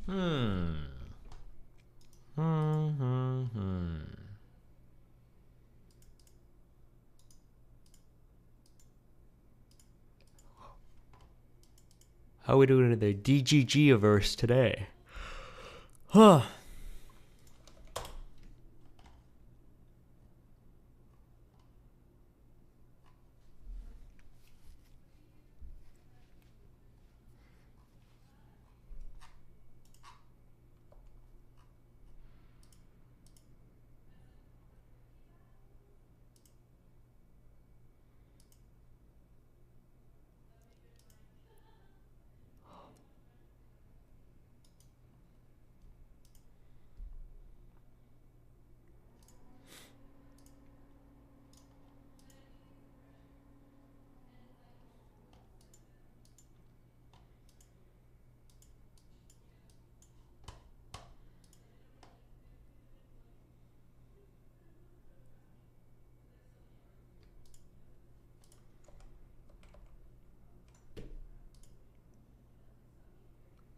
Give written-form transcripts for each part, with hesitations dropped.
How are we doing in the DGG-averse today? Huh.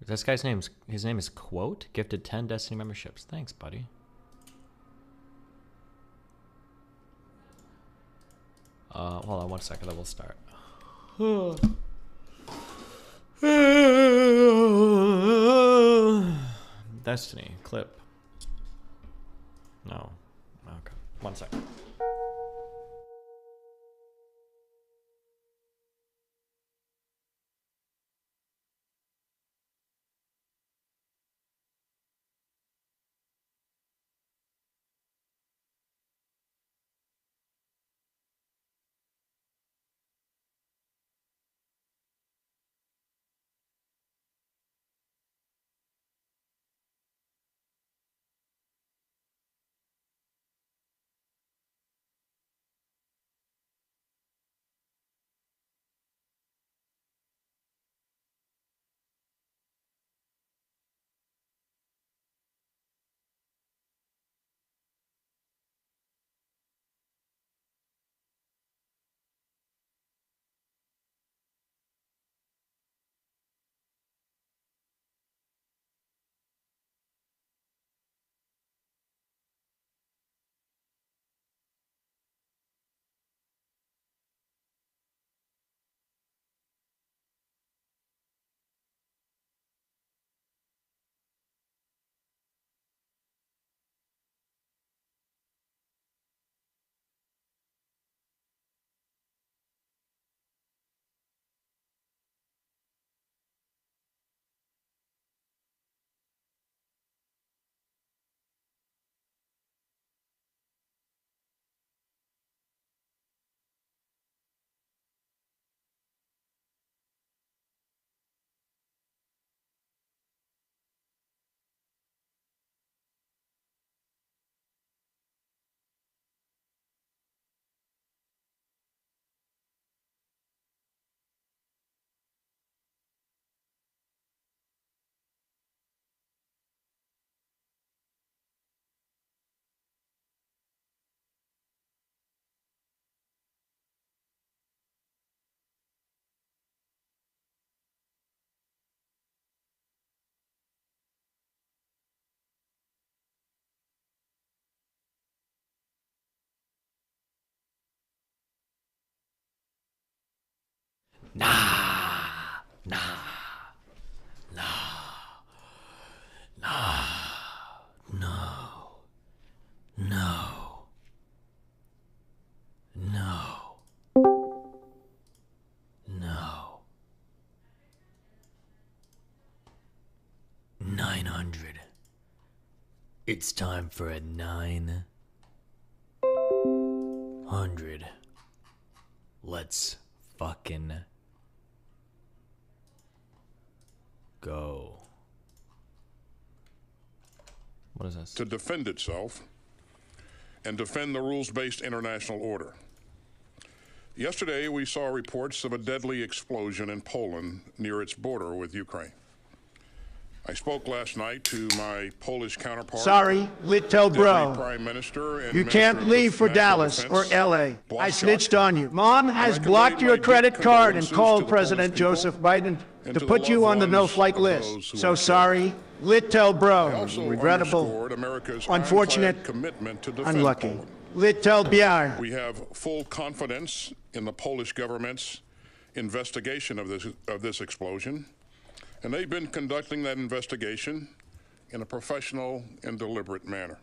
This guy's his name is Quote. Gifted 10 Destiny memberships. Thanks, buddy. Hold on 1 second. I will start. Destiny clip. No. Okay. 1 second. Nah. 900. It's time for a 900. Let's fucking go. What is this? To defend itself and defend the rules-based international order. Yesterday, we saw reports of a deadly explosion in Poland near its border with Ukraine. I spoke last night to my Polish counterpart. Sorry, LADallas, bro. Prime Minister and You Minister can't leave for Dallas or LA. I snitched on you. Mom has blocked your credit card and called President Joseph Biden to put you on the no-flight list. So sorry, LADallas, bro. Regrettable, unfortunate, commitment to defend unlucky. Poland. LADallas, biar. We have full confidence in the Polish government's investigation of this explosion, and they've been conducting that investigation in a professional and deliberate manner.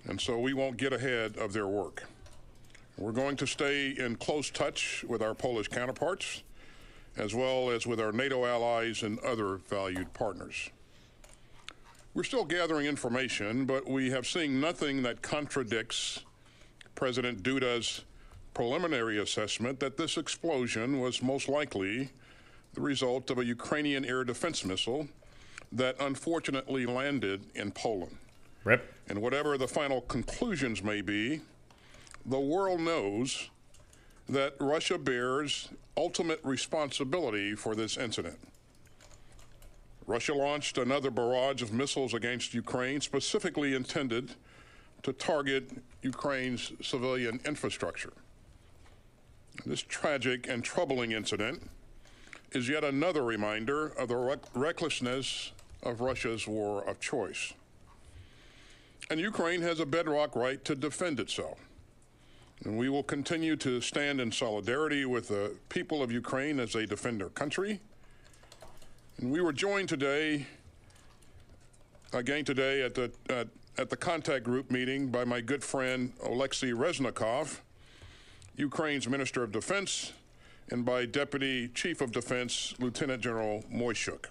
And so we won't get ahead of their work. We're going to stay in close touch with our Polish counterparts, as well as with our NATO allies and other valued partners. We're still gathering information, but we have seen nothing that contradicts President Duda's preliminary assessment that this explosion was most likely the result of a Ukrainian air defense missile that unfortunately landed in Poland. Rip. And whatever the final conclusions may be, the world knows that Russia bears ultimate responsibility for this incident. Russia launched another barrage of missiles against Ukraine, specifically intended to target Ukraine's civilian infrastructure. This tragic and troubling incident is yet another reminder of the recklessness of Russia's war of choice. And Ukraine has a bedrock right to defend itself. And we will continue to stand in solidarity with the people of Ukraine as they defend their country. And we were joined today, again today, at the contact group meeting by my good friend Oleksiy Reznikov, Ukraine's Minister of Defense, and by Deputy Chief of Defense, Lieutenant General Moyshuk.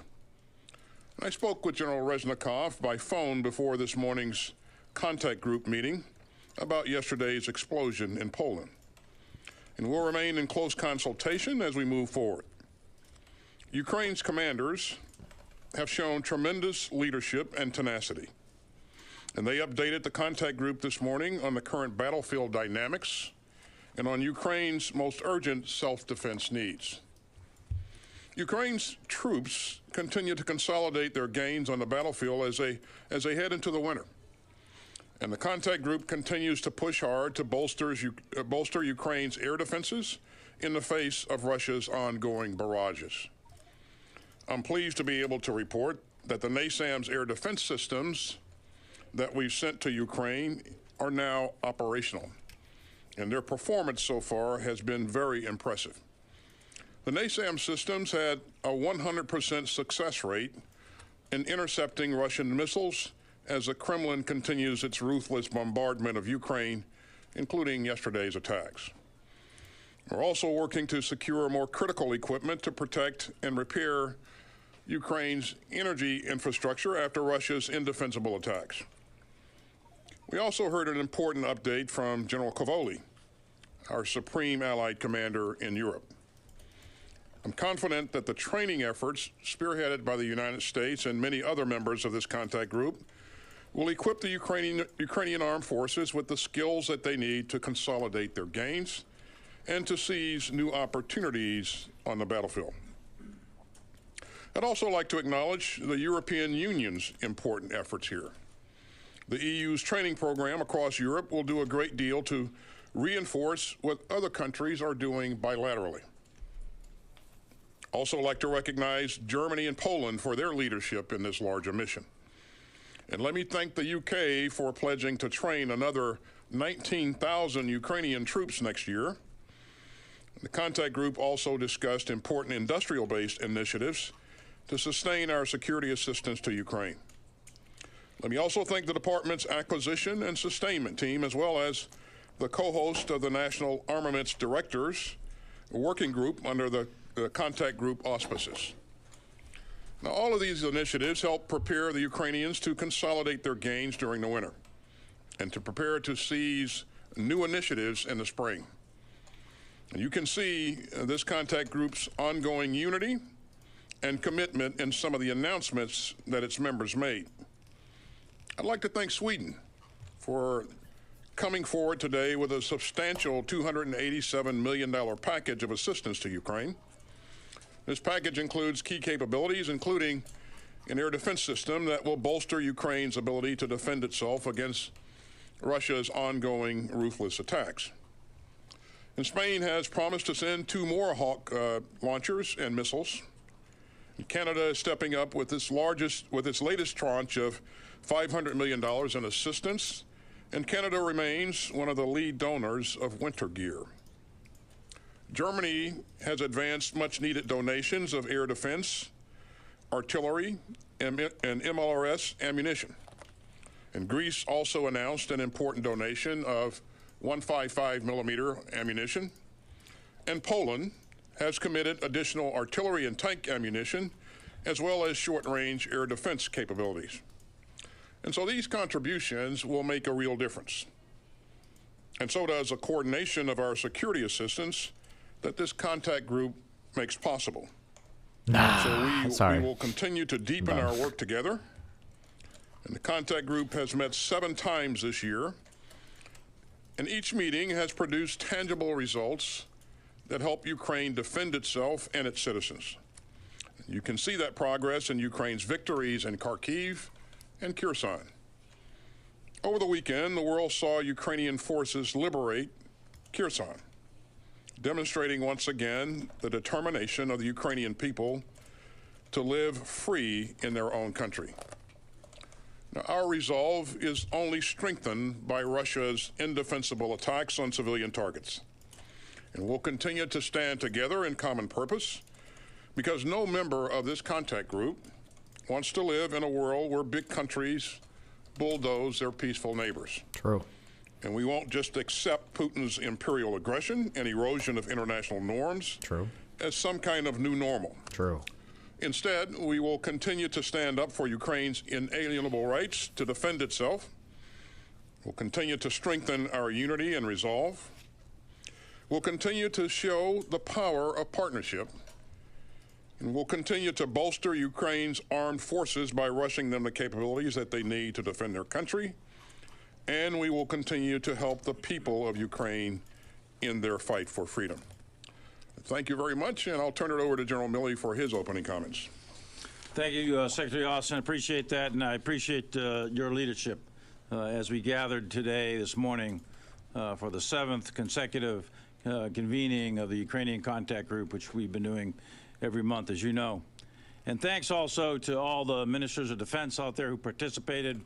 I spoke with General Reznikov by phone before this morning's contact group meeting about yesterday's explosion in Poland. And we'll remain in close consultation as we move forward. Ukraine's commanders have shown tremendous leadership and tenacity. And they updated the contact group this morning on the current battlefield dynamics and on Ukraine's most urgent self-defense needs. Ukraine's troops continue to consolidate their gains on the battlefield as they head into the winter. And the contact group continues to push hard to bolster Ukraine's air defenses in the face of Russia's ongoing barrages. I'm pleased to be able to report that the NASAMS air defense systems that we've sent to Ukraine are now operational, and their performance so far has been very impressive. The NASAMS systems had a 100% success rate in intercepting Russian missiles as the Kremlin continues its ruthless bombardment of Ukraine, including yesterday's attacks. We're also working to secure more critical equipment to protect and repair Ukraine's energy infrastructure after Russia's indefensible attacks. We also heard an important update from General Cavoli, our supreme allied commander in Europe. I'm confident that the training efforts spearheaded by the United States and many other members of this contact group will equip the Ukrainian armed forces with the skills that they need to consolidate their gains and to seize new opportunities on the battlefield. I'd also like to acknowledge the European Union's important efforts here. The EU's training program across Europe will do a great deal to reinforce what other countries are doing bilaterally. Also like to recognize Germany and Poland for their leadership in this larger mission. And let me thank the UK for pledging to train another 19,000 Ukrainian troops next year. The contact group also discussed important industrial-based initiatives to sustain our security assistance to Ukraine. Let me also thank the department's acquisition and sustainment team, as well as the co-host of the National Armaments Directors Working Group under the contact group auspices. Now, all of these initiatives help prepare the Ukrainians to consolidate their gains during the winter and to prepare to seize new initiatives in the spring. And you can see this contact group's ongoing unity and commitment in some of the announcements that its members made. I'd like to thank Sweden for coming forward today with a substantial $287 million package of assistance to Ukraine. This package includes key capabilities, including an air defense system that will bolster Ukraine's ability to defend itself against Russia's ongoing ruthless attacks. And Spain has promised to send 2 more Hawk launchers and missiles. And Canada is stepping up with its latest tranche of $500 million in assistance, and Canada remains one of the lead donors of winter gear. Germany has advanced much-needed donations of air defense, artillery, and MLRS ammunition. And Greece also announced an important donation of 155 millimeter ammunition. And Poland has committed additional artillery and tank ammunition, as well as short-range air defense capabilities. And so these contributions will make a real difference. And so does a coordination of our security assistance that this contact group makes possible. So we will continue to deepen our work together. And the contact group has met 7 times this year. And each meeting has produced tangible results that help Ukraine defend itself and its citizens. You can see that progress in Ukraine's victories in Kharkiv and Kherson. Over the weekend, the world saw Ukrainian forces liberate Kherson, demonstrating once again the determination of the Ukrainian people to live free in their own country. Now, our resolve is only strengthened by Russia's indefensible attacks on civilian targets. And we'll continue to stand together in common purpose, because no member of this contact group wants to live in a world where big countries bulldoze their peaceful neighbors. True. And we won't just accept Putin's imperial aggression and erosion of international norms as some kind of new normal. True. Instead, we will continue to stand up for Ukraine's inalienable rights to defend itself. We'll continue to strengthen our unity and resolve. We'll continue to show the power of partnership. And we'll continue to bolster Ukraine's armed forces by rushing them the capabilities that they need to defend their country. And we will continue to help the people of Ukraine in their fight for freedom. Thank you very much, and I'll turn it over to General Milley for his opening comments. Thank you, Secretary Austin. I appreciate that, and I appreciate your leadership as we gathered today, this morning, for the 7th consecutive convening of the Ukrainian Contact Group, which we've been doing every month, as you know. And thanks also to all the ministers of defense out there who participated,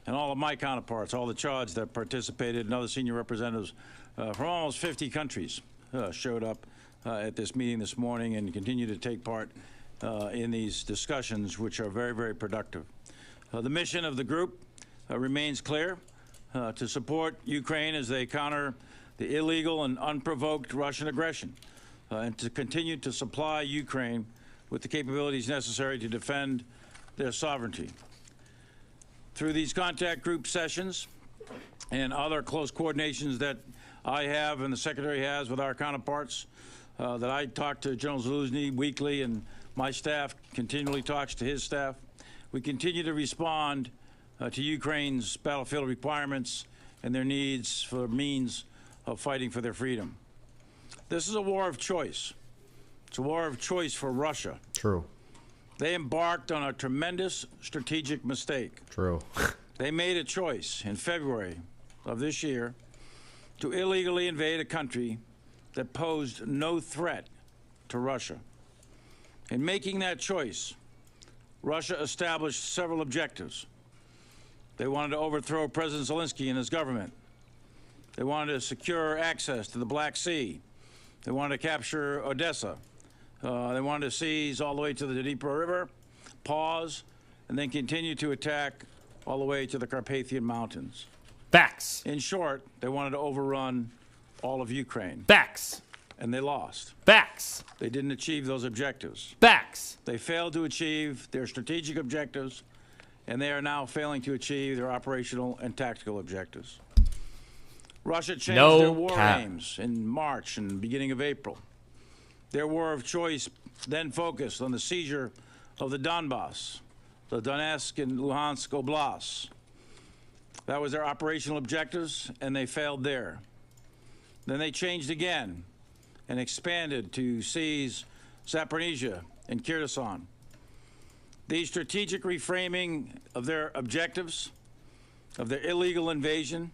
and all of my counterparts, all the charge that participated, and other senior representatives from almost 50 countries showed up at this meeting this morning and continue to take part in these discussions, which are very, very productive. The mission of the group remains clear: to support Ukraine as they counter the illegal and unprovoked Russian aggression, and to continue to supply Ukraine with the capabilities necessary to defend their sovereignty. Through these contact group sessions and other close coordinations that I have and the Secretary has with our counterparts, that I talk to General Zaluzny weekly, and my staff continually talks to his staff, we continue to respond to Ukraine's battlefield requirements and their needs for means of fighting for their freedom. This is a war of choice. It's a war of choice for Russia. True. They embarked on a tremendous strategic mistake. True. They made a choice in February of this year to illegally invade a country that posed no threat to Russia. In making that choice, Russia established several objectives. They wanted to overthrow President Zelensky and his government. They wanted to secure access to the Black Sea. They wanted to capture Odessa. They wanted to seize all the way to the Dnieper River, pause, and then continue to attack all the way to the Carpathian Mountains. Facts. In short, they wanted to overrun all of Ukraine. Facts. And they lost. Facts. They didn't achieve those objectives. Facts. They failed to achieve their strategic objectives, and they are now failing to achieve their operational and tactical objectives. Russia changed their war aims in March and beginning of April. Their war of choice then focused on the seizure of the Donbass, the Donetsk and Luhansk Oblasts. That was their operational objectives, and they failed there. Then they changed again and expanded to seize Zaporizhzhia and Kherson. The strategic reframing of their objectives, of their illegal invasion,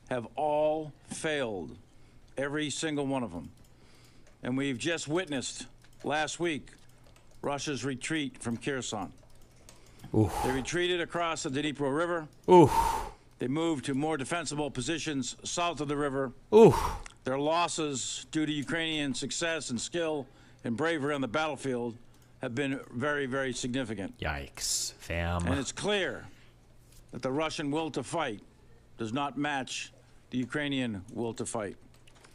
have all failed, every single one of them. And we've just witnessed last week Russia's retreat from Kherson. Oof. They retreated across the Dnipro River. Oof. They moved to more defensible positions south of the river. Oof. Their losses due to Ukrainian success and skill and bravery on the battlefield have been very, very significant. Yikes, fam. And it's clear that the Russian will to fight does not match the Ukrainian will to fight.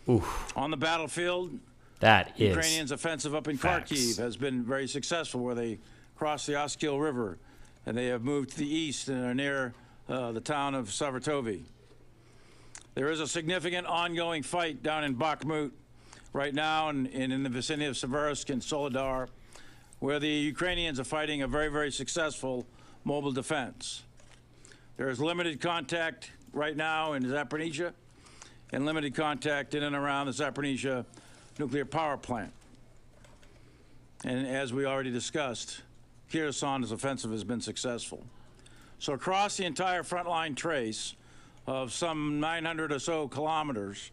Oof. On the battlefield, that is Ukrainians' offensive up in facts. Kharkiv has been very successful, where they crossed the Oskil River, and they have moved to the east and are near the town of Savartovy. There is a significant ongoing fight down in Bakhmut right now and in the vicinity of Seversk and Soledar, where the Ukrainians are fighting a very, very successful mobile defense. There is limited contact right now in Zaporizhzhia and limited contact in and around the Zaporizhzhia nuclear power plant. And as we already discussed, Kherson's offensive has been successful. So across the entire frontline trace of some 900 or so kilometers,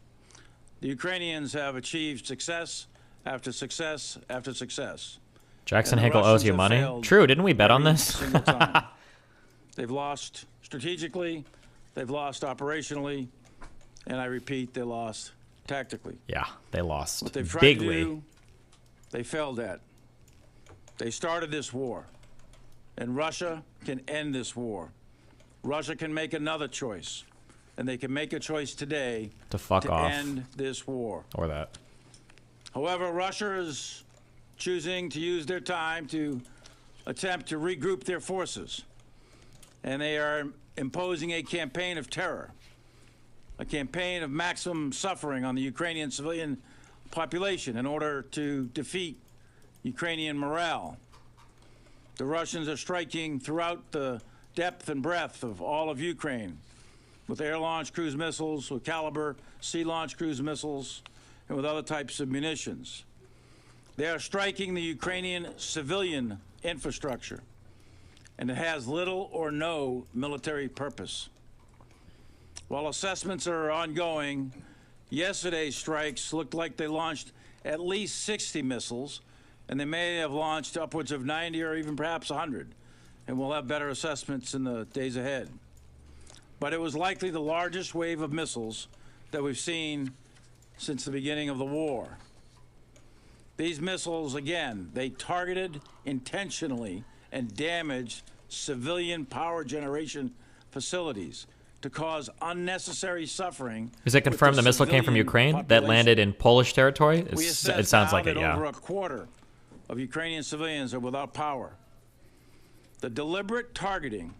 the Ukrainians have achieved success after success after success. Jackson And the Hinkle owes Russians you have money? failed True, didn't we bet on every this? single time. They've lost strategically, they've lost operationally, and I repeat, they lost tactically. Yeah, they lost What they've tried bigly. to do, they failed at. They started this war, and Russia can end this war. Russia can make another choice, and they can make a choice today To fuck off. end this war. Or that. However, Russia is choosing to use their time to attempt to regroup their forces, and they are imposing a campaign of terror, a campaign of maximum suffering on the Ukrainian civilian population in order to defeat Ukrainian morale. The Russians are striking throughout the depth and breadth of all of Ukraine with air-launched cruise missiles, with Caliber sea-launched cruise missiles, and with other types of munitions. They are striking the Ukrainian civilian infrastructure, and it has little or no military purpose. While assessments are ongoing, yesterday's strikes looked like they launched at least 60 missiles, and they may have launched upwards of 90 or even perhaps 100, and we'll have better assessments in the days ahead. But it was likely the largest wave of missiles that we've seen since the beginning of the war. These missiles, again, they targeted intentionally and damaged civilian power generation facilities to cause unnecessary suffering. Is it confirmed the missile came from Ukraine that landed in Polish territory? It sounds like it, yeah. Over a quarter of Ukrainian civilians are without power. The deliberate targeting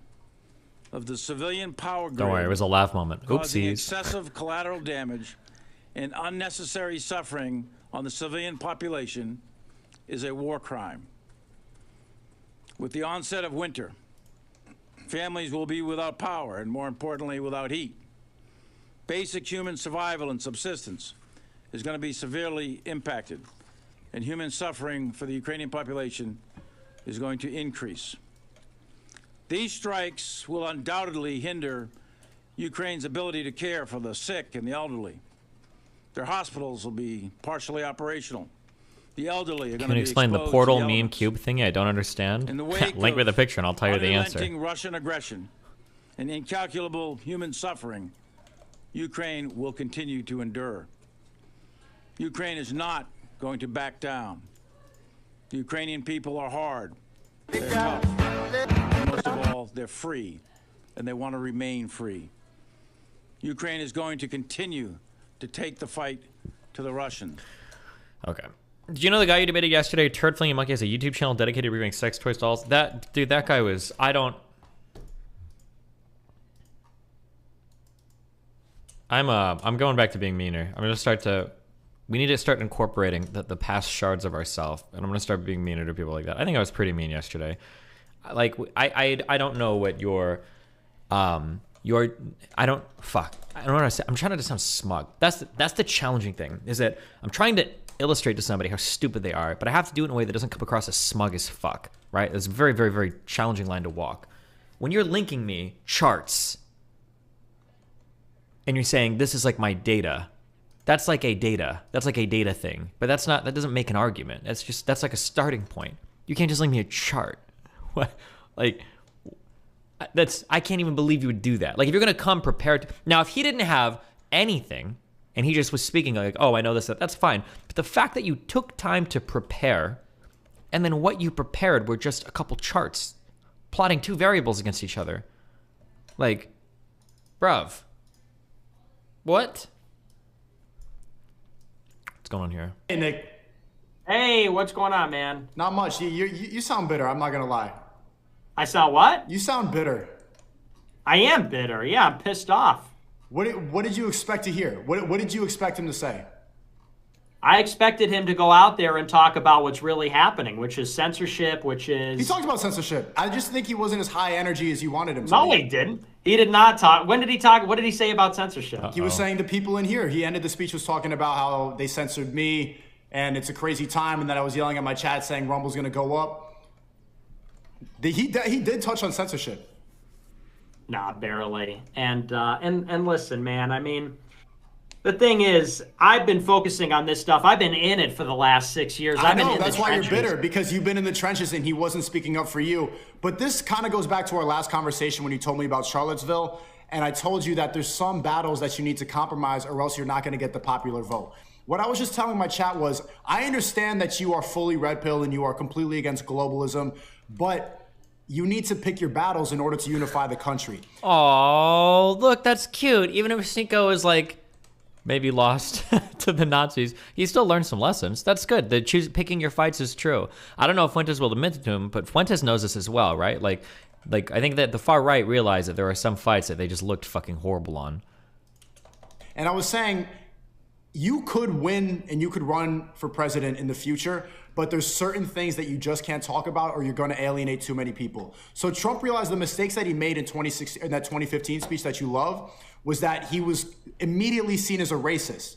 of the civilian power grid. Don't worry, it was a laugh moment. Causing Oopsies. excessive collateral damage and unnecessary suffering on the civilian population is a war crime. With the onset of winter, families will be without power and, more importantly, without heat. Basic human survival and subsistence is going to be severely impacted, and human suffering for the Ukrainian population is going to increase. These strikes will undoubtedly hinder Ukraine's ability to care for the sick and the elderly. Their hospitals will be partially operational. The elderly are going to be Can you explain the exposed portal to the meme elements. cube thingy? I don't understand. In the wake Link me of the picture and I'll tell you the answer. unrelenting Russian aggression and incalculable human suffering, Ukraine will continue to endure. Ukraine is not going to back down. The Ukrainian people are hard. They're tough. And most of all, they're free, and they want to remain free. Ukraine is going to continue to take the fight to the Russians. Okay. Did you know the guy you debated yesterday, Turd Flinging Monkey, has a YouTube channel dedicated to reviewing sex toys dolls? That guy was, I'm going back to being meaner. I'm gonna start to, we need to start incorporating the past shards of ourselves, and I'm gonna start being meaner to people like that. I think I was pretty mean yesterday. Like, I don't know what I don't understand. I'm trying to sound smug. That's the challenging thing, is that I'm trying to illustrate to somebody how stupid they are, but I have to do it in a way that doesn't come across as smug as fuck. right? It's a very, very, very challenging line to walk. When you're linking me charts and you're saying this is like my data, that's like a data thing. But that doesn't make an argument. That's like a starting point. You can't just link me a chart. What? Like, I can't even believe you would do that. Like, if you're going to come prepared. Now, if he didn't have anything and he just was speaking like, oh, I know this, that's fine. But the fact that you took time to prepare and then what you prepared were just a couple charts plotting two variables against each other. Like, bruv. What? What's going on here? Hey, Nick. Hey, what's going on, man? Not much. You sound bitter. I'm not going to lie. I sound what? You sound bitter. I am bitter. Yeah, I'm pissed off. What did you expect to hear? What did you expect him to say? I expected him to go out there and talk about what's really happening, which is censorship, which is... He talked about censorship. I just think he wasn't as high energy as you wanted him to No, be. he didn't. He did not talk. When did he talk? What did he say about censorship? He was saying to people in here. He ended the speech was talking about how they censored me and it's a crazy time, and then I was yelling at my chat saying Rumble's going to go up. He did touch on censorship. Nah, barely. And listen, man, I mean... The thing is, I've been focusing on this stuff. I've been in it for the last 6 years. I know, that's why you're bitter, because you've been in the trenches and he wasn't speaking up for you. But this kind of goes back to our last conversation when you told me about Charlottesville, and I told you that there's some battles that you need to compromise or else you're not going to get the popular vote. What I was just telling my chat was, I understand that you are fully red pill and you are completely against globalism, but you need to pick your battles in order to unify the country. Oh, look, that's cute. Even if Cinco is like... maybe lost to the Nazis, he still learned some lessons. That's good. Picking your fights is true. I don't know if Fuentes will admit it to him, but Fuentes knows this as well, right? Like I think that the far right realized that there are some fights that they just looked fucking horrible on. And I was saying, you could win and you could run for president in the future, but there's certain things that you just can't talk about or you're going to alienate too many people. So Trump realized the mistakes that he made in 2015 speech that you love was that he was immediately seen as a racist.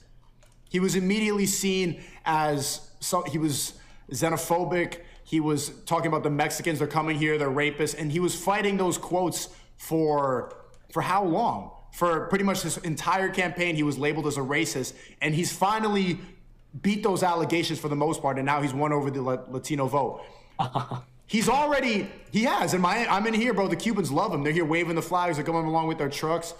He was immediately seen as, he was xenophobic. He was talking about the Mexicans, they're coming here, they're rapists. And he was fighting those quotes for how long? For pretty much his entire campaign, he was labeled as a racist. And he's finally beat those allegations for the most part. And now he's won over the Latino vote. He has. And I'm in here, bro. The Cubans love him. They're here waving the flags. They're going along with their trucks.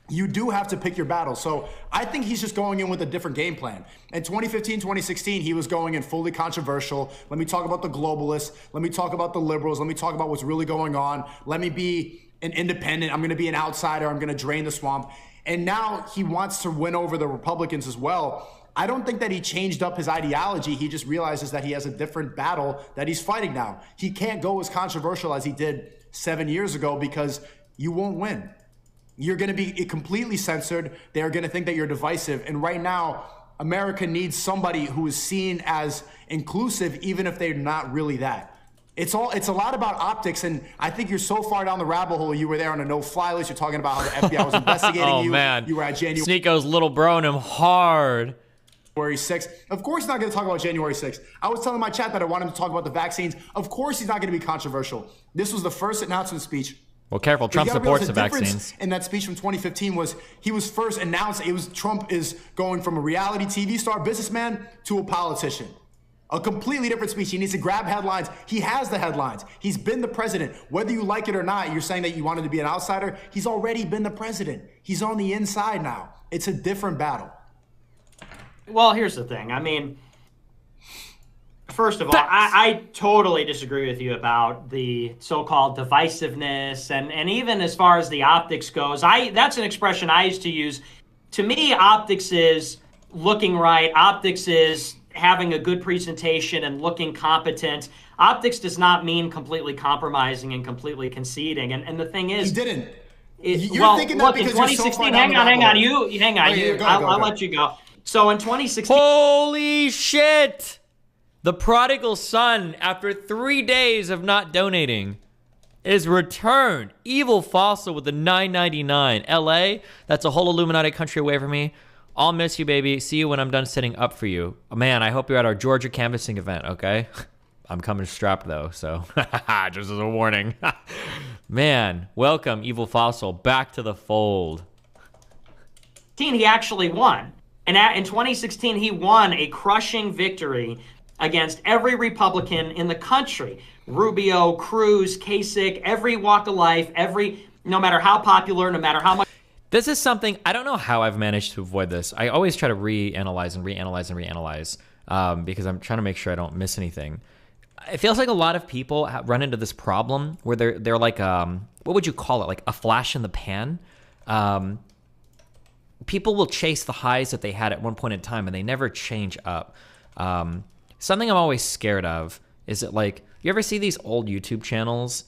You do have to pick your battles. So I think he's just going in with a different game plan. In 2015, 2016, he was going in fully controversial. Let me talk about the globalists. Let me talk about the liberals. Let me talk about what's really going on. Let me be an independent. I'm going to be an outsider. I'm going to drain the swamp. And now he wants to win over the Republicans as well. I don't think that he changed up his ideology. He just realizes that he has a different battle that he's fighting now. He can't go as controversial as he did 7 years ago because you won't win. You're going to be completely censored. They're going to think that you're divisive. And right now, America needs somebody who is seen as inclusive, even if they're not really that. It's a lot about optics, and I think you're so far down the rabbit hole. You were there on a no-fly list. You're talking about how the FBI was investigating you. Man. You were at January. Sneako's little broing him hard. January 6th. Of course he's not going to talk about January 6th. I was telling my chat that I want him to talk about the vaccines. Of course he's not going to be controversial. This was the first announcement speech. Well, careful. Trump supports the vaccines. In that speech from 2015 was he was first announced. Trump is going from a reality TV star businessman to a politician. A completely different speech. He needs to grab headlines. He has the headlines. He's been the president. Whether you like it or not, you're saying that you wanted to be an outsider. He's already been the president. He's on the inside now. It's a different battle. Well, here's the thing. I mean, first of all, I totally disagree with you about the so-called divisiveness, and even as far as the optics goes, that's an expression I used to use. To me, optics is looking right. Optics is having a good presentation and looking competent. Optics does not mean completely compromising and completely conceding. And the thing is, he didn't. You're thinking that because in 2016, hang on. I'll let you go. So in 2016, holy shit! The prodigal son, after 3 days of not donating, is returned. Evil Fossil with the $9.99. LA, that's a whole Illuminati country away from me. I'll miss you, baby. See you when I'm done setting up for you. Oh, man, I hope you're at our Georgia canvassing event, okay? I'm coming strapped though, so just as a warning. Man, welcome, Evil Fossil, back to the fold. He actually won. And in 2016, he won a crushing victory against every Republican in the country. Rubio, Cruz, Kasich, every walk of life, no matter how popular, no matter how much. This is something, I don't know how I've managed to avoid this. I always try to reanalyze because I'm trying to make sure I don't miss anything. It feels like a lot of people run into this problem where they're like, what would you call it? Like a flash in the pan. People will chase the highs that they had at one point in time and they never change up. Something I'm always scared of is that, like, you ever see these old YouTube channels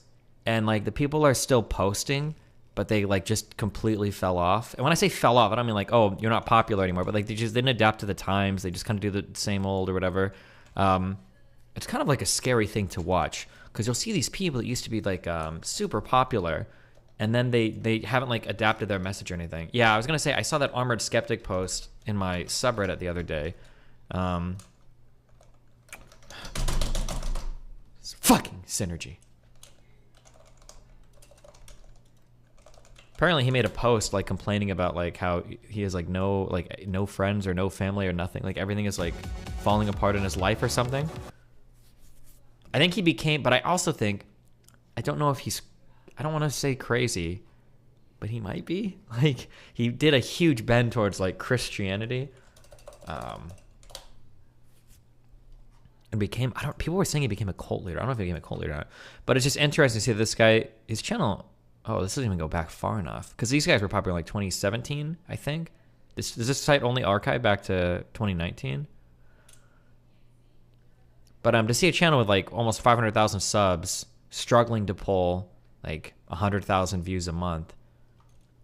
and like the people are still posting, but they like just completely fell off. And when I say fell off, I don't mean like, oh, you're not popular anymore, but like they just didn't adapt to the times. They just kind of do the same old or whatever. It's kind of like a scary thing to watch because you'll see these people that used to be like super popular, and then they haven't like adapted their message or anything. Yeah, I was gonna say I saw that Armored Skeptic post in my subreddit the other day. Fucking synergy. Apparently he made a post like complaining about like how he has like no friends or no family or nothing. Like everything is like falling apart in his life or something. I think he became, but I also think, I don't know if I don't want to say crazy, but he might be. Like he did a huge bend towards like Christianity. And became, people were saying he became a cult leader. I don't know if he became a cult leader or not, but it's just interesting to see this guy, his channel. Oh, this doesn't even go back far enough because these guys were popular in like 2017, I think. Does this site only archive back to 2019? But to see a channel with like almost 500,000 subs, struggling to pull like 100,000 views a month,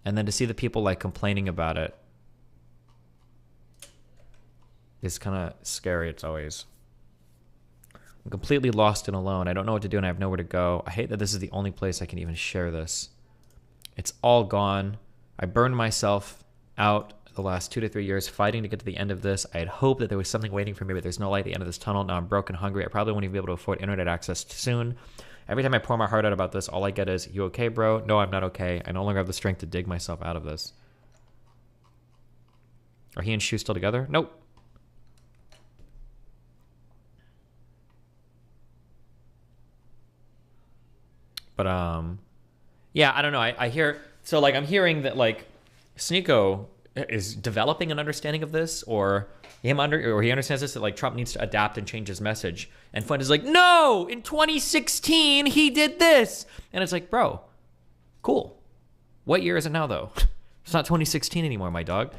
and then to see the people like complaining about it is kind of scary. It's always. I'm completely lost and alone. I don't know what to do and I have nowhere to go. I hate that this is the only place I can even share this. It's all gone. I burned myself out the last 2 to 3 years fighting to get to the end of this. I had hoped that there was something waiting for me, but there's no light at the end of this tunnel. Now I'm broke and hungry. I probably won't even be able to afford internet access soon. Every time I pour my heart out about this, all I get is, you okay, bro? No, I'm not okay. I no longer have the strength to dig myself out of this. Are he and Shu still together? Nope. But yeah, I don't know. I hear, so like I'm hearing that like Sneeko is developing an understanding of this, or he understands this, that like Trump needs to adapt and change his message. And Fuentes is like, no, in 2016 he did this, and it's like, bro, cool. What year is it now though? It's not 2016 anymore, my dog.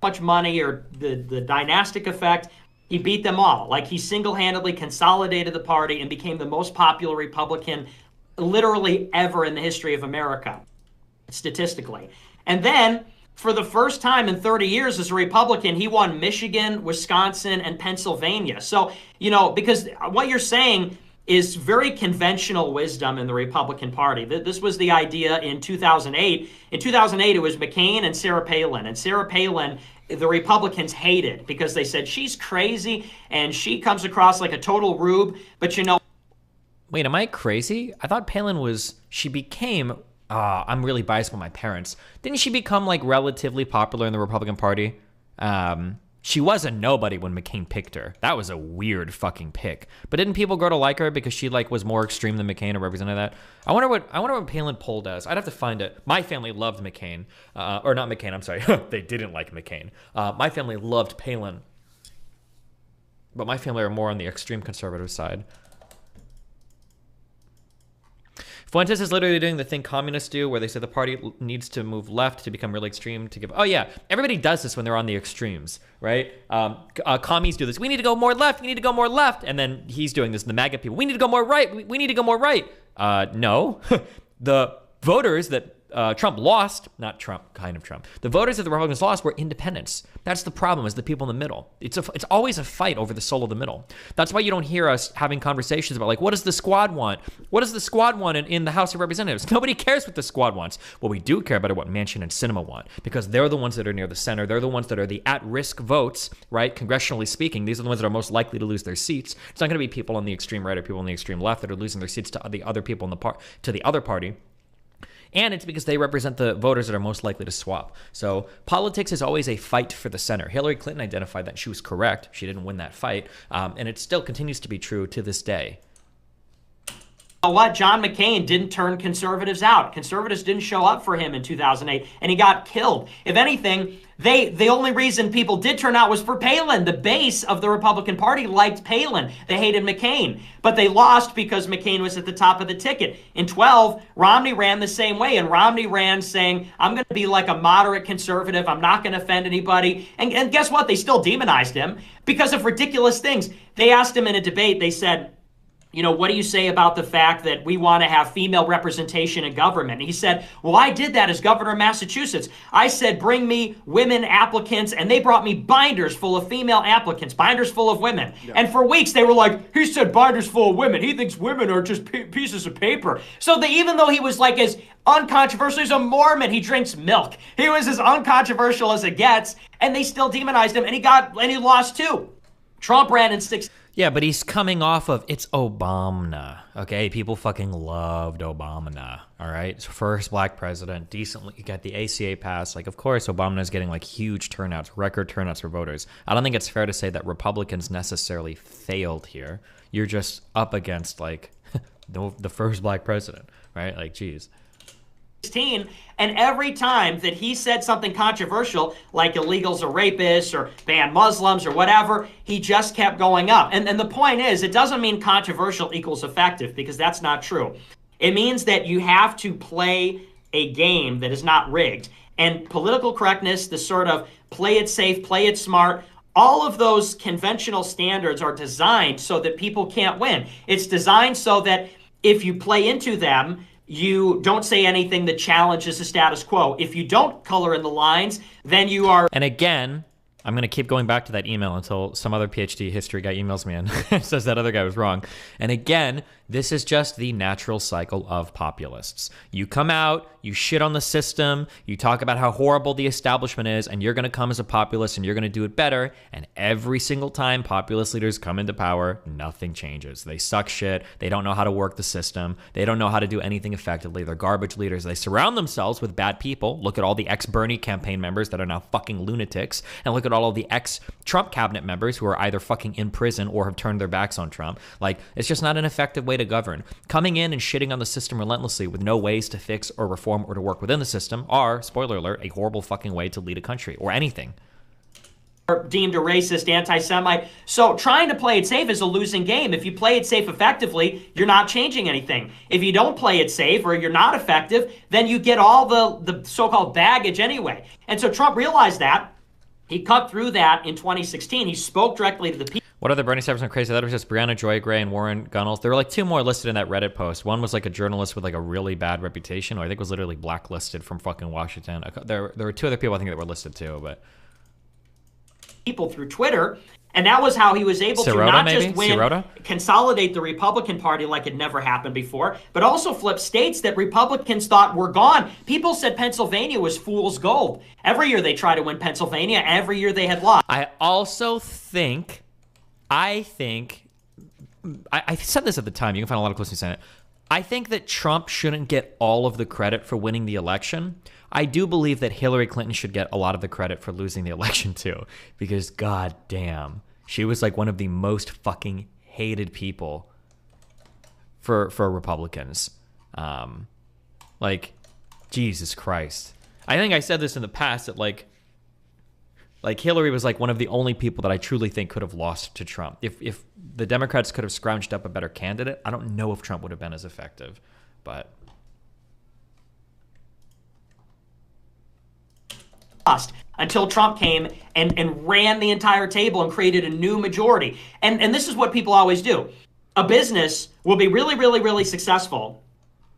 Much money or the dynastic effect. He beat them all. Like he single-handedly consolidated the party and became the most popular Republican literally ever in the history of America, statistically. And then, for the first time in 30 years as a Republican, he won Michigan, Wisconsin, and Pennsylvania. So, you know, because what you're saying is very conventional wisdom in the Republican Party. This was the idea in 2008. In 2008, it was McCain and Sarah Palin. And Sarah Palin, the Republicans hated because they said she's crazy and she comes across like a total rube. But you know, wait, am I crazy? I thought Palin she became, I'm really biased by my parents. Didn't she become like relatively popular in the Republican Party? She was a nobody when McCain picked her. That was a weird fucking pick. But didn't people grow to like her because she like was more extreme than McCain or represented that? I wonder what Palin poll does. I'd have to find it. My family loved McCain, or not McCain. I'm sorry, they didn't like McCain. My family loved Palin, but my family are more on the extreme conservative side. Fuentes is literally doing the thing communists do where they say the party needs to move left to become really extreme to give. Oh, yeah. Everybody does this when they're on the extremes, right? Commies do this. We need to go more left. We need to go more left. And then he's doing this. The MAGA people. We need to go more right. We need to go more right. No. The voters that Trump lost, not Trump, kind of Trump. The voters that the Republicans lost were independents. That's the problem, is the people in the middle. It's always a fight over the soul of the middle. That's why you don't hear us having conversations about, like, what does the squad want? What does the squad want in the House of Representatives? Nobody cares what the squad wants. What we do care about are what Manchin and Sinema want, because they're the ones that are near the center. They're the ones that are the at-risk votes, right? Congressionally speaking, these are the ones that are most likely to lose their seats. It's not going to be people on the extreme right or people on the extreme left that are losing their seats to the other people to the other party. And it's because they represent the voters that are most likely to swap. So politics is always a fight for the center. Hillary Clinton identified that. She was correct. She didn't win that fight. And it still continues to be true to this day. What? John McCain didn't turn conservatives out. Conservatives didn't show up for him in 2008, and he got killed. If anything, the only reason people did turn out was for Palin. The base of the Republican Party liked Palin. They hated McCain, but they lost because McCain was at the top of the ticket. In 12, Romney ran the same way, and Romney ran saying, I'm going to be like a moderate conservative. I'm not going to offend anybody. And guess what? They still demonized him because of ridiculous things. They asked him in a debate, they said, you know, what do you say about the fact that we want to have female representation in government? And he said, well, I did that as governor of Massachusetts. I said, bring me women applicants, and they brought me binders full of female applicants, binders full of women. Yeah. And for weeks, they were like, he said binders full of women. He thinks women are just pieces of paper. So even though he was like as uncontroversial, he's a Mormon, he drinks milk. He was as uncontroversial as it gets, and they still demonized him, and he lost too. Trump ran in 6. Yeah, but he's coming off of, it's Obama, okay? People fucking loved Obama, all right? First black president, decently, you got the ACA passed. Like, of course, Obama is getting, like, huge turnouts, record turnouts for voters. I don't think it's fair to say that Republicans necessarily failed here. You're just up against, like, the first black president, right? Like, geez. And every time that he said something controversial, like illegals or rapists or ban Muslims or whatever, he just kept going up. And the point is, it doesn't mean controversial equals effective, because that's not true. It means that you have to play a game that is not rigged. And political correctness, the sort of play it safe, play it smart, all of those conventional standards are designed so that people can't win. It's designed so that if you play into them, you don't say anything that challenges the status quo. If you don't color in the lines, then you are... And again, I'm going to keep going back to that email until some other PhD history guy emails me and says that other guy was wrong. And again, this is just the natural cycle of populists. You come out, you shit on the system, you talk about how horrible the establishment is, and you're going to come as a populist and you're going to do it better. And every single time populist leaders come into power, nothing changes. They suck shit. They don't know how to work the system. They don't know how to do anything effectively. They're garbage leaders. They surround themselves with bad people. Look at all the ex-Bernie campaign members that are now fucking lunatics. And look at all of the ex-Trump cabinet members who are either fucking in prison or have turned their backs on Trump. Like, it's just not an effective way to govern. Coming in and shitting on the system relentlessly with no ways to fix or reform or to work within the system are, spoiler alert, a horrible fucking way to lead a country or anything. Deemed a racist, anti-Semite. So trying to play it safe is a losing game. If you play it safe effectively, you're not changing anything. If you don't play it safe or you're not effective, then you get all the so-called baggage anyway. And so Trump realized that. He cut through that in 2016. He spoke directly to the people. What other Bernie Sanders went crazy? That was just Brianna Joy Gray and Warren Gunnels. There were like two more listed in that Reddit post. One was like a journalist with like a really bad reputation, or I think was literally blacklisted from fucking Washington. There were two other people I think that were listed too, but people through Twitter, and that was how he was able to not just win, consolidate the Republican Party like it never happened before, but also flip states that Republicans thought were gone. People said Pennsylvania was fool's gold. Every year they try to win Pennsylvania. Every year they had lost. I also think. I said this at the time. You can find a lot of clips in the Senate. I think that Trump shouldn't get all of the credit for winning the election. I do believe that Hillary Clinton should get a lot of the credit for losing the election too, because god damn, she was like one of the most fucking hated people for Republicans. Like, Jesus Christ. I think I said this in the past that like Hillary was like one of the only people that I truly think could have lost to Trump. If the Democrats could have scrounged up a better candidate, I don't know if Trump would have been as effective, but until Trump came and ran the entire table and created a new majority. And this is what people always do. A business will be really, really, really successful.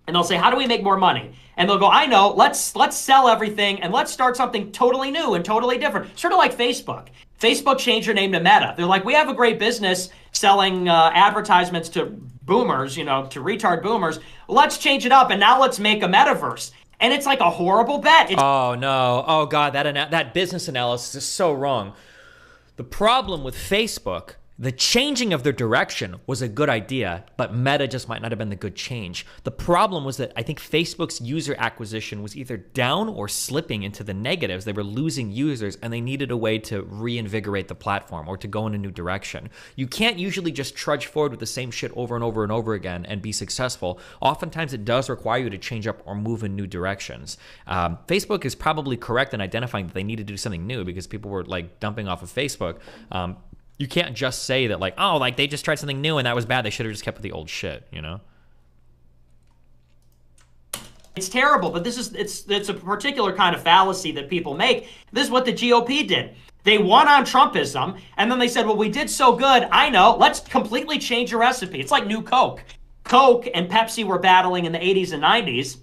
And they'll say, how do we make more money? and they'll go, I know, let's sell everything and let's start something totally new and totally different. Sort of like Facebook. Facebook changed their name to Meta. They're like, we have a great business selling advertisements to boomers, to retard boomers. Let's change it up, and now let's make a metaverse. And it's like a horrible bet. Oh, no. Oh, God, that business analysis is so wrong. The problem with Facebook, the changing of their direction was a good idea, but Meta just might not have been the good change. The problem was that I think Facebook's user acquisition was either down or slipping into the negatives. They were losing users, and they needed a way to reinvigorate the platform or to go in a new direction. You can't usually just trudge forward with the same shit over and over and over again and be successful. Oftentimes, it does require you to change up or move in new directions. Facebook is probably correct in identifying that they need to do something new because people were like dumping off of Facebook. You can't just say that they just tried something new and that was bad. They should have just kept with the old shit, It's terrible, but it's a particular kind of fallacy that people make. This is what the GOP did. They won on Trumpism, and then they said, well, we did so good, I know, let's completely change the recipe. It's like New Coke. Coke and Pepsi were battling in the 80s and 90s.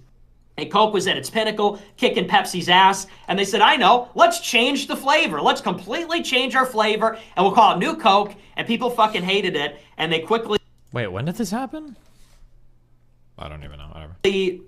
And Coke was at its pinnacle, kicking Pepsi's ass. And they said, I know, let's change the flavor. Let's completely change our flavor, and we'll call it New Coke. And people fucking hated it, and they quickly... Wait, when did this happen? I don't even know. Whatever.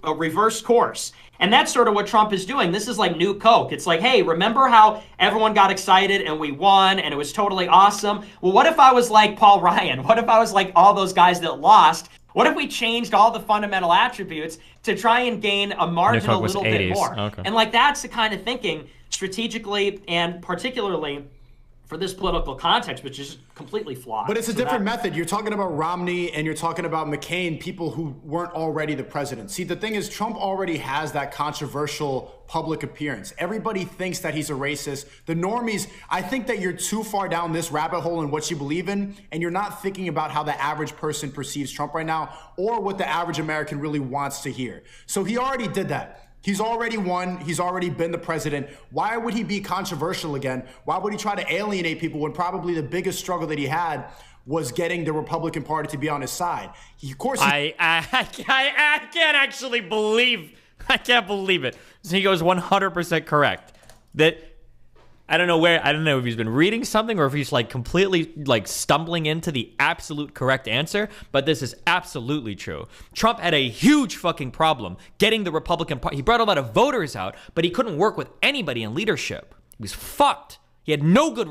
A reverse course. And that's sort of what Trump is doing. This is like New Coke. It's like, hey, remember how everyone got excited and we won and it was totally awesome? Well, what if I was like Paul Ryan? What if I was like all those guys that lost? What if we changed all the fundamental attributes to try and gain a marginal little bit more? Okay. And that's the kind of thinking strategically and particularly for this political context, which is completely flawed. But it's a different method. You're talking about Romney and you're talking about McCain, people who weren't already the president. See, the thing is, Trump already has that controversial public appearance. Everybody thinks that he's a racist. The normies, I think that you're too far down this rabbit hole in what you believe in, and you're not thinking about how the average person perceives Trump right now or what the average American really wants to hear. So he already did that. He's already won. He's already been the president. Why would he be controversial again? Why would he try to alienate people when probably the biggest struggle that he had was getting the Republican Party to be on his side? I can't actually believe. I can't believe it. So he goes 100% correct. I don't know if he's been reading something or if he's completely stumbling into the absolute correct answer, but this is absolutely true. Trump had a huge fucking problem getting the Republican Party. He brought a lot of voters out, but he couldn't work with anybody in leadership. He was fucked. He had no good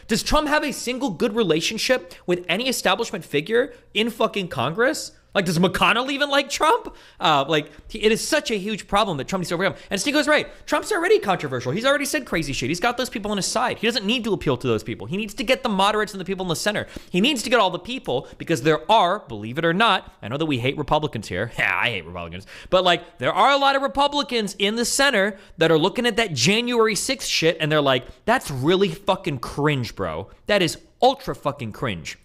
Does Trump have a single good relationship with any establishment figure in fucking Congress? Does McConnell even like Trump? It is such a huge problem that Trump needs to overcome. And Steve goes right. Trump's already controversial. He's already said crazy shit. He's got those people on his side. He doesn't need to appeal to those people. He needs to get the moderates and the people in the center. He needs to get all the people because there are, believe it or not, I know that we hate Republicans here. Yeah, I hate Republicans. But there are a lot of Republicans in the center that are looking at that January 6th shit and they're like, that's really fucking cringe, bro. That is ultra fucking cringe.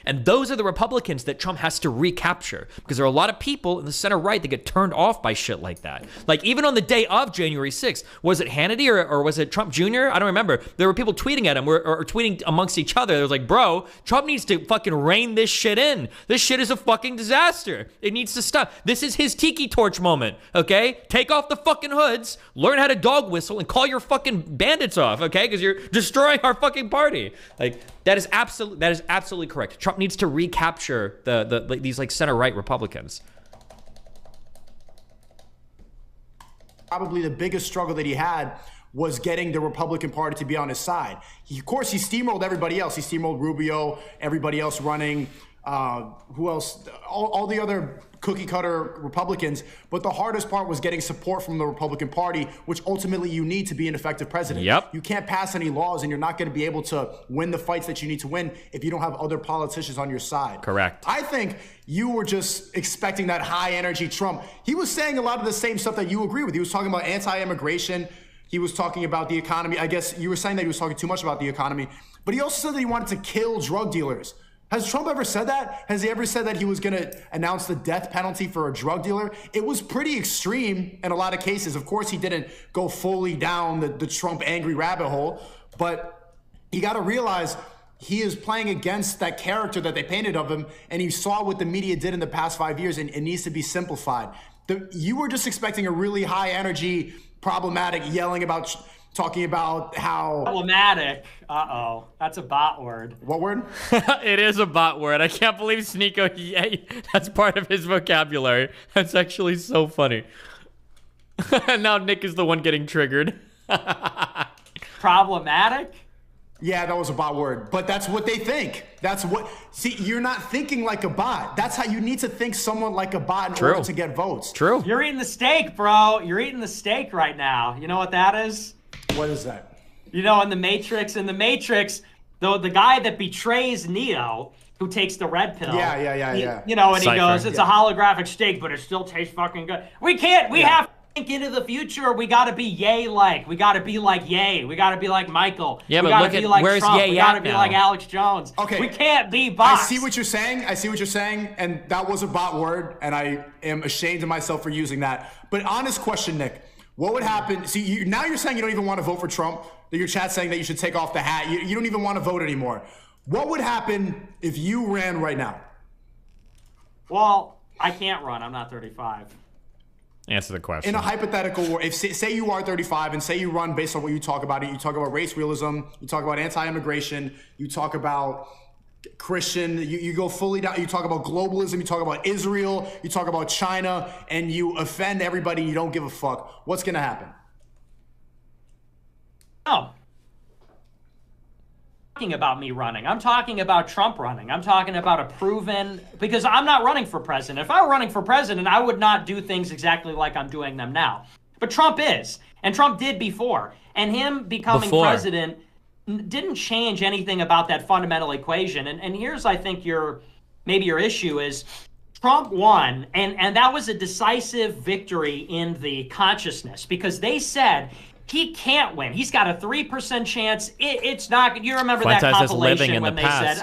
And those are the Republicans that Trump has to recapture because there are a lot of people in the center right that get turned off by shit like that. Even on the day of January 6th, was it Hannity or was it Trump Jr.? I don't remember. There were people tweeting at him or tweeting amongst each other. It was like, bro, Trump needs to fucking rein this shit in. This shit is a fucking disaster. It needs to stop. This is his tiki torch moment, okay? Take off the fucking hoods, learn how to dog whistle, and call your fucking bandits off, okay? Because you're destroying our fucking party. That is absolutely correct. Trump needs to recapture these center-right Republicans. Probably the biggest struggle that he had was getting the Republican Party to be on his side. Of course, he steamrolled everybody else. He steamrolled Rubio, everybody else running. Who else? All the other cookie-cutter Republicans. But the hardest part was getting support from the Republican Party, which ultimately you need to be an effective president. Yep. You can't pass any laws, and you're not going to be able to win the fights that you need to win if you don't have other politicians on your side. Correct. I think you were just expecting that high-energy Trump. He was saying a lot of the same stuff that you agree with. He was talking about anti-immigration. He was talking about the economy. I guess you were saying that he was talking too much about the economy. But he also said that he wanted to kill drug dealers. Has Trump ever said that? Has he ever said that he was going to announce the death penalty for a drug dealer? It was pretty extreme in a lot of cases. Of course, he didn't go fully down the Trump angry rabbit hole, but you got to realize he is playing against that character that they painted of him, and he saw what the media did in the past 5 years, and it needs to be simplified. You were just expecting a really high energy, problematic, yelling about, talking about how problematic. Uh-oh, that's a bot word. What word? It is a bot word. I can't believe Sneeko, that's part of his vocabulary. That's actually so funny. And now Nick is the one getting triggered. Problematic? Yeah, that was a bot word, but that's what they think. That's what, see, you're not thinking like a bot. That's how you need to think someone like a bot in order to get votes. True. You're eating the steak, bro. You're eating the steak right now. You know what that is? What is that? You know, in the Matrix, the guy that betrays Neo, who takes the red pill. Yeah. You know, and Cypher. he goes, it's a holographic steak, but it still tastes fucking good. We have to think into the future. We got to be Ye-like. We got to be like Ye. We got to be like Michael. Yeah, we but got look to be at like where's Trump. Ye We got to at be now? like Alex Jones. Okay. We can't be bots. I see what you're saying, and that was a bot word, and I am ashamed of myself for using that. But honest question, Nick, what would happen? See, now you're saying you don't even want to vote for Trump. That your chat's saying that you should take off the hat. You don't even want to vote anymore. What would happen if you ran right now? Well, I can't run. I'm not 35. Answer the question. In a hypothetical war, if say you are 35 and say you run based on what you talk about, you talk about race realism, you talk about anti-immigration, you talk about Christian, you go fully down, you talk about globalism, you talk about Israel, you talk about China, and you offend everybody and you don't give a fuck. What's gonna happen? No. Talking about me running. I'm talking about Trump running. I'm talking about a proven, because I'm not running for president. If I were running for president, I would not do things exactly like I'm doing them now. But Trump is, and Trump did before. And him becoming president didn't change anything about that fundamental equation. And here's, I think, maybe your issue is Trump won, and that was a decisive victory in the consciousness, because they said he can't win. He's got a 3% chance. It's not. You remember Fuentes that compilation when the they past.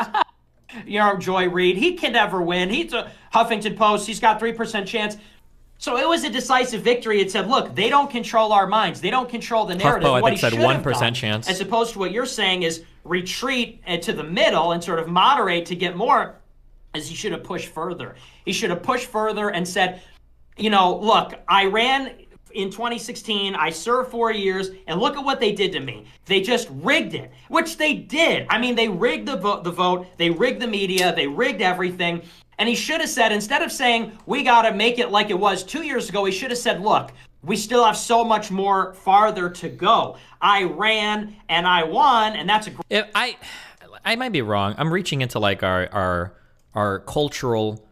said, Joy Reid, he can never win. He's a Huffington Post. He's got 3% chance. So it was a decisive victory. It said, look, they don't control our minds. They don't control the narrative. HuffPo, I what think, he said should have 1% done, chance. as opposed to what you're saying is retreat to the middle and sort of moderate to get more, is he should have pushed further. He should have pushed further and said, look, I ran in 2016, I served 4 years, and look at what they did to me. They just rigged it, which they did. I mean, they rigged the vote, they rigged the media, they rigged everything. And he should have said, instead of saying, we got to make it like it was 2 years ago, he should have said, look, we still have so much more farther to go. I ran and I won, and that's I might be wrong. I'm reaching into like our cultural,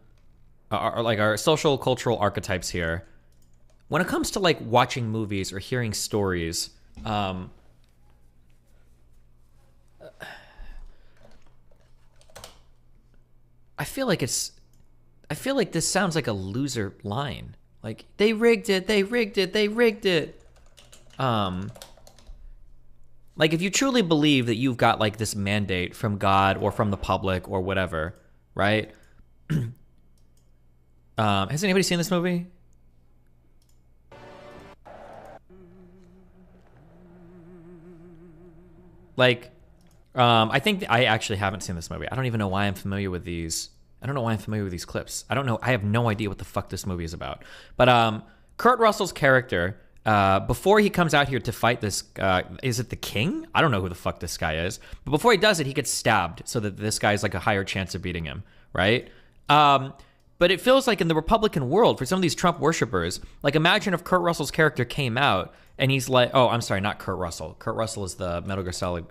our social cultural archetypes here. When it comes to like watching movies or hearing stories, I feel like this sounds like a loser line. Like, they rigged it. Like, if you truly believe that you've got like this mandate from God or from the public or whatever, right? Has anybody seen this movie? Like, I think I actually haven't seen this movie. I don't even know why I'm familiar with these. I don't know why I'm familiar with these clips. I don't know. I have no idea what the fuck this movie is about. But Kurt Russell's character, before he comes out here to fight this, is it the king? I don't know who the fuck this guy is. But before he does it, he gets stabbed so that this guy's like a higher chance of beating him, right? But it feels like in the Republican world, for some of these Trump worshipers, like imagine if Kurt Russell's character came out and he's like, oh, I'm sorry, not Kurt Russell. Kurt Russell is the Metal Gear Solid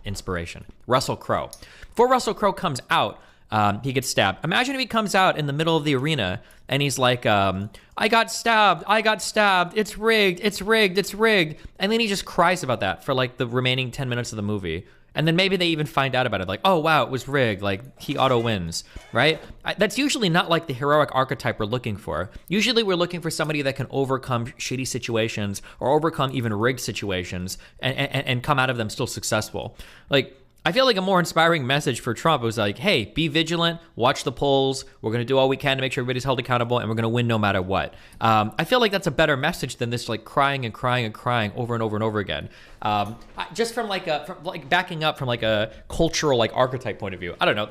inspiration. Russell Crowe. Before Russell Crowe comes out, he gets stabbed. Imagine if he comes out in the middle of the arena and he's like, I got stabbed. It's rigged. And then he just cries about that for like the remaining 10 minutes of the movie. And then maybe they even find out about it. Like, oh, wow, it was rigged. Like, he auto wins, right? That's usually not like the heroic archetype we're looking for. Usually we're looking for somebody that can overcome shitty situations or overcome even rigged situations and come out of them still successful. Like, I feel like a more inspiring message for Trump was like, hey, be vigilant, watch the polls. We're going to do all we can to make sure everybody's held accountable, and we're going to win no matter what. I feel like that's a better message than this like crying over and over and over again. Just from backing up from like a cultural like archetype point of view. I don't know.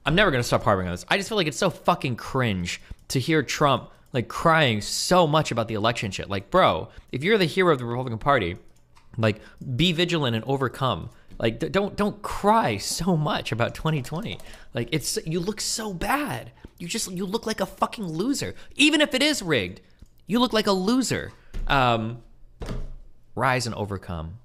I'm never going to stop harping on this. I just feel like it's so fucking cringe to hear Trump like crying so much about the election shit. Like, bro, if you're the hero of the Republican Party, like, be vigilant and overcome. Like, don't cry so much about 2020. Like, you look so bad. You look like a fucking loser. Even if it is rigged, you look like a loser. Rise and overcome.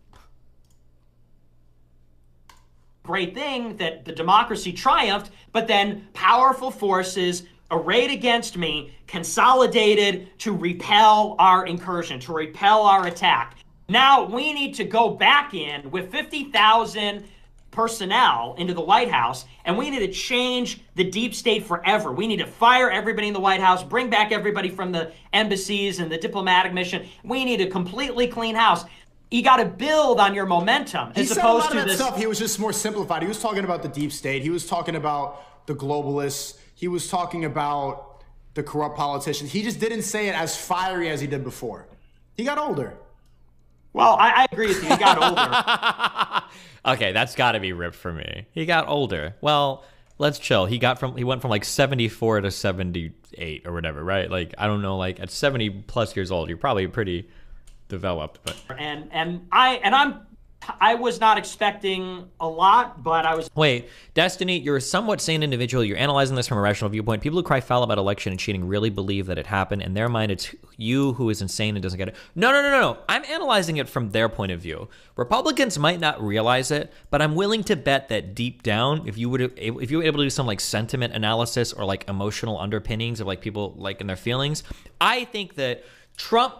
Great thing that the democracy triumphed, but then powerful forces arrayed against me consolidated to repel our incursion, to repel our attack. Now we need to go back in with 50,000 personnel into the White House, and we need to change the deep state forever. We need to fire everybody in the White House, bring back everybody from the embassies and the diplomatic mission. We need a completely clean house. You got to build on your momentum as opposed to this stuff. He was just more simplified. He was talking about the deep state. He was talking about the globalists. He was talking about the corrupt politicians. He just didn't say it as fiery as he did before. He got older. Well, I agree with you. He got older. Okay, that's got to be ripped for me. He got older. Well, let's chill. He went from like 74 to 78 or whatever, right? Like, I don't know, like at 70 plus years old, you're probably pretty developed, but I was not expecting a lot, but I was. Wait, Destiny, you're a somewhat sane individual. You're analyzing this from a rational viewpoint. People who cry foul about election and cheating really believe that it happened. In their mind, it's you who is insane and doesn't get it. No. I'm analyzing it from their point of view. Republicans might not realize it, but I'm willing to bet that deep down, if you were able to do some like sentiment analysis or like emotional underpinnings of like people like in their feelings, I think that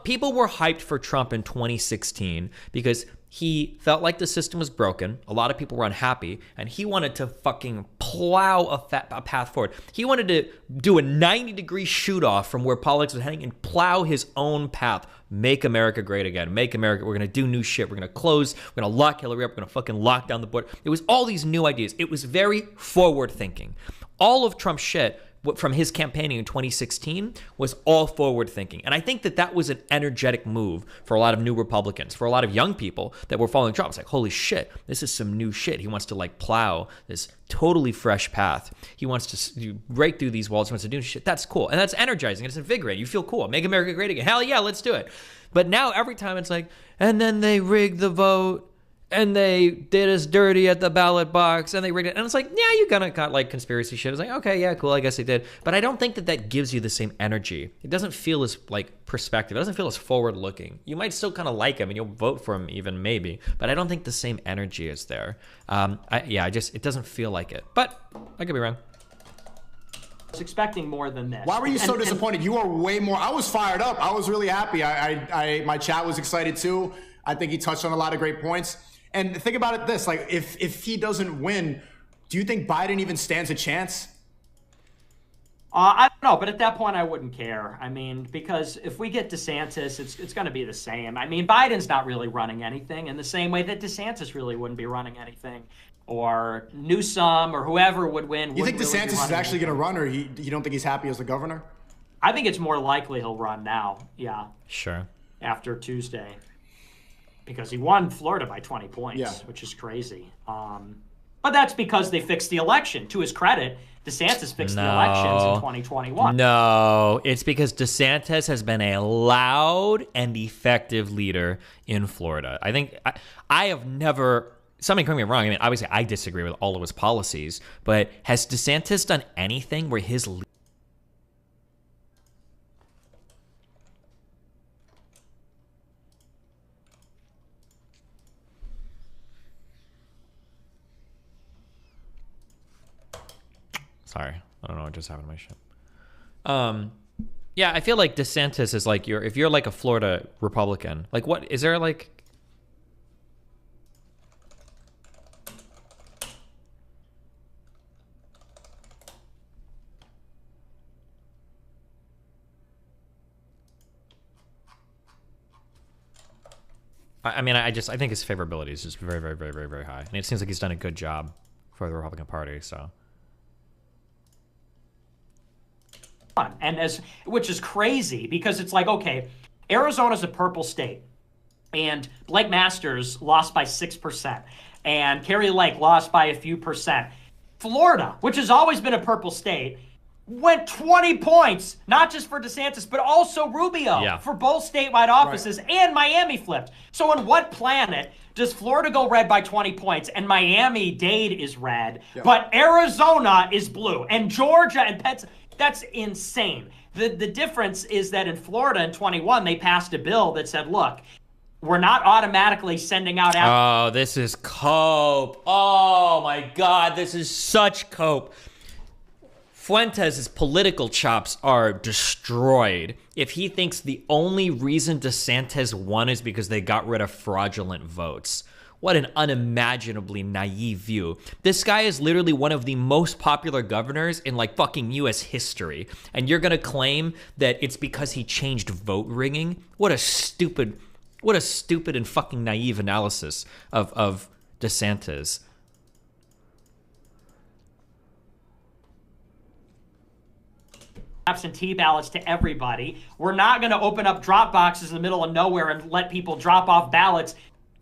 people were hyped for Trump in 2016 because he felt like the system was broken. A lot of people were unhappy, and he wanted to fucking plow a path forward. He wanted to do a 90-degree shoot-off from where politics was heading and plow his own path. Make America great again. Make America. We're going to do new shit. We're going to close. We're going to lock Hillary up. We're going to fucking lock down the border. It was all these new ideas. It was very forward-thinking. All of Trump's shit from his campaigning in 2016 was all forward thinking. And I think that was an energetic move for a lot of new Republicans, for a lot of young people that were following Trump. It's like, holy shit, this is some new shit. He wants to like plow this totally fresh path. He wants to break through these walls. He wants to do shit. That's cool. And that's energizing. It's invigorating. You feel cool. Make America great again. Hell yeah, let's do it. But now every time it's like, and then they rigged the vote. And they did us dirty at the ballot box, and they rigged it. And it's like, yeah, you kind of got like conspiracy shit. It's like, okay, yeah, cool, I guess they did. But I don't think that gives you the same energy. It doesn't feel as like perspective. It doesn't feel as forward looking. You might still kind of like him, and you'll vote for him even maybe. But I don't think the same energy is there. It doesn't feel like it. But I could be wrong. I was expecting more than this. Why were you so disappointed? You are way more. I was fired up. I was really happy. My chat was excited too. I think he touched on a lot of great points. And think about it this, like, if he doesn't win, do you think Biden even stands a chance? I don't know, but at that point, I wouldn't care. I mean, because if we get DeSantis, it's going to be the same. I mean, Biden's not really running anything in the same way that DeSantis really wouldn't be running anything. Or Newsom or whoever would win. You think DeSantis is actually going to run, or you don't think he's happy as the governor? I think it's more likely he'll run now, yeah. Sure. After Tuesday. Because he won Florida by 20 points, which is crazy. But that's because they fixed the election. To his credit, DeSantis fixed the elections in 2021. No, it's because DeSantis has been a loud and effective leader in Florida. I think I have never... Somebody correct me wrong. I mean, obviously, I disagree with all of his policies, but has DeSantis done anything where his... Sorry, I don't know what just happened to my shit. Yeah, I feel like DeSantis is like if you're like a Florida Republican, like what is there like? I mean, I think his favorability is just very, very, very, very, very high, and it seems like he's done a good job for the Republican Party. So. And which is crazy because it's like, okay, Arizona's a purple state, and Blake Masters lost by 6%, and Kerry Lake lost by a few percent. Florida, which has always been a purple state, went 20 points, not just for DeSantis, but also Rubio for both statewide offices, and Miami flipped. So on what planet does Florida go red by 20 points and Miami-Dade is red, but Arizona is blue, and Georgia and Pennsylvania? That's insane. The difference is that in Florida in 21, they passed a bill that said, look, we're not automatically sending out... Oh, this is cope. Oh, my God, this is such cope. Fuentes' political chops are destroyed if he thinks the only reason DeSantis won is because they got rid of fraudulent votes. What an unimaginably naive view. This guy is literally one of the most popular governors in like fucking US history. And you're gonna claim that it's because he changed vote ringing? What a stupid and fucking naive analysis of DeSantis. Absentee ballots to everybody. We're not going to open up drop boxes in the middle of nowhere and let people drop off ballots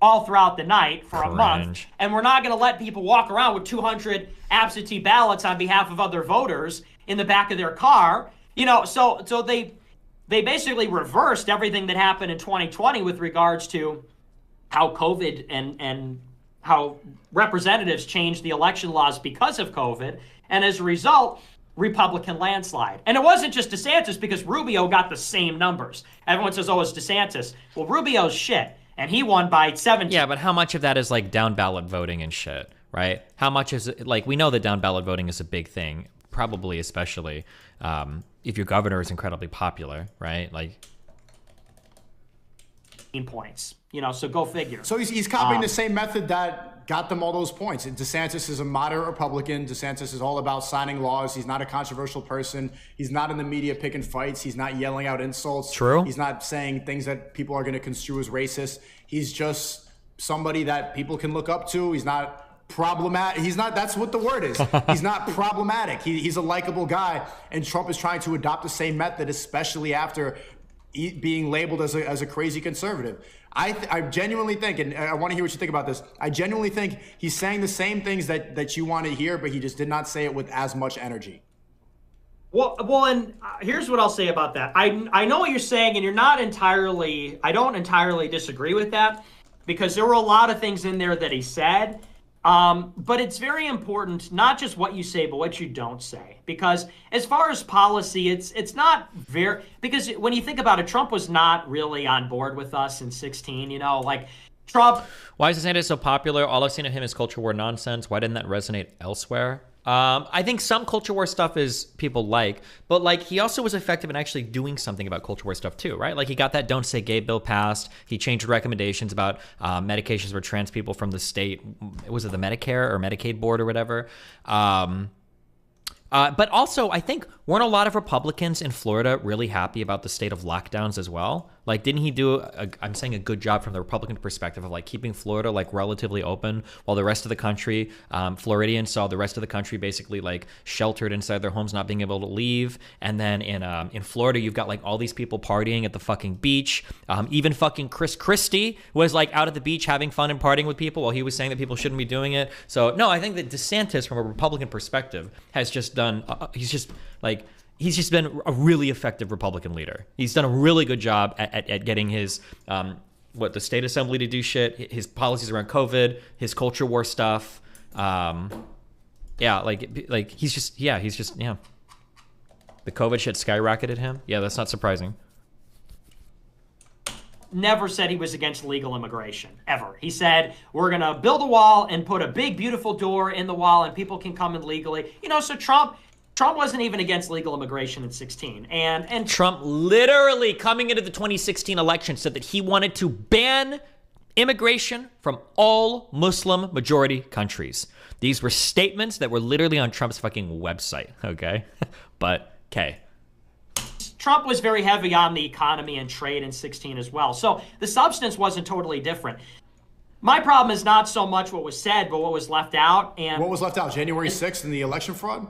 all throughout the night for a month. And we're not going to let people walk around with 200 absentee ballots on behalf of other voters in the back of their car. You know, so they basically reversed everything that happened in 2020 with regards to how COVID and how representatives changed the election laws because of COVID. And as a result, Republican landslide. And it wasn't just DeSantis, because Rubio got the same numbers. Everyone says, oh, it's DeSantis. Well, Rubio's shit, and he won by 17. Yeah, but how much of that is like down ballot voting and shit, right? How much is it, like, we know that down ballot voting is a big thing, probably especially if your governor is incredibly popular, right? Like, points, you know, so go figure. So he's copying the same method that got them all those points. And DeSantis is a moderate Republican. DeSantis is all about signing laws. He's not a controversial person. He's not in the media picking fights. He's not yelling out insults. True. He's not saying things that people are going to construe as racist. He's just somebody that people can look up to. He's not problematic. He's not, that's what the word is. He's not problematic. He's a likable guy. And Trump is trying to adopt the same method, especially after being labeled as a crazy conservative. I genuinely think, and I want to hear what you think about this, I genuinely think he's saying the same things that you want to hear, but he just did not say it with as much energy. Well, and here's what I'll say about that. I know what you're saying, and I don't entirely disagree with that, because there were a lot of things in there that he said. But it's very important, not just what you say, but what you don't say. Because as far as policy, it's not very, because when you think about it, Trump was not really on board with us in 2016, you know, like Trump. Why is DeSantis so popular? All I've seen of him is culture war nonsense. Why didn't that resonate elsewhere? I think some culture war stuff is people like, but like he also was effective in actually doing something about culture war stuff too, right? Like he got that Don't Say Gay bill passed. He changed recommendations about medications for trans people from the state. Was it the Medicare or Medicaid board or whatever? But also, I think, weren't a lot of Republicans in Florida really happy about the state of lockdowns as well? Like, didn't he do, I'm saying, a good job from the Republican perspective of, like, keeping Florida, like, relatively open while the rest of the country, Floridians saw the rest of the country basically, like, sheltered inside their homes, not being able to leave. And then in Florida, you've got, like, all these people partying at the fucking beach. Even fucking Chris Christie was, like, out at the beach having fun and partying with people while he was saying that people shouldn't be doing it. So, no, I think that DeSantis, from a Republican perspective, has just done, he's just been a really effective Republican leader. He's done a really good job at getting his, the state assembly to do shit, his policies around COVID, his culture war stuff. The COVID shit skyrocketed him. Yeah, that's not surprising. Never said he was against legal immigration, ever. He said, we're going to build a wall and put a big, beautiful door in the wall and people can come in legally. You know, so Trump wasn't even against legal immigration in 2016. And Trump literally, coming into the 2016 election, said that he wanted to ban immigration from all Muslim majority countries. These were statements that were literally on Trump's fucking website, okay? But, okay. Trump was very heavy on the economy and trade in 2016 as well. So the substance wasn't totally different. My problem is not so much what was said, but what was left out. And what was left out? January 6th and the election fraud?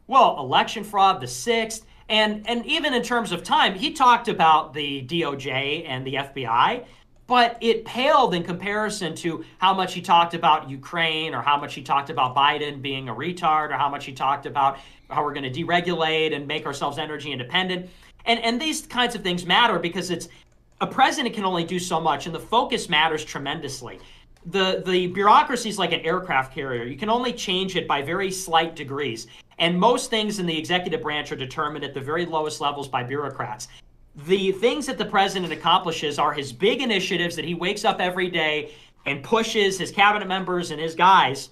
Well, election fraud, the 6th, and even in terms of time, he talked about the DOJ and the FBI, but it paled in comparison to how much he talked about Ukraine, or how much he talked about Biden being a retard, or how much he talked about how we're going to deregulate and make ourselves energy independent. And these kinds of things matter because a president can only do so much, and the focus matters tremendously. The bureaucracy is like an aircraft carrier. You can only change it by very slight degrees. And most things in the executive branch are determined at the very lowest levels by bureaucrats. The things that the president accomplishes are his big initiatives that he wakes up every day and pushes his cabinet members and his guys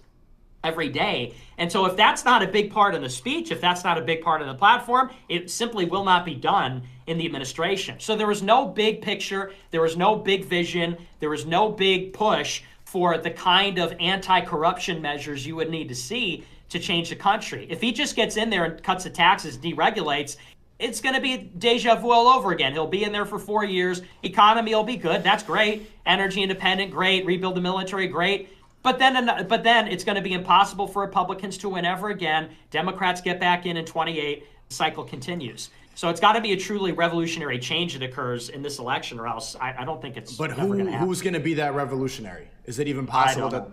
every day. And so if that's not a big part of the speech, if that's not a big part of the platform, it simply will not be done in the administration. So there was no big picture, there was no big vision, there was no big push for the kind of anti-corruption measures you would need to see to change the country. If he just gets in there and cuts the taxes, deregulates, it's going to be deja vu all over again. He'll be in there for 4 years. Economy will be good. That's great. Energy independent, great. Rebuild the military, great. But then it's going to be impossible for Republicans to win ever again. Democrats get back in 28. The cycle continues. So it's got to be a truly revolutionary change that occurs in this election, or else I don't think it's ever going to happen. Who's going to be that revolutionary? Is it even possible that?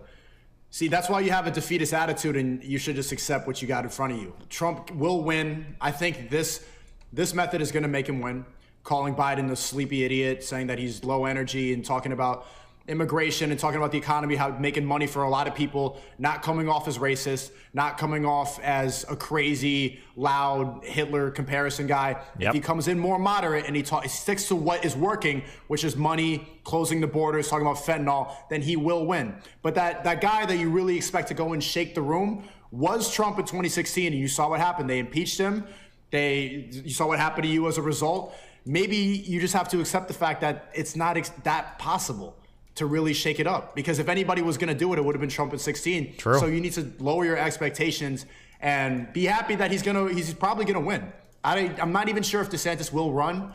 See, that's why you have a defeatist attitude, and you should just accept what you got in front of you. Trump will win. I think this method is going to make him win. Calling Biden a sleepy idiot, saying that he's low energy, and talking about immigration and talking about the economy, how making money for a lot of people, not coming off as racist, not coming off as a crazy, loud Hitler comparison guy. Yep. If he comes in more moderate and he sticks to what is working, which is money, closing the borders, talking about fentanyl, then he will win. But that guy that you really expect to go and shake the room was Trump in 2016, and you saw what happened. They impeached him. You saw what happened to you as a result. Maybe you just have to accept the fact that it's not that possible to really shake it up, because if anybody was going to do it, it would have been Trump in 16. True. So you need to lower your expectations and be happy that he's probably going to win. I'm not even sure if DeSantis will run,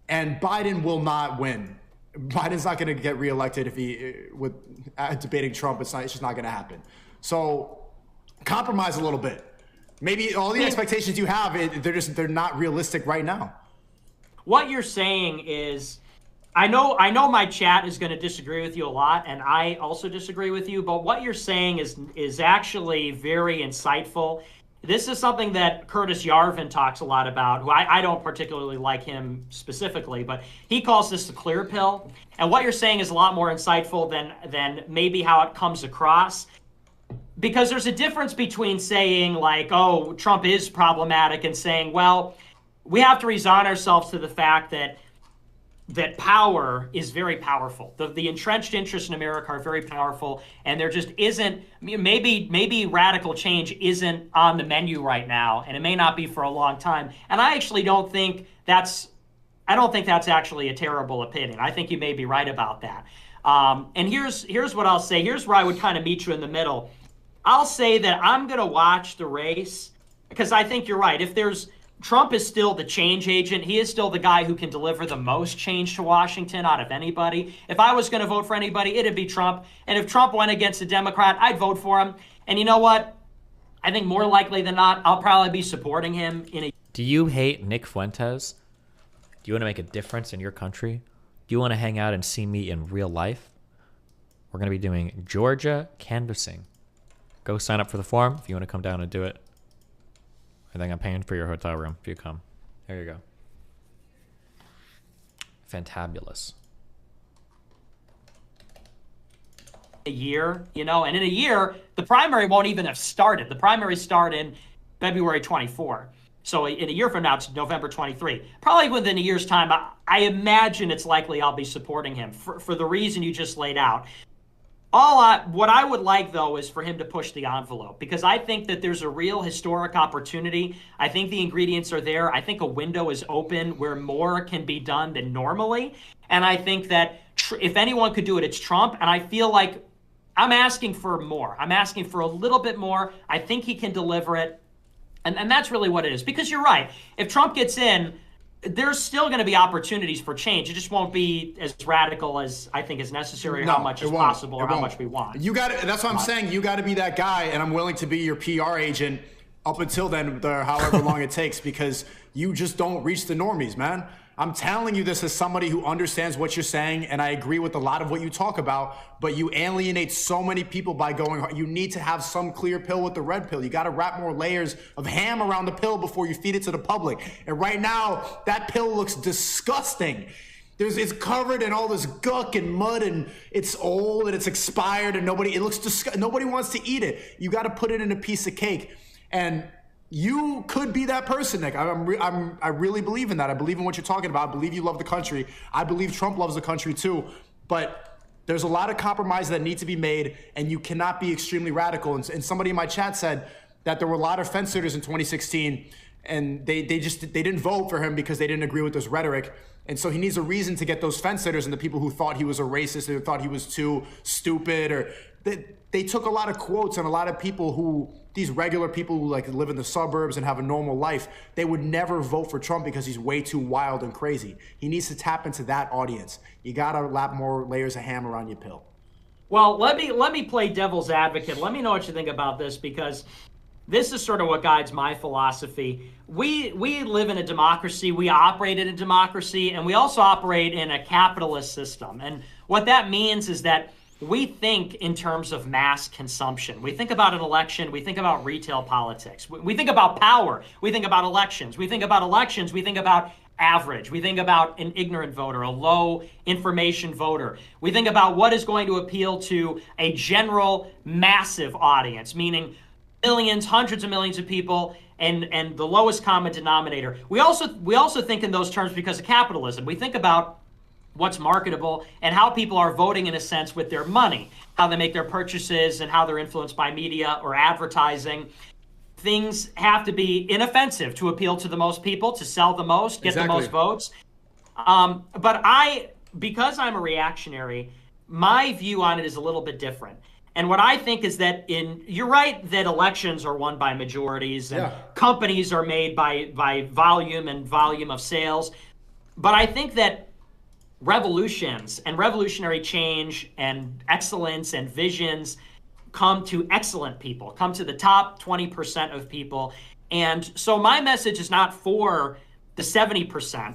and Biden will not win. Biden's not going to get reelected if with debating Trump. It's just not going to happen. So compromise a little bit. Maybe all the expectations you have, they're not realistic right now. What you're saying is, I know my chat is going to disagree with you a lot, and I also disagree with you, but what you're saying is actually very insightful. This is something that Curtis Yarvin talks a lot about, who I don't particularly like him specifically, but he calls this the clear pill. And what you're saying is a lot more insightful than maybe how it comes across. Because there's a difference between saying, like, oh, Trump is problematic, and saying, well, we have to resign ourselves to the fact that power is very powerful. The entrenched interests in America are very powerful, and there just isn't, maybe radical change isn't on the menu right now, and it may not be for a long time. And I actually don't think that's actually a terrible opinion. I think you may be right about that. And here's what I'll say. Here's where I would kind of meet you in the middle. I'll say that I'm going to watch the race, because I think you're right. Trump is still the change agent. He is still the guy who can deliver the most change to Washington out of anybody. If I was going to vote for anybody, it'd be Trump. And if Trump went against a Democrat, I'd vote for him. And you know what? I think more likely than not, I'll probably be supporting him in a... Do you hate Nick Fuentes? Do you want to make a difference in your country? Do you want to hang out and see me in real life? We're going to be doing Georgia canvassing. Go sign up for the forum if you want to come down and do it. I think I'm paying for your hotel room if you come. There you go. Fantabulous. A year, and in a year, the primary won't even have started. The primaries start in February 24. So in a year from now, it's November 23. Probably within a year's time, I imagine it's likely I'll be supporting him for the reason you just laid out. What I would like, though, is for him to push the envelope, because I think that there's a real historic opportunity. I think the ingredients are there. I think a window is open where more can be done than normally. And I think that if anyone could do it, it's Trump. And I feel like I'm asking for more. I'm asking for a little bit more. I think he can deliver it. And that's really what it is. Because you're right. If Trump gets in, there's still going to be opportunities for change. It just won't be as radical as I think is necessary, or how much is possible, or how much we want. That's what I'm saying. You got to be that guy, and I'm willing to be your PR agent up until then, however long it takes, because you just don't reach the normies, man. I'm telling you this as somebody who understands what you're saying, and I agree with a lot of what you talk about, but you alienate so many people by going hard. You need to have some clear pill with the red pill. You got to wrap more layers of ham around the pill before you feed it to the public. And right now, that pill looks disgusting. It's covered in all this guck and mud, and it's old and it's expired, and nobody wants to eat it. You got to put it in a piece of cake. And you could be that person, Nick. I really believe in that. I believe in what you're talking about. I believe you love the country. I believe Trump loves the country too. But there's a lot of compromises that need to be made, and you cannot be extremely radical. And somebody in my chat said that there were a lot of fence sitters in 2016, and they didn't vote for him because they didn't agree with his rhetoric. And so he needs a reason to get those fence sitters and the people who thought he was a racist or thought he was too stupid, or they took a lot of quotes, and a lot of people who, these regular people who like live in the suburbs and have a normal life, they would never vote for Trump because he's way too wild and crazy. He needs to tap into that audience. You got to wrap more layers of ham around your pill. Well, let me play devil's advocate. Let me know what you think about this, because this is sort of what guides my philosophy. We live in a democracy, we operate in a democracy, and we also operate in a capitalist system. And what that means is that we think in terms of mass consumption. We think about an election, we think about retail politics. We think about power, we think about elections. We think about elections, we think about average. We think about an ignorant voter, a low information voter. We think about what is going to appeal to a general massive audience, meaning millions, hundreds of millions of people, and the lowest common denominator. We also think in those terms because of capitalism. We think about what's marketable and how people are voting in a sense with their money, how they make their purchases and how they're influenced by media or advertising. Things have to be inoffensive to appeal to the most people, to sell the most, get the most votes. But because I'm a reactionary, my view on it is a little bit different. And what I think is that you're right that elections are won by majorities and companies are made by volume and volume of sales. But I think that revolutions and revolutionary change and excellence and visions come to excellent people, come to the top 20% of people. And so my message is not for the 70%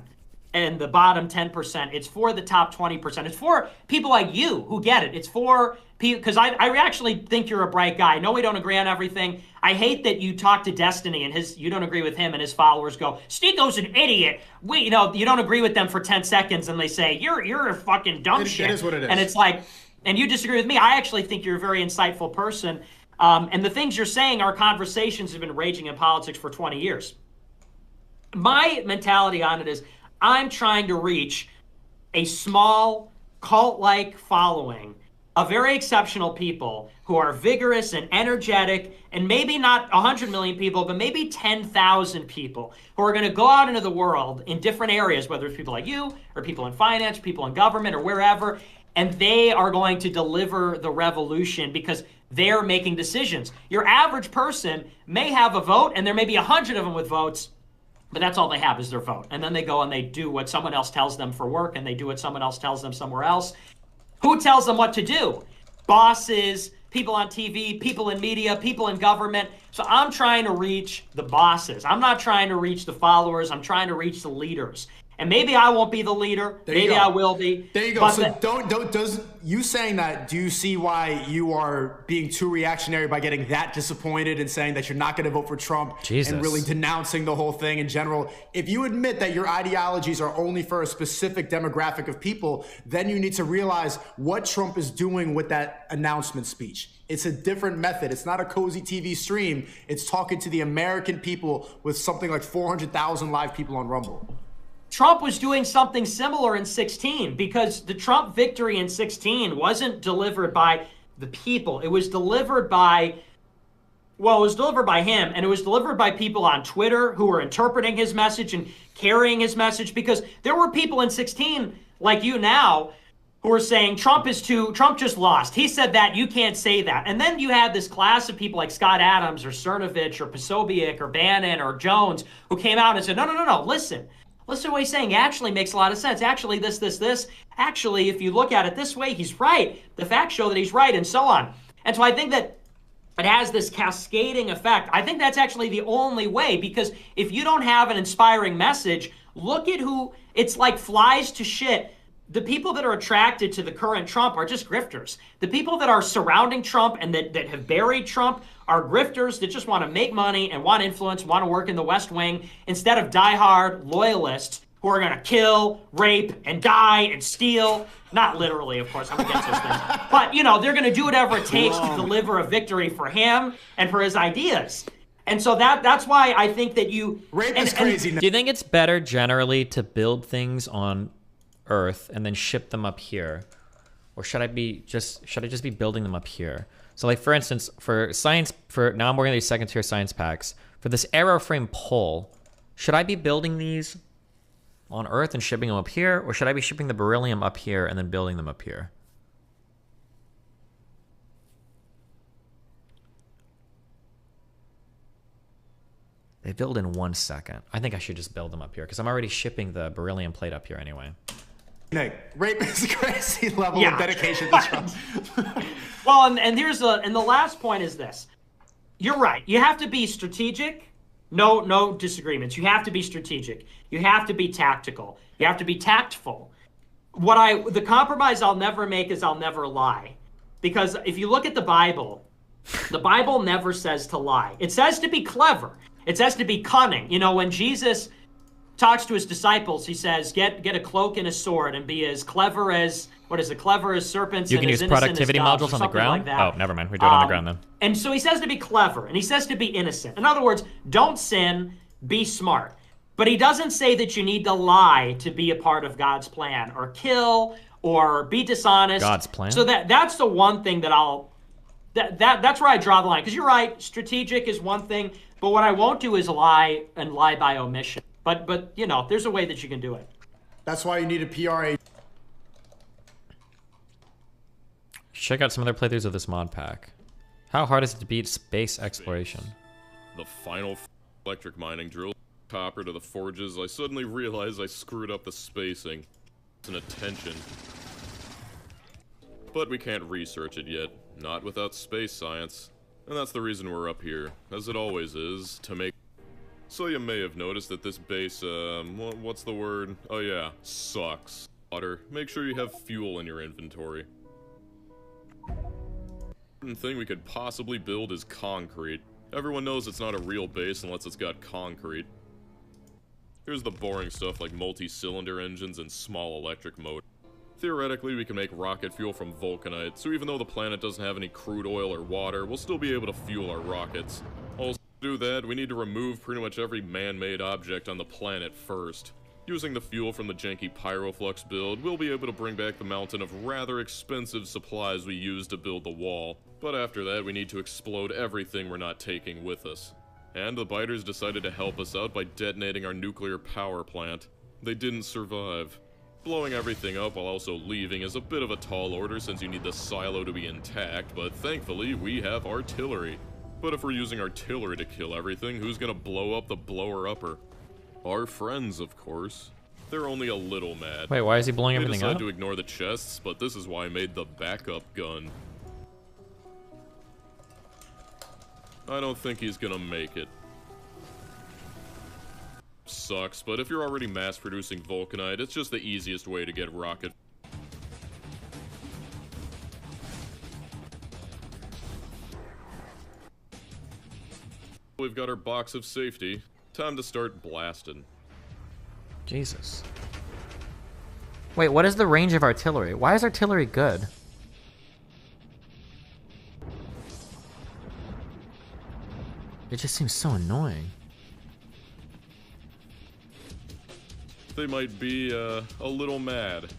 and the bottom 10%. It's for the top 20%. It's for people like you who get it. It's for people, because I actually think you're a bright guy. I know we don't agree on everything. I hate that you talk to Destiny and you don't agree with him, and his followers go, Stico's an idiot. You don't agree with them for 10 seconds and they say, you're a fucking dumb shit. It is what it is. And it's like, and you disagree with me. I actually think you're a very insightful person. And the things you're saying are conversations that have been raging in politics for 20 years. My mentality on it is I'm trying to reach a small cult-like following of very exceptional people who are vigorous and energetic, and maybe not 100 million people, but maybe 10,000 people who are going to go out into the world in different areas, whether it's people like you or people in finance, people in government or wherever, and they are going to deliver the revolution because they're making decisions. Your average person may have a vote, and there may be 100 of them with votes, but that's all they have is their vote. And then they go and they do what someone else tells them for work, and they do what someone else tells them somewhere else. Who tells them what to do? Bosses, people on TV, people in media, people in government. So I'm trying to reach the bosses. I'm not trying to reach the followers. I'm trying to reach the leaders. And maybe I won't be the leader. Maybe I will be. There you go. So does you saying that, do you see why you are being too reactionary by getting that disappointed and saying that you're not going to vote for Trump and really denouncing the whole thing in general? If you admit that your ideologies are only for a specific demographic of people, then you need to realize what Trump is doing with that announcement speech. It's a different method. It's not a cozy TV stream. It's talking to the American people with something like 400,000 live people on Rumble. Trump was doing something similar in 2016 because the Trump victory in 2016 wasn't delivered by the people. It was delivered by, well, it was delivered by him, and it was delivered by people on Twitter who were interpreting his message and carrying his message, because there were people in 2016 like you now who were saying Trump just lost. He said that, you can't say that. And then you had this class of people like Scott Adams or Cernovich or Posobiec or Bannon or Jones who came out and said, no, listen to what he's saying. It actually makes a lot of sense. Actually, this. Actually, if you look at it this way, he's right. The facts show that he's right, and so on. And so I think that it has this cascading effect. I think that's actually the only way, because if you don't have an inspiring message, Look at who, it's like flies to shit. The people that are attracted to the current Trump are just grifters. The people that are surrounding Trump and that have buried Trump are grifters that just want to make money and want influence, want to work in the West Wing, instead of diehard loyalists who are going to kill, rape, and die and steal. Not literally, of course, I'm against those things. But, you know, they're going to do whatever it takes to deliver a victory for him and for his ideas. And so that's why I think that you... Rape is crazy. Do you think it's better generally to build things on Earth and then ship them up here? Or should I just be building them up here? So like, for instance, now I'm working on these second tier science packs. For this aeroframe pole, should I be building these on Earth and shipping them up here? Or should I be shipping the beryllium up here and then building them up here? They build in 1 second. I think I should just build them up here because I'm already shipping the beryllium plate up here anyway. Nick, rape is a crazy level of dedication to Trump. Well, and the last point is this. You're right. You have to be strategic. No disagreements. You have to be strategic. You have to be tactical. You have to be tactful. The compromise I'll never make is I'll never lie. Because if you look at the Bible never says to lie. It says to be clever. It says to be cunning. You know, when Jesus talks to his disciples, he says, get a cloak and a sword and be as clever as, clever as serpents. You can use productivity modules on the ground? Like oh, never mind. We do it on the ground then. And so he says to be clever, and he says to be innocent. In other words, don't sin, be smart. But he doesn't say that you need to lie to be a part of God's plan, or kill, or be dishonest. God's plan? So that's the one thing that that's where I draw the line. Because you're right, strategic is one thing, but what I won't do is lie by omission. But you know, there's a way that you can do it. That's why you need a PRA. Check out some other playthroughs of this mod pack. How hard is it to beat space exploration? The final electric mining drill. Copper to the forges. I suddenly realized I screwed up the spacing. It's an attention. But we can't research it yet. Not without space science. And that's the reason we're up here, as it always is, to make... So you may have noticed that this base, what's the word? Oh yeah, sucks. Water. Make sure you have fuel in your inventory. The thing we could possibly build is concrete. Everyone knows it's not a real base unless it's got concrete. Here's the boring stuff like multi-cylinder engines and small electric motors. Theoretically, we can make rocket fuel from vulcanite, so even though the planet doesn't have any crude oil or water, we'll still be able to fuel our rockets. Also, to do that, we need to remove pretty much every man-made object on the planet first. Using the fuel from the janky Pyroflux build, we'll be able to bring back the mountain of rather expensive supplies we used to build the wall. But after that, we need to explode everything we're not taking with us. And the biters decided to help us out by detonating our nuclear power plant. They didn't survive. Blowing everything up while also leaving is a bit of a tall order since you need the silo to be intact, but thankfully we have artillery. But if we're using artillery to kill everything, who's gonna blow up the blower-upper? Our friends, of course. They're only a little mad. Wait, why is he blowing everything up? They decided to ignore the chests, but this is why I made the backup gun. I don't think he's gonna make it. Sucks, but if you're already mass-producing vulcanite, it's just the easiest way to get rocket. We've got our box of safety. Time to start blasting. Jesus. Wait, what is the range of artillery? Why is artillery good? It just seems so annoying. They might be, a little mad.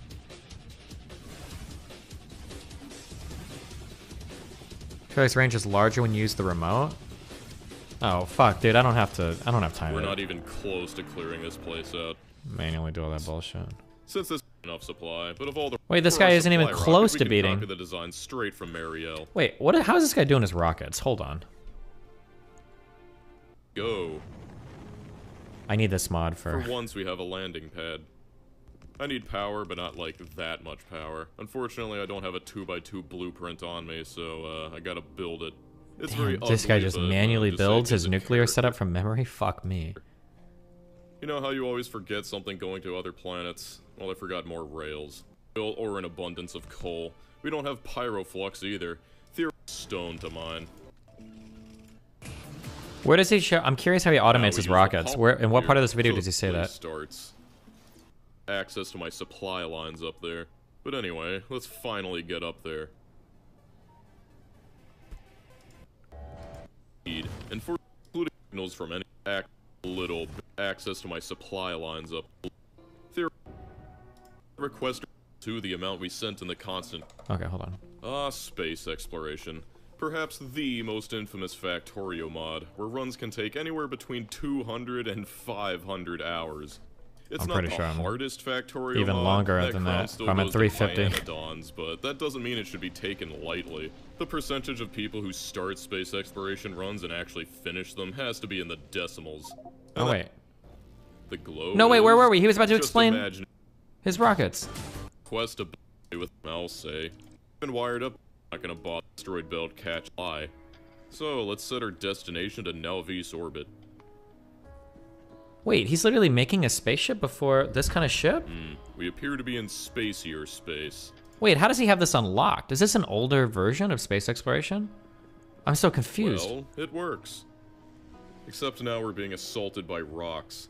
This range is larger when you use the remote? Oh, fuck, dude, I don't have time. We're not even close to clearing this place out. Manually do all that bullshit. Since this enough supply, but of all the... Wait, this guy isn't even close to beating. The design straight from Marielle. Wait, how is this guy doing his rockets? Hold on. Go. I need this mod For once, we have a landing pad. I need power, but not like that much power. Unfortunately, I don't have a 2x2 blueprint on me, so I gotta build it. It's very ugly, this guy just manually builds his nuclear character. setup from memory? Fuck me. You know how you always forget something going to other planets? Well, I forgot more rails. Or an abundance of coal. We don't have pyroflux either. Theory stone to mine. Where does he show? I'm curious how he automates his rockets. Where? In what part of this video does he say that? Starts. Access to my supply lines up there. But anyway, let's finally get up there. And for including signals from any little access to my supply lines up. Request to the amount we sent in the constant. Okay, hold on. Space exploration. Perhaps the most infamous Factorio mod, where runs can take anywhere between 200 and 500 hours. It's not the hardest Factorio even mod. Longer than that. I'm at 350. But that doesn't mean it should be taken lightly. The percentage of people who start space exploration runs and actually finish them has to be in the decimals. Oh wait. The glow. No wait, where were we? He was about to explain his rockets. Quest ability with I'll say. Been wired up. Not gonna bother asteroid belt catch eye. So let's set our destination to Nalvis orbit. Wait, he's literally making a spaceship before this kind of ship? We appear to be in spacier space. Wait, how does he have this unlocked? Is this an older version of space exploration? I'm so confused. Well, it works. Except now we're being assaulted by rocks.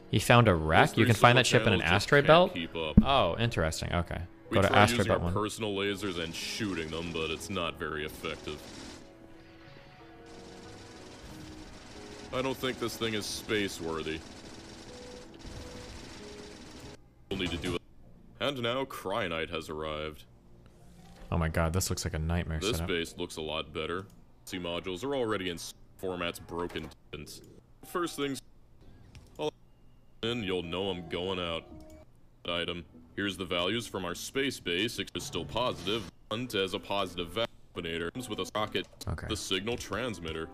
He found a wreck? You can find that ship in an asteroid belt? Oh, interesting. Okay. Go to asteroid belt 1. We try using our personal lasers and shooting them, but it's not very effective. I don't think this thing is space-worthy. We'll need to do it. And now Cryonite has arrived. Oh my god, this looks like a nightmare This setup. base looks a lot better. C modules are already in formats broken. First things, you'll know I'm going out. Item. Here's the values from our space base. It is still positive. And as a positive combinator with a rocket, the signal transmitter.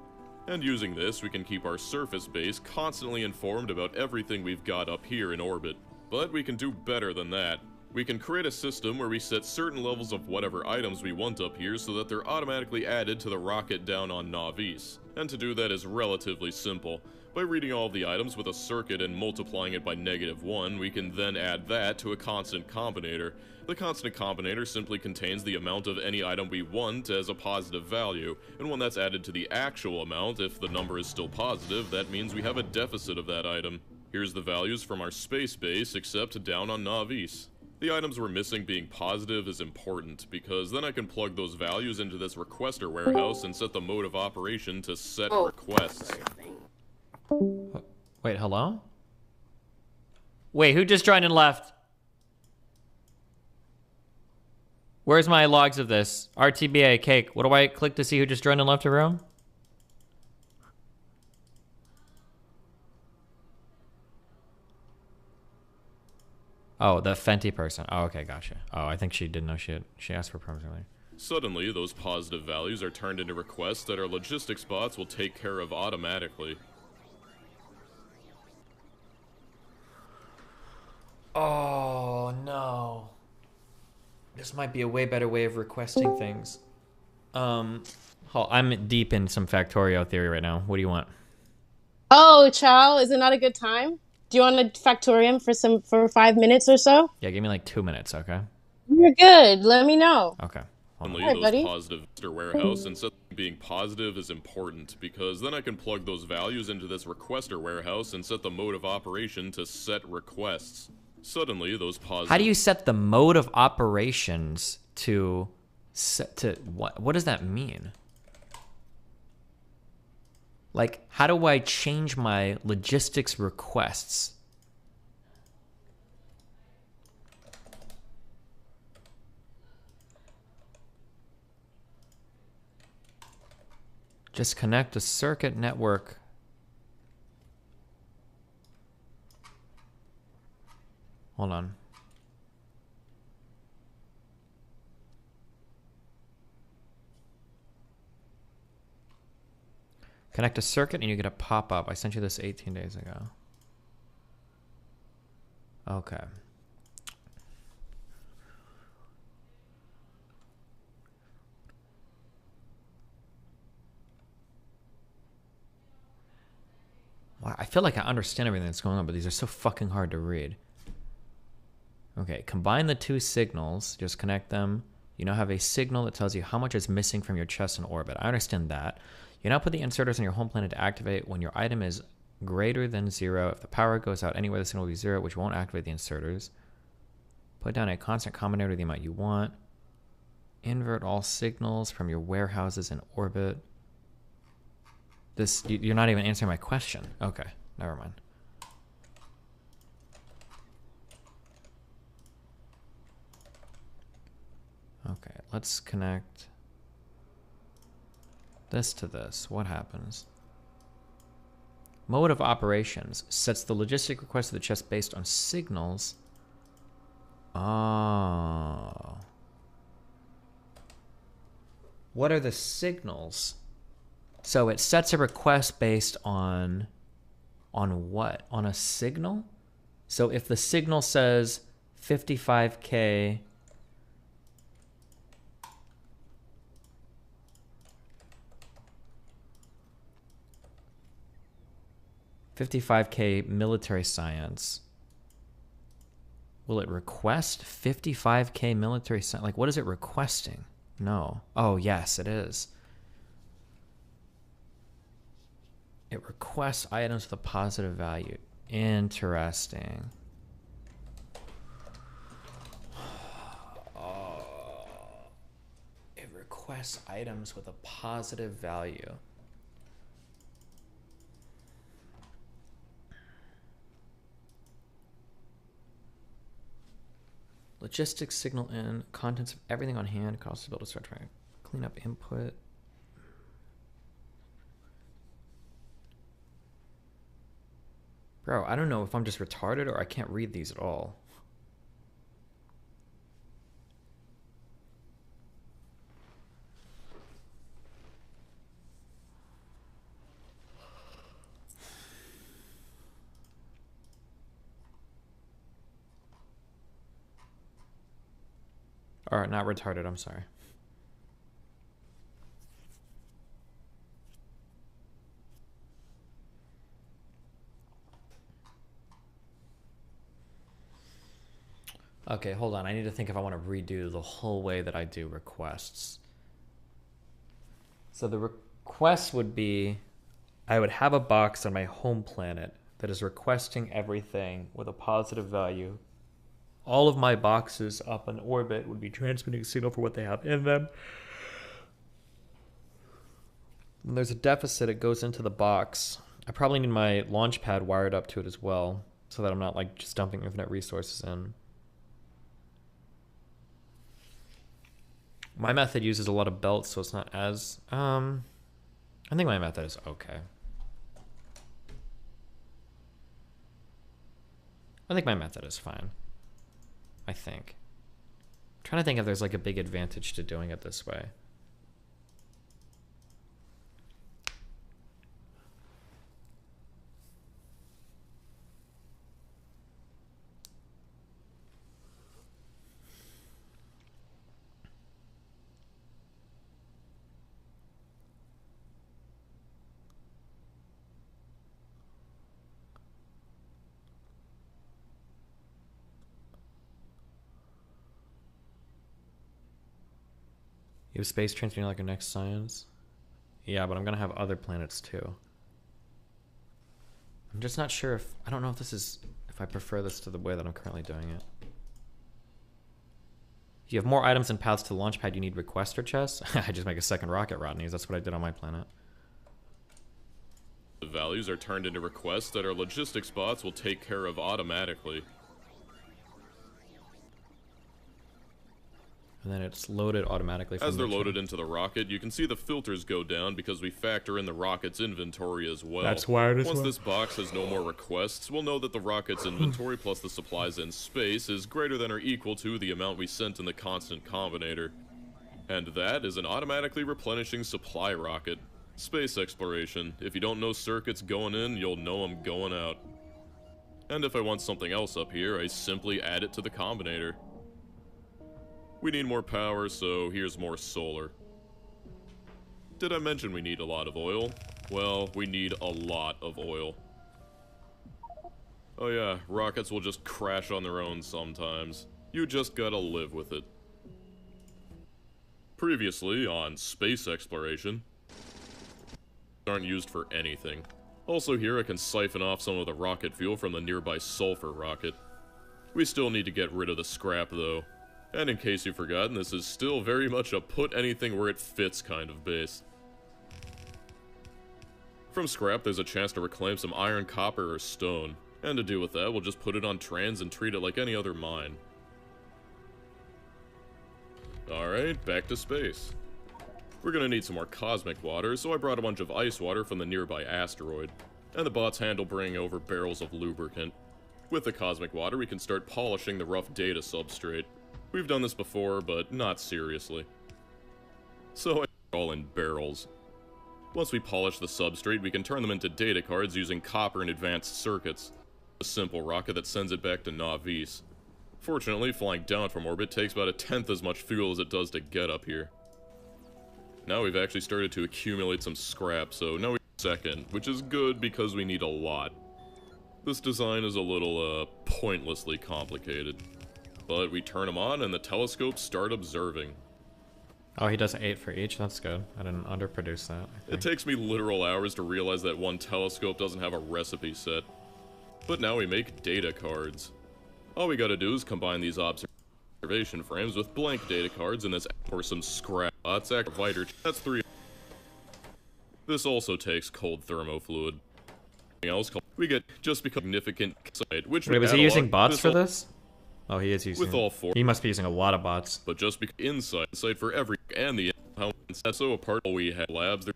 And using this, we can keep our surface base constantly informed about everything we've got up here in orbit. But we can do better than that. We can create a system where we set certain levels of whatever items we want up here so that they're automatically added to the rocket down on Nalvis. And to do that is relatively simple. By reading all of the items with a circuit and multiplying it by -1, we can then add that to a constant combinator. The constant combinator simply contains the amount of any item we want as a positive value, and when that's added to the actual amount, if the number is still positive, that means we have a deficit of that item. Here's the values from our space base, except down on Nalvis. The items we're missing being positive is important, because then I can plug those values into this requester warehouse and set the mode of operation to set requests. Wait, hello? Wait, who just joined and left? Where's my logs of this? RTBA, cake. What do I click to see who just joined and left the room? Oh, the Fenty person. Oh, okay, gotcha. Oh, I think she didn't know she asked for permission. Suddenly, those positive values are turned into requests that our logistics bots will take care of automatically. Oh, no. This might be a way better way of requesting things. I'm deep in some Factorio theory right now. What do you want? Oh, Chow, is it not a good time? Do you want to Factorium for 5 minutes or so? Yeah, give me like 2 minutes, okay? You're good. Let me know. Okay. Right, buddy. Positive warehouse and set being positive is important because then I can plug those values into this requester warehouse and set the mode of operation to set requests. Suddenly, those positive. How do you set the mode of operations to set to what? What does that mean? Like, how do I change my logistics requests? Just connect a circuit network. Hold on. Connect a circuit and you get a pop-up. I sent you this 18 days ago. Okay. Wow, I feel like I understand everything that's going on, but these are so fucking hard to read. Okay, combine the two signals, just connect them. You now have a signal that tells you how much is missing from your chest and orbit. I understand that. You now put the inserters on your home planet to activate when your item is greater than 0. If the power goes out anywhere, the signal will be 0, which won't activate the inserters. Put down a constant combinator of the amount you want. Invert all signals from your warehouses in orbit. This, you're not even answering my question. Okay, never mind. Okay, let's connect this to this. What happens? Mode of operations sets the logistic request of the chest based on signals. Oh. What are the signals? So it sets a request based on what? On a signal? So if the signal says 55K 55K military science. Will it request 55K military science? Like, what is it requesting? No. Oh, yes, it is. It requests items with a positive value. Interesting. It requests items with a positive value. Logistics signal in, contents of everything on hand, cost to build a start trying. Clean up input. Bro, I don't know if I'm just retarded or I can't read these at all. Or not retarded, I'm sorry. Okay, hold on. I need to think if I want to redo the whole way that I do requests. So the request would be, I would have a box on my home planet that is requesting everything with a positive value. All of my boxes up in orbit would be transmitting a signal for what they have in them. When there's a deficit, it goes into the box. I probably need my launch pad wired up to it as well, so that I'm not like just dumping infinite resources in. My method uses a lot of belts, so it's not as... I think my method is okay. I think my method is fine. I think. I'm trying to think if there's like a big advantage to doing it this way. You have space transmitting like a next science? Yeah, but I'm gonna have other planets too. I'm just not sure if, I don't know if this is, if I prefer this to the way that I'm currently doing it. If you have more items and paths to the launch pad, you need requester chests? I just make a second rocket, Rodney's. That's what I did on my planet. The values are turned into requests that our logistics bots will take care of automatically. And then it's loaded automatically. As they're loaded into the rocket, you can see the filters go down because we factor in the rocket's inventory as well. That's wired as well. Once this box has no more requests, we'll know that the rocket's inventory plus the supplies in space is greater than or equal to the amount we sent in the constant combinator. And that is an automatically replenishing supply rocket. Space exploration. If you don't know circuits going in, you'll know them going out. And if I want something else up here, I simply add it to the combinator. We need more power, so here's more solar. Did I mention we need a lot of oil? Well, we need a lot of oil. Oh yeah, rockets will just crash on their own sometimes. You just gotta live with it. Previously on space exploration, aren't used for anything. Also here I can siphon off some of the rocket fuel from the nearby sulfur rocket. We still need to get rid of the scrap though. And in case you've forgotten, this is still very much a put anything where it fits kind of base. From scrap there's a chance to reclaim some iron, copper, or stone. And to deal with that, we'll just put it on trans and treat it like any other mine. Alright, back to space. We're gonna need some more cosmic water, so I brought a bunch of ice water from the nearby asteroid. And the bots handle bringing over barrels of lubricant. With the cosmic water, we can start polishing the rough data substrate. We've done this before, but not seriously. So I put it all in barrels. Once we polish the substrate, we can turn them into data cards using copper and advanced circuits. A simple rocket that sends it back to Navis. Fortunately, flying down from orbit takes about 1/10 as much fuel as it does to get up here. Now we've actually started to accumulate some scrap, so now we have a second, which is good because we need a lot. This design is a little, pointlessly complicated. But we turn them on and the telescopes start observing. Oh, he does 8 for each? That's good. I didn't underproduce that. It takes me literal hours to realize that one telescope doesn't have a recipe set. But now we make data cards. All we gotta do is combine these observation frames with blank data cards and this for some scrap. That's 3. This also takes cold thermofluid. Else we get just because significant site, which wait, was he using bots for this? Oh, he is using. With all 4. He must be using a lot of bots. But just because insight for every and the how so apart we have labs, they're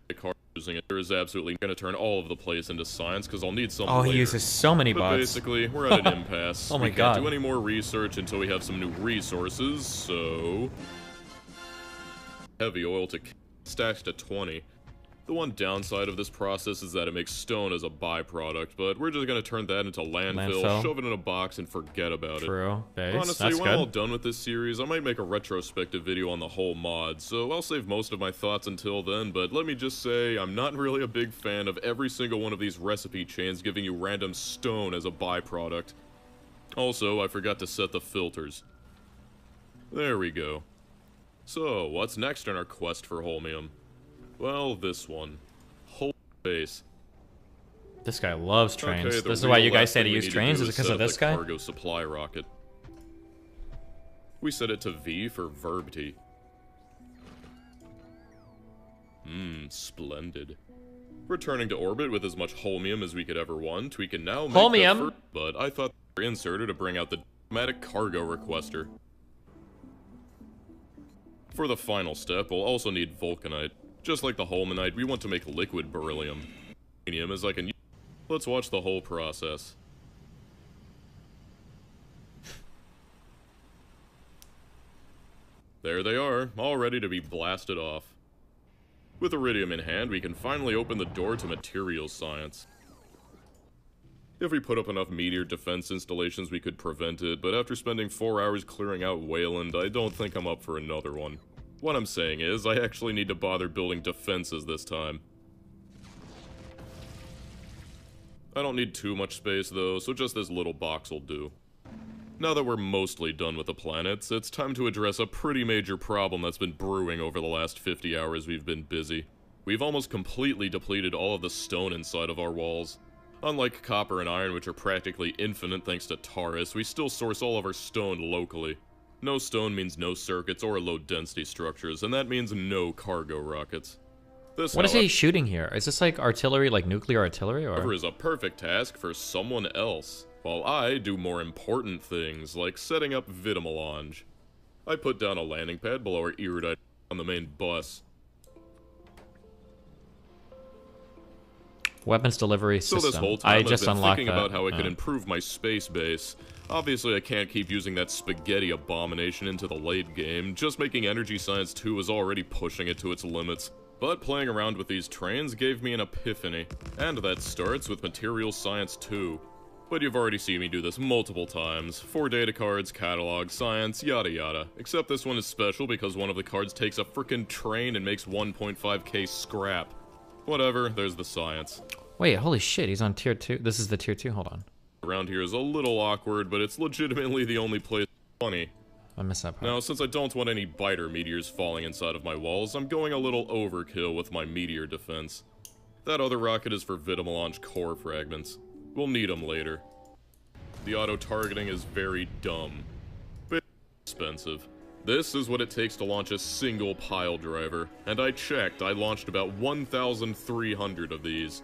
using it. There is absolutely gonna turn all of the place into science because I'll need some. Oh, later. He uses so many but bots. Basically, we're at an impasse. Oh my we god. Can't do any more research until we have some new resources. So heavy oil to stacked to 20. The one downside of this process is that it makes stone as a byproduct, but we're just gonna turn that into landfill, shove it in a box, and forget about True. it. Base. Honestly, that's when good. I'm all done with this series, I might make a retrospective video on the whole mod, so I'll save most of my thoughts until then, but let me just say, I'm not really a big fan of every single one of these recipe chains giving you random stone as a byproduct. Also, I forgot to set the filters. There we go. So, what's next in our quest for holmium? Well, this one. Whole base. This guy loves trains. Okay, this is why you guys say to use trains? Is it because of this guy? Cargo supply rocket. We set it to V for verbty. Splendid. Returning to orbit with as much holmium as we could ever want, we can now make holmium. But I thought the inserter to bring out the automatic cargo requester. For the final step, we'll also need vulcanite. Just like the holmanite, we want to make liquid beryllium. As I can use. Let's watch the whole process. There they are, all ready to be blasted off. With iridium in hand, we can finally open the door to materials science. If we put up enough meteor defense installations, we could prevent it, but after spending 4 hours clearing out Wayland, I don't think I'm up for another one. What I'm saying is, I actually need to bother building defenses this time. I don't need too much space though, so just this little box will do. Now that we're mostly done with the planets, it's time to address a pretty major problem that's been brewing over the last 50 hours we've been busy. We've almost completely depleted all of the stone inside of our walls. Unlike copper and iron, which are practically infinite thanks to Taurus, we still source all of our stone locally. No stone means no circuits or low-density structures, and that means no cargo rockets. This, what is he shooting here? Is this like artillery, like nuclear artillery, or? Is a perfect task for someone else, while I do more important things, like setting up vitamelange. I put down a landing pad below our erudite on the main bus. Weapons delivery system. So this whole time I just I've been unlocked thinking that. about how I could improve my space base. Obviously, I can't keep using that spaghetti abomination into the late game. Just making Energy Science 2 is already pushing it to its limits. But playing around with these trains gave me an epiphany. And that starts with Materials Science 2. But you've already seen me do this multiple times. 4 data cards, catalog, science, yada yada. Except this one is special because one of the cards takes a frickin' train and makes 1.5k scrap. Whatever, there's the science. Wait, holy shit, he's on tier 2. This is the tier 2, hold on. around here is a little awkward, but it's legitimately the only place funny. I miss that part. Now, since I don't want any biter meteors falling inside of my walls, I'm going a little overkill with my meteor defense. That other rocket is for Vitamelange core fragments. We'll need them later. The auto-targeting is very dumb, but expensive. This is what it takes to launch a single pile driver, and I checked, I launched about 1,300 of these.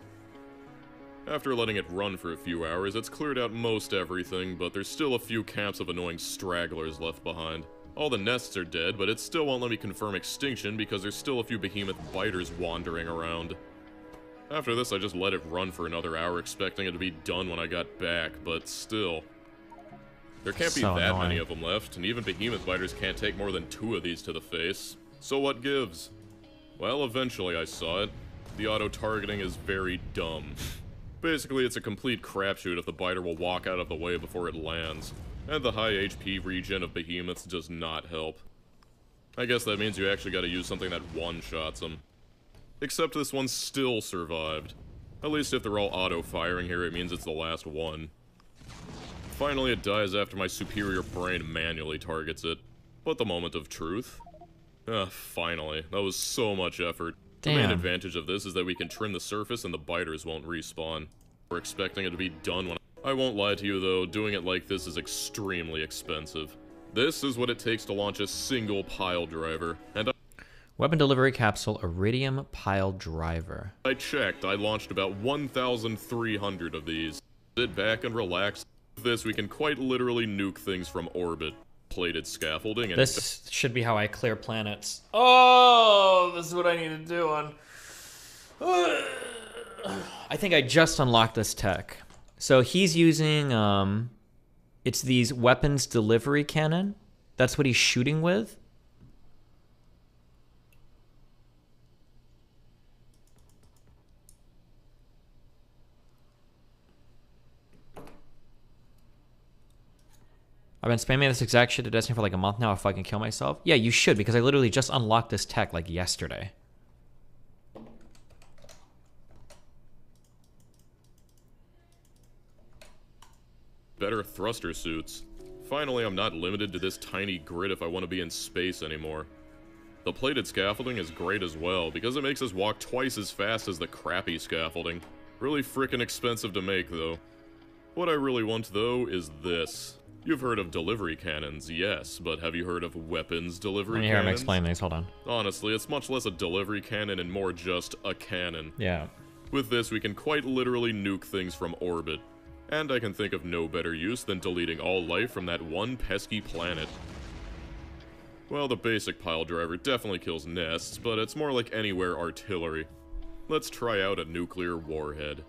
After letting it run for a few hours, it's cleared out most everything, but there's still a few camps of annoying stragglers left behind. All the nests are dead, but it still won't let me confirm extinction because there's still a few behemoth biters wandering around. After this, I just let it run for another hour, expecting it to be done when I got back, but still. There can't be that many of them left, and even behemoth biters can't take more than 2 of these to the face. So what gives? Well, eventually I saw it. The auto-targeting is very dumb. Basically, it's a complete crapshoot if the biter will walk out of the way before it lands, and the high HP regen of behemoths does not help. I guess that means you actually gotta use something that one-shots them. Except this one still survived. At least if they're all auto-firing here, it means it's the last one. Finally, it dies after my superior brain manually targets it. But the moment of truth. Finally. That was so much effort. Damn. The main advantage of this is that we can trim the surface and the biters won't respawn. We're expecting it to be done when I won't lie to you though, doing it like this is extremely expensive. This is what it takes to launch a single pile driver, and Weapon delivery capsule, iridium pile driver. I checked, I launched about 1,300 of these. Sit back and relax. With this, we can quite literally nuke things from orbit. Plated scaffolding and— This should be how I clear planets. Oh, this is what I need to do on... I think I just unlocked this tech. So he's using, it's these weapons delivery cannon. That's what he's shooting with. I've been spamming this exact shit to Destiny for like a month now. If I can kill myself. Yeah, you should, because I literally just unlocked this tech like yesterday. better thruster suits. Finally, I'm not limited to this tiny grid if I want to be in space anymore. The plated scaffolding is great as well, because it makes us walk twice as fast as the crappy scaffolding. Really frickin' expensive to make, though. What I really want, though, is this. You've heard of delivery cannons, yes, but have you heard of weapons delivery cannons? Let me hear him explain these, hold on. Honestly, it's much less a delivery cannon and more just a cannon. Yeah. With this, we can quite literally nuke things from orbit. And I can think of no better use than deleting all life from that one pesky planet. Well, the basic pile driver definitely kills nests, but it's more like anywhere artillery. Let's try out a nuclear warhead.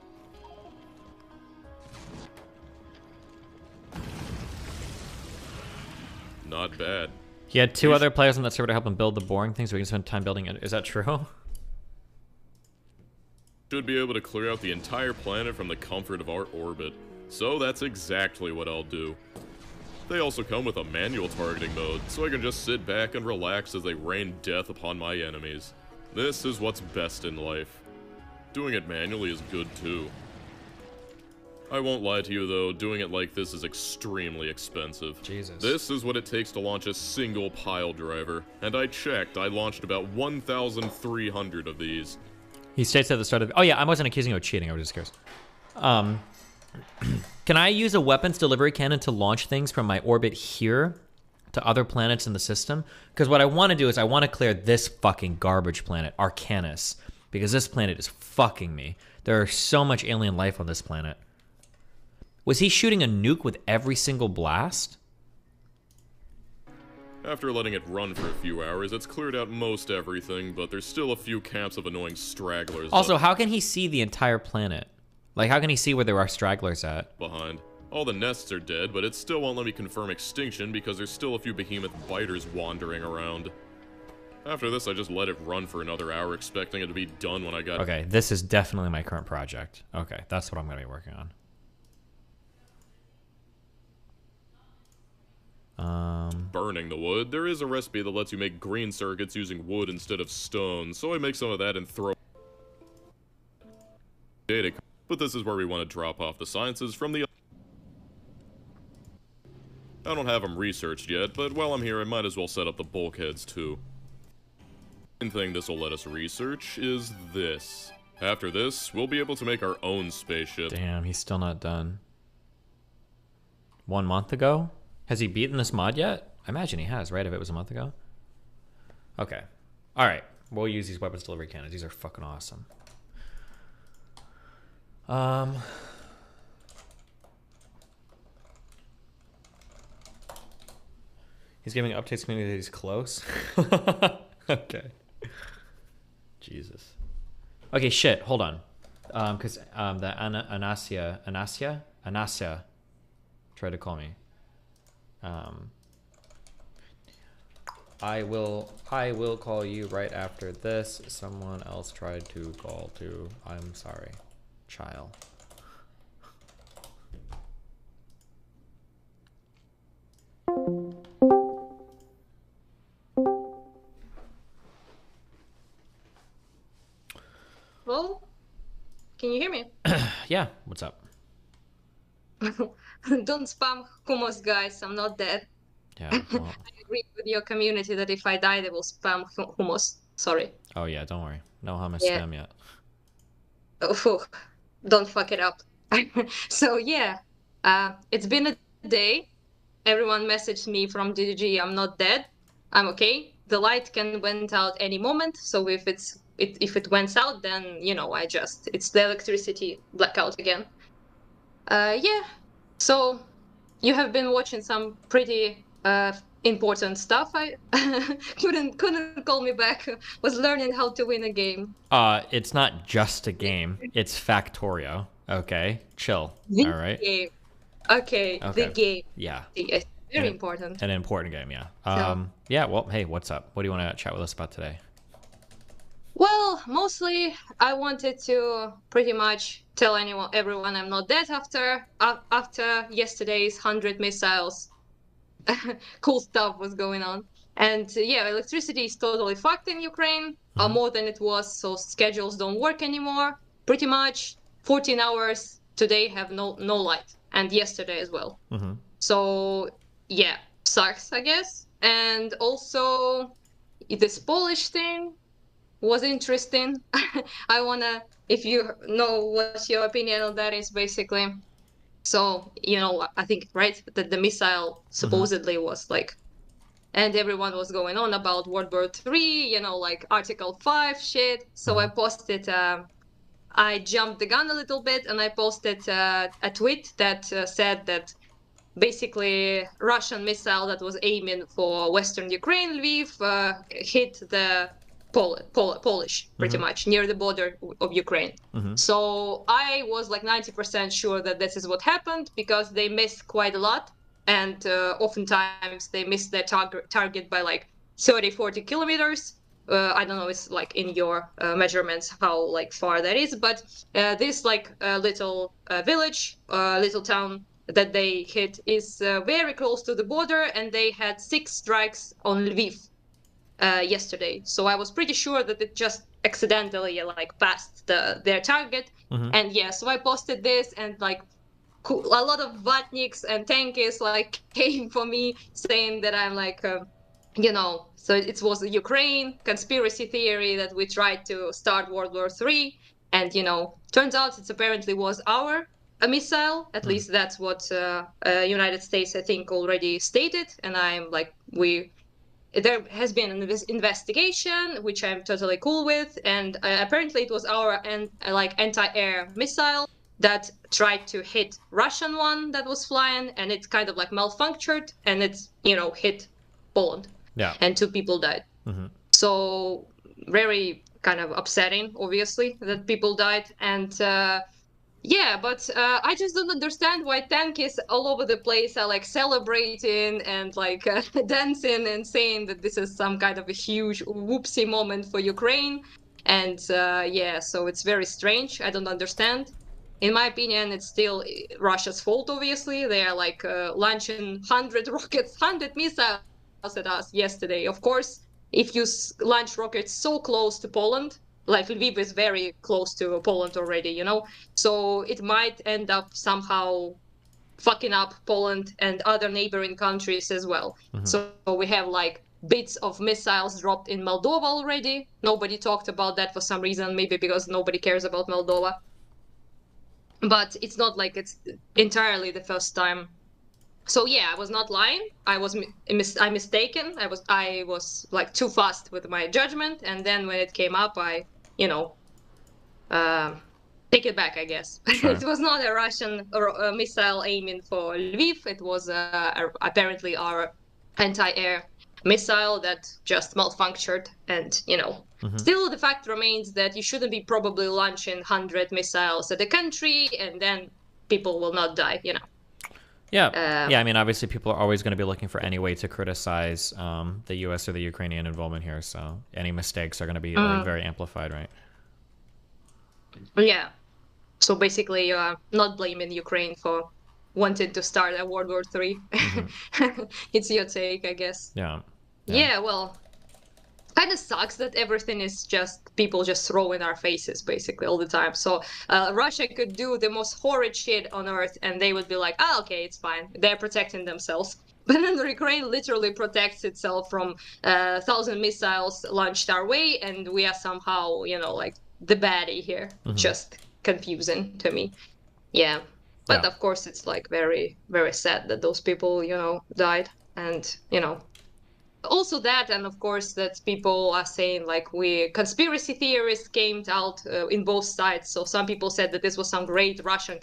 Not bad. He had two other players on that server to help him build the boring things so we can spend time building it. Is that true? Should be able to clear out the entire planet from the comfort of our orbit. So that's exactly what I'll do. They also come with a manual targeting mode, so I can just sit back and relax as they rain death upon my enemies. This is what's best in life. Doing it manually is good too. I won't lie to you though, doing it like this is extremely expensive. Jesus. This is what it takes to launch a single pile driver, and I checked, I launched about 1,300 of these. He states at the start of— oh yeah, I wasn't accusing you of cheating, I was just curious. Can I use a weapons delivery cannon to launch things from my orbit here to other planets in the system? Because what I want to do is I want to clear this fucking garbage planet, Arcanus, because this planet is fucking me. There is so much alien life on this planet. Was he shooting a nuke with every single blast? After letting it run for a few hours, it's cleared out most everything, but there's still a few camps of annoying stragglers Also, how can he see the entire planet? Like, how can he see where there are stragglers at? Behind. All the nests are dead, but it still won't let me confirm extinction because there's still a few behemoth biters wandering around. After this, I just let it run for another hour, expecting it to be done when I got— okay, this is definitely my current project. Okay, that's what I'm going to be working on. Burning the wood. There is a recipe that lets you make green circuits using wood instead of stone, so I make some of that and throw data. But this is where we want to drop off the sciences from the— I don't have them researched yet, but while I'm here I might as well set up the bulkheads too. One thing this will let us research is this. After this, we'll be able to make our own spaceship. Damn, he's still not done. 1 month ago? Has he beaten this mod yet? I imagine he has, right? If it was a month ago? Okay. Alright. We'll use these weapons delivery cannons. These are fucking awesome. He's giving updates community that he's close. Okay. Jesus. Okay, shit. Hold on. Because the Anasia tried to call me. I will call you right after this. Someone else tried to call too. I'm sorry, child. Well, can you hear me? Yeah, what's up? Don't spam hummus, guys. I'm not dead. Yeah, well. I agree with your community that if I die, they will spam hummus. Sorry. Oh yeah, don't worry. No hummus Yeah. spam yet. Oh, don't fuck it up. So yeah, it's been a day. Everyone messaged me from DDG. I'm not dead. I'm okay. The light can went out any moment. So if it went out, then you know it's the electricity blackout again. Yeah. So you have been watching some pretty important stuff. I couldn't call me back. Was learning how to win a game. It's not just a game. It's Factorio. Okay, chill. The All right. game. Okay, the game. Yeah. It's very important. An important game. Yeah. So- Yeah. Well, hey, what's up? What do you want to chat with us about today? Well, mostly I wanted to pretty much tell everyone I'm not dead after yesterday's 100 missiles. Cool stuff was going on. And yeah, electricity is totally fucked in Ukraine, more than it was, so schedules don't work anymore. Pretty much 14 hours today have no light, and yesterday as well. So yeah, sucks, I guess. And also this Polish thing was interesting. If you know what your opinion on that is, basically. So, I think, right, that the missile supposedly was like, and everyone was going on about World War III, like Article 5 shit. So I posted, I jumped the gun a little bit, and I posted a tweet that said that basically Russian missile that was aiming for Western Ukraine, Lviv, hit the Polish, pretty much, near the border of Ukraine. So I was like 90% sure that this is what happened, because they missed quite a lot, and oftentimes they missed their target by like 30-40 kilometers. I don't know, it's like in your measurements how like far that is, but this like little village, little town that they hit is very close to the border, and they had 6 strikes on Lviv yesterday. So I was pretty sure that it just accidentally like passed their target. And yeah, so I posted this, and like a lot of vatniks and tankies like came for me saying that I'm like, so it was a Ukraine conspiracy theory that we tried to start World War III. And, turns out it apparently was a missile. At least that's what United States, I think, already stated. And I'm like, there has been an investigation, which I'm totally cool with, and apparently it was our anti-air missile that tried to hit Russian one that was flying, and it kind of like malfunctioned, and it's hit Poland. Yeah. And 2 people died. So very kind of upsetting, obviously, that people died. And yeah, but I just don't understand why tankies all over the place are like celebrating and like dancing and saying that this is some kind of a huge whoopsie moment for Ukraine. And yeah, so it's very strange. I don't understand. In my opinion, it's still Russia's fault, obviously. They are like launching 100 rockets, 100 missiles at us yesterday. Of course, if you launch rockets so close to Poland, like Lviv is very close to Poland already, so it might end up somehow fucking up Poland and other neighboring countries as well. So we have like bits of missiles dropped in Moldova already. Nobody talked about that for some reason, maybe because nobody cares about Moldova. But it's not like it's entirely the first time. So yeah, I was not lying. I mistaken. I was like too fast with my judgment, and then when it came up, I take it back, I guess. Sure. It was not a Russian missile aiming for Lviv. It was apparently our anti-air missile that just malfunctioned, and still the fact remains that you shouldn't be probably launching 100 missiles at a country and then people will not die. Yeah. I mean, obviously, people are always going to be looking for any way to criticize the U.S. or the Ukrainian involvement here. So any mistakes are going to be like, very amplified, right? Yeah. So basically, not blaming Ukraine for wanting to start a World War III. It's your take, I guess. Yeah, well, kind of sucks that everything is just people just throw in our faces basically all the time. So Russia could do the most horrid shit on earth and they would be like, oh, okay, it's fine. They're protecting themselves. But then Ukraine literally protects itself from 1,000 missiles launched our way, and we are somehow, like the baddie here. Just confusing to me. Yeah. But of course, it's like very, very sad that those people, died. And, also that, and of course that people are saying like conspiracy theorists came out in both sides. So some people said that this was some great Russian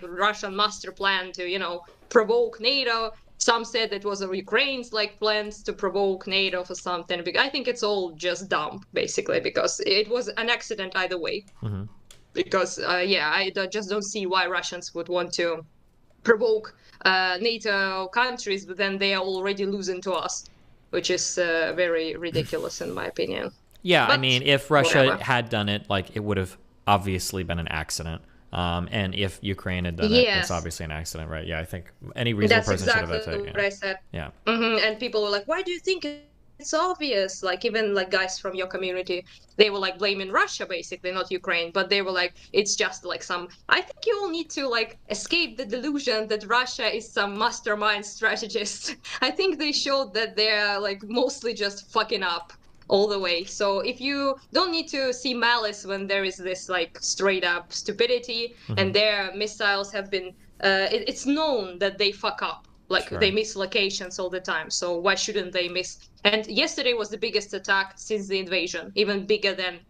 Russian master plan to, provoke NATO. Some said it was Ukraine's plans to provoke NATO for something. I think it's all just dumb, basically, because it was an accident either way. Because, I just don't see why Russians would want to provoke NATO countries, but then they are already losing to us, which is very ridiculous in my opinion. Yeah, but I mean, if Russia whatever. had done it, it would have obviously been an accident. And if Ukraine had done it, it's obviously an accident, right? Yeah, I think any reasonable person should have that exactly take. what I said. Yeah. And people were like, why do you think it's obvious? Even guys from your community, they were blaming Russia basically, not Ukraine, but they were like, it's just I think you all need to escape the delusion that Russia is some mastermind strategist. I think they showed that they're mostly just fucking up all the way. So if you don't need to see malice when there is this straight up stupidity and their missiles have been it's known that they fuck up. Sure. They miss locations all the time, so why shouldn't they miss? And yesterday was the biggest attack since the invasion, even bigger than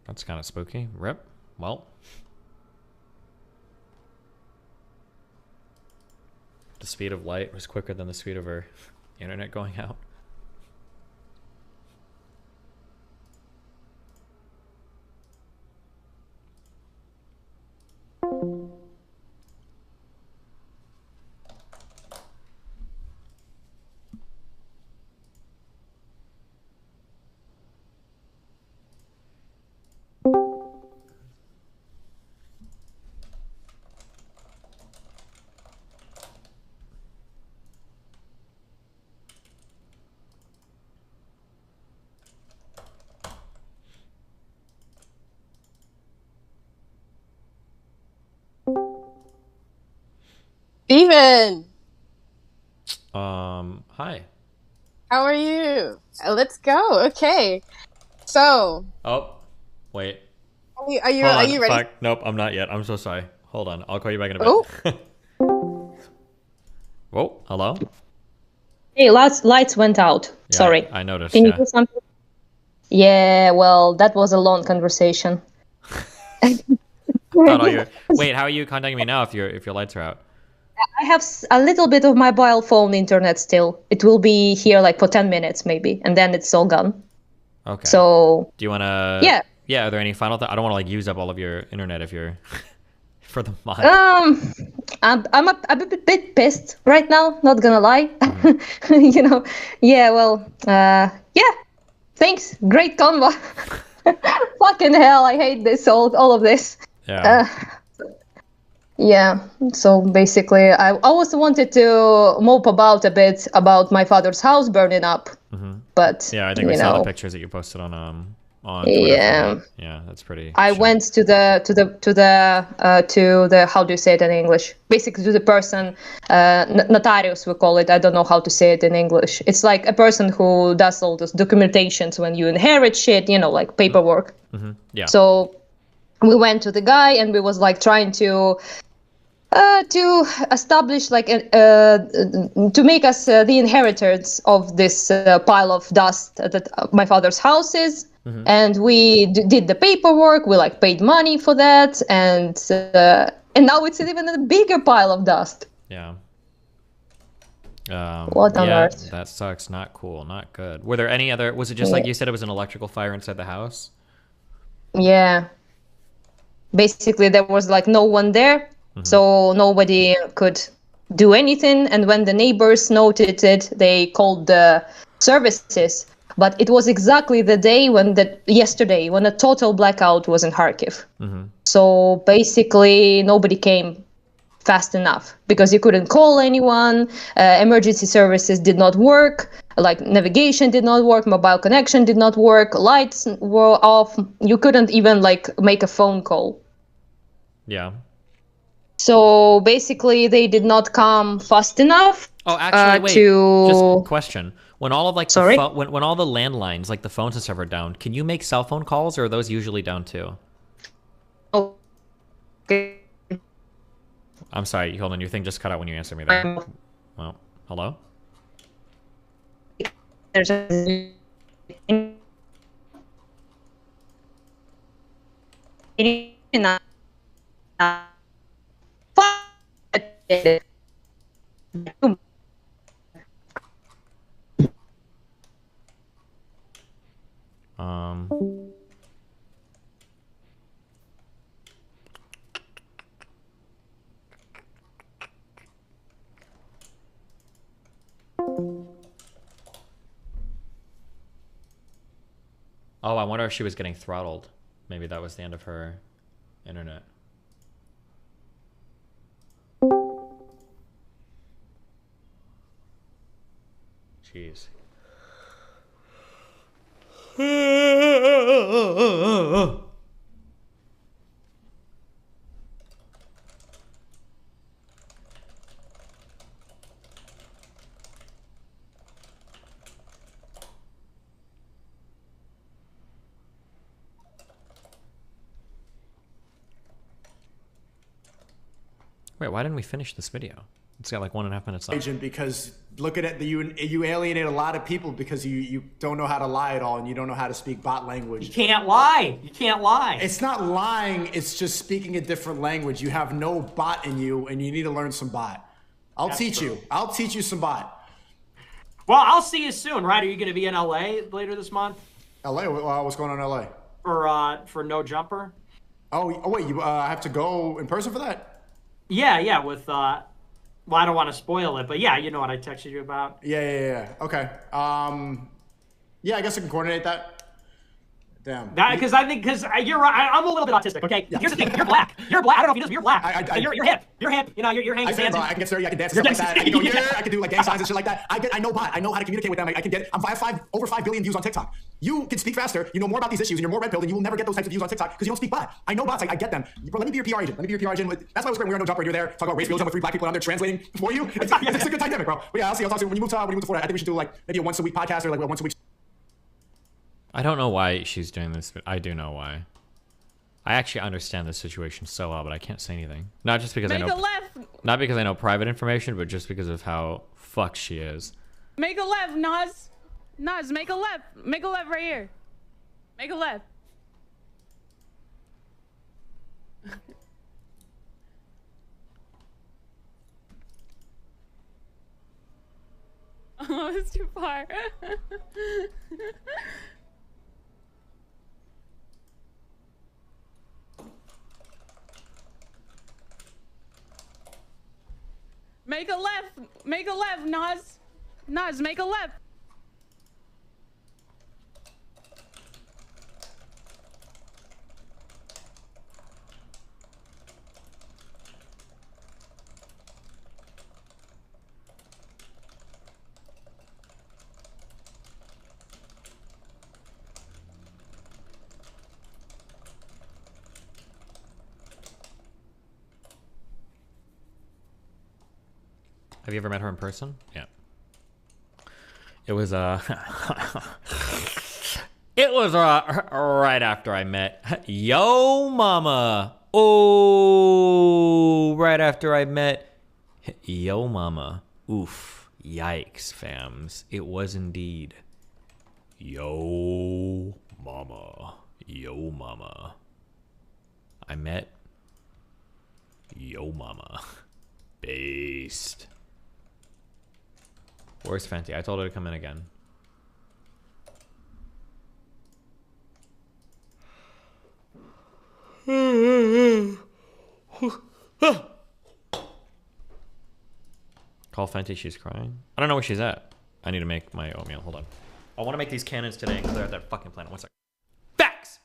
That's kind of spooky. Rip. Well, the speed of light was quicker than the speed of our internet going out. Steven! Hi. How are you? Let's go. Okay. So. Oh, wait. Are you ready? Fuck. Nope, I'm not yet. I'm so sorry. Hold on. I'll call you back in a bit. Oh. Whoa, hello? Hey, lights went out. Yeah, Sorry. I noticed. Can you do something? Yeah, well, that was a long conversation. Wait, how are you contacting me now if your lights are out? I have a little bit of mobile phone internet still. It will be here for 10 minutes maybe, and then it's all gone. Okay. So. Do you want to? Yeah. Yeah. Are there any final? I don't want to use up all of your internet if you're for the month. I'm a bit pissed right now. Not gonna lie. Yeah. Well. Yeah. Thanks. Great convo. Fucking hell! I hate this. All of this. Yeah. Yeah, so basically I always wanted to mope about a bit about my father's house burning up, but yeah, I think we saw the pictures that you posted on on Twitter. Yeah. Yeah, that's pretty. I went to the how do you say it in English? Basically, to the person, notarius we call it. I don't know how to say it in English. It's like a person who does all those documentations when you inherit shit, like paperwork. Mm-hmm. Yeah. So we went to the guy and we was like trying to establish to make us the inheritors of this pile of dust that my father's house is. Mm-hmm. And we did the paperwork. We paid money for that, and now it's even a bigger pile of dust. Yeah. What on earth? That sucks. Not cool. Not good. Were there any other? Was it just like you said? It was an electrical fire inside the house. Yeah. Basically, there was no one there, so nobody could do anything. And when the neighbors noted it, they called the services. But it was exactly the day yesterday when a total blackout was in Kharkiv. Mm-hmm. So basically, nobody came fast enough because you couldn't call anyone. Emergency services did not work. Navigation did not work. Mobile connection did not work. Lights were off. You couldn't even make a phone call. Yeah. So basically, they did not come fast enough. Oh, actually, wait. Just a question. When all of when all the landlines, the phones and stuff are down, can you make cell phone calls, or are those usually down too? Oh. Okay. I'm sorry. Hold on. Your thing just cut out when you answered me there. Well, hello? There's a... Oh, I wonder if she was getting throttled. Maybe that was the end of her internet. Jeez. Wait, why didn't we finish this video? It's got 1.5 minutes left. Agent, because look at it, you alienate a lot of people because you don't know how to lie at all and you don't know how to speak bot language. You can't lie. You can't lie. It's not lying. It's just speaking a different language. You have no bot in you and you need to learn some bot. I'll teach you. I'll teach you some bot. Well, I'll see you soon, right? Are you going to be in LA later this month? LA? What's going on in LA? For No Jumper. Oh wait, you have to go in person for that? Yeah, with, well, I don't want to spoil it, but yeah, you know what I texted you about. Yeah. Okay. Yeah, I guess I can coordinate that. Damn. Because you're right. I'm a little bit autistic. Okay. Yeah. Here's the thing. You're black. You're black. I don't know if you know this, but you're black. And you're hip. You're hip. You know, you're hanging hands. I can get sturdy. I can dance and stuff like that. I can go I can do gang signs and shit like that. I know bot. I know how to communicate with them. I can get. I have over 5 billion views on TikTok. You can speak faster. You know more about these issues, and you're more red pilled, and you will never get those types of views on TikTok because you don't speak bot. I know bots. I get them. Bro, let me be your PR agent. That's why I was great. We're on No Jumper. You're there. Talk about race realism with 3 black people on there translating for you. It's a good dynamic, bro. But yeah, I'll talk to you when you move to Florida. I think we should do maybe a once a week podcast or a once a week. I don't know why she's doing this, but I do know why. I actually understand this situation so well, but I can't say anything. Not just because not because I know private information, but just because of how fucked she is. Make a left, Nas. Nas, make a left. Make a left right here. Make a left. Oh, it's too far. Make a left, Nas. Nas, make a left. Have you ever met her in person? Yeah. It was it was right after I met Yo Mama. Oh, right after I met Yo Mama. Oof. Yikes, fams. It was indeed. Yo Mama. Yo Mama. I met Yo Mama. Based. Where's Fenty? I told her to come in again. Call Fenty, she's crying. I don't know where she's at. I need to make my oatmeal. Hold on. I want to make these cannons today and clear out that fucking planet. One sec. Facts!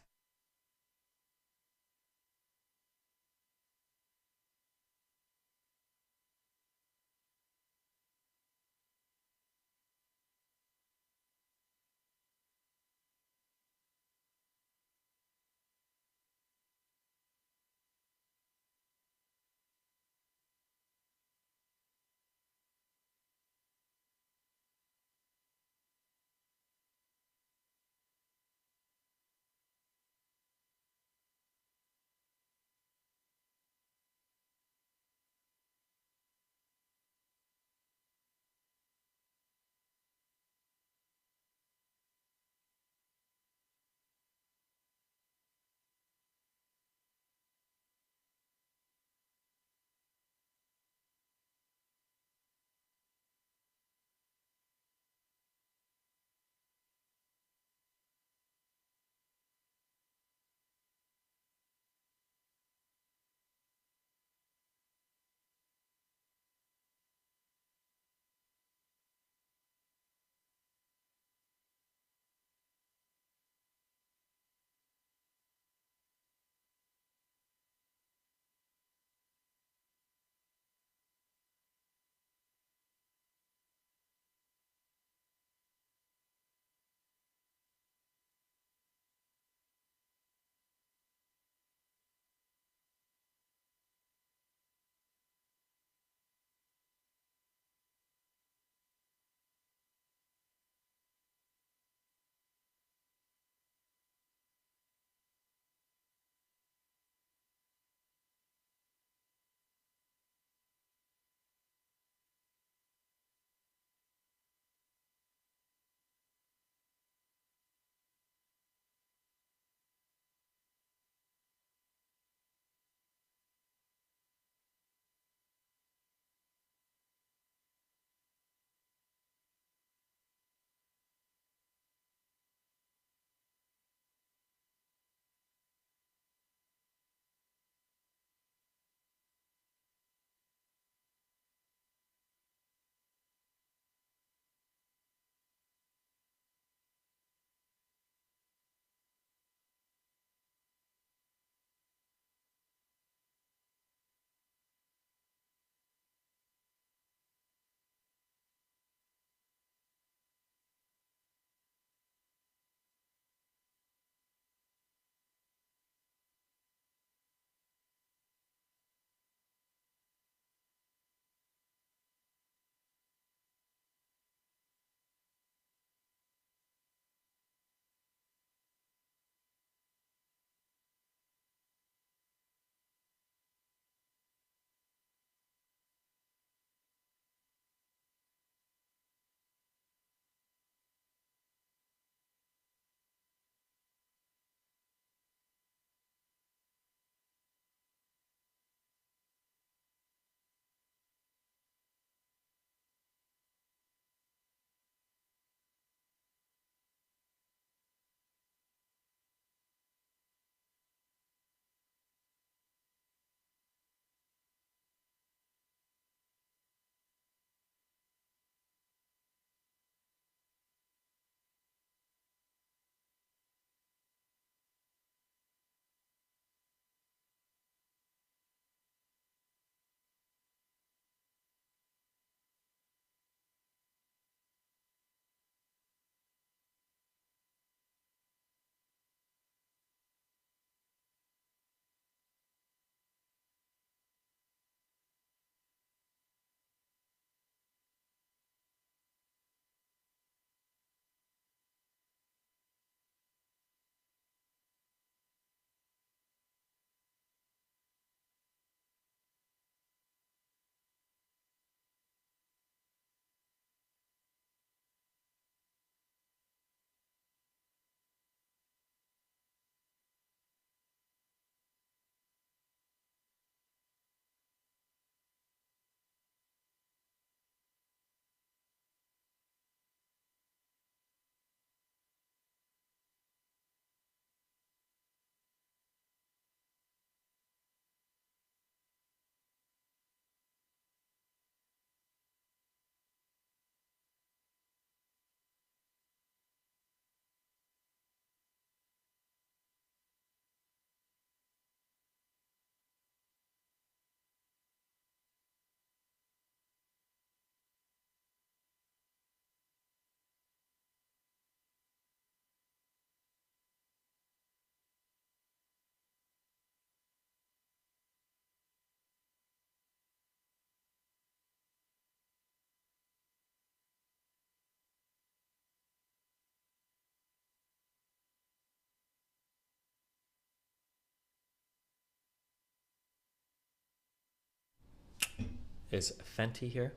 Is Fenty here?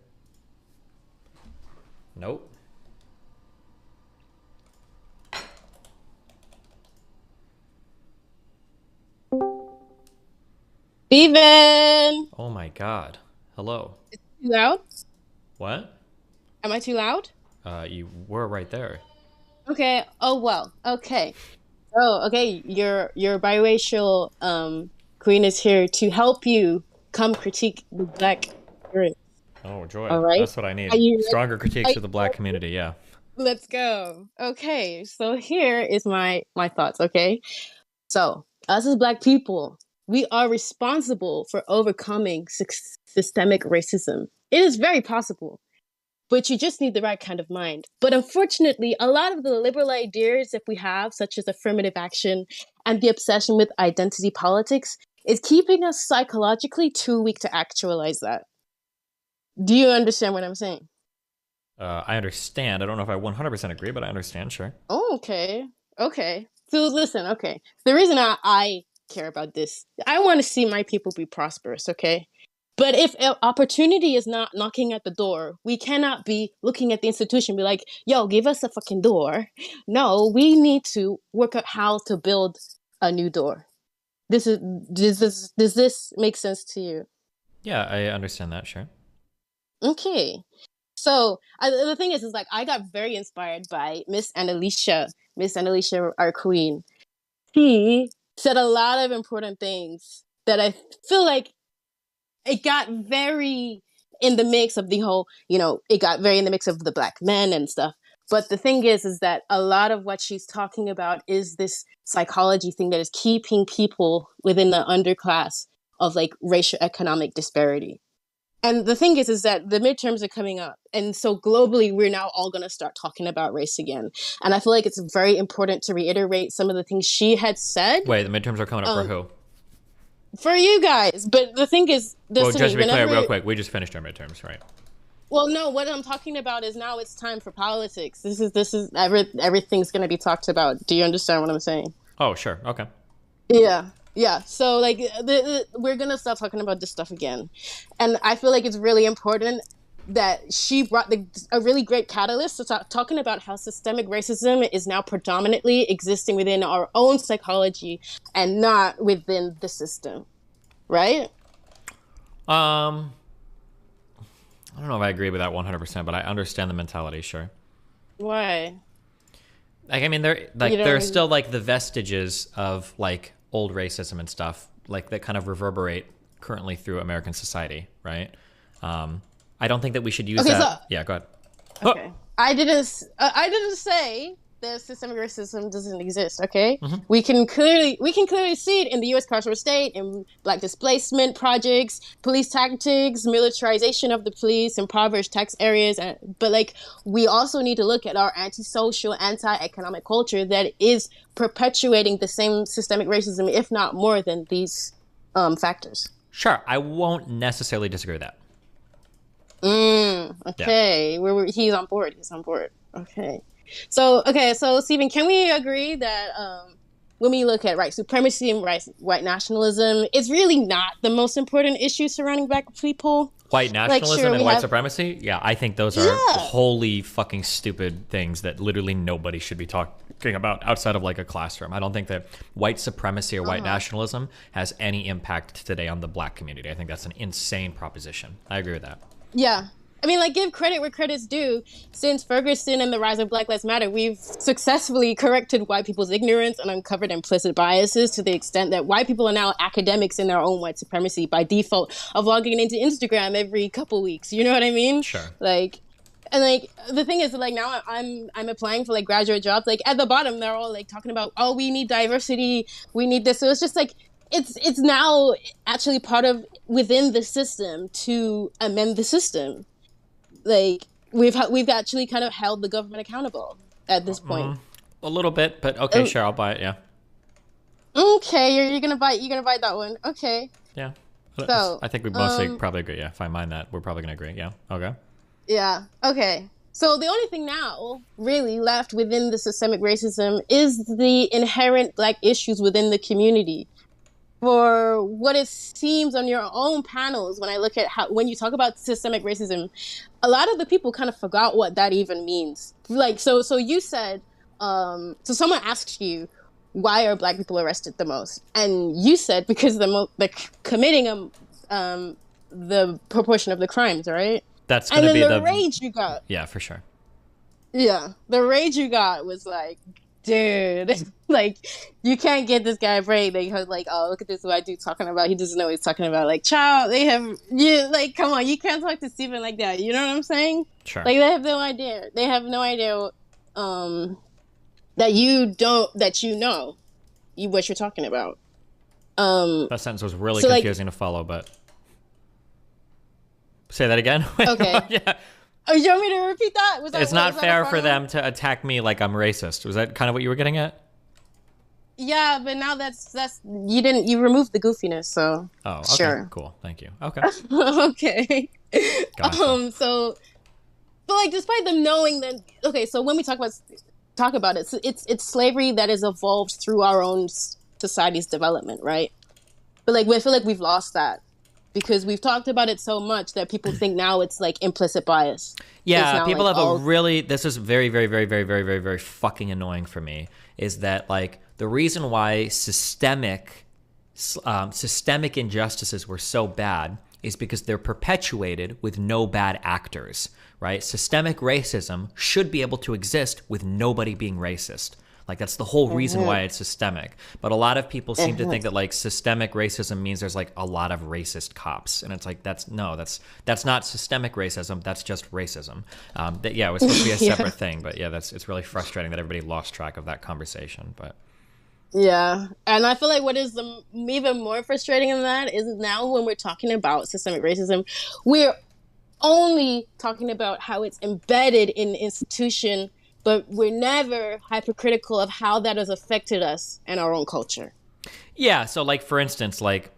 Nope. Steven! Oh my god. Hello. Is it too loud? What? Am I too loud? You were right there. Okay. Oh well. Okay. Oh, okay. Your biracial queen is here to help you come critique the black race. Oh joy. All right. That's what I need. Stronger critiques of the black community. Yeah. Let's go. Okay. So here is my thoughts. Okay. So us as black people, we are responsible for overcoming systemic racism. It is very possible. But you just need the right kind of mind. But unfortunately, a lot of the liberal ideas that we have, such as affirmative action and the obsession with identity politics, is keeping us psychologically too weak to actualize that. Do you understand what I'm saying? I understand. I don't know if I 100% agree, but I understand, sure. Oh, okay. Okay. So listen, okay. The reason I care about this, I want to see my people be prosperous, okay? But if opportunity is not knocking at the door, we cannot be looking at the institution and be like, yo, give us a fucking door. No, we need to work out how to build a new door. Does this make sense to you? Yeah, I understand that, sure. Okay. So the thing is like, I got very inspired by Miss Annalisa, our queen. She said a lot of important things that I feel like it got very in the mix of the whole, it got very in the mix of the black men and stuff. But the thing is that a lot of what she's talking about is this psychology thing that is keeping people within the underclass of like racial economic disparity. And the thing is that the midterms are coming up. And so globally, we're now all going to start talking about race again. And I feel like it's very important to reiterate some of the things she had said. Wait, the midterms are coming up for who? For you guys. But the thing is... Well, just to be clear real quick, we just finished our midterms, right? Well, no, what I'm talking about is now it's time for politics. This is everything's going to be talked about. Do you understand what I'm saying? Oh, sure. Okay. Yeah. So, like, we're going to start talking about this stuff again. And I feel like it's really important that she brought a really great catalyst to talking about how systemic racism is now predominantly existing within our own psychology and not within the system. Right? I don't know if I agree with that 100%, but I understand the mentality, sure. Why? Like, I mean, there are still, like, the vestiges of, like, old racism and stuff, like, that kind of reverberate currently through American society, right? I don't think that we should use that. So, yeah, go ahead. Okay. Oh. I didn't say that systemic racism doesn't exist, okay? Mm-hmm. We can clearly see it in the U.S. carceral state, in black displacement projects, police tactics, militarization of the police, impoverished tax areas. But like, we also need to look at our antisocial, anti-economic culture that is perpetuating the same systemic racism, if not more than these factors. Sure, I won't necessarily disagree with that. Okay, yeah. He's on board. Okay. So Stephen, can we agree that when we look at white supremacy and white nationalism, it's really not the most important issue surrounding black people? White nationalism and white supremacy? Yeah, I think those are wholly fucking stupid things that literally nobody should be talking about outside of like a classroom. I don't think that white supremacy or white nationalism has any impact today on the black community. I think that's an insane proposition. I agree with that. Yeah. I mean, like, give credit where credit's due. Since Ferguson and the rise of Black Lives Matter, we've successfully corrected white people's ignorance and uncovered implicit biases to the extent that white people are now academics in their own white supremacy by default of logging into Instagram every couple weeks. You know what I mean? Sure. Like, and like, the thing is, like, now I'm applying for like graduate jobs. Like, at the bottom, they're all like talking about, oh, we need diversity, we need this. So it's just like, it's now actually part of within the system to amend the system. Like, we've actually kind of held the government accountable at this point. A little bit, but okay, sure, I'll buy it. Yeah. Okay, you're gonna buy that one. Okay. Yeah. So I think we mostly probably agree. Yeah, if I mind that, we're probably gonna agree. Yeah. Okay. Yeah. Okay. So the only thing now really left within the systemic racism is the inherent black issues within the community. for what it seems on your own panels, when I look at how, when you talk about systemic racism, a lot of the people kind of forgot what that even means. Like, so you said, so someone asked you, why are Black people arrested the most? And you said because they're committing the proportion of the crimes, right? That's going to be the rage you got. Yeah, for sure. Yeah, the rage you got was like, dude, like, you can't get this guy a break because, like, oh, look at this white dude talking about, he doesn't know what he's talking about. Like, child, like, come on, you can't talk to Stephen like that. You know what I'm saying? Sure. Like, they have no idea. They have no idea that you know what you're talking about. That sentence was really confusing to follow, but say that again. Okay. Yeah. Oh, you want me to repeat that? It's not fair for them to attack me like I'm racist. Was that kind of what you were getting at? Yeah, but now that's you removed the goofiness, so oh, okay, sure, cool, thank you. Okay, okay. Gotcha. But like, despite them knowing that, okay, so when we talk about it, so it's slavery that has evolved through our own society's development, right? But like, I feel like we've lost that, because we've talked about it so much that people think now it's like implicit bias. Yeah, people like, have this is very, very, very, very, very, very, very fucking annoying for me, is that like the reason why systemic injustices were so bad is because they're perpetuated with no bad actors, right? Systemic racism should be able to exist with nobody being racist. Like, that's the whole reason why it's systemic. But a lot of people seem to think that, like, systemic racism means there's, like, a lot of racist cops. And it's like, that's not systemic racism. That's just racism. It was supposed to be a separate thing. But, yeah, it's really frustrating that everybody lost track of that conversation. But yeah. And I feel like what is even more frustrating than that is now when we're talking about systemic racism, we're only talking about how it's embedded in the institution, but we're never hypercritical of how that has affected us and our own culture. Yeah, so like, for instance, like,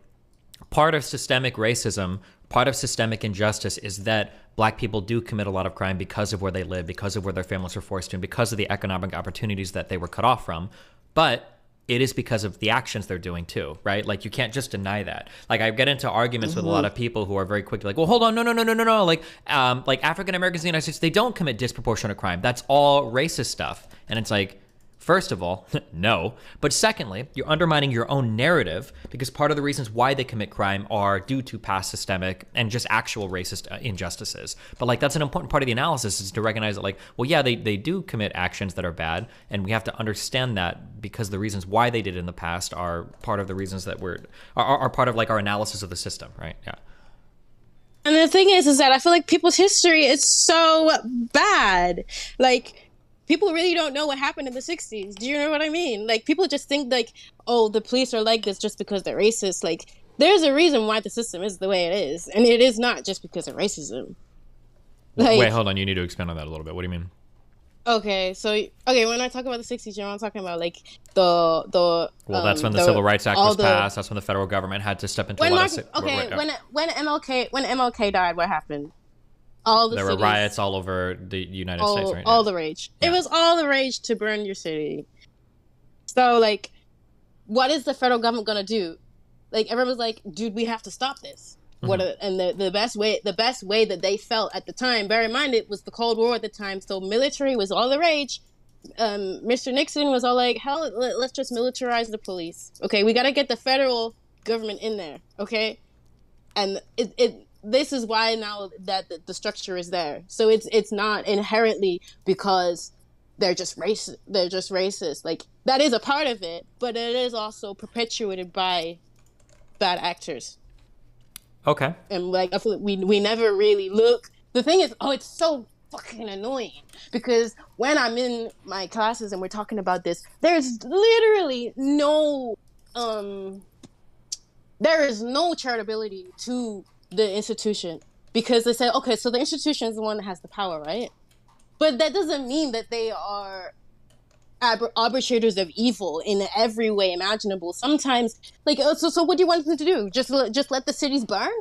part of systemic racism, part of systemic injustice is that Black people do commit a lot of crime because of where they live, because of where their families were forced to, and because of the economic opportunities that they were cut off from. But it is because of the actions they're doing too, right? Like, you can't just deny that. Like, I get into arguments with a lot of people who are very quick to like, well, hold on, no. Like African Americans in the United States, they don't commit disproportionate crime. That's all racist stuff. And it's like, first of all, no. But secondly, you're undermining your own narrative, because part of the reasons why they commit crime are due to past systemic and just actual racist injustices. But like, that's an important part of the analysis, is to recognize that, like, well, yeah, they do commit actions that are bad, and we have to understand that, because the reasons why they did it in the past are part of the reasons that are part of like our analysis of the system, right? Yeah. And the thing is that I feel like people's history is so bad. Like, people really don't know what happened in the 60s. Do you know what I mean? Like, people just think like, oh, the police are like this just because they're racist. Like, there's a reason why the system is the way it is. And it is not just because of racism. Like, wait, hold on. You need to expand on that a little bit. What do you mean? Okay, when I talk about the 60s, you know, I'm talking about like the well, that's when the Civil Rights Act was passed. That's when the federal government had to step into a lot of... when MLK died, what happened? There were riots all over the United States, right? All the rage. Yeah. It was all the rage to burn your city. So, like, what is the federal government gonna do? Like, everyone's like, dude, we have to stop this. And the best way that they felt at the time, bear in mind, it was the Cold War at the time, so military was all the rage. Mr. Nixon was all like, hell, let's just militarize the police. Okay, we gotta get the federal government in there, okay? And this is why now that the structure is there. So it's not inherently because they're just racist. Like, that is a part of it, but it is also perpetuated by bad actors. Okay. And like, I feel like we never really look. The thing is, it's so fucking annoying, because when I'm in my classes and we're talking about this, there's literally no there is no charitability to the institution, because they say, okay, so the institution is the one that has the power, right? But that doesn't mean that they are arbitrators of evil in every way imaginable. Sometimes, like, so what do you want them to do? Just let the cities burn?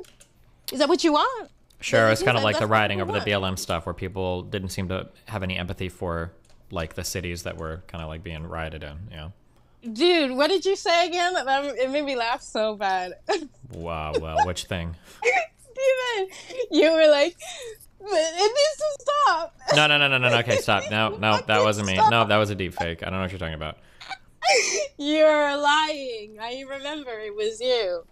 Is that what you want? Sure, it's kind of like the rioting over the BLM stuff, where people didn't seem to have any empathy for, like, the cities that were kind of like being rioted in. Yeah. Dude, what did you say again? It made me laugh so bad. Wow, which thing? Steven, you were like, but it needs to stop. No. Okay, stop. No, that wasn't me. No, that was a deep fake. I don't know what you're talking about. You're lying. I remember it was you.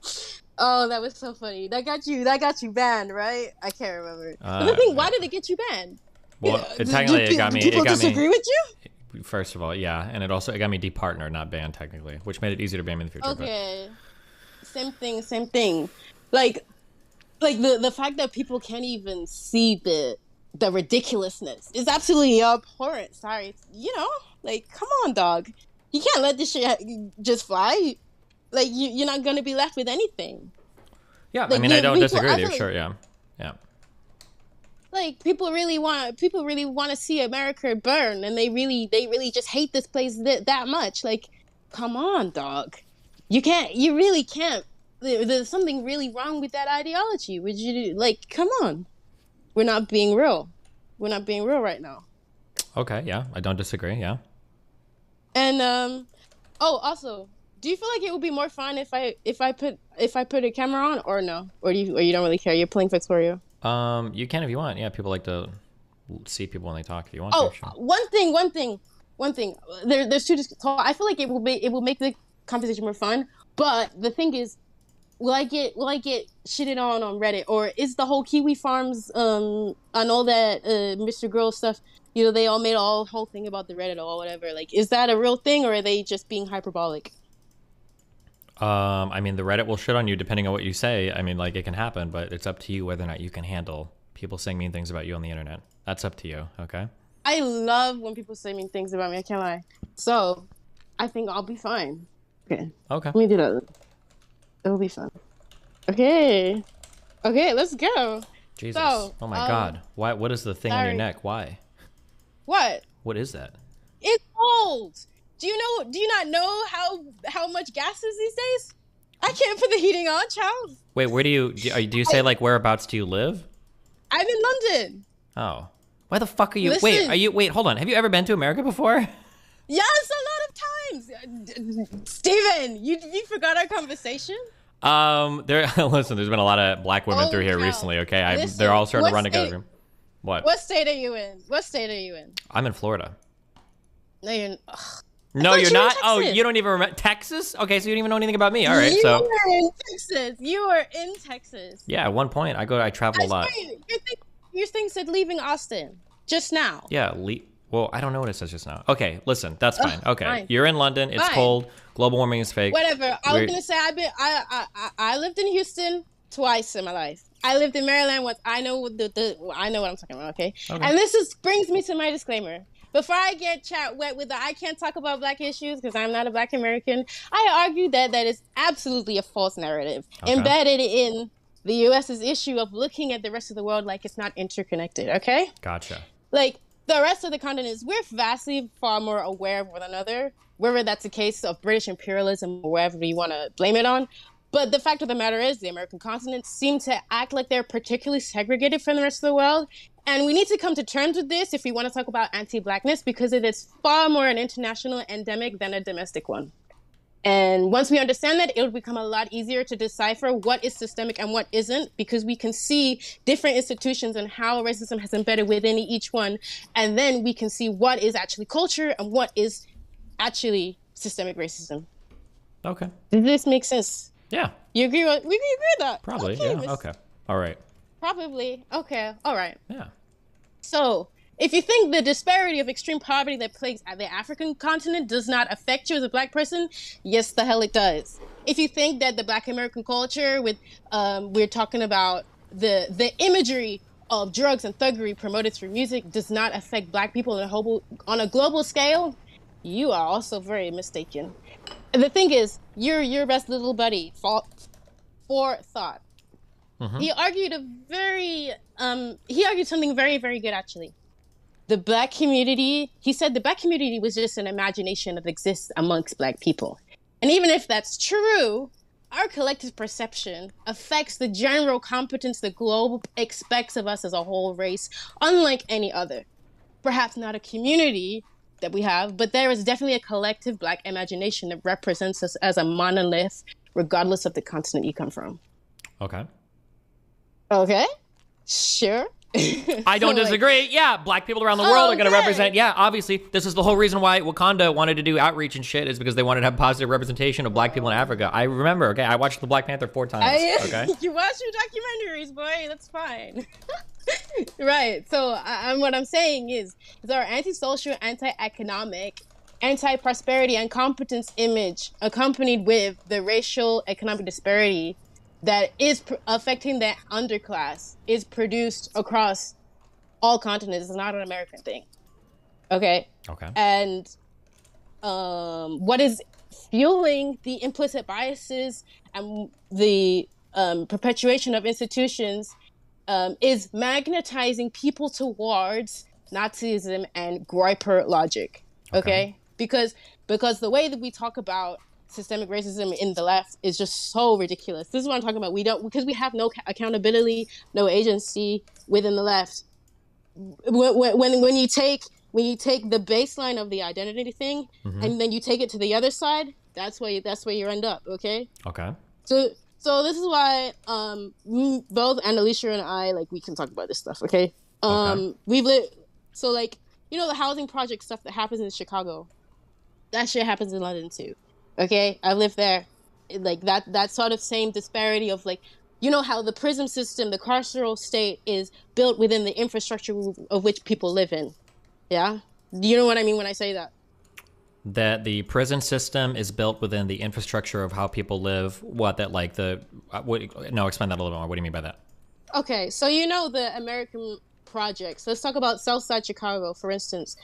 Oh, that was so funny. That got you banned, right? I can't remember. But the thing, why did it get you banned? Well, technically, it got me. People disagree with you? First of all, yeah, and it got me departnered, not banned technically, which made it easier to ban me in the future. Okay, but... same thing. Like the fact that people can't even see the ridiculousness is absolutely abhorrent. Sorry, like come on, dog. You can't let this shit just fly. Like you're not gonna be left with anything. Yeah, like, I mean, I don't disagree with you. Sure, yeah. Like people really want to see America burn, and they really just hate this place that much. Like, come on, dog. You really can't. There's something really wrong with that ideology. Would you like? Come on, we're not being real. We're not being real right now. Okay, yeah, I don't disagree. Yeah. And also, do you feel like it would be more fun if I put a camera on, or no, or you don't really care? You're playing Victoria. You can if you want. Yeah, people like to see people when they talk. If you want. Oh, to, sure. One thing. There's two. I feel like it will make the conversation more fun. But the thing is, will I get shitted on Reddit, or is the whole Kiwi Farms and all that Mr. Girl stuff? They all made a whole thing about the Reddit or whatever. Like, is that a real thing, or are they just being hyperbolic? I mean, the Reddit will shit on you depending on what you say. I mean, like, it can happen, but it's up to you whether or not you can handle people saying mean things about you on the internet. That's up to you, okay? I love when people say mean things about me. I can't lie. So, I think I'll be fine. Okay. Let me do that. It'll be fun. Okay, let's go. Jesus. So, oh my God. Why? What is the thing on your neck? Why? What? What is that? It's cold. Do you not know how much gas is these days? I can't put the heating on, child. Wait, where do you say like whereabouts do you live? I'm in London. Oh. Why the fuck are you? Listen. Wait, hold on. Have you ever been to America before? Yes, a lot of times. Steven, you forgot our conversation? Listen, there's been a lot of black women through here recently, okay? They're all starting to run together. What? What state are you in? I'm in Florida. No, you're No, you're not? Oh, you don't even remember Texas? Okay, so you don't even know anything about me. All right, You were in Texas. You were in Texas. Yeah, at one point I travel a lot. Your thing said leaving Austin just now. Yeah, well, I don't know what it says just now. Okay, listen, that's fine. Okay, fine. You're in London. It's cold. Global warming is fake. Whatever. I was gonna say I lived in Houston twice in my life. I lived in Maryland once. I know what I'm talking about. Okay. And this brings me to my disclaimer. Before I get chat wet with I can't talk about black issues because I'm not a black American, I argue that is absolutely a false narrative embedded in the U.S.'s issue of looking at the rest of the world like it's not interconnected, okay? Gotcha. Like, the rest of the continents, we're vastly far more aware of one another, whether that's a case of British imperialism or wherever you want to blame it on. But the fact of the matter is the American continents seem to act like they're particularly segregated from the rest of the world. And we need to come to terms with this if we want to talk about anti-blackness, because it is far more an international endemic than a domestic one. And once we understand that, it'll become a lot easier to decipher what is systemic and what isn't, because we can see different institutions and how racism has embedded within each one. And then we can see what is actually culture and what is actually systemic racism. Okay. Does this make sense? Yeah. You agree with, we agree with that? Probably, okay, yeah. Okay. All right. Probably. Okay. All right. Yeah. So, if you think the disparity of extreme poverty that plagues the African continent does not affect you as a black person, yes, the hell it does. If you think that the black American culture with, we're talking about the imagery of drugs and thuggery promoted through music does not affect black people on a global scale, you are also very mistaken. And the thing is, your best little buddy, Forethought. Mm-hmm. He argued something very, very good, actually. The black community, he said the black community was just an imagination that exists amongst black people. And even if that's true, our collective perception affects the general competence the globe expects of us as a whole race, unlike any other. Perhaps not a community, that we have, but there is definitely a collective Black imagination that represents us as a monolith, regardless of the continent you come from. Okay. Okay. Sure. I don't disagree. Yeah, Black people around the world are going to represent. Yeah, obviously, this is the whole reason why Wakanda wanted to do outreach and shit, is because they wanted to have positive representation of Black people in Africa. I remember. Okay, I watched the Black Panther 4 times. Okay. You watch your documentaries, boy. That's fine. Right. So, what I'm saying is our antisocial, anti-economic, anti-prosperity, and competence image, accompanied with the racial economic disparity that is affecting the underclass, is produced across all continents. It's not an American thing. Okay? Okay. And what is fueling the implicit biases and the perpetuation of institutions is magnetizing people towards Nazism and Groyper logic. Okay? Because the way that we talk about systemic racism in the left is just so ridiculous. This is what I'm talking about. Because we have no accountability, no agency within the left. When you take the baseline of the identity thing and then you take it to the other side, that's where you end up. Okay. Okay. So this is why both Annalisa and I, like, we can talk about this stuff. Okay. We've lived, so, like, you know, the housing project stuff that happens in Chicago, that shit happens in London too. Okay, I live there. Like, that sort of same disparity of, like, you know how the prison system, the carceral state, is built within the infrastructure of which people live in. Yeah? You know what I mean when I say that? That the prison system is built within the infrastructure of how people live. What, that, like, no, explain that a little more. What do you mean by that? Okay, so you know the American projects. Let's talk about Southside Chicago, for instance.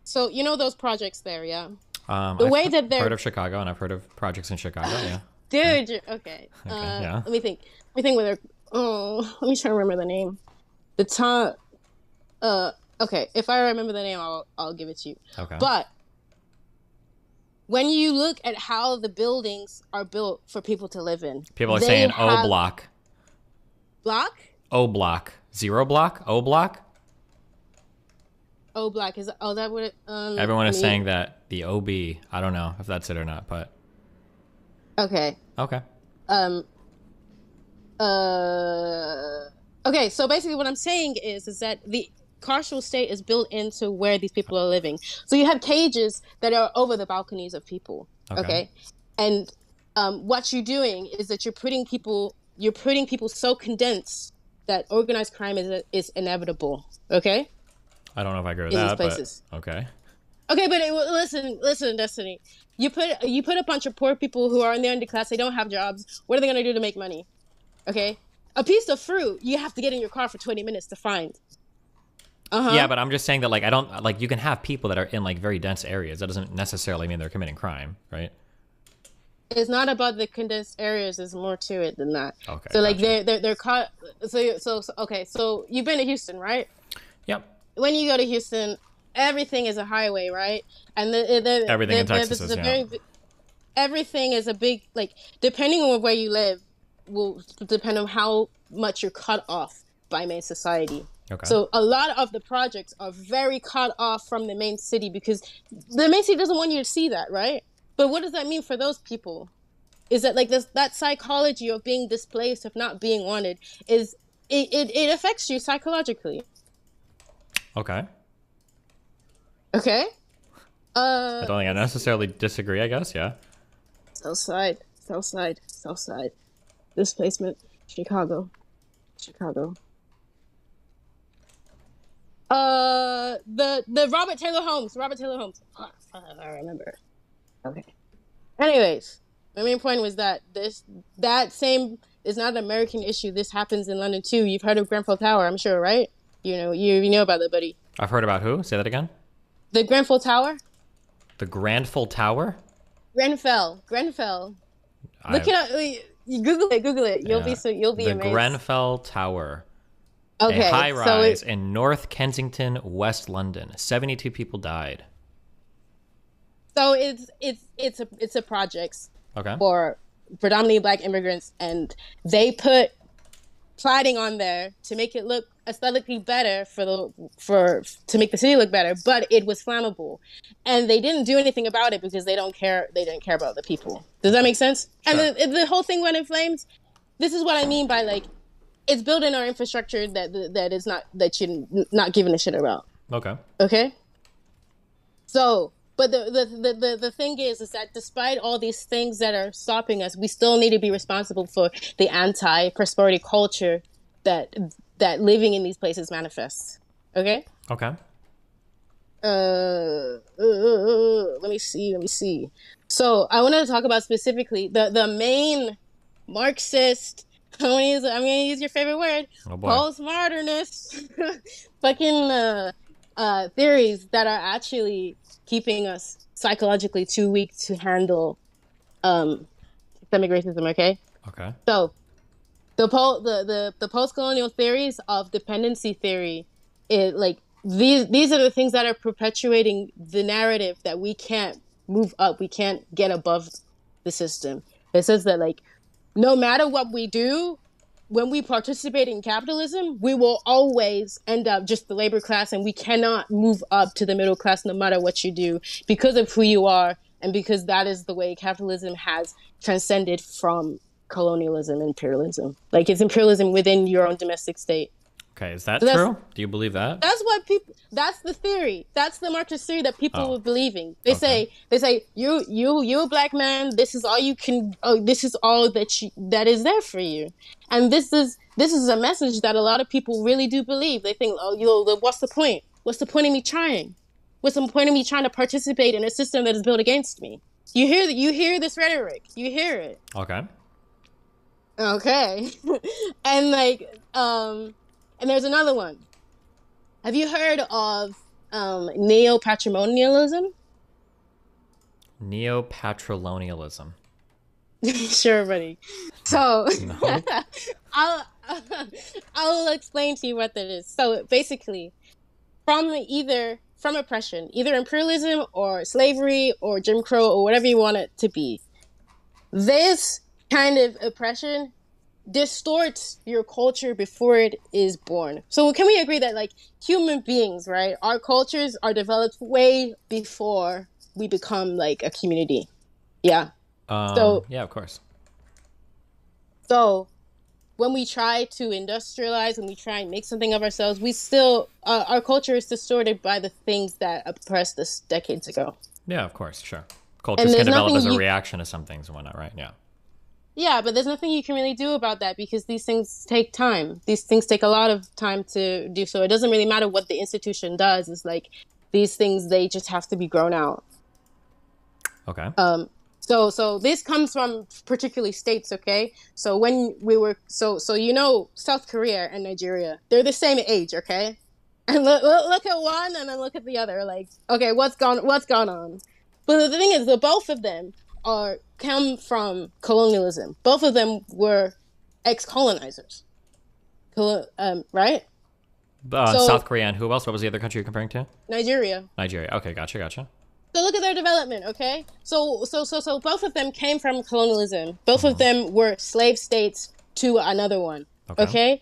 So, you know those projects there, yeah? I've heard of Chicago, and I've heard of projects in Chicago, yeah. Dude, okay. Yeah. Let me think whether... let me try to remember the name. Okay, if I remember the name, I'll give it to you. Okay. But when you look at how the buildings are built for people to live in... People are saying O block. Block? O block. 0 block? O block? O block is that what it everyone is saying that the OB. I don't know if that's it or not, but okay. Okay, so basically what I'm saying is that the carceral state is built into where these people are living. So you have cages that are over the balconies of people. Okay? And what you're doing is that you're putting people so condensed that organized crime is inevitable. Okay? I don't know if I agree with that, but okay. Okay, but listen, Destiny. You put a bunch of poor people who are in the underclass. They don't have jobs. What are they gonna do to make money? Okay, a piece of fruit you have to get in your car for 20 minutes to find. Yeah, but I'm just saying that, like, I don't, like, you can have people that are in, like, very dense areas. That doesn't necessarily mean they're committing crime, right? It's not about the condensed areas. There's more to it than that. Okay. So, like, they're caught. So okay. So you've been to Houston, right? Yep. When you go to Houston, everything is a highway, right? And everything in Texas is, everything is a big, like, depending on where you live, will depend on how much you're cut off by main society. Okay. So a lot of the projects are very cut off from the main city because the main city doesn't want you to see that, right? But what does that mean for those people? Is that, like, that psychology of being displaced, of not being wanted, is it affects you psychologically. Okay. Okay. I don't think I necessarily disagree, I guess, yeah. Southside. Displacement. Chicago. The Robert Taylor Homes. I remember. Okay. Anyways, my main point was that that same is not an American issue. This happens in London too. You've heard of Grenfell Tower, I'm sure, right? You know about that, buddy. I've heard about who? Say that again. The Grenfell Tower. The Grenfell Tower? Grenfell. Look it up. You Google it. You'll be amazed. The Grenfell Tower. Okay. A high-rise in North Kensington, West London. 72 people died. So it's a project okay. for predominantly Black immigrants, and they put cladding on there to make it look aesthetically better to make the city look better, but it was flammable, and they didn't do anything about it because they didn't care about the people. Does that make sense? Sure. And the whole thing went in flames. This is what I mean by like, it's building our infrastructure that is not, that you're not giving a shit about. Okay. So, but the thing is that despite all these things that are stopping us, we still need to be responsible for the anti-prosperity culture that living in these places manifests. Okay. Let me see. So I wanted to talk about specifically the main Marxist. I'm gonna use your favorite word. Postmodernist fucking theories that are actually keeping us psychologically too weak to handle systemic racism. Okay. So the post-colonial theories of dependency theory, these are the things that are perpetuating the narrative that we can't move up, we can't get above the system. It says that like, no matter what we do, when we participate in capitalism, we will always end up just the labor class, and we cannot move up to the middle class no matter what you do because of who you are, and because that is the way capitalism has transcended from colonialism, imperialism. Like, it's imperialism within your own domestic state. Okay, is that true? Do you believe that? That's the theory. That's the Marxist theory that people were believing. They say, you black man, this is all you can, this is all that is there for you. And this is a message that a lot of people really do believe. They think, what's the point? What's the point of me trying? What's the point of me trying to participate in a system that is built against me? You hear this rhetoric. You hear it. Okay. And and there's another one. Have you heard of neo-patrimonialism? Neo-patrilinealism. Sure, buddy. So No. I'll explain to you what that is. So basically, from oppression, either imperialism or slavery or Jim Crow or whatever you want it to be, this kind of oppression distorts your culture before it is born. So can we agree that like human beings, right? Our cultures are developed way before we become like a community. Yeah. Yeah, of course. So when we try to industrialize, when we try and make something of ourselves, we still, our culture is distorted by the things that oppressed us decades ago. Yeah, of course, sure. Cultures can develop as a reaction to some things and whatnot, right? Yeah. Yeah, but there's nothing you can really do about that because these things take time. These things take a lot of time to do. So it doesn't really matter what the institution does. It's like these things, they just have to be grown out. Okay. So this comes from particularly states, okay? So when we were, so South Korea and Nigeria, they're the same age, okay? And look at one and then look at the other. Like, okay, what's gone on? But the thing is, the both of them come from colonialism. Both of them were ex-colonizers, right? South Korea and who else? What was the other country you're comparing to? Nigeria. Okay, gotcha. So look at their development, okay? So both of them came from colonialism. Both of them were slave states to another one, okay?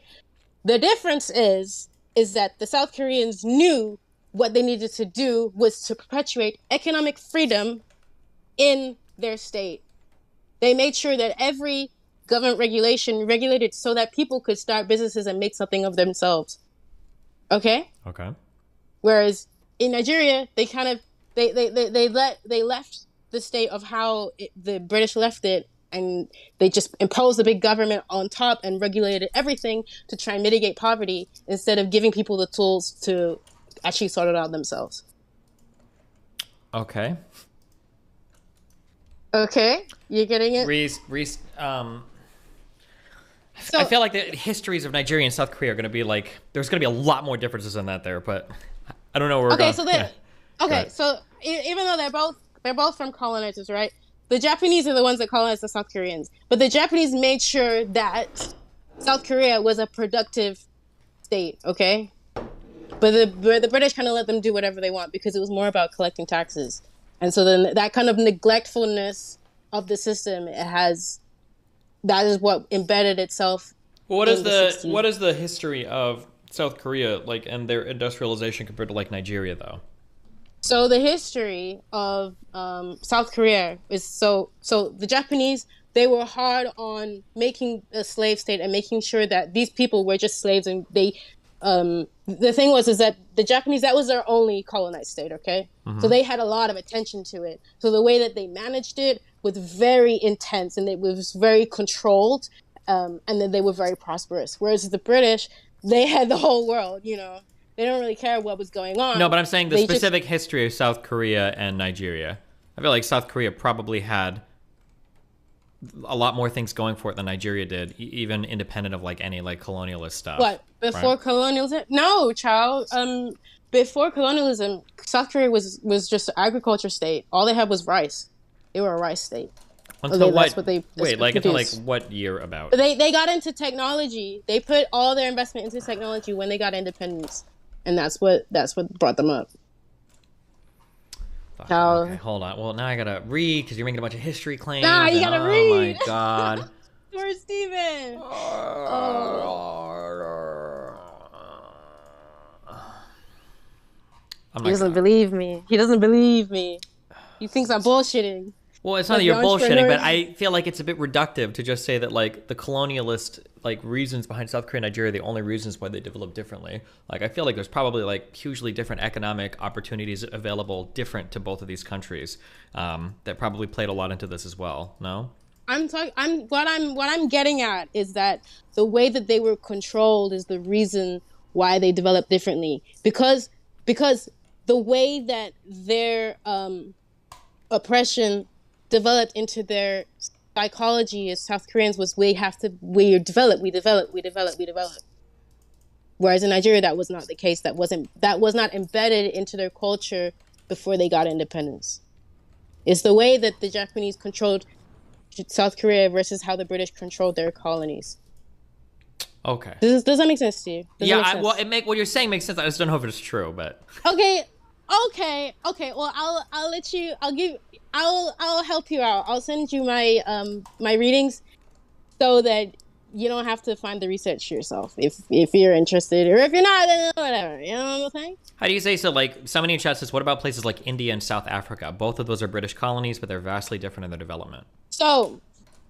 The difference is that the South Koreans knew what they needed to do was to perpetuate economic freedom in their state. They made sure that every government regulation regulated so that people could start businesses and make something of themselves. Okay? Whereas in Nigeria, they kind of they left the state of how the British left it, and they just imposed a big government on top and regulated everything to try and mitigate poverty instead of giving people the tools to actually sort it out themselves. Okay, you getting it? Reese, I feel like the histories of Nigeria and South Korea are going to be like, there's going to be a lot more differences than that there, but I don't know where we're going. So even though they're both from colonizers, right? The Japanese are the ones that colonized the South Koreans, but the Japanese made sure that South Korea was a productive state, okay? But the British kind of let them do whatever they want because it was more about collecting taxes. And so then that kind of neglectfulness of the system, that is what embedded itself What in is the the 60s. what is the history of South Korea like and their industrialization compared to like Nigeria though? So the history of South Korea is so the Japanese, they were hard on making a slave state and making sure that these people were just slaves, and they the thing was is that the Japanese, that was their only colonized state, okay? So they had a lot of attention to it. So the way that they managed it was very intense, and it was very controlled, and then they were very prosperous. Whereas the British, they had the whole world, you know. They don't really care what was going on. No, but I'm saying the They specific history of South Korea and Nigeria. I feel like South Korea probably had a lot more things going for it than Nigeria did, even independent of like any like colonialist stuff. What, before colonialism? No, child. Before colonialism, South Korea was just an agriculture state. All they had was rice. They were a rice state. Until That's what? wait, like until like what year about? They got into technology. They put all their investment into technology when they got independence, and that's what brought them up. Okay, hold on. Well, now I gotta read because you're making a bunch of history claims. Nah, you gotta read. Oh my god. Poor Steven. He doesn't believe me. He doesn't believe me. He thinks I'm bullshitting. Well, it's not that you're bullshitting, but I feel like it's a bit reductive to just say that like the colonialist like reasons behind South Korea and Nigeria are the only reasons why they developed differently. Like I feel like there's probably like hugely different economic opportunities available different to both of these countries that probably played a lot into this as well. No? What I'm getting at is that the way that they were controlled is the reason why they developed differently, because the way that their oppression developed into their psychology as South Koreans was we develop. Whereas in Nigeria, that was not the case. That was not embedded into their culture before they got independence. It's the way that the Japanese controlled South Korea versus how the British controlled their colonies. Okay. Does that make sense to you? What you're saying makes sense. I just don't know if it's true, but Okay. Well, I'll help you out. I'll send you my my readings so that you don't have to find the research yourself if you're interested, or if you're not, then whatever. You know what I'm saying? how do you say so? Like somebody in chat says, what about places like India and South Africa? Both of those are British colonies, but they're vastly different in their development. So,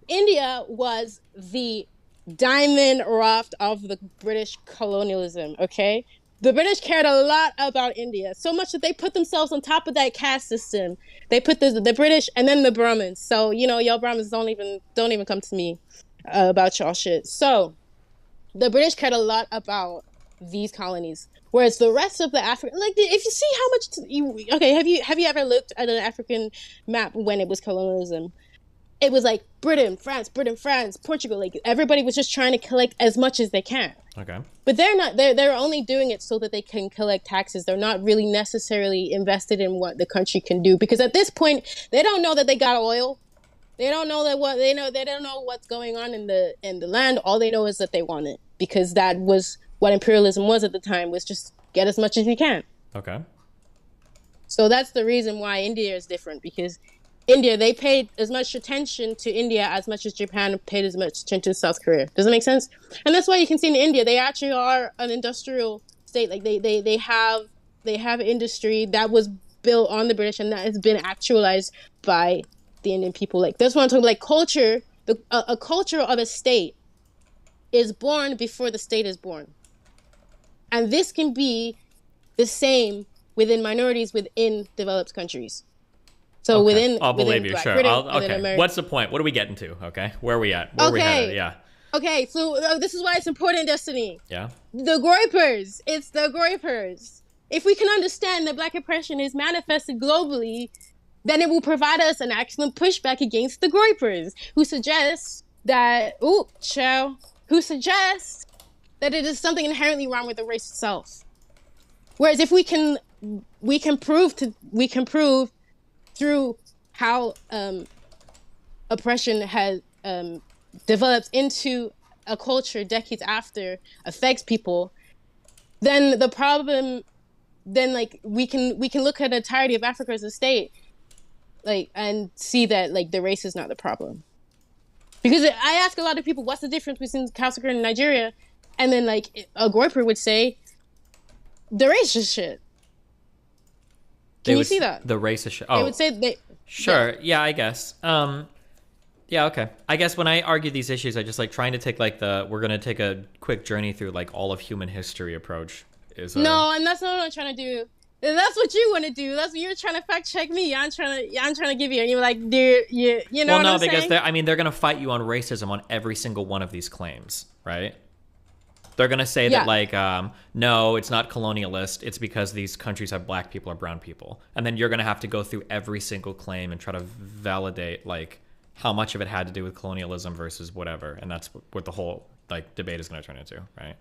India was the diamond raft of the British colonialism, okay? The British cared a lot about India, so much that they put themselves on top of that caste system. They put the British and then the Brahmins. So, you know, y'all Brahmins don't even come to me about y'all shit. So, the British cared a lot about these colonies. Whereas the rest of the African, like, if you see how much have you ever looked at an African map when it was colonialism? It was like Britain, France, Portugal. Like everybody was just trying to collect as much as they can. Okay. But they're not. They're only doing it so that they can collect taxes. They're not really necessarily invested in what the country can do, because at this point they don't know that they got oil. They don't know they don't know what's going on in the land. All they know is that they want it, because that was what imperialism was at the time, was just get as much as you can. Okay. So that's the reason why India is different, because India, they paid as much attention to India as much as Japan paid as much attention to South Korea. Does that make sense? And that's why you can see in India, they actually are an industrial state. Like they have industry that was built on the British, and that has been actualized by the Indian people. Like that's what I'm talking about. Like culture, a culture of a state is born before the state is born. And this can be the same within minorities within developed countries. So okay. I'll believe you, sure. Okay. What's the point? What are we getting to? Okay. Where are we at? Where are we headed? Yeah. Okay, so this is why it's important, Destiny. Yeah. The Groypers. It's the Groypers. If we can understand that Black oppression is manifested globally, then it will provide us an excellent pushback against the Groypers, who suggest that it is something inherently wrong with the race itself. Whereas if we can prove through how oppression has developed into a culture decades after affects people, then the problem, then like we can look at the entirety of Africa as a state, like, and see that like the race is not the problem. Because I ask a lot of people, what's the difference between South Korea and Nigeria? And then, like, a Goiper would say, the racist shit. Can you see that? The racist shit. Oh. They would say they... Sure. Yeah, I guess. Yeah, okay. I guess when I argue these issues, I just like trying to take like we're going to take a quick journey through like all of human history approach. No, and that's not what I'm trying to do. That's what you want to do. That's what you're trying to fact check me. I'm trying to give you, and you're like, dude, you know well, what no, I'm because saying? they're going to fight you on racism on every single one of these claims, right? They're going to say that, like, no, it's not colonialist. It's because these countries have black people or brown people. And then you're going to have to go through every single claim and try to validate, like, how much of it had to do with colonialism versus whatever. And that's what the whole, like, debate is going to turn into, right?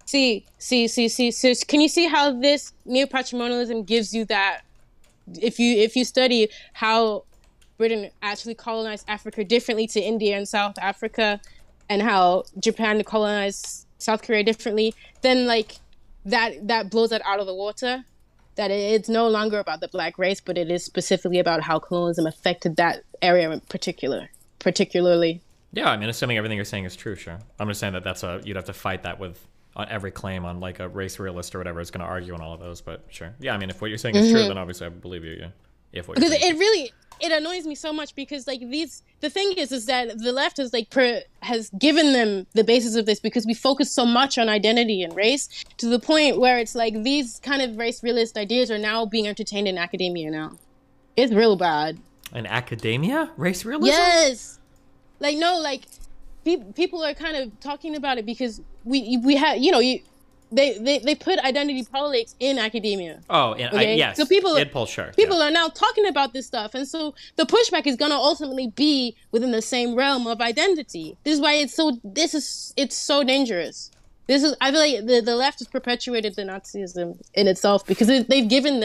See. So can you see how this neo-patrimonialism gives you that? If you study how Britain actually colonized Africa differently to India and South Africa, and how Japan colonized South Korea differently, then like that blows that out of the water. That it's no longer about the black race, but it is specifically about how colonialism affected that area in particularly. Yeah, I mean, assuming everything you're saying is true, sure. I'm just saying that you'd have to fight that with on every claim on like a race realist or whatever is going to argue on all of those. But sure, yeah, I mean, if what you're saying is true, then obviously I believe you. Yeah, because it annoys me so much because like the thing is that the left has like has given them the basis of this because we focus so much on identity and race to the point where it's like these kind of race realist ideas are now being entertained in academia now. It's real bad. In academia, race realism? Yes. Like no, like people are kind of talking about it because we have they put identity politics in academia. Oh, and yes. So people are now talking about this stuff, and so the pushback is going to ultimately be within the same realm of identity. This is why it's so dangerous. I feel like the left has perpetuated the Nazism in itself because they have given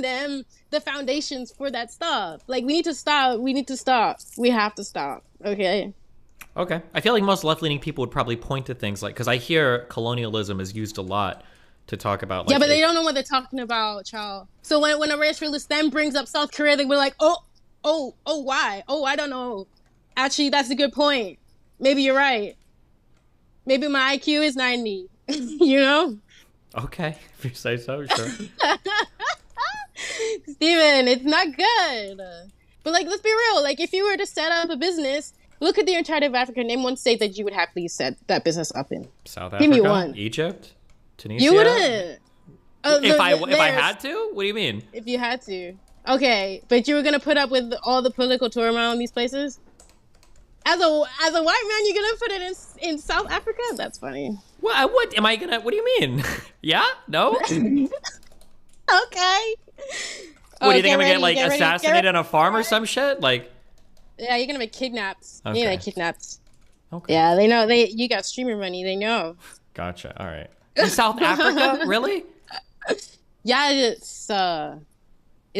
them the foundations for that stuff. Like we need to stop. We have to stop. Okay. I feel like most left-leaning people would probably point to things like, because I hear colonialism is used a lot to talk about. Like, yeah, but they don't know what they're talking about, child. So when a race realist then brings up South Korea, they were like, oh, why? Oh, I don't know. Actually, that's a good point. Maybe you're right. Maybe my IQ is 90. You know? Okay, if you say so, sure. Steven, it's not good. But like, let's be real. Like, if you were to set up a business, look at the entirety of Africa. Name one state that you would happily set that business up in. South Africa? Give me one. Egypt? Tunisia? You wouldn't. If I had to? What do you mean? If you had to. Okay, but you were going to put up with all the political turmoil in these places? As a white man, you're going to put it in South Africa? That's funny. What am I going to... What do you mean? Yeah? No? Okay. What do you think I'm going to get, assassinated on a farm or some shit? Like... Yeah, you're gonna be kidnapped. Okay. You're gonna get kidnapped. Okay. Yeah, they know. You got streamer money. They know. Gotcha. All right. In South Africa, really? Yeah, it's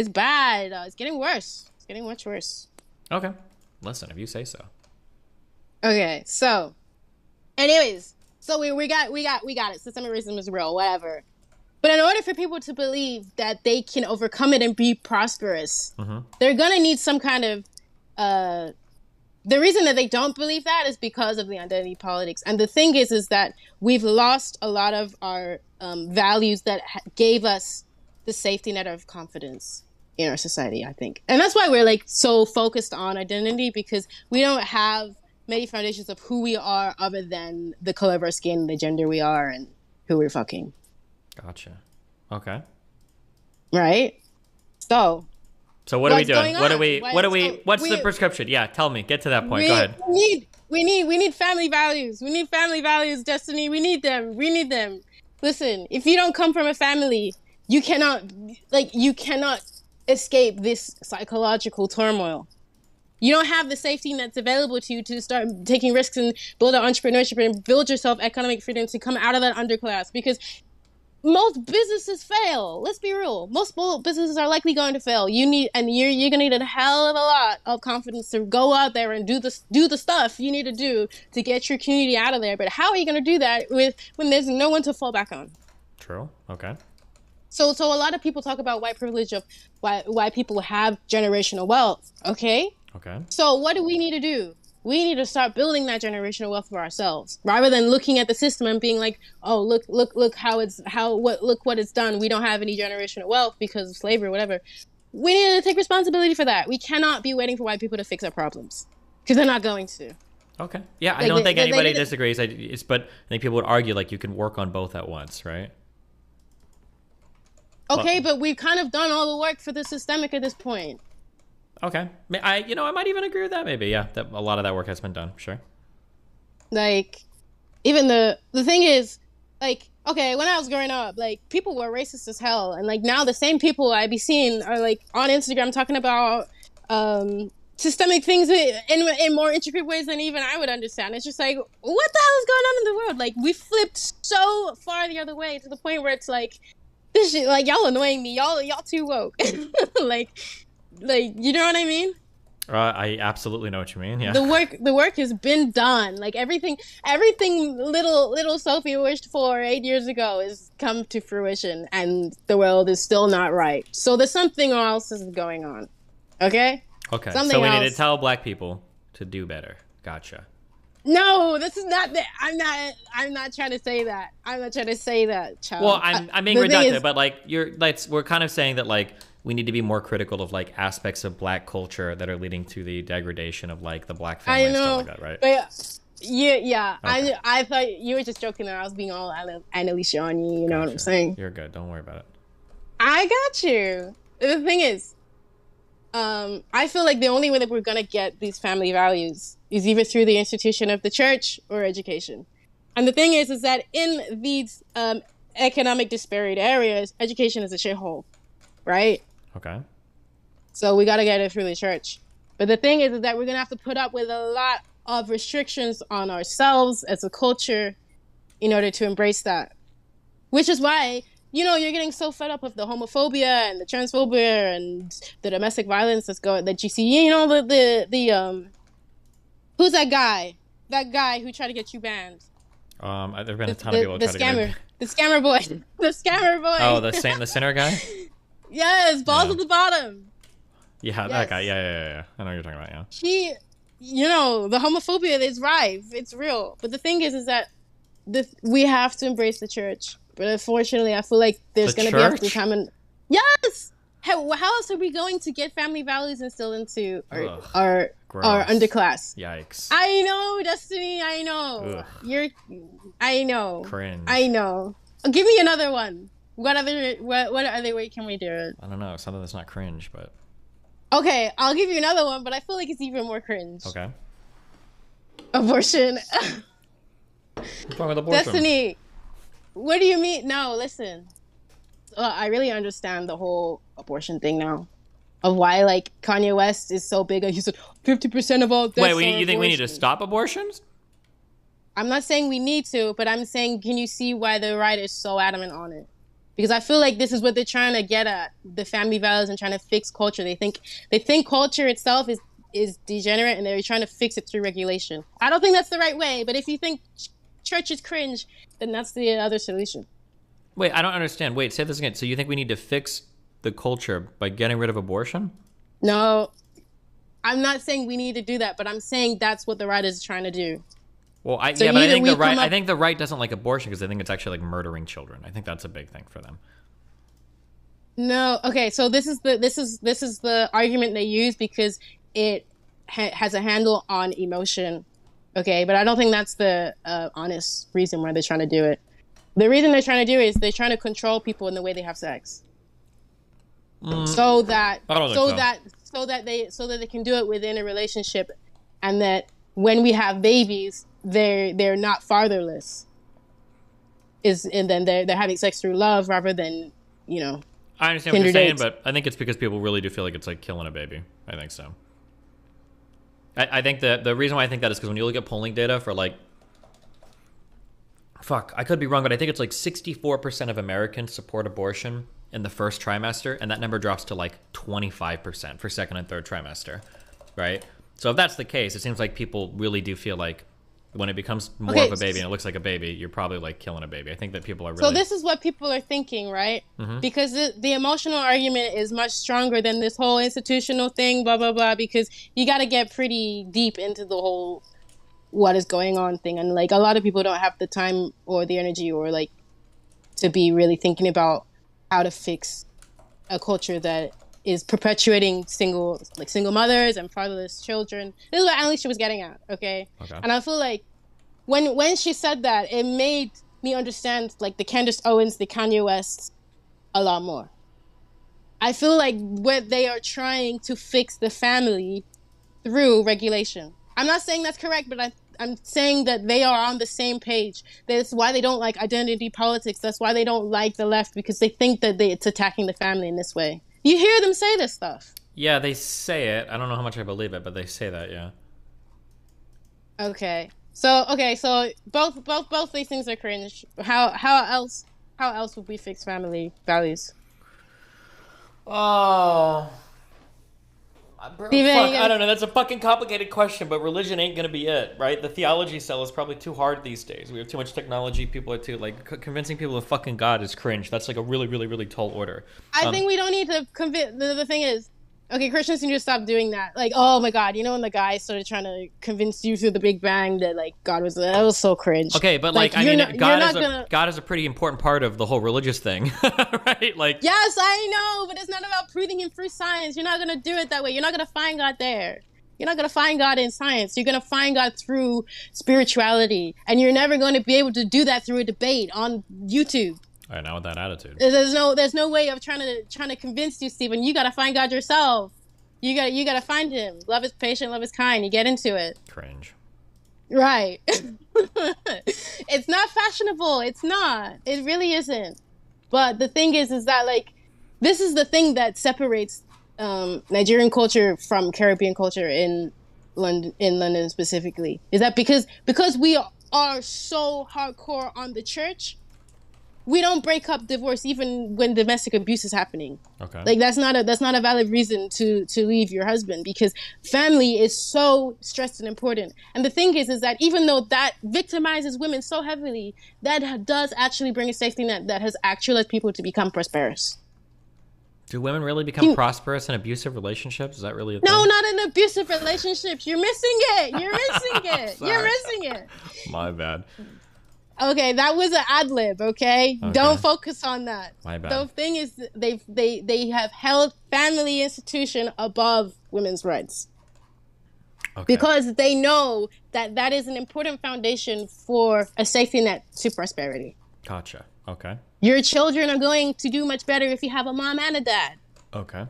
bad. It's getting worse. It's getting much worse. Okay. Listen, if you say so. Okay. So, anyways, so we got it. Systemic racism is real. Whatever. But in order for people to believe that they can overcome it and be prosperous, they're gonna need some kind of the reason that they don't believe that is because of the identity politics. And the thing is that we've lost a lot of our values that gave us the safety net of confidence in our society, I think. And that's why we're like so focused on identity, because we don't have many foundations of who we are other than the color of our skin, the gender we are, and who we're fucking. Gotcha. Okay. Right? So what are we doing? What's the prescription? Yeah, tell me. Get to that point. Go ahead. We need family values. We need family values, Destiny. We need them. Listen, if you don't come from a family, you cannot escape this psychological turmoil. You don't have the safety nets available to you to start taking risks and build an entrepreneurship and build yourself economic freedom to come out of that underclass, because most businesses fail. Let's be real. Most businesses are likely going to fail. You're gonna need a hell of a lot of confidence to go out there and do the stuff you need to do to get your community out of there. But how are you gonna do that when there's no one to fall back on? True. Okay. So a lot of people talk about white privilege of why people have generational wealth. Okay. Okay. So what do we need to do? We need to start building that generational wealth for ourselves, rather than looking at the system and being like, "Oh, look what it's done. We don't have any generational wealth because of slavery or whatever." We need to take responsibility for that. We cannot be waiting for white people to fix our problems, because they're not going to. Okay. Yeah, I don't think anybody disagrees. But I think people would argue like you can work on both at once, right? Okay, but we've kind of done all the work for the systemic at this point. Okay. I might even agree with that. Maybe, yeah. That a lot of that work has been done. Sure. Like, even the thing is, like, okay, when I was growing up, like, people were racist as hell, and like now the same people I be seeing are like on Instagram talking about systemic things in more intricate ways than even I would understand. It's just like, what the hell is going on in the world? Like, we flipped so far the other way to the point where it's like, this shit, like, y'all annoying me. Y'all too woke. like, you know what I mean? I absolutely know what you mean. Yeah. The work has been done. Like, everything little Sophie wished for 8 years ago has come to fruition, and the world is still not right. So there's something else is going on. Okay? Okay. Something so we else. need to tell black people to do better. Gotcha. No, this is not that. I'm not trying to say that. I'm not trying to say that, child. Well, I'm being reductive, but like we're kind of saying that like we need to be more critical of like aspects of black culture that are leading to the degradation of like the black family and stuff like that, right? But yeah. Okay. I thought you were just joking and I was being all Annalise on you. You know what I'm saying? You're good. Don't worry about it. I got you. The thing is, I feel like the only way that we're gonna get these family values is either through the institution of the church or education. And the thing is that in these economic disparate areas, education is a shithole, right? Okay. So we gotta get it through the church. But the thing is that we're gonna have to put up with a lot of restrictions on ourselves as a culture in order to embrace that. Which is why, you know, you're getting so fed up with the homophobia and the transphobia and the domestic violence that you see. You know, the who's that guy? That guy who tried to get you banned. There've been a ton of people trying to get me. The scammer boy. The scammer boy. Oh, the sinner guy? Yes, balls at the bottom. Yeah, that guy. Yeah. I know what you're talking about, yeah. He, you know, the homophobia is rife. It's real. But the thing is that we have to embrace the church. But unfortunately, I feel like there's going to be a time and yes. How else are we going to get family values instilled into our underclass? Yikes! I know, Destiny. I know. Ugh. I know. Cringe. I know. Give me another one. What other way can we do it? I don't know. Something that's not cringe, but okay, I'll give you another one. But I feel like it's even more cringe. Okay. Abortion. What's wrong with abortion? Destiny. What do you mean? No, listen. I really understand the whole abortion thing now, of why like Kanye West is so big. He said 50% of all deaths. Wait, you think we need to stop abortions? I'm not saying we need to, but I'm saying, can you see why the right is so adamant on it? Because I feel like this is what they're trying to get at: the family values and trying to fix culture. They think culture itself is degenerate, and they're trying to fix it through regulation. I don't think that's the right way. But if you think church is cringe, then that's the other solution. Wait, I don't understand. Wait, say this again. So you think we need to fix the culture by getting rid of abortion? No, I'm not saying we need to do that, but I'm saying that's what the right is trying to do. Well, I think the right doesn't like abortion because they think it's actually like murdering children. I think that's a big thing for them. No, okay. So this is the argument they use because it has a handle on emotion. Okay, but I don't think that's the honest reason why they're trying to do it. The reason they're trying to do it is they're trying to control people in the way they have sex, so that they can do it within a relationship, and that when we have babies, they're not fatherless. And then they're having sex through love rather than, you know. I understand what you're saying, but I think it's because people really do feel like it's like killing a baby. I think so. I think the reason why I think that is because when you look at polling data for like, I could be wrong, but I think it's like 64% of Americans support abortion in the first trimester, and that number drops to like 25% for second and third trimester, right? So if that's the case, it seems like people really do feel like when it becomes more of a baby and it looks like a baby, you're probably like killing a baby. I think that people are really... So this is what people are thinking, right? Because the emotional argument is much stronger than this whole institutional thing, blah, blah, blah, because you got to get pretty deep into the whole what is going on thing. And like a lot of people don't have the time or the energy or like to be really thinking about how to fix a culture that is perpetuating single mothers and fatherless children. This is what Alicia was getting at, okay? And I feel like when she said that, it made me understand like the Candace Owens, the Kanye West a lot more. I feel like what they are trying to fix the family through regulation. I'm not saying that's correct, but I'm saying that they are on the same page. That's why they don't like identity politics. That's why they don't like the left, because they think that it's attacking the family in this way. You hear them say this stuff. Yeah, they say it. I don't know how much I believe it, but they say that, yeah. Okay. So both these things are cringe. How else would we fix family values? Oh. Bro, Steven, fuck, I don't know. That's a fucking complicated question, but religion ain't gonna be it, right? The theology sell is probably too hard these days. We have too much technology. People are too, like, convincing people of fucking God is cringe. That's like a really, really, really tall order. I think we don't need to convince. The thing is, okay, Christians need to stop doing that. Like, oh my God, you know when the guy started trying to convince you through the Big Bang that like that was so cringe. Okay, but like I mean, God is a pretty important part of the whole religious thing, right? Like, yes, I know, but it's not about proving him through science. You're not gonna do it that way. You're not gonna find God there. You're not gonna find God in science. You're gonna find God through spirituality, and you're never going to be able to do that through a debate on YouTube. All right, now with that attitude, there's no way of trying to convince you, Stephen. You gotta find God yourself. You gotta find Him. Love is patient, love is kind. You get into it. Cringe. Right. It's not fashionable. It's not. It really isn't. But the thing is that like this is the thing that separates Nigerian culture from Caribbean culture in London specifically. Is that because we are so hardcore on the church. We don't break up divorce even when domestic abuse is happening. Okay. Like that's not a valid reason to leave your husband, because family is so stressed and important. And the thing is that even though that victimizes women so heavily, that does actually bring a safety net that has actually led people to become prosperous. Do women really become prosperous in abusive relationships? Is that really a thing? No, not in abusive relationships. You're missing it. You're missing it. You're missing it. My bad. Okay, that was an ad lib. Okay, don't focus on that. My bad. The thing is, they have held family institution above women's rights because they know that is an important foundation for a safety net to prosperity. Gotcha. Okay. Your children are going to do much better if you have a mom and a dad. Okay.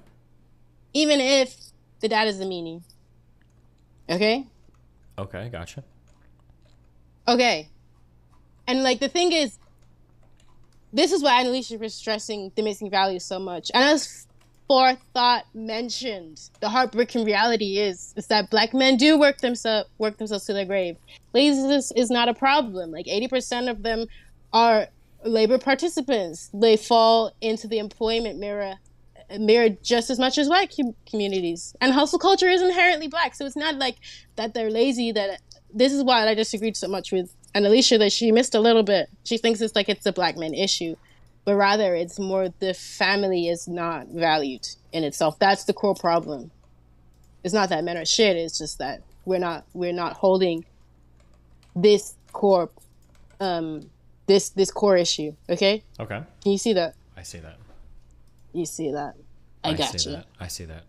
Even if the dad is a meanie. Okay. Okay, gotcha. Okay. And like the thing is, this is why Alicia was stressing the missing values so much. And as Forethought mentioned, the heartbreaking reality is that Black men do work themselves to their grave. Laziness is not a problem. Like 80% of them are labor participants. They fall into the employment mirror just as much as white communities. And hustle culture is inherently Black, so it's not like that they're lazy. That this is why I disagreed so much with Alicia, that she missed a little bit. She thinks it's like it's a Black man issue, but rather it's more the family is not valued in itself. That's the core problem. It's not that men are shit. It's just that we're not holding this core this core issue. Okay. Okay. Can you see that? I see that. You see that? I got you. I see that.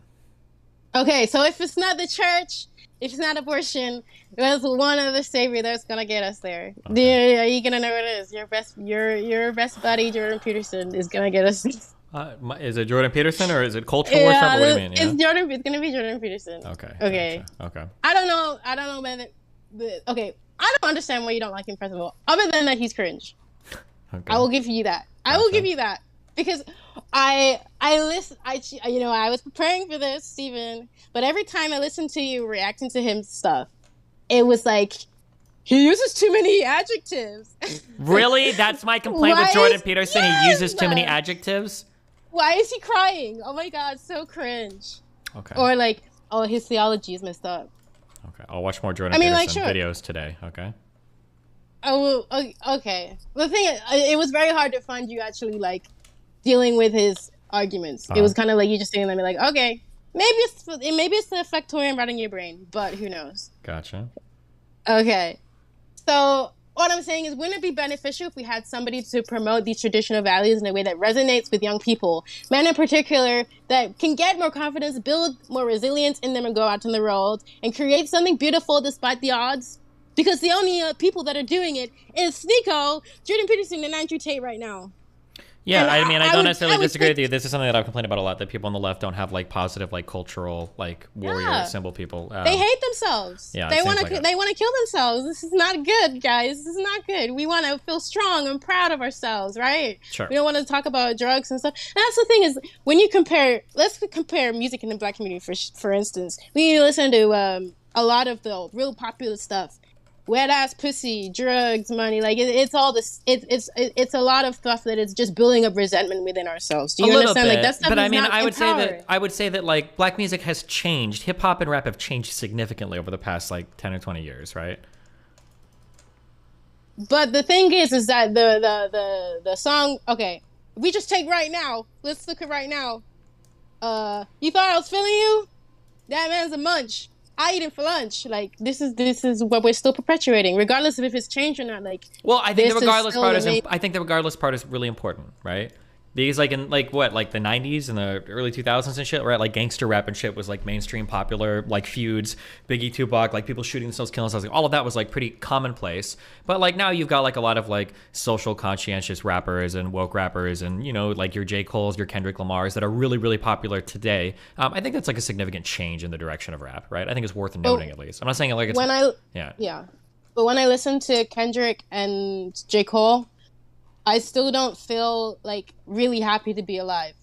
Okay, so if it's not the church, if it's not abortion, there's one other savior that's gonna get us there. Okay. Are you gonna know what it is? Your best buddy, Jordan Peterson, is gonna get us. Is it Jordan Peterson or is it cultural or something? What do you mean? It's Jordan. It's gonna be Jordan Peterson. Okay. Gotcha. Okay. I don't know, man. I don't understand why you don't like him, first of all. Other than that, he's cringe. Okay. I will give you that. I will give you that. Because I listen, I was preparing for this, Steven, but every time I listened to you reacting to him stuff, it was like, he uses too many adjectives. Really? That's my complaint with Jordan Peterson? Yes! He uses too many adjectives? Why is he crying? Oh my God, so cringe. Okay. Or like, oh, his theology is messed up. Okay, I'll watch more Jordan Peterson videos today, okay? Oh, okay. The thing is, it was very hard to find you actually like dealing with his arguments. It was kind of like you just sitting there and be like, okay, maybe it's the factorium right in your brain, but who knows? Gotcha. Okay. So what I'm saying is, wouldn't it be beneficial if we had somebody to promote these traditional values in a way that resonates with young people, men in particular, that can get more confidence, build more resilience in them, and go out in the world and create something beautiful despite the odds? Because the only people that are doing it is Sneeko, Jordan Peterson, and Andrew Tate right now. Yeah, I mean, I don't necessarily disagree with you. This is something that I've complained about a lot, that people on the left don't have like positive, like cultural, like warrior symbol people. They hate themselves. Yeah, they want to kill themselves. This is not good, guys. This is not good. We want to feel strong and proud of ourselves, right? Sure. We don't want to talk about drugs and stuff. And that's the thing is, when you let's compare music in the Black community, for instance. We listen to a lot of the real popular stuff. Wet ass pussy, drugs, money, like it's all this. It's a lot of stuff that is just building up resentment within ourselves. Do you understand? Like that stuff. But is I mean, not I empowering. would say that like Black music has changed. Hip hop and rap have changed significantly over the past like 10 or 20 years, right? But the thing is that the song. Okay, we just take right now. Let's look at right now. You thought I was feeling you? That man's a munch. I eat him for lunch. Like this is what we're still perpetuating, regardless of if it's changed or not. Like, well, I think the regardless part is I think the regardless part is really important, right? Because like in like what, like the 90s and the early 2000s and shit, right? Like gangster rap and shit was like mainstream popular, like feuds, Biggie, Tupac, like people shooting themselves, killing themselves, like, all of that was like pretty commonplace. But like now you've got like a lot of like social conscientious rappers and woke rappers and, you know, like your J. Cole's, your Kendrick Lamar's that are really, really popular today. I think that's like a significant change in the direction of rap, right? I think it's worth noting at least. I'm not saying it like it's yeah. But when I listen to Kendrick and J. Cole, I still don't feel like really happy to be alive.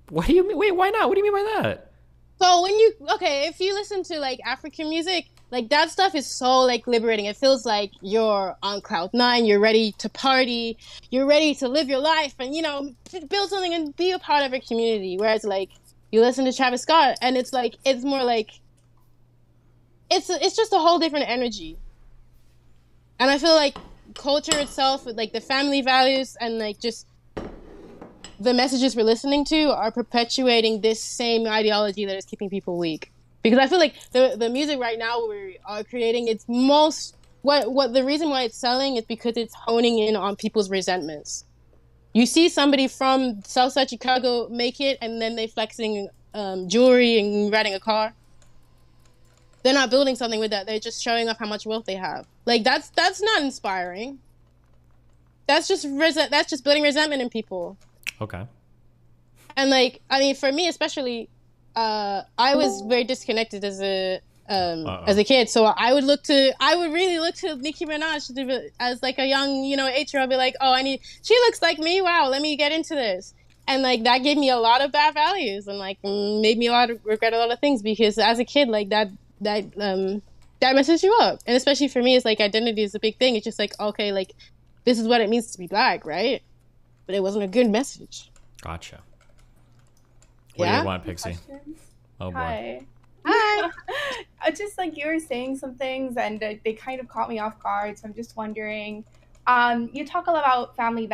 What do you mean? Wait, why not? What do you mean by that? So if you listen to like African music, like that stuff is so like liberating. It feels like you're on cloud nine, you're ready to party, you're ready to live your life and, you know, build something and be a part of a community. Whereas like you listen to Travis Scott and it's like, it's more like, it's just a whole different energy. And I feel like culture itself, with like the family values and like just the messages we're listening to, are perpetuating this same ideology that is keeping people weak. Because I feel like the music right now we are creating, it's most what the reason why it's selling is because it's honing in on people's resentments. You see somebody from Southside Chicago make it, and then they flexing jewelry and riding a car. They're not building something with that. They're just showing off how much wealth they have. Like that's not inspiring. That's just building resentment in people. Okay. And like, I mean, for me especially, I was very disconnected as a kid. So I would really look to Nicki Minaj as like a young, you know, 8-year-old. Be like, oh, she looks like me. Wow, let me get into this. And like that gave me a lot of bad values and like made me regret a lot of things, because as a kid, like that messes you up. And especially for me, it's like identity is a big thing. It's just like, okay, like this is what it means to be Black, right? But it wasn't a good message. Gotcha. What do you want, Pixie? Oh boy. Hi. Just like you were saying some things and they kind of caught me off guard. So I'm just wondering, you talk a lot about family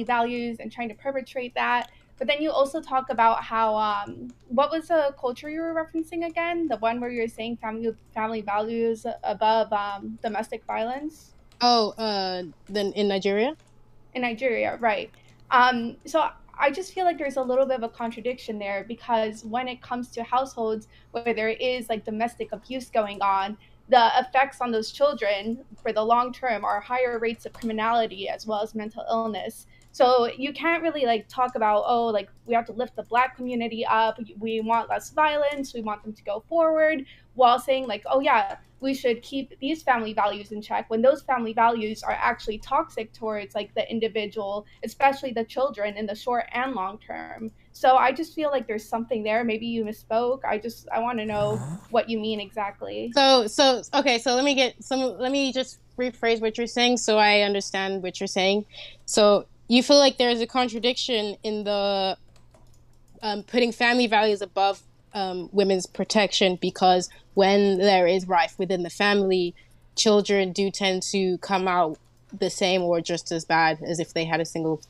values and trying to perpetrate that. But then you also talk about how, what was the culture you were referencing again? The one where you were saying family values above domestic violence? Oh, then in Nigeria? In Nigeria, right. So I just feel like there's a little bit of a contradiction there, because when it comes to households where there is like domestic abuse going on, the effects on those children for the long term are higher rates of criminality as well as mental illness. So you can't really like talk about, oh, like we have to lift the Black community up, we want less violence, we want them to go forward, while saying like, oh yeah, we should keep these family values in check, when those family values are actually toxic towards like the individual, especially the children in the short and long term. So I just feel like there's something there. Maybe you misspoke. I want to know what you mean exactly. So okay, so let me just rephrase what you're saying so I understand what you're saying. So you feel like there's a contradiction in the putting family values above women's protection, because when there is rife within the family, children do tend to come out the same or just as bad as if they had a single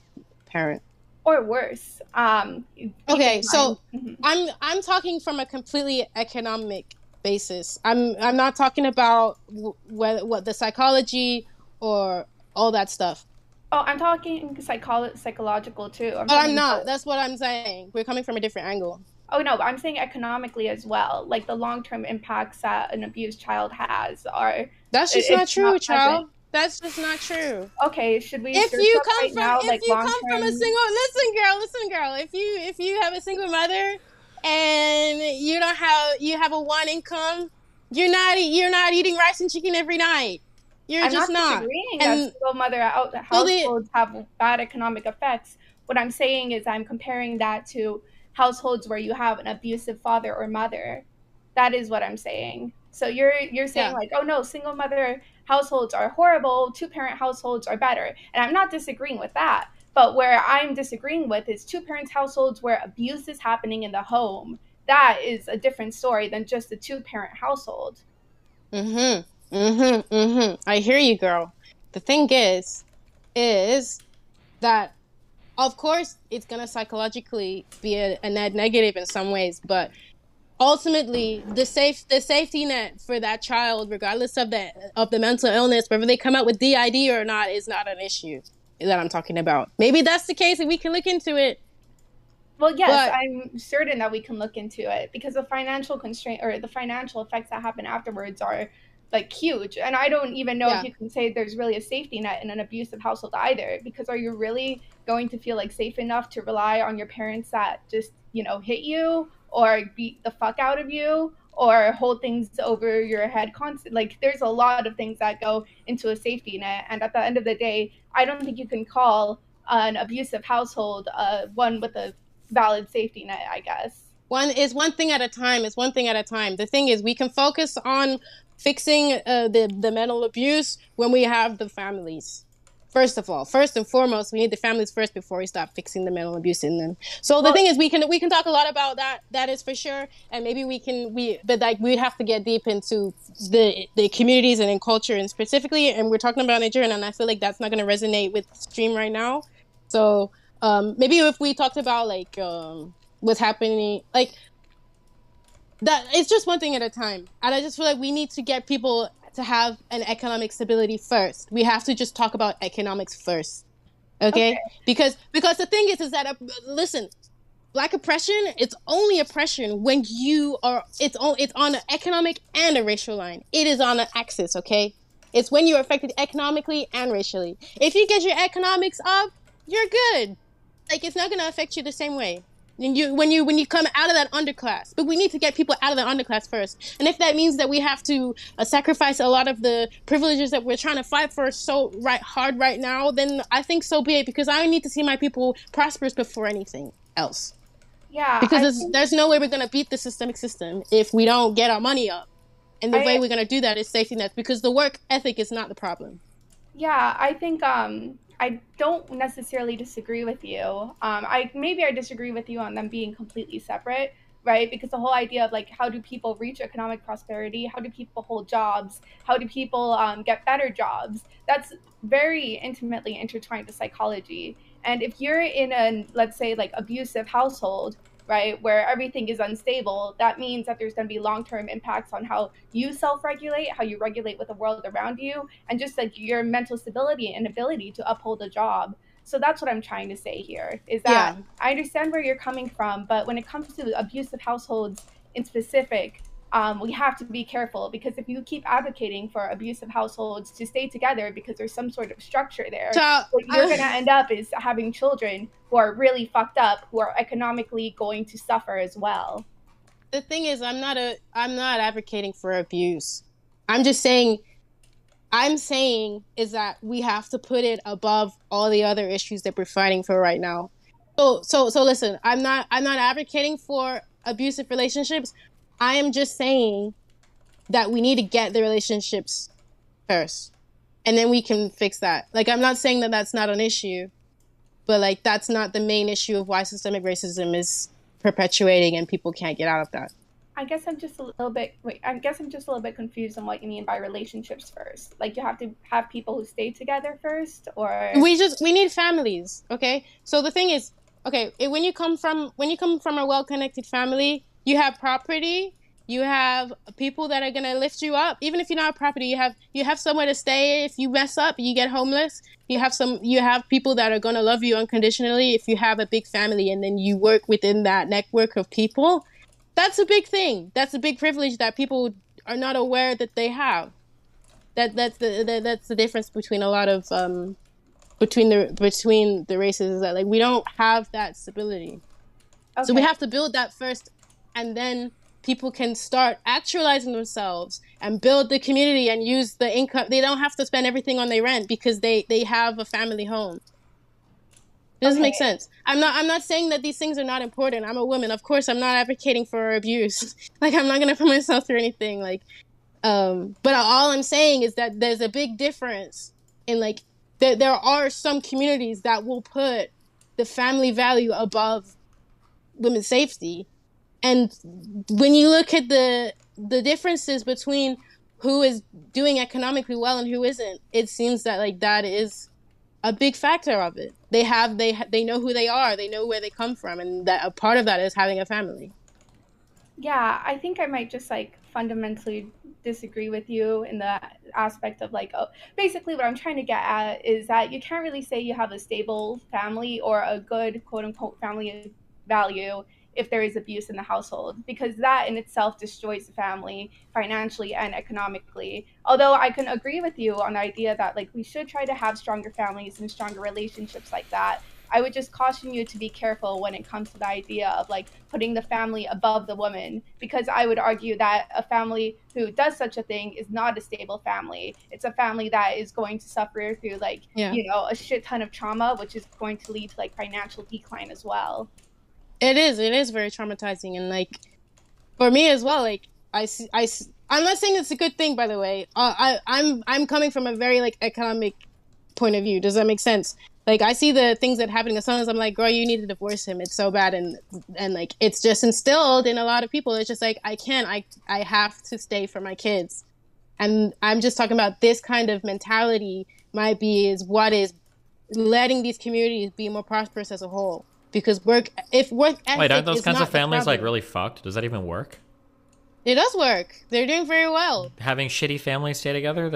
parent. Or worse. Okay, so I'm talking from a completely economic basis. I'm not talking about what the psychology or all that stuff. Oh, I'm talking psychological too. I'm not. That's what I'm saying. We're coming from a different angle. Oh no, I'm saying economically as well. Like the long-term impacts that an abused child has are. That's just not true, child. That's just not true. Okay, should we? If you come from a single, listen, girl. If you have a single mother and you have a one income, you're not eating rice and chicken every night. I'm just not disagreeing that single mother households have bad economic effects. What I'm saying is I'm comparing that to households where you have an abusive father or mother. That is what I'm saying. So you're saying like, oh no, single mother households are horrible, two-parent households are better. And I'm not disagreeing with that. But where I'm disagreeing with is two-parent households where abuse is happening in the home. That is a different story than just a two-parent household. I hear you, girl. The thing is that of course it's gonna psychologically be a net negative in some ways, but ultimately the safety net for that child, regardless of the mental illness, whether they come out with DID or not, is not an issue that I'm talking about. Maybe that's the case and we can look into it. Well, yes, I'm certain that we can look into it because the financial constraint or the financial effects that happen afterwards are like huge. And I don't even know if you can say there's really a safety net in an abusive household either, because are you really going to feel like safe enough to rely on your parents that just, hit you or beat the fuck out of you or hold things over your head constant? Like there's a lot of things that go into a safety net. And at the end of the day, I don't think you can call an abusive household one with a valid safety net, I guess. One thing at a time. The thing is, we can focus on fixing the mental abuse when we have the families. First and foremost, we need the families first before we start fixing the mental abuse in them. So the thing is, we can talk a lot about that. That is for sure, and maybe we'd have to get deep into the communities and in culture and specifically. And we're talking about Nigeria, and I feel like that's not going to resonate with the stream right now. So maybe if we talked about what's happening, like that, it's just one thing at a time. And I just feel like we need to get people to have an economic stability first. We have to just talk about economics first, okay? Because the thing is that listen, Black oppression, it's only oppression when it's on an economic and a racial line. It is on an axis, okay? It's when you're affected economically and racially. If you get your economics up, you're good. Like it's not gonna affect you the same way. When you come out of that underclass, but we need to get people out of the underclass first. And if that means that we have to sacrifice a lot of the privileges that we're trying to fight for hard right now, then I think so be it. Because I need to see my people prosperous before anything else. Yeah. Because there's no way we're gonna beat the systemic system if we don't get our money up. And the way we're gonna do that is safety nets. Because the work ethic is not the problem. Yeah, I think I don't necessarily disagree with you. I disagree with you on them being completely separate, right? Because the whole idea of how do people reach economic prosperity? How do people hold jobs? How do people get better jobs? That's very intimately intertwined to psychology. And if you're in a, let's say, abusive household, right, where everything is unstable, that means that there's going to be long-term impacts on how you self-regulate, how you regulate with the world around you, and just your mental stability and ability to uphold a job. So that's what I'm trying to say here, is that I understand where you're coming from, but when it comes to abusive households in specific, we have to be careful, because if you keep advocating for abusive households to stay together because there's some sort of structure there, what you're going to end up is having children who are really fucked up, who are economically going to suffer as well. The thing is, I'm not advocating for abuse. I'm saying is that we have to put it above all the other issues that we're fighting for right now. So listen, I'm not advocating for abusive relationships. I am just saying that we need to get the relationships first, and then we can fix that. I'm not saying that that's not an issue, but that's not the main issue of why systemic racism is perpetuating and people can't get out of that. I guess I'm just a little bit. Wait, I guess I'm just a little bit confused on what you mean by relationships first. Like you have to have people who stay together first, or We need families. Okay, so the thing is, okay, when you come from a well-connected family, you have property, you have people that are gonna lift you up. Even if you're not property, you have somewhere to stay. If you mess up, you get homeless. You have people that are gonna love you unconditionally. If you have a big family and then you work within that network of people, that's a big thing. That's a big privilege that people are not aware that they have. That's the difference between a lot of between the races, is that like we don't have that stability. Okay. So we have to build that first, and then people can start actualizing themselves and build the community and use the income. They don't have to spend everything on their rent because they have a family home. Does it make sense? I'm not saying that these things are not important. I'm a woman. Of course, I'm not advocating for abuse. Like, I'm not going to put myself through anything. Like, but all I'm saying is that there's a big difference in, like, there are some communities that will put the family value above women's safety. And when you look at the differences between who is doing economically well and who isn't, it seems that, like, that is a big factor of it. They know who they are, they know where they come from, and that a part of that is having a family. Yeah, I think I might just like fundamentally disagree with you in the aspect of like, basically what I'm trying to get at is that you can't really say you have a stable family or a good quote unquote family value if there is abuse in the household, because that in itself destroys the family financially and economically. Although I can agree with you on the idea that like we should try to have stronger families and stronger relationships like that, I would just caution you to be careful when it comes to the idea of like putting the family above the woman, because I would argue that a family who does such a thing is not a stable family. It's a family that is going to suffer through like, you know, a shit ton of trauma, which is going to lead to like financial decline as well. It is very traumatizing, and like for me as well. Like I'm not saying it's a good thing, by the way. I'm coming from a very like economic point of view. Does that make sense? Like I see the things that happen to sometimes I'm like, girl, you need to divorce him. It's so bad, and like it's just instilled in a lot of people. It's just like I have to stay for my kids, and I'm just talking about this kind of mentality is what is letting these communities be more prosperous as a whole. Because work ethic. Wait, aren't those kinds of families like really fucked? Does that even work? It does work. They're doing very well. Having shitty families stay together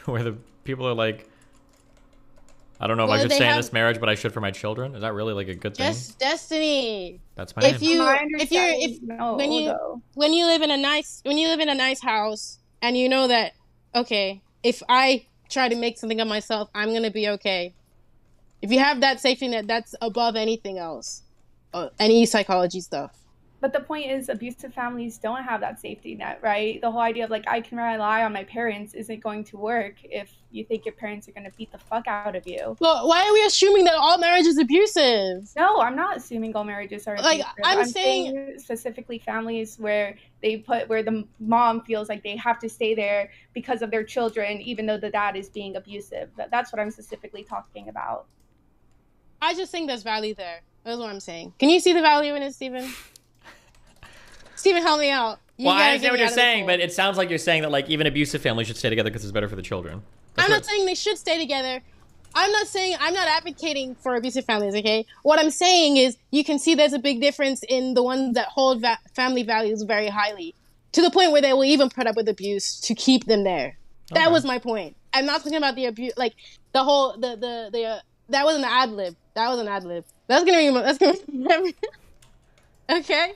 where the people are like, I don't know if I should stay in this marriage, but I should for my children. Is that really like a good thing? Yes, destiny. That's my name. When you live in a nice house and you know that, okay, if I try to make something of myself, I'm gonna be okay. If you have that safety net, that's above anything else, any psychology stuff. But the point is, abusive families don't have that safety net, right? The whole idea of like, I can rely on my parents isn't going to work if you think your parents are going to beat the fuck out of you. Well, why are we assuming that all marriage is abusive? No, I'm not assuming all marriages are abusive. Like, I'm saying specifically families where where the mom feels like they have to stay there because of their children, even though the dad is being abusive. That's what I'm specifically talking about. I just think there's value there. That's what I'm saying. Can you see the value in it, Steven? Steven, help me out. Well, I understand what you're saying, but it sounds like you're saying that like even abusive families should stay together because it's better for the children. I'm not saying they should stay together. I'm not advocating for abusive families, okay? What I'm saying is you can see there's a big difference in the ones that hold family values very highly, to the point where they will even put up with abuse to keep them there. Okay. That was my point. I'm not talking about the abuse, like the whole that was an ad lib. That was an ad lib. That's gonna be okay.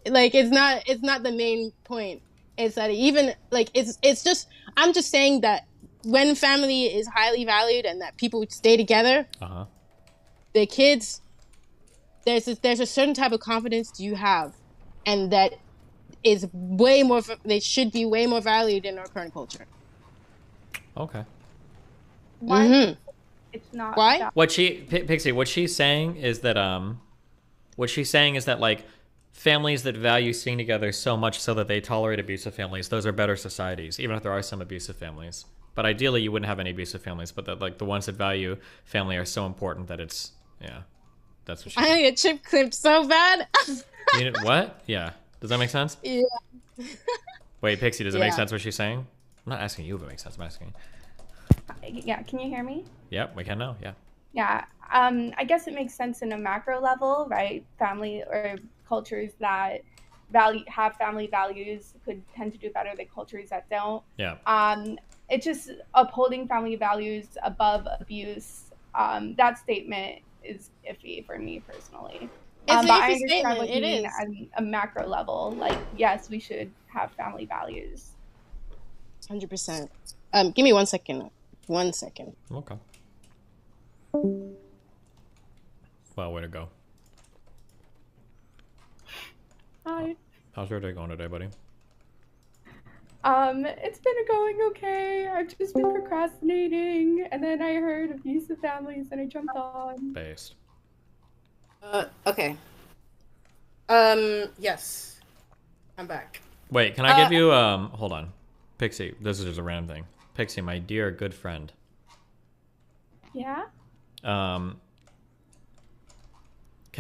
Like it's not the main point. It's that even like it's just I'm just saying that when family is highly valued and that people stay together, the kids, there's a certain type of confidence you have, and that is way more. They should be way more valued in our current culture. Okay. Why? Mm-hmm. It's not. Why? Pixie, what she's saying is that like families that value staying together so much so that they tolerate abusive families, those are better societies, even if there are some abusive families. But ideally, you wouldn't have any abusive families. But that like the ones that value family are so important that it's that's what. I get chip clipped so bad. What? Yeah. Does that make sense? Yeah. Wait, Pixie, does it make Yeah. sense what she's saying? I'm not asking you if it makes sense. I'm asking. Yeah, can you hear me? Yep, we can now. Yeah. Yeah, I guess it makes sense in a macro level, right? Family or cultures that have family values could tend to do better than cultures that don't. Yeah. It's just upholding family values above abuse. That statement is iffy for me personally. It's an but I iffy understand statement. what you It mean is. at a macro level. Like, yes, we should have family values. 100%. Give me 1 second. 1 second. Okay. Well, way to go. Hi. How's your day going today, buddy? It's been going okay. I've just been procrastinating, and then I heard abusive families, and I jumped on. Based. Okay. Yes. I'm back. Wait, can I give you hold on. Pixie, this is just a random thing. Pixie, my dear good friend. Yeah? Can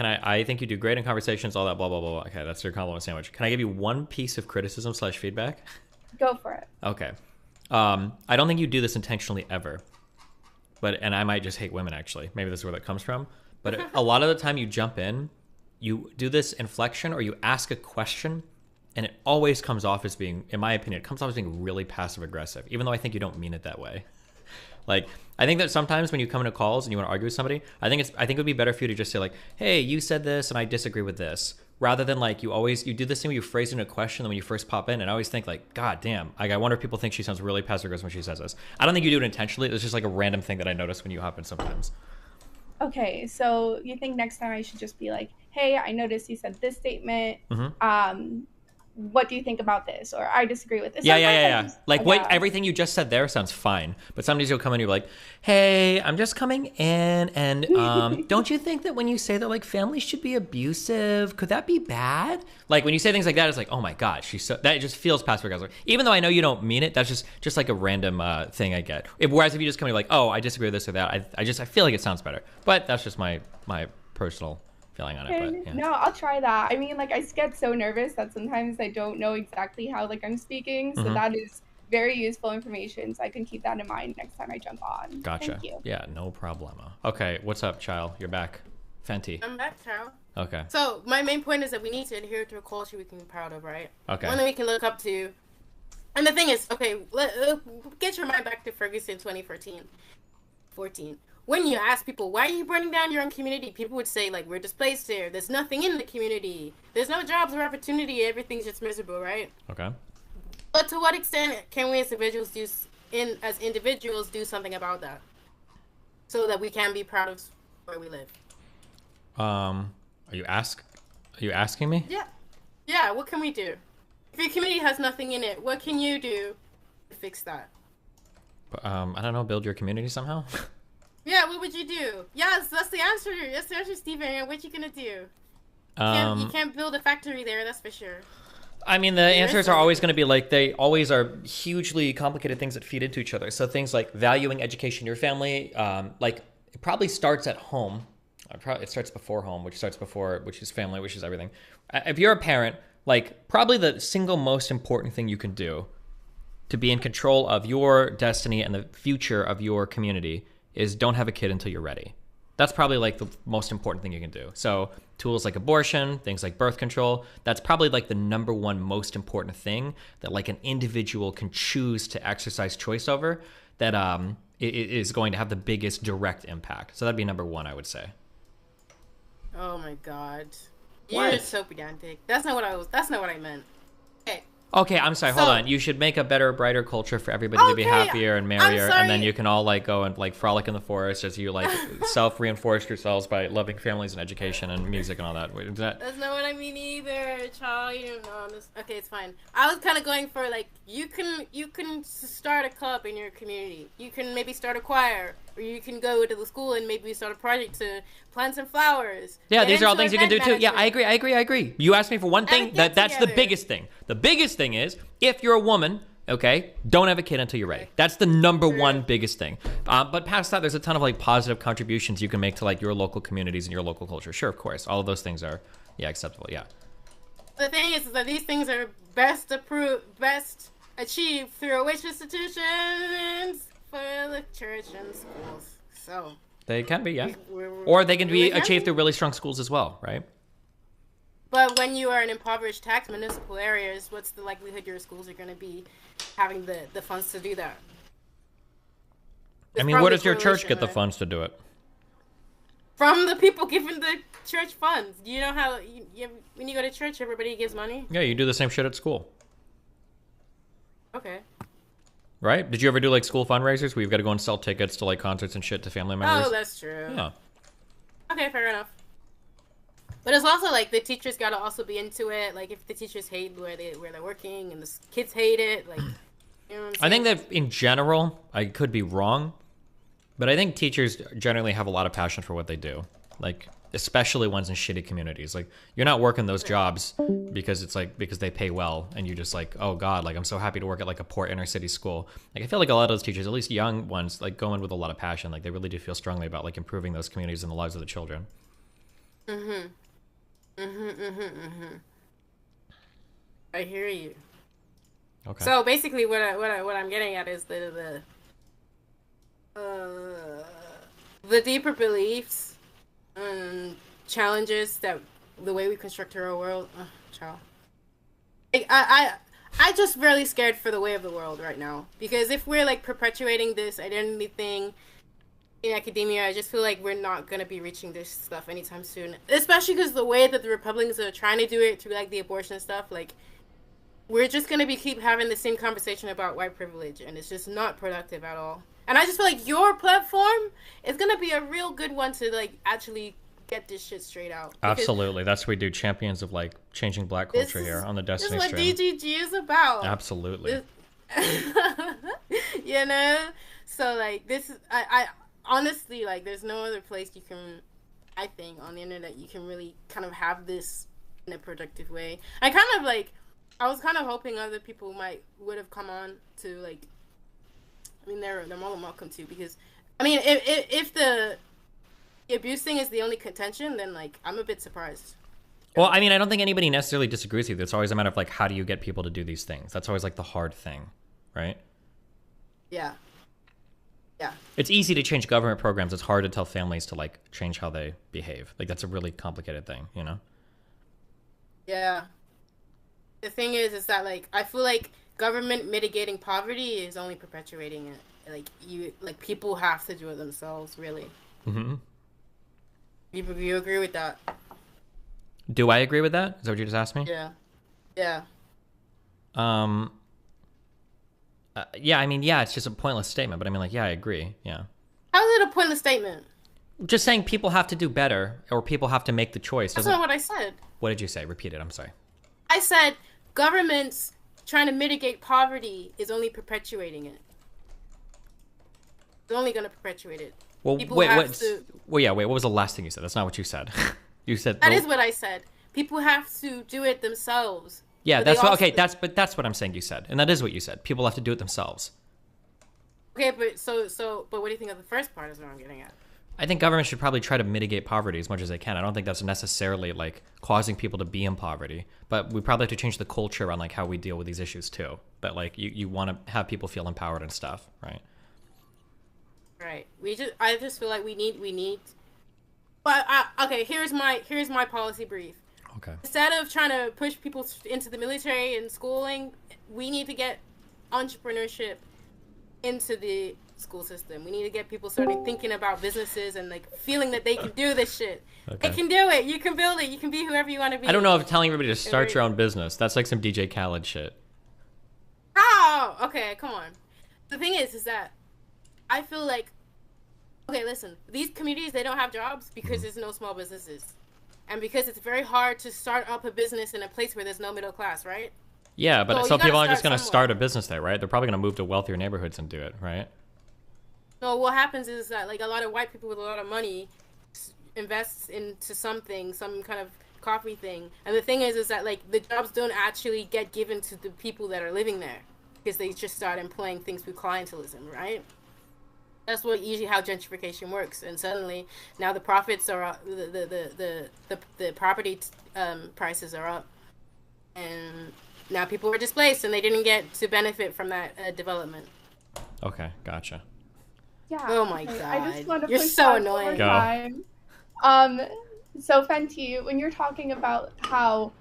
I think you do great in conversations, all that blah blah blah. Okay, that's your compliment sandwich. Can I give you one piece of criticism / feedback? Go for it. Okay. I don't think you do this intentionally ever. And I might just hate women actually. Maybe this is where that comes from. But a lot of the time you jump in, you do this inflection or you ask a question, and it always comes off as being, in my opinion, it comes off as being really passive aggressive, even though I think you don't mean it that way. Like, I think that sometimes when you come into calls and you want to argue with somebody, I think it would be better for you to just say like, hey, you said this and I disagree with this, rather than like you do this thing where you phrase it in a question when you first pop in, and I always think like, god damn, like I wonder if people think she sounds really passive aggressive when she says this. I don't think you do it intentionally. It's just like a random thing that I notice when you hop in sometimes. Okay, so you think next time I should just be like, hey, I noticed you said this statement. Mm-hmm. What do you think about this? Or I disagree with this. Yeah. Like what everything you just said there sounds fine, but sometimes you'll come in and you're like, hey, I'm just coming in, and don't you think that when you say that like families should be abusive, could that be bad? Like when you say things like that, it's like, oh my god, that just feels passive aggressive. Even though I know you don't mean it, that's just like a random thing I get. Whereas if you just come in like, oh, I disagree with this or that, I feel like it sounds better. But that's just my personal feeling on it. But, yeah. No, I'll try that. I mean, like, I get so nervous that sometimes I don't know exactly how like I'm speaking, so that is very useful information, so I can keep that in mind next time I jump on. Gotcha. Thank you. Yeah, no problemo. Okay, what's up, child? You're back. Fenty. I'm back, child. Okay. So my main point is that we need to adhere to a culture we can be proud of, right? Okay. One that we can look up to. And the thing is, okay, get your mind back to Ferguson 2014. When you ask people, why are you burning down your own community? People would say, like, we're displaced here. There's nothing in the community. There's no jobs or opportunity. Everything's just miserable, right? Okay. But to what extent can we as individuals do something about that? So that we can be proud of where we live. Are you asking me? Yeah. Yeah, what can we do? If your community has nothing in it, what can you do to fix that? I don't know, build your community somehow? Yeah, what would you do? Yes, that's the answer. That's the answer, Steven. What you gonna do? You can't build a factory there, that's for sure. I mean, the answers are always going to be like, they always are hugely complicated things that feed into each other. So things like valuing education in your family, like it probably starts at home. It starts before home, which is family, which is everything. If you're a parent, like probably the single most important thing you can do to be in control of your destiny and the future of your community is don't have a kid until you're ready. That's probably like the most important thing you can do. So tools like abortion, things like birth control, that's probably like the number one most important thing that like an individual can choose to exercise choice over that is going to have the biggest direct impact. So that'd be number one, I would say. Oh my god. You're so pedantic. That's not what I meant. Okay, I'm sorry. Hold on. You should make a better, brighter culture for everybody to be happier and merrier, and then you can all like go and like frolic in the forest as you like self-reinforce yourselves by loving families and education and music and all that. That's not what I mean either, child. You don't know. Okay, it's fine. I was kind of going for like you can start a club in your community. You can maybe start a choir, or you can go to the school and maybe start a project to plant some flowers. Yeah, these are all things you can do too. Yeah, I agree. You asked me for one thing. That's the biggest thing. The biggest thing is if you're a woman, okay, don't have a kid until you're ready. That's the number one biggest thing. But past that, there's a ton of like positive contributions you can make to like your local communities and your local culture. Sure, of course, all of those things are acceptable. Yeah. The thing is that these things are best achieved through which institutions? For the church and schools. So they can be, yeah. Or they can be achieved through really strong schools as well, right? But when you are in impoverished tax municipal areas, what's the likelihood your schools are going to be having the funds to do that? I mean, where does your church get the funds to do it? From the people giving the church funds. You know how when you go to church, everybody gives money? Yeah, you do the same shit at school. Okay. Right? Did you ever do like school fundraisers where you've got to go and sell tickets to like concerts and shit to family members? Oh, that's true. Yeah. Okay, fair enough. But it's also like the teachers got to also be into it. Like if the teachers hate where they're working and the kids hate it, like, you know what I'm saying? I think that in general, I could be wrong, but I think teachers generally have a lot of passion for what they do. Like, especially ones in shitty communities. Like, you're not working those jobs because it's like, because they pay well and you just like, oh God, like I'm so happy to work at like a poor inner city school. Like, I feel like a lot of those teachers, at least young ones, like go in with a lot of passion. Like they really do feel strongly about like improving those communities and the lives of the children. I hear you. Okay. So basically, what I'm getting at is the deeper beliefs and challenges that the way we construct our world. Child. I just really scared for the way of the world right now, because if we're like perpetuating this identity thing in academia, I just feel like we're not gonna be reaching this stuff anytime soon. Especially because the way that the Republicans are trying to do it through like the abortion stuff, like we're just gonna keep having the same conversation about white privilege, and it's just not productive at all. And I just feel like your platform is gonna be a real good one to like actually get this shit straight out. Absolutely, that's what we do. Champions of like changing black culture here on the Destiny Stream. This is what DGG is about. Absolutely. You know, so like this is I honestly, like, there's no other place you can, I think, on the internet you can really kind of have this in a productive way. I was kind of hoping other people would have come on to, like, I mean, they're more than welcome to, because, I mean, if the abuse thing is the only contention, then, like, I'm a bit surprised. Well, I mean, I don't think anybody necessarily disagrees with you. It's always a matter of, like, how do you get people to do these things? That's always, like, the hard thing, right? Yeah. Yeah. It's easy to change government programs. It's hard to tell families to like change how they behave. Like that's a really complicated thing, you know? Yeah. The thing is that like I feel like government mitigating poverty is only perpetuating it. Like people have to do it themselves, really. Mm-hmm. You agree with that? Do I agree with that? Is that what you just asked me? Yeah. Yeah. Yeah, I mean, yeah, it's just a pointless statement, but I mean, like, yeah, I agree, yeah. How is it a pointless statement? Just saying people have to do better, or people have to make the choice. That's not what I said. What did you say? Repeat it, I'm sorry. I said governments trying to mitigate poverty is only perpetuating it. It's only going to perpetuate it. Well, wait, what was the last thing you said? That's not what you said. You said... That is what I said. People have to do it themselves. Yeah, that's what, okay, that's what I'm saying you said. And that is what you said. People have to do it themselves. Okay, but but what do you think of the first part is what I'm getting at? I think government should probably try to mitigate poverty as much as they can. I don't think that's necessarily like causing people to be in poverty, but we probably have to change the culture around like how we deal with these issues too. But like you want to have people feel empowered and stuff, right? Right. I just feel like we need but okay, here's my policy brief. Okay. Instead of trying to push people into the military and schooling, we need to get entrepreneurship into the school system. We need to get people starting thinking about businesses and like feeling that they can do this shit. Okay. They can do it. You can build it. You can be whoever you want to be. I don't know if telling everybody to start your own business. That's like some DJ Khaled shit. Oh, okay, come on. The thing is that I feel like, okay, listen, these communities, they don't have jobs because there's no small businesses. And because it's very hard to start up a business in a place where there's no middle class, right? Yeah, but so people aren't just going to start a business there, right? They're probably going to move to wealthier neighborhoods and do it, right? No, what happens is that like a lot of white people with a lot of money invests into something, some kind of coffee thing. And the thing is that like the jobs don't actually get given to the people that are living there because they just start employing things through clientelism, right? That's what usually how gentrification works, and suddenly now the profits are up, the property prices are up, and now people were displaced, and they didn't get to benefit from that development. Okay, gotcha. Yeah. Oh my okay, god. I just want to You're push so back annoying. one more Go. time. So Fenty, when you're talking about how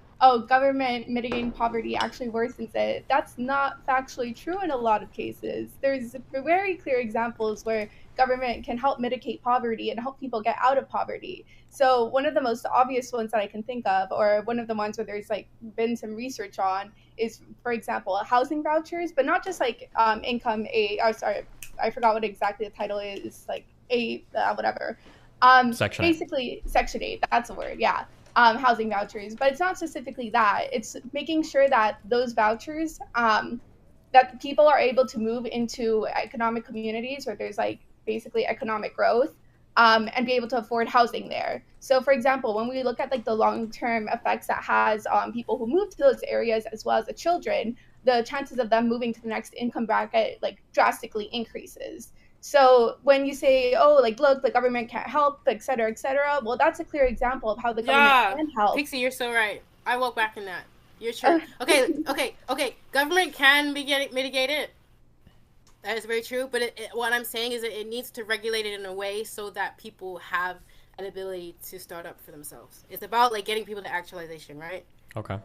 government mitigating poverty actually worsens it, that's not factually true in a lot of cases. There's very clear examples where government can help mitigate poverty and help people get out of poverty. So one of the most obvious ones that I can think of, or one of the ones where there's like been some research on, is, for example, housing vouchers, but not just like income aid. Oh, sorry, I forgot what exactly the title is. Like aid, whatever. Section 8. Basically, Section 8. That's the word. Yeah. Housing vouchers, but it's not specifically that. It's making sure that those vouchers, that people are able to move into economic communities where there's like basically economic growth, and be able to afford housing there. So, for example, when we look at like the long-term effects that has on people who move to those areas as well as the children, the chances of them moving to the next income bracket like drastically increases. So when you say, oh, like, look, the government can't help, et cetera, well, that's a clear example of how the government can help. Pixie, you're so right. I walk back in that. You're true. Okay. Government can mitigate it. That is very true. But what I'm saying is that it needs to regulate it in a way so that people have an ability to start up for themselves. It's about like getting people to actualization, right? Okay.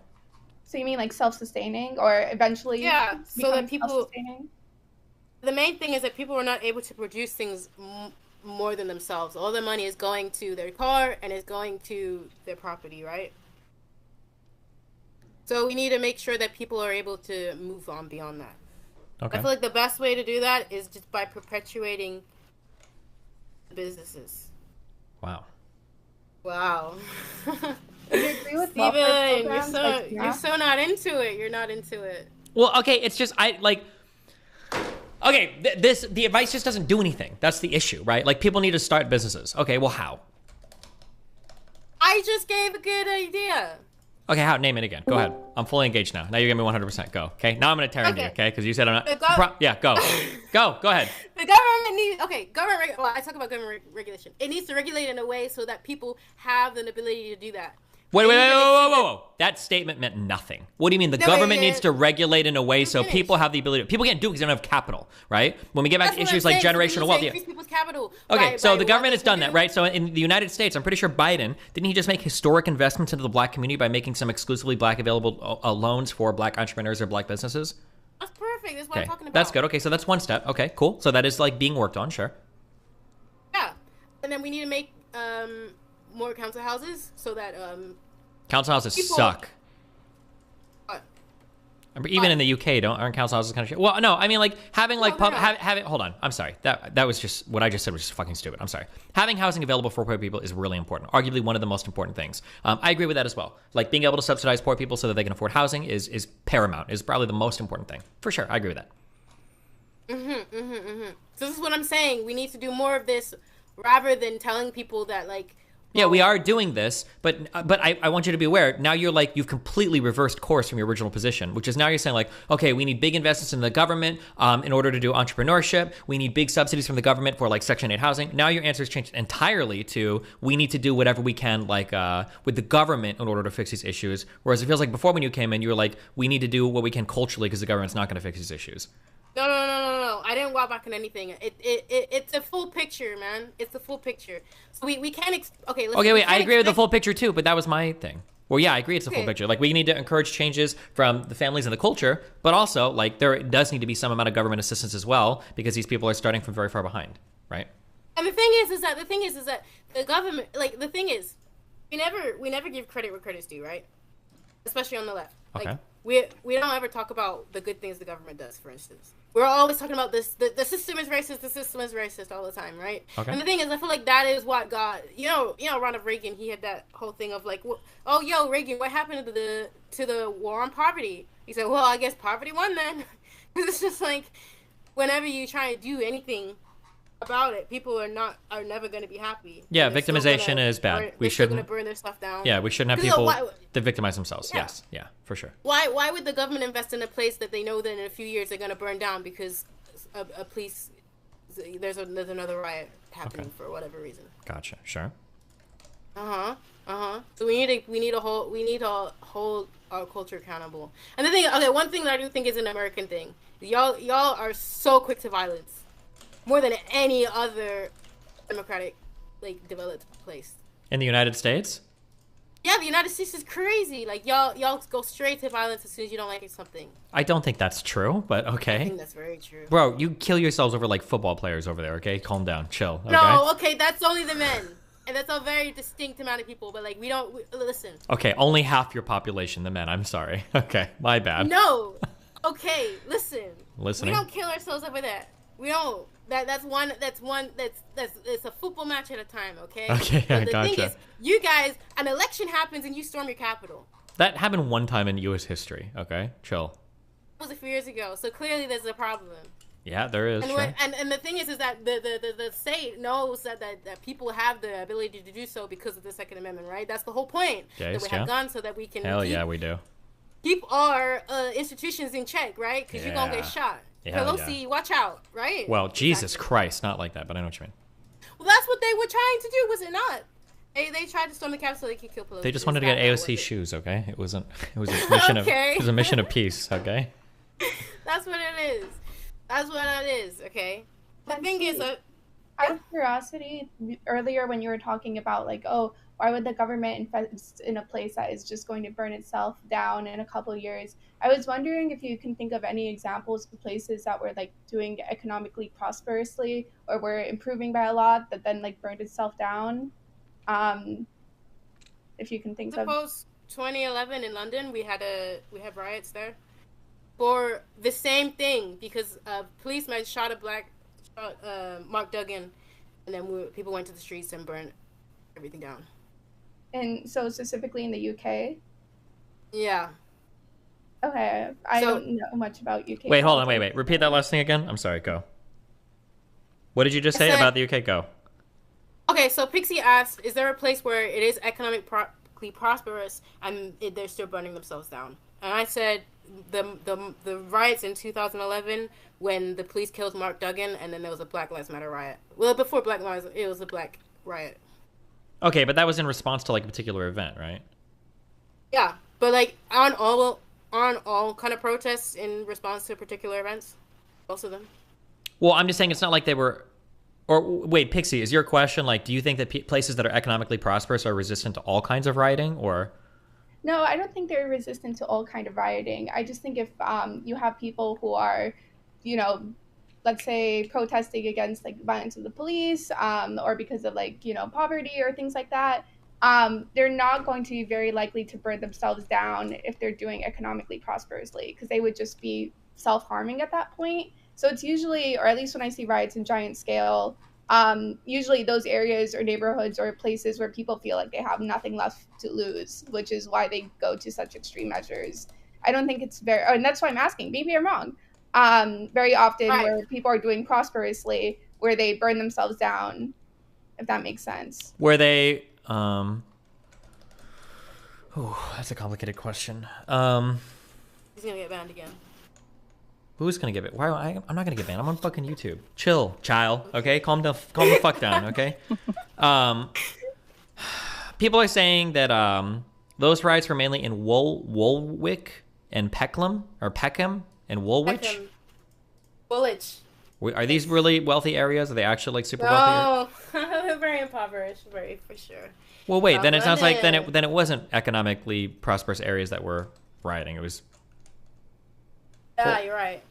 So you mean like self-sustaining, or eventually? Yeah. So that people. Self-sustaining? The main thing is that people are not able to produce things more than themselves. All the money is going to their car and is going to their property, right? So we need to make sure that people are able to move on beyond that. Okay. I feel like the best way to do that is just by perpetuating businesses. Wow. Wow. Do you agree with Steven, you're so not into it. You're not into it. Well, okay, it's just okay, the advice just doesn't do anything. That's the issue, right? Like, people need to start businesses. Okay, well, how? I just gave a good idea. Okay, how? Name it again. Go ahead. I'm fully engaged now. Now you give me 100%. Go. Okay. Now I'm gonna tear into you. Okay, because you said I'm not. Yeah. Go. Go ahead. The government needs. Okay. Well, I talk about government regulation. It needs to regulate in a way so that people have an ability to do that. Whoa. That statement meant nothing. What do you mean? The government needs to regulate in a way so people have the ability. People can't do it because they don't have capital, right? When we get back to issues like generational wealth. Increase people's capital. Okay, so the government has done that, right? So in the United States, I'm pretty sure Biden, didn't he just make historic investments into the black community by making some exclusively black available loans for black entrepreneurs or black businesses? That's perfect. That's what I'm talking about. That's good. Okay, so that's one step. Okay, cool. So that is like being worked on, sure. Yeah. And then we need to make more council houses so that council houses suck. Even in the UK, aren't council houses kind of shit? Well, no, I mean, like, having, like, having, hold on, I'm sorry. That was just, what I just said was just fucking stupid. I'm sorry. Having housing available for poor people is really important. Arguably one of the most important things. I agree with that as well. Like, being able to subsidize poor people so that they can afford housing is paramount, is probably the most important thing. For sure, I agree with that. So this is what I'm saying. We need to do more of this rather than telling people that, like, yeah, we are doing this, but I want you to be aware. Now you've completely reversed course from your original position, which is now you're saying like, okay, we need big investments in the government in order to do entrepreneurship. We need big subsidies from the government for like Section 8 housing. Now your answer has changed entirely to we need to do whatever we can like with the government in order to fix these issues. Whereas it feels like before when you came in, you were like, we need to do what we can culturally because the government's not going to fix these issues. No. I didn't walk back on anything. It's a full picture, man. It's a full picture. So we can't. Okay, wait. I agree with the full picture too, but that was my thing. Well, yeah, I agree. It's a full picture. Like we need to encourage changes from the families and the culture, but also like there does need to be some amount of government assistance as well because these people are starting from very far behind, right? And the thing is that the government, like the thing is, we never give credit where credit's due, right? Especially on the left. Okay. Like, we don't ever talk about the good things the government does, for instance. We're always talking about this, the system is racist all the time, right? Okay. And the thing is, I feel like that is what got, Ronald Reagan, he had that whole thing of like, oh, yo, Reagan, what happened to the war on poverty? He said, well, I guess poverty won then. Because it's just like, whenever you try to do anything about it, people are never going to be happy. Yeah, victimization is bad. We shouldn't burn their stuff down. Yeah, we shouldn't have people that victimize themselves. Yeah. Yes, yeah, for sure. Why would the government invest in a place that they know that in a few years they're going to burn down because a police there's another riot happening for whatever reason? Gotcha. Sure. So we need to hold our culture accountable. And the thing, okay, one thing that I do think is an American thing. Y'all are so quick to violence, more than any other democratic, like, developed place. In the United States? Yeah, the United States is crazy. Like, y'all go straight to violence as soon as you don't like something. I don't think that's true, but okay. I think that's very true. Bro, you kill yourselves over like football players over there, okay? Calm down, chill. Okay? No, okay, that's only the men. And that's a very distinct amount of people, but like, listen. Okay, only half your population, the men. I'm sorry. Okay, my bad. No. Okay, listen. Listening. We don't kill ourselves over that. We don't. That's it's a football match at a time, okay? Okay, but I the gotcha. thing is, you guys, an election happens and you storm your Capitol. That happened one time in U.S. history, okay? Chill. That was a few years ago, so clearly there's a problem. Yeah, there is. And, Sure. and the thing is that the state knows that people have the ability to do so because of the Second Amendment, right? That's the whole point. Yes, that we have guns so that we can Hell yeah, we do. keep our institutions in check, right? Because you're going to get Yeah. shot. Yeah, Pelosi, watch out, right? Well, Jesus Christ, not like that, but I know what you mean. Well, that's what they were trying to do, was it not? They tried to storm the Capitol so they could kill Pelosi. They just wanted to get AOC shoes, okay? It was a mission Okay. it was a mission of peace, okay? That's what it is. That's what it is, okay? The thing is, out of curiosity, earlier when you were talking about like, oh, why would the government invest in a place that is just going to burn itself down in a couple of years? I was wondering if you can think of any examples of places that were like doing economically prosperously or were improving by a lot that then like burned itself down. If you can think of. Suppose 2011 in London, we had riots there for the same thing because a policeman shot Mark Duggan, and then people went to the streets and burned everything down. And so specifically in the UK? Yeah. Okay, I don't know much about UK. Wait, hold on, wait. Repeat that last thing again. I'm sorry, go. What did you just say about the UK? Go. Okay, so Pixie asked, is there a place where it is economically prosperous and they're still burning themselves down? And I said the riots in 2011 when the police killed Mark Duggan, and then there was a Black Lives Matter riot. Well, before Black Lives, it was a black riot. Okay, but that was in response to like a particular event, right? Yeah, but like on all kind of protests in response to particular events, most of them. Well, I'm just saying it's not like they were. Or wait, Pixie, is your question like, do you think that places that are economically prosperous are resistant to all kinds of rioting, or? No, I don't think they're resistant to all kind of rioting. I just think if you have people who are, let's say protesting against like violence of the police, or because of like, poverty or things like that, they're not going to be very likely to burn themselves down if they're doing economically prosperously, because they would just be self-harming at that point. So it's usually, or at least when I see riots in giant scale, usually those areas or neighborhoods or places where people feel like they have nothing left to lose, which is why they go to such extreme measures. I don't think it's very, and that's why I'm asking, maybe I'm wrong. Very often where people are doing prosperously, where they burn themselves down, if that makes sense. Where they, oh, that's a complicated question. He's gonna get banned again. Who's gonna get it? Why? I'm not gonna get banned. I'm on fucking YouTube. Chill, child. Okay, calm the fuck down. Okay. People are saying that those riots were mainly in Woolwich and Peckham and Woolwich. Woolwich. Are these really wealthy areas? Are they actually like super wealthy? No, very impoverished, very for sure. Well, wait. Then it sounds like then it wasn't economically prosperous areas that were rioting. It was. Yeah, you're right.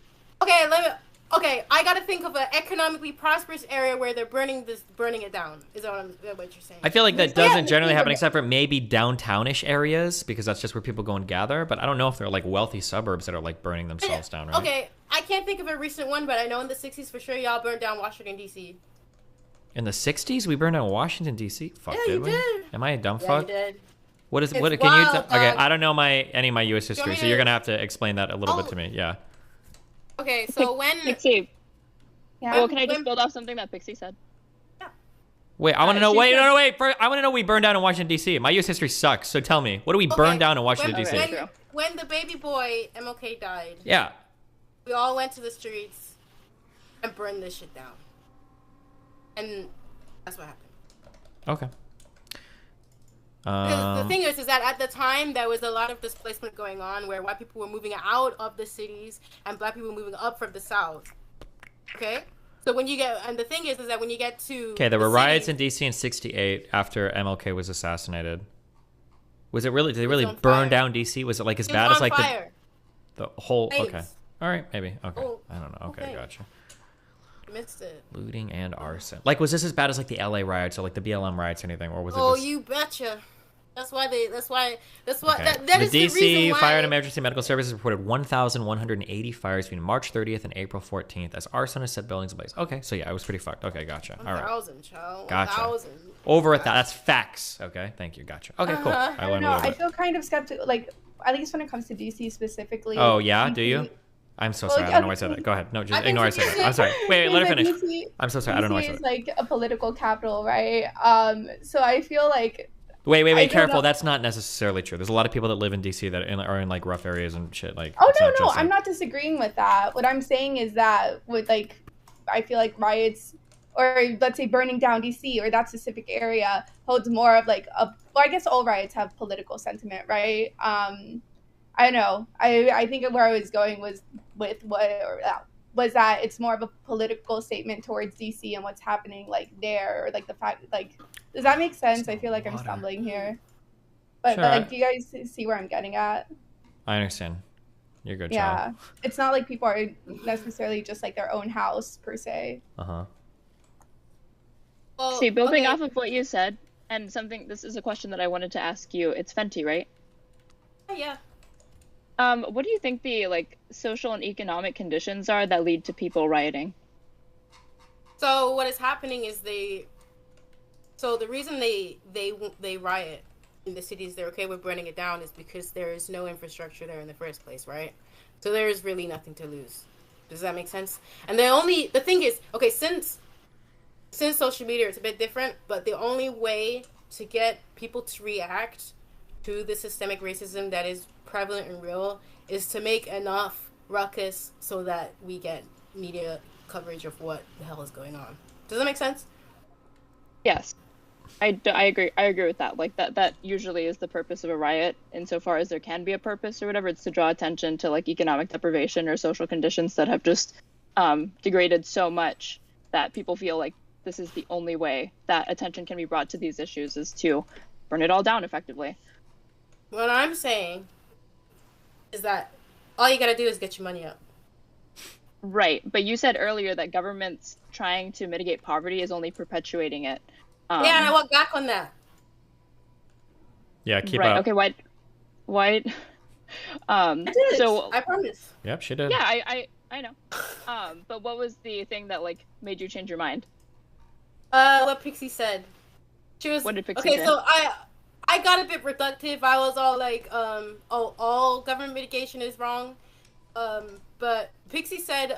Okay, I gotta think of an economically prosperous area where they're burning it down. Is that what you're saying? I feel like that doesn't generally happen except for maybe downtownish areas, because that's just where people go and gather. But I don't know if they're like wealthy suburbs that are like burning themselves down, right? Okay, I can't think of a recent one, but I know in the 60s for sure y'all burned down Washington, D.C. In the 60s, we burned down Washington, D.C.? Fuck, Yeah, did we? did. Am I a dumb Yeah, fuck? you did. What is It's what? Can wild, you? Okay, dog. I don't know any of my U.S. history, so you're to- gonna have to explain that a little bit to me. Yeah. Okay, so when Pixie. Yeah. Well, can I just build off something that Pixie said? Wait, I want to know. she Wait, said- no, wait. I want to know. We burned down in Washington D.C. My U.S. history sucks. So tell me, what do we burn down in Washington D.C.? when the baby boy MLK died, Yeah. we all went to the streets and burned this shit down, and that's what happened. Okay. Because the thing is that at the time there was a lot of displacement going on where white people were moving out of the cities and black people were moving up from the south. Okay? So when you get, and the thing is that when you get to there were riots in DC in '68 after MLK was assassinated. Was it really? Did they really burn down DC? Was it like as bad as like the whole? Flames. Okay, all right, maybe. Okay, Oh, I don't know. Okay, gotcha. Missed it. Looting and arson. Like, was this as bad as like the LA riots or like the BLM riots or anything, or was it? Oh, just... you betcha. That's why. Okay. That is the the reason DC why. Fire and Emergency Medical Services reported 1,180 fires between March 30th and April 14th as arsonists set buildings ablaze. Okay, so yeah, it was pretty fucked. Okay, gotcha. All right. 1,000, child. Gotcha. 1,000. Over a thousand. That's facts. Okay, thank you. Gotcha. Okay, cool. I don't know. I feel kind of skeptical, like at least when it comes to DC specifically. Oh yeah, do you? I'm so sorry. I don't know why I said that. Go ahead. No, just ignore I said that. I'm sorry. Wait, let her finish. I'm so sorry. I don't know why I said DC that. is like a political capital, right? So I feel like. Wait, careful. That's not necessarily true. There's a lot of people that live in DC that are in like rough areas and shit. Like, oh no, I'm not disagreeing with that. What I'm saying is that with like, I feel like riots or let's say burning down DC or that specific area holds more of like a. Well, I guess all riots have political sentiment, right? I don't know. I think where I was going was with was that it's more of a political statement towards DC and what's happening like there, or like the fact like, does that make sense? I feel like I'm stumbling here, but like, do you guys see where I'm getting at? I understand. You're good. Yeah, child. It's not like people are necessarily just like their own house per se. Well, See, building off of what you said, and something. This is a question that I wanted to ask you. It's Fenty, right? Yeah. What do you think the like social and economic conditions are that lead to people rioting? So what is happening is so the reason they riot in the cities they're okay with burning it down is because there is no infrastructure there in the first place, right? So there is really nothing to lose. Does that make sense? And the thing is, okay, since social media it's a bit different, but the only way to get people to react to the systemic racism that is prevalent and real is to make enough ruckus so that we get media coverage of what the hell is going on. Does that make sense? Yes, I agree. I agree with that. Like that usually is the purpose of a riot, insofar as there can be a purpose or whatever. It's to draw attention to like economic deprivation or social conditions that have just degraded so much that people feel like this is the only way that attention can be brought to these issues is to burn it all down effectively. What I'm saying is that all you gotta do is get your money up. Right, but you said earlier that governments trying to mitigate poverty is only perpetuating it. Yeah, and I walk back on that. Yeah, keep right, up. Okay, why? I did. So I promise. Yep, she did. Yeah, I know. But what was the thing that like made you change your mind? What Pixie said. She was. What did Pixie say? Okay, so I got a bit reductive. I was all like, all government mitigation is wrong. But Pixie said,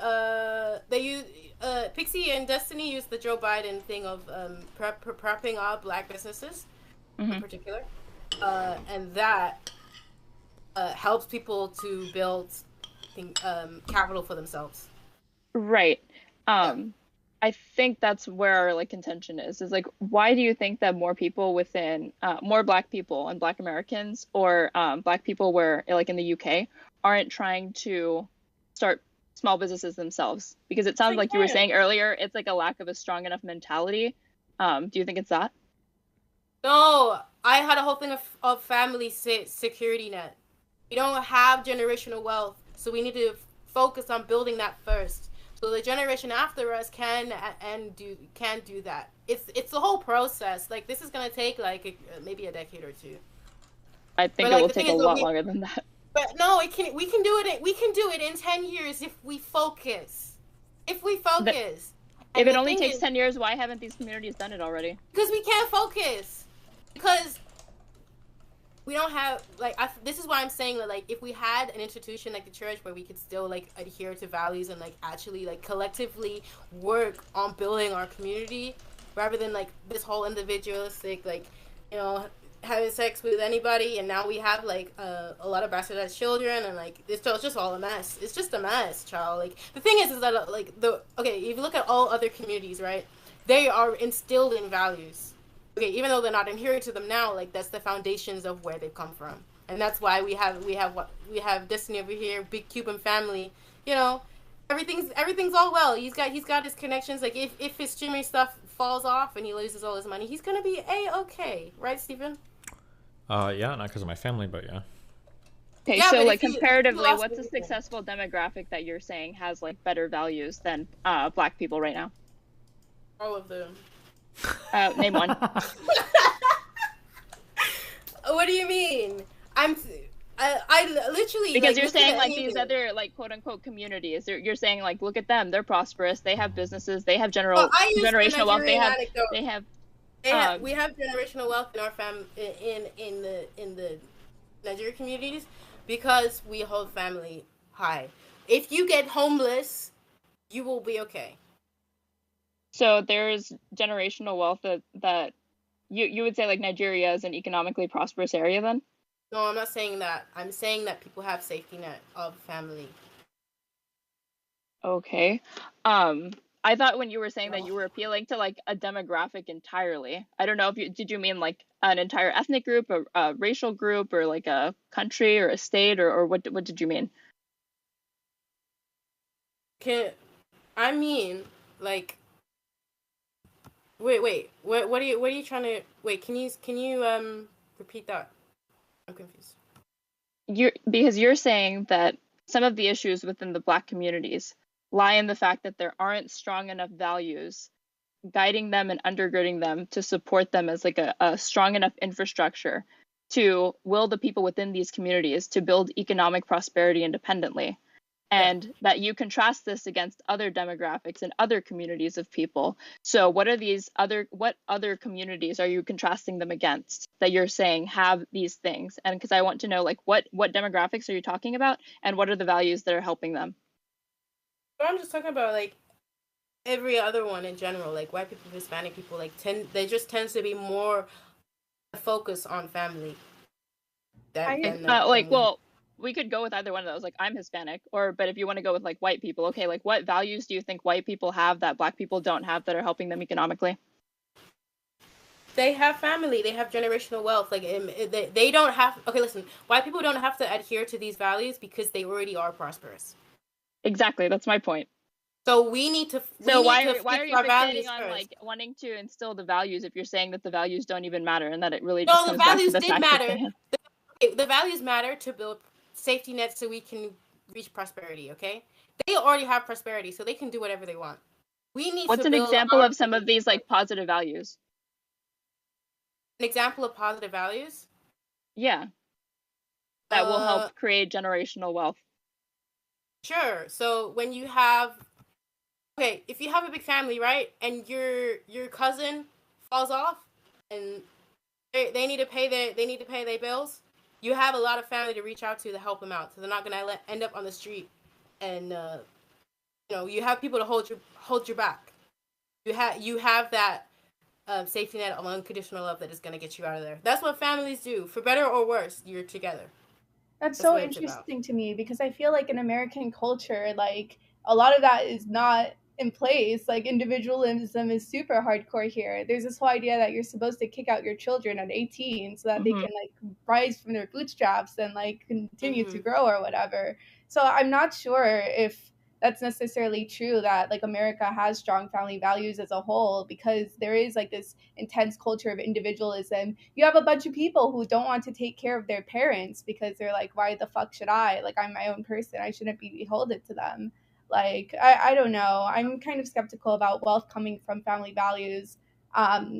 Pixie and Destiny used the Joe Biden thing of prepping up black businesses in particular, and that helps people to build capital for themselves. Right. I think that's where our like contention is like, why do you think that more people within more black people and black Americans or black people where like in the UK aren't trying to start small businesses themselves? Because it sounds like you were saying earlier, it's like a lack of a strong enough mentality. Do you think it's that? No, I had a whole thing of family security net. We don't have generational wealth, so we need to focus on building that first. So the generation after us can do that. It's the whole process. Like this is gonna take like maybe a decade or two. I think it will take a lot longer than that. But no, we can do it. We can do it in 10 years if we focus. If it only takes 10 years, why haven't these communities done it already? Because we can't focus. Because we don't have this is why I'm saying that like if we had an institution like the church where we could still like adhere to values and like actually like collectively work on building our community rather than like this whole individualistic like having sex with anybody, and now we have like a lot of bastardized children, and like it's just all a mess. It's just a mess, child. Like the thing is that like if you look at all other communities, right, they are instilled in values. okay, even though they're not adhering to them now, like that's the foundations of where they've come from, and that's why we have Destiny over here, big Cuban family. You know, everything's all well. He's got his connections. Like if his streaming stuff falls off and he loses all his money, he's gonna be okay, right, Stephen? Yeah, not because of my family, but yeah. Okay, Yeah, so but like if you comparatively, lost what's a everything. successful demographic that you're saying has like better values than Black people right now? All of them. Name one. What do you mean? I literally Because like, you're looking saying at like anything. these other like quote unquote communities. You're saying like look at them, they're prosperous, they have businesses, they have Well, I use the generational wealth, Nigerian anecdote. We have generational wealth in our in the Nigerian communities because we hold family high. If you get homeless, you will be okay. So there's generational wealth that you would say like Nigeria is an economically prosperous area then? No, I'm not saying that. I'm saying that people have safety net of family. Okay. I thought when you were saying that you were appealing to like a demographic entirely. I don't know if did you mean like an entire ethnic group, a racial group, or like a country or a state, or what did you mean? I mean like wait what are you trying to wait, can you repeat that? I'm confused. Because you're saying that some of the issues within the Black communities lie in the fact that there aren't strong enough values guiding them and undergirding them to support them as like a strong enough infrastructure to will the people within these communities to build economic prosperity independently. And that you contrast this against other demographics and other communities of people. So what other communities are you contrasting them against that you're saying have these things? And because I want to know like what demographics are you talking about and what are the values that are helping them? But I'm just talking about like every other one in general, like white people, Hispanic people, like they just tends to be more focused on family. Well, we could go with either one of those. Like I'm Hispanic, but if you want to go with like white people, okay, like what values do you think white people have that Black people don't have that are helping them economically? They have family. They have generational wealth. Like they don't have. Okay, listen. White people don't have to adhere to these values because they already are prosperous. Exactly, that's my point. So we need to. So why are you fixating on like wanting to instill the values if you're saying that the values don't even matter and that it really just comes back to the fact that the values matter to build safety nets so we can reach prosperity. Okay, they already have prosperity, so they can do whatever they want. We need. What's an example of some of these like positive values? An example of positive values? Yeah. That will help create generational wealth. Sure. So when you have, okay, if you have a big family, right, and your cousin falls off, and they need to pay their bills, you have a lot of family to reach out to help them out, so they're not gonna end up on the street, and you have people to hold your back. You have that safety net of unconditional love that is gonna get you out of there. That's what families do, for better or worse. You're together. That's so interesting to me because I feel like in American culture, like a lot of that is not in place. Like individualism is super hardcore here. There's this whole idea that you're supposed to kick out your children at 18 so that they can like rise from their bootstraps and like continue to grow or whatever. So I'm not sure if that's necessarily true that like America has strong family values as a whole, because there is like this intense culture of individualism. You have a bunch of people who don't want to take care of their parents because they're like, why the fuck should I? Like, I'm my own person. I shouldn't be beholden to them. Like, I don't know. I'm kind of skeptical about wealth coming from family values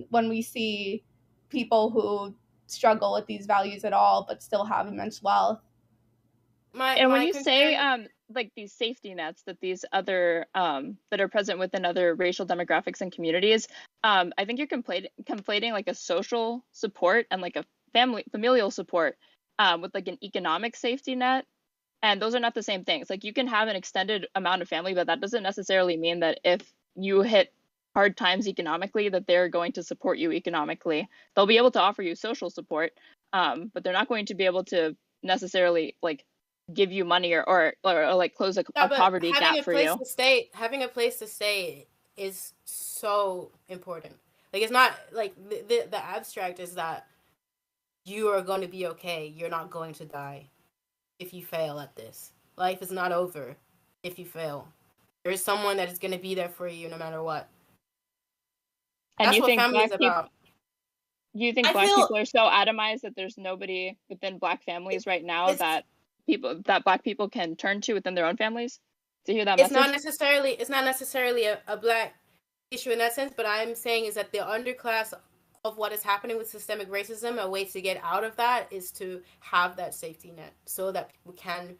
when we see people who struggle with these values at all but still have immense wealth. When you say like these safety nets that these other that are present within other racial demographics and communities, I think you're conflating like a social support and like a familial support with like an economic safety net, and those are not the same things. Like you can have an extended amount of family, but that doesn't necessarily mean that if you hit hard times economically that they're going to support you economically. They'll be able to offer you social support, but they're not going to be able to necessarily like give you money or like close a poverty gap for you. Having a place to stay is so important. Like, it's not like the abstract is that you are going to be okay. You're not going to die if you fail at this. Life is not over if you fail. There is someone that is going to be there for you no matter what. And That's you what think family is black people? about. Do you think black people are so atomized that there's nobody within black families right now that black people can turn to within their own families to hear that message? It's not necessarily a black issue in that sense, but I'm saying is that the underclass of what is happening with systemic racism, a way to get out of that is to have that safety net so that people can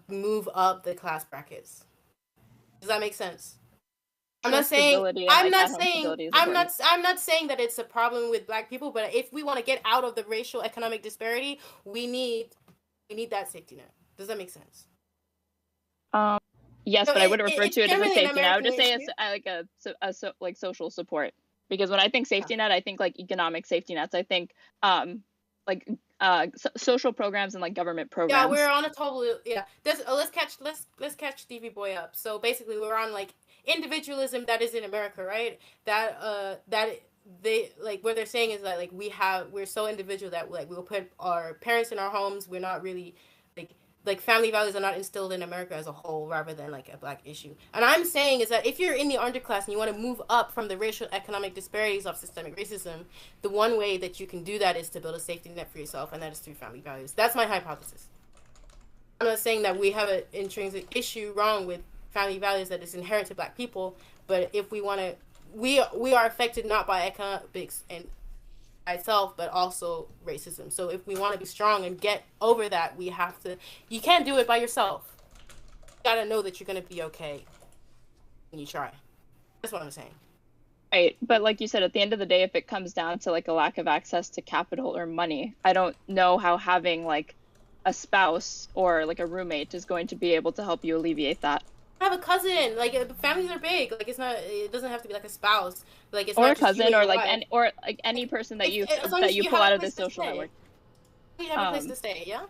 move up the class brackets. Does that make sense? I'm not saying that it's a problem with black people, but if we want to get out of the racial economic disparity, we need that safety net. Does that make sense? Yes, So but I wouldn't refer to it as a safety net. I would just say issue. like social support, because when I think safety net, I think like economic safety nets. I think social programs and like government programs. Yeah, we're on a total let's catch Stevie Boy up. So basically, we're on like individualism that is in America, right? That they like what they're saying is that like we're so individual that like we'll put our parents in our homes. We're not really like family values are not instilled in America as a whole rather than like a black issue. And I'm saying is that if you're in the underclass and you want to move up from the racial economic disparities of systemic racism, the one way that you can do that is to build a safety net for yourself, and that is through family values. That's my hypothesis. I'm not saying that we have an intrinsic issue wrong with family values that is inherent to black people, but if we want to, we are affected not by economics and itself, but also racism. So if we want to be strong and get over that, we have to. You can't do it by yourself. You gotta know that you're gonna be okay when you try. That's what I'm saying. Right, but like you said, at the end of the day, if it comes down to like a lack of access to capital or money, I don't know how having like a spouse or like a roommate is going to be able to help you alleviate that. I have a cousin. Like families are big. Like it's not. It doesn't have to be like a spouse. Like it's or not a cousin just you or and like your any person that you you pull have out a of the place to social stay. network. You have a place to stay. Yeah.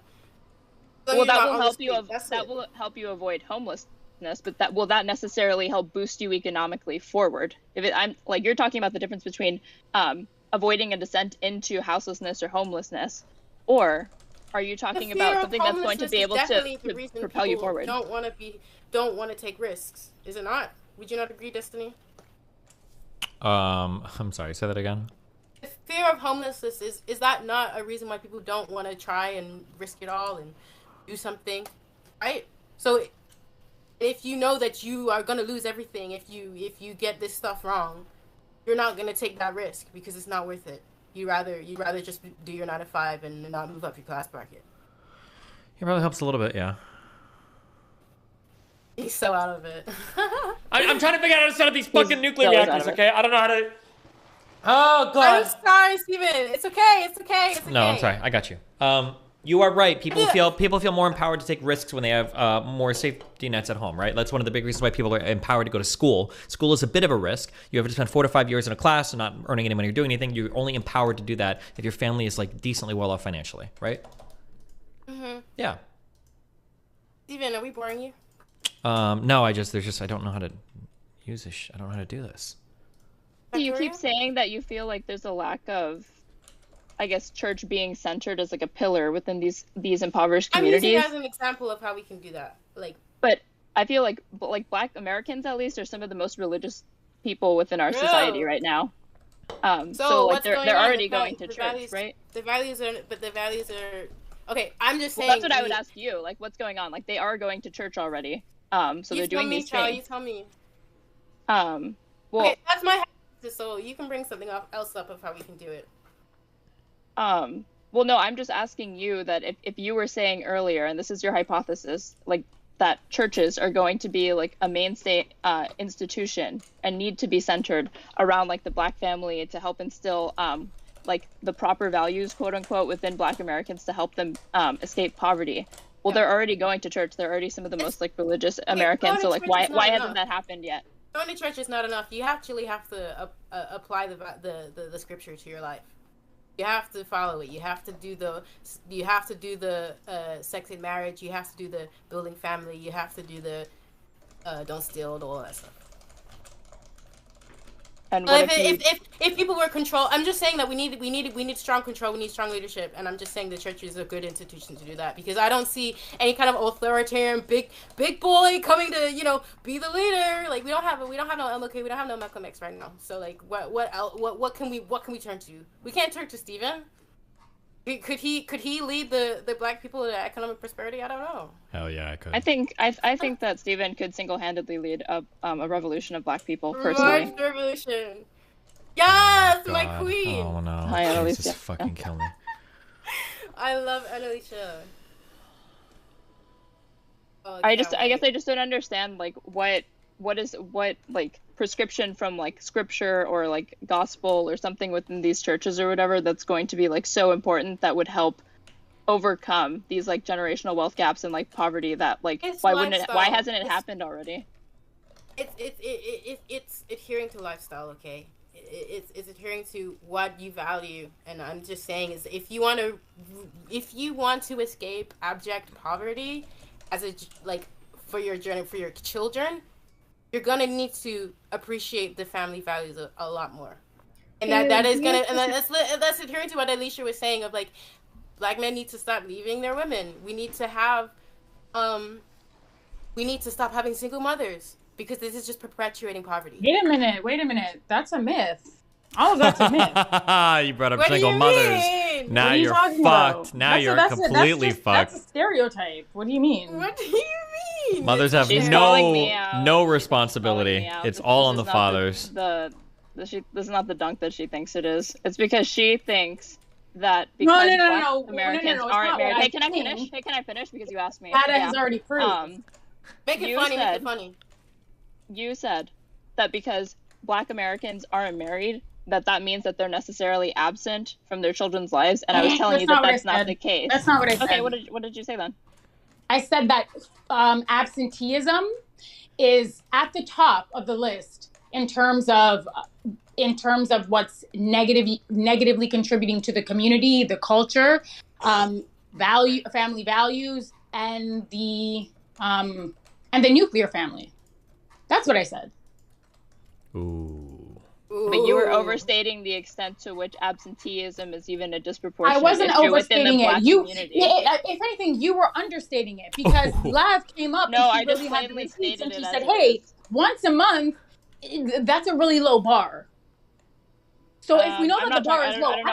Well, that will help you. That will help you avoid homelessness, but will that necessarily help boost you economically forward? I'm like you're talking about the difference between avoiding a descent into houselessness or homelessness, or are you talking about something that's going to be able to propel you forward? Don't want to take risks. Is it not? Would you not agree, Destiny? I'm sorry. Say that again. The fear of homelessness is that not a reason why people don't want to try and risk it all and do something, right? So if you know that you are gonna lose everything if you get this stuff wrong, you're not gonna take that risk because it's not worth it. You'd rather just do your 9 to 5 and not move up your class bracket. It probably helps a little bit, yeah. He's so out of it. I'm trying to figure out how to set up these fucking nuclear reactors, okay? I don't know how to... Oh, God. I'm sorry, Steven. It's okay. It's okay. It's okay. No, I'm sorry. I got you. You are right. People feel more empowered to take risks when they have more safety nets at home, right? That's one of the big reasons why people are empowered to go to school. School is a bit of a risk. You have to spend 4 to 5 years in a class and not earning any money or doing anything. You're only empowered to do that if your family is like decently well off financially, right? Mm-hmm. Yeah. Steven, are we boring you? No, I don't know how to use this. I don't know how to do this. You keep saying that you feel like there's a lack of, I guess, church being centered as like a pillar within these impoverished communities. I'm using it as an example of how we can do that. But I feel like Black Americans at least are some of the most religious people within our society right now. So like they're already going to church, right? The values are okay. I'm just saying. Well, that's what I would ask you. Like, what's going on? Like, they are going to church already. So they're doing these things. You tell me. Well, okay, that's my hypothesis. So you can bring something else up of how we can do it. Well, no, I'm just asking you that if you were saying earlier, and this is your hypothesis, like that churches are going to be like a mainstay institution and need to be centered around like the Black family to help instill like the proper values, quote unquote, within Black Americans to help them escape poverty. Well, they're already going to church. They're already some of the most like religious Americans. So like, why hasn't that happened yet? Going to church is not enough. You actually have to apply the scripture to your life. You have to follow it. You have to do the sex and marriage. You have to do the building family. You have to do the don't steal, all that stuff. And Well, what if people were control, I'm just saying that we need strong control. We need strong leadership, and I'm just saying the church is a good institution to do that, because I don't see any kind of authoritarian big boy coming to be the leader. Like we don't have no MLK, we don't have no Malcolm X right now. So like what can we turn to? We can't turn to Steven. Could he lead the black people to economic prosperity? I don't know. Hell yeah, I could. I think that Stephen could single-handedly lead a revolution of black people personally. March revolution. Yes, Oh, my God. queen. Oh no, Hi, Annalise. Jesus, fucking kill me. I love Annalisa. Oh, I guess I just don't understand like what prescription from like scripture or like gospel or something within these churches or whatever that's going to be like so important that would help overcome these like generational wealth gaps and like poverty that like why hasn't it happened already? It's adhering to lifestyle, okay? It's adhering to what you value, and I'm just saying is if you want to escape abject poverty as for your children, you're gonna need to appreciate the family values a lot more, and that's adhering to what Alicia was saying of like black men need to stop leaving their women. We need to have we need to stop having single mothers, because this is just perpetuating poverty. Wait a minute. That's a myth. All of that's a myth. You brought up single mothers. Now you're fucked. Now you're completely fucked. That's a stereotype. What do you mean? What do you mean? Mothers have no responsibility. It's all on the fathers. This is not the dunk that she thinks it is. It's because she thinks that because Black Americans aren't married. Hey, can I finish? Hey, can I finish? Because you asked me. That is already proved. Make it funny. Make it funny. You said that because Black Americans aren't married, that means that they're necessarily absent from their children's lives, and I was telling you that that's not the case. That's not what I said. Okay, what did you say then? I said that absenteeism is at the top of the list in terms of what's negatively contributing to the community, the culture, family values, and the nuclear family. That's what I said. Ooh. But you were overstating the extent to which absenteeism is even a disproportionate I wasn't issue overstating within the Black community. If anything, you were understating it, because Lav came up. No, and she really had the receipts, and she said, "Hey, once a month, that's a really low bar." So if we know that the bar is low, I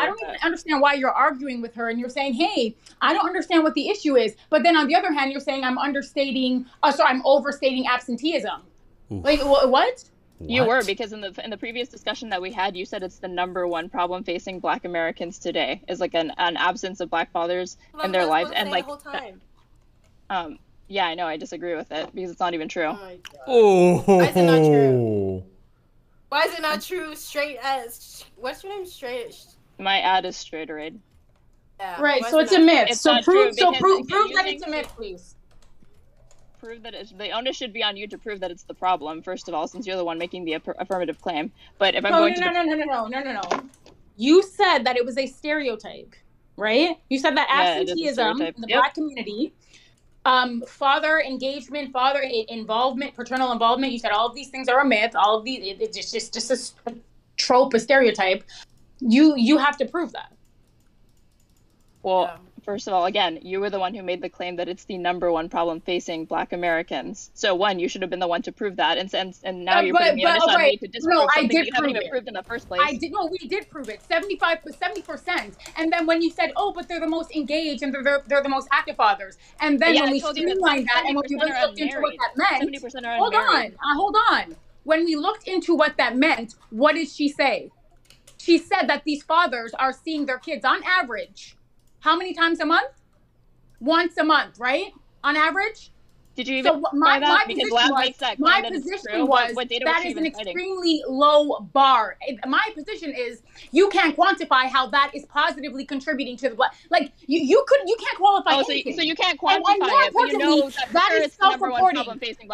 don't even understand why you're arguing with her and you're saying, "Hey, I don't understand what the issue is," but then on the other hand, you're saying I'm overstating absenteeism. Oof. Like what? You were, because in the previous discussion that we had, you said it's the #1 problem facing Black Americans today is like an absence of Black fathers in their lives, and like the whole time. Yeah, I know. I disagree with it because it's not even true. Oh, why is it not true? Why is it not true? Straight as what's your name? Straight. My ad is straighterade. Yeah, right. So it's a myth. So prove that it's a myth, please. Prove that the onus should be on you to prove that it's the problem, first of all, since you're the one making the affirmative claim. But if I'm going to no. You said that it was a stereotype, right? You said that absenteeism in the Black community, father engagement, father involvement, paternal involvement. You said all of these things are a myth. All of these, it's just a trope, a stereotype. You have to prove that. Well, first of all, again, you were the one who made the claim that it's the #1 problem facing Black Americans. So one, you should have been the one to prove that, and now you're putting the onus on me to disprove something that you haven't even proved in the first place. We did prove it, 70%. And then when you said, oh, but they're the most engaged and they're the most active fathers, and then when we streamlined that and when we looked into what that meant, 70% are hold on. When we looked into what that meant, what did she say? She said that these fathers are seeing their kids on average. How many times a month? Once a month, right? On average? Did you even my position was that is an extremely low bar. My position is you can't quantify how that is positively contributing to the Black. Like you can't qualify anything. So you can't quantify it, but you know that is self-reporting. Stephen,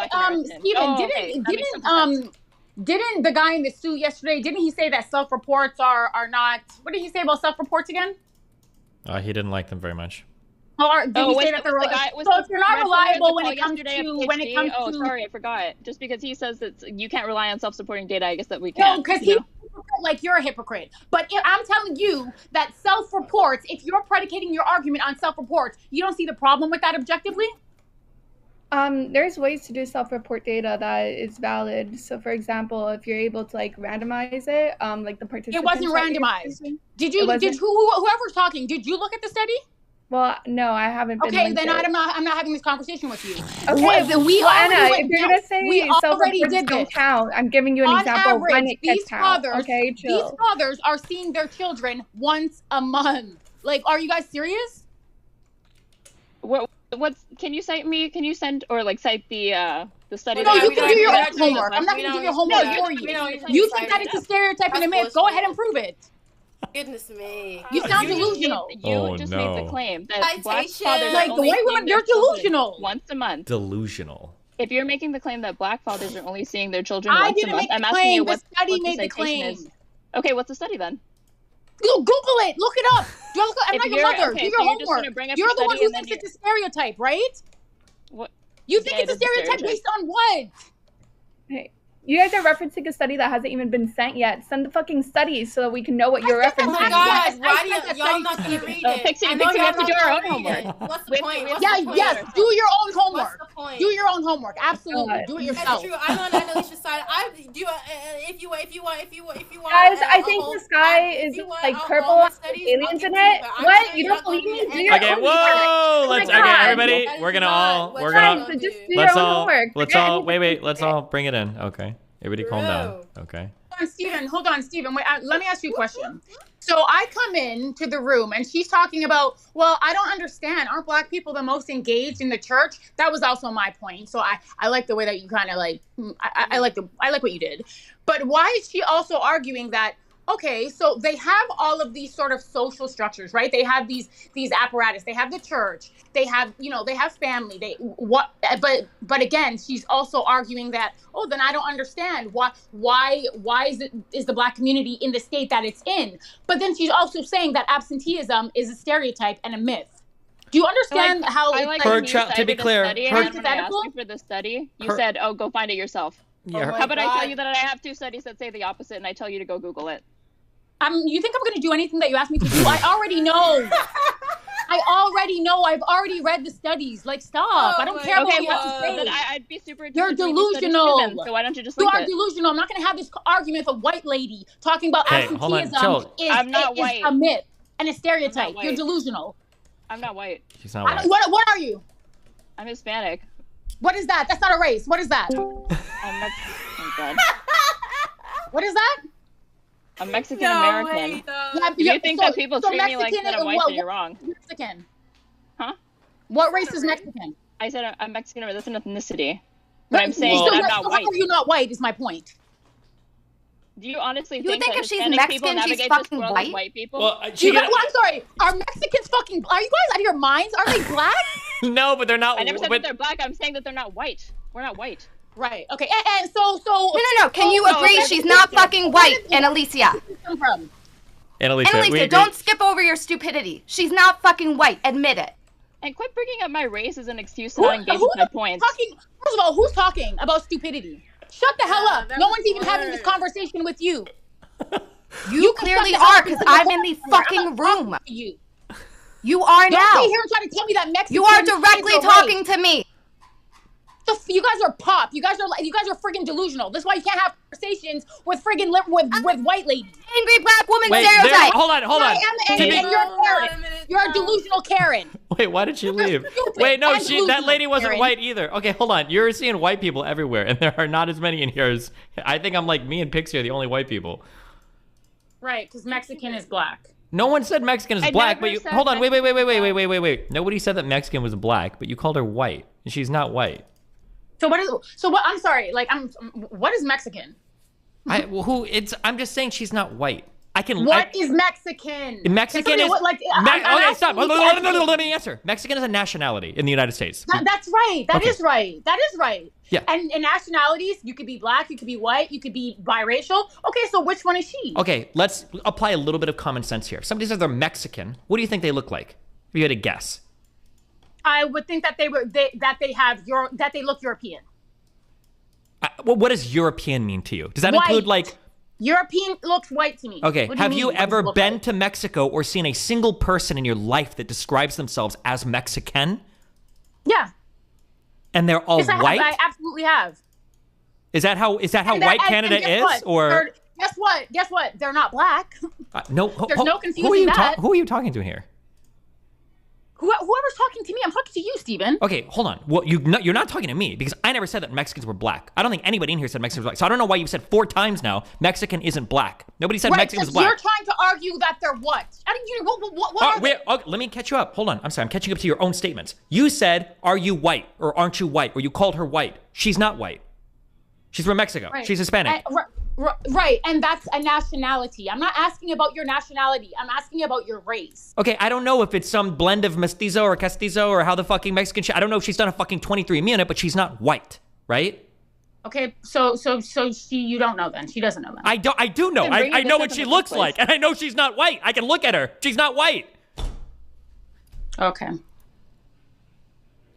didn't the guy in the suit yesterday? Didn't he say that self-reports are not? What did he say about self-reports again? He didn't like them very much. Or did you say that they're reliable? So if you're not reliable when it comes to Oh, sorry, I forgot. Just because he says that you can't rely on self-supporting data, I guess that we can. No, because like you're a hypocrite. But I'm telling you that self-reports, if you're predicating your argument on self-reports, you don't see the problem with that objectively? There's ways to do self-report data that is valid. So, for example, if you're able to like randomize it, like the participants. It wasn't randomized. Whoever's talking, did you look at the study? Well, no, I haven't been. Okay, then I'm not having this conversation with you. Okay, Anna, if you're gonna say self-reports don't count, I'm giving you an example of when it can count. Okay, chill. These fathers are seeing their children once a month. Like, are you guys serious? What's? Can you cite me? Can you send or like cite the study? No, you can do your own homework. I'm not going to give you homework for you. You think that it's a stereotype and a myth. Go ahead and prove it. Goodness me. You sound delusional. You just made the claim that black fathers like the white women, you're delusional. Once a month. Delusional. If you're making the claim that black fathers are only seeing their children once a month, I'm asking you what the study made the claim. Okay, what's the study then? Google it. Look it up. I'm not your mother. Do your homework. You're the one who thinks it's a stereotype, right? What? You think it's a stereotype based on what? Hey, you guys are referencing a study that hasn't even been sent yet. Send the fucking study so that we can know what you're referencing. Oh my God! Why do y'all not gonna read it? Pixie, we have to do our own homework. What's the point? Yes. Do your own homework. What's the point? Do your own homework. Absolutely. Do it yourself. That's true. I'm on Annalisa's side. I do. If you want. Guys, I think the sky is like purple with aliens in it. What? You don't believe me? Do your Okay, own whoa! homework. Okay, everybody, we're gonna let's all bring it in. Okay, everybody, calm down. Okay. Hold on, Steven. Wait, let me ask you a question. So I come in to the room and she's talking about, well, I don't understand. Aren't black people the most engaged in the church? That was also my point. So I like the way that you kind of like, I like what you did. But why is she also arguing that, okay, so they have all of these sort of social structures, right? They have these apparatus. They have the church. They have, they have family. But again, she's also arguing that, oh, then I don't understand why is the black community in the state that it's in? But then she's also saying that absenteeism is a stereotype and a myth. Do you understand how? To be clear, when I asked you for the study, you said, "Oh, go find it yourself." Yeah, how about I tell you that I have 2 studies that say the opposite, and I tell you to go Google it? You think I'm going to do anything that you asked me to do? I already know. I've already read the studies. Like, stop. I don't care what you have to say. Then I'd be super. You're delusional. So why don't you just? You are delusional. I'm not going to have this argument with a white lady talking about absenteeism is a myth and a stereotype. You're delusional. I'm not white. She's not white. What are you? I'm Hispanic. What is that? That's not a race. What is that? Oh God. What is that? I'm Mexican American. If you think that people treat me like that I'm white, then you're wrong. Mexican. Huh? What race is Mexican? I said I'm Mexican. That's an ethnicity. But I'm saying that I'm not white. How are you not white? Is my point. Do you honestly think that if she's Mexican, she's fucking white people? Well, I'm sorry. Are Mexicans fucking? Are you guys out of your minds? Are they black? No, but they're not. I never said that they're black. I'm saying that they're not white. We're not white. Right. Okay. And so. No. Can you agree she's not fucking white, Annalisa? Come from? Annalisa, don't skip over your stupidity. She's not fucking white. Admit it. And quit bringing up my race as an excuse to not engage with my points. First of all, who's talking about stupidity? Shut the hell up. No one's even having this conversation with you. You clearly are, because I'm in the fucking room. You are now. Don't sit here and try to tell me that Mexican. You are directly talking to me. You guys are pop. You guys are friggin' delusional. That's why you can't have conversations with friggin' with white ladies. Angry black woman stereotype. Hold on. I am angry, and you're a Karen. You're a delusional Karen. Wait, why did she leave? Wait, no, that lady wasn't white either. Okay, hold on. You're seeing white people everywhere, and there are not as many in here as I think. I'm like me and Pixie are the only white people. Right, because Mexican is black. No one said Mexican is black, but you hold on. Wait. Nobody said that Mexican was black, but you called her white, and she's not white. So what? I'm sorry. Like, what is Mexican? I'm just saying she's not white. What is Mexican? Mexican is okay. Stop. Let me answer. Mexican is a nationality in the United States. That's right. That is right. Yeah. And nationalities, you could be black, you could be white, you could be biracial. Okay, so which one is she? Okay, let's apply a little bit of common sense here. If somebody says they're Mexican, what do you think they look like? If you had to guess. I would think that they look European. Well, what does European mean to you? Does that White. include like? European looks white to me. Okay, have you ever been like? to Mexico or seen a single person in your life that describes themselves as Mexican? Yeah. And they're all yes, white? I absolutely have. Is that how white Canada is? What? Or guess what? They're not black. No. There's no confusing that. Who are you talking to here? Whoever's talking to me, I'm talking to you, Steven. Okay, hold on. Well, you're not talking to me because I never said that Mexicans were black. I don't think anybody in here said Mexicans were black. So I don't know why you've said 4 times now Mexican isn't black. Nobody said Mexican was black. You're trying to argue that they're what? I think what are they? Okay, let me catch you up. Hold on. I'm sorry. I'm catching up to your own statements. You said, "Are you white or aren't you white?" Or you called her white. She's not white. She's from Mexico. Right. She's Hispanic. Right, and that's a nationality. I'm not asking about your nationality. I'm asking about your race. Okay, I don't know if it's some blend of mestizo or castizo or how the fucking Mexican I don't know if she's done a fucking 23andMe on it, but she's not white, right? Okay, so you don't know then. She doesn't know then. I do know. I know what she looks like, and I know she's not white. I can look at her. She's not white. Okay.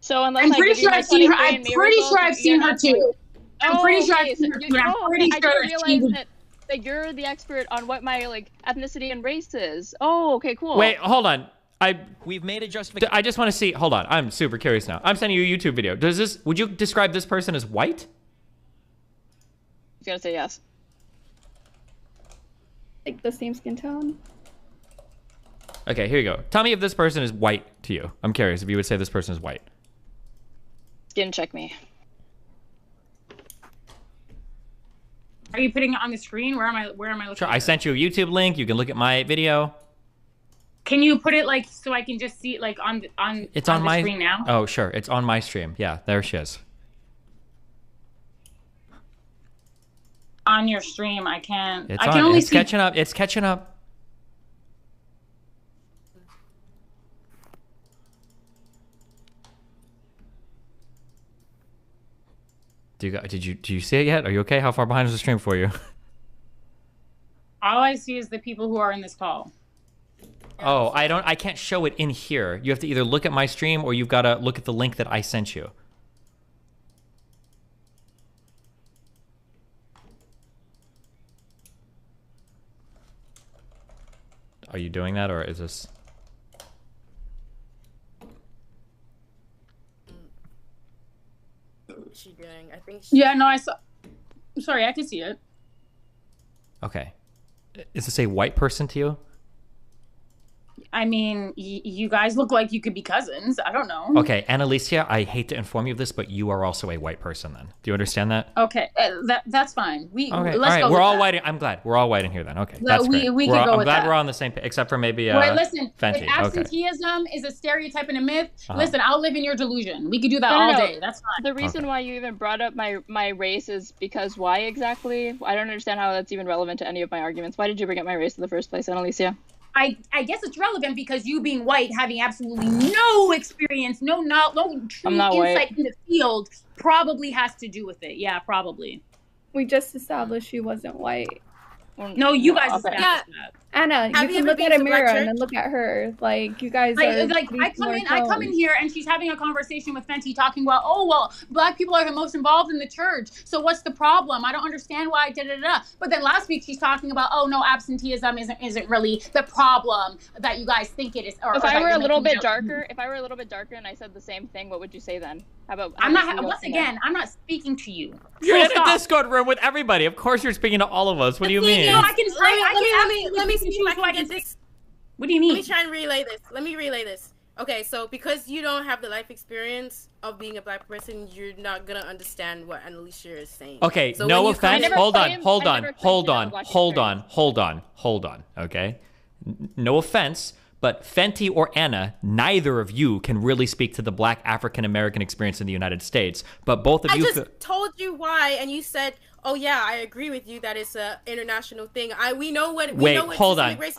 So unless I'm pretty sure I've seen her. I'm pretty sure I've seen her too. I'm pretty sure I've seen her too. I'm pretty sure I didn't realize that you're the expert on what my ethnicity and race is. Oh, okay, cool. Wait, hold on. We've made a justification. I just want to see. Hold on. I'm super curious now. I'm sending you a YouTube video. Would you describe this person as white? I was gonna say yes. Like the same skin tone. Okay, here you go. Tell me if this person is white to you. I'm curious if you would say this person is white. Skin check me. Are you putting it on the screen? Where am I looking? Sure. I sent you a YouTube link. You can look at my video. Can you put it so I can just see it on It's on my screen now? Oh, sure. It's on my stream. Yeah, there she is. On your stream, I can't. It's I can only it's see. catching up. It's catching up. Did you see it yet? Are you okay? How far behind is the stream for you? All I see is the people who are in this call. Oh, I can't show it in here. You have to either look at my stream or you've got to look at the link that I sent you. Are you doing that or is this? What's she doing? I think she... Yeah, no, I saw. I'm sorry, I can see it. Okay. Is this a white person to you? I mean, you guys look like you could be cousins. I don't know. Okay, Annalicia, I hate to inform you of this, but you are also a white person then. Do you understand that? Okay, that's fine. Okay, let's all right, go we're with all that. white. I'm glad. We're all white in here then. Okay, that's great. We can go I'm with glad that. we're on the same page, except for maybe Wait, listen, Fenty. if absenteeism is a stereotype and a myth, Uh-huh. listen, I'll live in your delusion. We could do that No, all no. day. That's fine. The reason why you even brought up my race is because why exactly? I don't understand how that's even relevant to any of my arguments. Why did you bring up my race in the first place, Annalicia? I guess it's relevant because you being white, having absolutely no experience, no true insight in the field, probably has to do with it. Yeah, probably. We just established she wasn't white. No, you guys established that. Anna, you can look at a mirror and then look at her. Like you guys are. Like I come in here and she's having a conversation with Fenty talking about, oh well, black people are the most involved in the church. So what's the problem? I don't understand why But then last week she's talking about, oh no, absenteeism isn't really the problem that you guys think it is. If I were a little bit darker, and I said the same thing, what would you say then? How about I'm not speaking to you. You're in a Discord room with everybody. Of course you're speaking to all of us. What do you mean? No, let me see if I can get this. What do you mean? Let me try and relay this. Let me relay this. Okay, so because you don't have the life experience of being a black person, you're not gonna understand what Annalicia is saying. Okay, so no offense. Hold on. Okay, no offense, but Fenty or Anna, neither of you can really speak to the black African American experience in the United States. But both of you. I just told you why, and you said, "Oh yeah, I agree with you that it's a international thing." We know what. Wait, hold on. Is.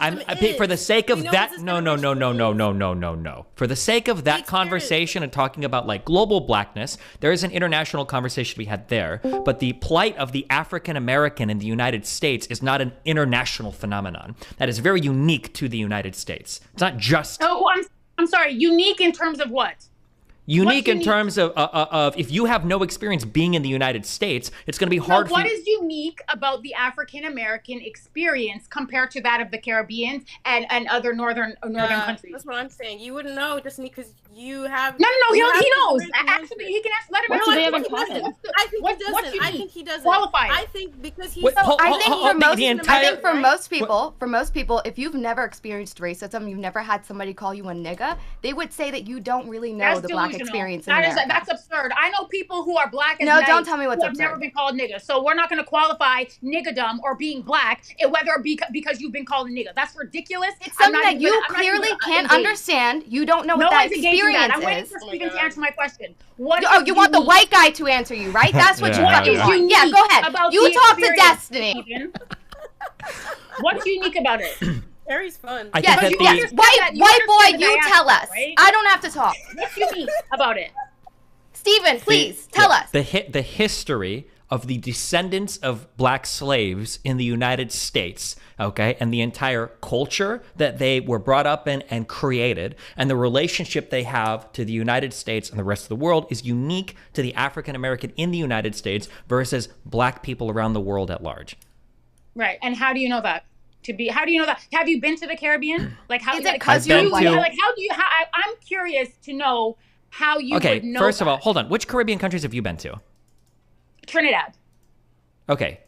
For the sake of that, no. For the sake of that conversation and talking about like global blackness, there is an international conversation to be had there. But the plight of the African American in the United States is not an international phenomenon. That is very unique to the United States. It's not just. Oh, I'm sorry. Unique in terms of what? Unique in terms of if you have no experience being in the United States, it's going to be hard. What is unique about the African American experience compared to that of the Caribbean and other northern countries? That's what I'm saying. You wouldn't know just because you have. No. He knows. Actually, he can ask. Let him. I think he doesn't. Qualified. I think because he's. I think for most people, if you've never experienced racism, you've never had somebody call you a nigga, they would say that you don't really know the black experience in America. That's absurd. I know people who are black as No, night don't tell me what's who have never been called nigga. So we're not going to qualify niggadom or being black, whether it be because you've been called a nigga. That's ridiculous. It's something that you clearly can't understand. You don't know what that experience I'm waiting for Stephen to answer my question. You want the white guy to answer you, right? That's what you fucking want. Yeah, go ahead. You talk to Destiny. What's unique about it? Harry's fun. Yes. White boy, you tell us. Right? I don't have to talk. What's unique about it? Stephen, please, tell us. The history of the descendants of black slaves in the United States, okay, and the entire culture that they were brought up in and created, and the relationship they have to the United States and the rest of the world is unique to the African American in the United States versus black people around the world at large. Right, and how do you know that? How do you know that? Have you been to the Caribbean? Like, how? Is it because you're white? I'm curious to know how you would know. First of all, hold on. Which Caribbean countries have you been to? Trinidad. Okay.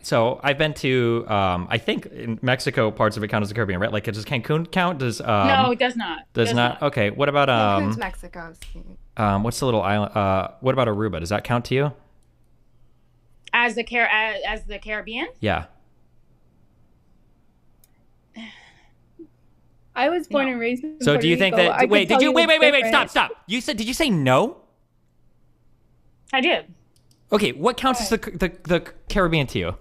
So I've been to, I think in Mexico, parts of it count as the Caribbean, right? Like, does Cancun count? No, it does not. Does not? Okay. What about, Cancun's Mexico. What's the little island? What about Aruba? Does that count to you? As the Caribbean? Yeah. I was born and raised in So Puerto do you think Rico. that, wait, different. stop. Stop say no? I did. Okay, what counts as the Caribbean to you?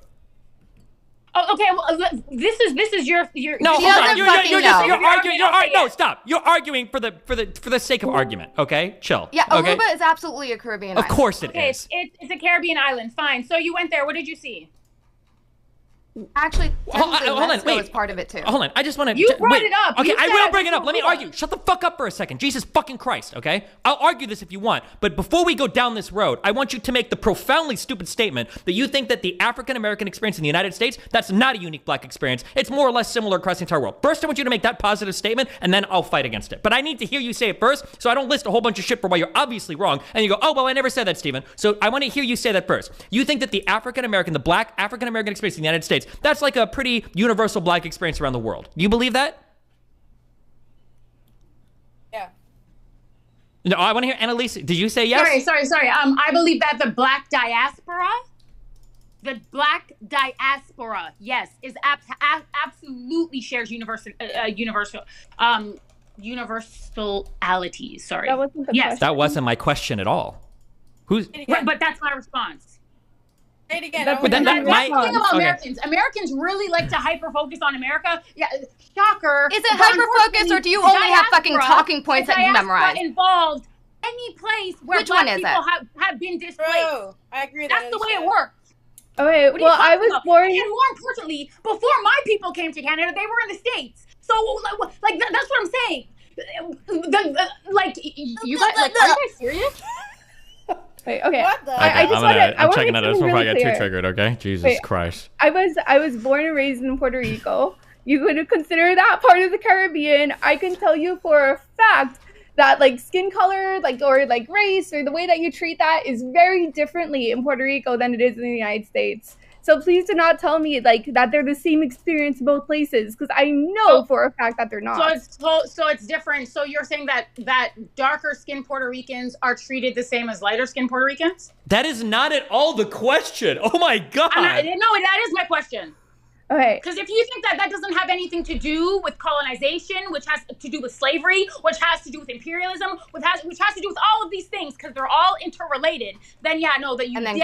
Oh, okay. Well, this is your. No, hold on. You're arguing. No, stop. You're arguing for the sake of argument. Okay, chill. Yeah, okay? Aruba is absolutely a Caribbean island. Of course it is. It's a Caribbean island. Fine. So you went there. What did you see? Actually, hold on, wait. is part of it too. Hold on, I just want to. You brought it up. Okay, I will bring it up. Let me argue. Shut the fuck up for a second. Jesus fucking Christ, okay? I'll argue this if you want, but before we go down this road, I want you to make the profoundly stupid statement that you think that the African American experience in the United States, that's not a unique black experience. It's more or less similar across the entire world. First, I want you to make that positive statement, and then I'll fight against it. But I need to hear you say it first, so I don't list a whole bunch of shit for why you're obviously wrong, and you go, oh, well, I never said that, Stephen. So I want to hear you say that first. You think that the African American, the black African American experience in the United States, that's like a pretty universal black experience around the world. You believe that? Yeah. No, I want to hear Annalise. Did you say yes? Sorry. I believe that the black diaspora, yes, is absolutely shares universalities. Sorry. That wasn't the question. That wasn't my question at all. But that's my response. Say it again. That's the thing about Americans. Americans really like to hyper-focus on America. Yeah, shocker. Is it hyper-focus, or do you only have fucking talking points that you memorize? Involved any place where black people have been displaced. Bro, I agree. That's the way it works. Okay, well, I was born. And more importantly, before my people came to Canada, they were in the States. So, like, that's what I'm saying. You guys, are you guys serious? Wait, okay. What the? I'm checking out. I just probably got too triggered. Okay, Jesus Christ. I was born and raised in Puerto Rico. You could consider that part of the Caribbean. I can tell you for a fact that like skin color, or race, or the way that you treat that is very differently in Puerto Rico than it is in the United States. So please do not tell me that they're the same experience in both places, because I know for a fact that they're not. So it's different. So you're saying that darker skinned Puerto Ricans are treated the same as lighter skinned Puerto Ricans? That is not at all the question. Oh my God. No, that is my question. Okay. Because if you think that doesn't have anything to do with colonization, which has to do with slavery, which has to do with imperialism, which has to do with all of these things, because they're all interrelated, then capitalism, you have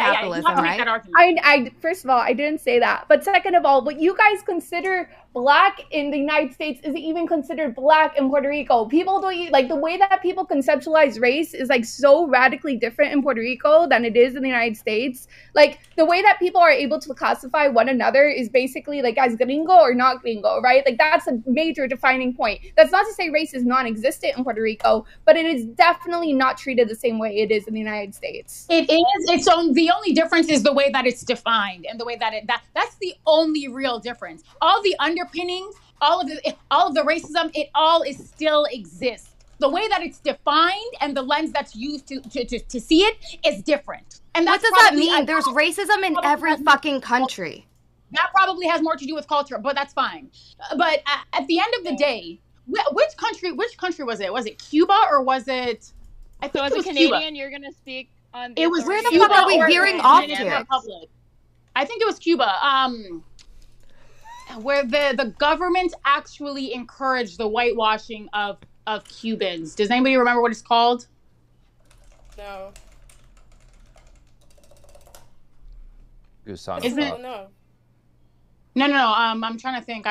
to make that argument. I first of all, I didn't say that. But second of all, what you guys consider black in the United States is even considered black in Puerto Rico. People don't like the way that people conceptualize race is like so radically different in Puerto Rico than it is in the United States. Like the way that people are able to classify one another is basically like as gringo or not gringo, right? Like that's a major defining point. That's not to say race is non-existent in Puerto Rico, but it is definitely not treated the same way it is in the United States. It is. It's on. The only difference is the way that it's defined and the way that that's the only real difference. All the underpinnings, all of the racism, it all is still exists. The way that it's defined and the lens that's used to see it is different. And what does that mean? There's racism in every fucking country. That probably has more to do with culture, but that's fine. But at the end of the day, which country was it? Was it Cuba or was it? I think so as it was a Canadian, Cuba. You're gonna speak on. It was where the fuck are we veering off to? I think it was Cuba. Where the government actually encouraged the whitewashing of Cubans. Does anybody remember what it's called? No. Gusano. Isn't it? No. No. I'm trying to think.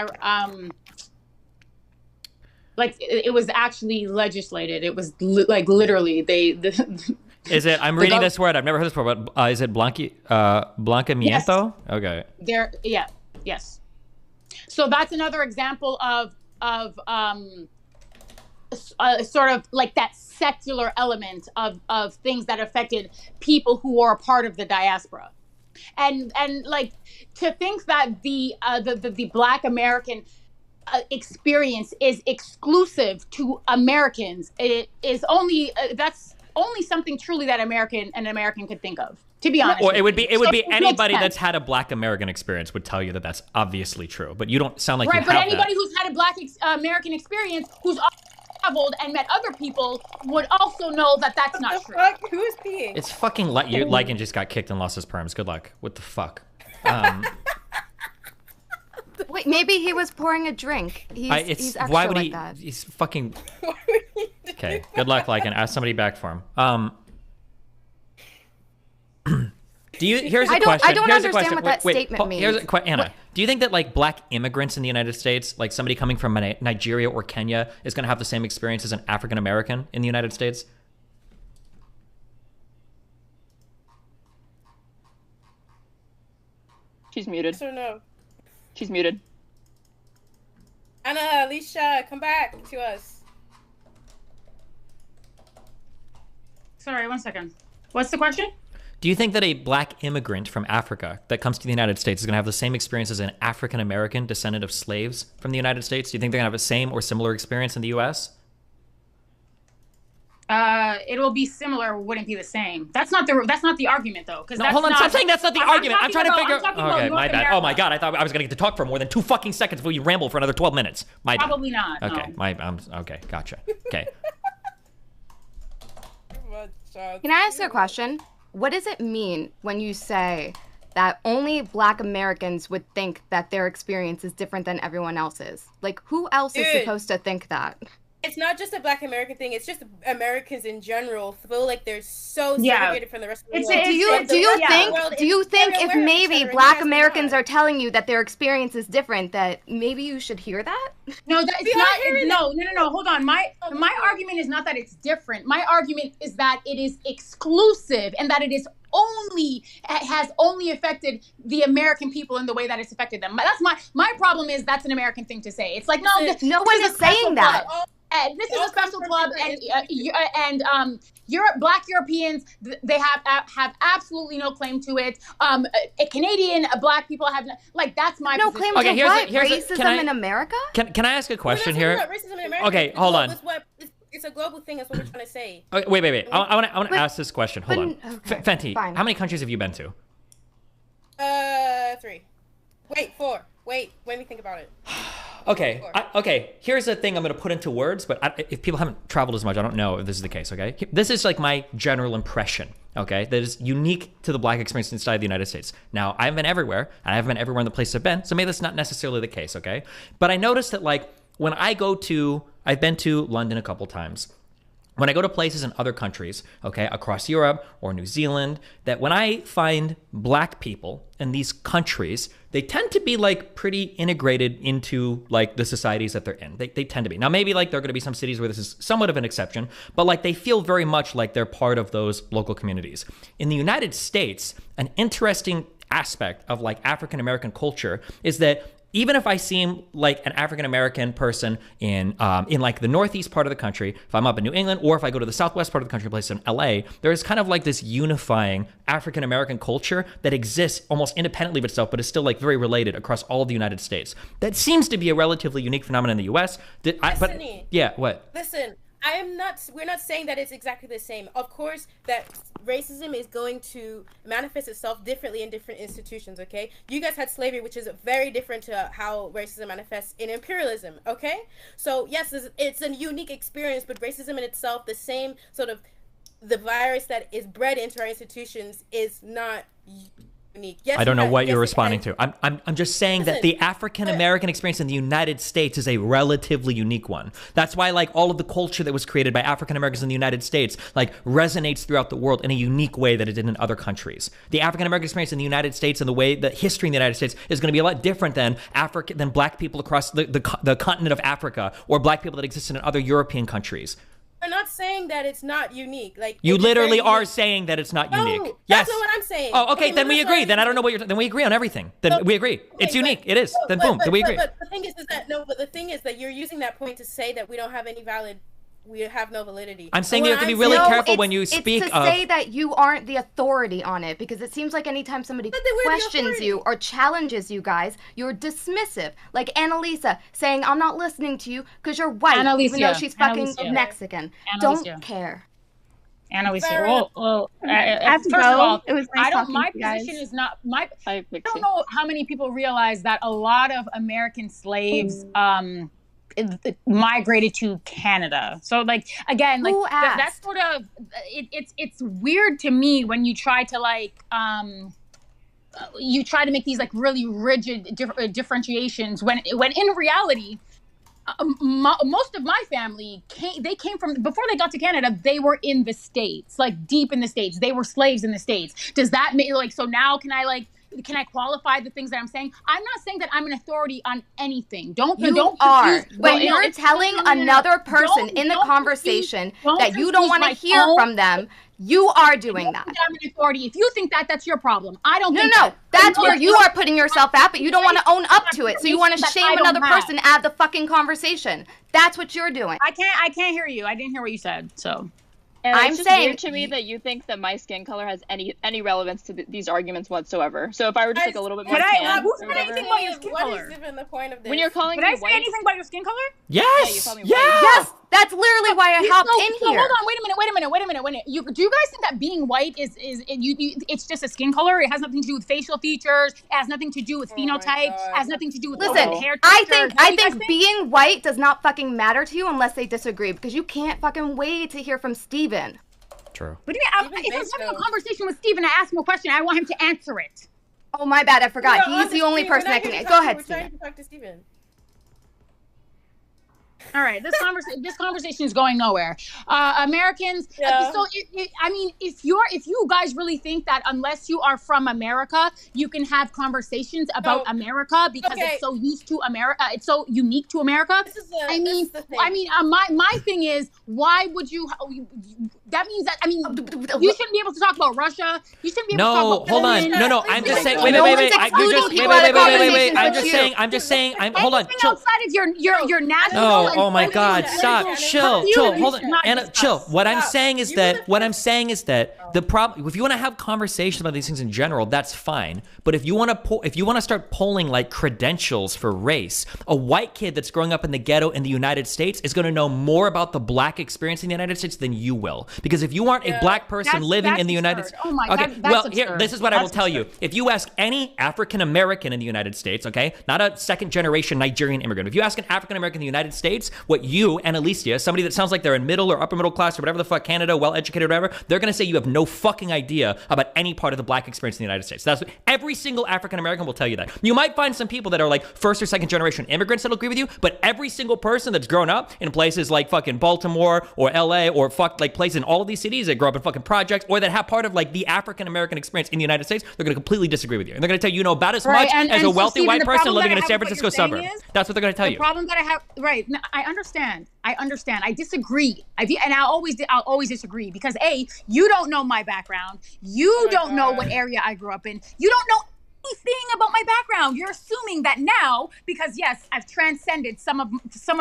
Like it was actually legislated. It was like literally Is it? I'm reading this word. I've never heard this before. But is it blancamiento? Yes. Okay. Yes. So that's another example of sort of like that secular element of things that affected people who are a part of the diaspora, and like to think that the Black American experience is exclusive to Americans. It is only that's only something truly that an American could think of. To be honest, or it would be anybody that's had a Black American experience would tell you that that's obviously true. But you don't sound like you have But anybody that. who's had a Black American experience, who's traveled and met other people, would also know that that's not true. Who's peeing? It's fucking you. Lycan just got kicked and lost his perms. Good luck. What the fuck? Wait, maybe he was pouring a drink. He's extra why would like he? that. He's fucking. Okay. Good luck, Lycan. Ask somebody back for him. Here's a question. I don't understand what that statement means. Anna, do you think that like Black immigrants in the United States, like somebody coming from Nigeria or Kenya, is going to have the same experience as an African American in the United States? She's muted. Yes or no? She's muted. Anna, Alicia, come back to us. Sorry, 1 second. What's the question? Do you think that a Black immigrant from Africa that comes to the United States is going to have the same experience as an African American descendant of slaves from the United States? Do you think they're going to have the same or similar experience in the U.S.? It will be similar, wouldn't be the same. That's not the argument though. No, hold on. Stop saying that's not the argument. I'm trying to figure. Okay, my bad. Oh my God, I thought I was going to get to talk for more than 2 fucking seconds before you ramble for another 12 minutes. My bad. Probably not. Okay, No. Okay, gotcha. Okay. Can I ask you a question? What does it mean when you say that only Black Americans would think that their experience is different than everyone else's? Like, who else is supposed to think that? It's not just a Black American thing. It's just Americans in general feel like they're so segregated from the rest of the world. Do you think if maybe Black Americans are telling you that their experience is different, that maybe you should hear that? No, it's not. No. Hold on. My argument is not that it's different. My argument is that it is exclusive and that it has only affected the American people in the way that it's affected them. That's my problem. Is that's an American thing to say. It's like no one is saying that. This is a special club, and Black Europeans, they have absolutely no claim to it. Canadian Black people have that's my no position. claim to what? Racism in America? Can I ask a question here? Racism in America. Okay, hold on. It's a global thing. That's what we're trying to say. Okay, wait. I want to ask this question. Hold on. Okay, Fenty, how many countries have you been to? 3. Wait, 4. Wait, let me think about it. Okay, here's the thing I'm going to put into words, but if people haven't traveled as much, I don't know if this is the case, okay? This is like my general impression, okay, that is unique to the Black experience inside the United States. Now, I haven't been everywhere, and I haven't been everywhere in the places I've been, so maybe that's not necessarily the case, okay? But I noticed that, like, when I've been to London a couple times, when I go to places in other countries, okay, across Europe or New Zealand, that when I find black people in these countries, they tend to be like pretty integrated into like the societies that they're in. They tend to be. Now, maybe like there are going to be some cities where this is somewhat of an exception, but like they feel very much like they're part of those local communities. In the United States, an interesting aspect of like African American culture is that even if I seem like an African-American person in like the northeast part of the country, if I'm up in New England, or if I go to the southwest part of the country, place in LA, there's kind of like this unifying African-American culture that exists almost independently of itself, but is still like very related across all of the United States. That seems to be a relatively unique phenomenon in the US. Listen, we're not saying that it's exactly the same. Of course, that racism is going to manifest itself differently in different institutions, okay? You guys had slavery, which is very different to how racism manifests in imperialism, okay? So, yes, it's a unique experience, but racism in itself, the same sort of, the virus that is bred into our institutions is not unique. Yes, I don't know what you're responding to. I'm just saying that the African American experience in the United States is a relatively unique one. That's why like all of the culture that was created by African Americans in the United States like resonates throughout the world in a unique way that it did in other countries. The African American experience in the United States and the way the history in the United States is going to be a lot different than black people across the continent of Africa or black people that existed in other European countries. I'm not saying that it's not unique. Like you literally are saying that it's not unique. Yes. That's not what I'm saying. Oh, okay. Then we agree. Then I don't know what you're. Then we agree on everything. Then we agree. It's unique. It is. Then boom. Then we agree. But the thing is that But the thing is that you're using that point to say that we don't have any valid. We have no validity. I'm saying you have to be really careful when you speak of. It's to say that you aren't the authority on it, because it seems like anytime somebody questions you or challenges you guys, you're dismissive. Like Annalisa saying, "I'm not listening to you because you're white," even though she's fucking Mexican. Don't care. Annalisa, first of all, it was nice my position is not my. I don't know how many people realize that a lot of American slaves migrated to Canada. So like again, like that's sort of it's weird to me when you try to like you try to make these like really rigid differentiations when in reality most of my family came from, before they got to Canada, they were in the States, like deep in the States. They were slaves in the States. Does that make like, so now can I qualify the things that I'm saying? I'm not saying that I'm an authority on anything. Don't are. When you're telling another person in the conversation that you don't want to hear from them, you are doing that. I'm an authority. If you think that, that's your problem. I don't think No, that's where you are putting yourself at, but you don't want to own up to it. So you want to shame another person out of the fucking conversation. That's what you're doing. I can't hear you. I didn't hear what you said. So And I'm saying weird to me that you think that my skin color has any relevance to these arguments whatsoever. So if I were just like a little bit more tan, who said anything about your skin color? What is even the point of this? When you're calling me white, did I say anything about your skin color? Yes. Yeah, yes. That's literally why I hopped in here. Hold on, wait a minute. Do you guys think that being white is it's just a skin color? It has nothing to do with facial features. It has nothing to do with phenotype. It has nothing to do with hair texture. I think being white does not fucking matter to you unless they disagree, because you can't fucking wait to hear from Steven. True. What do you mean? If I'm having a conversation with Steven, I ask him a question, I want him to answer it. Oh, my bad. I forgot. He's the only person that can. Go ahead, Steven. We're trying to talk to Steven. All right, this conversation is going nowhere. Americans. Yeah. So, I mean, if you guys really think that unless you are from America, you can have conversations about America because it's so used to America, it's so unique to America. My thing is, why would you? That means that you shouldn't be able to talk about Russia. You shouldn't be able to talk about. Hold on. No. I'm just saying. Wait. I'm just saying. Hold on. Chill. Outside of your national. Oh my God! Stop! Chill! Hold on, Anna. Chill. What I'm saying is that the problem. If you want to have conversations about these things in general, that's fine. But if you want to start polling like credentials for race, a white kid that's growing up in the ghetto in the United States is going to know more about the black experience in the United States than you will. Because if you aren't a black person living in the United States, here, this is what I will tell you. If you ask any African American in the United States, okay, not a second generation Nigerian immigrant, if you ask an African American in the United States, States, what you and Alicia, somebody that sounds like they're in middle or upper middle class or whatever the fuck, Canada, well-educated or whatever, they're going to say you have no fucking idea about any part of the black experience in the United States. That's what every single African-American will tell you that. You might find some people that are like first or second generation immigrants that'll agree with you, but every single person that's grown up in places like fucking Baltimore or LA or like places in all of these cities that grow up in fucking projects or that have part of like the African-American experience in the United States, they're going to completely disagree with you. And they're going to tell you know about as much as a wealthy white person living in a San Francisco suburb. That's what they're going to tell you. The problem that I have, right? No, I understand. I disagree. And I'll always disagree because A, you don't know my background. You don't know what area I grew up in. You don't know anything about my background. You're assuming that now, because yes, I've transcended some of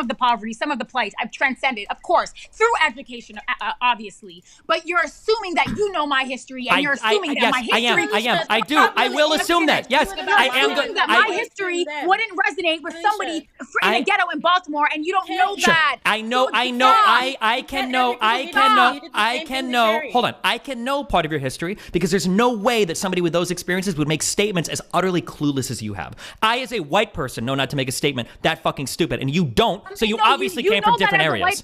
the poverty, some of the plight. I've transcended, of course, through education, obviously. But you're assuming that you know my history, and you're assuming that my history. I am. I do. I will assume that. Yes, I am. That my history wouldn't resonate with somebody in a ghetto in Baltimore, and you don't know that. I know. I can know. Hold on. I can know part of your history because there's no way that somebody with those experiences would make statements as utterly clueless as you have. I, as a white person, know not to make a statement that fucking stupid, and you don't. So you obviously came from different areas.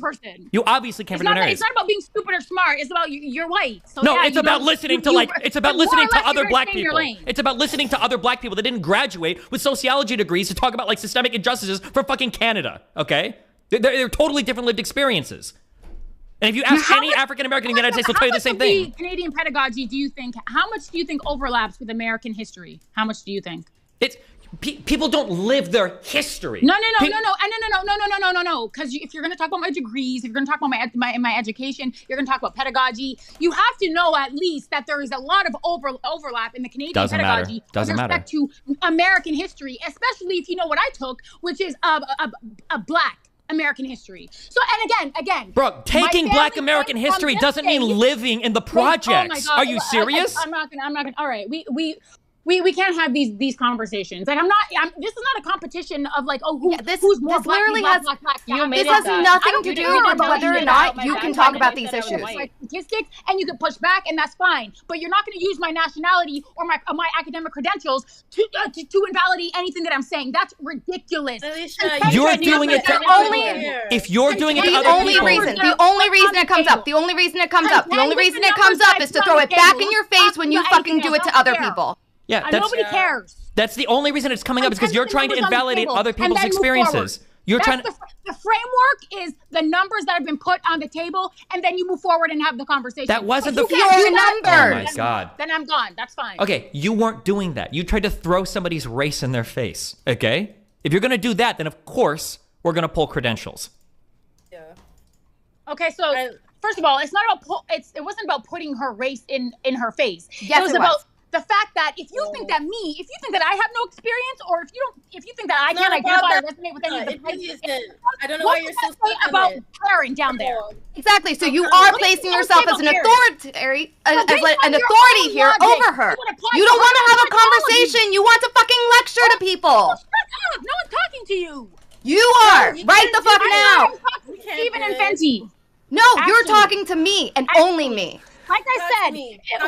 You obviously came from different areas. It's not about being stupid or smart. It's about you're white. So no, it's about listening to it's about listening to other black people. It's about listening to other black people that didn't graduate with sociology degrees to talk about like systemic injustices from fucking Canada. Okay, they're totally different lived experiences. And if you ask any African American in the United States, they'll tell you the same thing. Canadian pedagogy, how much do you think overlaps with American history? How much do you think? It's people don't live their history. No. Because if you're going to talk about my degrees, if you're going to talk about my education, you're going to talk about pedagogy. You have to know at least that there is a lot of overlap in the Canadian pedagogy with respect to American history, especially if you know what I took, which is a black American history. So, and again, bro, taking black American history doesn't mean living in the projects. Are you serious? I'm not gonna. All right, we can't have these conversations. Like this is not a competition of like, who's more this black. Literally has nothing to do with whether or not you can talk about these issues. Statistics, and you can push back, and that's fine. But you're not going to use my nationality or my academic credentials to invalidate anything that I'm saying. That's ridiculous. You're doing it to if you're doing it to other people. The only reason it comes up is to throw it back in your face when you fucking do it to other people. Yeah, nobody cares. That's the only reason it's coming up is because you're trying to invalidate other people's experiences. The framework is the numbers that have been put on the table, and then you move forward and have the conversation. That wasn't the numbers. Oh my God. Then I'm gone. That's fine. Okay, you weren't doing that. You tried to throw somebody's race in their face. Okay, if you're gonna do that, then of course we're gonna pull credentials. Yeah. Okay, so first of all, it's not about it wasn't about putting her race in her face. Yes, it was about the fact that if you think that I have no experience, or if you think that I can't identify or resonate with any of the places, I don't know why you're so stuck about Karen down there. Exactly. So you are placing yourself as an authority here over her. You don't want to have a conversation. You want to fucking lecture to people. Shut up. No one's talking to you. You are right the fuck now. Stephen and Fenty. No, you're talking to me and only me. Like I said,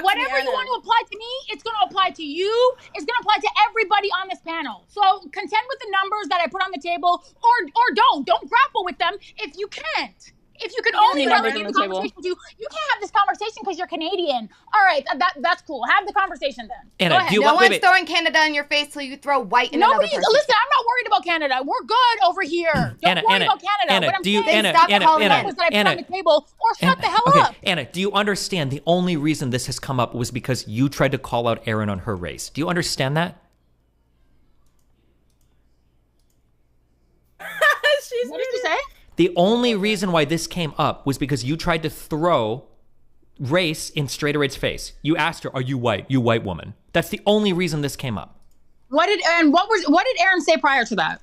whatever you want to apply to me, it's going to apply to you. It's going to apply to everybody on this panel. So contend with the numbers that I put on the table, or don't grapple with them if you can't. If you can only relegate the conversation to you can't have this conversation because you're Canadian. All right, that's cool. Have the conversation then. Anna, no one's throwing Canada in your face till you throw white in another person. Listen, I'm not worried about Canada. We're good over here. Don't worry about Canada. What I'm saying is stop calling numbers that I put on the table, or shut the hell up. Anna, do you understand the only reason this has come up was because you tried to call out Erin on her race? Do you understand that? What did you say? The only reason why this came up was because you tried to throw race in Straight Rate's face. You asked her, "Are you white? You white woman?" That's the only reason this came up. What did Erin say prior to that?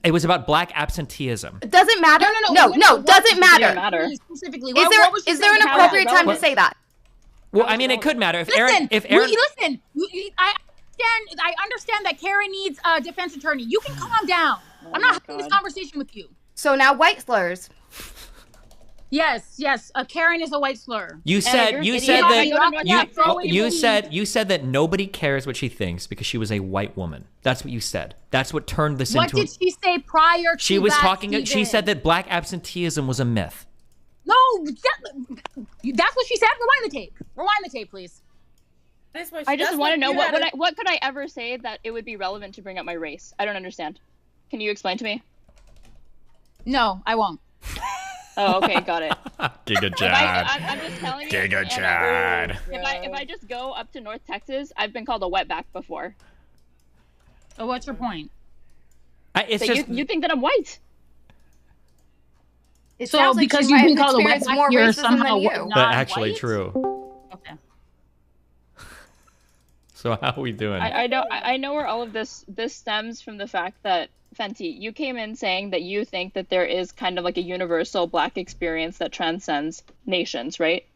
It was about black absenteeism. It doesn't matter. No, doesn't matter. Specifically, is there an appropriate time to say that? Well, I mean, it could matter. If Erin, listen, I understand that Karen needs a defense attorney. You can calm down. I'm not having this conversation with you. So now white slurs. Yes, yes. Karen is a white slur. You said that nobody cares what she thinks because she was a white woman. That's what you said. That's what turned this What into. did she say prior to She was that, talking. Steven? She said that black absenteeism was a myth. No, that's what she said. Rewind the tape. Rewind the tape, please. I just want to know what could I ever say that it would be relevant to bring up my race? I don't understand. Can you explain to me? No, I won't. Oh, okay, got it. Giga Chad. I'm just telling you. Giga Chad. If I just go up to North Texas, I've been called a wetback before. So what's your point? You think that I'm white? So because you've been called a wetback, you're somehow not That's actually white? true. Okay. So how are we doing? I know where all of this stems from the fact that Fenty, you came in saying that you think that there is kind of like a universal black experience that transcends nations, right?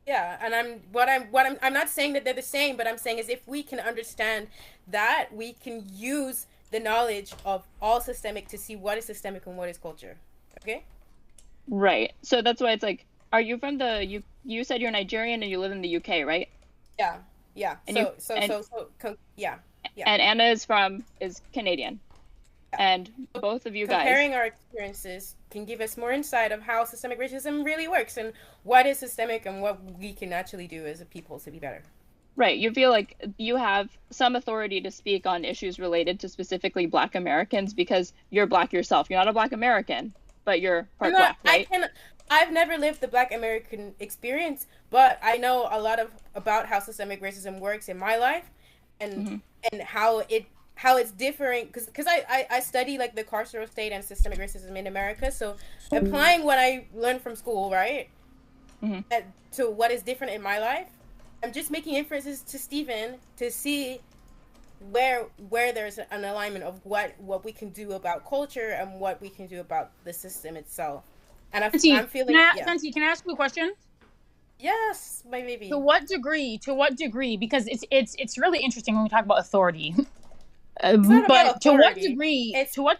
Yeah, and I'm not saying that they're the same, but I'm saying is if we can understand that, we can use the knowledge of all systemic to see what is systemic and what is culture. Okay? Right. So that's why it's like, are you from you said you're Nigerian and you live in the UK, right? Yeah. Yeah. And yeah. And Anna is Canadian. And both of you guys comparing our experiences can give us more insight of how systemic racism really works and what is systemic and what we can actually do as a people to be better. Right. You feel like you have some authority to speak on issues related to specifically Black Americans because you're Black yourself. You're not a Black American, but you're part Black, right? I've never lived the Black American experience, but I know a lot about how systemic racism works in my life and how it's different because I study like the carceral state and systemic racism in America. So applying what I learned from school, right, to what is different in my life, I'm just making inferences to Steven to see where there's an alignment of what we can do about culture and what we can do about the system itself. And I'm feeling. Fenty, can I ask you a question? Yes, my baby. To what degree? Because it's really interesting when we talk about authority. But to what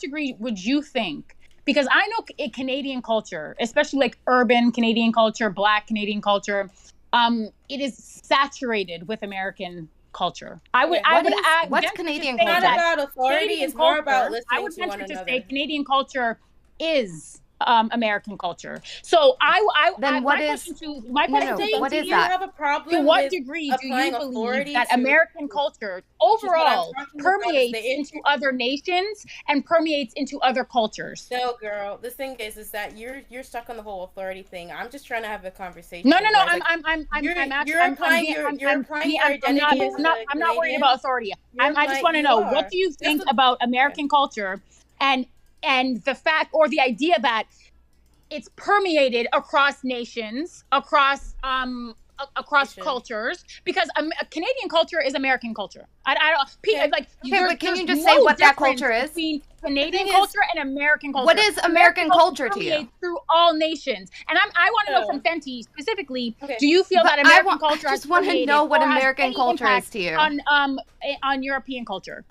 degree would you think? Because I know in Canadian culture, especially like urban Canadian culture, Black Canadian culture, it is saturated with American culture. What's Canadian culture? It's not about authority. It's more about listening I would to one venture another. to say Canadian culture is American culture. So my question to you have a problem to what with degree do you believe that to- American culture overall permeates into other nations and permeates into other cultures? No, girl. The thing is that you're stuck on the whole authority thing. I'm just trying to have a conversation. No. You're applying your identity. I'm not worried about authority. I just want to know, what do you think about American culture and the fact or the idea that it's permeated across nations, across cultures, because Canadian culture is American culture. I don't like. Okay, but can you just say what that culture is? Between Canadian culture and American culture. What is American culture to you? Through all nations, and I want to know from Fenty specifically. Do you feel that American culture? I just want to know what American culture is to you on European culture.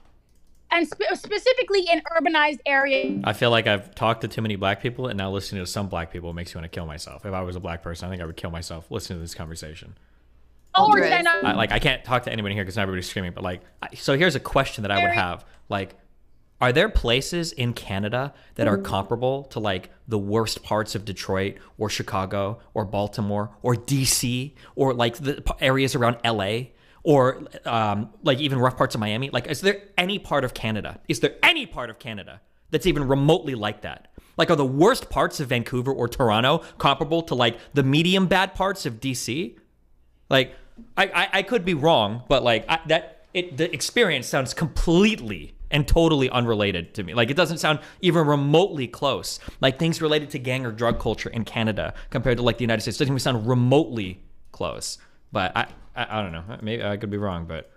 And specifically in urbanized areas. I feel like I've talked to too many Black people, and now listening to some Black people makes me want to kill myself. If I was a Black person, I think I would kill myself listening to this conversation. I can't talk to anybody here because everybody's screaming. But so here's a question that I would have: are there places in Canada that are comparable to like the worst parts of Detroit or Chicago or Baltimore or DC or like the areas around LA? Or like even rough parts of Miami? Like, is there any part of Canada? Is there any part of Canada that's even remotely like that? Like, are the worst parts of Vancouver or Toronto comparable to like the medium bad parts of DC? Like, I could be wrong, but like the experience sounds completely and totally unrelated to me. Like, it doesn't sound even remotely close. Like things related to gang or drug culture in Canada compared to like the United States doesn't even sound remotely close. But I don't know. Maybe I could be wrong, but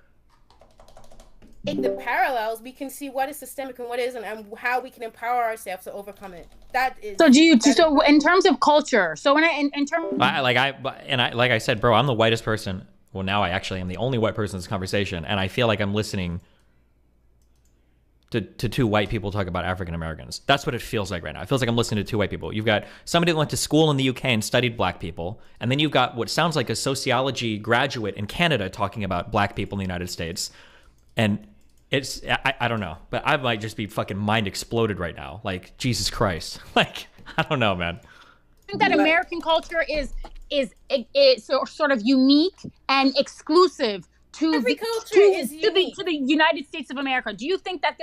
in the parallels, we can see what is systemic and what isn't, and how we can empower ourselves to overcome it. That is. So in terms of culture, so when in terms, like I said, bro, I'm the whitest person. Well, now I actually am the only white person in this conversation, and I feel like I'm listening to two white people talk about African Americans. That's what it feels like right now. It feels like I'm listening to two white people. You've got somebody that went to school in the UK and studied black people, and then you've got what sounds like a sociology graduate in Canada talking about black people in the United States. And it's, I don't know, but I might just be fucking mind exploded right now. Like, Jesus Christ. Like, I don't know, man. I think that American culture is sort of unique and exclusive to the United States of America. Do you think that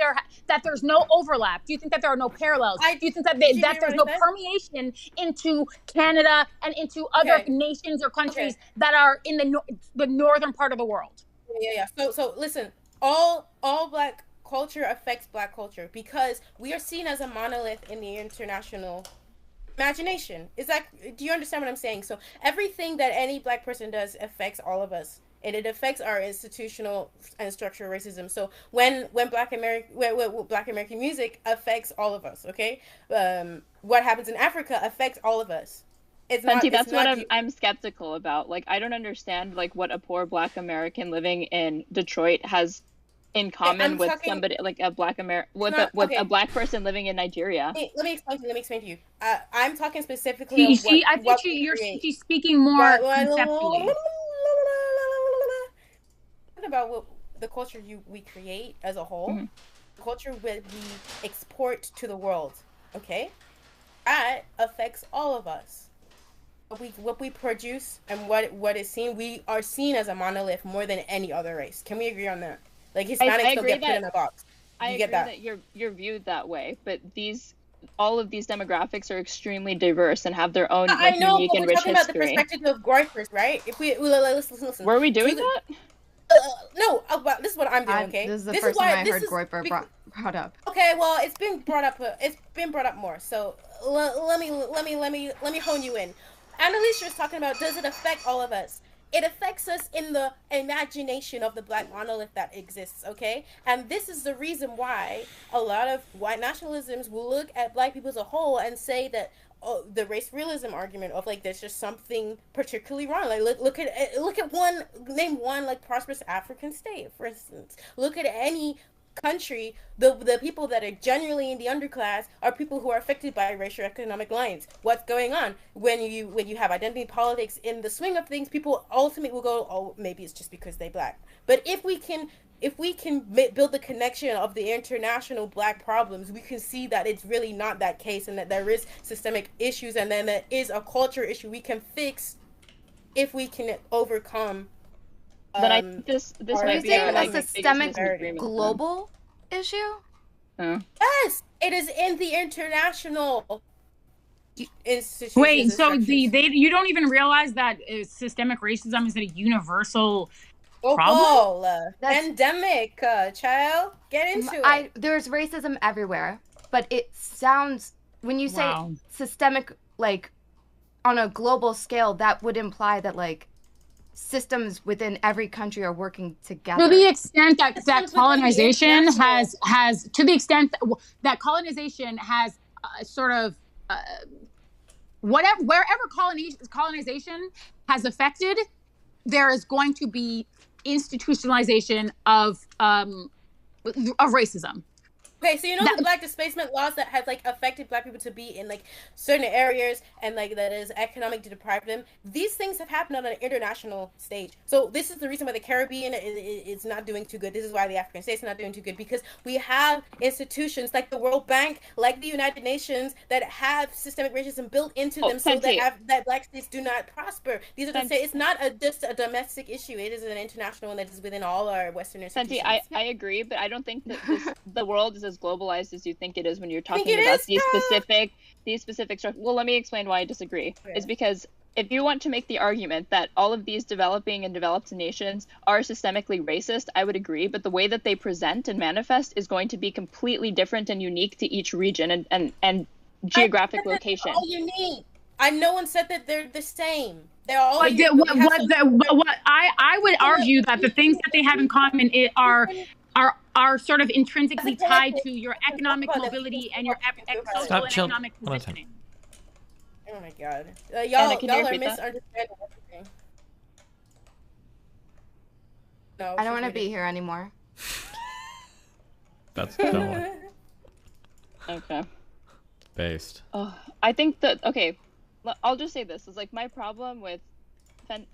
there's no overlap? Do you think that there are no parallels? Do you think that there's no permeation into Canada and into other nations or countries that are in the northern part of the world? Yeah. So listen, all black culture affects black culture because we are seen as a monolith in the international imagination. Do you understand what I'm saying? So everything that any black person does affects all of us. And it affects our institutional and structural racism. So when Black American music affects all of us, okay? What happens in Africa affects all of us. That's what I'm skeptical about. Like, I don't understand like what a poor Black American living in Detroit has in common with somebody like a Black a Black person living in Nigeria. Let me explain to you. I'm talking specifically. She's speaking more conceptually. About what the culture we create as a whole, the culture that we export to the world, okay? That affects all of us. What we produce and what is seen, we are seen as a monolith more than any other race. Can we agree on that? Like Hispanics don't get put in a box. I agree that you're viewed that way, but all of these demographics are extremely diverse and have their own unique and rich history. I know, but we're talking about the perspective of groypers, right? If we listen. Were we doing that? No, this is what I'm doing. Okay, this is the first time I heard Groyper brought up. Okay, well, it's been brought up. It's been brought up more. So let me hone you in. Annalise is talking about, does it affect all of us? It affects us in the imagination of the black monolith that exists, okay? And this is the reason why a lot of white nationalisms will look at black people as a whole and say that the race realism argument of like there's just something particularly wrong. Like name one like prosperous African state, for instance. Look at any country, the people that are genuinely in the underclass are people who are affected by racial economic lines. What's going on when you have identity politics in the swing of things? People ultimately will go, oh, maybe it's just because they black. But if we can build the connection of the international black problems, we can see that it's really not that case, and that there is systemic issues, and then there is a culture issue we can fix if we can overcome. But I think this might be a systemic global issue. Yes, it is in the international institutions. Wait, so you don't even realize that systemic racism is a universal problem? Pandemic, child, get into it. There's racism everywhere, but it sounds, when you say systemic, like on a global scale, that would imply that like systems within every country are working together. To the extent that colonization has to the extent that colonization has sort of wherever colonization has affected, there is going to be institutionalization of racism. Okay, so you know the black displacement laws that has like affected black people to be in like certain areas and like that is economic to deprive them. These things have happened on an international stage. So this is the reason why the Caribbean is not doing too good. This is why the African states are not doing too good, because we have institutions like the World Bank, like the United Nations, that have systemic racism built into them, so that black states do not prosper. These are the states. It's not just a domestic issue. It is an international one that is within all our Western institutions. I agree, but I don't think that the world is as globalized as you think it is when you're talking about these specific structures. Well, let me explain why I disagree. It's because if you want to make the argument that all of these developing and developed nations are systemically racist, I would agree, but the way that they present and manifest is going to be completely different and unique to each region and geographic location. All unique. No one said that they're the same. They're all I would argue that the things that they have in common are sort of intrinsically tied to your economic mobility and your social and economic positioning. Oh my god. Y'all are misunderstanding everything. No, I don't want to be here anymore. That's dumb. Okay. Based. Oh, I think that, okay, I'll just say this. Is like my problem with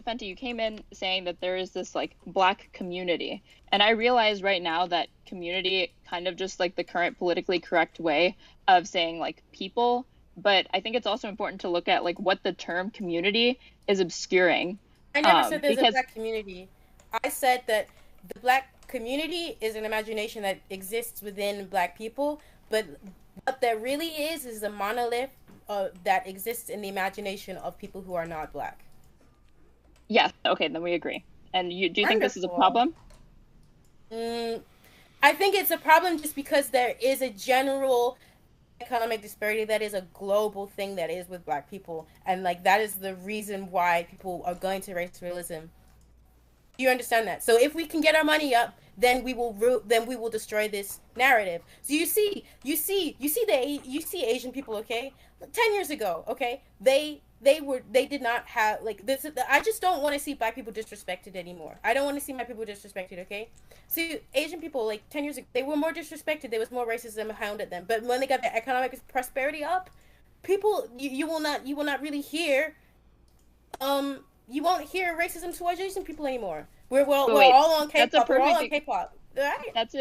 Fenty, you came in saying that there is this like black community. And I realize right now that community kind of just like the current politically correct way of saying like people. But I think it's also important to look at like what the term community is obscuring. I never said there's a black community. I said that the black community is an imagination that exists within black people, but what there really is a monolith that exists in the imagination of people who are not black. Yeah, okay, then we agree. And do you think this is a problem? I think it's a problem just because there is a general economic disparity that is a global thing that is with black people, and like that is the reason why people are going to race realism. You understand that? So if we can get our money up, then we will destroy this narrative. So you see Asian people, okay? 10 years ago, okay? They did not have like this. I just don't want to see black people disrespected anymore. I don't want to see my people disrespected, okay? See, Asian people like 10 years ago, they were more disrespected. There was more racism hounded them. But when they got their economic prosperity up, people you will not really hear you won't hear racism towards Asian people anymore. We're all on K-pop. We're all on K-pop. Right? That's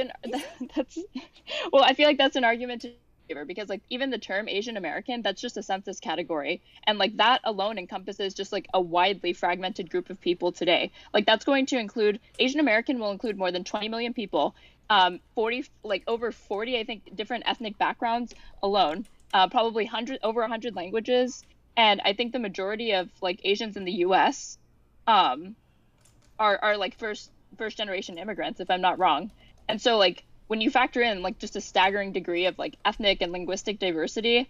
well, I feel like that's an argument to favor, because like even the term Asian American, that's just a census category, and like that alone encompasses just like a widely fragmented group of people today. Like that's going to include Asian American will include more than 20 million people, 40 like over 40 I think different ethnic backgrounds alone, probably over 100 languages. And I think the majority of like Asians in the U.S. are like first generation immigrants, if I'm not wrong. And so like when you factor in like just a staggering degree of like ethnic and linguistic diversity,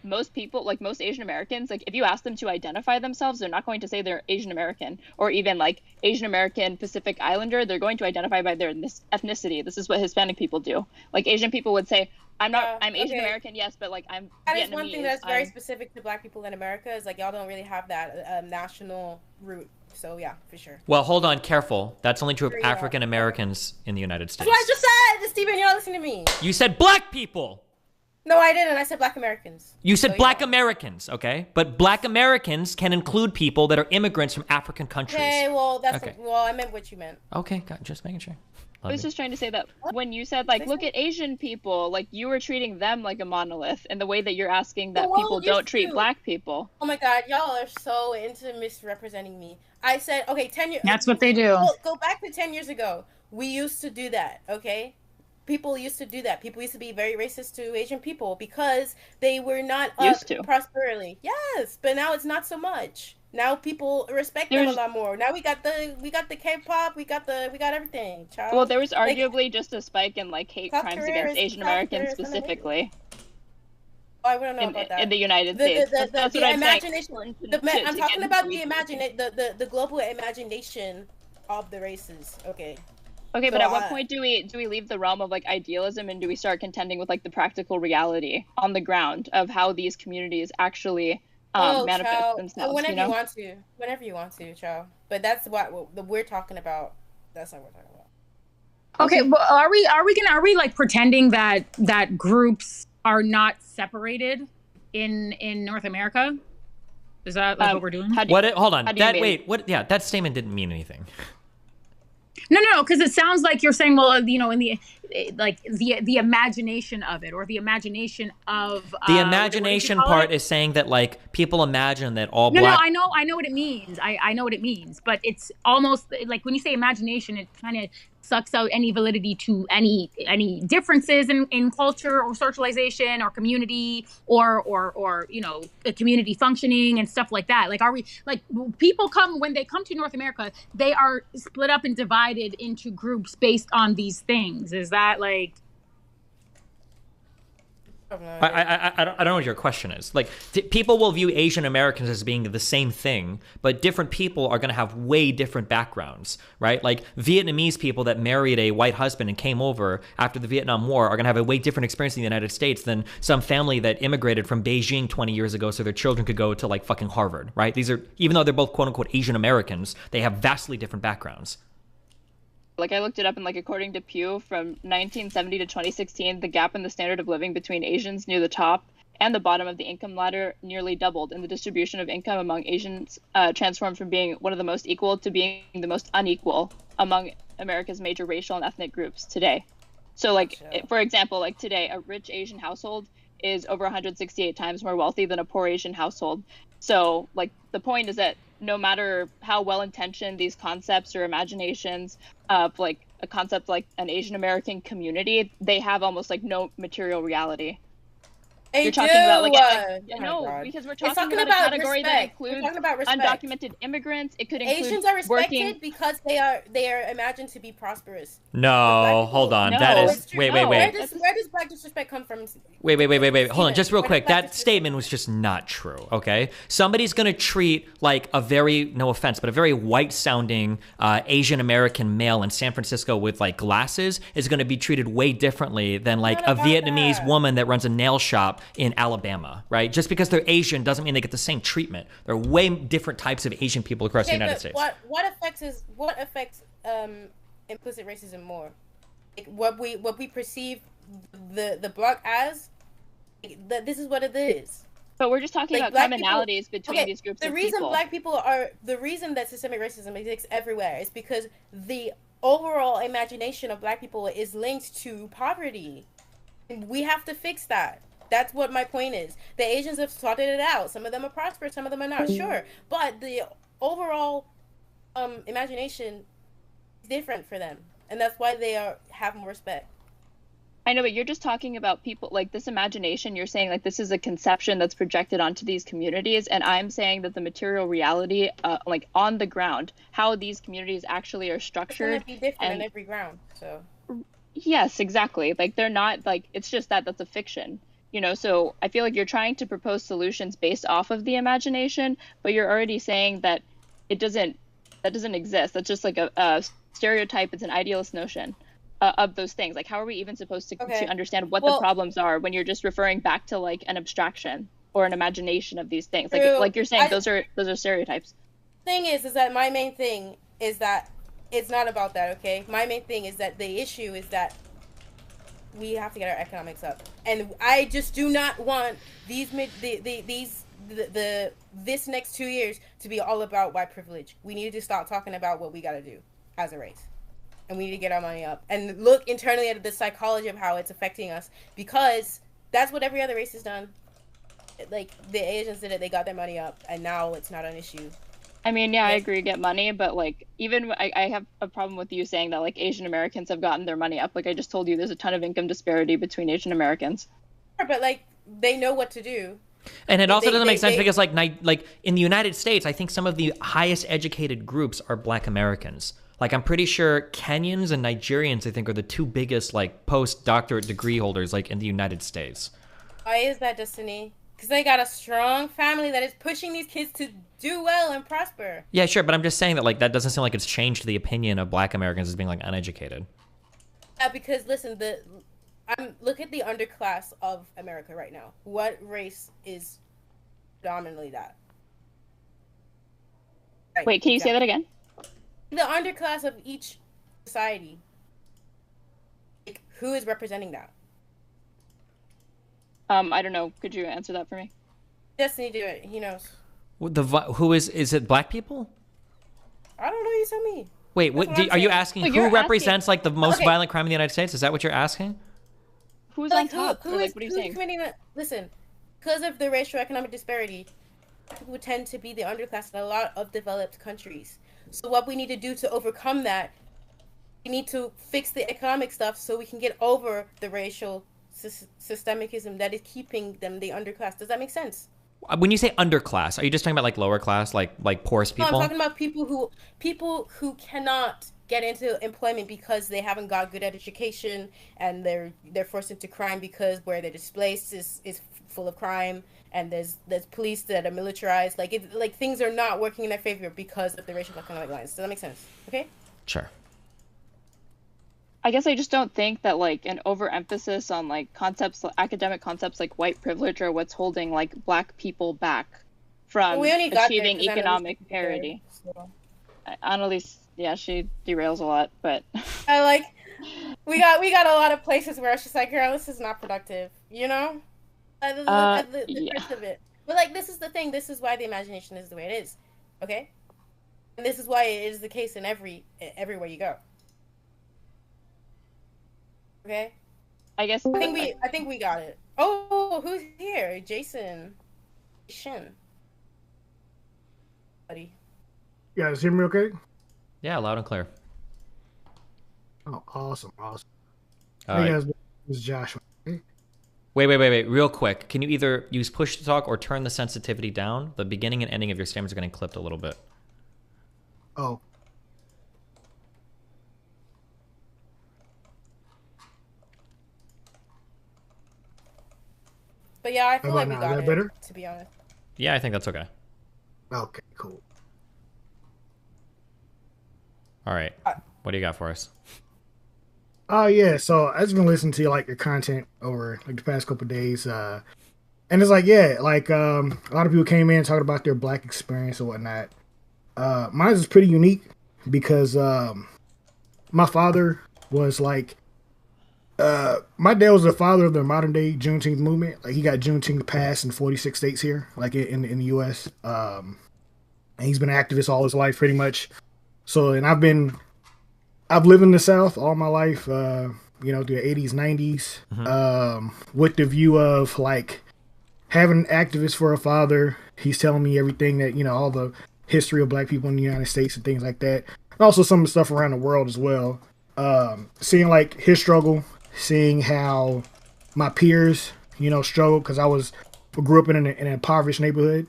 most people, like most Asian Americans, like if you ask them to identify themselves, they're not going to say they're Asian American or even like Asian American Pacific Islander. They're going to identify by their ethnicity. This is what Hispanic people do. Like Asian people would say, I'm Asian American, yes, but like I'm That Vietnamese. is one thing that's very specific to black people in America, is like y'all don't really have that national root. So yeah, for sure. Well, hold on, careful. That's only true of African Americans in the United States. That's what I just said, Steven. You're not listening to me. You said black people. No, I didn't. I said black Americans. You said black Americans, okay? But black Americans can include people that are immigrants from African countries. Okay, well, that's okay. Well, I meant what you meant. Okay, just making sure. I was just trying to say that when you said like, look at Asian people, like you were treating them like a monolith in the way that you're asking that people don't treat black people. Oh my God, y'all are so into misrepresenting me. I said, okay, 10 years. That's what they do. Go back to 10 years ago. We used to do that, okay? People used to do that. People used to be very racist to Asian people because they were not prosperly. Yes, but now it's not so much. Now people respect them a lot more. Now we got the K-pop, we got everything. Child. Well, there was arguably just a spike in like hate crimes against Asian Americans specifically. Oh, I wouldn't know about that. In the United States. That's what I'm imagination. saying. I'm talking about the global imagination of the races. Okay. Okay, but at what point do we leave the realm of like idealism and do we start contending with like the practical reality on the ground of how these communities actually manifest themselves? Whenever you want to, Chow. But that's what we're talking about. That's not what we're talking about. Okay, well, are we like pretending that groups are not separated in North America? Is that like what we're doing? Hold on. That statement didn't mean anything. No, because it sounds like you're saying, well, you know, in the imagination of it, or the imagination of the imagination part is saying that like people imagine that all black. No, I know what it means. I know what it means, but it's almost like when you say imagination, it kind of sucks out any validity to any differences in culture or socialization or community or you know, the community functioning and stuff like that. Like, are we like people when they come to North America, they are split up and divided into groups based on these things? Is that like? I don't know what your question is. Like, people will view Asian Americans as being the same thing, but different people are going to have way different backgrounds, right? Like, Vietnamese people that married a white husband and came over after the Vietnam War are going to have a way different experience in the United States than some family that immigrated from Beijing 20 years ago so their children could go to, like, fucking Harvard, right? These are, even though they're both quote-unquote Asian Americans, they have vastly different backgrounds. Like I looked it up, and like according to Pew, from 1970 to 2016, the gap in the standard of living between Asians near the top and the bottom of the income ladder nearly doubled, and the distribution of income among Asians transformed from being one of the most equal to being the most unequal among America's major racial and ethnic groups today. So like, for example, like today, a rich Asian household is over 168 times more wealthy than a poor Asian household. So like the point is that no matter how well-intentioned these concepts or imaginations of like a concept like an Asian American community, they have almost like no material reality. You're talking about like because we're talking about a category that includes undocumented immigrants. It could include Asians are respected because they are imagined to be prosperous. No, hold on. That is wait. Where does black disrespect come from? Wait. Hold on, just real quick. That statement was just not true. Okay, somebody's gonna treat like a very, no offense, but a very white-sounding Asian American male in San Francisco with like glasses is gonna be treated way differently than like a Vietnamese woman that runs a nail shop in Alabama, right? Just because they're Asian doesn't mean they get the same treatment. There are way different types of Asian people across the United States. What affects implicit racism more? Like what we perceive the block as. This is what it is. But we're just talking about commonalities between these groups of people. The reason that systemic racism exists everywhere is because the overall imagination of black people is linked to poverty. We have to fix that. That's what my point is. The Asians have sorted it out. Some of them are prosperous, some of them are not, sure. But the overall imagination is different for them. And that's why they have more respect. I know, but you're just talking about people, like this imagination, you're saying like this is a conception that's projected onto these communities, and I'm saying that the material reality, like on the ground, how these communities actually are structured. It's going to be different on every ground, so. Yes, exactly. Like they're not, like, it's just that's a fiction. You know, so I feel like you're trying to propose solutions based off of the imagination, but you're already saying that that doesn't exist. That's just like a stereotype. It's an idealist notion of those things. Like, how are we even supposed to understand what the problems are when you're just referring back to like an abstraction or an imagination of these things? Like you're saying, those are stereotypes. Thing is that my main thing is that it's not about that. Okay, my main thing is that the issue is that we have to get our economics up, and I just do not want this next 2 years to be all about white privilege. We need to stop talking about what we got to do as a race, and we need to get our money up and look internally at the psychology of how it's affecting us, because that's what every other race has done. Like the Asians did it; they got their money up, and now it's not an issue. I mean, yeah, I agree, get money, but like even I have a problem with you saying that like Asian Americans have gotten their money up. Like I just told you, there's a ton of income disparity between Asian Americans. But like they know what to do. And it also doesn't make sense because like in the United States, I think some of the highest educated groups are Black Americans. Like I'm pretty sure Kenyans and Nigerians, I think, are the two biggest like postdoctorate degree holders like in the United States. Why is that, Destiny? Because they got a strong family that is pushing these kids to do well and prosper. Yeah, sure, but I'm just saying that like that doesn't seem like it's changed the opinion of Black Americans as being like uneducated. Yeah, because listen, look at the underclass of America right now. What race is predominantly that? Right, wait, can you say that again? The underclass of each society. Like, who is representing that? I don't know. Could you answer that for me? Destiny, do it. He knows. Who is it? Black people? I don't know. You tell me. Wait, are you asking who represents like the most violent crime in the United States? Is that what you're asking? Who's on top? What are you saying? Listen, because of the racial economic disparity, people tend to be the underclass in a lot of developed countries. So what we need to do to overcome that, we need to fix the economic stuff so we can get over the racial systemicism that is keeping them the underclass. Does that make sense? When you say underclass, are you just talking about like lower class, like poorest people? No, I'm talking about people who cannot get into employment because they haven't got good education, and they're forced into crime because where they're displaced is full of crime, and there's police that are militarized. Like things are not working in their favor because of the racial economic lines. Does that make sense? Okay. Sure. I guess I just don't think that like an overemphasis on like academic concepts like white privilege are what's holding like Black people back from achieving economic parity. So. Annalise Yeah, she derails a lot, but I like we got a lot of places where it's just like, girl, this is not productive, you know? The yeah. rest of it. But like, this is the thing. This is why the imagination is the way it is. Okay, and this is why it is the case in everywhere you go. Okay. I guess I think we got it. Oh, who's here? Jason. Shin. Buddy. You guys hear me okay? Yeah, loud and clear. Oh, awesome. All Hey right. guys, this is Joshua. Wait. Real quick. Can you either use push to talk or turn the sensitivity down? The beginning and ending of your statements are getting clipped a little bit. Oh. But yeah, I feel like we now? got Is that it, better? to be honest. Yeah, I think that's okay. Okay, cool. All right. What do you got for us? Oh yeah, so I've just been listening to like your content over like the past couple of days, and it's like a lot of people came in talking about their black experience or whatnot. Mine is pretty unique because my father was like, my dad was the father of the modern day Juneteenth movement. Like he got Juneteenth passed in 46 states here, like in the U.S. And he's been an activist all his life, pretty much. So, and I've lived in the South all my life, through the 80s, 90s, with the view of like having an activist for a father. He's telling me everything that, all the history of black people in the United States and things like that. And also some of the stuff around the world as well. Seeing like his struggle, seeing how my peers, struggled because grew up in an impoverished neighborhood.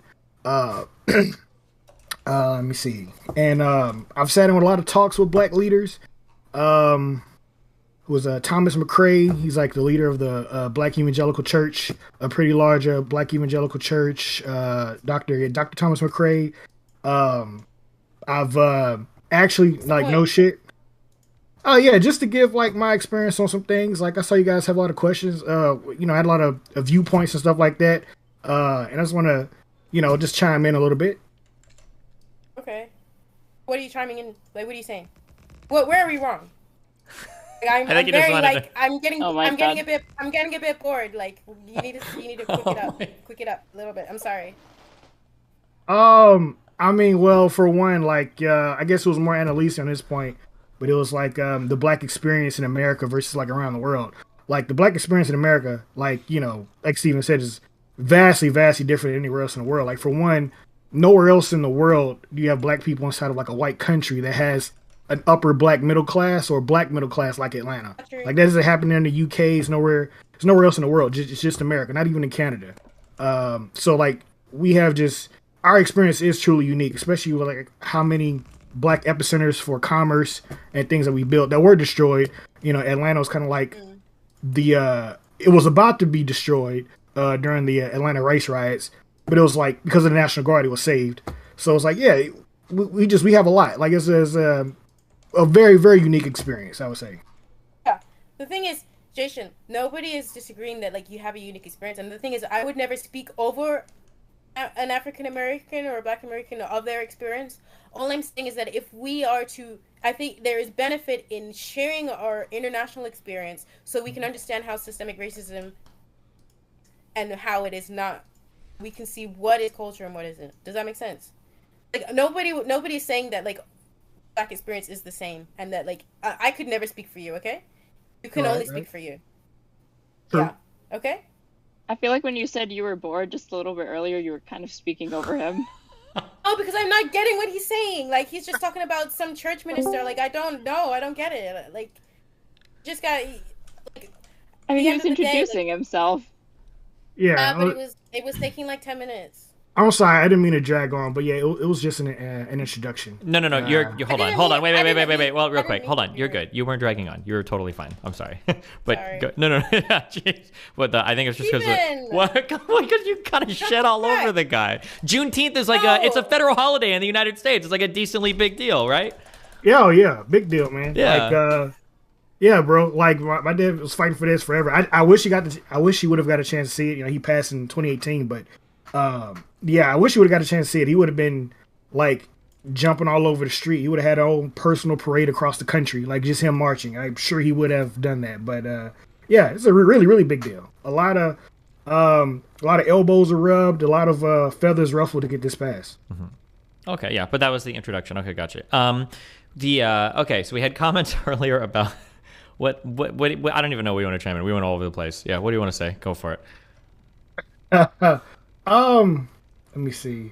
Let me see. And I've sat in with a lot of talks with black leaders. Was Thomas McCrae. He's like the leader of the Black Evangelical Church, a pretty large Black Evangelical Church. Dr. Thomas McCrae. I've actually like no shit. Oh yeah, just to give like my experience on some things. Like I saw you guys have a lot of questions. I had a lot of viewpoints and stuff like that. And I just want to, just chime in a little bit. Okay. What are you chiming in? Like, what are you saying? Where are we wrong? Like, I'm getting a bit bored. Like, you need to quick it up a little bit. I'm sorry. I mean, well, for one, like, I guess it was more Annalise on this point, but it was like the black experience in America versus like around the world. Like the black experience in America, like, like Steven said, is vastly, vastly different than anywhere else in the world. Like for one, nowhere else in the world do you have black people inside of like a white country that has an upper black middle class or black middle class like Atlanta. Like that doesn't happen in the UK. It's nowhere else in the world. It's just America, not even in Canada. So like we have our experience is truly unique, especially with like how many black epicenters for commerce and things that we built that were destroyed. Atlanta was kind of like it was about to be destroyed during the Atlanta race riots, but it was like because of the National Guard, it was saved. So it's like, yeah, we have a lot. Like it's a very, very unique experience, I would say. Yeah. The thing is, Jason, nobody is disagreeing that like you have a unique experience, and the thing is, I would never speak over an African American or a Black American of their experience. All I'm saying is that if we are to, I think there is benefit in sharing our international experience so we can understand how systemic racism and how it is not. We can see what is culture and what isn't. Does that make sense? Like nobody is saying that like Black experience is the same and that like I could never speak for you. Okay, you can only speak for you. True. Yeah. Okay. I feel like when you said you were bored just a little bit earlier, you were kind of speaking over him. Oh, because I'm not getting what he's saying. Like he's just talking about some church minister. Like I don't know. I don't get it. Like just got. Like, I mean, he was introducing himself. Yeah, but it was taking like 10 minutes. I'm sorry, I didn't mean to drag on, but yeah, it was just an introduction. No, you're hold on, wait. Well, real quick, hold on, you're good. You weren't dragging on. You're totally fine. I'm sorry, but sorry. No, jeez. But I think it's just because what? Because you kind of shit all over the guy. Juneteenth is like it's a federal holiday in the United States. It's like a decently big deal, right? Yeah, oh yeah, big deal, man. Yeah. Like, yeah, bro. Like my dad was fighting for this forever. I wish he would have got a chance to see it. He passed in 2018, but yeah, I wish he would have got a chance to see it. He would have been like jumping all over the street. He would have had a own personal parade across the country, like just him marching. I'm sure he would have done that. But yeah, it's a really, really big deal. A lot of elbows are rubbed, a lot of feathers ruffled to get this passed. Okay, yeah, but that was the introduction. Okay, gotcha. Okay, so we had comments earlier about what I don't even know what you want to chime in. We went all over the place. Yeah, what do you want to say? Go for it. Let me see.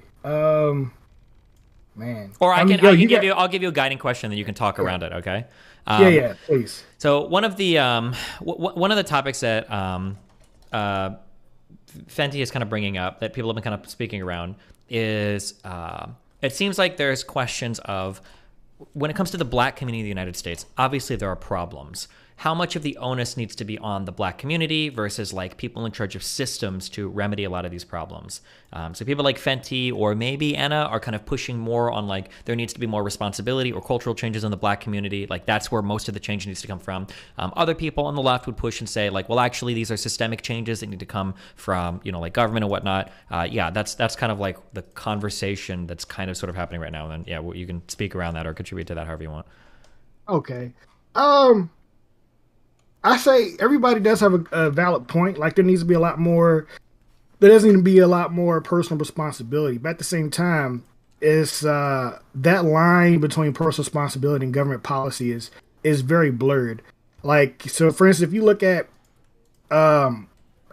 Man. Or I'll give you a guiding question, then you can talk around it. Okay. Yeah, please. So one of the topics that Fenty is kind of bringing up that people have been kind of speaking around is it seems like there's questions of when it comes to the black community in the United States, obviously there are problems. How much of the onus needs to be on the black community versus like people in charge of systems to remedy a lot of these problems? So people like Fenty or maybe Anna are kind of pushing more on like there needs to be more responsibility or cultural changes in the black community. Like that's where most of the change needs to come from. Other people on the left would push and say like, well, actually these are systemic changes that need to come from, like government and whatnot. Yeah, that's kind of like the conversation that's kind of sort of happening right now. And then yeah, you can speak around that or contribute to that however you want. Okay. I say everybody does have a valid point. Like there needs to be a lot more. There doesn't need to be a lot more personal responsibility. But at the same time, it's that line between personal responsibility and government policy is very blurred. Like so, for instance, if you look at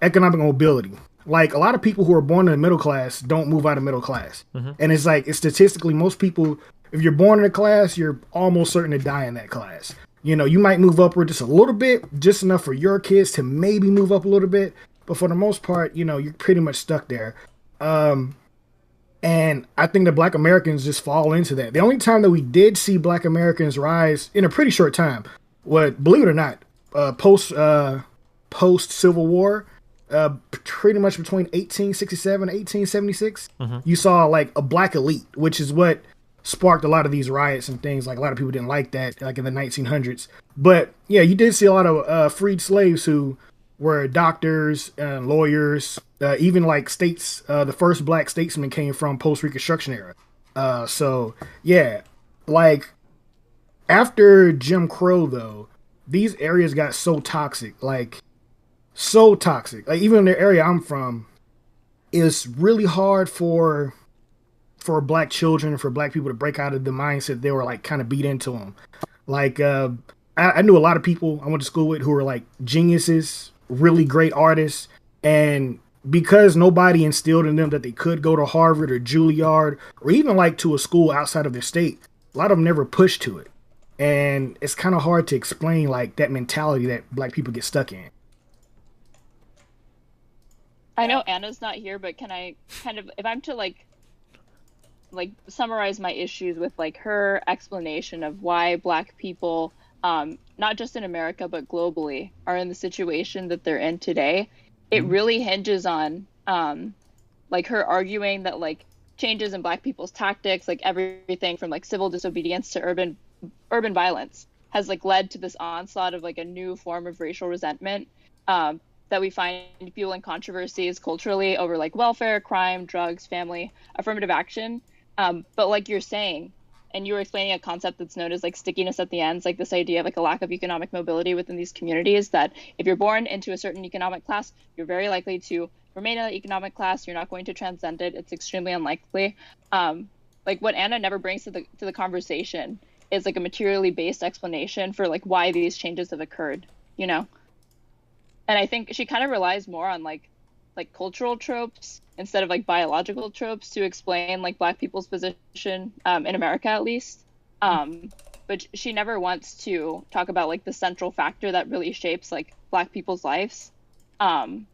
economic mobility, like a lot of people who are born in the middle class don't move out of middle class, and it's like it's statistically most people. If you're born in a class, you're almost certain to die in that class. You might move upward just a little bit, just enough for your kids to maybe move up a little bit. But for the most part, you're pretty much stuck there. And I think that black Americans just fall into that. The only time that we did see black Americans rise in a pretty short time, believe it or not, post Civil War, pretty much between 1867 and 1876, you saw like a black elite, which is what sparked a lot of these riots and things. Like a lot of people didn't like that, like in the 1900s. But yeah, you did see a lot of freed slaves who were doctors and lawyers, even like states. The first black statesman came from post-Reconstruction era. So yeah, like after Jim Crow though, these areas got so toxic, like so toxic. Like even in the area I'm from, it's really hard for black children, for black people to break out of the mindset they were like kind of beat into them. Like I knew a lot of people I went to school with who were like geniuses, really great artists, and because nobody instilled in them that they could go to Harvard or Juilliard or even like to a school outside of their state, a lot of them never pushed to it. And it's kind of hard to explain like that mentality that black people get stuck in. I know Anna's not here, but can I kind of, if I'm to like summarize my issues with like her explanation of why black people, not just in America, but globally are in the situation that they're in today, it really hinges on like her arguing that like changes in black people's tactics, like everything from like civil disobedience to urban violence has like led to this onslaught of like a new form of racial resentment that we find fueling controversies culturally over like welfare, crime, drugs, family, affirmative action. But like you're saying, and you were explaining a concept that's known as like stickiness at the ends, like this idea of like a lack of economic mobility within these communities, that if you're born into a certain economic class, you're very likely to remain in that economic class. You're not going to transcend it. It's extremely unlikely. Like what Anna never brings to the conversation is like a materially based explanation for like why these changes have occurred, And I think she kind of relies more on like cultural tropes instead of like biological tropes to explain like black people's position in America, at least. But she never wants to talk about like the central factor that really shapes like black people's lives. And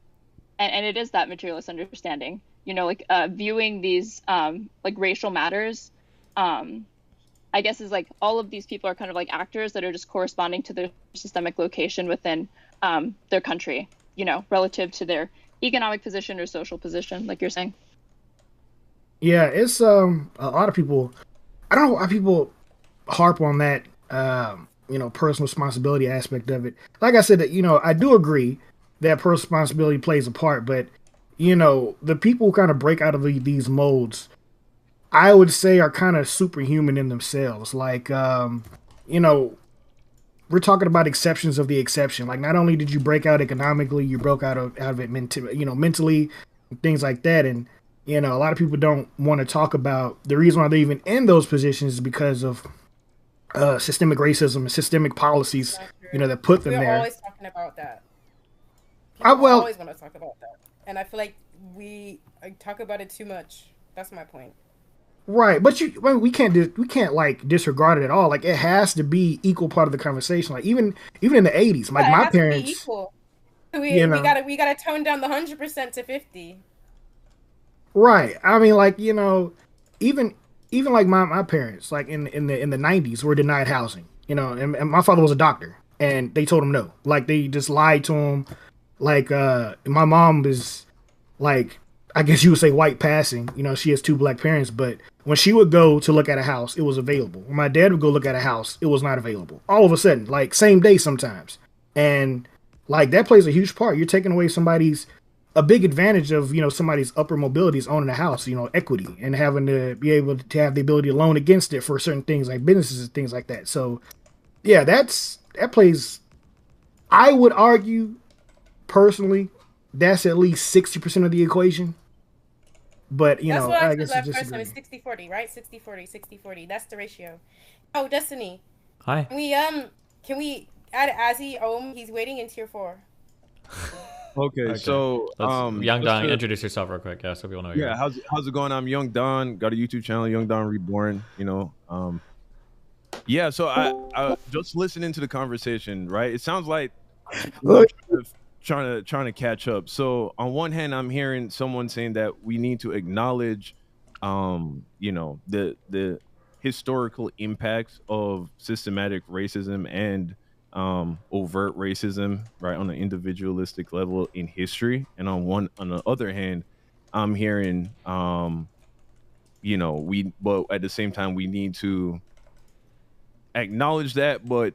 it is that materialist understanding, viewing these like racial matters, I guess is like all of these people are kind of like actors that are just corresponding to their systemic location within their country, relative to their economic position or social position, like you're saying. Yeah, it's a lot of people. I don't know why people harp on that, personal responsibility aspect of it. Like I said, I do agree that personal responsibility plays a part, but the people who kind of break out of these molds, I would say are kind of superhuman in themselves. Like, you know, we're talking about exceptions of the exception. Like, not only did you break out economically, you broke out of it mentally, things like that. And, you know, a lot of people don't want to talk about the reason why they're even in those positions is because of systemic racism and systemic policies, you know, that put them there. We're always talking about that. People always want to talk about that. And I feel like we talk about it too much. That's my point. Right, but we can't like disregard it at all. Like, it has to be equal part of the conversation. Like, even in the 80s, like my parents, to be equal. We gotta tone down the 100% to 50. Right. I mean, like, you know, even like my parents, like in the 90s, were denied housing. You know, and my father was a doctor, and they told him no. Like, they just lied to him. Like, my mom is like, I guess you would say white passing. You know, she has 2 black parents, but when she would go to look at a house, it was available. When my dad would go look at a house, it was not available. All of a sudden, like, same day sometimes. And like, that plays a huge part. You're taking away a big advantage of, you know, somebody's upper mobility is owning a house, you know, equity, and having to be able to have the ability to loan against it for certain things like businesses and things like that. So yeah, that plays, I would argue personally, that's at least 60% of the equation. But, you know, I guess it's just it's 60-40, right? 60-40, 60-40. That's the ratio. Oh, Destiny. Hi. Can we add Azzy Ohm? He's waiting in tier 4. Okay, so Young Don, introduce yourself real quick, yeah, so people know you. Yeah, how's it going? I'm Young Don, got a YouTube channel, Young Don Reborn, you know. Yeah, so I just listening to the conversation, right? It sounds like trying to catch up. So on one hand, I'm hearing someone saying that we need to acknowledge you know, the historical impacts of systematic racism and overt racism, right, on an individualistic level in history. And on the other hand, I'm hearing you know, but at the same time we need to acknowledge that, but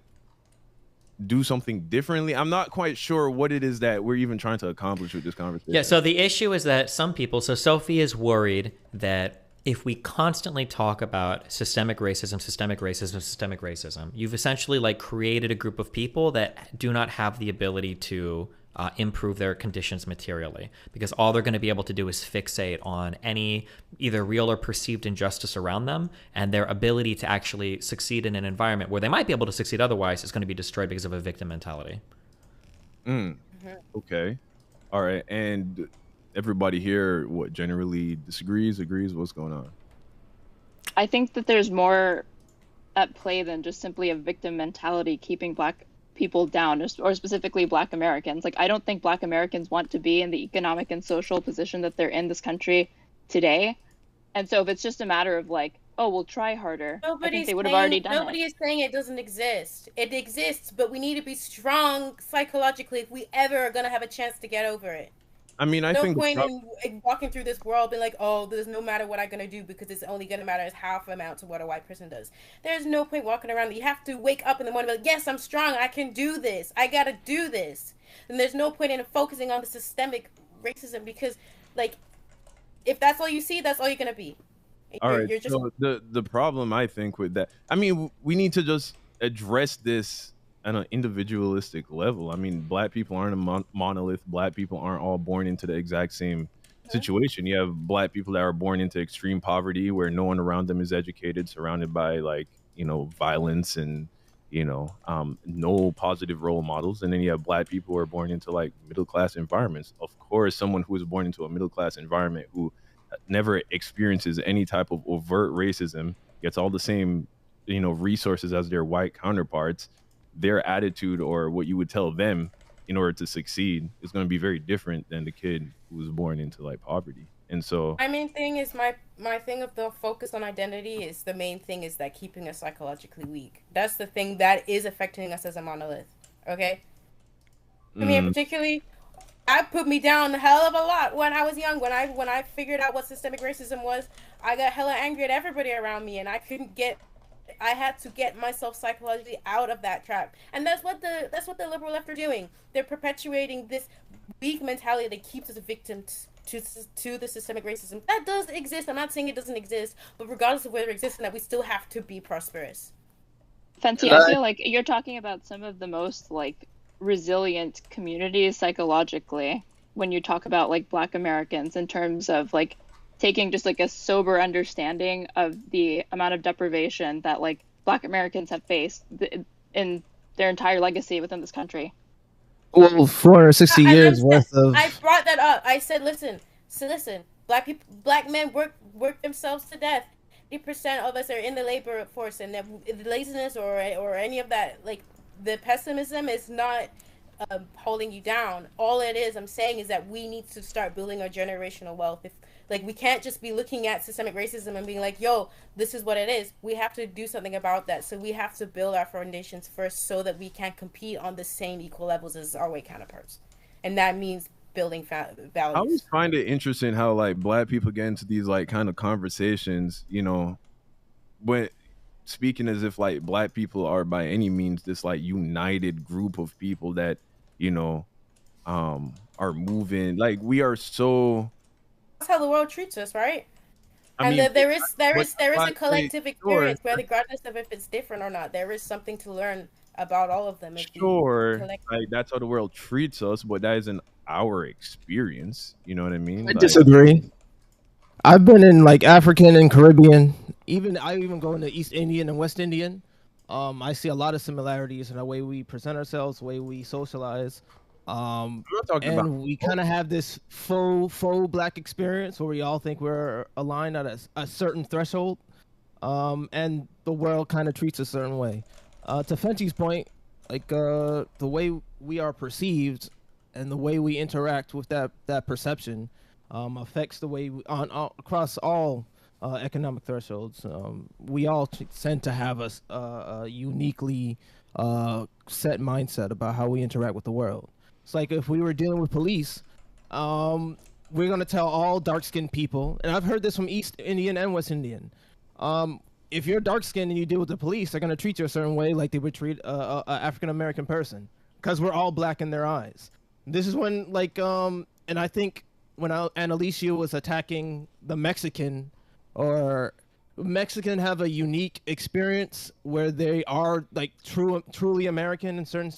do something differently. I'm not quite sure what it is that we're even trying to accomplish with this conversation. Yeah, so the issue is that some people, so Sophie is worried that if we constantly talk about systemic racism, you've essentially like created a group of people that do not have the ability to improve their conditions materially, because all they're going to be able to do is fixate on any either real or perceived injustice around them, and their ability to actually succeed in an environment where they might be able to succeed otherwise is going to be destroyed because of a victim mentality. Okay. All right. And everybody here, what, generally disagrees, agrees? What's going on? I think that there's more at play than just simply a victim mentality keeping Black people down, or specifically Black Americans. Like, I don't think Black Americans want to be in the economic and social position that they're in this country today. And so if it's just a matter of like, oh, we'll try harder, I think they would have already done it. Nobody is saying it doesn't exist. It exists, but we need to be strong psychologically if we ever are going to have a chance to get over it. I mean, I think no point in walking through this world being like, oh, there's no matter what I'm going to do because it's only going to matter as half amount to what a white person does. There's no point walking around. You have to wake up in the morning and be like, yes, I'm strong. I can do this. I got to do this. And there's no point in focusing on the systemic racism because, like, if that's all you see, that's all you're going to be. All right. You're just... So the problem, I think, with that, I mean, we need to just address this on an individualistic level. I mean, Black people aren't a monolith. Black people aren't all born into the exact same situation. You have Black people that are born into extreme poverty where no one around them is educated, surrounded by, like, you know, violence and, you know, no positive role models. And then you have Black people who are born into like middle-class environments. Of course, someone who is born into a middle-class environment who never experiences any type of overt racism gets all the same, you know, resources as their white counterparts. Their attitude or what you would tell them in order to succeed is going to be very different than the kid who was born into like poverty. And so my main thing is my thing of the focus on identity is the main thing is that keeping us psychologically weak. That's the thing that is affecting us as a monolith. Okay. I mean, particularly, that put me down a hell of a lot when I was young. When I figured out what systemic racism was, I got hella angry at everybody around me, and I had to get myself psychologically out of that trap. And that's what the liberal left are doing. They're perpetuating this weak mentality that keeps us victims to the systemic racism that does exist. I'm not saying it doesn't exist, but regardless of whether it exists, that we still have to be prosperous. Fenty, I feel like you're talking about some of the most like resilient communities psychologically when you talk about like Black Americans in terms of like taking just like a sober understanding of the amount of deprivation that like Black Americans have faced in their entire legacy within this country. Well, 460 years worth of. I brought that up. I said, listen, Black men work themselves to death. 80% of us are in the labor force, and the laziness or any of that, like the pessimism, is not holding you down. All it is, I'm saying, is that we need to start building our generational wealth. Like, we can't just be looking at systemic racism and being like, yo, this is what it is. We have to do something about that. So we have to build our foundations first so that we can compete on the same equal levels as our white counterparts. And that means building values. I always find it interesting how like Black people get into these like kind of conversations, you know, when speaking as if like Black people are by any means this like united group of people that, you know, are moving. Like, we are so. That's how the world treats us, right? There is a collective experience, regardless of if it's different or not. There is something to learn about all of them. Sure, like that's how the world treats us, but that isn't our experience. You know what I mean? I disagree. I've been in like African and Caribbean. I even go into East Indian and West Indian. I see a lot of similarities in the way we present ourselves, the way we socialize. And we kind of have this faux Black experience where we all think we're aligned at a certain threshold, and the world kind of treats us a certain way. To Fenty's point, like the way we are perceived and the way we interact with that perception affects the way across all economic thresholds. We all tend to have a uniquely set mindset about how we interact with the world. It's like if we were dealing with police, we're going to tell all dark-skinned people, and I've heard this from East Indian and West Indian, if you're dark-skinned and you deal with the police, they're going to treat you a certain way like they would treat a African-American person, because we're all Black in their eyes. This is when, like, and I think when Annalicia was attacking the Mexican, or Mexican have a unique experience where they are like truly American in certain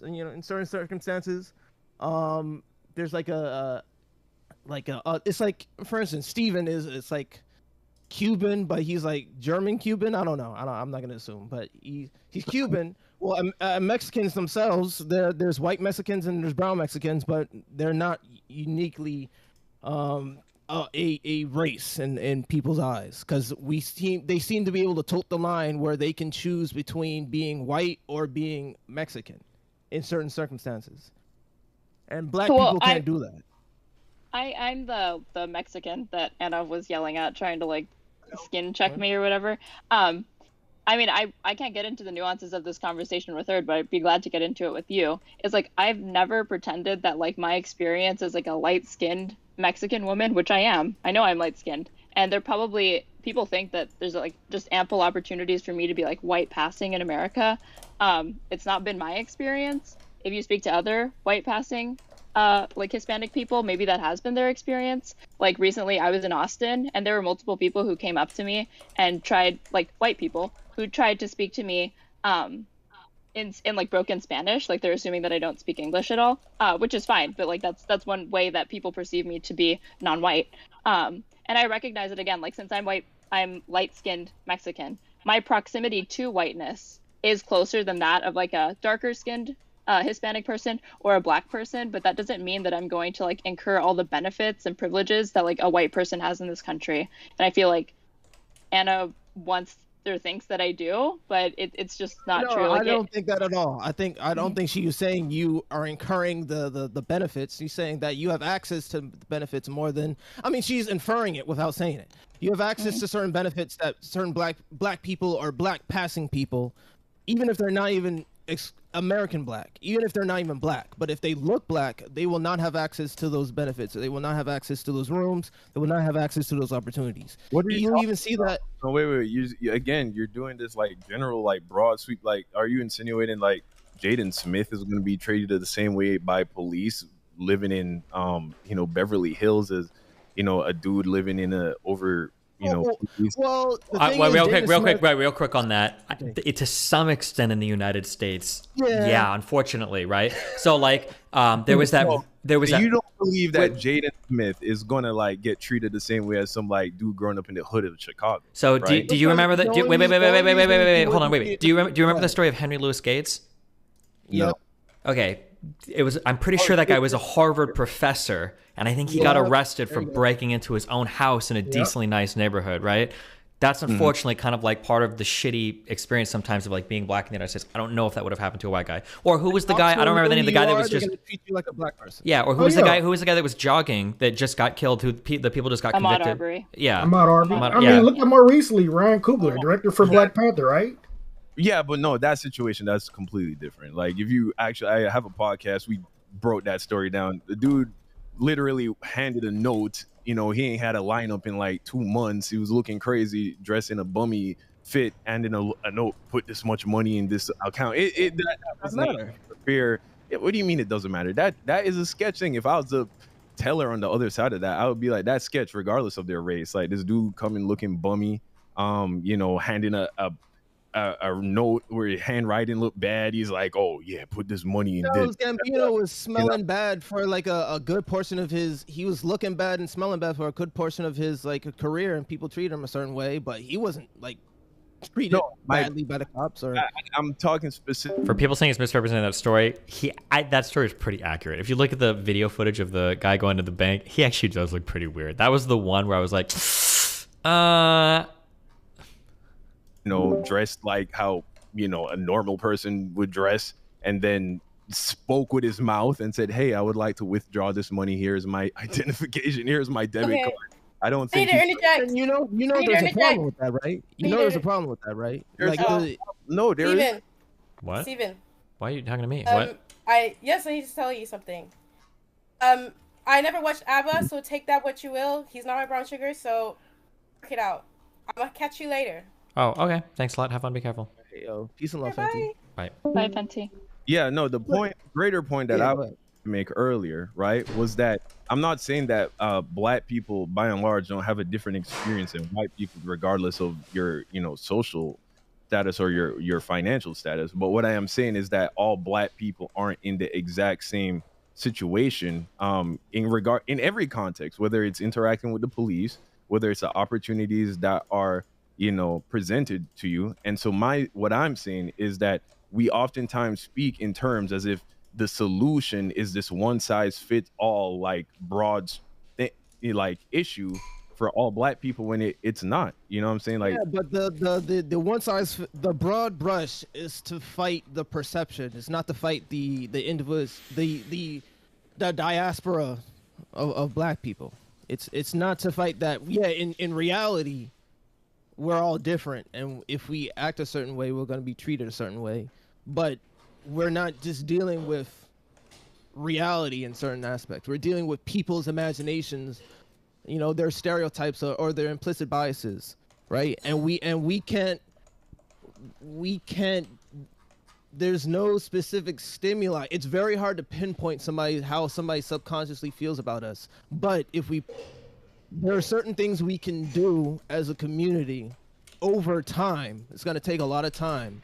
in certain circumstances. There's like it's like, for instance, Steven it's like Cuban, but he's like German Cuban. I don't know. I'm not gonna assume, but he's Cuban. Well, Mexicans themselves, there's white Mexicans and there's brown Mexicans, but they're not uniquely a race in people's eyes, because they seem to be able to tote the line where they can choose between being white or being Mexican in certain circumstances, and Black people can't do that. I'm the Mexican that Anna was yelling at, trying to like skin check me or whatever. I mean, I can't get into the nuances of this conversation with her, but I'd be glad to get into it with you. It's like, I've never pretended that like my experience as like a light-skinned Mexican woman, which I am. I know I'm light-skinned, and people think that there's like just ample opportunities for me to be like white passing in America. It's not been my experience. If you speak to other white passing like Hispanic people, maybe that has been their experience. Like recently I was in Austin, and there were multiple people who came up to me and tried, like white people who tried to speak to me in like broken Spanish, like they're assuming that I don't speak English at all, which is fine, but like that's one way that people perceive me to be non-white. And I recognize it again, like since I'm white, I'm light-skinned Mexican. My proximity to whiteness is closer than that of like a darker-skinned Hispanic person or a Black person, but that doesn't mean that I'm going to like incur all the benefits and privileges that like a white person has in this country. And I feel like Anna wants or thinks that I do, but it's just not true. Like, I don't think that at all. I don't think she was saying you are incurring the benefits. She's saying that you have access to the benefits more than, I mean, she's inferring it without saying it. You have access to certain benefits that certain black people or Black passing people, even if they're not even American Black, even if they're not even Black, but if they look Black, they will not have access to those benefits. They will not have access to those rooms. They will not have access to those opportunities. What do you even see that? No, wait. You're doing this like general, like broad sweep. Like, are you insinuating like Jaden Smith is going to be treated the same way by police living in Beverly Hills as a dude living in a over Well, the thing well, is, real quick on that. To some extent in the United States, yeah, unfortunately, right? So like, there was that. You don't believe that Jaden Smith is gonna like get treated the same way as some like dude growing up in the hood of Chicago? So right? do you remember that? Wait, hold on, wait. Do you remember the story of Henry Louis Gates? Yeah. Okay, I'm pretty sure that guy was a Harvard professor, and I think he got arrested for breaking into his own house in a decently nice neighborhood, right? That's unfortunately kind of like part of the shitty experience sometimes of like being black in the United States. I don't know if that would have happened to a white guy, or who was the guy? I don't remember the name of the guy that was just treat you like a black person. Yeah, or who was the guy? Who was the guy that was jogging that just got killed? Who the people just got Ahmaud convicted? Arbery. Yeah, Ahmaud Arbery. I mean, look at more recently, Ryan Coogler, director for Black Panther, right? Yeah, but no, that situation, that's completely different. Like, if you actually, I have a podcast, we broke that story down. The dude literally handed a note. He ain't had a lineup in like 2 months. He was looking crazy, dressed in a bummy fit, and in a note, put this much money in this account. That doesn't matter. Fair. What do you mean it doesn't matter? That is a sketch thing. If I was a teller on the other side of that, I would be like, that sketch, regardless of their race. Like, this dude coming looking bummy, handing a note where his handwriting looked bad. He's like, oh yeah, put this money in this. Gambino was smelling bad for like a good portion of his. He was looking bad and smelling bad for a good portion of his like career, and people treated him a certain way, but he wasn't like treated badly by the cops. Or I'm talking specific for people saying he's misrepresenting that story. That story is pretty accurate. If you look at the video footage of the guy going to the bank, he actually does look pretty weird. That was the one where I was like, dressed like how a normal person would dress, and then spoke with his mouth and said, hey, I would like to withdraw this money. Here's my identification, here's my debit card. I don't think there's a problem with that, right? There's a problem with that, right? No, there is. What? Steven. Why are you talking to me? What? I need to tell you something. I never watched ABBA, so take that what you will. He's not my brown sugar, so work it out. I'm gonna catch you later. Oh, okay. Thanks a lot. Have fun. Be careful. Hey, yo, peace and love, Fenty. Bye. Bye, Fenty. Yeah, no, greater point that I would make earlier, right, was that I'm not saying that black people, by and large, don't have a different experience than white people, regardless of your, social status or your financial status. But what I am saying is that all black people aren't in the exact same situation in every context, whether it's interacting with the police, whether it's the opportunities that are presented to you. And so what I'm saying is that we oftentimes speak in terms as if the solution is this one size fits all, like broad like issue for all black people, when it's not. You know what I'm saying? Like, yeah, but the one size, the broad brush is to fight the perception. It's not to fight the individuals, the diaspora of black people. It's not to fight that. Yeah, in reality, we're all different, and if we act a certain way, we're going to be treated a certain way. But we're not just dealing with reality in certain aspects. We're dealing with people's imaginations, their stereotypes or their implicit biases, right? And we can't. There's no specific stimuli. It's very hard to pinpoint how somebody subconsciously feels about us. But there are certain things we can do as a community over time. It's going to take a lot of time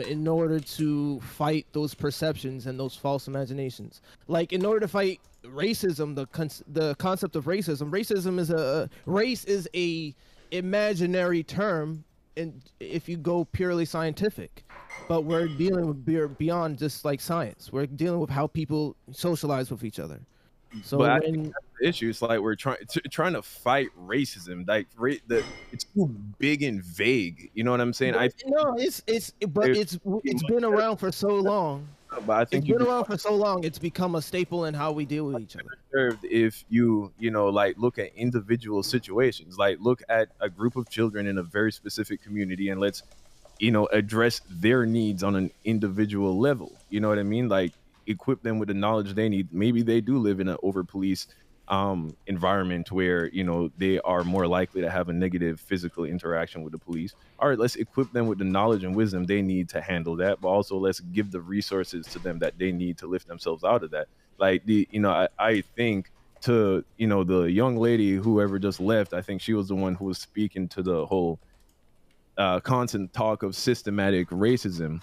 in order to fight those perceptions and those false imaginations. Like, in order to fight racism, the concept of race is a imaginary term, and if you go purely scientific. But we're dealing with beyond just like science. We're dealing with how people socialize with each other. So but I think that's the issue. It's like we're trying to fight racism. Like it's too big and vague. You know what I'm saying? It's been around for so long. But I think it's been around for so long. It's become a staple in how we deal with each other. If you like look at individual situations, like look at a group of children in a very specific community, and let's address their needs on an individual level. You know what I mean? Like, equip them with the knowledge they need. Maybe they do live in an over-policed environment where they are more likely to have a negative physical interaction with the police. All right, let's equip them with the knowledge and wisdom they need to handle that, but also let's give the resources to them that they need to lift themselves out of that. Like I think to the young lady whoever just left, I think she was the one who was speaking to the whole constant talk of systematic racism.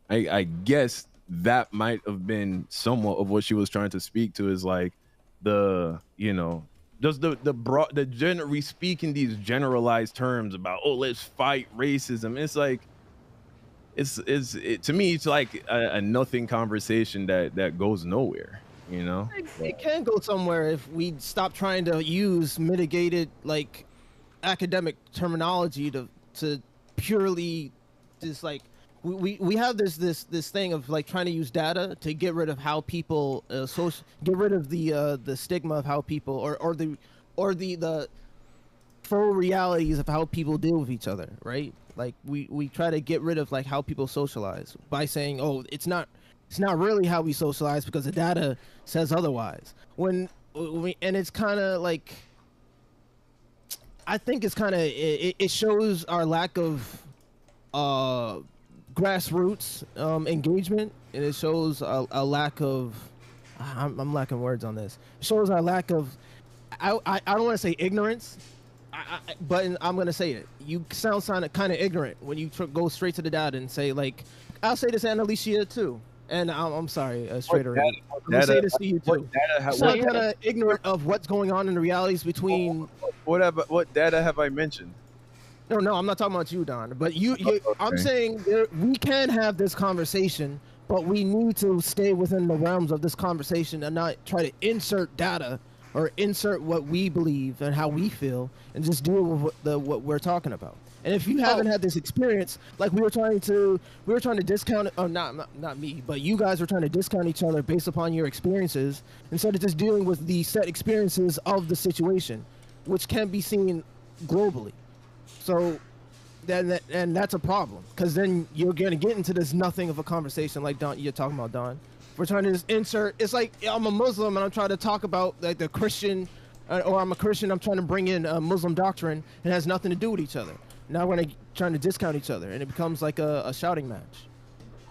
I guess that might have been somewhat of what she was trying to speak to, is like just we speak in these generalized terms about, oh, let's fight racism. It's like to me it's like a nothing conversation that goes nowhere. It can go somewhere if we stop trying to use mitigated like academic terminology to purely just like we have this thing of like trying to use data to get rid of how people get rid of the stigma of how people or the full realities of how people deal with each other, right? Like we try to get rid of like how people socialize by saying, oh, it's not really how we socialize because the data says otherwise. And it's kind of like, I think it's kind of it shows our lack of grassroots engagement, and it shows a lack of I'm lacking words on this. It shows our lack of I don't want to say ignorance, but I'm gonna say it. You sound kind of ignorant when you go straight to the data and say, like, I'll say this to Alicia too. And I'm sorry, Strader. I'm gonna say this to you too. You sound kind of ignorant of what's going on in the realities between. What data have I mentioned? No, I'm not talking about you, Don. But okay. I'm saying we can have this conversation, but we need to stay within the realms of this conversation and not try to insert data or insert what we believe and how we feel, and just deal with what we're talking about. And if you haven't had this experience, like we were trying to discount it. Oh, not me, but you guys were trying to discount each other based upon your experiences instead of just dealing with the set experiences of the situation, which can be seen globally. So then that's a problem, because then you're gonna get into this nothing of a conversation like Don you're talking about, Don. We're trying to just insert. It's like I'm a Muslim and I'm trying to talk about like the Christian, or I'm a Christian. I'm trying to bring in a Muslim doctrine, and it has nothing to do with each other. Now we're trying to discount each other, and it becomes like a shouting match.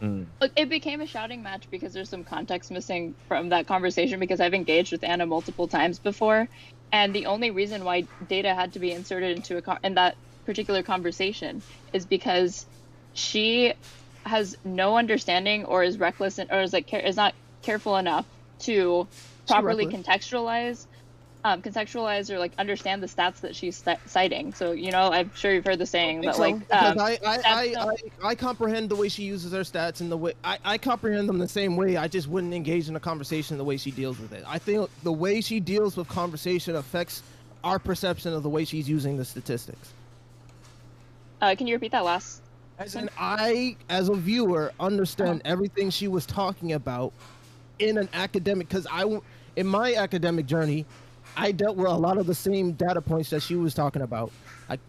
Look, it became a shouting match because there's some context missing from that conversation, because I've engaged with Anna multiple times before, and the only reason why data had to be inserted into in that particular conversation is because she has no understanding, or is reckless, or is not careful enough to properly contextualize or like understand the stats that she's citing. So I'm sure you've heard the saying that like I comprehend the way she uses her stats, and the way I comprehend them the same way. I just wouldn't engage in a conversation the way she deals with it. I think the way she deals with conversation affects our perception of the way she's using the statistics. Can you repeat that last? As in, I, as a viewer, understand everything she was talking about in an academic, because in my academic journey, I dealt with a lot of the same data points that she was talking about,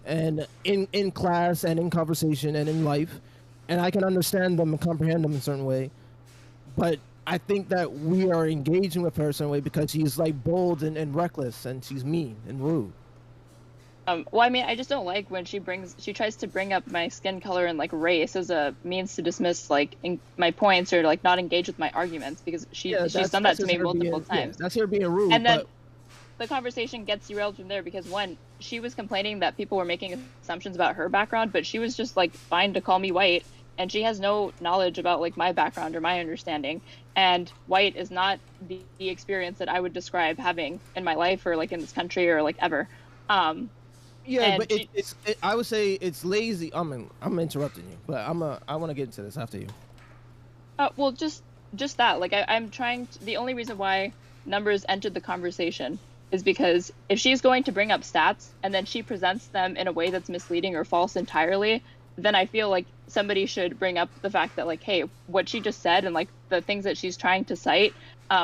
and in class and in conversation and in life, and I can understand them and comprehend them in a certain way. But I think that we are engaging with her a certain way because she's like bold and reckless, and she's mean and rude. Well, I mean, I just don't like when she tries to bring up my skin color and like race as a means to dismiss like my points, or like not engage with my arguments, because she's done that to me multiple times. That's her being rude. And then the conversation gets derailed from there, because one, she was complaining that people were making assumptions about her background, but she was just like fine to call me white, and she has no knowledge about like my background or my understanding. And white is not the experience that I would describe having in my life, or like in this country, or like ever. Yeah, but I would say it's lazy. I'm interrupting you, but I want to get into this after you. Well, just that. Like I'm trying to, the only reason why numbers entered the conversation is because if she's going to bring up stats and then she presents them in a way that's misleading or false entirely, then I feel like somebody should bring up the fact that like, hey, what she just said and like the things that she's trying to cite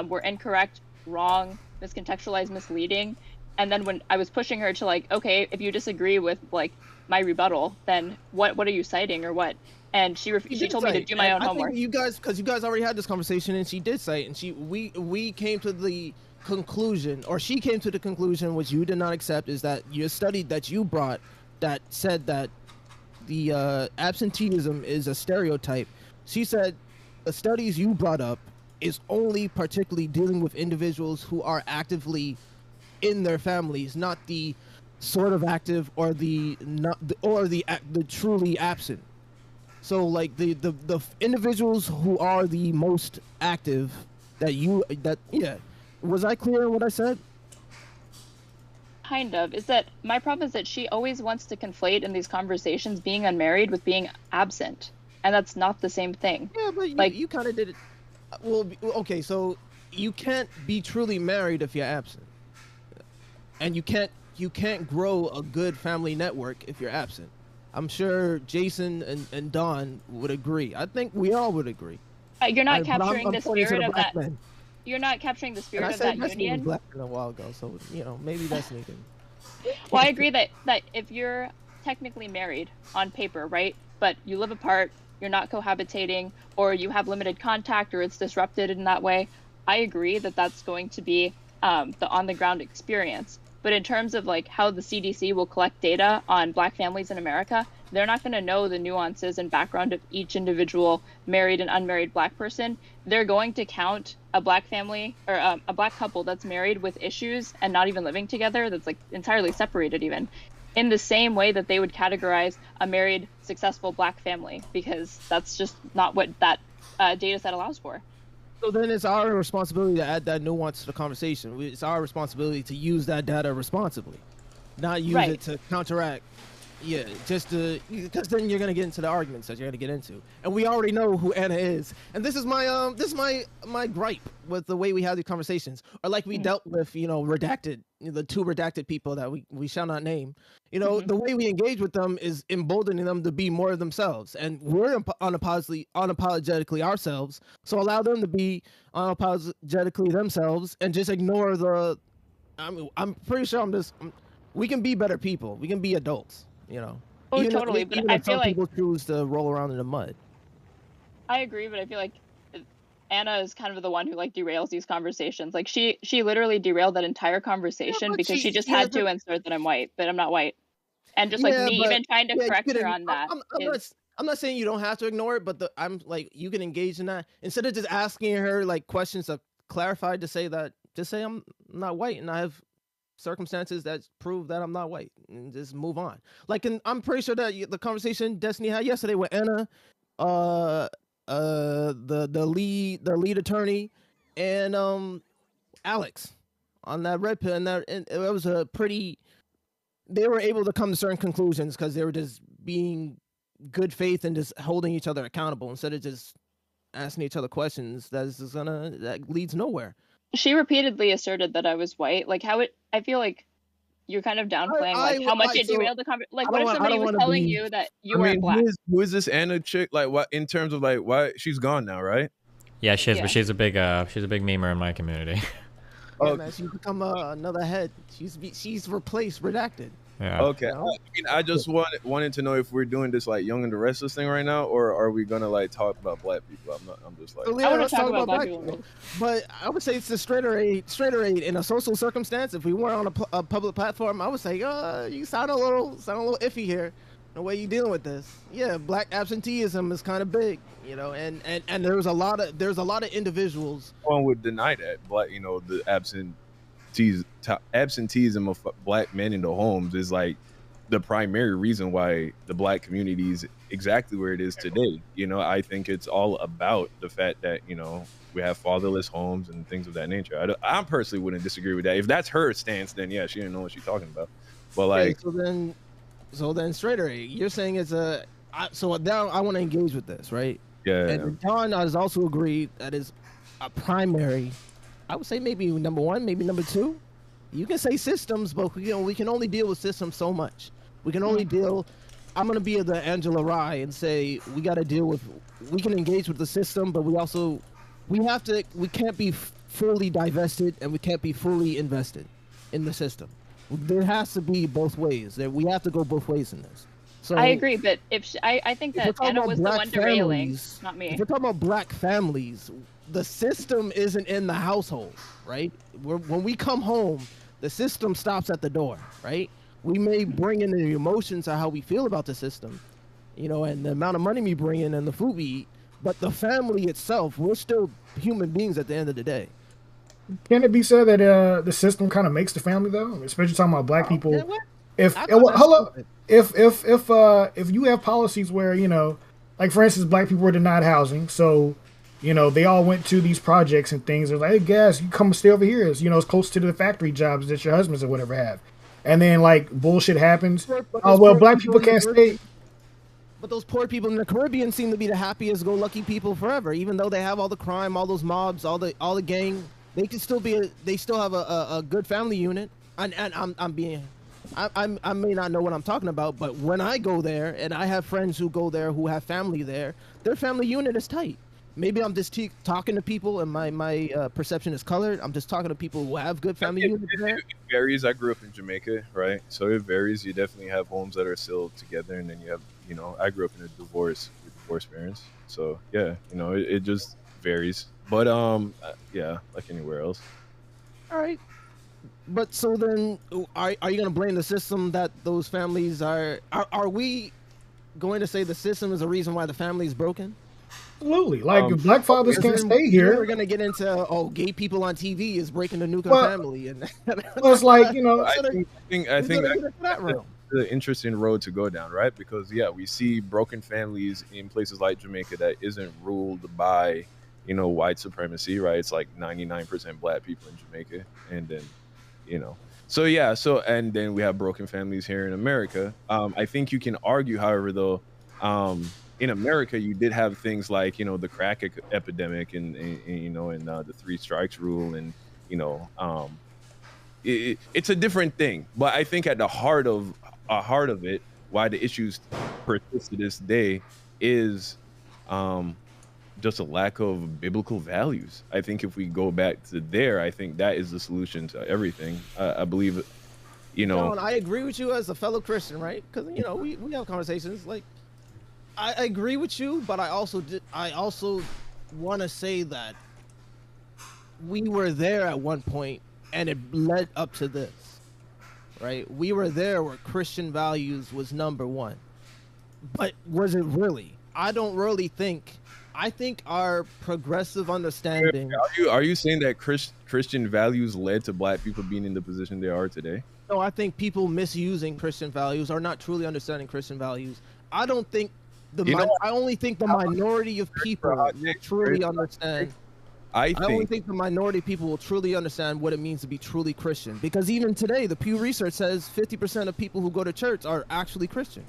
were incorrect, wrong, miscontextualized, misleading. And then when I was pushing her to like, okay, if you disagree with like my rebuttal, then what are you citing or what? And she told me to do my own homework. Because you guys already had this conversation, and she did cite, and we came to the conclusion, or she came to the conclusion, which you did not accept, is that your study that you brought that said that the absenteeism is a stereotype. She said the studies you brought up is only particularly dealing with individuals who are actively in their families, not the sort of active or the truly absent. So like the individuals who are the most active was I clear in what I said? Kind of. Is that my problem is that she always wants to conflate in these conversations being unmarried with being absent, and that's not the same thing. Yeah, but you kind of did it. Well, okay, so you can't be truly married if you're absent, and you can't grow a good family network if you're absent. I'm sure Jason and Don would agree. I think we all would agree. You're not capturing the spirit of that. Men. You're not capturing the spirit And I of said that union. black a while ago, so maybe that's anything. Well, I agree that if you're technically married on paper, right, but you live apart, you're not cohabitating, or you have limited contact, or it's disrupted in that way, I agree that that's going to be the on-the-ground experience. But in terms of like how the CDC will collect data on Black families in America, they're not going to know the nuances and background of each individual married and unmarried Black person. They're going to count a Black family or a Black couple that's married with issues and not even living together, that's like entirely separated even, in the same way that they would categorize a married, successful Black family, because that's just not what that data set allows for. So then it's our responsibility to add that nuance to the conversation. It's our responsibility to use that data responsibly, not use it to counteract. Yeah, just because then you're gonna get into the arguments that you're gonna get into, and we already know who Anna is. And this is my gripe with the way we have these conversations, or like we dealt with, redacted, the two redacted people that we shall not name. The way we engage with them is emboldening them to be more of themselves, and we're unapologetically ourselves. So allow them to be unapologetically themselves, and just ignore the. I'm pretty sure we can be better people. We can be adults. Oh, totally. But I feel like people choose to roll around in the mud. I agree, but I feel like Anna is kind of the one who like derails these conversations. Like she literally derailed that entire conversation because she just had to insert that I'm white, but I'm not white, and just even trying to correct her on that. I'm not saying you don't have to ignore it, but I'm like, you can engage in that instead of just asking her like questions to clarify. Just say I'm not white and I have circumstances that prove that I'm not white, and just move on. I'm pretty sure that the conversation Destiny had yesterday with Anna, the lead attorney, and Alex on that red pill, and it was they were able to come to certain conclusions because they were just being good faith and just holding each other accountable instead of just asking each other questions that leads nowhere. She repeatedly asserted that I was white. I feel like you're kind of downplaying how much it derailed the conversation. Like, what if somebody was telling you that you weren't Black? Who is this Anna chick? Like, what in terms of like why she's gone now, right? Yeah, she is, but she's a big memer in my community. Yeah, man, she's become another head. She's replaced redacted. Yeah. Okay. I just wanted to know if we're doing this like Young and the Restless thing right now, or are we gonna like talk about Black people? I'm just like. I want to talk about Black people. But I would say it's the straighter aid in a social circumstance. If we weren't on a public platform, I would say, you sound a little iffy here. The way you dealing with this, Black absenteeism is kind of big, and there's a lot of individuals. One would deny that, Black, the absenteeism of Black men in the homes is like the primary reason why the Black community is exactly where it is today. I think it's all about the fact that we have fatherless homes and things of that nature. I personally wouldn't disagree with that. If that's her stance, then yeah, she didn't know what she's talking about. But like, so then straighter, you're saying it's so now I want to engage with this, right? Yeah. And Don has also agreed that is a primary. I would say maybe number one, maybe number two. You can say systems, but we can only deal with systems so much. We can only deal. I'm gonna be the Angela Rye and say we got to deal with. We can engage with the system, but we can't be fully divested and we can't be fully invested in the system. There has to be both ways. We have to go both ways in this. So I agree, but I think that Anna was the one derailing, not me. If we're talking about Black families, the system isn't in the household, right? When we come home, the system stops at the door, right? We may bring in the emotions of how we feel about the system, and the amount of money we bring in and the food we eat, But the family itself, we're still human beings at the end of the day. Can it be said that the system kind of makes the family though, especially talking about black people? Yeah, what? If I thought that's hello, stupid. if you have policies where like for instance, black people were denied housing, so they all went to these projects and things. They're like, hey, guys, you come stay over here. It's, it's close to the factory jobs that your husbands or whatever have. And then like bullshit happens. Oh well, black people can't stay. But those poor people in the Caribbean seem to be the happiest go lucky people forever, even though they have all the crime, all those mobs, all the gang. They can still they still have a good family unit. And I may not know what I'm talking about, but when I go there and I have friends who go there who have family there, their family unit is tight. Maybe I'm just talking to people and my perception is colored. I'm just talking to people who have good family units there. It varies. I grew up in Jamaica, right? So it varies. You definitely have homes that are still together, and then you have, I grew up in a divorce with divorced parents. So yeah, it just varies. But yeah, like anywhere else. All right. But so then, are you going to blame the system that those families are we going to say the system is the reason why the family is broken? Absolutely. Like if black fathers can't stay here. We're going to get into, gay people on TV is breaking the nuclear family. And well, it's like, I think that's the interesting road to go down, right? Because yeah, we see broken families in places like Jamaica that isn't ruled by, white supremacy, right? It's like 99% black people in Jamaica. And then, so yeah, and then we have broken families here in America. I think you can argue, however, though, in America, you did have things like, the crack epidemic and the 3 strikes rule. And, it's a different thing. But I think at the heart of it, why the issues persist to this day is just a lack of biblical values. I think if we go back to there, I think that is the solution to everything. I believe, No, and I agree with you as a fellow Christian, right? Because, we have conversations like, I agree with you, but I also want to say that we were there at one point and it led up to this, right? We were there where Christian values was number one. But was it really? I don't really think. I think our progressive understanding. Are you saying that Christian values led to black people being in the position they are today? No, I think people misusing Christian values are not truly understanding Christian values. I don't think I only think the minority of people will truly understand. I only think the minority of people will truly understand what it means to be truly Christian. Because even today, the Pew Research says 50% of people who go to church are actually Christian.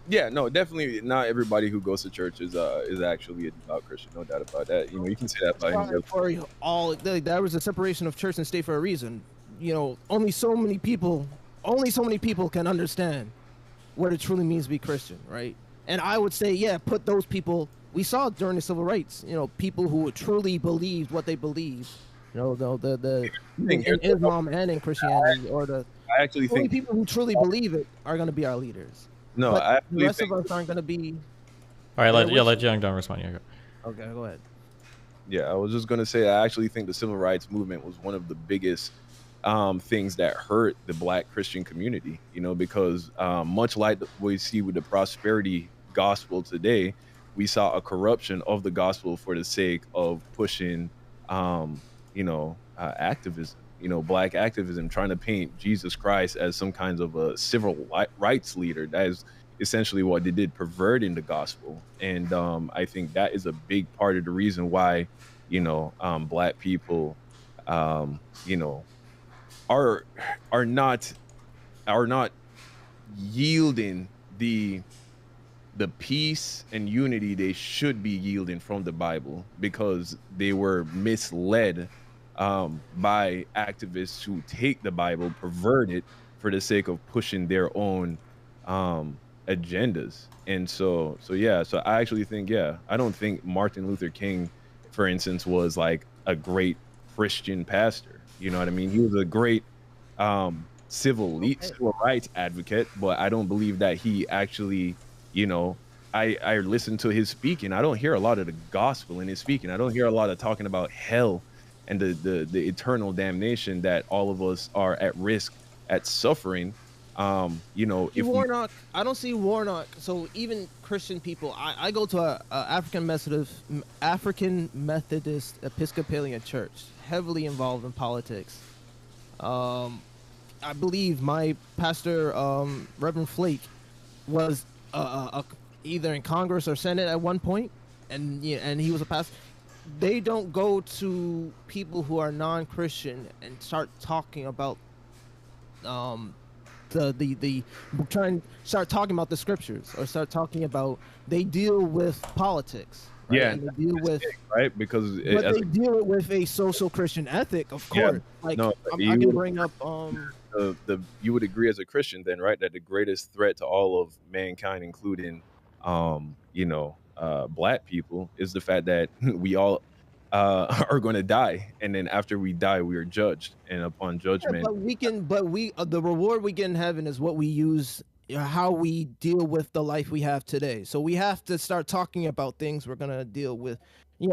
Yeah, no, definitely not everybody who goes to church is actually a devout Christian. No doubt about that. You can say that by there was a separation of church and state for a reason. Only so many people can understand what it truly means to be Christian, right? And I would say, yeah, put those people we saw during the civil rights. People who truly believed what they believed. In Islam and in Christianity, I actually only think people who truly believe it are going to be our leaders. No, but the rest of us aren't going to be. All right, let Young Don respond. Yeah, okay, go ahead. Yeah, I was just going to say I actually think the civil rights movement was one of the biggest things that hurt the black Christian community, because much like we see with the prosperity gospel today, we saw a corruption of the gospel for the sake of pushing, activism, black activism, trying to paint Jesus Christ as some kinds of a civil rights leader. That is essentially what they did, perverting the gospel. And I think that is a big part of the reason why, black people, are not yielding the peace and unity they should be yielding from the Bible, because they were misled by activists who take the Bible, pervert it for the sake of pushing their own agendas. And so I actually think, I don't think Martin Luther King, for instance, was like a great Christian pastor. You know what I mean? He was a great civil rights advocate, but I don't believe that he actually, I listen to his speaking. I don't hear a lot of the gospel in his speaking. I don't hear a lot of talking about hell and the eternal damnation that all of us are at risk at suffering You know, if Warnock, I don't see Warnock. So even Christian people, I go to a African Methodist Episcopalian church, heavily involved in politics. I believe my pastor, Reverend Flake, was either in Congress or Senate at one point, and he was a pastor. They don't go to people who are non-Christian and start talking about start talking about the scriptures or start talking about. They deal with politics. Right? Yeah, and they deal with right because but they deal it with a social Christian ethic, of course. Yeah, like no, I can bring up you would agree as a Christian then, right, that the greatest threat to all of mankind, including black people, is the fact that we all are going to die, and then after we die we are judged, and upon judgment the reward we get in heaven is what we use, how we deal with the life we have today. So we have to start talking about things we're going to deal with,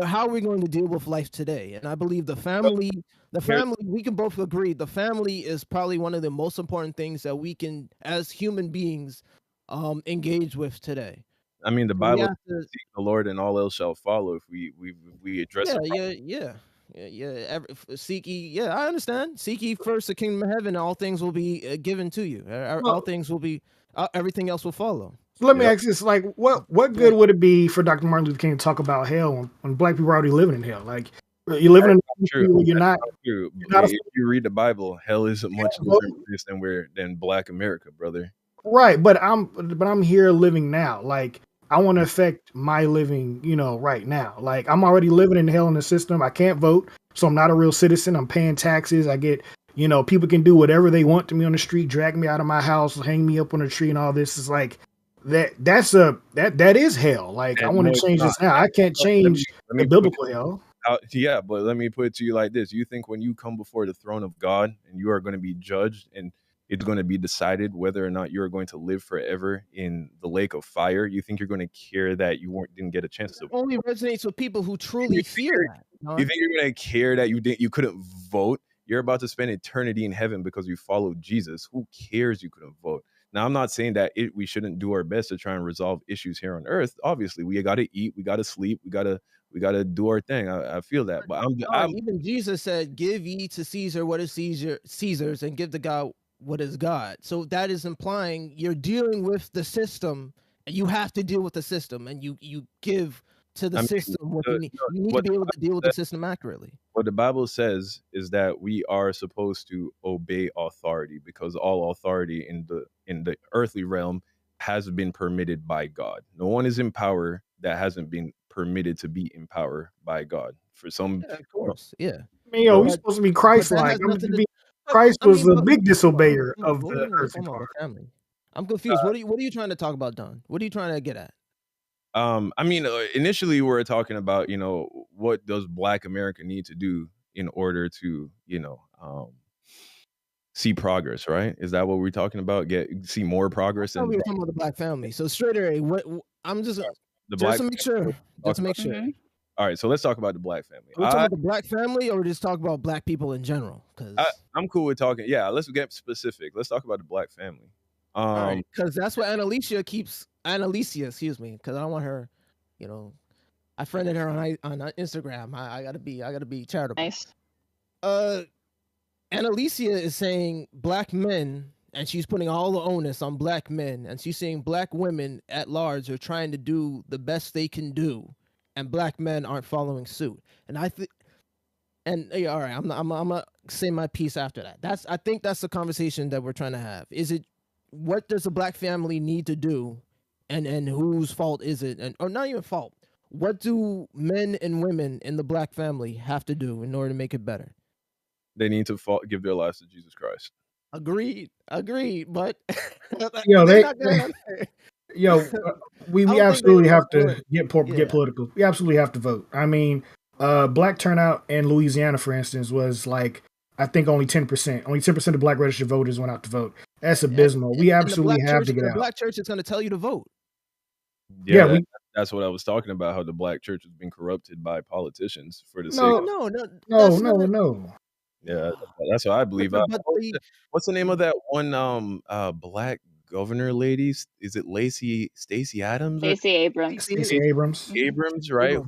how are we going to deal with life today. And I believe the family, we can both agree the family is probably one of the most important things that we can as human beings engage with today. I mean, the Bible says, seek the Lord and all else shall follow. If we address seek ye, I understand. Seek ye first the kingdom of heaven, and all things will be given to you. All things will be, everything else will follow. So let me ask this: like, what good would it be for Dr. Martin Luther King to talk about hell when black people are already living in hell? Like, you're living in true. You're not. True. If you read the Bible, hell is a much different place than Black America, brother. Right, but I'm here living now. Like, I want to affect my living, right now. Like, I'm already living in hell in the system. I can't vote, so I'm not a real citizen. I'm paying taxes. I get, people can do whatever they want to me on the street, drag me out of my house, hang me up on a tree, and all this. Is like that is hell. Like, I want to change this now. I can't change the biblical hell. Yeah, but let me put it to you like this: you think when you come before the throne of God and you are going to be judged, and it's going to be decided whether or not you're going to live forever in the lake of fire, you think you're going to care that you didn't get a chance to? It only resonates with people who truly fear that. You think you're going to care that you couldn't vote? You're about to spend eternity in heaven because you followed Jesus. Who cares you couldn't vote? Now, I'm not saying that we shouldn't do our best to try and resolve issues here on earth. Obviously, we got to eat, we got to sleep, we got to do our thing. I feel that, but even Jesus said, "Give ye to Caesar what is Caesar's, and give to God what is God." So that is implying you're dealing with the system, and you have to deal with the system, and you give to the system what you need. You need to be able to deal with the system accurately. What the Bible says is that we are supposed to obey authority, because all authority in the earthly realm has been permitted by God. No one is in power that hasn't been permitted to be in power by God. For some, of course, yeah. I mean, we're supposed to be Christ-like. Christ was a big disobeyer of the earthly family. I'm confused. What are you trying to talk about, Don? What are you trying to get at? I mean, initially we were talking about, what does Black America need to do in order to, see progress, right? Is that what we're talking about? See more progress? We were talking about the Black family. So straight away, I'm just to make sure. All right, so let's talk about the Black family. Are we talking about the Black family, or just talk about Black people in general? Because I'm cool with talking. Yeah, let's get specific. Let's talk about the Black family. Because that's what Annalicia, excuse me, because I don't want her, I friended her on Instagram. I gotta be charitable. Nice. Annalicia is saying Black men, and she's putting all the onus on Black men, and she's saying Black women at large are trying to do the best they can do, and Black men aren't following suit. And I think, all right, I'm gonna say my piece after that. I think that's the conversation that we're trying to have. Is it, what does a Black family need to do, and whose fault is it? Or not even fault. What do men and women in the Black family have to do in order to make it better? They need to give their lives to Jesus Christ. Agreed. But we absolutely have to get political. We absolutely have to vote. I mean, Black turnout in Louisiana, for instance, was like, I think only 10%. Only 10% of Black registered voters went out to vote. That's abysmal. We absolutely have to get out. The Black church is going to tell you to vote. Yeah, that's what I was talking about. How the Black church has been corrupted by politicians for the sake. No. Yeah, that's what I believe. But What's the name of that one black governor lady? Is it Stacey Adams or Stacey Abrams. Stacey Abrams. Abrams, right?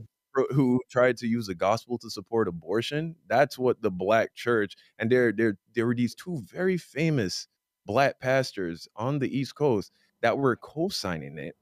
Who tried to use the gospel to support abortion? That's what the black church, and there were these two very famous black pastors on the East Coast that were co-signing it,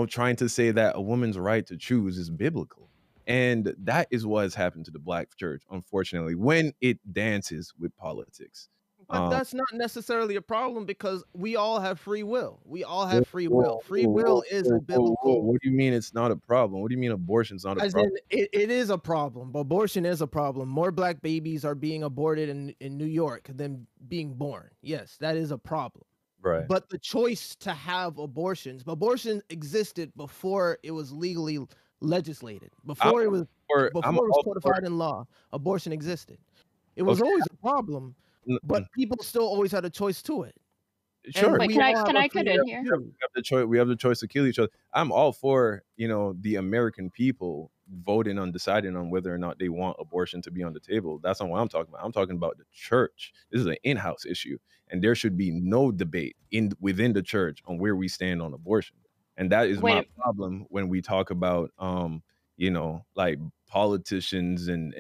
trying to say that a woman's right to choose is biblical. And that is what has happened to the black church, unfortunately, when it dances with politics. But that's not necessarily a problem because we all have free will. We all Whoa, have free whoa, will. Free whoa, will whoa, is whoa, a biblical. What do you mean it's not a problem? What do you mean abortion's not a As problem? in, it is a problem. Abortion is a problem. More black babies are being aborted in New York than being born. Yes, that is a problem. Right. But the choice to have abortion existed before it was legally legislated. Before it was codified in law, abortion existed. It was always a problem, but people still always had a choice to it. Sure. Wait, can I cut in here? We have the choice to kill each other. I'm all for, the American people voting on deciding on whether or not they want abortion to be on the table. That's not what I'm talking about. I'm talking about the church. This is an in-house issue, and there should be no debate within the church on where we stand on abortion. And that is my problem when we talk about like politicians and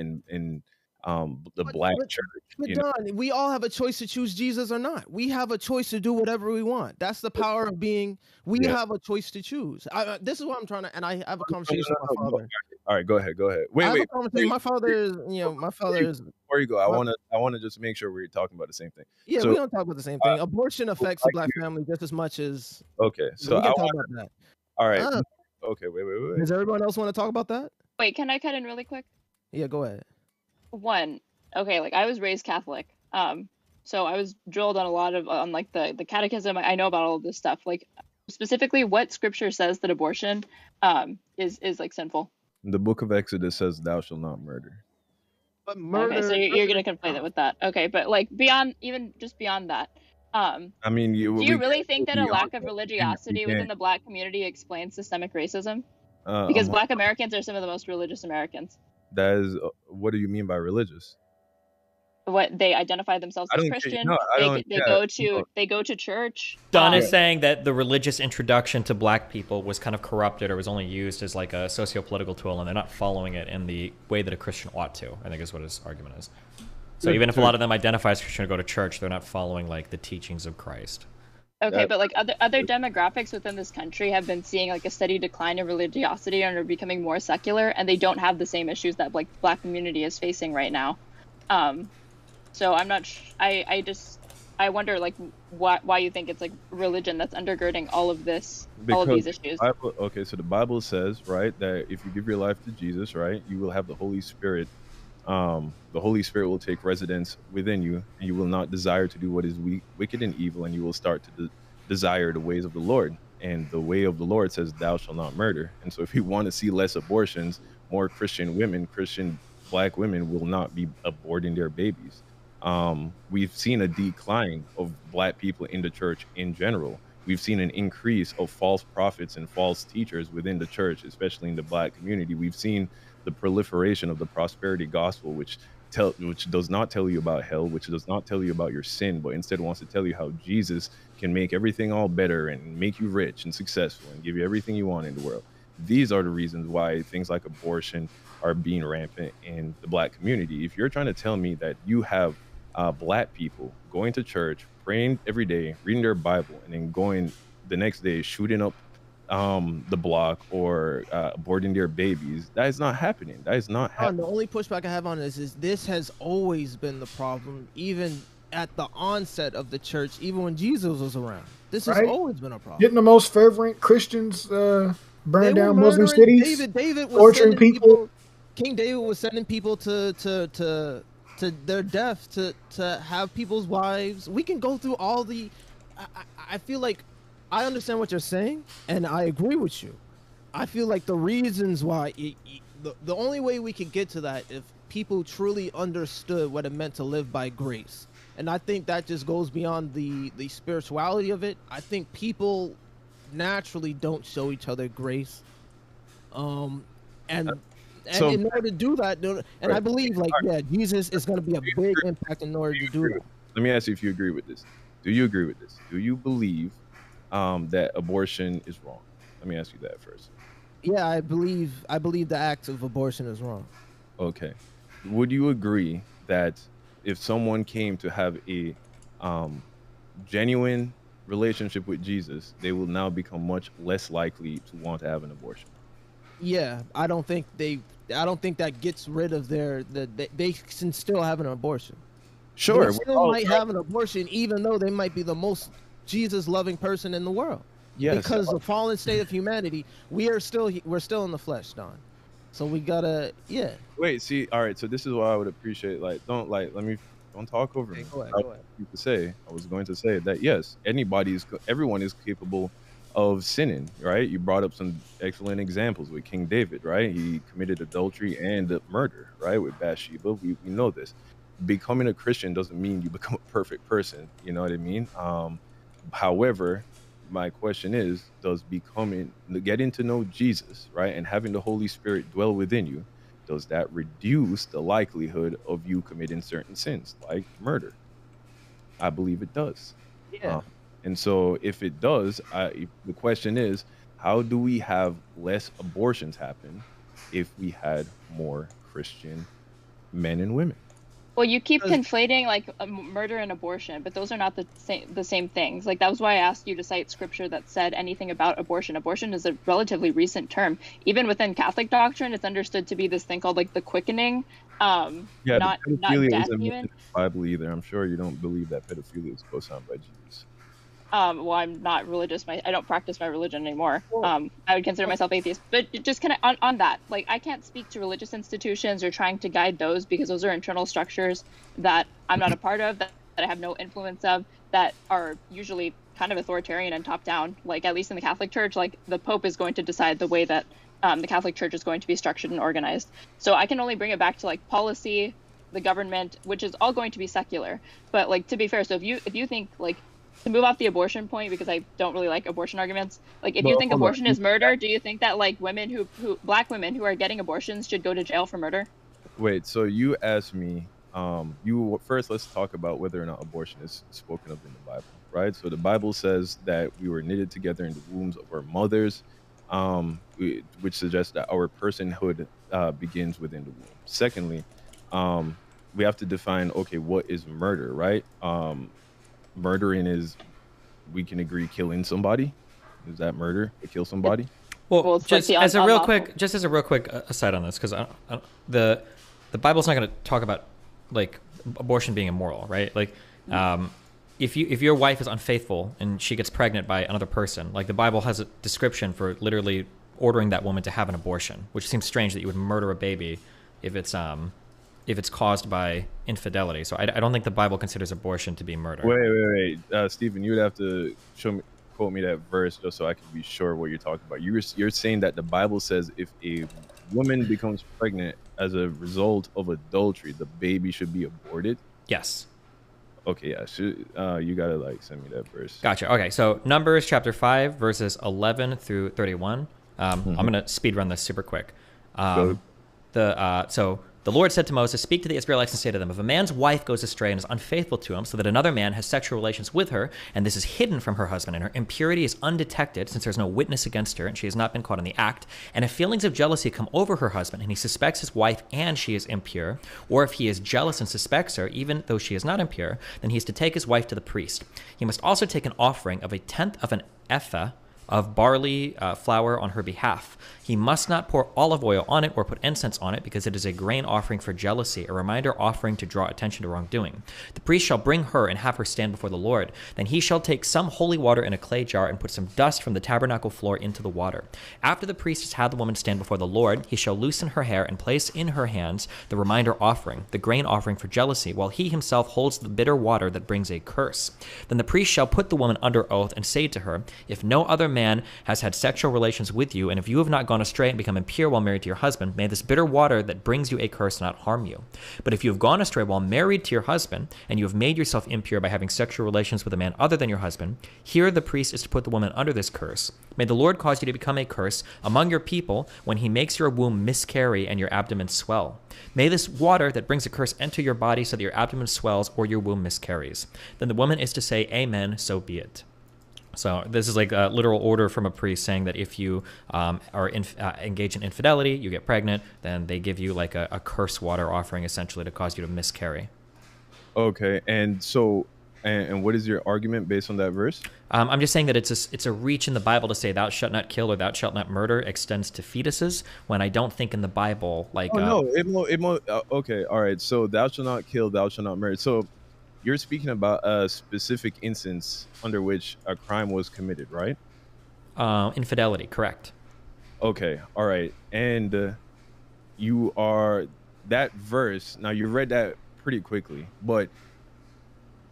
the black church. But Don, we all have a choice to choose Jesus or not. We have a choice to do whatever we want. That's the power of being. We have a choice to choose. This is what I'm trying to, and I have a conversation with my father. All right, go ahead. Wait. My father is, my father is. Before you go, I want to just make sure we're talking about the same thing. Yeah, we don't talk about the same thing. Abortion affects the black family just as much as. Okay, so we can talk about that. All right. Okay, wait. Does everyone else want to talk about that? Wait, can I cut in really quick? Yeah, go ahead. One, okay, like I was raised Catholic, so I was drilled on a lot of on like the catechism. I know about all of this stuff. Like specifically, what scripture says that abortion is like sinful? The book of Exodus says, "Thou shalt not murder." But murder. Okay, so you're gonna conflate it with that. Okay, but like beyond that. I mean, do you really think that a lack of religiosity within the black community explains systemic racism? Because black Americans are some of the most religious Americans. That is, what do you mean by religious? What they identify themselves as Christian. They go to church. Don is saying that the religious introduction to black people was kind of corrupted or was only used as like a socio-political tool, and they're not following it in the way that a Christian ought to, I think is what his argument is. So even if a lot of them identify as Christian or go to church, they're not following like the teachings of Christ. Okay, but like other demographics within this country have been seeing like a steady decline in religiosity and are becoming more secular, and they don't have the same issues that like black community is facing right now. So I'm not. I wonder like why you think it's like religion that's undergirding all of this, all of these issues. So the Bible says, right, that if you give your life to Jesus, right, you will have the Holy Spirit. The Holy Spirit will take residence within you, and you will not desire to do what is wicked and evil, and you will start to desire the ways of the Lord. And the way of the Lord says, "Thou shalt not murder." And so if you want to see less abortions, more Christian black women will not be aborting their babies. We've seen a decline of black people in the church in general. We've seen an increase of false prophets and false teachers within the church, especially in the black community. We've seen the proliferation of the prosperity gospel, which does not tell you about hell, which does not tell you about your sin, but instead wants to tell you how Jesus can make everything all better and make you rich and successful and give you everything you want in the world. These are the reasons why things like abortion are being rampant in the black community. If you're trying to tell me that you have black people going to church, praying every day, reading their Bible, and then going the next day shooting up the block or aborting their babies, that is not happening. That is not happening. The only pushback I have on this is this has always been the problem, even at the onset of the church, even when Jesus was around. This has always been a problem. Didn't the most fervent Christians burn down Muslim cities? David was torturing people. King David was sending people to their death to have people's wives. We can go through all the. I feel like I understand what you're saying, and I agree with you. I feel like the reasons why the only way we could get to that if people truly understood what it meant to live by grace, and I think that just goes beyond the spirituality of it. I think people naturally don't show each other grace, and And So- in order to do that, and I believe, like, yeah, Jesus is going to be a big impact in order to do that. Let me ask you if you agree with this. Do you agree with this? Do you believe that abortion is wrong? Let me ask you that first. Yeah, I believe the act of abortion is wrong. Okay. Would you agree that if someone came to have a genuine relationship with Jesus, they will now become much less likely to want to have an abortion? Yeah, I don't think that gets rid of they can still have an abortion. Sure. They still might have an abortion, even though they might be the most Jesus-loving person in the world. Yes. Because the fallen state of humanity, we're still in the flesh, Don. So we gotta, yeah. Wait, see, all right. So this is what I would appreciate. Like, don't talk over me. Go ahead. I was going to say that yes, everyone is capable of sinning, right? You brought up some excellent examples with King David, right? He committed adultery and murder, right, with Bathsheba. We know this. Becoming a Christian doesn't mean you become a perfect person. You know what I mean? However, my question is, does getting to know Jesus, right, and having the Holy Spirit dwell within you, does that reduce the likelihood of you committing certain sins like murder? I believe it does. Yeah. And so if it does, the question is, how do we have less abortions happen if we had more Christian men and women? Well, you keep conflating like murder and abortion, but those are not the same things. Like that was why I asked you to cite scripture that said anything about abortion. Abortion is a relatively recent term. Even within Catholic doctrine, it's understood to be this thing called like the quickening, not pedophilia death isn't even. mentioned in the Bible either. I'm sure you don't believe that pedophilia is co-signed by Jesus. Well, I'm not religious. I don't practice my religion anymore. I would consider myself atheist. But just kind of on that, like I can't speak to religious institutions or trying to guide those because those are internal structures that I'm not a part of, that I have no influence of, that are usually kind of authoritarian and top down. Like at least in the Catholic Church, like the Pope is going to decide the way that the Catholic Church is going to be structured and organized. So I can only bring it back to like policy, the government, which is all going to be secular. But like to be fair, so if you think like, to move off the abortion point, because I don't really like abortion arguments, like if you think abortion is murder, do you think that like women who black women who are getting abortions should go to jail for murder? Wait, so you asked me, let's talk about whether or not abortion is spoken of in the Bible, right? So the Bible says that we were knitted together in the wombs of our mothers, which suggests that our personhood begins within the womb. Secondly, we have to define, okay, what is murder, right? Murdering is, we can agree, killing somebody. Is that murder to kill somebody? Well, just as a real quick aside on this, because the Bible's not going to talk about like abortion being immoral, right? Like, if your wife is unfaithful and she gets pregnant by another person, like the Bible has a description for literally ordering that woman to have an abortion, which seems strange that you would murder a baby if it's caused by infidelity. So I don't think the Bible considers abortion to be murder. Wait. Stephen, you would have to quote me that verse just so I can be sure what you're talking about. You're saying that the Bible says if a woman becomes pregnant as a result of adultery, the baby should be aborted? Yes. Okay, yeah. You gotta like send me that verse. Gotcha. Okay, so Numbers chapter 5, verses 11 through 31. I'm gonna speed run this super quick. The Lord said to Moses, "Speak to the Israelites and say to them, if a man's wife goes astray and is unfaithful to him, so that another man has sexual relations with her, and this is hidden from her husband, and her impurity is undetected, since there's no witness against her, and she has not been caught in the act, and if feelings of jealousy come over her husband, and he suspects his wife and she is impure, or if he is jealous and suspects her, even though she is not impure, then he is to take his wife to the priest. He must also take an offering of 1/10 of an ephah of barley flour on her behalf. He must not pour olive oil on it or put incense on it, because it is a grain offering for jealousy, a reminder offering to draw attention to wrongdoing. The priest shall bring her and have her stand before the Lord. Then he shall take some holy water in a clay jar and put some dust from the tabernacle floor into the water. After the priest has had the woman stand before the Lord, he shall loosen her hair and place in her hands the reminder offering, the grain offering for jealousy, while he himself holds the bitter water that brings a curse. Then the priest shall put the woman under oath and say to her, if no other man has had sexual relations with you, and if you have not gone astray and become impure while married to your husband, may this bitter water that brings you a curse not harm you. But if you have gone astray while married to your husband, and you have made yourself impure by having sexual relations with a man other than your husband, here the priest is to put the woman under this curse. May the Lord cause you to become a curse among your people when he makes your womb miscarry and your abdomen swell. May this water that brings a curse enter your body so that your abdomen swells or your womb miscarries. Then the woman is to say, Amen, so be it. So this is like a literal order from a priest saying that if you are engaged in infidelity, you get pregnant, then they give you like a curse water offering essentially to cause you to miscarry. Okay, and so, and what is your argument based on that verse? I'm just saying that it's a reach in the Bible to say thou shalt not kill or thou shalt not murder extends to fetuses, when I don't think in the Bible like. Oh no, okay, all right. So thou shalt not kill, thou shalt not murder. So you're speaking about a specific instance under which a crime was committed, right? Infidelity, correct. Okay, all right, and you are that verse. Now you read that pretty quickly, but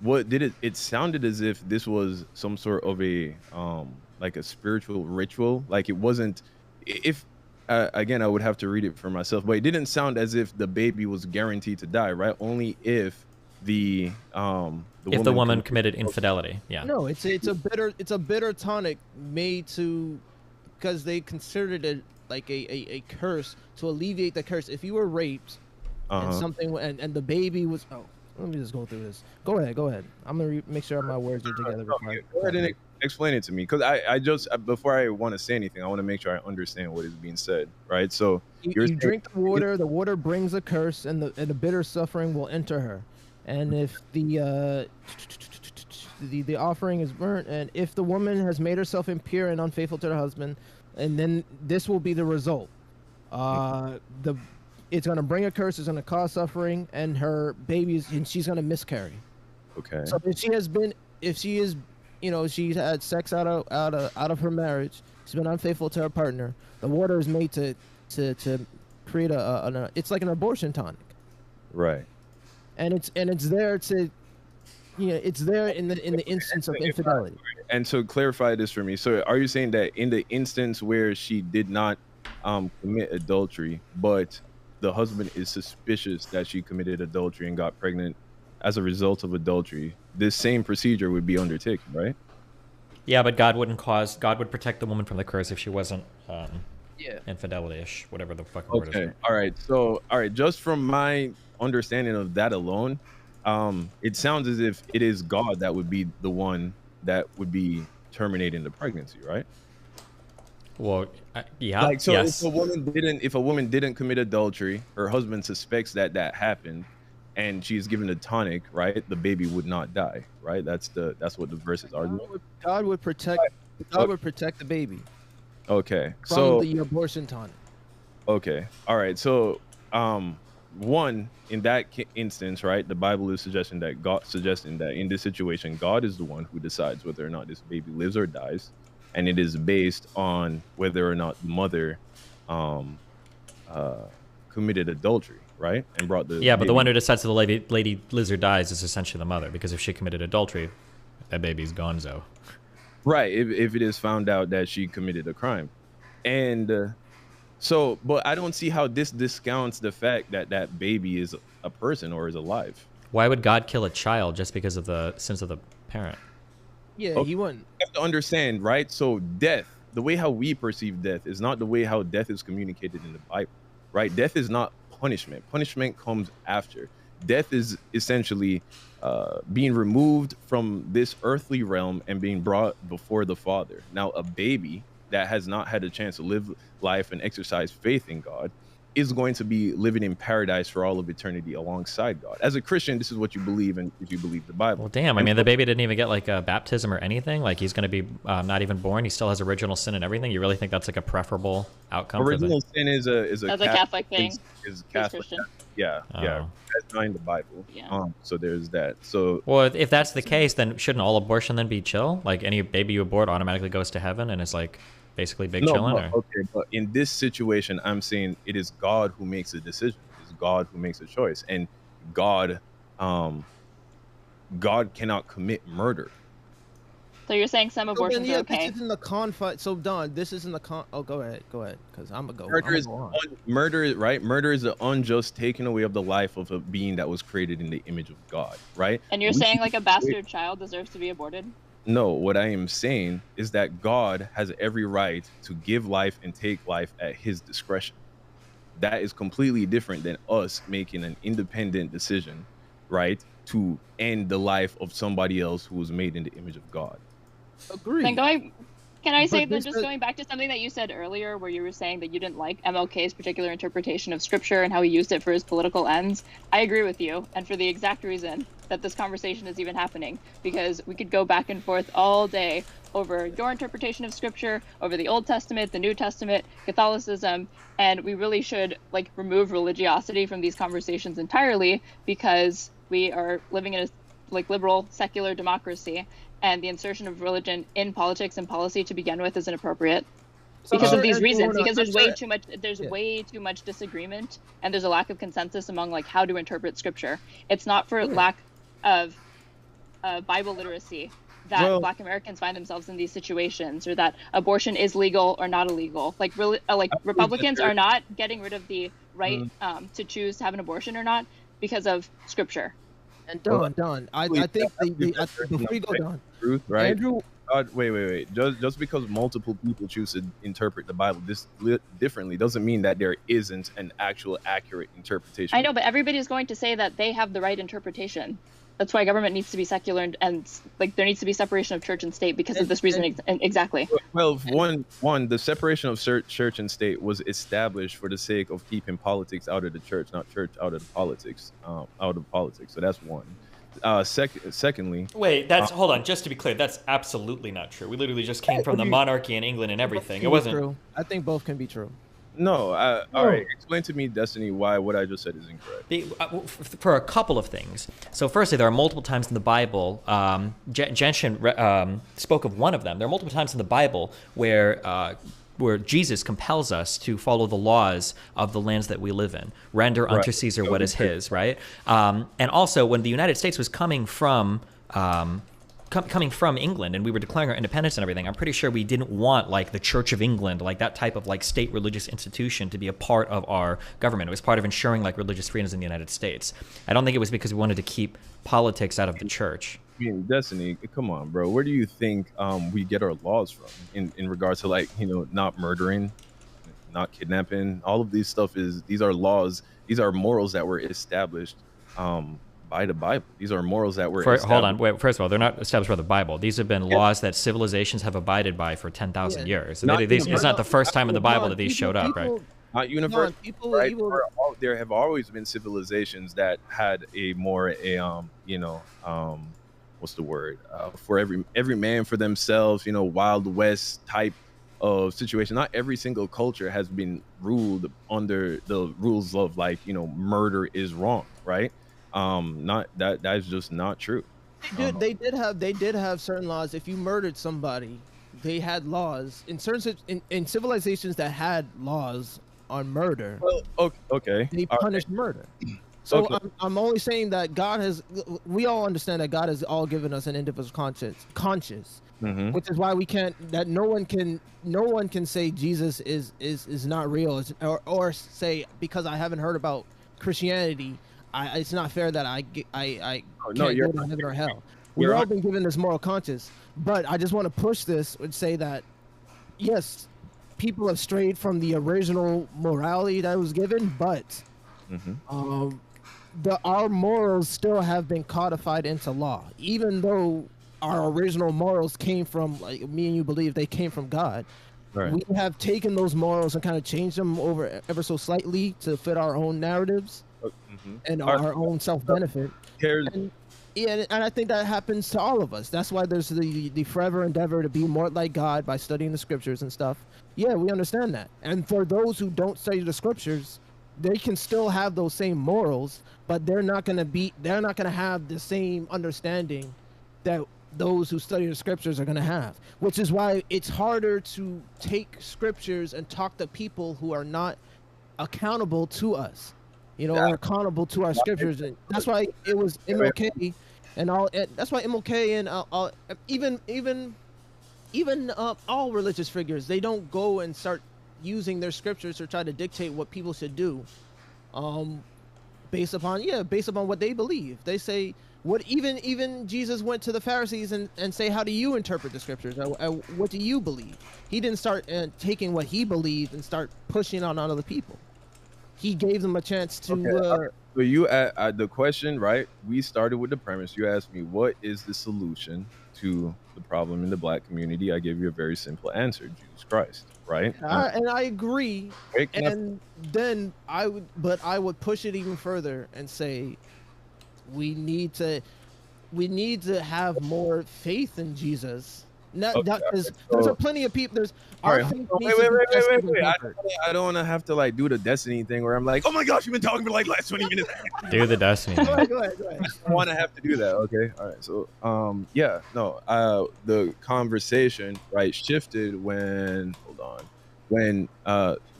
what did it sounded as if this was some sort of a like a spiritual ritual, like it wasn't. If again, I would have to read it for myself, but it didn't sound as if the baby was guaranteed to die, right? Only if the woman committed infidelity. Yeah. No, it's a bitter tonic made to, because they considered it like a curse to alleviate the curse. If you were raped and something and the baby was let me just go through this. Go ahead. I'm gonna make sure my words are together. Go ahead and explain it to me, because I just before I want to say anything, I want to make sure I understand what is being said, right? So you drink the water brings a curse, and the bitter suffering will enter her. And if the offering is burnt, and if the woman has made herself impure and unfaithful to her husband, and then this will be the result. It's gonna bring a curse. It's gonna cause suffering, and her babies, and she's gonna miscarry. Okay. So if she's had sex out of her marriage, she's been unfaithful to her partner. The water is made to create it's like an abortion tonic. Right. And it's there to, it's there in the instance of infidelity. And so clarify this for me. So are you saying that in the instance where she did not commit adultery, but the husband is suspicious that she committed adultery and got pregnant as a result of adultery, this same procedure would be undertaken, right? Yeah, but God would protect the woman from the curse if she wasn't infidelity-ish, whatever the fucking word is. Okay, all right. So, all right, just from my understanding of that alone, it sounds as if it is God that would be the one that would be terminating the pregnancy, right? Well, yeah. Like, so yes. if a woman didn't commit adultery, her husband suspects that happened, and she's given a tonic, right? The baby would not die, right? That's what the verse is arguing. God would protect the baby. Okay, from the abortion tonic. Okay, all right. So, one, in that instance, right, the Bible is suggesting that in this situation, God is the one who decides whether or not this baby lives or dies, and it is based on whether or not the mother committed adultery, right, and brought the but the one who decides that the lady lives or dies is essentially the mother, because if she committed adultery, that baby's gonzo. Right, if it is found out that she committed a crime, and so, but I don't see how this discounts the fact that that baby is a person or is alive. Why would God kill a child just because of the sins of the parent? Yeah, he wouldn't. You have to understand, right? So death, the way how we perceive death is not the way how death is communicated in the Bible, right? Death is not punishment. Punishment comes after. Death is essentially being removed from this earthly realm and being brought before the Father. Now, a baby that has not had a chance to live life and exercise faith in God is going to be living in paradise for all of eternity alongside God. As a Christian, this is what you believe in if you believe the Bible. Well, damn, I mean, the baby didn't even get like a baptism or anything. Like, he's going to be not even born. He still has original sin and everything. You really think that's like a preferable outcome? Original sin is a Catholic thing. Is Catholic. Yeah. That's not in the Bible. Yeah. So there's that. So, well, if that's the case, then shouldn't all abortion then be chill? Like, any baby you abort automatically goes to heaven and is like basically big chilling? Okay, but in this situation, I'm saying it is God who makes a decision. It is God who makes a choice, and God cannot commit murder. So you're saying some abortions are okay? This is in the confine. So Don, this is in the con. Oh, go ahead, because I'm gonna go. Murder, right? Murder is the unjust taking away of the life of a being that was created in the image of God, right? And you're saying like a bastard child deserves to be aborted? No, what I am saying is that God has every right to give life and take life at his discretion. That is completely different than us making an independent decision, right, to end the life of somebody else who was made in the image of God. Agree. Can I say that just going back to something that you said earlier, where you were saying that you didn't like MLK's particular interpretation of scripture and how he used it for his political ends? I agree with you, and for the exact reason that this conversation is even happening, because we could go back and forth all day over your interpretation of scripture, over the Old Testament, the New Testament, Catholicism, and we really should like remove religiosity from these conversations entirely, because we are living in a like liberal secular democracy, and the insertion of religion in politics and policy to begin with is inappropriate because of these reasons, because there's way too much disagreement, and there's a lack of consensus among like how to interpret scripture. It's not for lack of Bible literacy that Black Americans find themselves in these situations, or that abortion is legal or not illegal. Like really, Republicans are not getting rid of the right to choose to have an abortion or not because of scripture. And Don, I think before you go, Don, truth, right? Andrew, wait. Just because multiple people choose to interpret the Bible differently doesn't mean that there isn't an actual accurate interpretation. I know, but everybody's going to say that they have the right interpretation. That's why government needs to be secular, and like there needs to be separation of church and state because of this reason exactly. Well, one, the separation of church and state was established for the sake of keeping politics out of the church, not church out of the politics, So that's one. Secondly, wait, hold on. Just to be clear, that's absolutely not true. We literally just came from the monarchy in England and everything. It wasn't true. I think both can be true. No, all right. Explain to me, Destiny, why what I just said is incorrect. For a couple of things. So firstly, there are multiple times in the Bible, Genshin spoke of one of them. There are multiple times in the Bible where Jesus compels us to follow the laws of the lands that we live in. Render unto Caesar what is his, right? And also, when the United States was coming from England and we were declaring our independence and everything, I'm pretty sure we didn't want like the Church of England, like that type of like state religious institution to be a part of our government. It was part of ensuring like religious freedoms in the United States. I don't think it was because we wanted to keep politics out of the church. I mean, Destiny, come on, bro. Where do you think we get our laws from in regards to like, not murdering, not kidnapping? All of these stuff these are laws. These are morals that were established by the Bible. These are morals that were established. Hold on, wait. First of all, they're not established by the Bible. These have been laws that civilizations have abided by for 10,000 years. It's not the first time in the Bible that these showed up, right? Not universal, right? There have always been civilizations that had what's the word? For every man for themselves, Wild West type of situation. Not every single culture has been ruled under the rules of murder is wrong, right? Not that is just not true. They did have certain laws. If you murdered somebody, they had laws in certain in civilizations that had laws on murder. Well, okay. They punished murder. So I'm only saying that we all understand that God has all given us an individual conscience, which is why we can't. That no one can say Jesus is not real, or say because I haven't heard about Christianity, it's not fair that I can't go to heaven or hell. We've all been given this moral conscience, but I just want to push this and say that yes, people have strayed from the original morality that was given, but our morals still have been codified into law, even though our original morals came from, like me and you believe they came from God. Right. We have taken those morals and kind of changed them over ever so slightly to fit our own narratives and our own self-benefit. And I think that happens to all of us. That's why there's the forever endeavor to be more like God by studying the scriptures and stuff. Yeah, we understand that. And for those who don't study the scriptures, they can still have those same morals, but they're not going to have the same understanding that those who study the scriptures are going to have, which is why it's harder to take scriptures and talk to people who are not accountable to us, or accountable to our scriptures. And that's why it was MLK and all. And that's why MLK and even all religious figures, they don't go and start using their scriptures to try to dictate what people should do, based upon what they believe. They say even Jesus went to the Pharisees and say, how do you interpret the scriptures? What do you believe? He didn't start taking what he believed and start pushing on other people. He gave them a chance to. Okay. So you the question, right? We started with the premise. You asked me, what is the solution to the problem in the black community? I gave you a very simple answer: Jesus Christ, right? And I agree. And then I would push it even further and say, we need to have more faith in Jesus. Not because there's plenty of people. There's wait. I don't want to have to like do the Destiny thing where I'm like, oh my gosh, you've been talking for like last 20 minutes. Do the Destiny. Go ahead. I don't want to have to do that. Okay. All right. So the conversation shifted when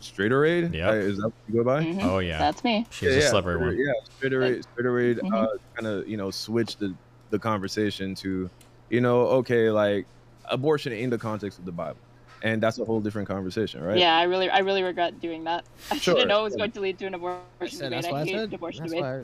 Straighter Aid. Yeah. Is that what you go by? Oh yeah. That's me. She's a slippery one. Yeah. Straighter Aid kind of switched the conversation to, okay, like abortion in the context of the Bible, and that's a whole different conversation, right? Yeah, I really regret doing that. I didn't know it was going to lead to an abortion debate. I hate an abortion debate.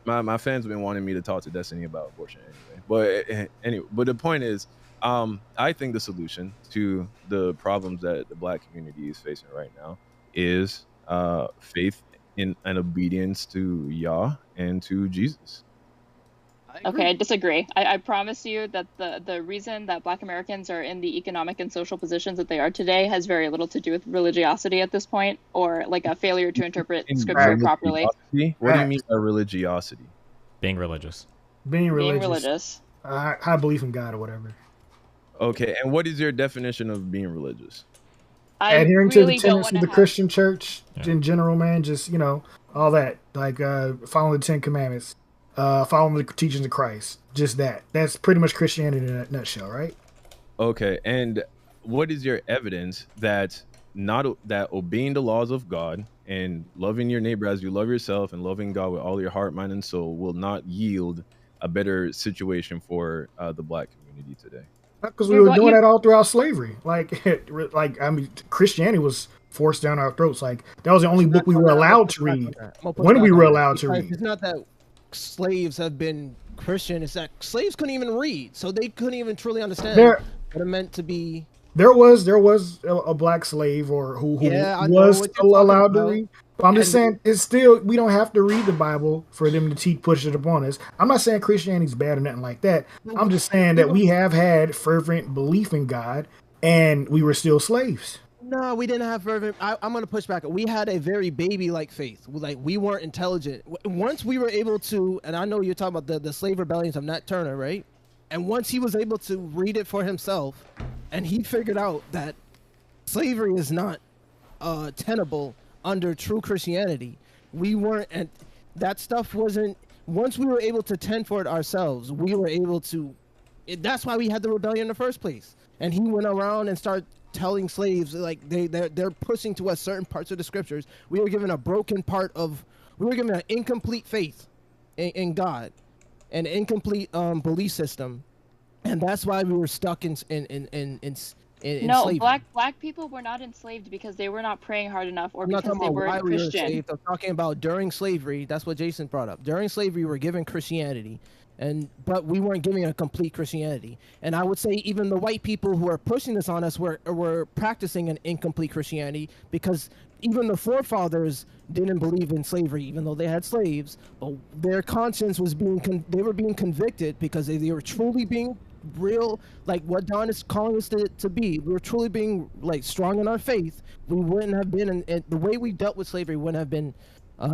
My fans have been wanting me to talk to Destiny about abortion anyway. But the point is, I think the solution to the problems that the black community is facing right now is faith in and obedience to Yah and to Jesus. Okay, I disagree. I promise you that the reason that Black Americans are in the economic and social positions that they are today has very little to do with religiosity at this point, or like a failure to interpret scripture properly. What do you mean by religiosity? Being religious. Being religious. High belief in God or whatever. Okay, and what is your definition of being religious? Adhering to the tenets of the Christian church in general, man. Just, all that. Like following the 10 Commandments. Following the teachings of Christ. Just that. That's pretty much Christianity in a nutshell, right? Okay, and what is your evidence that obeying the laws of God and loving your neighbor as you love yourself and loving God with all your heart, mind, and soul will not yield a better situation for the black community today? Because we were doing that all throughout slavery. Christianity was forced down our throats. Like, that was the only book we were allowed to read. When we were allowed to read. It's not that slaves have been Christian, it's that slaves couldn't even read, so they couldn't even truly understand what it meant to be. There was a black slave who was allowed to read. But I'm just saying, it's still, we don't have to read the Bible for them to push it upon us. I'm not saying Christianity's bad or nothing like that. I'm just saying that we have had fervent belief in God, and we were still slaves. No, we didn't have fervent. I'm going to push back. We had a very baby-like faith. Like, we weren't intelligent. Once we were able to, and I know you're talking about the slave rebellions of Nat Turner, right? And once he was able to read it for himself, and he figured out that slavery is not tenable under true Christianity, we weren't, and that stuff wasn't, once we were able to tend for it ourselves, we were able to, that's why we had the rebellion in the first place. And he went around and started telling slaves, like, they're pushing to us certain parts of the scriptures. We were given an incomplete faith in God, an incomplete belief system, and that's why we were stuck in slavery. Black people were not enslaved because they were not praying hard enough, or because they weren't Christian. I'm talking about during slavery. That's what Jason brought up. During slavery, we were given Christianity, but we weren't giving a complete Christianity. And I would say even the white people who are pushing this on us were practicing an incomplete Christianity, because even the forefathers didn't believe in slavery, even though they had slaves. But their conscience was they were being convicted because they were truly being real, like what Don is calling us to be. We were truly being like strong in our faith. We wouldn't have been, and the way we dealt with slavery wouldn't have been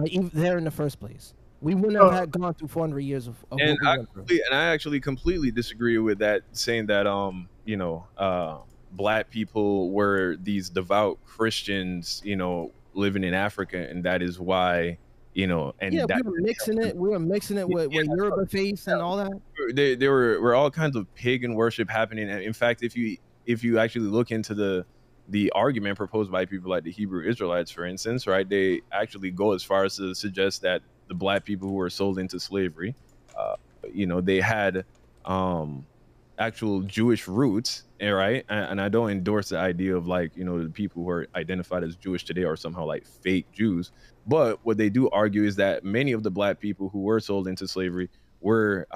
even there in the first place. We wouldn't have had gone through 400 years of and I actually completely disagree with that, saying that black people were these devout Christians, living in Africa, and that is why, we were mixing it. We were mixing it with Yoruba faith and all that. There were all kinds of pagan worship happening. And in fact, if you actually look into the argument proposed by people like the Hebrew Israelites, for instance, right, they actually go as far as to suggest that the black people who were sold into slavery, you know, they had actual Jewish roots, right? And I don't endorse the idea of like, you know, the people who are identified as Jewish today are somehow like fake Jews. But what they do argue is that many of the black people who were sold into slavery were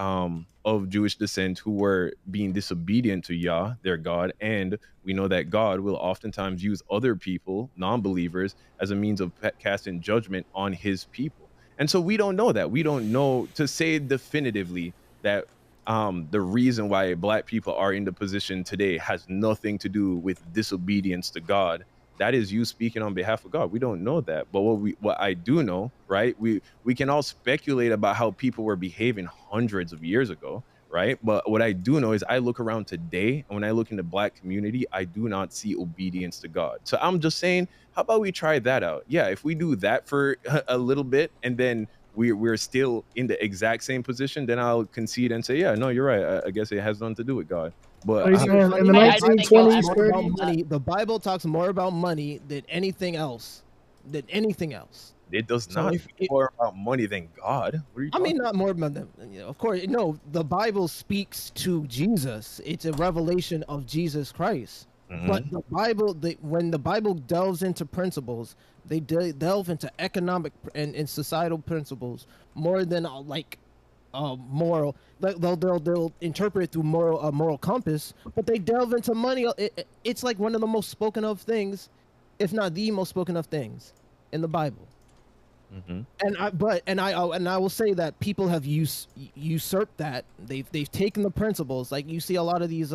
of Jewish descent, who were being disobedient to Yah, their God. And we know that God will oftentimes use other people, non-believers, as a means of casting judgment on his people. And so we don't know that. We don't know to say definitively that the reason why black people are in the position today has nothing to do with disobedience to God. That is you speaking on behalf of God. We don't know that. But what I do know, right? We can all speculate about how people were behaving hundreds of years ago, right? But what I do know is I look around today, and when I look in the black community, I do not see obedience to God. So I'm just saying, how about we try that out? Yeah, if we do that for a little bit, and then we're still in the exact same position, then I'll concede and say, yeah, no, you're right. I guess it has nothing to do with God. But in the 1920s, 30s, the Bible talks more about money than anything else. It does not more about money than God. What are you talking not more about them. You know, of course, no. The Bible speaks to Jesus. It's a revelation of Jesus Christ. But the Bible, when the Bible delves into principles, they delve into economic and societal principles more than moral. They'll interpret it through moral compass, but they delve into money. It's like one of the most spoken of things, if not the most spoken of things, in the Bible. And I will say that people have usurped that. They've taken the principles. Like you see a lot of these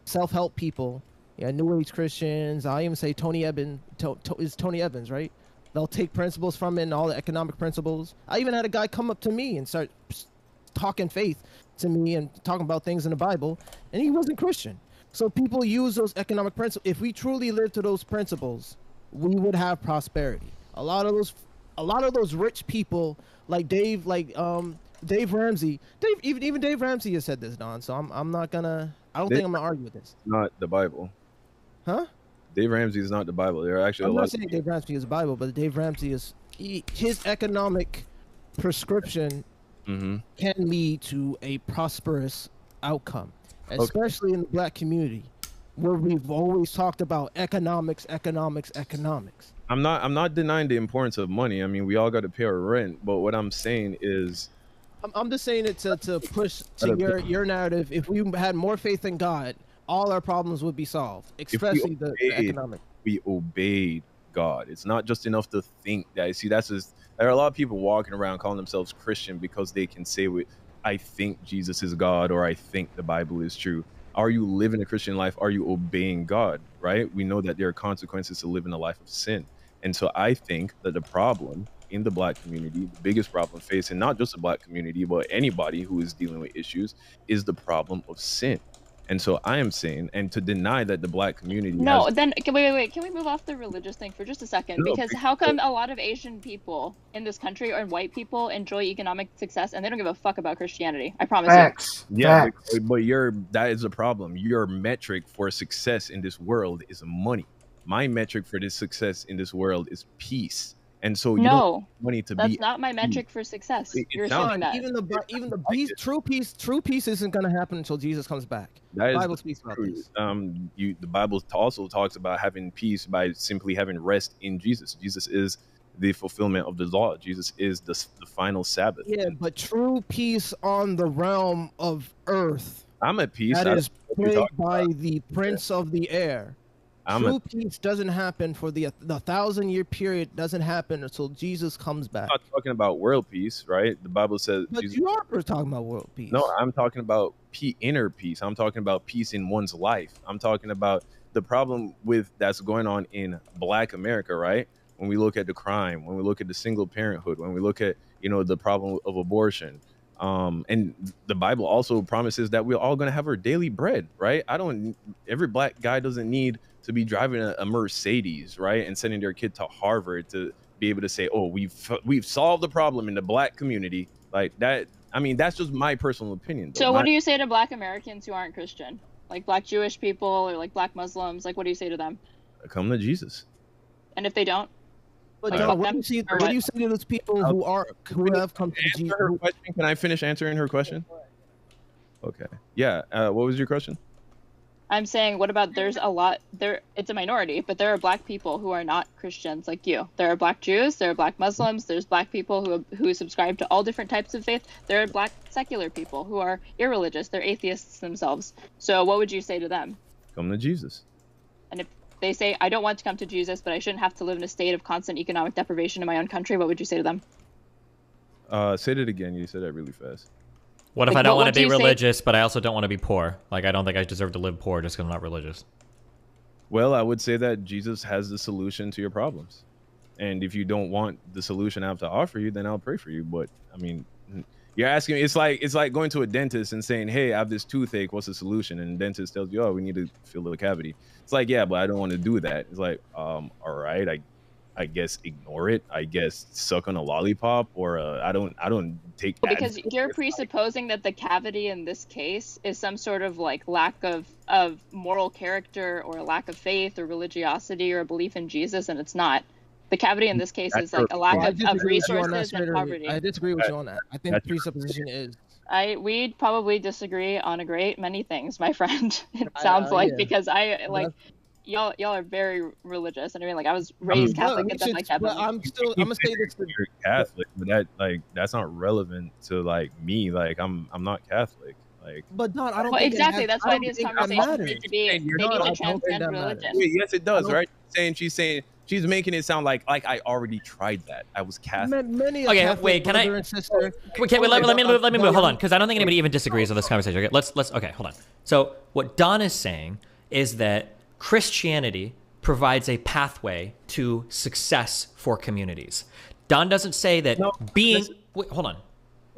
self-help people. Yeah, New Age Christians. I even say Tony Evans is Tony Evans, right? They'll take principles from it and all the economic principles. I even had a guy come up to me and start talking faith to me and talking about things in the Bible, and he wasn't Christian. So people use those economic principles. If we truly live to those principles, we would have prosperity. A lot of those rich people, like Dave Ramsey. Even Dave Ramsey has said this, Don. So I'm not gonna. I don't think I'm gonna argue with this. Not the Bible. Huh? Dave Ramsey is not the Bible. There are actually I'm not saying Dave Ramsey is the Bible, but Dave Ramsey is his economic prescription can lead to a prosperous outcome, especially in the black community, where we've always talked about economics. I'm not denying the importance of money. I mean, we all got to pay our rent, but what I'm saying is, I'm just saying it to push to your narrative. If we had more faith in God, all our problems would be solved, especially the economic. We obeyed God. It's not just enough to think that. You see, there are a lot of people walking around calling themselves Christian because they can say, I think Jesus is God, or I think the Bible is true. Are you living a Christian life? Are you obeying God, right? We know that there are consequences to living a life of sin. And so I think that the problem in the black community, the biggest problem facing not just the black community, but anybody who is dealing with issues, is the problem of sin. And so I am saying, and to deny that the black community then wait, can we move off the religious thing for just a second? Because how come a lot of Asian people in this country or white people enjoy economic success and they don't give a fuck about Christianity? I promise you. Yeah, but that is a problem. Your metric for success in this world is money. My metric for this success in this world is peace. And so you don't need money to that's not my metric for success. You're assuming that. Even the peace, true peace isn't going to happen until Jesus comes back. The Bible speaks about this. The Bible also talks about having peace by simply having rest in Jesus. Jesus is the fulfillment of the law. Jesus is the final Sabbath. Yeah, but true peace on the realm of earth. I'm at peace. That is plagued by the prince of the air. True peace doesn't happen for the 1,000-year period. Doesn't happen until Jesus comes back. I'm not talking about world peace, right? The Bible says. But you are talking about world peace. No, I'm talking about inner peace. I'm talking about peace in one's life. I'm talking about the problem that's going on in Black America, right? When we look at the crime, when we look at the single parenthood, when we look at the problem of abortion. And the Bible also promises that we're all going to have our daily bread, right? Every black guy doesn't need to be driving a Mercedes, right? And sending their kid to Harvard to be able to say, oh, we've solved the problem in the black community like that. I mean, that's just my personal opinion. So what do you say to black Americans who aren't Christian? Like black Jewish people or like black Muslims? Like, what do you say to them? Come to Jesus. And if they don't? But John, what do you say to those people who have come to Jesus? Her question. Can I finish answering her question? Okay. Yeah. What was your question? I'm saying, what about there's a lot there? It's a minority, but there are black people who are not Christians like you. There are black Jews, there are black Muslims, there's black people who subscribe to all different types of faith. There are black secular people who are irreligious. They're atheists themselves. So what would you say to them? Come to Jesus. And if they say, I don't want to come to Jesus, but I shouldn't have to live in a state of constant economic deprivation in my own country, what would you say to them? Say that again. You said that really fast. What if I don't want to be religious, but I also don't want to be poor? Like, I don't think I deserve to live poor just because I'm not religious. Well, I would say that Jesus has the solution to your problems. And if you don't want the solution I have to offer you, then I'll pray for you. But, I mean, you're asking, it's like going to a dentist and saying, hey, I have this toothache. What's the solution? And the dentist tells you, oh, we need to fill the cavity. It's like, yeah, but I don't want to do that. It's like, all right, I guess ignore it. I guess suck on a lollipop, or I don't take. Well, because you're presupposing that the cavity in this case is some sort of like lack of moral character or a lack of faith or religiosity or a belief in Jesus, and it's not. The cavity in this case is like a lack of resources and poverty. I disagree with you on that. I think the presupposition is. We'd probably disagree on a great many things, my friend. It sounds like yeah. Because I like. Y'all are very religious, and I mean, like I was raised Catholic and stuff like that. But I'm gonna say this: you're Catholic, but that's not relevant to like me. Like I'm not Catholic. Like, but Don, I don't. Well, think exactly. That's why these conversations need to be. They need to transcend religion. Yes, it does, right? She's saying she's making it sound like I already tried that. I was Catholic. Okay, wait. Can I? Okay, wait. Let me move. Hold on, because I don't think anybody even disagrees with this conversation. Okay, let's. Okay, hold on. So what Don is saying is that Christianity provides a pathway to success for communities. Don doesn't say that being... Wait, hold on.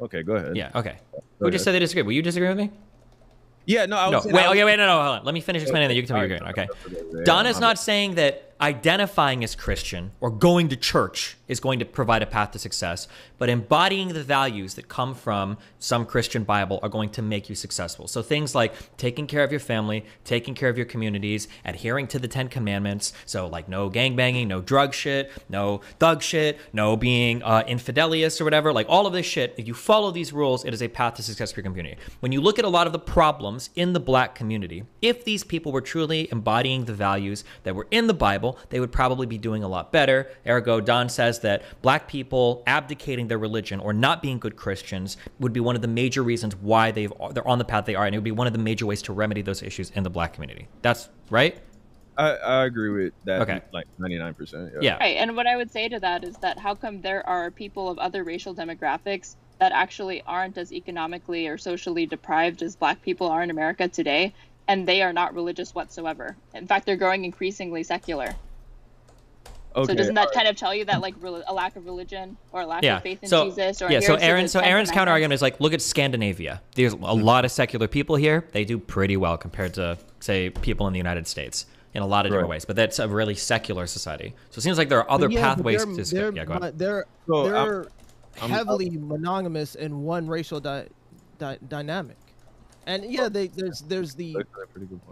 Okay, go ahead. Yeah, okay. Who just said they disagree? Will you disagree with me? Yeah, no, I was... No, wait, no, hold on. Let me finish explaining that. You can tell me you're agreeing, okay? Don is not saying that identifying as Christian or going to church is going to provide a path to success, but embodying the values that come from some Christian Bible are going to make you successful. So things like taking care of your family, taking care of your communities, adhering to the 10 Commandments. So like no gangbanging, no drug shit, no thug shit, no being infidelious or whatever. Like all of this shit, if you follow these rules, it is a path to success for your community. When you look at a lot of the problems in the black community, if these people were truly embodying the values that were in the Bible, they would probably be doing a lot better. Ergo, Don says that black people abdicating their religion or not being good Christians would be one of the major reasons why they're on the path they are, and it would be one of the major ways to remedy those issues in the black community. That's right? I agree with that. Okay. Like 99%. Yeah. Right, and what I would say to that is that how come there are people of other racial demographics that actually aren't as economically or socially deprived as black people are in America today, and they are not religious whatsoever. In fact, they're growing increasingly secular. Okay. So doesn't that kind of tell you that like a lack of religion or a lack of faith in Jesus? Or so Aaron's counter argument is like, look at Scandinavia. There's a lot of secular people here. They do pretty well compared to, say, people in the United States in a lot of different ways. But that's a really secular society. So it seems like there are other pathways to. Yeah, go ahead. They're heavily monogamous in one racial dynamic. And yeah, there's the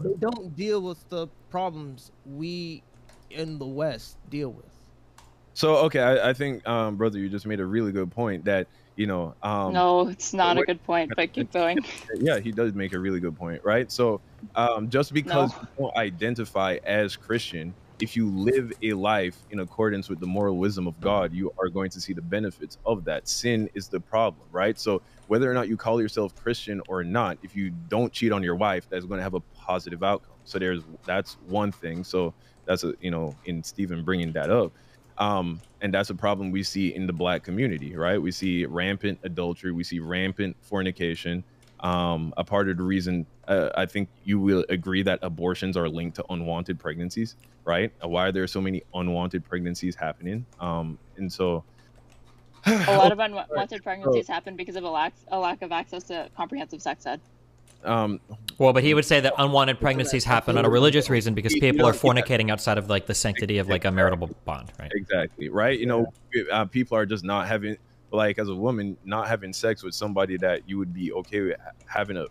they don't deal with the problems we in the West deal with. So okay, I think brother, you just made a really good point that no, it's not a good point, but keep going. Yeah, he does make a really good point, right? So just because you don't identify as Christian, if you live a life in accordance with the moral wisdom of God, you are going to see the benefits of that. Sin is the problem, right? So whether or not you call yourself Christian or not, if you don't cheat on your wife, that's going to have a positive outcome. So that's one thing. So that's in Stephen bringing that up. And that's a problem we see in the black community, right? We see rampant adultery. We see rampant fornication. A part of the reason I think you will agree that abortions are linked to unwanted pregnancies, right? Why are there so many unwanted pregnancies happening? And so a lot of unwanted pregnancies happen because of a lack of access to comprehensive sex ed. Well, but he would say that unwanted pregnancies happen on a religious reason because people are fornicating outside of like the sanctity of like a marital bond, right? Exactly, right? People are just not having, like, as a woman, not having sex with somebody that you would be okay with having a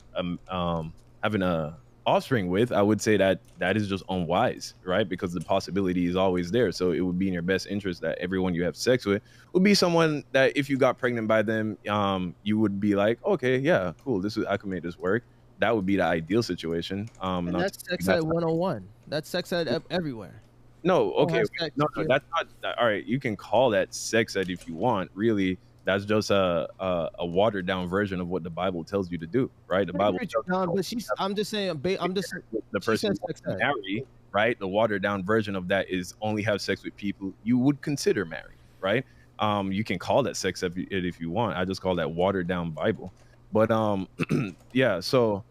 offspring with, I would say that that is just unwise, right? Because the possibility is always there. So it would be in your best interest that everyone you have sex with would be someone that if you got pregnant by them, you would be like, okay, yeah, cool. I could make this work. That would be the ideal situation. And Not that's sex ed 101. That's sex ed everywhere. no, Don't okay, have okay. sex No, if you- that's not. All right, you can call that sex ed if you want. Really, that's just a watered down version of what the Bible tells you to do, right? The I Bible agree with tells you, John, but I'm just saying, I'm just the she person said you want sex to ed. marry, right? The watered down version of that is only have sex with people you would consider married, right? You can call that sex ed if you want. I just call that watered down Bible. But yeah. So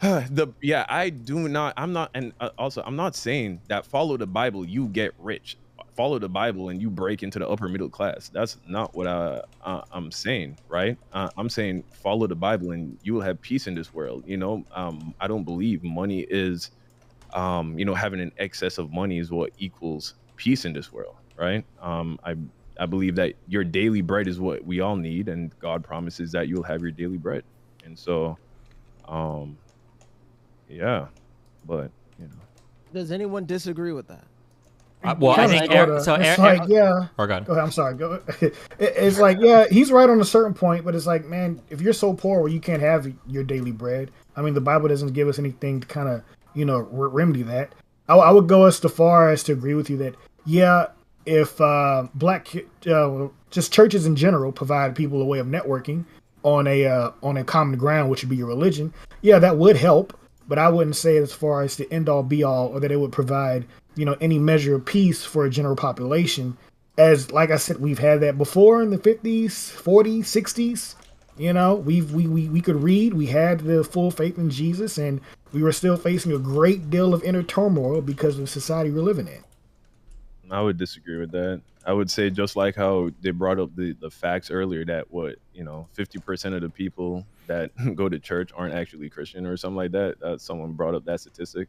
I do not. I'm not, and also I'm not saying that follow the Bible you get rich. Follow the Bible and you break into the upper middle class. That's not what I'm saying, right? I'm saying follow the Bible and you will have peace in this world. I don't believe money is, having an excess of money is what equals peace in this world, right? I believe that your daily bread is what we all need, and God promises that you'll have your daily bread, and so, yeah, but Does anyone disagree with that? Well, I think it's like, yeah. Or go ahead. Go ahead. I'm sorry. Go. It's like, yeah, he's right on a certain point, but it's like, man, if you're so poor where you can't have your daily bread, I mean, the Bible doesn't give us anything to kind of, remedy that. I would go as far as to agree with you that, yeah, if just churches in general provide people a way of networking on a common ground, which would be your religion, yeah, that would help. But I wouldn't say as far as the end all be all, or that it would provide, any measure of peace for a general population. As, like I said, we've had that before in the 50s, 40s, 60s. We could read, we had the full faith in Jesus, and we were still facing a great deal of inner turmoil because of the society we're living in. I would disagree with that. I would say just like how they brought up the facts earlier that 50% of the people that go to church aren't actually Christian or something like that. Someone brought up that statistic.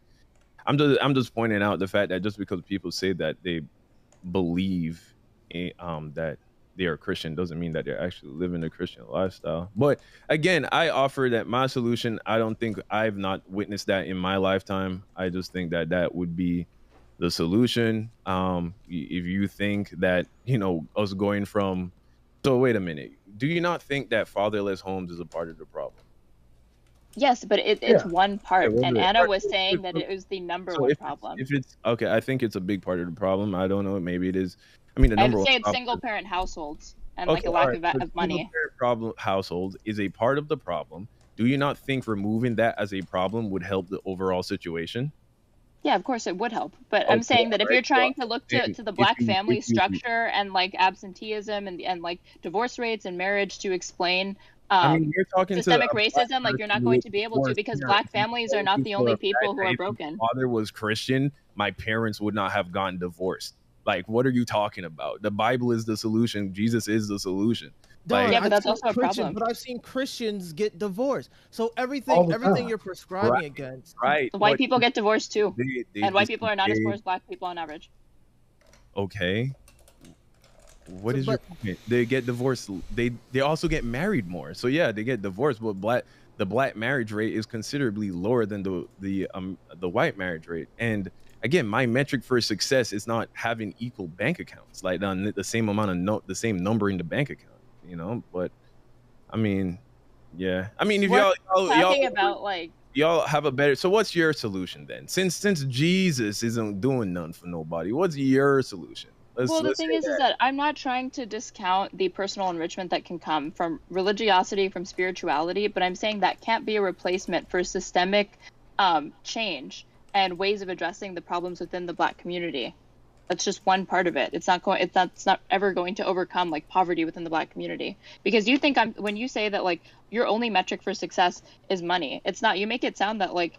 I'm just pointing out the fact that just because people say that they believe that they are Christian doesn't mean that they're actually living a Christian lifestyle. But again, I offer that my solution. I don't think I've not witnessed that in my lifetime. I just think that would be the solution. If you think that, us going from, so wait a minute, do you not think that fatherless homes is a part of the problem? Yes, but it's one part, and Anna was saying that it was the number one problem. If it's okay, I think it's a big part of the problem. I don't know, maybe it is. I mean, the I number would say one it's problem. single parent households and like a lack of money. Problem households is a part of the problem. Do you not think removing that as a problem would help the overall situation? Yeah, of course it would help. But I'm saying that if you're trying to look to the black family structure and like absenteeism and like divorce rates and marriage to explain you're talking systemic to racism, like you're not going to be able to because black families are not the only people who are broken. If my father was Christian, my parents would not have gotten divorced. Like, what are you talking about? The Bible is the solution. Jesus is the solution. Yeah, but that's also a problem. But I've seen Christians get divorced. So everything you're prescribing against. Right. White people get divorced too. And white people are not as poor they- as black people on average. Okay. What is your point? They get divorced. They also get married more. So yeah, they get divorced, but the black marriage rate is considerably lower than the white marriage rate. And again, my metric for success is not having equal bank accounts, like the same amount of the same number in the bank account, But I mean, yeah. I mean, if We're talking about like y'all have a better. So what's your solution then? Since Jesus isn't doing none for nobody, what's your solution? The thing is that I'm not trying to discount the personal enrichment that can come from religiosity, from spirituality, but I'm saying that can't be a replacement for systemic change and ways of addressing the problems within the black community. That's just one part of it. It's not ever going to overcome like poverty within the black community. Because you think when you say that like your only metric for success is money, it's not. You make it sound that like,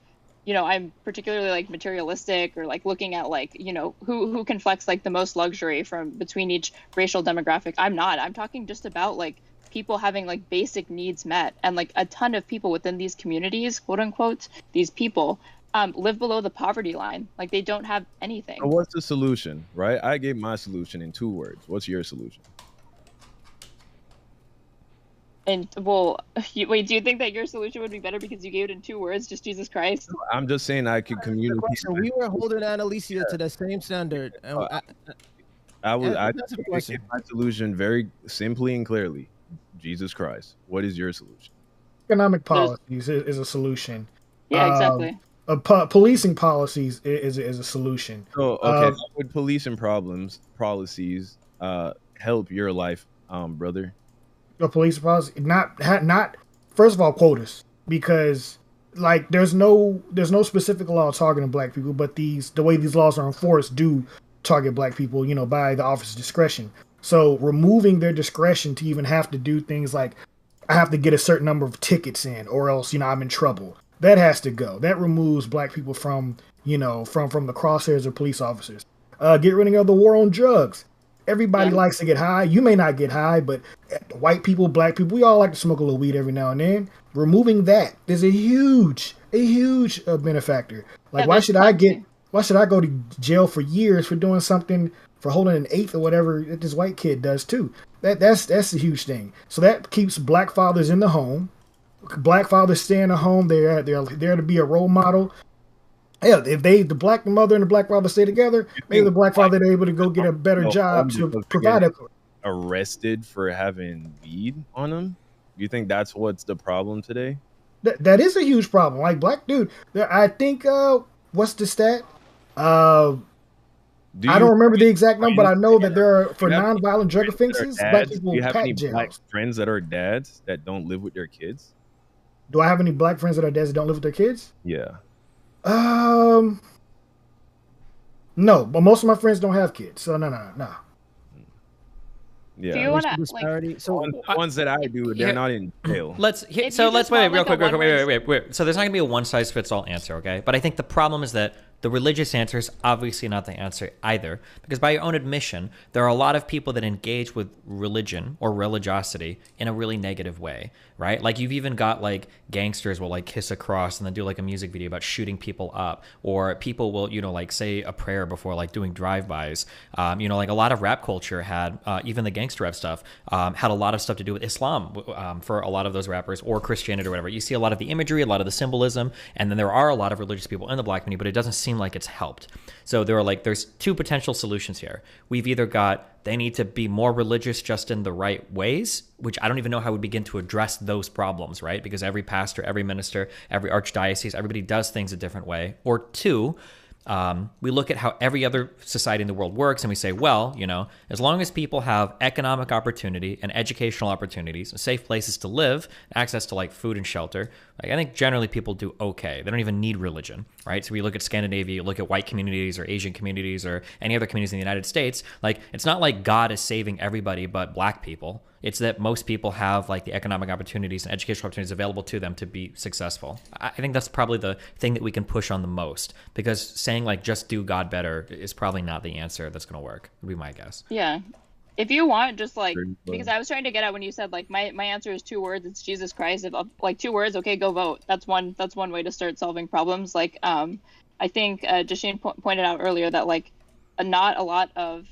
I'm particularly like materialistic or like looking at like, who can flex like the most luxury from between each racial demographic. I'm not. I'm talking just about like people having like basic needs met, and like a ton of people within these communities, quote unquote, these people live below the poverty line. Like they don't have anything. So what's the solution, right? I gave my solution in 2 words. What's your solution? And well, wait, do you think that your solution would be better because you gave it in 2 words, just Jesus Christ? I'm just saying I could communicate. So we were holding Annalicia to the same standard. I That's a communicate question. my solution very simply and clearly. Jesus Christ. What is your solution? Economic policies is a solution. Yeah, exactly. Policing policies is a solution. So okay, how would policing policies help your life, brother? The police policy not first of all quotas, because like there's no specific law targeting black people, but the way these laws are enforced do target black people, by the officer's discretion. So removing their discretion to even have to do things like I have to get a certain number of tickets in or else I'm in trouble. That has to go. That removes black people from from the crosshairs of police officers. Get rid of the war on drugs. Everybody likes to get high. You may not get high, but white people, black people, we all like to smoke a little weed every now and then. Removing that is a huge benefactor. Like, why should I go to jail for years for doing something, for holding an eighth or whatever that this white kid does too? That's a huge thing. So that keeps black fathers in the home. Black fathers stay in the home. They're there to be a role model. Hell, if the black mother and the black father stay together, maybe the black father is able to go get a better job to provide a arrested for having weed on them. You think that's what's the problem today? That is a huge problem. Like, black dude, I think what's the stat? I don't remember the exact number, but I know that there are, for nonviolent drug offenses, black people do you have any jails. black friends that are dads that don't live with their kids? Do I have any black friends that are dads that don't live with their kids? Yeah. No, but most of my friends don't have kids, so no. Yeah. Do you want to So ones that I do, they're not in jail. Let's wait real quick. Wait. So there's not gonna be a one size fits all answer, okay? But I think the problem is that the religious answer is obviously not the answer either, because by your own admission, there are a lot of people that engage with religion or religiosity in a really negative way, right? Like, you've even got like gangsters will like kiss a cross and then do like a music video about shooting people up, or people will like say a prayer before like doing drive-bys. Like a lot of rap culture had even the gangster rap stuff had a lot of stuff to do with Islam for a lot of those rappers, or Christianity or whatever. You see a lot of the imagery, a lot of the symbolism, and then there are a lot of religious people in the black community, but it doesn't seem like it's helped. So there's two potential solutions here. We've either got they need to be more religious just in the right ways, which I don't even know how we begin to address those problems, right? Because every pastor, every minister, every archdiocese, everybody does things a different way. Or two, we look at how every other society in the world works and we say, well, as long as people have economic opportunity and educational opportunities, safe places to live, access to like food and shelter, I think generally people do okay. They don't even need religion, right? So we look at Scandinavia, you look at white communities or Asian communities or any other communities in the United States, like it's not like God is saving everybody but black people. It's that most people have like the economic opportunities and educational opportunities available to them to be successful. I think that's probably the thing that we can push on the most, because saying like just do God better is probably not the answer that's going to work, would be my guess. Yeah. If you want, just like, because I was trying to get at when you said like my answer is 2 words, it's Jesus Christ. If like 2 words, okay, go vote. That's one way to start solving problems. Like I think Jasheen pointed out earlier that like not a lot of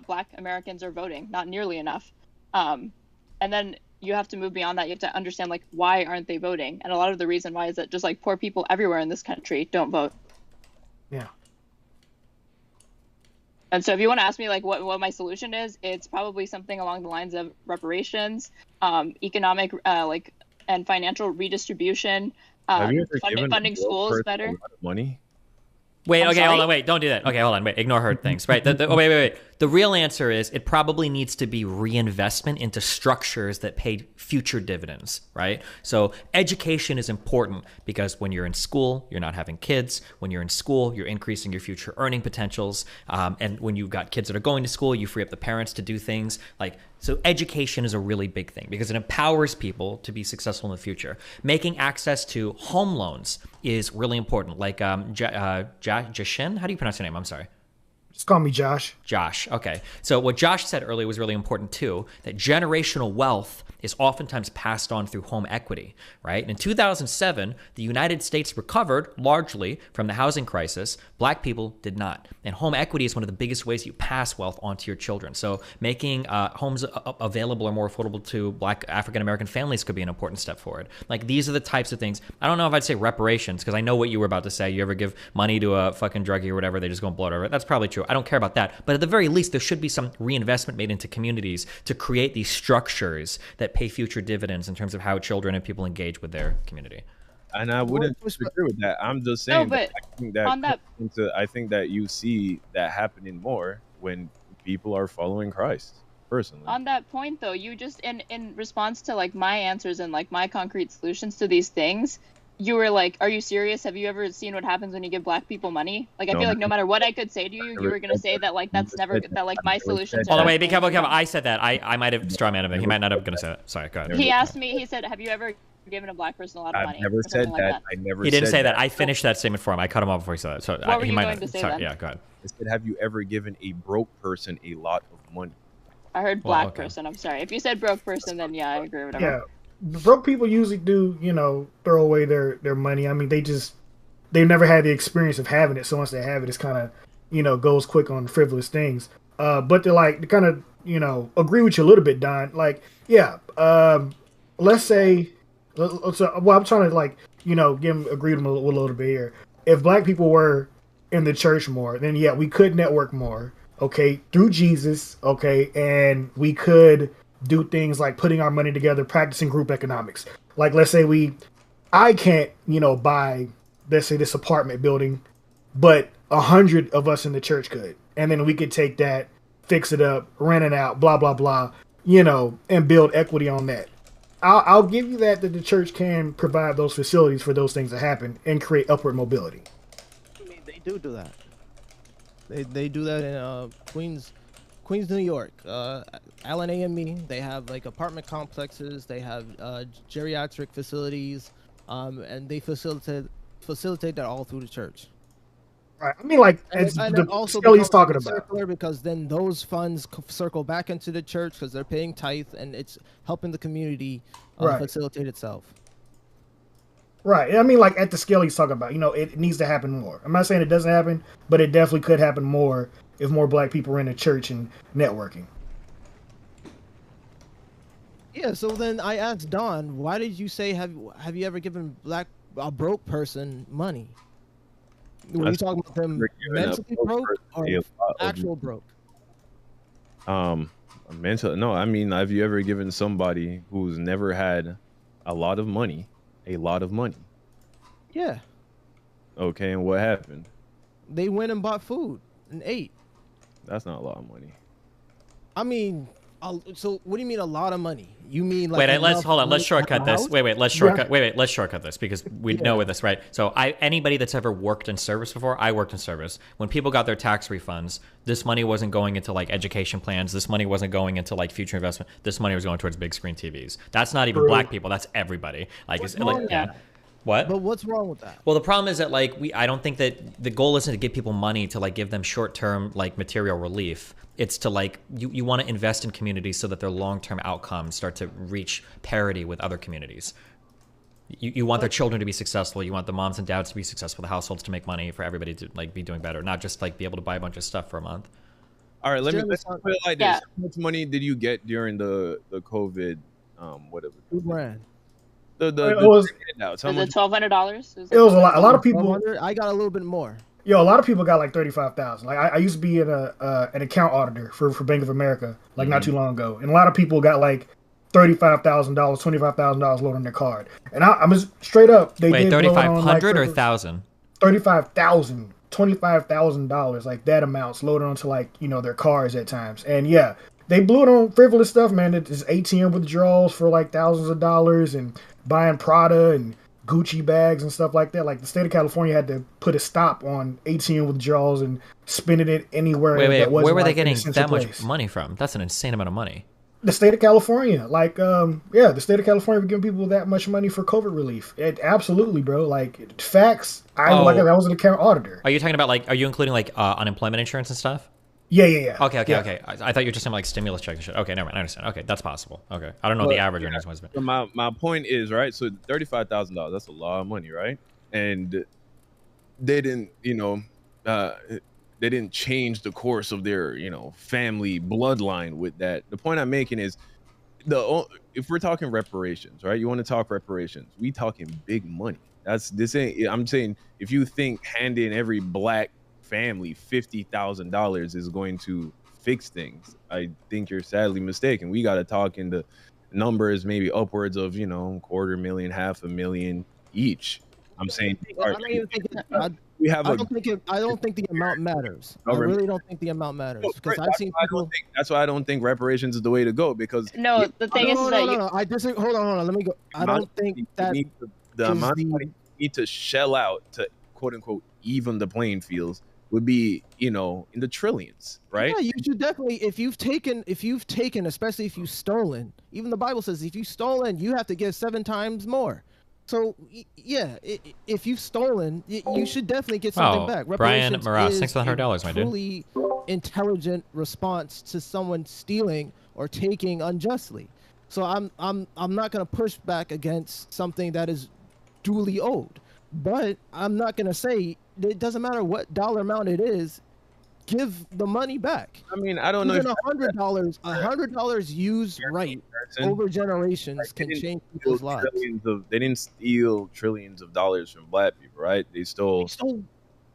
Black Americans are voting, not nearly enough. And then you have to move beyond that. You have to understand like why aren't they voting, and a lot of the reason why is that just like poor people everywhere in this country don't vote. Yeah. And so if you want to ask me like what my solution is, it's probably something along the lines of reparations, economic and financial redistribution, funding schools better. Money. Wait, hold on, wait, don't do that. Okay, hold on, wait, ignore hard things, right? Wait. The real answer is it probably needs to be reinvestment into structures that pay future dividends, right? So education is important because when you're in school, you're not having kids. When you're in school, you're increasing your future earning potentials. And when you've got kids that are going to school, you free up the parents to do things like, so education is a really big thing because it empowers people to be successful in the future. Making access to home loans is really important. Like Jashin, how do you pronounce your name? I'm sorry. Just call me Josh. Josh. Okay. So what Josh said earlier was really important too, that generational wealth is oftentimes passed on through home equity, right? In 2007, the United States recovered largely from the housing crisis. Black people did not. And home equity is one of the biggest ways you pass wealth on to your children. So making homes available or more affordable to Black African-American families could be an important step forward. Like, these are the types of things. I don't know if I'd say reparations, because I know what you were about to say. You ever give money to a fucking druggie or whatever, they just go and blow it over. That's probably true. I don't care about that. But at the very least, there should be some reinvestment made into communities to create these structures that pay future dividends in terms of how children and people engage with their community. And I wouldn't disagree with that. I'm just saying but I think that you see that happening more when people are following Christ, personally. On that point, though, you just, in response to, like, my answers and, like, my concrete solutions to these things, you were like, are you serious? Have you ever seen what happens when you give Black people money? Like, I feel like no matter what I could say to you, you were going to say that, like, that's never, that, like, my solutions By the way, be careful, careful. I said that. I might have strawmanned him. He might not have going to say that. Sorry, go ahead. He asked me, he said, have you ever given a Black person a lot of money? I've never said that. I never He didn't say that. I finished that statement for him. I cut him off before he said that. So what were he you might going not, to say sorry, then? Yeah, go ahead. I said, have you ever given a broke person a lot of money? I heard Black person. I'm sorry. If you said broke person, then yeah, I agree with whatever. Yeah. Broke people usually do, throw away their money. I mean, they've never had the experience of having it. So once they have it, it's kind of, goes quick on frivolous things. But they kind of, agree with you a little bit, Don. Like, yeah, let's say, I'm trying to agree with them a little bit here. If Black people were in the church more, then yeah, we could network more, okay, through Jesus, okay, and we could do things like putting our money together, practicing group economics. Like, let's say I can't, buy, let's say, this apartment building, but 100 of us in the church could. And then we could take that, fix it up, rent it out, blah, blah, blah, and build equity on that. I'll give you that the church can provide those facilities for those things to happen and create upward mobility. I mean, they do that. They do that in Queens, New York. Alan AME, they have like apartment complexes, they have geriatric facilities, and they facilitate that all through the church. Right. I mean, like, it's the Skelly's talking about. Because then those funds circle back into the church because they're paying tithe, and it's helping the community facilitate itself. Right. I mean, like, at the scale he's talking about, it needs to happen more. I'm not saying it doesn't happen, but it definitely could happen more if more Black people were in the church and networking. Yeah, so then I asked Don, why did you say, have you ever given a broke person money? Were you talking about them mentally broke or actual broke? Mental. No, I mean, have you ever given somebody who's never had a lot of money? Yeah. Okay, and what happened? They went and bought food and ate. That's not a lot of money. I mean, so what do you mean a lot of money? You mean like let's shortcut this. Let's shortcut this because we know with this, right? So anybody that's ever worked in service before, I worked in service. When people got their tax refunds, this money wasn't going into like education plans. This money wasn't going into like future investment. This money was going towards big screen TVs. That's not even Black people. That's everybody. What? But what's wrong with that? Well, the problem is that I don't think that the goal isn't to give people money to give them short-term material relief. It's to you want to invest in communities so that their long-term outcomes start to reach parity with other communities. You want their children to be successful. You want the moms and dads to be successful, the households to make money, for everybody to be doing better, not just be able to buy a bunch of stuff for a month. All right, let's put it like this. How much money did you get during the COVID whatever? $2,000. The $1,200. It was a lot. A lot of people. I got a little bit more. A lot of people got like 35,000. Like I used to be an account auditor for Bank of America not too long ago, and a lot of people got like $35,000, $25,000 loaded on their card. And I'm just straight up. They Wait, 3,500 or 1,000? 35,000, $25,000, like that amounts loaded onto their cards at times. And yeah, they blew it on frivolous stuff, man. It's ATM withdrawals for thousands of dollars and buying Prada and Gucci bags and stuff like that. Like the state of California had to put a stop on ATM withdrawals and spending it anywhere. Wait, where were they getting that much money from? That's an insane amount of money. The state of California, like, yeah, the state of California giving people that much money for COVID relief. It absolutely, bro. Like facts. I was an account auditor. Are you talking about like? Are you including like unemployment insurance and stuff? Yeah. Okay. I thought you were just saying like stimulus checks and shit. Okay, never mind. I understand. Okay, that's possible. Okay, I don't know the average earnings was, but so my point is, right. So $35,000. That's a lot of money, right? And they didn't, they didn't change the course of their, family bloodline with that. The point I'm making is, if we're talking reparations, right? You want to talk reparations? We talking big money. I'm saying if you think handing every black family $50,000 is going to fix things, I think you're sadly mistaken. We got to talk in the numbers, maybe upwards of $250,000, $500,000 each. I'm saying I don't think the amount matters. I really don't think the amount matters because I've seen people. That's why I don't think reparations is the way to go, because no, the thing is that no. I disagree. Hold on. Let me go. I don't think that the amount of money you need to shell out to quote unquote even the playing fields would be, in the trillions, right? Yeah, you should definitely. If you've taken, especially if you've stolen, even the Bible says if you've stolen, you have to give 7 times more. So yeah, if you've stolen, you should definitely get something back. Brian Morass, thanks for the $100, my dude. Truly intelligent response to someone stealing or taking unjustly. So I'm not gonna push back against something that is duly owed, but I'm not gonna say it doesn't matter what dollar amount it is. Give the money back. I mean, I don't know. Even $100 used right over generations can change people's lives. They didn't steal trillions of dollars from black people, right? They stole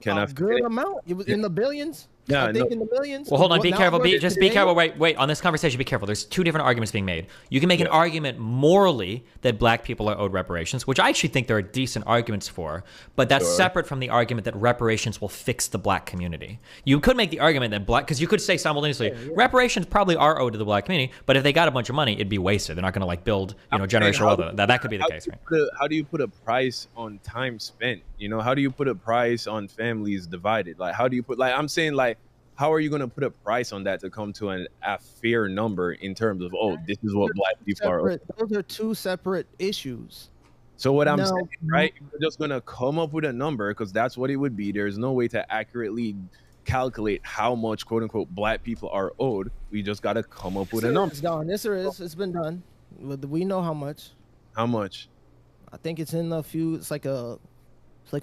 a good amount. It was in the billions. Yeah, I think in the millions. Well, hold on. Be careful. Be careful. Wait. On this conversation, be careful. There's 2 different arguments being made. You can make an argument morally that black people are owed reparations, which I actually think there are decent arguments for, but that's separate from the argument that reparations will fix the black community. You could make the argument that because you could say simultaneously, reparations probably are owed to the black community, but if they got a bunch of money, it'd be wasted. They're not going to like build, generational wealth. That could be the case, right? How do you put a price on time spent? How do you put a price on families divided? Like, how do you put, I'm saying, how are you going to put a price on that to come to a fair number in terms of, this is what black people are? Those are 2 separate issues. So what I'm saying, right? You're just going to come up with a number because that's what it would be. There's no way to accurately calculate how much, quote unquote, black people are owed. We just got to come up with a number. It's done. Yes, there is. It's been done. We know how much. How much? I think it's in a few. It's like a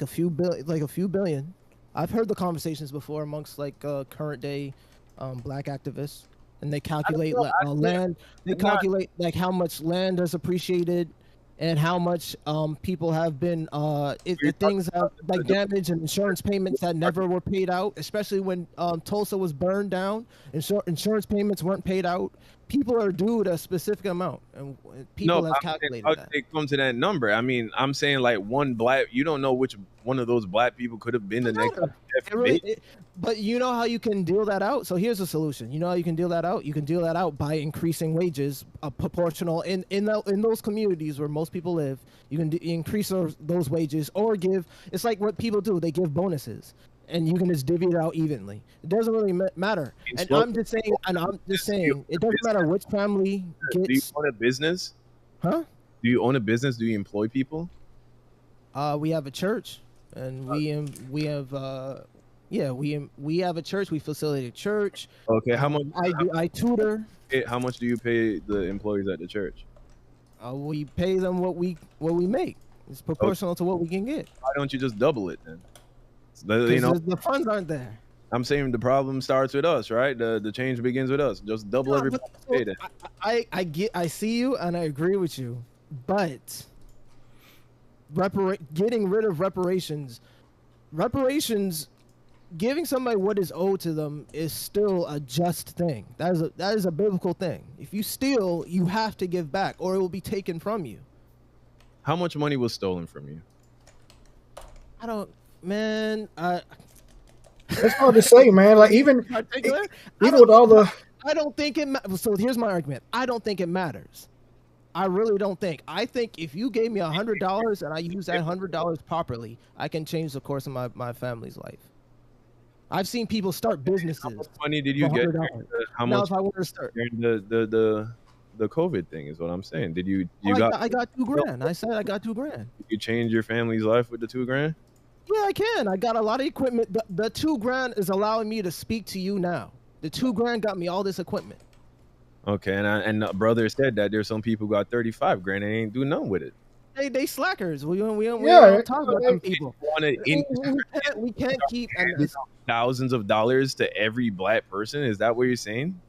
few billion. I've heard the conversations before amongst current day black activists, and they calculate land. They calculate how much land has appreciated, and how much people have been if things have damage and insurance payments that never were paid out, especially when Tulsa was burned down. Insurance payments weren't paid out. People are due a specific amount, and people have calculated that. How did they come to that number? I mean, I'm saying you don't know which one of those black people could have been the next. But you know how you can deal that out? So here's a solution. You know how you can deal that out? You can deal that out by increasing wages proportional in those communities where most people live. You can increase those wages or it's like what people do. They give bonuses. And you can just divvy it out evenly. It doesn't really matter. And I'm just saying, it doesn't matter which family gets. Do you own a business? Huh? Do you own a business? Do you employ people? We have a church, and we have a church. We facilitate a church. Okay, how much? I tutor. How much do you pay the employees at the church? We pay them what we make. It's proportional to what we can get. Why don't you just double it then? The funds aren't there. I'm saying the problem starts with us, right? The change begins with us. Just double everybody's pay. I see you and I agree with you, but getting rid of reparations, giving somebody what is owed to them is still a just thing. That is a biblical thing. If you steal, you have to give back, or it will be taken from you. How much money was stolen from you? Man, it's hard to say, man. Like even with all the, I don't think it. So here's my argument. I don't think it matters. I really don't think. I think if you gave me $100 and I use that $100 properly, I can change the course of my family's life. I've seen people start businesses. How much money did you get? How much? If I want to start the COVID thing is what I'm saying. Did you I got $2,000. I said I got $2,000. Did you change your family's life with the $2,000? Yeah, I can. I got a lot of equipment. The $2,000 is allowing me to speak to you now. The $2,000 got me all this equipment. Okay, and the brother said that there's some people who got $35,000 and ain't do nothing with it. They slackers. We don't talk about them people. We can't keep thousands of dollars to every black person. Is that what you're saying?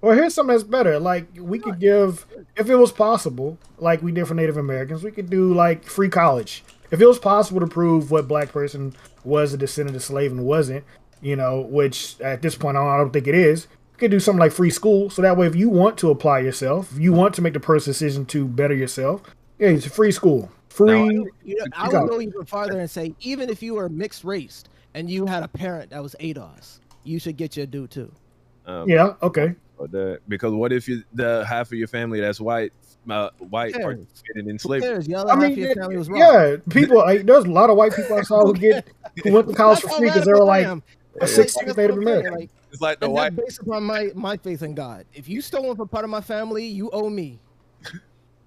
Well, here's something that's better. Like, we could give, if it was possible, like we did for Native Americans, we could do like free college. If it was possible to prove what black person was a descendant of slave and wasn't, you know, which at this point I don't think it is, you could do something like free school. So that way, if you want to apply yourself, if you want to make the personal decision to better yourself, yeah, it's a free school. Free. I would go even farther and say, even if you were mixed race and you had a parent that was ADOS, you should get your due too. Yeah. Okay. Because what if the half of your family that's white participated in slavery? I mean, yeah, people. There's a lot of white people I saw who went to college for free because they were like a 6 Native American. It's like the white based upon my faith in God. If you stole from part of my family, you owe me.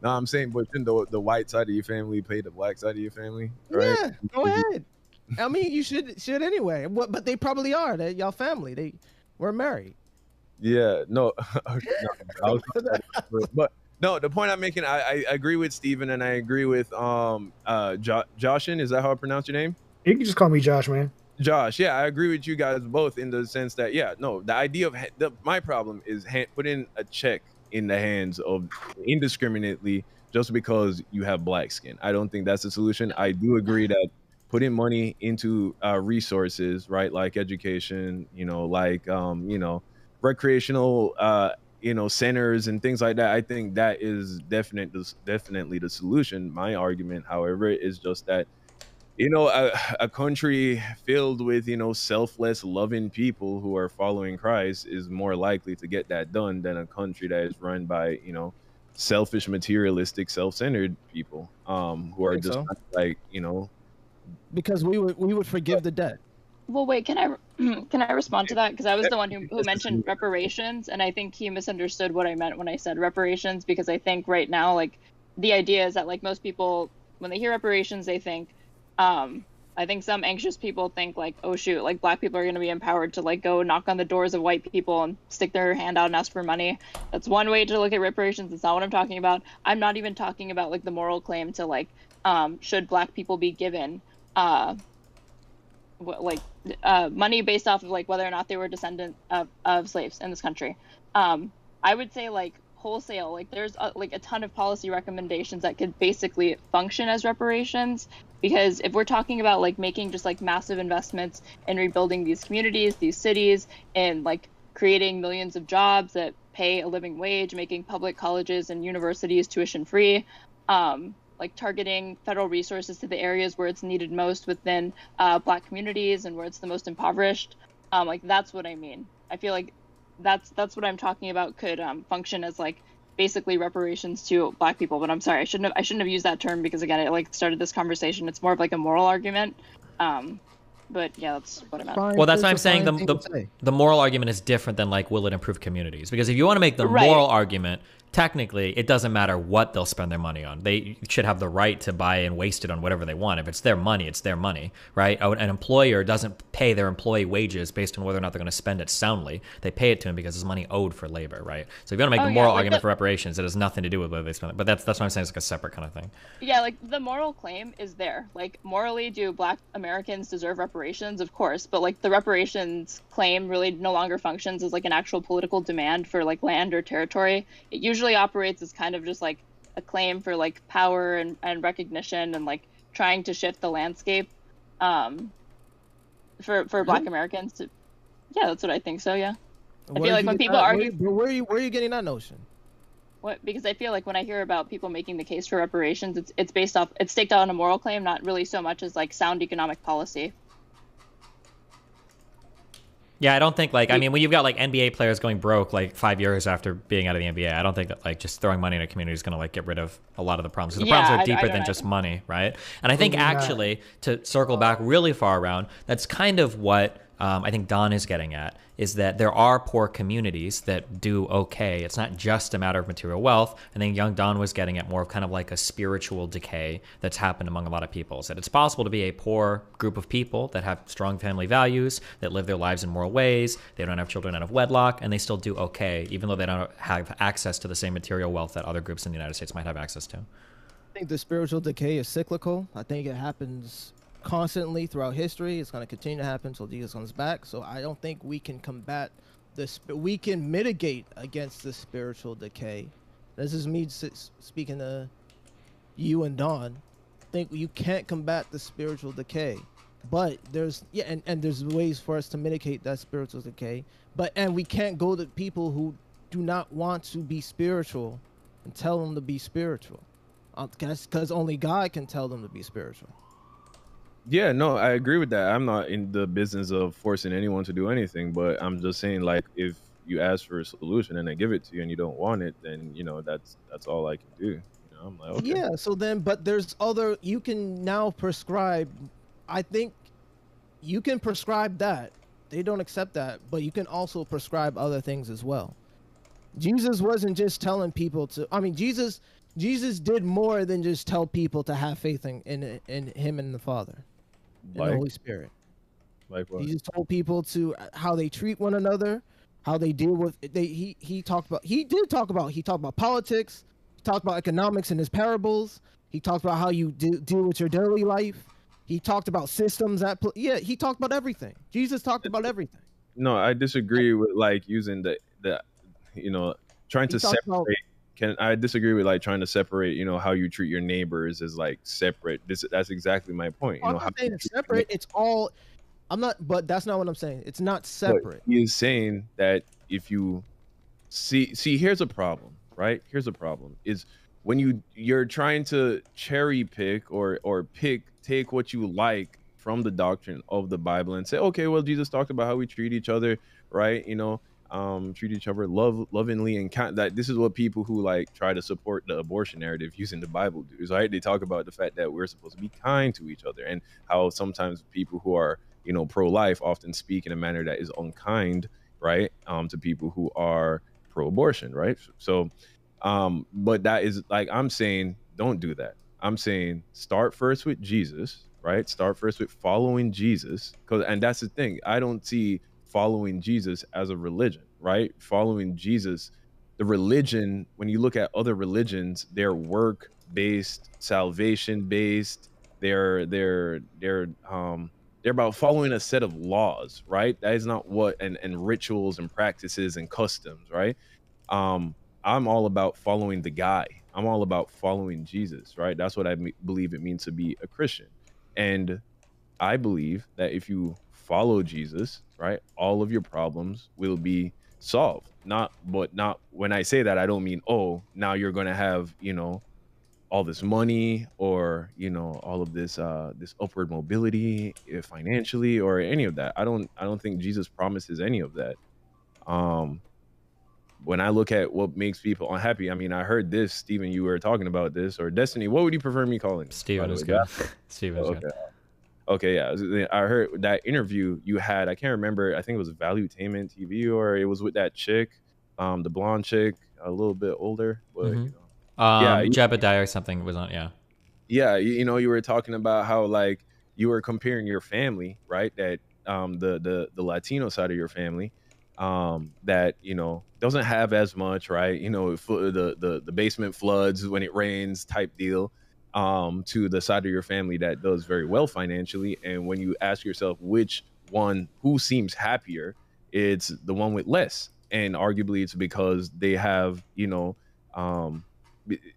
No, I'm saying, but then the white side of your family pay the black side of your family, right? Yeah, go ahead. I mean, you should anyway. But they probably are. They're y'all family. We're married. Yeah, no, but no. The point I'm making, I agree with Steven and I agree with Joshin. Is that how I pronounce your name? You can just call me Josh, man. Josh, yeah, I agree with you guys both in the sense that, yeah, no, the idea of my problem is putting a check in the hands of indiscriminately just because you have black skin. I don't think that's the solution. I do agree that putting money into resources, right, like education, like recreational centers and things like that, I think that is definitely the solution. My argument, however, is just that a country filled with selfless, loving people who are following Christ is more likely to get that done than a country that is run by selfish, materialistic, self-centered people who are just because we would forgive the debt. Well, wait, can I respond to that? Because I was the one who mentioned reparations, and I think he misunderstood what I meant when I said reparations, because I think right now, like, the idea is that, like, most people, when they hear reparations, they think, I think some anxious people think, like, oh, shoot, like, black people are going to be empowered to, like, go knock on the doors of white people and stick their hand out and ask for money. That's one way to look at reparations. That's not what I'm talking about. I'm not even talking about, like, the moral claim to, like, should black people be given money based off of like whether or not they were descendant of slaves in this country. I would say like wholesale, like there's a ton of policy recommendations that could basically function as reparations, because if we're talking about like making just like massive investments in rebuilding these communities, these cities, and like creating millions of jobs that pay a living wage, making public colleges and universities tuition free, like targeting federal resources to the areas where it's needed most within black communities and where it's the most impoverished. Like that's what I mean. I feel like that's what I'm talking about could function as like basically reparations to black people. But I'm sorry, I shouldn't have used that term, because again, it like started this conversation. It's more of like a moral argument. But yeah, that's what I meant. Well, that's why I'm saying the moral argument is different than like, will it improve communities? Because if you want to make the moral argument, technically, it doesn't matter what they'll spend their money on. They should have the right to buy and waste it on whatever they want. If it's their money, it's their money, right? An employer doesn't pay their employee wages based on whether or not they're going to spend it soundly. They pay it to him because it's money owed for labor, right? So if you want to make the moral argument for reparations, it has nothing to do with whether they spend it. But that's what I'm saying. It's like a separate kind of thing. Yeah, like the moral claim is there. Like morally, do black Americans deserve reparations? Of course. But like the reparations claim really no longer functions as like an actual political demand for like land or territory. It usually operates as kind of just like a claim for like power and recognition and like trying to shift the landscape for black Americans to. Yeah, that's what I think. So yeah, I feel like when people argue, where are you getting that notion? What? Because I feel like when I hear about people making the case for reparations, it's staked out on a moral claim, not really so much as like sound economic policy. Yeah, I don't think like, I mean, when you've got like NBA players going broke like 5 years after being out of the NBA, I don't think that like just throwing money in a community is going to like get rid of a lot of the problems. Because the problems are deeper than just money, right? And I think actually, to circle back really far around, that's kind of what I think Don is getting at, is that there are poor communities that do okay. It's not just a matter of material wealth. I think young Don was getting at more of kind of like a spiritual decay that's happened among a lot of people. So that it's possible to be a poor group of people that have strong family values, that live their lives in moral ways, they don't have children out of wedlock, and they still do okay, even though they don't have access to the same material wealth that other groups in the United States might have access to. I think the spiritual decay is cyclical. I think it happens constantly throughout history. It's going to continue to happen until Jesus comes back. So I don't think we can combat this. We can mitigate against the spiritual decay. This is me speaking to you and Don. I think you can't combat the spiritual decay, but there's and there's ways for us to mitigate that spiritual decay. And we can't go to people who do not want to be spiritual and tell them to be spiritual. Because only God can tell them to be spiritual. Yeah, no, I agree with that. I'm not in the business of forcing anyone to do anything, but I'm just saying, like, if you ask for a solution and I give it to you and you don't want it, then, you know, that's all I can do. You know, I'm like, okay. Yeah, so then, but there's other, you can now prescribe, I think you can prescribe that. They don't accept that, but you can also prescribe other things as well. Jesus wasn't just telling people to, I mean, Jesus did more than just tell people to have faith in him and the Father, and the Holy Spirit. Like what? He just told people to how they treat one another, how they deal with. He talked about politics. He talked about economics in his parables. He talked about how you deal with your daily life. He talked about systems he talked about everything. Jesus talked about everything. No, I disagree with like using the you know, trying to separate. I disagree with like trying to separate, you know, how you treat your neighbors as like separate. That's exactly my point. You know, I'm not saying it's separate. It's all. I'm not, but that's not what I'm saying. It's not separate. He is saying that if you see, here's a problem, right? Here's a problem is when you're trying to cherry pick or take what you like from the doctrine of the Bible and say, okay, well, Jesus talked about how we treat each other, right? You know, treat each other lovingly and that this is what people who like try to support the abortion narrative using the Bible do, right? They talk about the fact that we're supposed to be kind to each other and how sometimes people who are, you know, pro-life often speak in a manner that is unkind, right? To people who are pro-abortion, right? So, but that is like, I'm saying, don't do that. I'm saying start first with Jesus, right? Start first with following Jesus, and that's the thing. I don't see following Jesus as a religion, right? Following Jesus, the religion, when you look at other religions, they're work-based, salvation-based. They're about following a set of laws, right? That is not what and rituals and practices and customs, right? I'm all about following the guy. I'm all about following Jesus, right? That's what I believe it means to be a Christian. And I believe that if you follow Jesus, right, all of your problems will be solved. Not when I say that, I don't mean, oh, now you're going to have, you know, all this money or, you know, all of this this upward mobility financially or any of that. I don't think Jesus promises any of that. When I look at what makes people unhappy, I mean, I heard this, Steven, you were talking about this, or Destiny, what would you prefer me calling you? Steven is good. Steven is good. Okay, yeah. I heard that interview you had. I can't remember. I think it was Valuetainment TV, or it was with that chick, the blonde chick, a little bit older. But you know, Jebediah or something was on. Yeah, you know, you were talking about how like you were comparing your family, right? That the Latino side of your family, that you know doesn't have as much, right? You know, the basement floods when it rains type deal. To the side of your family that does very well financially. And when you ask yourself who seems happier, it's the one with less. And arguably it's because they have, you know,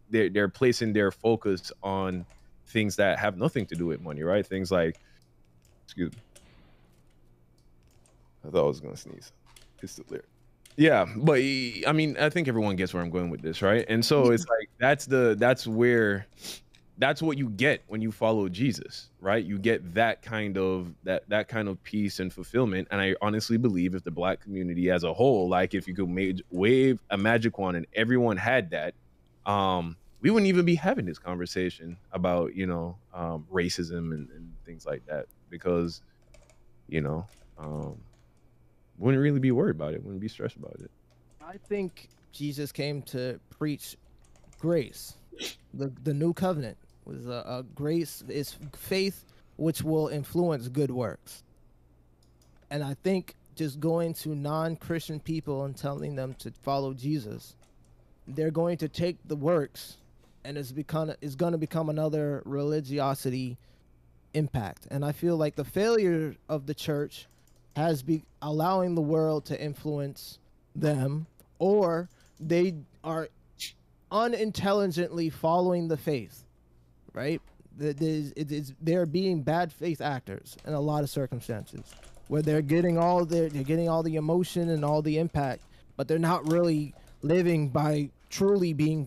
they're placing their focus on things that have nothing to do with money, right? Things like, excuse me. I thought I was going to sneeze. It's still there. Yeah, but I mean, I think everyone gets where I'm going with this, right? And so it's like, that's what you get when you follow Jesus, right? You get that kind of peace and fulfillment. And I honestly believe if the Black community as a whole, like if you could wave a magic wand and everyone had that, we wouldn't even be having this conversation about, you know, racism and things like that, because, you know, wouldn't really be worried about it, wouldn't be stressed about it. I think Jesus came to preach grace. The new covenant was a grace, is faith which will influence good works. And I think just going to non-Christian people and telling them to follow Jesus, they're going to take the works and it's going to become another religiosity impact. And I feel like the failure of the church has been allowing the world to influence them, or they are unintelligently following the faith, right? They're being bad faith actors in a lot of circumstances where they're getting all the emotion and all the impact, but they're not really living by truly being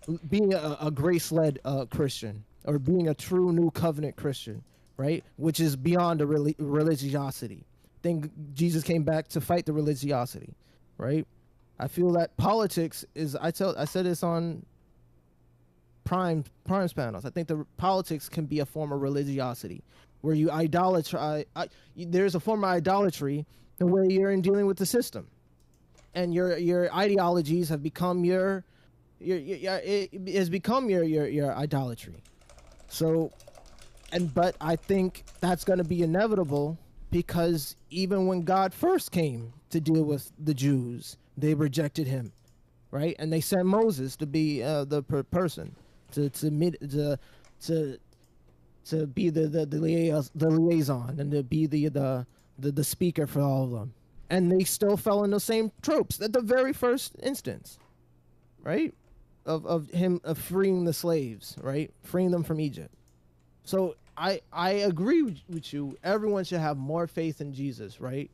a grace-led Christian, or being a true new covenant Christian, right? Which is beyond a religiosity. I think Jesus came back to fight the religiosity, right? I feel that politics is, I said this on Prime's panels. I think the politics can be a form of religiosity, where you there's a form of idolatry the way you're in dealing with the system, and your ideologies have become your idolatry. So, but I think that's going to be inevitable, because even when God first came to deal with the Jews, they rejected him, right? And they sent Moses to be the person to be the liaison and to be the speaker for all of them. And they still fell in the same tropes at the very first instance, right? Of freeing the slaves, right? Freeing them from Egypt. So I agree with you. Everyone should have more faith in Jesus, right?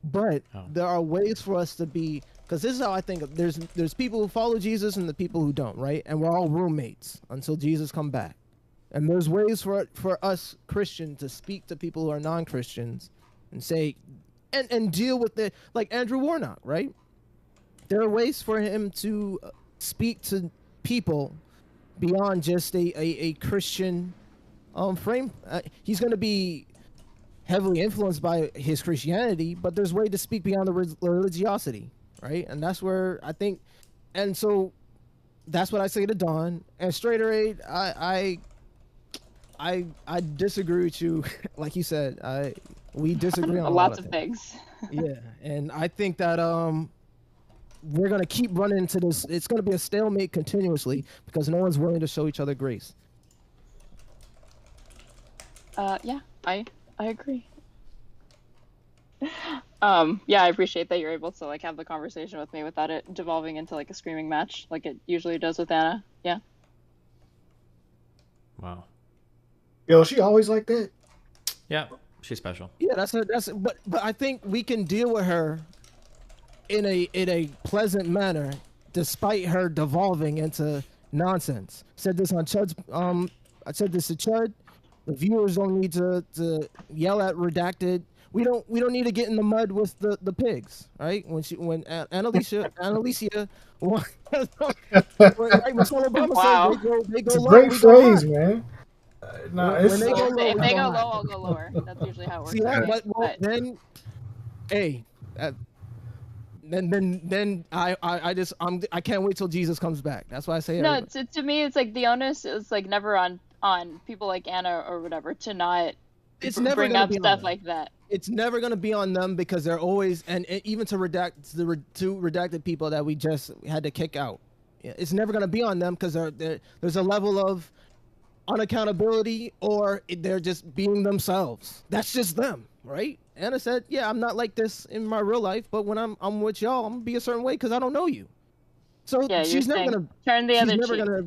But there are ways for us to be, because this is how I think of, there's people who follow Jesus and the people who don't, right? And we're all roommates until Jesus come back. And there's ways for us Christians to speak to people who are non-Christians and say, and deal with it, like Andrew Warnock, right? There are ways for him to speak to people beyond just a Christian frame. He's going to be heavily influenced by his Christianity, but there's way to speak beyond the religiosity, right? And that's where I think, and so that's what I say to Dawn. And Straighter Aid, I disagree with you. Like you said, we disagree on lots of things. Yeah, and I think that we're gonna keep running into this. It's gonna be a stalemate continuously because no one's willing to show each other grace. Yeah, I agree. Yeah, I appreciate that you're able to like have the conversation with me without it devolving into like a screaming match like it usually does with Anna. Yeah. Wow. Yo, she always like that? Yeah, she's special. Yeah, but I think we can deal with her in a pleasant manner despite her devolving into nonsense. Said this on Chud's I said this to Chud. The viewers don't need to yell at redacted. We don't need to get in the mud with the pigs, right? When Annalicia right, Michelle Obama wow. said they go it's a low, great phrase, high. man. No, When they go low, if we they go high. low, I'll go lower. That's usually how it works. See that? But then, hey, then I can't wait till Jesus comes back. That's why I say no. To me, it's like the onus is like never on people like Anna or whatever to not bring up stuff like that. It's never going to be on them because they're always, and even to redacted people that we just had to kick out. It's never going to be on them because there's a level of unaccountability, or they're just being themselves. That's just them, right? Anna said, yeah, I'm not like this in my real life, but when I'm with y'all, I'm going to be a certain way because I don't know you. So yeah, she's never going to turn the other cheek. She's never going to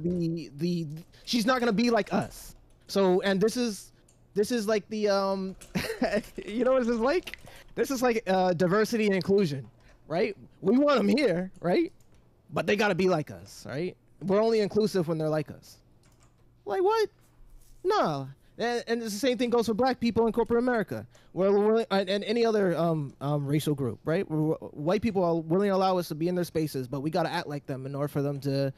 be she's not going to be like us. So, and this is like the you know what this is like? This is like diversity and inclusion, right? We want them here, right? But they got to be like us, right? We're only inclusive when they're like us. Like what? No. And it's the same thing goes for black people in corporate America, and any other racial group, right? White people are willing to allow us to be in their spaces, but we got to act like them in order for them to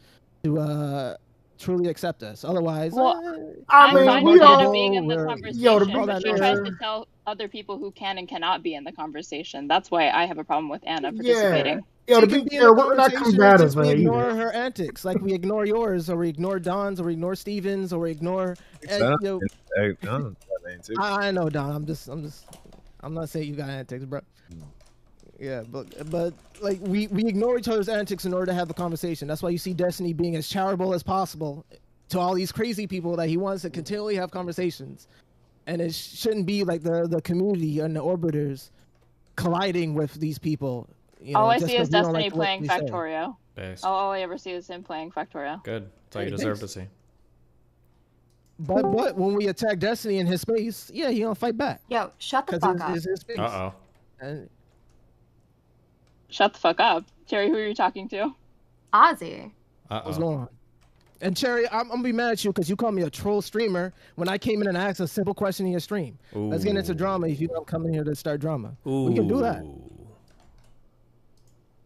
truly accept us. Otherwise, Well, I mean, fine we with Anna all being in the yo, conversation, but she that tries nonsense. to tell other people who can and cannot be in the conversation. That's why I have a problem with Anna Yeah. participating. Yo, She to can be be in fair, the we're not conversation. It's combative just we ignore either. her antics, like we ignore yours, or we ignore Don's, or we ignore Steven's, or we ignore. I know, Don. I'm not saying you got antics, bro. Yeah, but like we ignore each other's antics in order to have the conversation. That's why you see Destiny being as charitable as possible to all these crazy people that he wants to continually have conversations, and it shouldn't be like the community and the orbiters colliding with these people. All I just see is 'cause we don't Destiny like what playing they say. Factorio. Based. All I ever see is him playing Factorio. Good. That's all you deserve to see. But when we attack Destiny in his space, yeah, he gonna fight back. Yo, shut the 'Cause fuck up. it's his space. Uh-oh. And Shut the fuck up. Cherry, who are you talking to? Ozzy. what's going on? And Cherry, I'm gonna be mad at you because you called me a troll streamer when I came in and asked a simple question in your stream. Let's get into drama if you don't come in here to start drama. We can do that.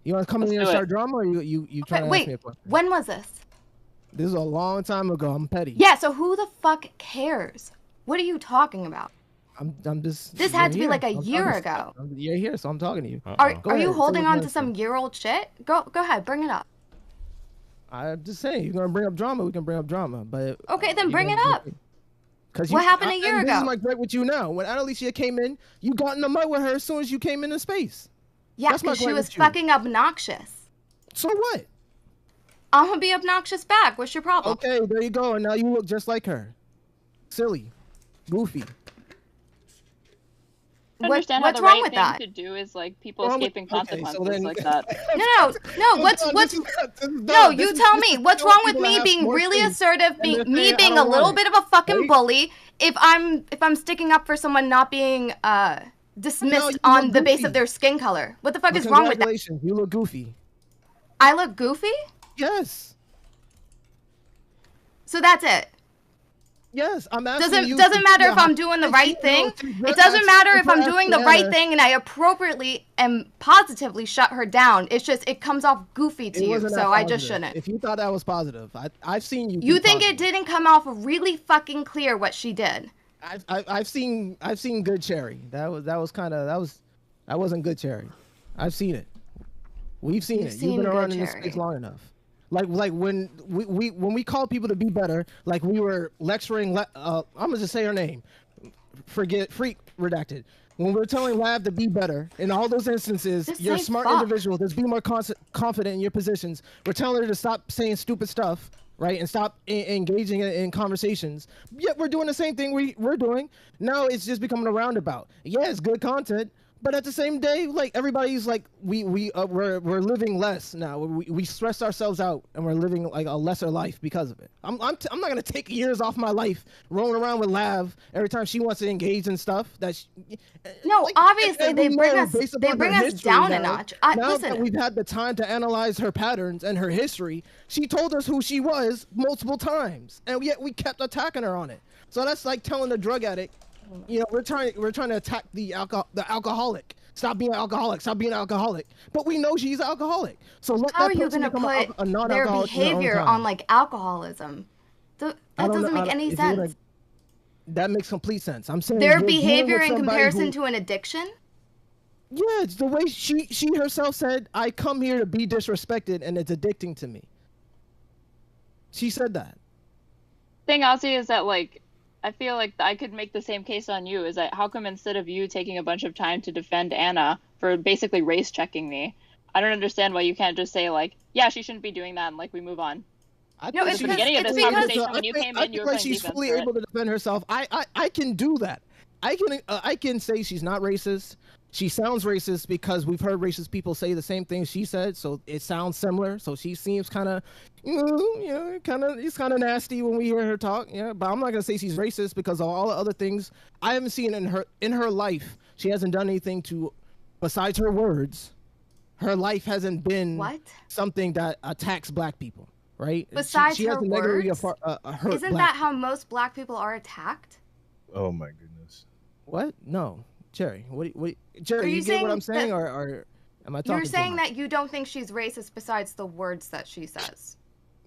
You want to come in here and start drama, or you trying to ask me a question? When was this? This is a long time ago. I'm petty. Yeah, so who the fuck cares? What are you talking about? I'm just. This had to be like a year ago. You're here, so I'm talking to you. Are you holding on to some year-old shit? Go ahead, bring it up. I'm just saying, you're gonna bring up drama. We can bring up drama, but Okay, then bring it up. What happened a year ago? This is my gripe with you now. When Annalicia came in, you got in the mud with her as soon as you came into space. Yeah, That's my because she gripe was with you. fucking obnoxious. So what? I'm gonna be obnoxious back. What's your problem? Okay, there you go. And now you look just like her. Silly. Goofy. I understand what's how the wrong right with thing that? to do is like people Wrong with- escaping okay, so consequences then- like that. No. No, you tell me. What's wrong with me being really assertive, me being a little bit of a fucking bully, if I'm sticking up for someone not being dismissed on the base of their skin color? What the fuck is wrong with that? Congratulations, you look goofy. I look goofy? Yes. So that's it. Yes, I'm asking you. Doesn't matter if I'm doing the right thing. It doesn't matter if I'm doing the right thing and I appropriately and positively shut her down. It's just it comes off goofy to you, so I just shouldn't. If you thought that was positive, I've seen you. You think it didn't come off really fucking clear what she did? I've seen good Cherry. That wasn't good Cherry. I've seen it. We've seen it. You've been around in this space long enough. Like when we called people to be better, like we were lecturing. I'm gonna just say her name. Freak redacted. When we're telling Lav to be better, in all those instances, you're a smart individual. Just be more confident in your positions. We're telling her to stop saying stupid stuff, right, and stop engaging in conversations. Yet we're doing the same thing we're doing. Now it's just becoming a roundabout. Yeah, it's good content. But at the same day, like everybody's like we're living less now. We stress ourselves out and we're living like a lesser life because of it. I'm not gonna take years off my life rolling around with Lav every time she wants to engage in stuff. No, like, obviously they bring us based upon her history down a now, notch. Now Listen, that we've had the time to analyze her patterns and her history, she told us who she was multiple times, and yet we kept attacking her on it. So that's like telling the drug addict. You know, we're trying to attack the alcoholic. Stop being an alcoholic. Stop being an alcoholic. But we know she's an alcoholic. So let how that are you person gonna become put a their non-alcoholic in their own behavior time. on like alcoholism? That doesn't make any sense. That makes complete sense. I'm saying Their you're dealing behavior with in somebody comparison to an addiction? Yeah, it's the way she herself said, I come here to be disrespected and it's addicting to me. She said that. Thing, Ozzy, is that like I feel like I could make the same case on you. Is that how come instead of you taking a bunch of time to defend Anna for basically race checking me, I don't understand why you can't just say like, yeah, she shouldn't be doing that, and like we move on. No, At the beginning of this conversation, when you came in, you were like playing she's defense fully for it. able to defend herself. I can do that. I can say she's not racist. She sounds racist because we've heard racist people say the same thing she said, so it sounds similar. So she seems kind of, it's kind of nasty when we hear her talk. Yeah, but I'm not gonna say she's racist because of all the other things I haven't seen in her life. She hasn't done anything to, besides her words. Her life hasn't been something that attacks black people, right? Besides she her hasn't negatively words, hurt isn't black that how most black people are attacked? Oh my goodness. What? No, Jerry. What? Jerry, Are you you get what I'm saying saying, that- or am I talking? You're saying too much? that you don't think she's racist besides the words that she says.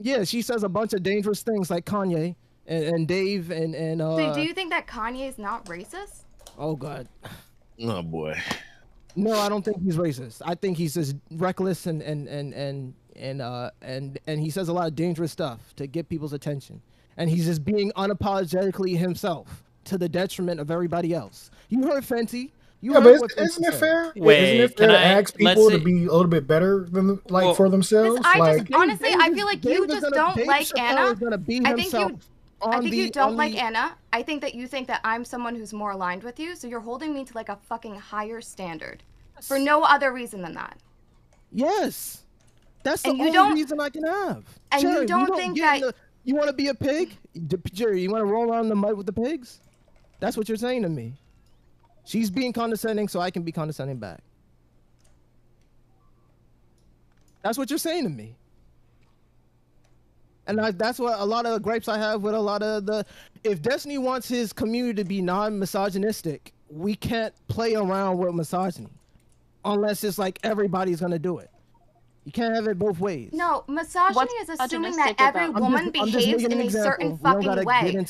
Yeah, she says a bunch of dangerous things like Kanye and Dave and. So do you think that Kanye is not racist? Oh God. Oh boy. No, I don't think he's racist. I think he's just reckless and he says a lot of dangerous stuff to get people's attention. And he's just being unapologetically himself to the detriment of everybody else. You heard Fenty. You heard what Fenty isn't it said. fair? Wait, isn't it fair can to I- ask let's people see- to be a little bit better than for themselves? I just honestly, I feel like you just don't like Anna. I think you don't like Anna. I think that you think that I'm someone who's more aligned with you, so you're holding me to like a fucking higher standard for no other reason than that. Yes. That's the And you only don't- reason I can have. and you Jerry, don't think get in that- you want to be a pig? Jerry, you want to roll around in the mud with the pigs? That's what you're saying to me. She's being condescending, so I can be condescending back. That's what you're saying to me. And that's what a lot of the gripes I have with a lot of the... If Destiny wants his community to be non-misogynistic, we can't play around with misogyny. Unless it's like everybody's going to do it. You can't have it both ways. No, misogyny is assuming that every woman behaves in a certain fucking way.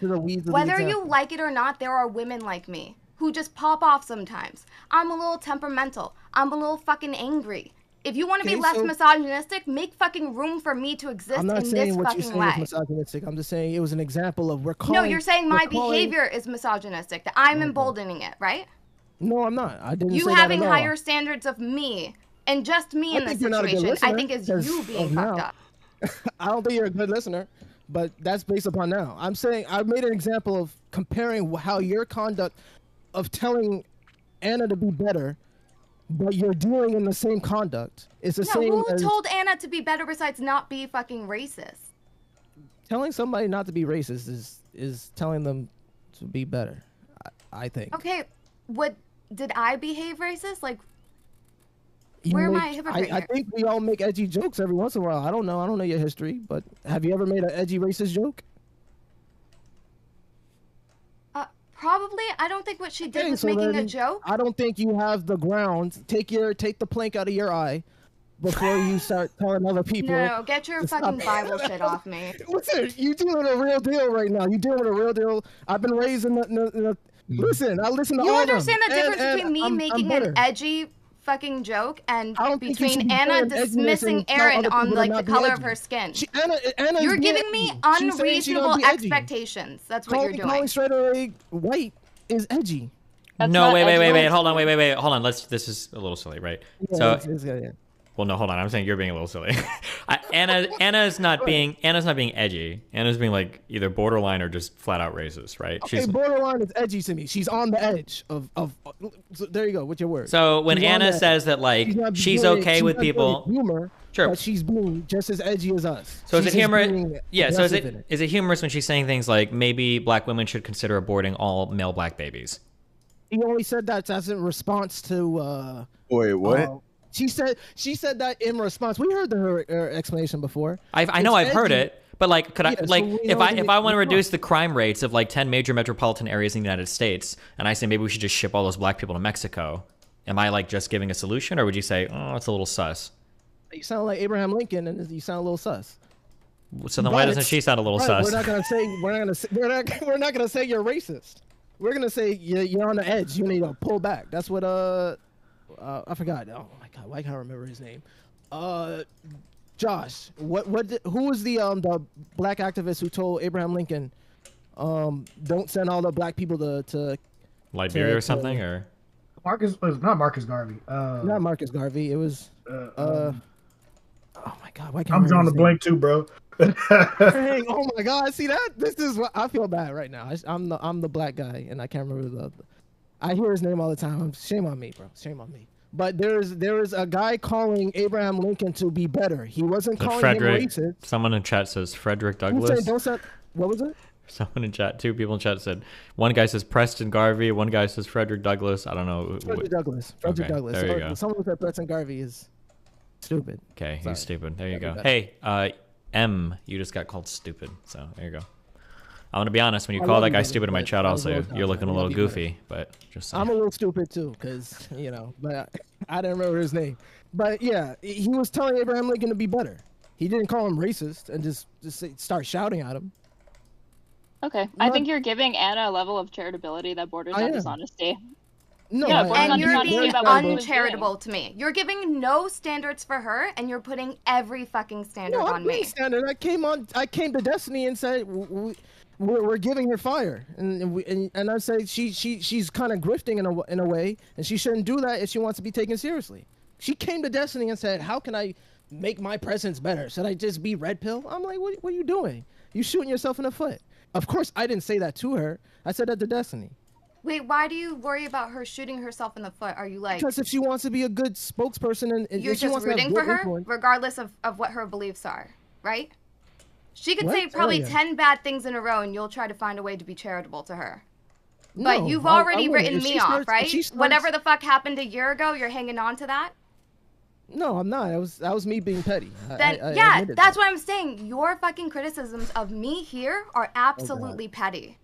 Whether you like it or not, there are women like me who just pop off sometimes. I'm a little temperamental. I'm a little fucking angry. If you want to be less misogynistic, make fucking room for me to exist I'm not in saying this what you're fucking saying way. is misogynistic. I'm just saying it was an example of we're calling... No, you're saying my behavior is misogynistic, that I'm emboldening it, right? No, I'm not. I didn't You say having that at all. higher standards of me and just me in this think you're not a good situation, I listener, think is 'cause you being of fucked now. up. I don't think you're a good listener, but that's based upon now. I'm saying I made an example of comparing how your conduct of telling Anna to be better, but you're doing in the same conduct. It's the same Who as told Anna to be better besides not be fucking racist? telling somebody not to be racist is telling them to be better. I think. Okay, did I behave racist? Like, You where am make- I a hypocrite I here? think we all make edgy jokes every once in a while. I don't know your history, but have you ever made an edgy racist joke? Probably. I don't think what she did Okay, was so making a then joke. I don't think you have the ground. Take the plank out of your eye before you start telling other people. No, get your to stop fucking it. Bible shit off me. Listen, you doing a real deal right now. You doing a real deal. I've been raised in the listen, I listen to You all of them. understand the difference And between me I'm making better. an edgy fucking joke and think you should between be Anna doing edginess dismissing and tell Erin other on people to like the not be color of edgy. her skin? Anna's You're being giving me edgy. She's saying she gonna unreasonable be edgy. expectations. That's what you're doing. Calling straight away white is edgy. No, wait. Hold on, wait. Hold on. This is a little silly, right? Yeah, So, yeah. well, no, hold on. I'm saying you're being a little silly. Anna's not being edgy. Anna's being like either borderline or just flat out racist, right? Okay, borderline is edgy to me. She's on the edge of so there you go with your word. So when She's on Anna the says edge. that like not she's doing- okay she's with not doing people, humor, sure, but she's being just as edgy as us. so is it She's just humor? being Yeah. So is aggressive in it humorous when she's saying things like maybe black women should consider aborting all male black babies? He only said that as in response to. Wait, what? She said that in response. We heard her explanation before. I know I've heard it, but like, could I Yeah, so like we if know I want to the reduce the crime rates of like 10 major metropolitan areas in the United States, and I say maybe we should just ship all those black people to Mexico, am I like just giving a solution, or would you say, oh, it's a little sus? You sound like Abraham Lincoln, and you sound a little sus. So then why doesn't she sound a little sus? We're not gonna say you're racist. We're gonna say you're on the edge. You need to pull back. That's what I forgot. Oh my god, why can't I remember his name? Josh. Who was the black activist who told Abraham Lincoln, don't send all the black people to Liberia or something, or not Marcus Garvey. not Marcus Garvey. It was oh my god, why can't I I'm remember drawing his a name? blank too, bro. Dang, oh my god, see that? This is what I feel bad right now. I'm the black guy and I can't remember I hear his name all the time. Shame on me, bro. Shame on me. But there is a guy calling Abraham Lincoln to be better. He wasn't calling him racist. Someone in chat says Frederick Who Douglass. said, don't say, what was it? Someone in chat, two people in chat said, one guy says Preston Garvey, one guy says Frederick Douglass. I don't know. Frederick Douglass. Frederick Okay, Douglass. there you go. Someone who said Preston Garvey is stupid. Okay, Sorry. he's stupid. There you go. Frederick Hey, M, you just got called stupid. So there you go. I'm gonna be honest. When you I call love that you, guy brother, stupid in my but chat, I I'll was say a little you're looking a dumb. little I love you, goofy. But just I'm a little stupid too, because but I didn't remember his name. But yeah, he was telling Abraham Lincoln to be better. He didn't call him racist and just start shouting at him. Okay, I think you're giving Anna a level of charitability that borders on dishonesty. No, yeah, and you're being uncharitable uncharitable to me. You're giving no standards for her, and you're putting every fucking standard No, on me. Standard. I came to Destiny and said we're giving her fire, and I said she's kind of grifting in a way, and she shouldn't do that if she wants to be taken seriously. She came to Destiny and said, "How can I make my presence better? Should I just be red pill?" I'm like, what are you doing? You shooting yourself in the foot. Of course, I didn't say that to her. I said that to Destiny. Wait, why do you worry about her shooting herself in the foot? Are you like... Because if she wants to be a good spokesperson and you're if she just wants to have rooting for good her, influence, regardless of what her beliefs are, right? She could What? say probably Oh, yeah. 10 bad things in a row, and you'll try to find a way to be charitable to her. No, But you've I already wouldn't. written If me she off, starts- if right? she starts- Whatever the fuck happened a year ago, you're hanging on to that? No, I'm not. That was me being petty. Then, I yeah, admitted that's that. what I'm saying. Your fucking criticisms of me here are absolutely petty.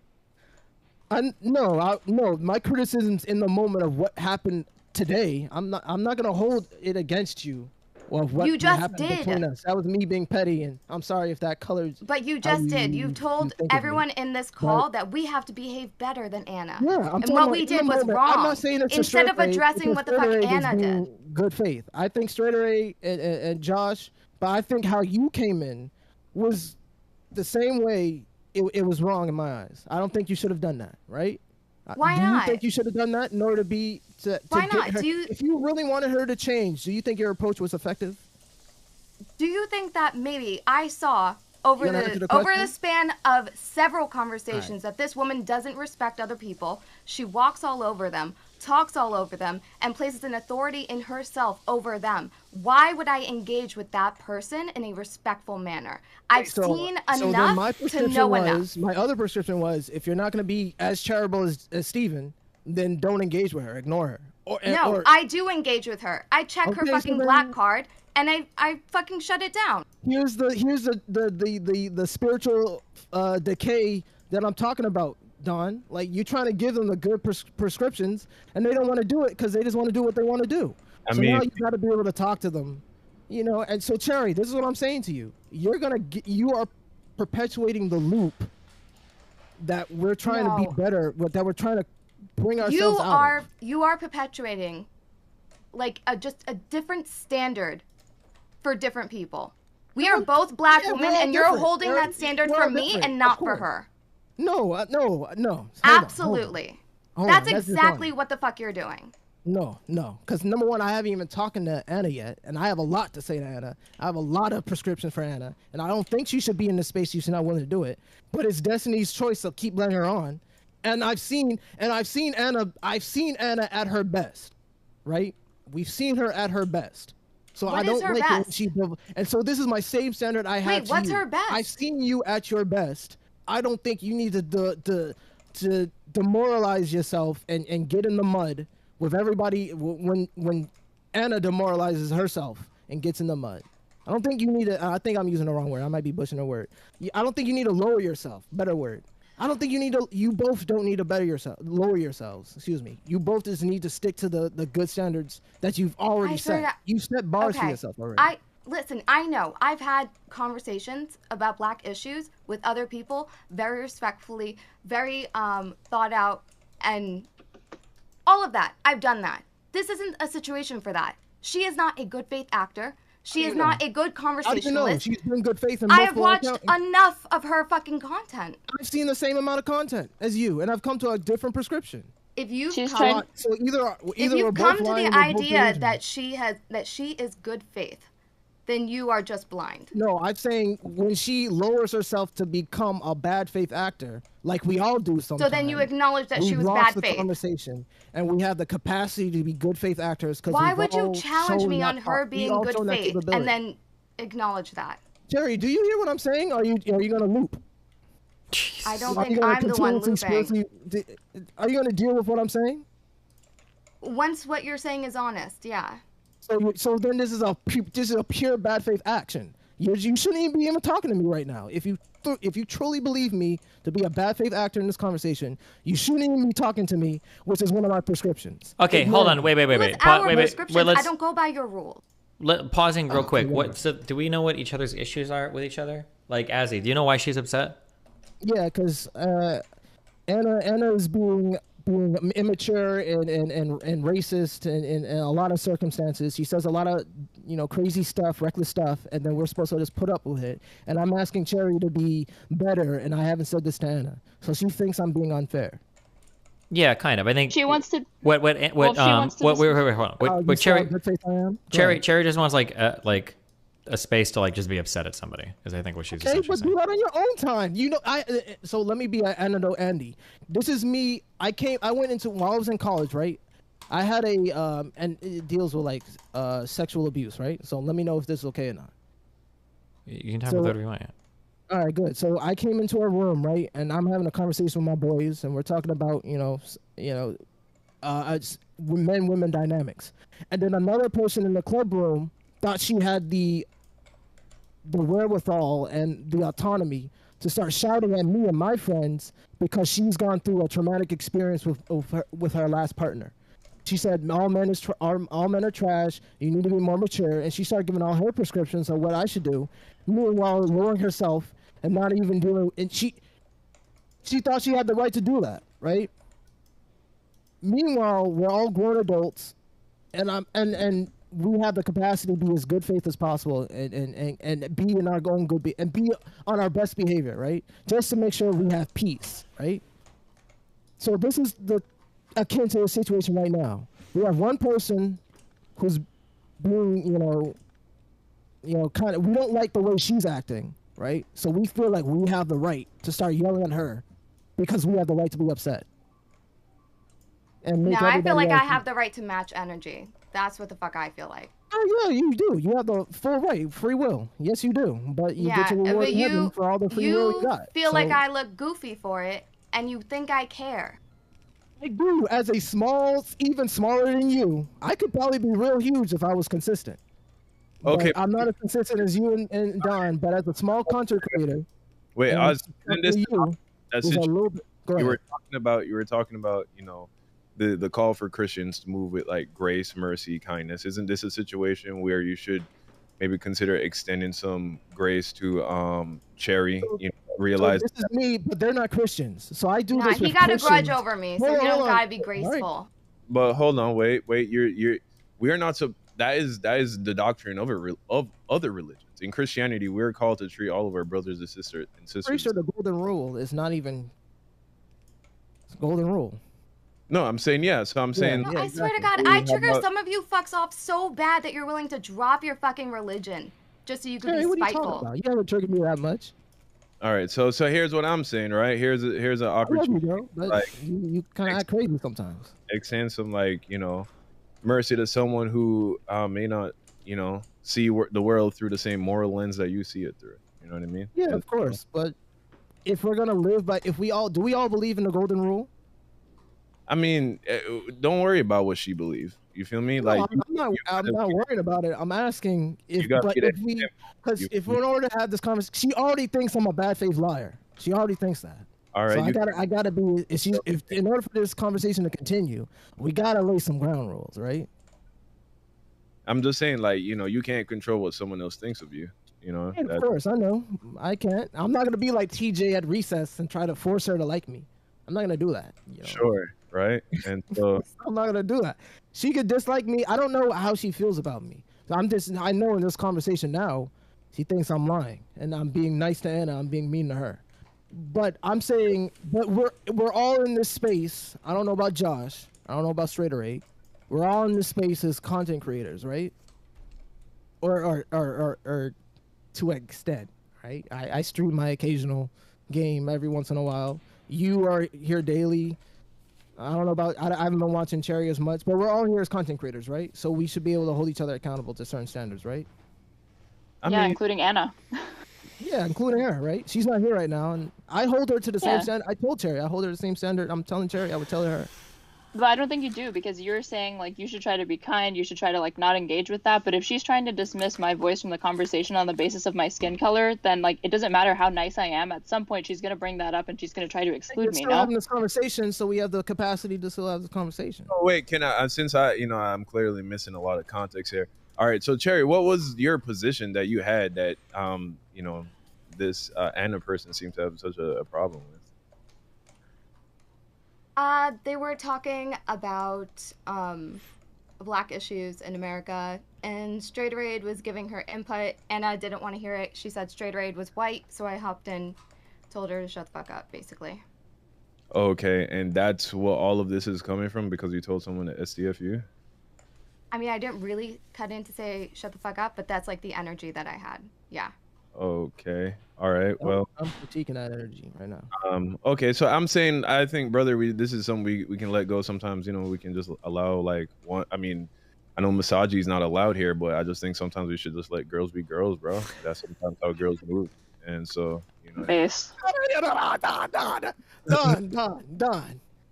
No, my criticisms in the moment of what happened today, I'm not gonna hold it against you. Of what You just happened did. between us. That was me being petty, and I'm sorry if that colors. But you how just did. You told think of me. everyone in this call that we have to behave better than Anna. Yeah, I'm and talking what about we in did the was moment. wrong. I'm not saying it's a Instead of straight A, addressing because what the straight fuck A is Anna being did. Good faith. I think Straighter A and Josh, but I think how you came in was the same way. It was wrong in my eyes. I don't think you should have done that, right? Why do not? you think you should have done that in order to Why get not? her? If you really wanted her to change, do you think your approach was effective? Do you think that maybe I saw over You wanna answer the the question? span of several conversations Alright. that this woman doesn't respect other people? She walks all over them, talks all over them, and places an authority in herself over them. Why would I engage with that person in a respectful manner? I've seen So then my enough to prescription know was, enough. my other prescription was, if you're not going to be as charitable as Steven, then don't engage with her, ignore her. No, I do engage with her. I check her Okay, so fucking then- black card, and I fucking shut it down. Here's the spiritual decay that I'm talking about, Don. Like, you're trying to give them the good prescriptions, and they don't want to do it because they just want to do what they want to do. I So mean- now you got to be able to talk to them, you know. And so, Cherry, this is what I'm saying to you. You are perpetuating the loop that we're trying to No. be better, that we're trying to bring ourselves out of. You are perpetuating like just a different standard for different people. We are both black yeah, women, we're all and you're different. holding We're- that standard we're for all me different, and not of for course. her. No. Hold on, hold on. Absolutely. Hold That's on, let's just exactly go on. what the fuck you're doing. No, because number one, I haven't even talking to Anna yet, and I have a lot to say to Anna. I have a lot of prescriptions for Anna, and I don't think she should be in this space. She's not willing to do it, but it's Destiny's choice to keep letting her on. And I've seen Anna at her best, right? We've seen her at her best. So What I is don't her like it when best? she, and so this is my same standard I have. Wait, to what's you. her best? I've seen you at your best. I don't think you need to demoralize yourself and get in the mud with everybody when Anna demoralizes herself and gets in the mud. I don't think you need to. I think I'm using the wrong word. I might be butchering a word. I don't think you need to lower yourself. Better word. I don't think you need to. You both don't need to lower yourselves. Excuse me. You both just need to stick to the good standards that you've already I swear set. to- You set bars for Okay. yourself already. Listen, I know. I've had conversations about black issues with other people, very respectfully, very thought out, and all of that. I've done that. This isn't a situation for that. She is not a good faith actor. She is not a good How do you know? conversationalist. She's been good faith in I have multiple watched accounts. enough of her fucking content. I've seen the same amount of content as you, and I've come to a different prescription. If you've She's come, trying- So either if we're you've both come to lying the or we're both idea delusional. that she is good faith, then you are just blind. No, I'm saying when she lowers herself to become a bad faith actor, like we all do sometimes. So then you acknowledge that she we've was lost bad the faith. conversation, and we have the capacity to be good faith actors. Why would you challenge me on her being good faith and and then acknowledge that? Jerry, do you hear what I'm saying? Are you gonna loop? I don't Are you think gonna I'm the one continuously looping. Are you gonna deal with what I'm saying? Once what you're saying is honest, yeah. So then this is a pure bad faith action. You shouldn't even be even talking to me right now. If you truly believe me to be a bad faith actor in this conversation, you shouldn't even be talking to me, which is one of my prescriptions. Okay, hold on. Wait. It was Pa- our wait. prescriptions. Let's- I don't go by your rules. Pausing real quick. Do we know what each other's issues are with each other? Like, Azzy, do you know why she's upset? Yeah, because Anna is being immature and racist in a lot of circumstances. She says a lot of crazy stuff, reckless stuff, and then we're supposed to just put up with it. And I'm asking Cherry to be better, and I haven't said this to Anna, so she thinks I'm being unfair. Yeah, kind of. I think she wants to. Wait, hold on. What Cherry just wants like a space to like just be upset at somebody, is I think what she's okay, but saying. do that on your own time. So let me be Andy. This is me. I went into while I was in college, right? I had and it deals with like sexual abuse, right? So let me know if this is okay or not. You can talk about whatever you want. All right, good. So I came into a room, right, and I'm having a conversation with my boys, and we're talking about men-women dynamics, and then another person in the club room thought she had the wherewithal and the autonomy to start shouting at me and my friends because she's gone through a traumatic experience with her last partner. She said all men are trash. You need to be more mature, and she started giving all her prescriptions of what I should do. Meanwhile, lowering herself and not even doing. And she thought she had the right to do that, right? Meanwhile, we're all grown adults, and we have the capacity to be as good faith as possible and be in our own good and be on our best behavior, right? Just to make sure we have peace, right? So this is akin to the situation right now. We have one person who's being, kind of, we don't like the way she's acting, right? So we feel like we have the right to start yelling at her because we have the right to be upset. And I feel like I have the right to match energy. That's what the fuck I feel like. Oh yeah, you do. You have the full right, free will. Yes, you do. But you get to reward heaven for all the free will you got. You feel like I look goofy for it, and you think I care. I do. As a even smaller than you, I could probably be real huge if I was consistent. Okay. But I'm not as consistent as you and Don, but as a small content creator. Wait, I was in this. You were talking about, the call for Christians to move with like grace, mercy, kindness. Isn't this a situation where you should maybe consider extending some grace to Cherry? Realize this is me, but they're not Christians, so I do this. He got a grudge over me, so you don't gotta be graceful. Right. But hold on, wait. We are not so. That is the doctrine of other religions. In Christianity, we're called to treat all of our brothers and sisters. Pretty sure the golden rule is not even golden rule. No, I'm saying yes. So I'm saying. No, I swear to God, I trigger some of you fucks off so bad that you're willing to drop your fucking religion just so you can be spiteful. What are you talking about? You haven't triggered me that much. All right, so here's what I'm saying, right? Here's an opportunity. I love you, bro, but you kind of act crazy sometimes. Extend some mercy to someone who may not see the world through the same moral lens that you see it through. You know what I mean? Yeah, of course. But if we're gonna live by, do we all believe in the golden rule? I mean, don't worry about what she believes. You feel me? No, I'm not worried about it. I'm asking if in order to have this conversation, she already thinks I'm a bad faith liar. She already thinks that. All right. So I gotta be. If in order for this conversation to continue, we gotta lay some ground rules, right? I'm just saying, you can't control what someone else thinks of you. Yeah, of course, I know. I can't. I'm not gonna be like TJ at recess and try to force her to like me. I'm not gonna do that. Sure. Right. And so I'm not gonna do that. She could dislike me. I don't know how she feels about me. So I know in this conversation now, she thinks I'm lying and I'm being nice to Anna. I'm being mean to her. But I'm saying, we're all in this space. I don't know about Josh. I don't know about Straighter 8. We're all in this space as content creators, right? Or to an extent, right? I stream my occasional game every once in a while. You are here daily. I don't know about, I haven't been watching Cherry as much, but we're all here as content creators, right? So we should be able to hold each other accountable to certain standards, right? I mean, including Anna. Yeah, including her, right? She's not here right now, and I hold her to the same standard. I told Cherry, I hold her to the same standard. I'm telling Cherry, I would tell her. But I don't think you do, because you're saying, you should try to be kind, you should try to, not engage with that. But if she's trying to dismiss my voice from the conversation on the basis of my skin color, then, it doesn't matter how nice I am. At some point, she's going to bring that up, and she's going to try to exclude me, We're still having this conversation, so we have the capacity to still have this conversation. Oh, wait, can I, since I'm clearly missing a lot of context here, All right, so Cherry, what was your position that you had that you know, this Anna person seems to have such a problem with? They were talking about black issues in America, and Straight Raid was giving her input. Anna didn't want to hear it. She said Straight Raid was white, so I hopped in, told her to shut the fuck up, basically. Okay, and that's what all of this is coming from because you told someone at SDFU? I mean, I didn't really cut in to say shut the fuck up, but that's like the energy that I had. Yeah. Okay. All right. Well, I'm critiquing that energy right now. Okay, so I'm saying I think, brother, this is something we can let go sometimes. You know, we can just allow like one. I mean, I know misogyny is not allowed here, but I just think sometimes we should just let girls be girls, bro. That's sometimes how girls move, and so you know. Base.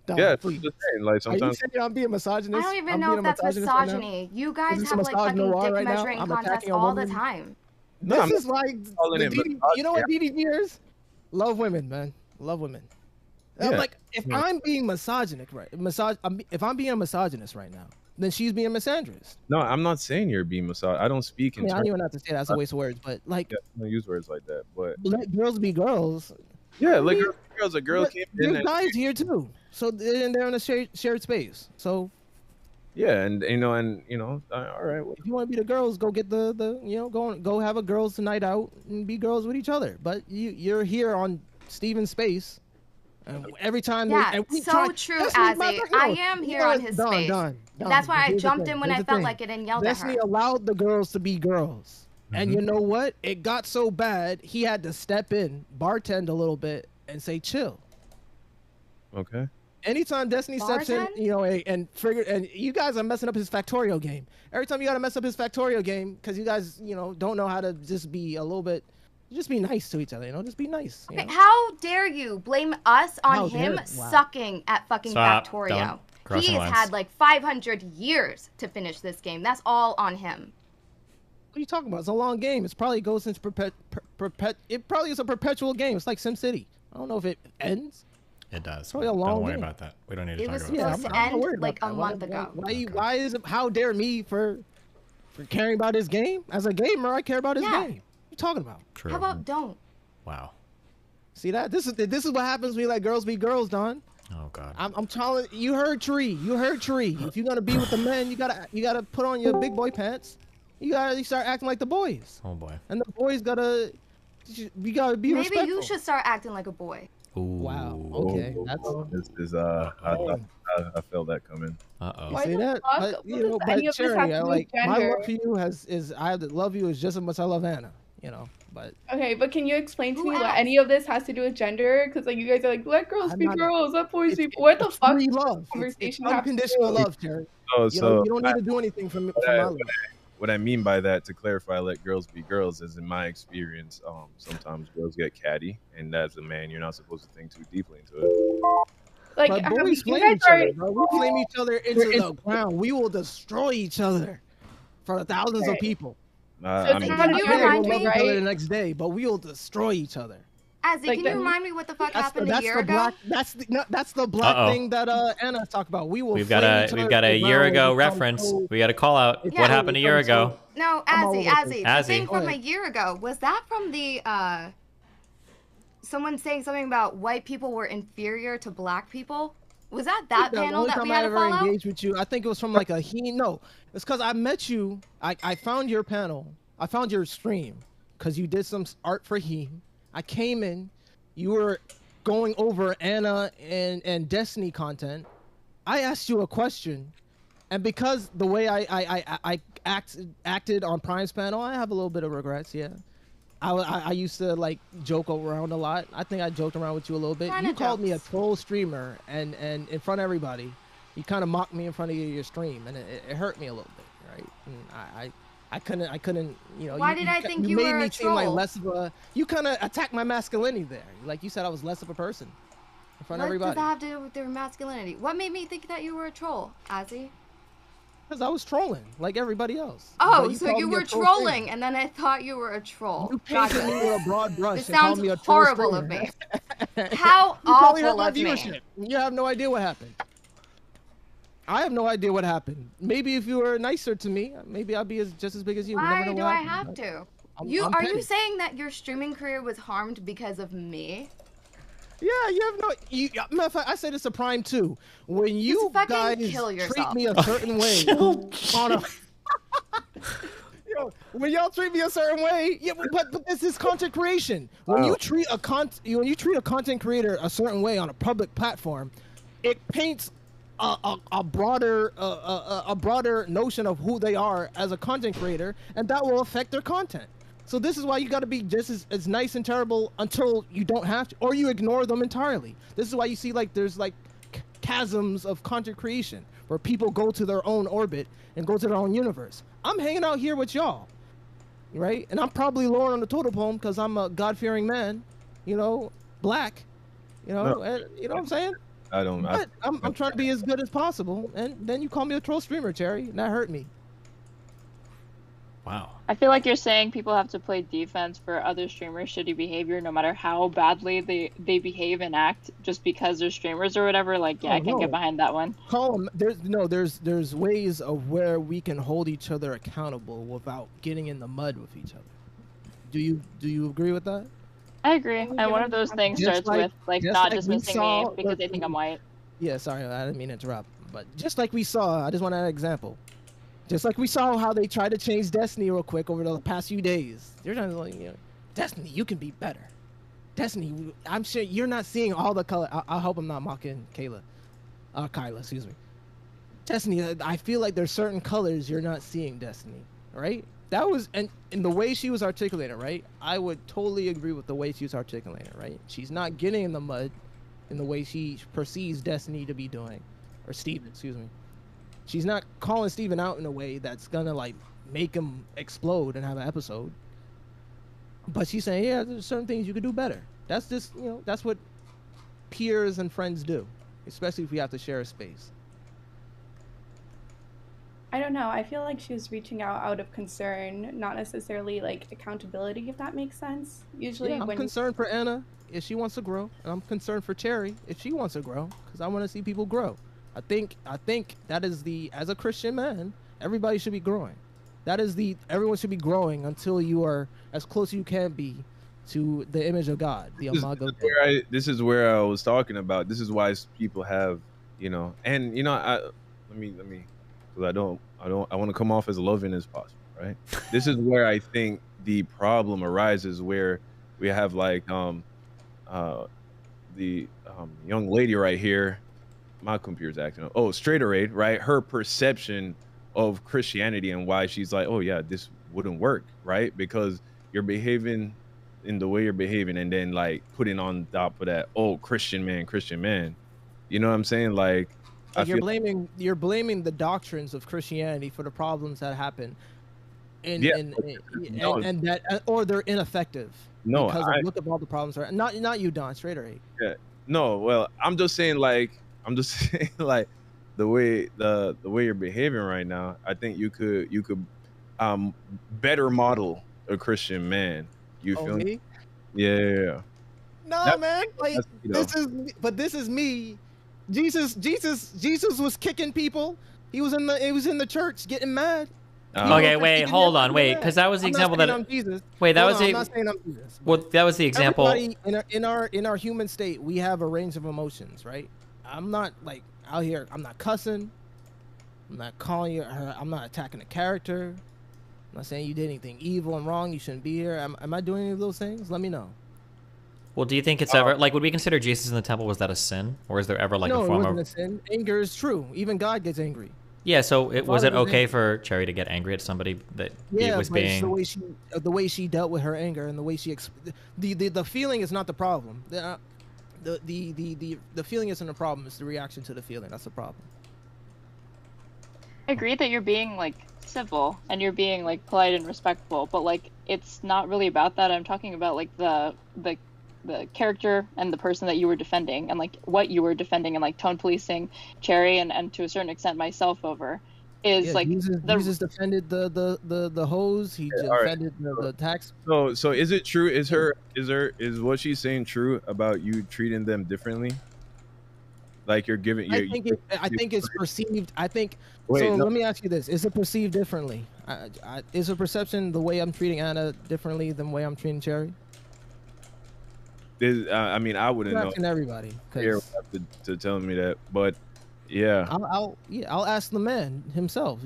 Done. Yeah, please. Just saying, like Are you sometimes. saying I'm being misogynist? I don't even I'm know being if a that's misogynist right now? misogyny. You guys Is this have a like fucking misogynoir dick right now? measuring I'm contests attacking a all the woman? time. No, This is like calling the it DD, you know what DDPers? Love women, man. Love women. Yeah. Like if I'm being misogynic, right? If I'm being a misogynist right now, then she's being misandrist. No, I'm not saying you're being misogynist. I don't speak I in mean, I terms. don't even have to say that's a waste of words, but like, Yeah, I don't use words like that. But let girls be girls. yeah, I like mean, girls. A girl but came in. there's And, guys here too, so they're in a shared space. So yeah, and you know, all right. Well, if you want to be the girls, go get the go have a girls' night out and be girls with each other. But you're here on Steven's space, and every time Yeah, so true, Azzy. I am here on his space. Done. That's why I Here's the jumped thing. in when Here's I the felt thing. like it and yelled Destiny at her. allowed the girls to be girls. And you know what? It got so bad, he had to step in, bartend a little bit, and say, chill. Okay. Anytime Destiny steps in, you know, and you guys are messing up his Factorio game. Every time you got to mess up his Factorio game, because you guys, you know, don't know how to just be a little bit, just be nice to each other, you know, just be nice. You Okay, know? how dare you blame us on How dare him you? Wow. sucking at fucking Stop. Factorio? Don't. Crossing He has lines. had like 500 years to finish this game. That's all on him. What are you talking about? It's a long game. It's probably goes since it probably is a perpetual game. It's like SimCity. I don't know if it ends. It does. Probably a long Don't worry game. about that. We don't need to It talk was about that. supposed to I'm not end worried like a about that. month ago. Why is it? How dare me for caring about his game? As a gamer, I care about his game. What are you talking about? True. How about don't? Wow. See that? This is what happens when you let girls be girls, Don. Oh God. I'm telling you, heard Tree. You heard Tree. If you're gonna be with the men, you gotta put on your big boy pants. You gotta start acting like the boys. Oh boy. And the boys gotta be Maybe respectful. you should start acting like a boy. Ooh. Wow. Okay. This is I felt that coming. You see that? But, you know, but Cherry, like my love for you I love you as just as much as I love Anna. You know, but Okay, but can you explain to me what any of this has to do with gender? Because like you guys are like, let girls be girls, let boys be. What the fuck? Free love. Conversation It's unconditional love, Cherry. You don't need to do anything from my love. What I mean by that, to clarify, let girls be girls, is in my experience, sometimes girls get catty, and as a man, you're not supposed to think too deeply into it. Like, But you boys flame guys each are. other, bro. We flame each other into the ground. We will destroy each other for thousands of Right. people. I mean, Can you we'll remind love me? each other the next day, but we will destroy each other. Azzy, Like can the- you remind me what the fuck happened a year ago? black. That's the black Uh-oh. thing that Anna talked about. We will. We've got flame a each we've other got to a the year ground ago when we come reference. so- We got to call out Yeah. what happened a year ago. No, I'm all Azzy, over this. Azzy. The Azzy. thing Go from a ahead. year ago, was that from the someone saying something about white people were inferior to black people? Was that The panel only that time we I had to ever follow? engaged with you, I think it was from like a no. It's because I met you. I found your panel. I found your stream because you did some art for Heme. I came in. You were going over Anna and Destiny content. I asked you a question, and because the way I acted on Prime's panel, I have a little bit of regrets. Yeah. I used to like joke around a lot. I think I joked around with you a little bit. Kinda You called me a jokes. troll streamer, and in front of everybody, you kind of mocked me in front of your stream, and it hurt me a little bit, right? And I couldn't, you know. Why did I think you made were me a seem like troll? less of a. You kind of attacked my masculinity there. Like you said, I was less of a person in front of What does everybody. that have to do with their masculinity? What made me think that you were a troll, Azzy? Because I was trolling like everybody else. Oh, But so called you me a were troll trolling, streamer. and then I thought you were a troll. You painted me with a broad brush This and called sounds me a troll horrible of streamer. me. How You probably hurt awful my of me. viewership. You have no idea what happened. I have no idea what happened. Maybe if you were nicer to me, maybe I'll be just as big as you. Why We never know do what I happened, have right? to? I'm Are petty. you saying that your streaming career was harmed because of me? Yeah, you have no. Matter of fact, I said it's a prime too. When you guys treat me a certain way, on a, yo, when y'all treat me a certain way, yeah, but this is content creation. When you treat a content creator a certain way on a public platform, it paints a broader notion of who they are as a content creator, and that will affect their content. So this is why you got to be just as nice and terrible until you don't have to, or you ignore them entirely. This is why you see like there's like chasms of content creation where people go to their own orbit and go to their own universe. I'm hanging out here with y'all, right? And I'm probably lower on the totem pole because I'm a God-fearing man, you know, black, you know, No. and, you know what I'm saying? I don't. But I'm trying to be as good as possible, and then you call me a troll streamer, Cherry, and that hurt me. Wow. I feel like you're saying people have to play defense for other streamers' shitty behavior, no matter how badly they behave and act, just because they're streamers or whatever. Like, yeah, I can't get behind that one. Colin, there's ways of where we can hold each other accountable without getting in the mud with each other. Do you agree with that? I agree. And one of those things starts with like not dismissing me because they think I'm white. Yeah, sorry, I didn't mean to interrupt. But just like we saw, I just want to add an example. Just like we saw how they tried to change Destiny real quick over the past few days. They're trying to like, you know, Destiny, you can be better. Destiny, I'm sure you're not seeing all the color. I hope I'm not mocking Kyla, excuse me. Destiny, I feel like there's certain colors you're not seeing, Destiny, right? That was, and in the way she was articulating, right? I would totally agree with the way she was articulating, right? She's not getting in the mud in the way she perceives Destiny to be doing, or Steven, excuse me. She's not calling Steven out in a way that's gonna like make him explode and have an episode. But she's saying, yeah, there's certain things you could do better. That's just, you know, that's what peers and friends do, especially if we have to share a space. I don't know. I feel like she was reaching out of concern, not necessarily like accountability, if that makes sense. Usually, yeah, I'm concerned for Anna if she wants to grow, and I'm concerned for Cherry if she wants to grow, because I want to see people grow. I think that is as a Christian man, everybody should be growing. Everyone should be growing until you are as close as you can be to the image of God, the Imago. This is where I was talking about. This is why people have, you know, and you know, let me, because I want to come off as loving as possible, right? This is where I think the problem arises, where we have like the young lady right here. My computer's acting up. Oh, Straight Array, right? Her perception of Christianity and why she's like, oh yeah, this wouldn't work, right? Because you're behaving in the way you're behaving, and then like putting on top of that, oh, Christian man. You know what I'm saying? Like you're blaming the doctrines of Christianity for the problems that happen, and that or they're ineffective. No, because look at all the problems are not you, Don. Straight Array. Yeah. No, well, I'm just saying like the way you're behaving right now, I think you could better model a Christian man. You feel me? Yeah. No, man. Like this is me. Jesus was kicking people. He was in the church getting mad. Okay, wait, hold on, wait, because that was the example that. I'm Jesus. Wait, that was I'm not saying I'm Jesus. Well, that was the example. Everybody in our human state, we have a range of emotions, right? I'm not like out here. I'm not cussing. I'm not calling you. I'm not attacking a character. I'm not saying you did anything evil and wrong. You shouldn't be here. Am I doing any of those things? Let me know. Well, do you think it's ever like, would we consider Jesus in the temple? Was that a sin, or is there ever like a form it wasn't a sin. Anger is true. Even God gets angry. Yeah, so was it okay for Cherry to get angry at somebody that was being? The way she dealt with her anger and the way she the feeling is not the problem. The feeling isn't a problem. It's the reaction to the feeling. That's the problem. I agree that you're being like civil and you're being like polite and respectful, but like it's not really about that. I'm talking about like the character and the person that you were defending and like what you were defending and like tone policing Cherry and to a certain extent myself over is like Jesus defended the hose. He defended the tax. So is it true? Is what she's saying true about you treating them differently? Like you're giving. I think it's perceived. I think. Wait, so no. let me ask you this: is it perceived differently? Is a perception the way I'm treating Anna differently than the way I'm treating Cherry? I mean, I wouldn't I'm know. asking everybody. Here to tell me that, but yeah. I'll ask the man himself.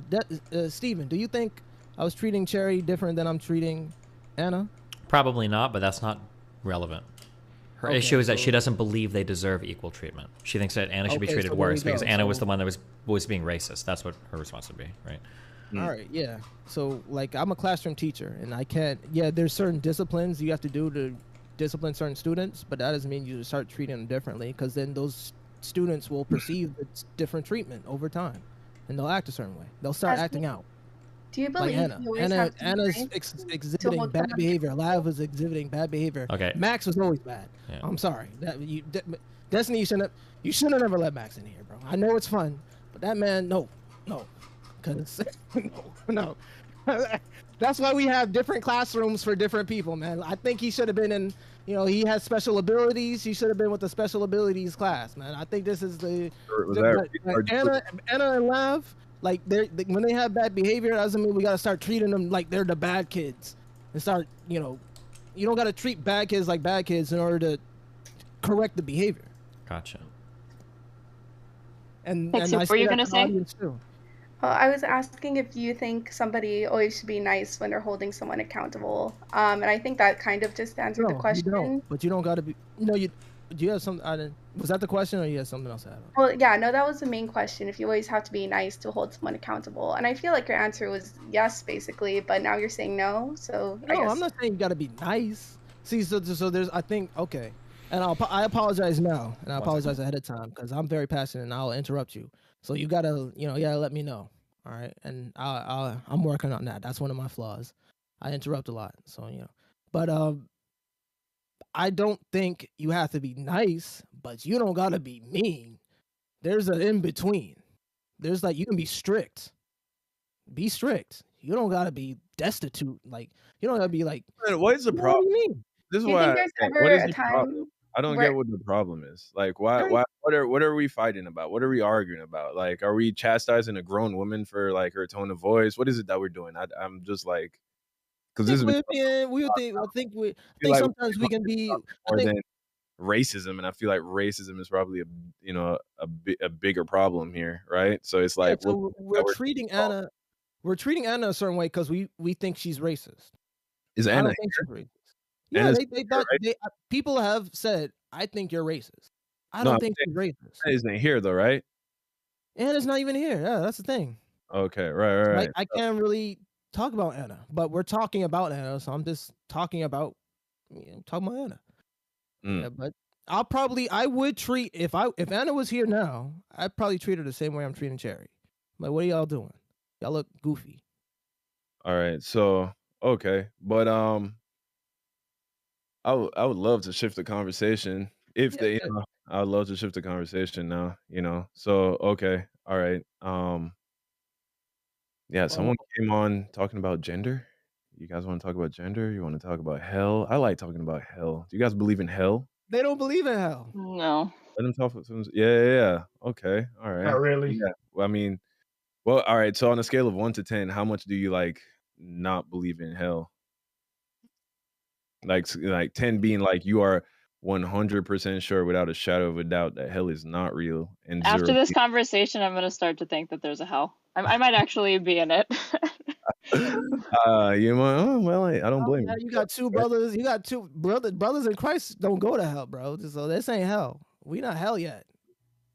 Steven, do you think I was treating Cherry different than I'm treating Anna? Probably not, but that's not relevant. Her issue is that she doesn't believe they deserve equal treatment. She thinks that Anna should be treated worse because Anna was the one that was being racist. That's what her response would be, right? All right, yeah. So, like, I'm a classroom teacher, and I can't. Yeah, there's certain disciplines you have to do to discipline certain students, but that doesn't mean you start treating them differently, because then those students will perceive it's different treatment over time, and they'll act a certain way. They'll start acting out. Do you believe like Anna's exhibiting bad behavior. Lav was exhibiting bad behavior. Okay. Max was always bad. Yeah. I'm sorry. Destiny, you shouldn't have never let Max in here, bro. I know it's fun, but that man, no, because no. That's why we have different classrooms for different people, man. I think he should have been in. He has special abilities. He should have been with the special abilities class, man. I think this is Anna and Lav. Like when they have bad behavior, doesn't mean we gotta start treating them like they're the bad kids, and start you don't gotta treat bad kids like bad kids in order to correct the behavior. Gotcha. And what were you gonna say? Well, I was asking if you think somebody always should be nice when they're holding someone accountable, and I think that kind of just answered the question. You don't, but you don't gotta be. No, you. Do you have something? Was that the question, or you had something else to add? Well, yeah, no, that was the main question. If you always have to be nice to hold someone accountable, and I feel like your answer was yes, basically, but now you're saying no. So no, I'm not saying you gotta be nice. See, so there's, I think, okay, and I apologize now, and I apologize ahead of time because I'm very passionate and I'll interrupt you. So you gotta, let me know, all right? And I'm working on that. That's one of my flaws. I interrupt a lot, so but I don't think you have to be nice, but you don't gotta be mean. There's an in between. There's you can be strict. Be strict. You don't gotta be destitute. Like you don't gotta be like. What is the problem? What do you mean? This is Do you think there's ever what is a the time problem? I don't get what the problem is. Like, why? What are we fighting about? What are we arguing about? Like, are we chastising a grown woman for her tone of voice? What is it that we're doing? I'm just like. Because this is I think sometimes we can be more than racism, and I feel like racism is probably a bigger problem here, right? So it's like we're treating Anna a certain way because we think she's racist. Is Anna? I don't think she's racist. Yeah, they thought people have said, I think you're racist. I don't think she's racist. Anna's not here though, right? Anna's not even here. Yeah, that's the thing. Okay, right. Like, I can't really talk about Anna, but we're talking about Anna, so I'm just talking about Anna. Yeah, but I would treat if Anna was here now, I'd probably treat her the same way I'm treating Cherry. Like, what are y'all doing? Y'all look goofy. All right, so okay, but I would love to shift the conversation if I would love to shift the conversation now. So okay, all right. Yeah, someone came on talking about gender. You guys want to talk about gender? You want to talk about hell? I like talking about hell. Do you guys believe in hell? They don't believe in hell. No. Let them talk. Yeah. Okay, all right. Not really. Yeah. Well, all right. So on a scale of 1 to 10, how much do you not believe in hell? Like 10 being you are 100% sure without a shadow of a doubt that hell is not real, and After this conversation, I'm gonna start to think that there's a hell. I might actually be in it. You might. Well, I don't blame you. You got two brothers. You got two brothers in Christ. Don't go to hell, bro. So this ain't hell. We not hell yet.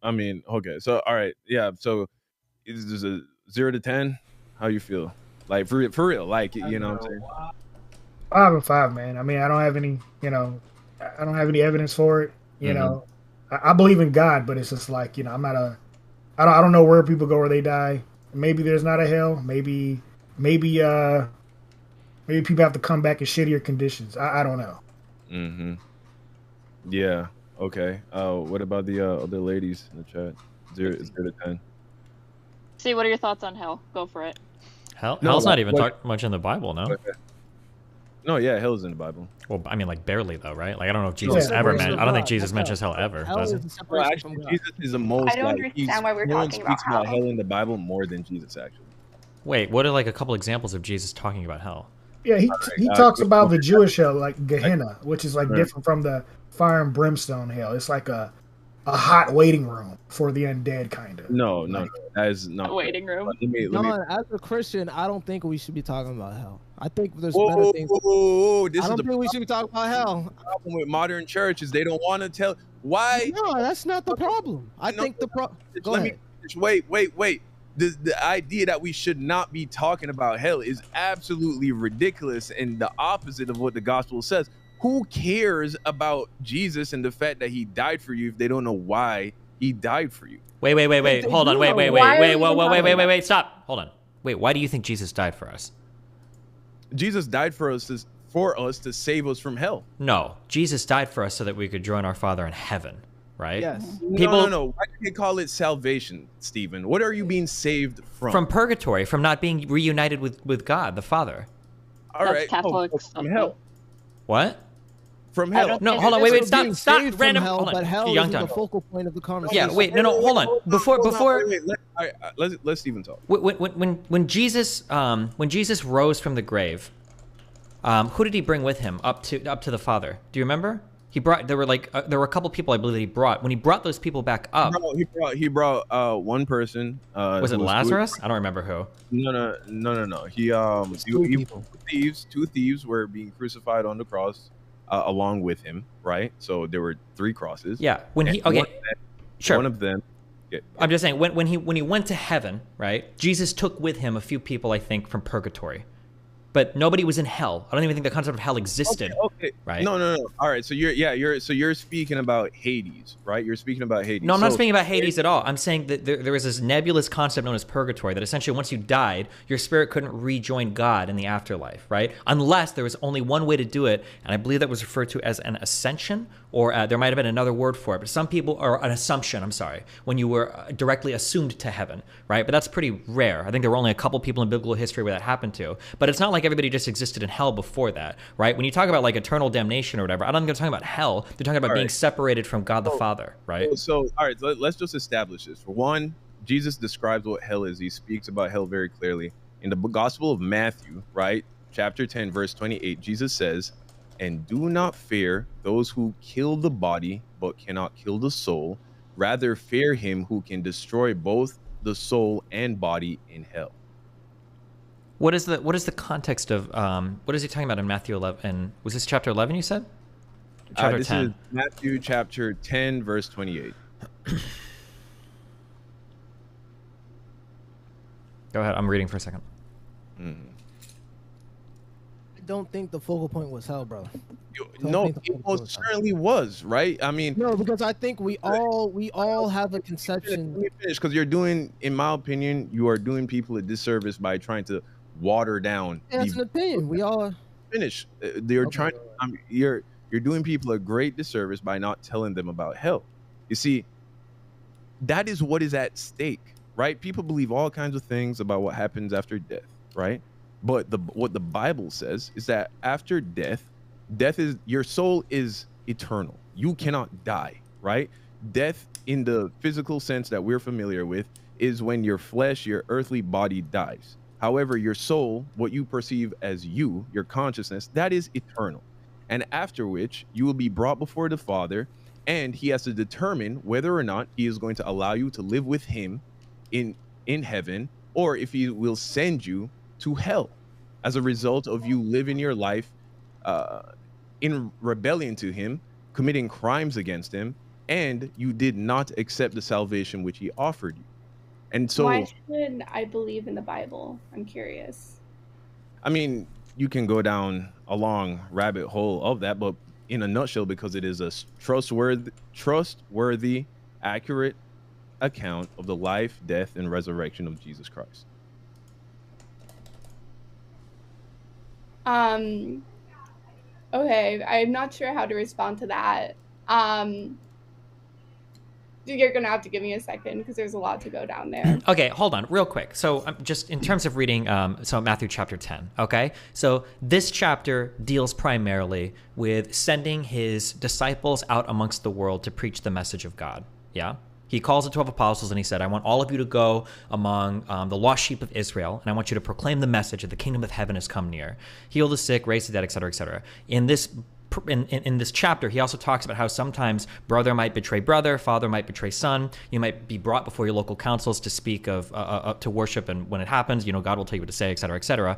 I mean, okay. So all right, yeah. So is this a 0 to 10? How you feel? Like for real? Like you know what I'm saying? 5 and 5, man. I mean, I don't have any. I don't have any evidence for it. You know, I believe in God, but it's just I'm not a. I don't know where people go where they die. Maybe there's not a hell. Maybe people have to come back in shittier conditions. I don't know. Mm-hmm. Yeah. Okay. What about the other ladies in the chat? 0 to 10. See, what are your thoughts on hell? Go for it. Hell's not even talked much in the Bible, no? No, yeah, hell is in the Bible. Well, I mean, like barely though, right? Like I don't know if Jesus ever meant. I don't think Jesus mentions hell ever. Does he? Well, actually, Jesus is the most. I don't like, he's, understand why we're no one talking about speaks about hell. hell in the Bible more than Jesus actually. Wait, what are like a couple examples of Jesus talking about hell? Yeah, he talks about the Jewish hell, like Gehenna, which is like Right. different from the fire and brimstone hell. It's like a hot waiting room for the undead, kind of. No, that is not waiting room. Let me. John, as a Christian, I don't think we should be talking about hell. I think there's Whoa, better things. this I don't is the think we should be talking about hell. problem with modern churches. They don't want to tell why. No, that's not the problem. I think the problem. Go Let ahead. me wait. The idea that we should not be talking about hell is absolutely ridiculous and the opposite of what the gospel says. Who cares about Jesus and the fact that he died for you if they don't know why he died for you? Wait. Hold on. Wait. Stop. Hold on. Wait. Why do you think Jesus died for us? Jesus died for us to save us from hell. No, Jesus died for us so that we could join our Father in heaven, right? Yes. No. Why do they call it salvation, Stephen? What are you being saved from? From purgatory, from not being reunited with God, the Father. All right. Catholics. From hell. What? From hell. No, hold on. Wait. Stop. Random. Hell, hold on. but hell Young is the Don. focal point of the conversation. Yeah. Wait. No. Hold on. Before. Let's Stephen talk. When Jesus rose from the grave, who did he bring with him up to the Father? Do you remember? There were a couple people I believe that he brought. When he brought those people back up, He brought one person. was it Lazarus? I don't remember who. No. Two thieves were being crucified on the cross along with him, right? So there were 3 crosses. Yeah. Sure. One of them. I'm just saying when he went to heaven, right? Jesus took with him a few people, I think, from purgatory. But nobody was in hell. I don't even think the concept of hell existed. Okay. Right? No. All right. So you're speaking about Hades, right? You're speaking about Hades. No, I'm not speaking about Hades at all. I'm saying that there is this nebulous concept known as purgatory that essentially once you died, your spirit couldn't rejoin God in the afterlife, right? Unless there was only one way to do it, and I believe that was referred to as an ascension, or there might have been another word for it. But some people, or an assumption, I'm sorry, when you were directly assumed to heaven, right? But that's pretty rare. I think there were only a couple people in biblical history where that happened to. But it's not like everybody just existed in hell before that, right? When you talk about like eternal damnation or whatever, I don't think they're talking about hell. They're talking about being separated from God the Father, right? So all right, let's just establish this. For one, Jesus describes what hell is. He speaks about hell very clearly. In the Gospel of Matthew, right, chapter 10, verse 28, Jesus says, "And do not fear those who kill the body, but cannot kill the soul. Rather fear him who can destroy both the soul and body in hell." What is the context of what is he talking about in Matthew 11? Was this chapter 11 you said? Chapter this 10. is Matthew chapter 10, verse 28. Go ahead. I'm reading for a second. I don't think the focal point was hell, bro. No, it most certainly was, right? I mean, no, because I think we all have a conception. Let me finish, because you're doing, in my opinion, you are doing people a disservice by trying to water down. That's an opinion. We all finish. They're trying. You're doing people a great disservice by not telling them about hell. You see, that is what is at stake, right? People believe all kinds of things about what happens after death, right? But what the Bible says is that after death is, your soul is eternal. You cannot die, right? Death in the physical sense that we're familiar with is when your flesh, your earthly body dies. However, your soul, what you perceive as you, your consciousness, that is eternal. And after which you will be brought before the Father, and he has to determine whether or not he is going to allow you to live with him in heaven, or if he will send you to hell as a result of you living your life in rebellion to him, committing crimes against him, and you did not accept the salvation which he offered you. And so, why should I believe in the Bible? I'm curious. I mean, you can go down a long rabbit hole of that, but in a nutshell, because it is a trustworthy, accurate account of the life, death, and resurrection of Jesus Christ. Okay, I'm not sure how to respond to that. you're gonna have to give me a second because there's a lot to go down there. Okay, hold on, real quick. So just in terms of reading, so Matthew chapter 10, okay? So this chapter deals primarily with sending his disciples out amongst the world to preach the message of God, yeah? He calls the 12 apostles and he said, I want all of you to go among the lost sheep of Israel, and I want you to proclaim the message that the kingdom of heaven has come near. Heal the sick, raise the dead, etc., etc. In this chapter, he also talks about how sometimes brother might betray brother, father might betray son. You might be brought before your local councils to speak of, to worship, and when it happens, God will tell you what to say, etc., etc.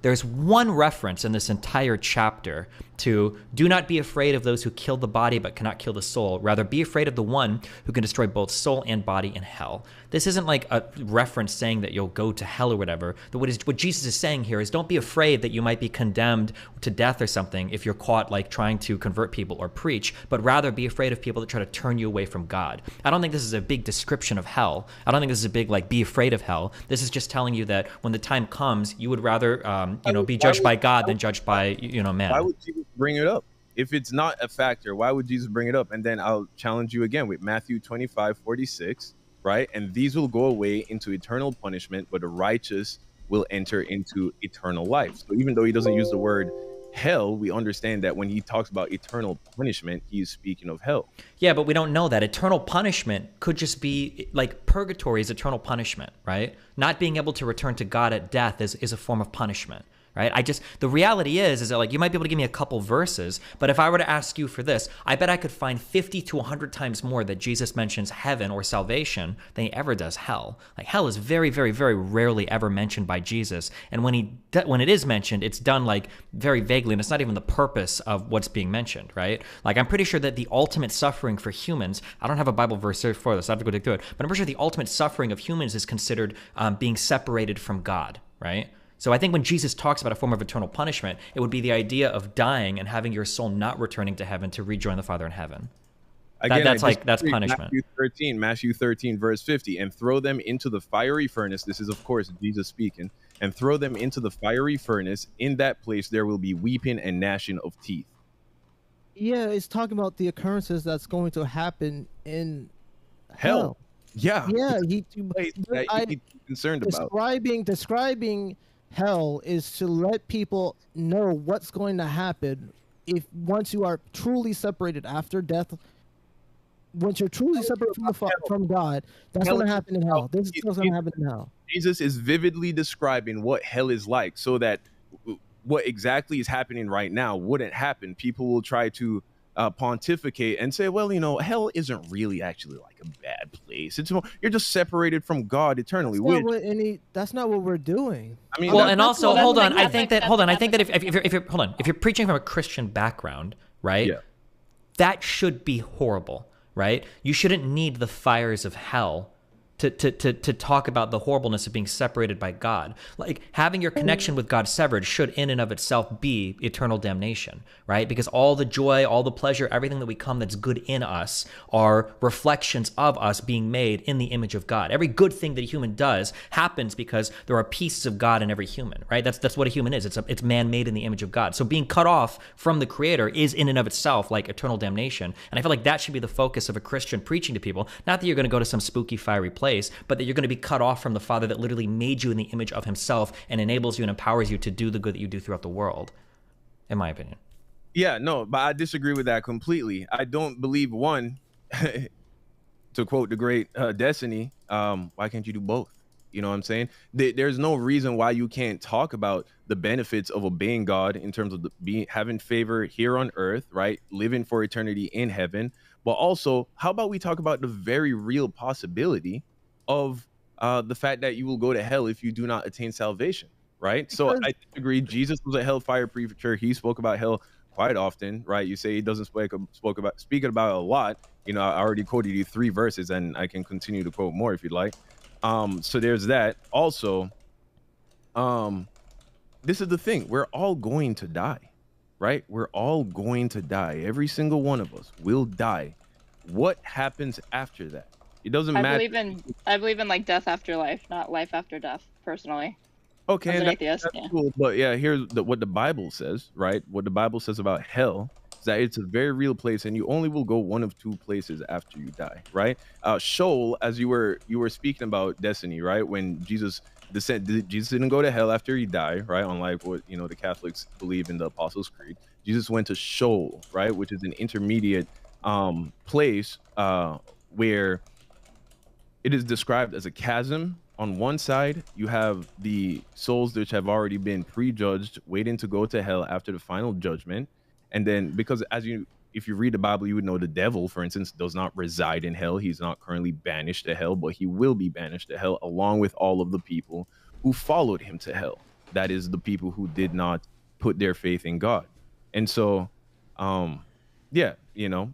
There's one reference in this entire chapter to do not be afraid of those who kill the body but cannot kill the soul. Rather, be afraid of the one who can destroy both soul and body in hell. This isn't like a reference saying that you'll go to hell or whatever. What Jesus is saying here is don't be afraid that you might be condemned to death or something if you're caught like trying to convert people or preach, but rather be afraid of people that try to turn you away from God. I don't think this is a big description of hell. I don't think this is a big like be afraid of hell. This is just telling you that when the time comes, you would rather be judged by God than judged by man. Why would Jesus bring it up? If it's not a factor, why would Jesus bring it up? And then I'll challenge you again with Matthew 25:46, right? And these will go away into eternal punishment, but the righteous will enter into eternal life. So even though he doesn't use the word hell, we understand that when he talks about eternal punishment, he's speaking of hell. Yeah, but we don't know that. Eternal punishment could just be like purgatory is eternal punishment, right? Not being able to return to God at death is a form of punishment. Right? The reality is that like you might be able to give me a couple verses, but if I were to ask you for this, I bet I could find 50 to 100 times more that Jesus mentions heaven or salvation than he ever does hell. Like hell is very, very, very rarely ever mentioned by Jesus. And when it is mentioned, it's done like very vaguely, and it's not even the purpose of what's being mentioned, right? Like I'm pretty sure that the ultimate suffering for humans, I don't have a Bible verse for this, I have to go dig through it, but I'm pretty sure the ultimate suffering of humans is considered being separated from God, right? So I think when Jesus talks about a form of eternal punishment, it would be the idea of dying and having your soul not returning to heaven to rejoin the Father in heaven. Again, that's punishment. Matthew 13, verse 50, and throw them into the fiery furnace. This is, of course, Jesus speaking. And throw them into the fiery furnace. In that place, there will be weeping and gnashing of teeth. Yeah, it's talking about the occurrences that's going to happen in hell. Yeah. Yeah, he's concerned about. Describing hell is to let people know what's going to happen if once you are truly separated after death. Once you're truly separate from God, that's going to happen in hell. This is what's going to happen in hell. Jesus is vividly describing what hell is like, so that what exactly is happening right now wouldn't happen. People will try to pontificate and say, well, hell isn't really actually like a bad place. It's more, you're just separated from God eternally. That's not what we're doing. I mean, well, and also, hold on. I think that if you're preaching from a Christian background, right? Yeah. That should be horrible, right? You shouldn't need the fires of hell to talk about the horribleness of being separated by God. Like having your connection with God severed should in and of itself be eternal damnation, right? Because all the joy, all the pleasure, everything that we come that's good in us are reflections of us being made in the image of God. Every good thing that a human does happens because there are pieces of God in every human, right? That's what a human is. It's man made in the image of God. So being cut off from the Creator is in and of itself like eternal damnation. And I feel like that should be the focus of a Christian preaching to people. Not that you're going to go to some spooky, fiery place, but that you're going to be cut off from the Father that literally made you in the image of himself and enables you and empowers you to do the good that you do throughout the world, in my opinion. Yeah, no, but I disagree with that completely. I don't believe one, to quote the great Destiny, why can't you do both? You know what I'm saying? There's no reason why you can't talk about the benefits of obeying God in terms of having favor here on earth, right? Living for eternity in heaven. But also, how about we talk about the very real possibility of the fact that you will go to hell if you do not attain salvation, right? So I agree. Jesus was a hellfire preacher. He spoke about hell quite often, right? You say he doesn't speak about it a lot. I already quoted you 3 verses, and I can continue to quote more if you'd like. So there's that. Also, this is the thing. We're all going to die, right? We're all going to die. Every single one of us will die. What happens after that? It doesn't matter. I believe in like death after life, not life after death, personally. Okay, as an atheist, that's cool. But yeah, here's what the Bible says, right? What the Bible says about hell that it's a very real place, and you only will go one of two places after you die, right? Sheol, as you were speaking about destiny, right? When Jesus Jesus didn't go to hell after he died, right? Unlike what the Catholics believe in the Apostles' Creed. Jesus went to Sheol, right, which is an intermediate place where it is described as a chasm. On one side, you have the souls which have already been prejudged, waiting to go to hell after the final judgment. And then, because if you read the Bible, you would know the devil, for instance, does not reside in hell. He's not currently banished to hell, but he will be banished to hell along with all of the people who followed him to hell. That is the people who did not put their faith in God. And so, yeah,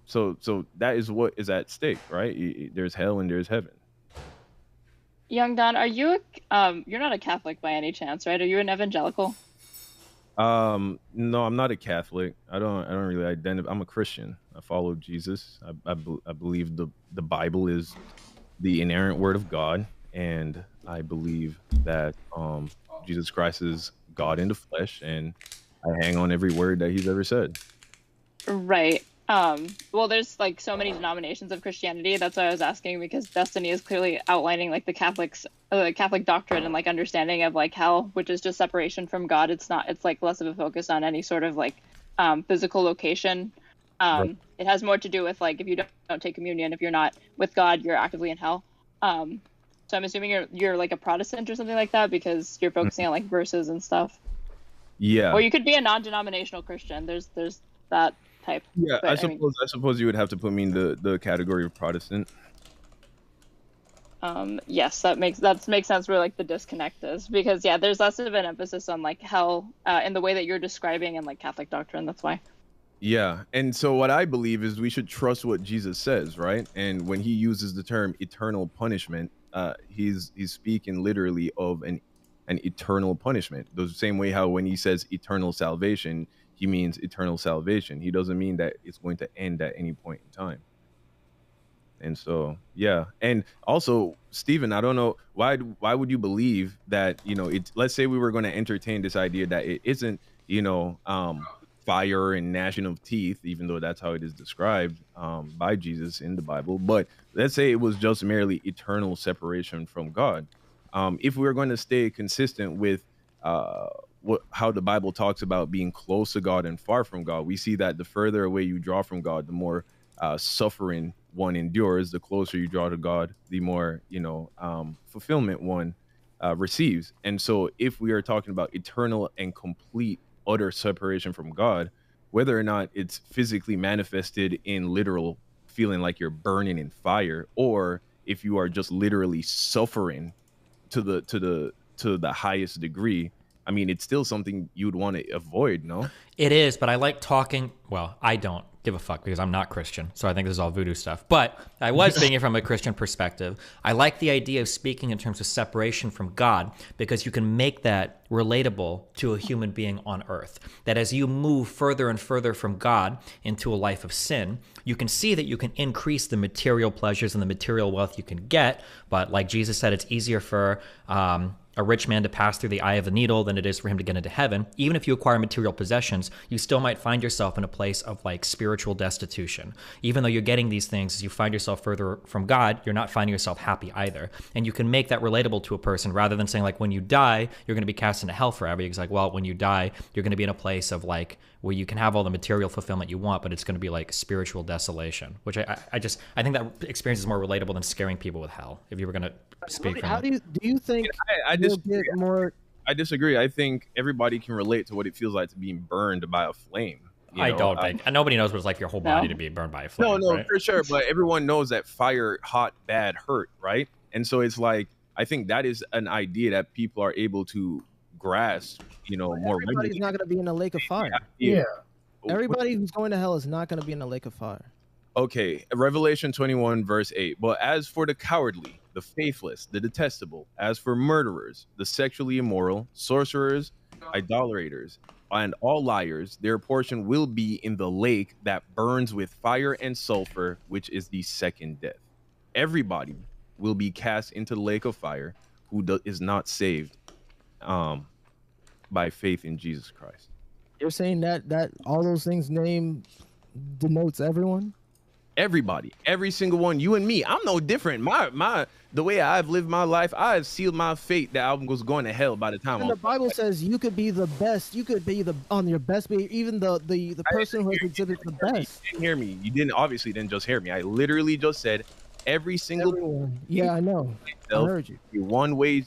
so that is what is at stake, right? There's hell and there's heaven. Young Don, are you you're not a Catholic by any chance, right? Are you an evangelical? No, I'm not a Catholic. I don't really identify. I'm a Christian. I follow Jesus. I believe the Bible is the inerrant word of God, and I believe that Jesus Christ is God in the flesh, and I hang on every word that he's ever said. Right. Well, there's like so many denominations of Christianity. That's why I was asking, because Destiny is clearly outlining like the Catholic doctrine and like understanding of like hell, which is just separation from God. It's like less of a focus on any sort of like physical location. Right. It has more to do with like if you don't take communion, if you're not with God, you're actively in hell. So I'm assuming you're like a Protestant or something like that, because you're focusing on like verses and stuff. Yeah. Or you could be a non-denominational Christian. There's that type. Yeah, But, I suppose you would have to put me in the category of Protestant. Yes, that makes sense where like the disconnect is, because yeah, there's less of an emphasis on like hell in the way that you're describing in like Catholic doctrine. That's why. Yeah, and so what I believe is we should trust what Jesus says, right? And when he uses the term eternal punishment, he's speaking literally of an eternal punishment. The same way how when he says eternal salvation, he means eternal salvation. He doesn't mean that it's going to end at any point in time. And so, yeah. And also, Stephen, I don't know why would you believe that, let's say we were going to entertain this idea that it isn't, fire and gnashing of teeth, even though that's how it is described by Jesus in the Bible. But let's say it was just merely eternal separation from God. If we're going to stay consistent with how the Bible talks about being close to God and far from God, we see that the further away you draw from God, the more suffering one endures. The closer you draw to God, the more fulfillment one receives. And so if we are talking about eternal and complete utter separation from God, whether or not it's physically manifested in literal feeling like you're burning in fire, or if you are just literally suffering to the highest degree, I mean, it's still something you'd want to avoid, no? It is, but I like talking. Well, I don't give a fuck because I'm not Christian, so I think this is all voodoo stuff. But I was speaking from a Christian perspective. I like the idea of speaking in terms of separation from God, because you can make that relatable to a human being on earth. That as you move further and further from God into a life of sin, you can see that you can increase the material pleasures and the material wealth you can get. But like Jesus said, it's easier for a rich man to pass through the eye of the needle than it is for him to get into heaven. Even if you acquire material possessions, you still might find yourself in a place of like spiritual destitution. Even though you're getting these things, as you find yourself further from God, you're not finding yourself happy either. And you can make that relatable to a person rather than saying like, when you die, you're going to be cast into hell forever. It's like, well, when you die, you're going to be in a place of like where you can have all the material fulfillment you want, but it's going to be like spiritual desolation, which I think that experience is more relatable than scaring people with hell. If you were going to speak from do you think I disagree. more? I disagree. I think everybody can relate to what it feels like to be burned by a flame. I don't think. And nobody knows what it's like for your whole body to be burned by a flame. No, right? for sure. But everyone knows that fire, hot, bad, hurt, right? And so it's like, I think that is an idea that people are able to grasp, more Everybody's not going to be in a lake of fire. Yeah. Everybody who's going to hell is not going to be in a lake of fire. Okay, Revelation 21, verse 8. But as for the cowardly, the faithless, the detestable, as for murderers, the sexually immoral, sorcerers, idolaters, and all liars, their portion will be in the lake that burns with fire and sulfur, which is the second death. Everybody will be cast into the lake of fire who is not saved by faith in Jesus Christ. You're saying that all those things named denotes everyone? Everybody, every single one, you and me. I'm no different. The way I've lived my life, I've sealed my fate that I was going to hell by the time. And the Bible says you could be the best. You could be on your best behavior. Even the person who has exhibited the best. You didn't hear me. You didn't just hear me. I literally just said every single. Everyone. Yeah, I know. I heard you. One way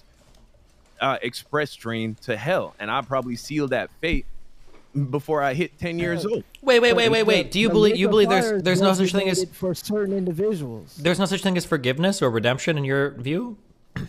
express train to hell, and I probably sealed that fate before I hit 10 years old. Wait. Do you believe there's no such thing as for certain individuals? There's no such thing as forgiveness or redemption in your view? Of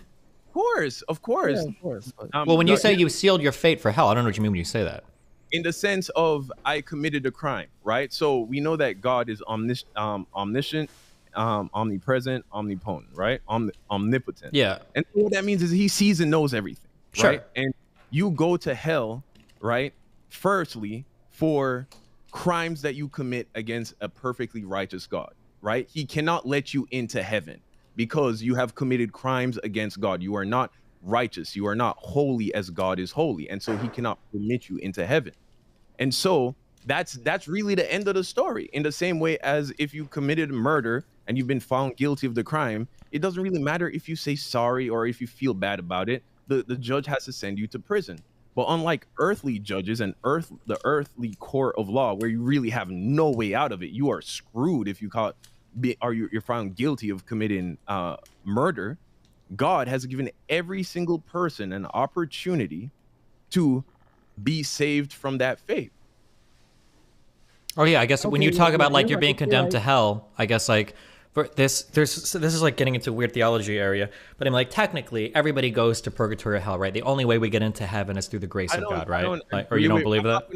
course. Yeah, of course. Well, when you say you sealed your fate for hell, I don't know what you mean when you say that. In the sense of I committed a crime, right? So we know that God is omniscient, omnipresent, omnipotent, right? Omnipotent. Yeah. And what that means is he sees and knows everything, Sure. right? And you go to hell, right? Firstly, for crimes that you commit against a perfectly righteous God, right? He cannot let you into heaven because you have committed crimes against God. You are not righteous. You are not holy as God is holy. And so he cannot permit you into heaven. And so that's really the end of the story. In the same way as if you committed murder and you've been found guilty of the crime, it doesn't really matter if you say sorry or if you feel bad about it. The judge has to send you to prison. But unlike earthly judges and the earthly court of law, where you really have no way out of it, you are screwed if you're found guilty of committing murder. God has given every single person an opportunity to be saved from that fate. Oh yeah, I guess when you talk about like you're being condemned to hell, I guess like for this is like getting into a weird theology area, but I'm like technically everybody goes to purgatory or hell, right? The only way we get into heaven is through the grace of God, right? Or you don't believe that?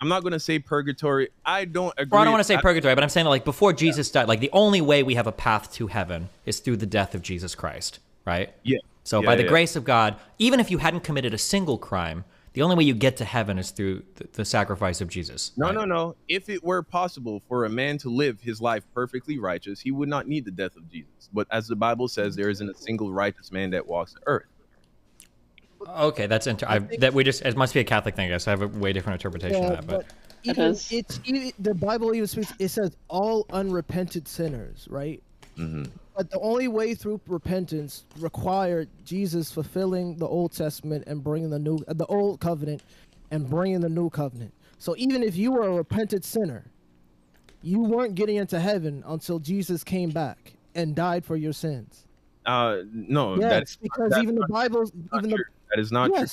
I'm not going to say purgatory. I don't agree. Or I don't want to say purgatory, but I'm saying that like before Jesus died, like the only way we have a path to heaven is through the death of Jesus Christ, right? Yeah. So by the grace of God, even if you hadn't committed a single crime, the only way you get to heaven is through the sacrifice of Jesus. No. If it were possible for a man to live his life perfectly righteous, he would not need the death of Jesus. But as the Bible says, there isn't a single righteous man that walks the earth. Okay, that's it must be a Catholic thing. I guess I have a way different interpretation of that. But the Bible even speaks. It says all unrepentant sinners, right? Mm-hmm. But the only way through repentance required Jesus fulfilling the Old Testament and bringing the Old Covenant and bringing the New Covenant. So even if you were a repentant sinner, you weren't getting into heaven until Jesus came back and died for your sins. No, yes, because even the Bible, that is not true.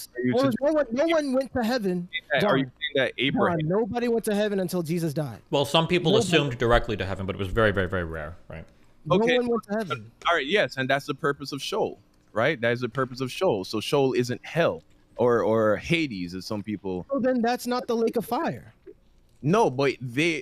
No one went to heaven. Are you saying that Abraham? Nobody went to heaven until Jesus died. Well, some people assumed directly to heaven, but it was very, very, very rare, right? Okay. No one went to heaven. All right, yes, and that's the purpose of Sheol, right? That is the purpose of Sheol. So Sheol isn't hell or Hades, as some people. So then that's not the lake of fire. No, but they're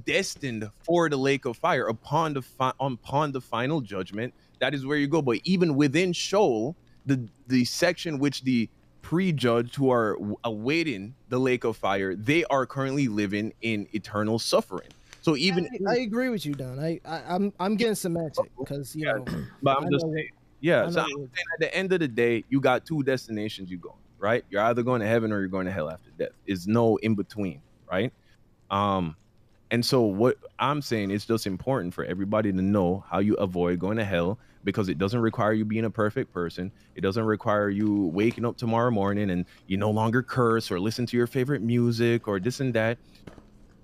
destined for the lake of fire upon the final judgment. That is where you go. But even within Sheol, the section which the prejudged who are awaiting the lake of fire, they are currently living in eternal suffering. So even I agree with you, Don. I'm getting semantic because But I'm just saying, so I'm saying at the end of the day, you got two destinations you go, right? You're either going to heaven or you're going to hell after death. There's no in between, right? And so what I'm saying is just important for everybody to know how you avoid going to hell, because it doesn't require you being a perfect person. It doesn't require you waking up tomorrow morning and you no longer curse or listen to your favorite music or this and that.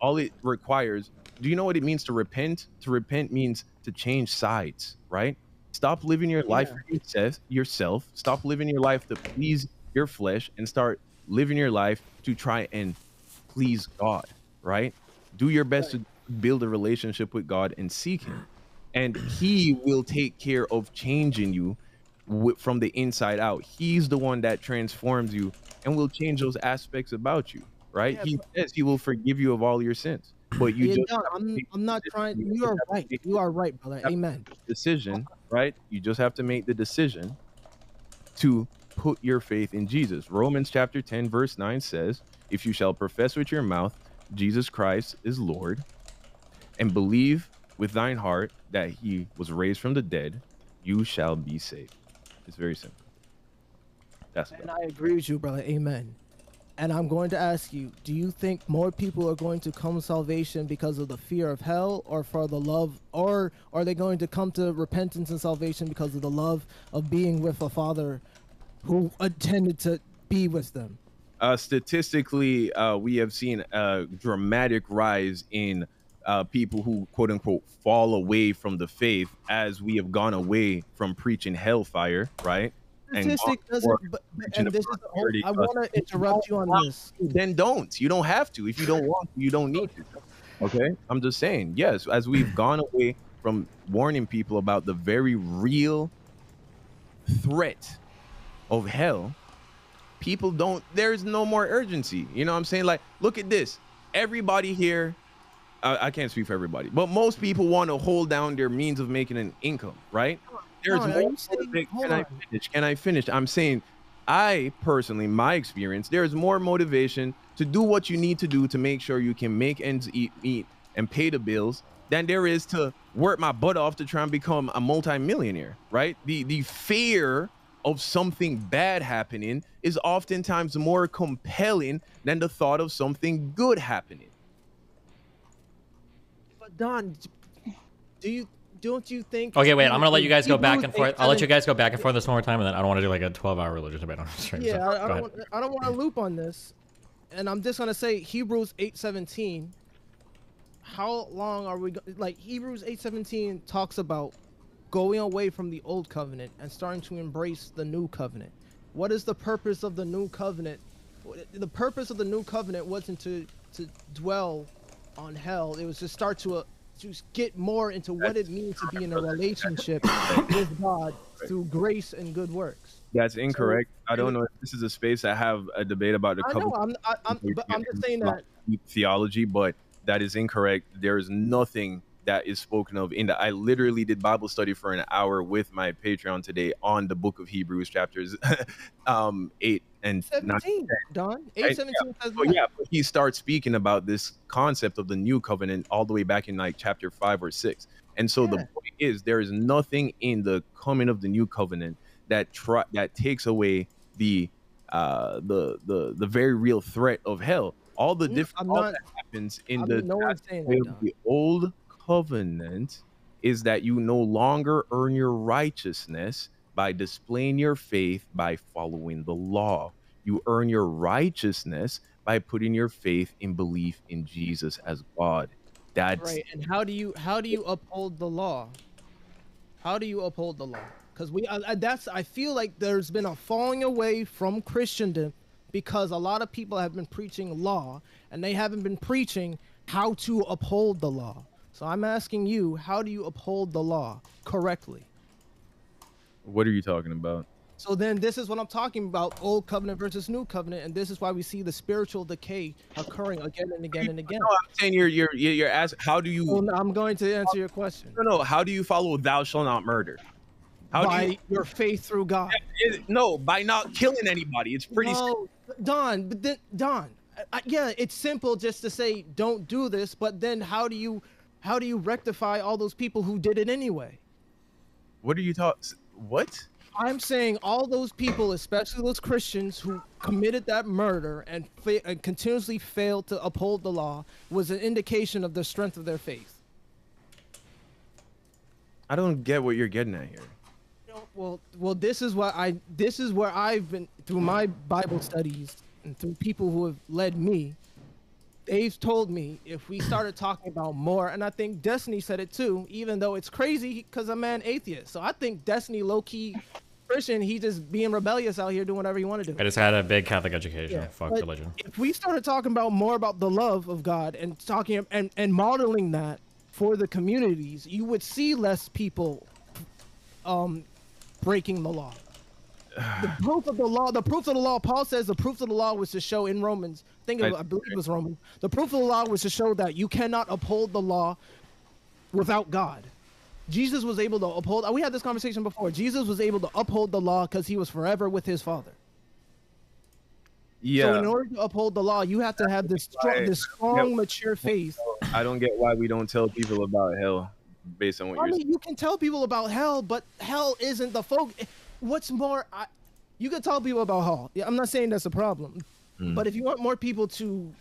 All it requires, do you know what it means to repent? To repent means to change sides, right? Stop living your life for yourself. Stop living your life to please your flesh and start living your life to try and please God, right? Do your best to build a relationship with God and seek him. And he will take care of changing you from the inside out. He's the one that transforms you and will change those aspects about you, right? Yeah, he says he will forgive you of all your sins. But you I'm not trying. You are right. You are right, brother. Amen. Decision, right? You just have to make the decision to put your faith in Jesus. Romans chapter 10, verse 9 says, if you shall profess with your mouth Jesus Christ is Lord, and believe with thine heart that he was raised from the dead, you shall be saved. It's very simple. That's and I agree with you, brother. Amen. And I'm going to ask you, do you think more people are going to come to salvation because of the fear of hell or for the love, or are they going to come to repentance and salvation because of the love of being with a father who intended to be with them? Statistically, we have seen a dramatic rise in people who, quote unquote, fall away from the faith as we have gone away from preaching hellfire, right? Statistic doesn't, and this is the whole, I want to interrupt you on this. Then don't. You don't have to. If you don't want to, you don't need to. Okay? I'm just saying, yes, as we've gone away from warning people about the very real threat of hell, people don't, there's no more urgency. You know what I'm saying? Like, look at this. Everybody here, I can't speak for everybody, but most people want to hold down their means of making an income, right? There's Can I finish? I'm saying, I personally, my experience, there's more motivation to do what you need to do to make sure you can make ends meet and pay the bills than there is to work my butt off to try and become a multimillionaire, right? The fear of something bad happening is oftentimes more compelling than the thought of something good happening. But Don, don't you think? Okay, wait. I'm gonna let you guys go back and forth. I'll let you guys go back and forth this one more time, and then I don't want to do like a 12-hour religious debate on the stream. Yeah, so, I don't want to loop on this, and I'm just gonna say Hebrews 8:17. How long are we like? Hebrews 8:17 talks about going away from the old covenant and starting to embrace the new covenant. What is the purpose of the new covenant? The purpose of the new covenant wasn't to dwell on hell. It was to start to get more into what it means to be in a relationship with God through grace and good works. That's incorrect. So, I don't know if this is a space I have a debate about the covenant. But I'm just saying that theology, but that is incorrect. There is nothing that is spoken of in the. I literally did Bible study for an hour with my Patreon today on the book of Hebrews, chapters 8 and 17. Don 8:17 says that. Yeah, but he starts speaking about this concept of the new covenant all the way back in like chapter 5 or 6. And so the point is, there is nothing in the coming of the new covenant that takes away the very real threat of hell. All the different that happens in the old covenant is that you no longer earn your righteousness by displaying your faith by following the law. You earn your righteousness by putting your faith in belief in Jesus as God. That's right. And how do you uphold the law? How do you uphold the law? Because I feel like there's been a falling away from Christendom because a lot of people have been preaching law and they haven't been preaching how to uphold the law. So I'm asking you, how do you uphold the law correctly? What are you talking about? So then this is what I'm talking about, old covenant versus new covenant, and this is why we see the spiritual decay occurring again and again and again. No, I'm saying you're asking, how do you... Well, I'm going to answer your question. No, how do you follow thou shalt not murder? By your faith through God. No, by not killing anybody. It's pretty simple. Don, but then, Don, yeah, it's simple just to say don't do this, but then how do you rectify all those people who did it anyway? What are you talking? What? I'm saying all those people, especially those Christians who committed that murder and continuously failed to uphold the law, was an indication of the strength of their faith. I don't get what you're getting at here. Well, this is where I've been through my Bible studies and through people who have led me. They've told me if we started talking about more, and I think Destiny said it too, even though it's crazy because I'm an atheist. So I think Destiny low-key Christian, he just being rebellious out here doing whatever he want to do. I just had a big Catholic education. Yeah, Fuck religion. If we started talking about more about the love of God and talking and modeling that for the communities, you would see less people breaking the law. The proof of the law, Paul says the proof of the law was to show in Romans, I believe it was Romans, the proof of the law was to show that you cannot uphold the law without God. Jesus was able to uphold, we had this conversation before, Jesus was able to uphold the law because he was forever with his Father. Yeah. So in order to uphold the law, you have to have this strong, mature faith. I don't get why we don't tell people about hell based on what you're saying. You can tell people about hell, but hell isn't the focus. What's more, you can tell people about hell. Yeah, I'm not saying that's a problem, But if you want more people to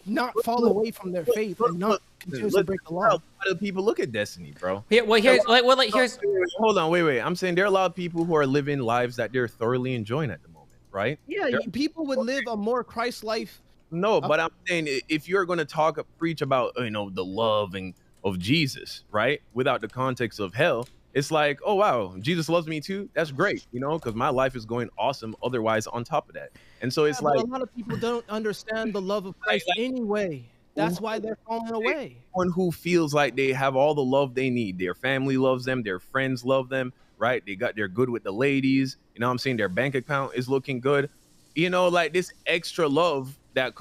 not fall away from their faith and not continue to break the law, how do people look at destiny, bro? Yeah, well, here's here's. Hold on, wait. I'm saying there are a lot of people who are living lives that they're thoroughly enjoying at the moment, right? yeah, people would live a more Christ life. No, but I'm saying if you're going to preach about the love of Jesus, right, without the context of hell, it's like, oh wow, Jesus loves me too. That's great, because my life is going awesome. Otherwise, on top of that, and so it's like a lot of people don't understand the love of Christ anyway. That's why they're falling away. One who feels like they have all the love they need. Their family loves them. Their friends love them, right? They're good with the ladies. You know what I'm saying? Their bank account is looking good. Like this extra love that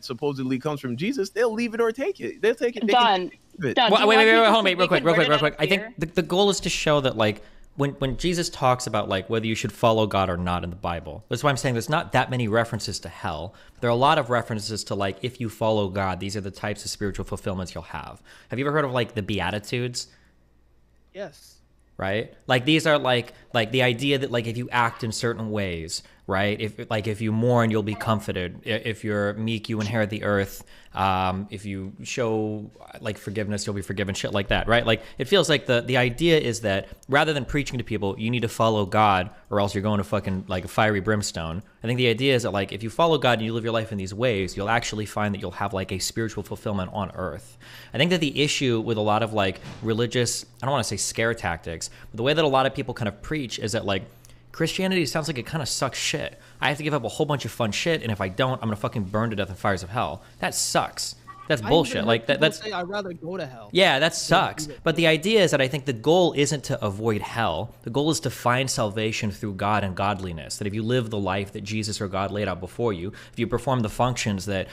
supposedly comes from Jesus, they'll leave it or take it. They'll take it. Done. Wait, hold on, real quick. I think the goal is to show that like when Jesus talks about like whether you should follow God or not in the Bible, that's why I'm saying there's not that many references to hell. There are a lot of references to like if you follow God, these are the types of spiritual fulfillments you'll have. Have you ever heard of like the Beatitudes? Yes. Right? Like these are like the idea that like if you act in certain ways, right? If you mourn, you'll be comforted. If you're meek, you inherit the earth. If you show like forgiveness, you'll be forgiven. Shit like that, right? Like it feels like the idea is that rather than preaching to people, you need to follow God, or else you're going to fucking like a fiery brimstone. I think the idea is that like if you follow God and you live your life in these ways, you'll actually find that you'll have like a spiritual fulfillment on earth. I think that the issue with a lot of like religious, I don't want to say scare tactics, but the way that a lot of people kind of preach is that like Christianity sounds like it kind of sucks shit. I have to give up a whole bunch of fun shit, and if I don't, I'm gonna fucking burn to death in fires of hell. That sucks. That's bullshit. Like that's. Say I'd rather go to hell. Yeah, that sucks. But the idea is that I think the goal isn't to avoid hell. The goal is to find salvation through God and godliness. That if you live the life that Jesus or God laid out before you, if you perform the functions that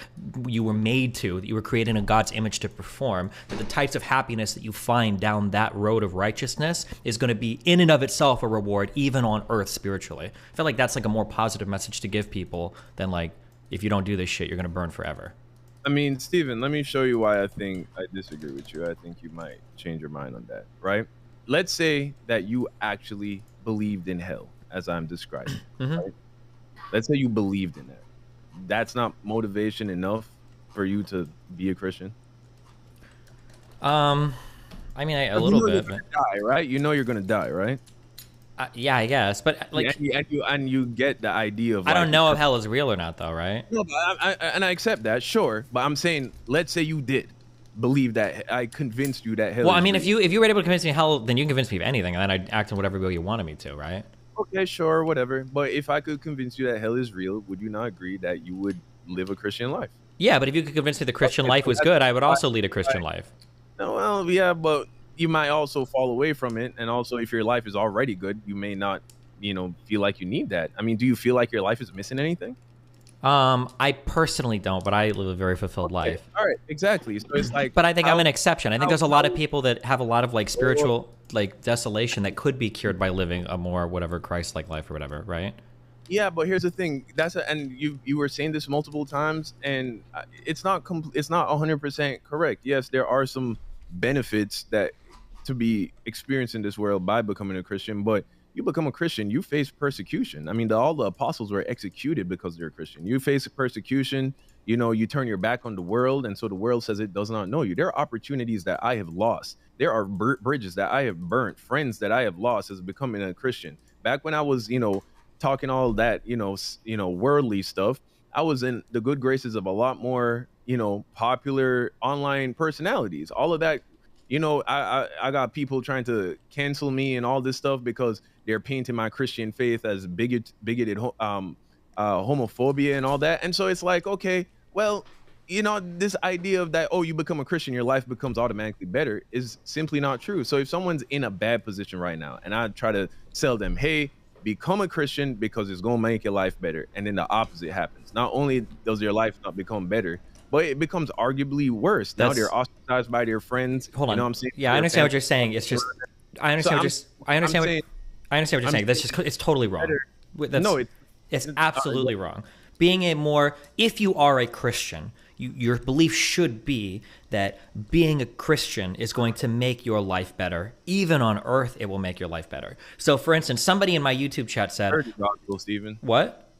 you were made to, that you were created in God's image to perform, that the types of happiness that you find down that road of righteousness is going to be in and of itself a reward, even on earth spiritually. I feel like that's like a more positive message to give people than like, if you don't do this shit, you're going to burn forever. I mean, Steven, let me show you why I think I disagree with you. I think you might change your mind on that, right? Let's say that you actually believed in hell, as I'm describing. Right? Let's say you believed in that. That's not motivation enough for you to be a Christian? I mean, a little bit. But die, right? You know you're going to die, right? Yeah, I guess, but like, and you get the idea of. I don't know if hell is real or not, though, right? No, but I accept that, sure. But I'm saying, let's say you did believe that. I convinced you that hell. Well, I mean, real. if you were able to convince me of hell, then you can convince me of anything, and then I'd act in whatever way you wanted me to, right? Okay, sure, whatever. But if I could convince you that hell is real, would you not agree that you would live a Christian life? Yeah, but if you could convince me the Christian life was good, I would also lead a Christian life. No, well, yeah, but you might also fall away from it, and also if your life is already good, you may not. Feel like you need that. I mean, do you feel like your life is missing anything? I personally don't, but I live a very fulfilled life. All right, exactly. So it's like, but I think I'm an exception. I think there's a lot of people that have a lot of like spiritual like desolation that could be cured by living a more whatever Christ-like life or whatever, right? Yeah, but here's the thing. And you were saying this multiple times, and it's not 100% correct. Yes, there are some benefits that to be experienced in this world by becoming a Christian, but you become a Christian, you face persecution. I mean, all the apostles were executed because they're a Christian. You face persecution, you turn your back on the world, and so the world says it does not know you. There are opportunities that I have lost. There are bridges that I have burnt, friends that I have lost as becoming a Christian. Back when I was, talking all that, worldly stuff, I was in the good graces of a lot more, popular online personalities. All of that, I got people trying to cancel me and all this stuff because they're painting my Christian faith as bigoted homophobia and all that. And so it's like, okay, well, this idea of that, oh, you become a Christian, your life becomes automatically better is simply not true. So if someone's in a bad position right now and I try to sell them, hey, become a Christian because it's going to make your life better. And then the opposite happens. Not only does your life not become better, but it becomes arguably worse. Now they're ostracized by their friends. Hold on. You know what I'm saying? Yeah, I understand what you're saying. It's just, I understand what you're saying. That's just, it's totally wrong. It's absolutely wrong. If you are a Christian, your belief should be that being a Christian is going to make your life better. Even on earth, it will make your life better. So, for instance, somebody in my YouTube chat said, I heard the gospel, Stephen. What?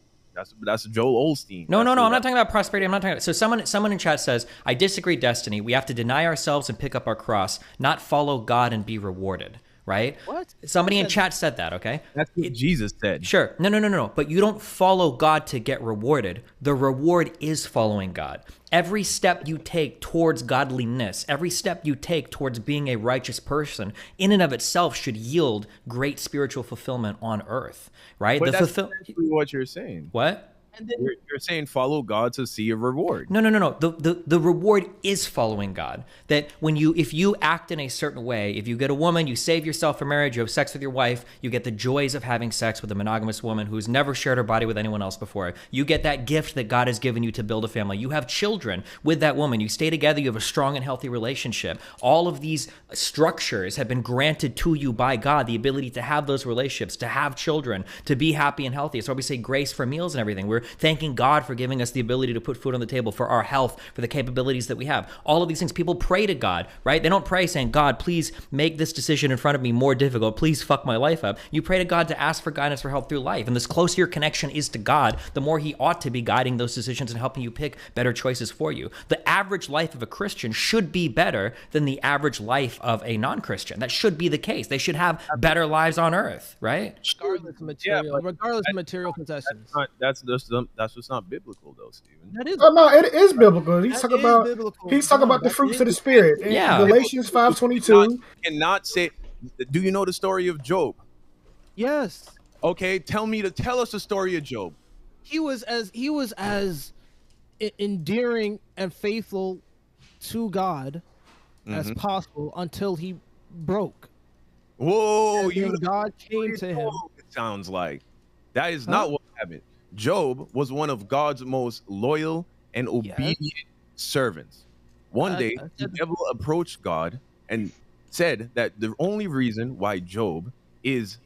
That's Joel Osteen. No, I'm not talking about prosperity. I'm not talking about. So someone in chat says, "I disagree, Destiny. We have to deny ourselves and pick up our cross, not follow God and be rewarded." Right? What? Somebody in chat said that, okay? That's what Jesus said. Sure. No. But you don't follow God to get rewarded. The reward is following God. Every step you take towards godliness, every step you take towards being a righteous person, in and of itself should yield great spiritual fulfillment on earth, right? But that's essentially what you're saying. What? You're saying follow God to see a reward. No. The reward is following God. That if you act in a certain way, if you get a woman, you save yourself for marriage, you have sex with your wife, you get the joys of having sex with a monogamous woman who's never shared her body with anyone else before. You get that gift that God has given you to build a family. You have children with that woman. You stay together. You have a strong and healthy relationship. All of these structures have been granted to you by God, the ability to have those relationships, to have children, to be happy and healthy. That's why we say grace for meals and everything. We're thanking God for giving us the ability to put food on the table, for our health, for the capabilities that we have. All of these things, people pray to God, right? They don't pray saying, God, please make this decision in front of me more difficult. Please fuck my life up. You pray to God to ask for guidance, for help through life. And this closer your connection is to God, the more he ought to be guiding those decisions and helping you pick better choices for you. The average life of a Christian should be better than the average life of a non-Christian. That should be the case. They should have better lives on earth, right? Regardless of material possessions. That's just not biblical, though, Stephen. That is. Oh, no, it is biblical. He's talking about the fruits of the spirit. In Galatians 5:22. Cannot say. Do you know the story of Job? Yes. Okay, tell us the story of Job. He was as endearing and faithful to God as possible until he broke. Whoa! God came to him. It sounds like that is not what happened. Job was one of God's most loyal and obedient servants. One day, the devil approached God and said that the only reason why Job is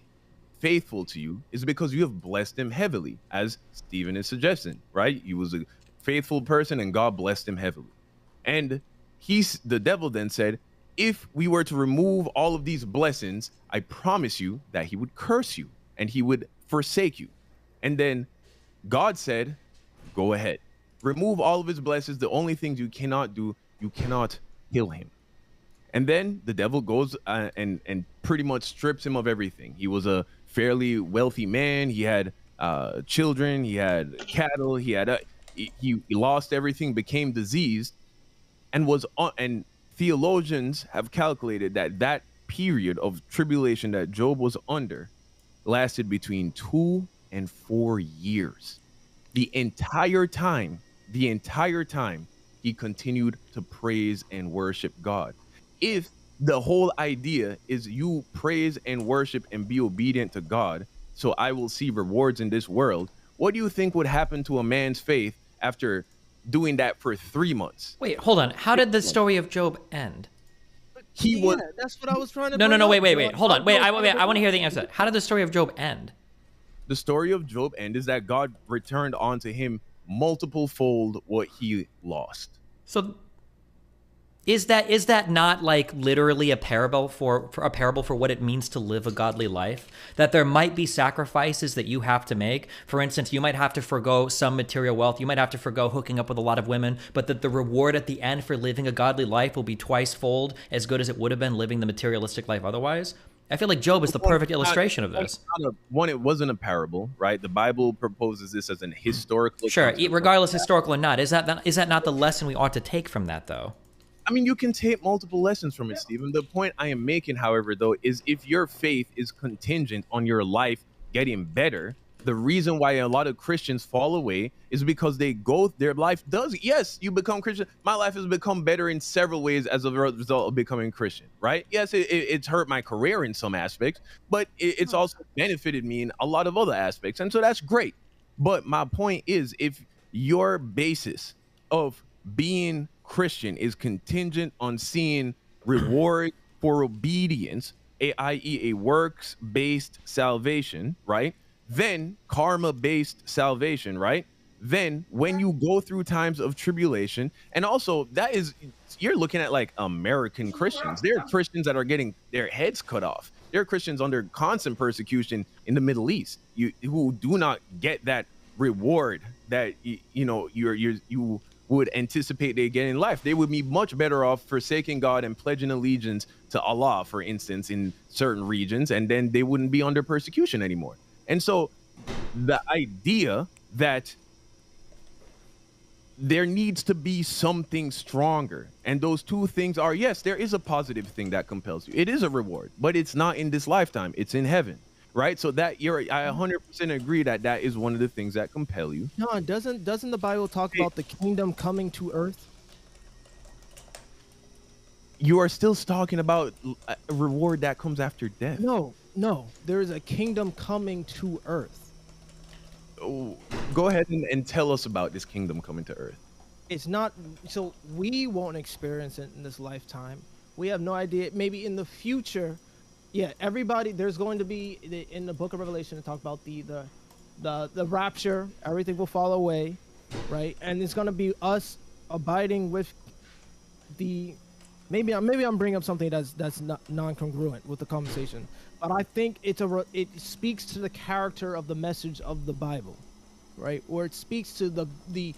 faithful to you is because you have blessed him heavily, as Stephen is suggesting, right? He was a faithful person and God blessed him heavily. And the devil then said, if we were to remove all of these blessings, I promise you that he would curse you and he would forsake you. And then God said, go ahead, remove all of his blessings. The only things you cannot do, you cannot kill him. And then the devil goes and pretty much strips him of everything. He was a fairly wealthy man. He had children. He had cattle. He lost everything, became diseased, and theologians have calculated that period of tribulation that Job was under lasted between 2 and 4 years. The entire time, he continued to praise and worship God. If the whole idea is you praise and worship and be obedient to God, so I will see rewards in this world, what do you think would happen to a man's faith after doing that for 3 months? Wait, hold on. How did the story of Job end? That's what I was trying to. No. Wait. Hold on. I want to hear the answer. How did the story of Job end? The story of Job end is that God returned onto him multiple fold what he lost. So is that not like literally a parable for what it means to live a godly life? That there might be sacrifices that you have to make. For instance, you might have to forgo some material wealth. You might have to forgo hooking up with a lot of women, but that the reward at the end for living a godly life will be twice fold as good as it would have been living the materialistic life otherwise. I feel like Job is the perfect illustration of this. It wasn't a parable, right? The Bible proposes this as an historical. Sure, regardless historical or not. Is that not the lesson we ought to take from that, though? I mean, you can take multiple lessons from it, Stephen. The point I am making, however, though, is if your faith is contingent on your life getting better, the reason why a lot of Christians fall away is because their life does. Yes, you become Christian. My life has become better in several ways as a result of becoming Christian, right? Yes, it's hurt my career in some aspects, but it's also benefited me in a lot of other aspects. And so that's great. But my point is, if your basis of being Christian is contingent on seeing reward for obedience, i.e. a works-based salvation, right? Then karma-based salvation, right? Then when you go through times of tribulation, and also you're looking at like American Christians. There are Christians that are getting their heads cut off. There are Christians under constant persecution in the Middle East who do not get that reward that you would anticipate they get in life. They would be much better off forsaking God and pledging allegiance to Allah, for instance, in certain regions, and then they wouldn't be under persecution anymore. And so the idea that there needs to be something stronger, and those two things are, yes, there is a positive thing that compels you. It is a reward, but it's not in this lifetime. It's in heaven, right? So that I 100% agree that is one of the things that compel you. No, doesn't the Bible talk about the kingdom coming to earth? You are still talking about a reward that comes after death. No, there is a kingdom coming to earth. Oh, go ahead and tell us about this kingdom coming to earth. It's not, so we won't experience it in this lifetime. We have no idea. Maybe in the future, yeah, everybody, there's going to be, in the book of Revelation, it talks about the rapture, everything will fall away, right? And it's going to be us abiding with maybe I'm bringing up something that's not non-congruent with the conversation, but I think it speaks to the character of the message of the Bible, right? Where it speaks to the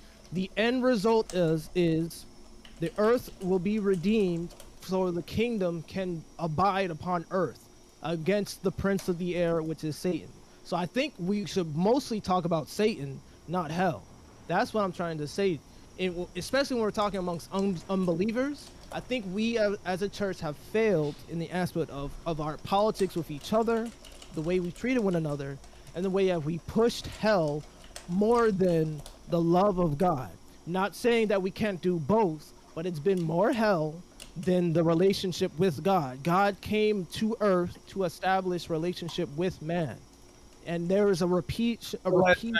end result is the earth will be redeemed so the kingdom can abide upon earth against the prince of the air, which is Satan. So I think we should mostly talk about Satan, not hell. That's what I'm trying to say. Especially when we're talking amongst unbelievers, I think we as a church have failed in the aspect of our politics with each other, the way we treated one another, and the way that we pushed hell more than the love of God. Not saying that we can't do both, but it's been more hell than the relationship with God. God came to earth to establish relationship with man. And there is a repeated rejection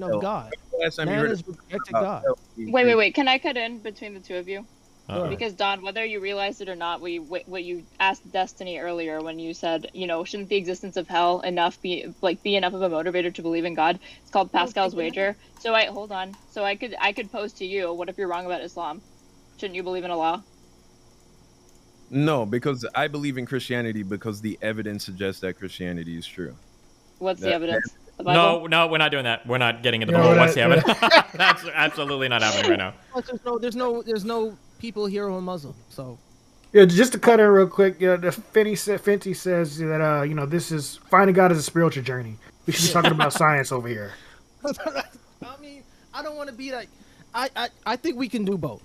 of God. Man has rejected God. Wait. Can I cut in between the two of you? Uh-oh. Because Don, whether you realized it or not, what you asked Destiny earlier when you said, shouldn't the existence of hell be enough of a motivator to believe in God? It's called Pascal's wager. So hold on. So I could pose to you, what if you're wrong about Islam? Shouldn't you believe in Allah? No, because I believe in Christianity because the evidence suggests that Christianity is true. What's the evidence? The Bible? No, we're not doing that. We're not getting into the whole what's the evidence. That's absolutely not happening right now. There's no people here who are Muslim, so. Yeah, just to cut in real quick, Fenty says that this is finding God is a spiritual journey. We should be talking about science over here. I mean, I don't want to be like. I think we can do both.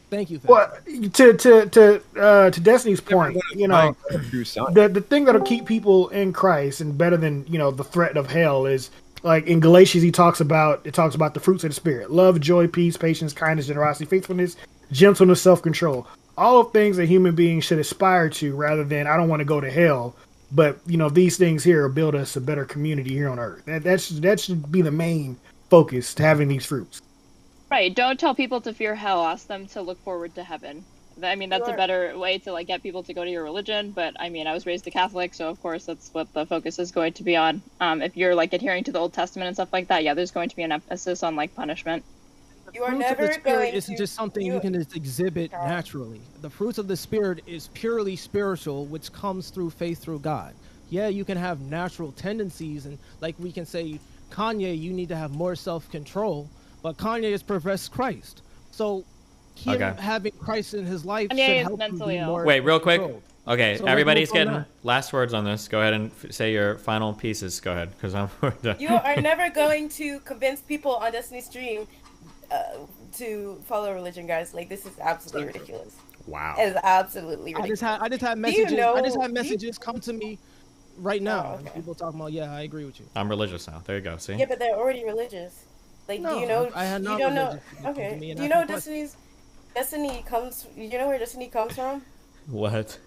Thank you. Well, to Destiny's point, the thing that'll keep people in Christ and better than the threat of hell is, like in Galatians, it talks about the fruits of the Spirit: love, joy, peace, patience, kindness, generosity, faithfulness, gentleness, self-control. All things that human beings should aspire to, rather than I don't want to go to hell, but these things here will build us a better community here on earth. That should be the main focus to having these fruits. Right. Don't tell people to fear hell. Ask them to look forward to heaven. I mean, that's a better way to get people to go to your religion. But I mean, I was raised a Catholic, so of course that's what the focus is going to be on. If you're adhering to the Old Testament and stuff like that, yeah, there's going to be an emphasis on punishment. You are never going to. Isn't just something you can just exhibit naturally. The fruits of the Spirit is purely spiritual, which comes through faith through God. Yeah, you can have natural tendencies, and we can say, Kanye, you need to have more self-control. But Kanye has professed Christ, so him having Christ in his life should help him be more. Wait, real quick. controlled. Okay, So everybody's let's move on getting last words on this. Go ahead and say your final pieces. Go ahead, because I'm. You are never going to convince people on Destiny's stream to follow religion, guys. This is absolutely ridiculous. Wow. It is absolutely ridiculous. I just had messages. I just had messages come to me right now. And people talking about, I agree with you. I'm religious now. There you go. See. Yeah, but they're already religious. No, do you know? I had you don't know. religious Okay. to me, and Do you I know can Destiny comes? You know where Destiny comes from? What?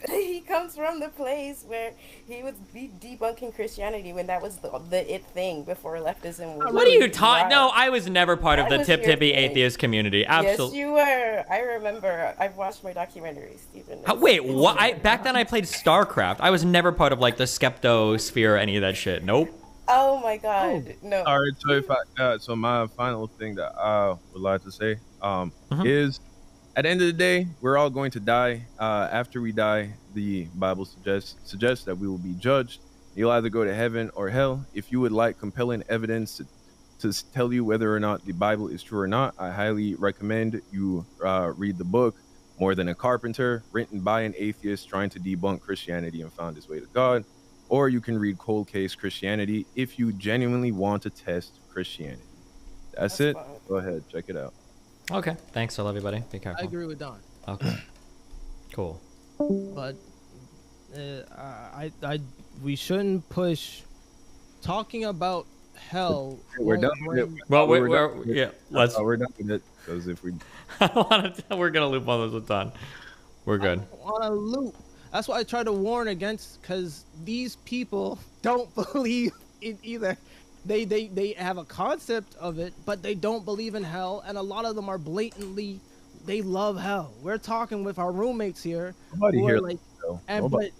He comes from the place where he would be debunking Christianity when that was the it thing before leftism. What are you talking? No, I was never part of the tip-tippy atheist community. Absolutely. Yes, you were. I remember. I've watched my documentary, Stephen. Wait, what? Back then I played StarCraft. I was never part of the Skeptosphere or any of that shit. Nope. Oh my God, no. All right, so my final thing that I would like to say is, at the end of the day, we're all going to die. After we die, the Bible suggests that we will be judged. You'll either go to heaven or hell. If you would like compelling evidence to tell you whether or not the Bible is true or not, I highly recommend you read the book More Than a Carpenter, written by an atheist trying to debunk Christianity and found his way to God. Or you can read Cold Case Christianity if you genuinely want to test Christianity. That's it. fine. Go ahead, check it out. Okay, thanks. I love you, buddy. Be careful. I agree with Don. Okay. Cool. But we shouldn't push talking about hell. We're done with it. Well, we're let's. we're done with it because if we, we're gonna loop on this with Don. We're good. On a loop. That's why I try to warn against, because these people don't believe in either. They have a concept of it, but they don't believe in hell, and a lot of them are blatantly, they love hell. We're talking with our roommates here. Nobody who here are like, and but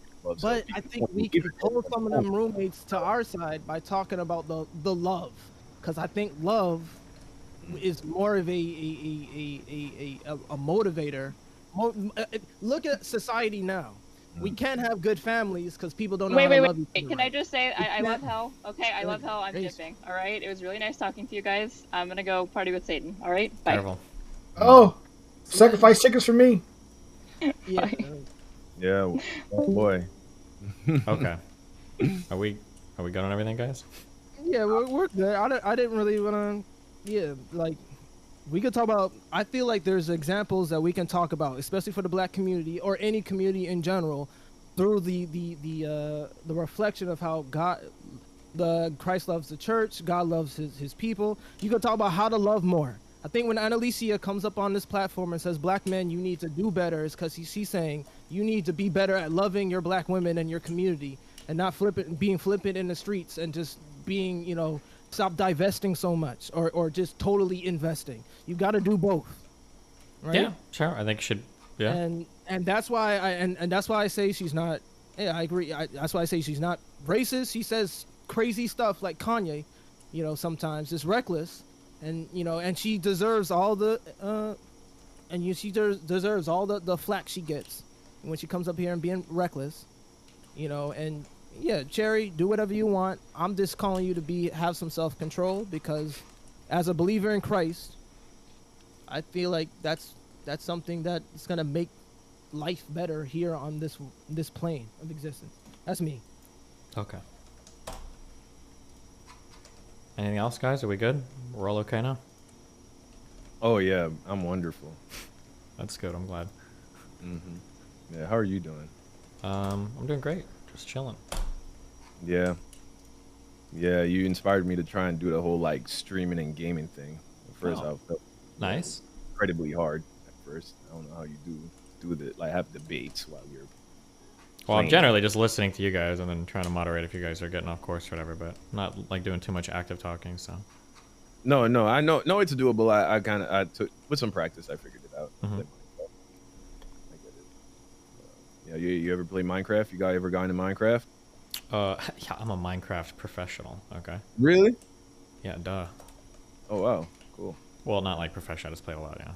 I think we can pull some of them roommates to our side by talking about the love, because I think love is more of a motivator. Look at society now. We can't have good families because people don't know how to love each other. Can I just say I love hell? Okay, I love hell. I'm dipping. All right. It was really nice talking to you guys. I'm gonna go party with Satan. All right. Bye. Careful. Oh, sacrifice chickens for me. Yeah. Yeah. Oh boy. Okay. Are we good on everything, guys? Yeah, we're good. I didn't really want to. Yeah, like we could talk about. I feel like there's examples that we can talk about, especially for the Black community or any community in general, through the reflection of how Christ loves the church, God loves his people. You can talk about how to love more. I think when Annalicia comes up on this platform and says, Black men, you need to do better, is because she's saying you need to be better at loving your Black women and your community, and not being flippant in the streets and just being, stop divesting so much or just totally investing. You got to do both. Right? Yeah, sure. I think you should. Yeah. And that's why that's why I say she's not. Yeah, I agree. That's why I say she's not racist. She says crazy stuff like Kanye, sometimes just reckless, and and she deserves all the deserves all the flack she gets when she comes up here and being reckless, and. Yeah, Cherry, do whatever you want. I'm just calling you to have some self-control, because as a believer in Christ, I feel like that's something that's gonna make life better here on this plane of existence. That's me. Okay. Anything else, guys? Are we good? We're all okay now? Oh yeah, I'm wonderful. That's good. I'm glad. Yeah, how are you doing? I'm doing great. Just chilling. Yeah, you inspired me to try and do the whole streaming and gaming thing. At first, I felt nice, incredibly hard at first. I don't know how you do the have debates while you're. Well, I'm generally just listening to you guys and then trying to moderate if you guys are getting off course or whatever, but not doing too much active talking. So. No, I know it's doable. I took with some practice. I figured it out. I get it. Yeah, you ever play Minecraft? You ever got into Minecraft? Yeah, I'm a Minecraft professional. Okay. Really? Yeah, duh. Oh wow, cool. Well, not like professional. I just play a lot. Yeah.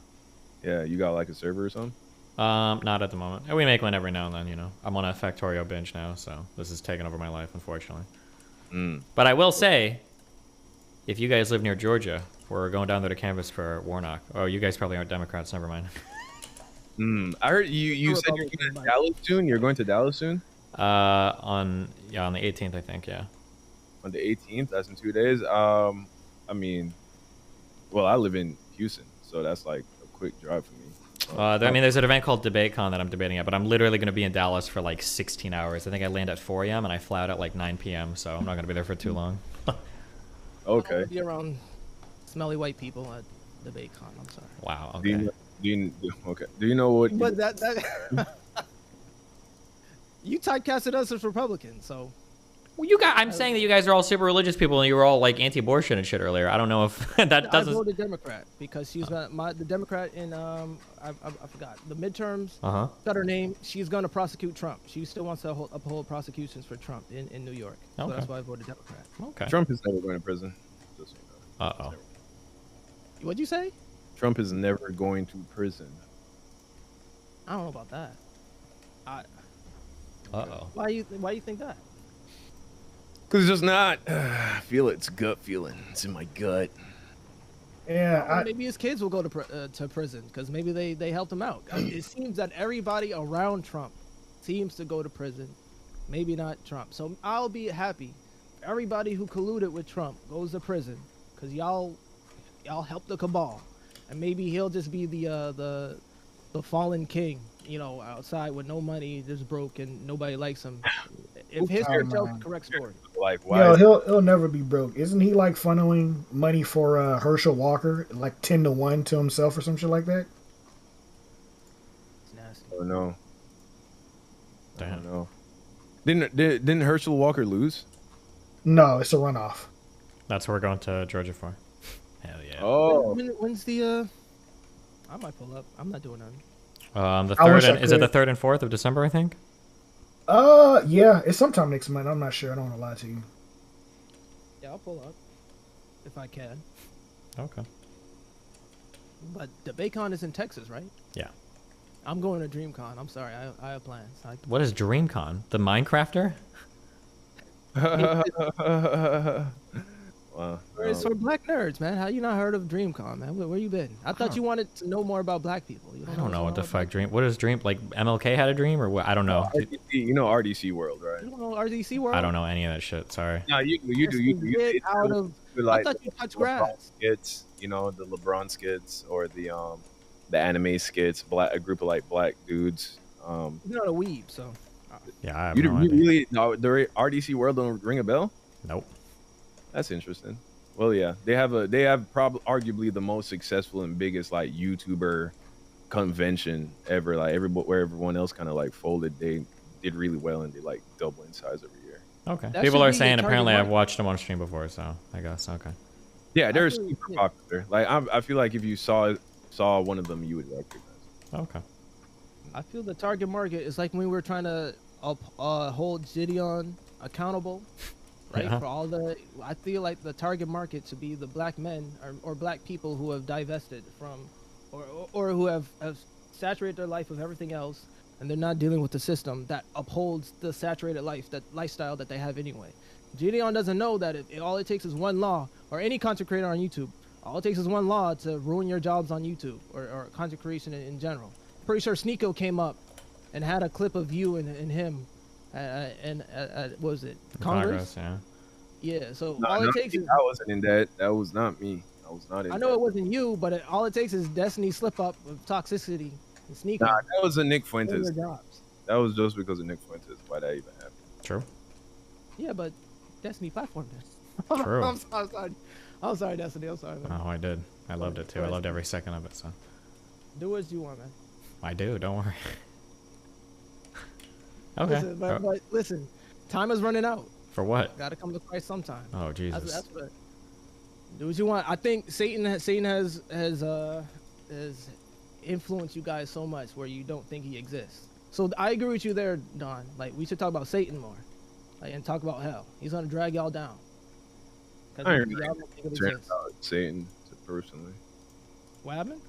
Yeah, you got like a server or something? Not at the moment. We make one every now and then. I'm on a Factorio binge now, so this is taking over my life, unfortunately. But I will say, if you guys live near Georgia, we're going down there to canvass for Warnock. Oh, you guys probably aren't Democrats. Never mind. I heard you said you're going to Dallas soon. You're going to Dallas soon? On the 18th, I think. Yeah. On the 18th, that's in 2 days. I mean, well, I live in Houston, so that's like a quick drive for me. There's an event called DebateCon that I'm debating at, but I'm literally going to be in Dallas for like 16 hours. I think I land at 4 a.m. and I fly out at like 9 p.m. So I'm not going to be there for too long. Okay. Be around smelly white people at DebateCon. I'm sorry. Wow. Okay. Do you know what? But that you typecasted us as Republicans, so. Well, I'm saying that you guys are all super religious people, and you were all like anti-abortion and shit earlier. I don't know if that doesn't. I voted Democrat because she's the Democrat in I forgot the midterms. Got her name. She's going to prosecute Trump. She still wants to uphold prosecutions for Trump in New York. So that's why I voted Democrat. Okay. Trump is never going to prison. Just so you know. Uh-oh. What'd you say? Trump is never going to prison. I don't know about that. Uh-oh. Why you think that? Because it's just not. I feel it's gut feeling. It's in my gut. Yeah, maybe his kids will go to prison because maybe they helped him out. It seems that everybody around Trump seems to go to prison. Maybe not Trump. So I'll be happy. Everybody who colluded with Trump goes to prison because y'all helped the cabal, and maybe he'll just be the fallen king, you know, outside with no money, just broke, and nobody likes him. If history tells the correct story. Like, why? Yo, he'll never be broke. Isn't he like funneling money for Herschel Walker, like 10-1 to himself or some shit like that? It's nasty. Oh no. Damn. No. Didn't Herschel Walker lose? No, it's a runoff. That's what we're going to Georgia for. Hell yeah. Oh. When's the? I might pull up. I'm not doing nothing. The third is it the 3rd and 4th of December? I think. Yeah, it's sometime next month. I'm not sure. I don't want to lie to you. Yeah, I'll pull up if I can. Okay. But the BayCon is in Texas, right? Yeah. I'm going to DreamCon. I'm sorry, I have plans. What is DreamCon? The Minecrafter? Wow. It's for black nerds, man. How you not heard of DreamCon, man? Where you been? I thought you wanted to know more about black people. I don't know what the fuck Dream. What is Dream? Like MLK had a dream or what? I don't know. RDC, you know RDC World, right? You don't know RDC World? I don't know any of that shit. Sorry. No, you do. Get out of. I thought you touched grass. Skits, you know, the LeBron skits or the anime skits. A group of like black dudes. You're not a weeb, so. Yeah, I have you no idea. really no the RDC World don't ring a bell? Nope. That's interesting. Well, yeah, they have probably arguably the most successful and biggest like YouTuber convention ever. Like where everyone else kind of like folded, they did really well and they like double in size every year. Okay. People are saying apparently I've watched them on stream before, so I guess okay. Yeah, they're super popular. Like I feel like if you saw one of them, you would recognize it. Okay. I feel the target market is like when we were trying to hold Gideon accountable. Right, for all I feel like the target market should be the black men or black people who have divested from, or who have saturated their life with everything else, and they're not dealing with the system that upholds the saturated lifestyle that they have anyway. Gideon doesn't know that all it takes is one law, or any content creator on YouTube. All it takes is one law to ruin your jobs on YouTube or content creation in general. Pretty sure Sneeko came up and had a clip of you and him. What was it? Congress? Yeah. Yeah. So No, all it takes is. I wasn't in that. That was not me. I was not in. I know it wasn't you, but all it takes is Destiny slip up with toxicity and sneak. Nah, that was a Nick Fuentes. That was just because of Nick Fuentes. Why that even happened? True. Yeah, but Destiny platformed this. True. I'm sorry. I'm sorry, Destiny. I'm sorry, man. Oh, I did. I loved it too. I loved every second of it. So. Do what you want, man. I do. Don't worry. Okay. Listen, but listen, time is running out. For what? Got to come to Christ sometime. Oh Jesus. That's what. Do what you want. I think Satan has influenced you guys so much where you don't think he exists. So I agree with you there, Don. Like we should talk about Satan more, and talk about hell. He's gonna drag y'all down. I ain't really concerned about Satan personally. What happened?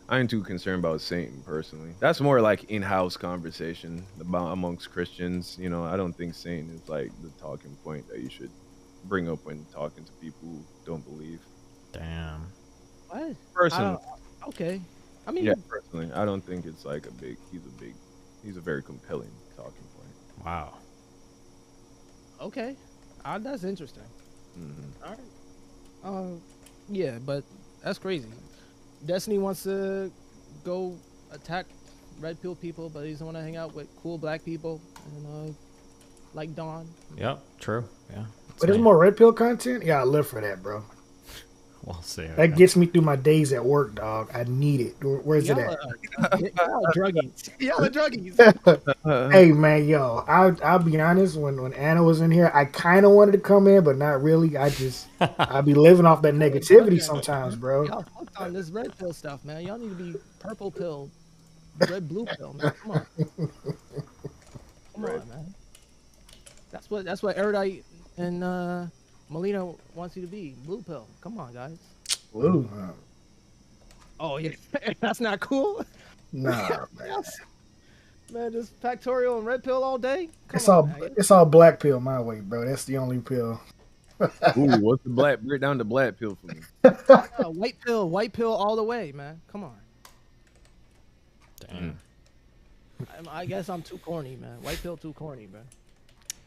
I ain't too concerned about Satan personally. That's more like in-house conversation amongst Christians. You know, I don't think Satan is like the talking point that you should bring up when talking to people who don't believe. Damn. What? Personally. Okay. I mean. Yeah, personally, I don't think it's like he's a very compelling talking point. Wow. Okay. That's interesting. Mm-hmm. All right. Yeah, but that's crazy. Destiny wants to go attack red pill people, but he doesn't want to hang out with cool black people, and like Dawn. Yep, true. Yeah. But there's more red pill content? Yeah, I live for that, bro. We'll see. Okay. That gets me through my days at work, dog. I need it. Where's it at? Y'all are druggies. Y'all are druggies. Hey, man, yo, I'll be honest. When Anna was in here, I kind of wanted to come in, but not really. I'll be living off that negativity sometimes, bro. Y'all fucked on this red pill stuff, man. Y'all need to be purple pill, red blue pill, man. Come on. Come on, man. That's what Erudite and Molina wants you to be. Blue pill. Come on, guys. Blue. Oh, yeah. That's not cool? Nah, man. Man, just Factorial and red pill all day. It's all black pill my way, bro. That's the only pill. Ooh, what's the black? Break down the black pill for me. White pill all the way, man. Come on. Damn. I guess I'm too corny, man. White pill too corny, man.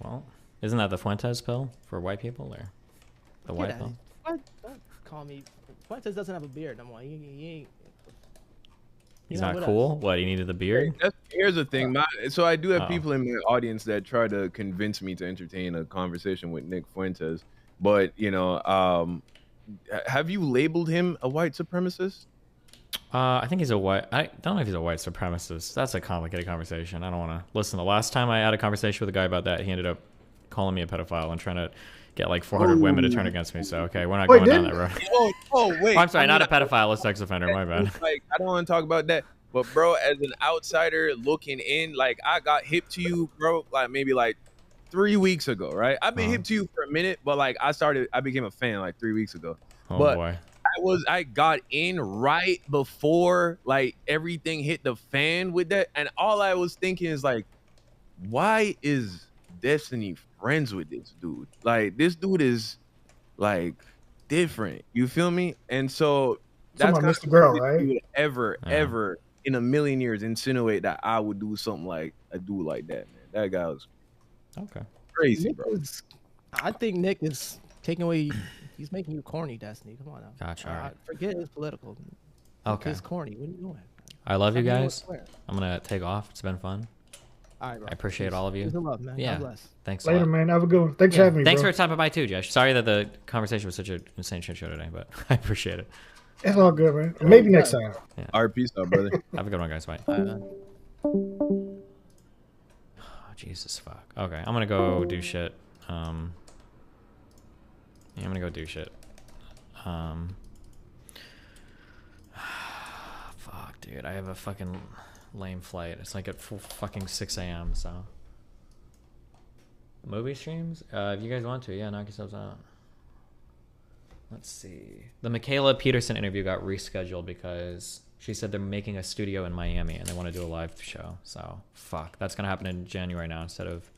Well, isn't that the Fuentes pill for white people, or the white pill? Don't call me. Fuentes doesn't have a beard no more. He ain't. He's not cool. What? He needed the beard. Here's the thing. So I do have people in my audience that try to convince me to entertain a conversation with Nick Fuentes, but have you labeled him a white supremacist? I think he's a white. I don't know if he's a white supremacist. That's a complicated conversation. I don't want to listen. The last time I had a conversation with a guy about that, he ended up calling me a pedophile and trying to get like 400 women to turn against me. So okay, we're not going down that road. Wait. I'm sorry, not a pedophile, a sex offender. My bad. Like, I don't want to talk about that. But bro, as an outsider looking in, like I got hip to you, bro, like maybe like 3 weeks ago, right? I've been hip to you for a minute, but like I became a fan like 3 weeks ago. Oh but boy. I got in right before like everything hit the fan with that, and all I was thinking is like, why is Destiny friends with this dude? Like this dude is like different. You feel me? And so that's kind Mr. Girl, right? Ever in a million years insinuate that I would do something like a dude like that, man. That guy was crazy, Nick bro. I think Nick is taking away. He's making you corny, Destiny. Come on now. Gotcha. All right. Forget it's political. Okay. It's corny. What are you doing? I love you Tell me guys. what's I'm gonna take off. It's been fun. All right, bro. I appreciate all of you. Peace and love, man. Yeah. God bless. Thanks. Later, a lot. man. Have a good one. Thanks for having me. Thanks bro. for stopping by too, Josh. Sorry that the conversation was such an insane shit show today, but I appreciate it. It's all good, man. Maybe next time. Yeah. All right, peace out, brother. Have a good one, guys. Bye. Jesus fuck. Okay, I'm gonna go do shit. Yeah, I'm gonna go do shit. Fuck, dude. I have a fucking lame flight. It's like at fucking 6 a.m. So. Movie streams? If you guys want to, yeah, knock yourselves out. Let's see. The Michaela Peterson interview got rescheduled because she said they're making a studio in Miami and they want to do a live show. So, fuck. That's going to happen in January now instead of...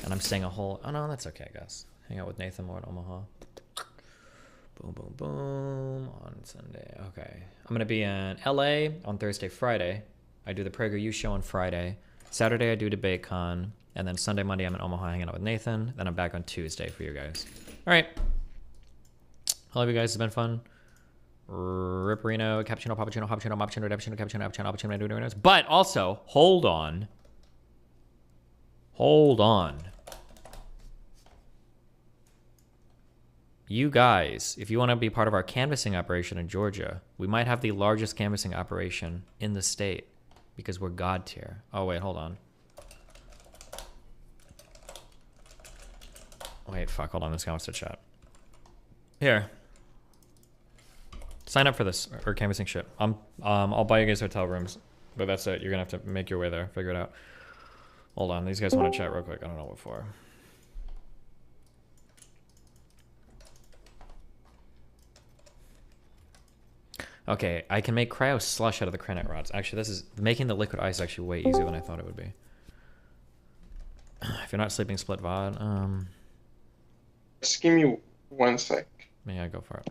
And I'm staying a whole... Oh, no, that's okay, guys. Hang out with Nathan more at Omaha. Boom, boom, boom. On Sunday. Okay. I'm going to be in LA on Thursday, Friday. I do the PragerU show on Friday. Saturday, I do DebateCon. And then Sunday, Monday, I'm in Omaha hanging out with Nathan. Then I'm back on Tuesday for you guys. All right. I love you guys. It's been fun. Ripperino, cappuccino, pappuccino, cappuccino, cappuccino, cappuccino, cappuccino, cappuccino, cappuccino. But also, hold on. Hold on. You guys, if you want to be part of our canvassing operation in Georgia, we might have the largest canvassing operation in the state because we're God tier. Oh, wait, hold on. Wait, fuck, hold on. This guy wants to chat. Here. Sign up for this, or canvassing shit. I'll buy you guys hotel rooms, but that's it. You're gonna have to make your way there, figure it out. Hold on, these guys want to chat real quick. I don't know what for. Okay, I can make cryo slush out of the granite rods. Actually, this is making the liquid ice actually way easier than I thought it would be. If you're not sleeping, split VOD. Just give me 1 sec. Yeah, go for it.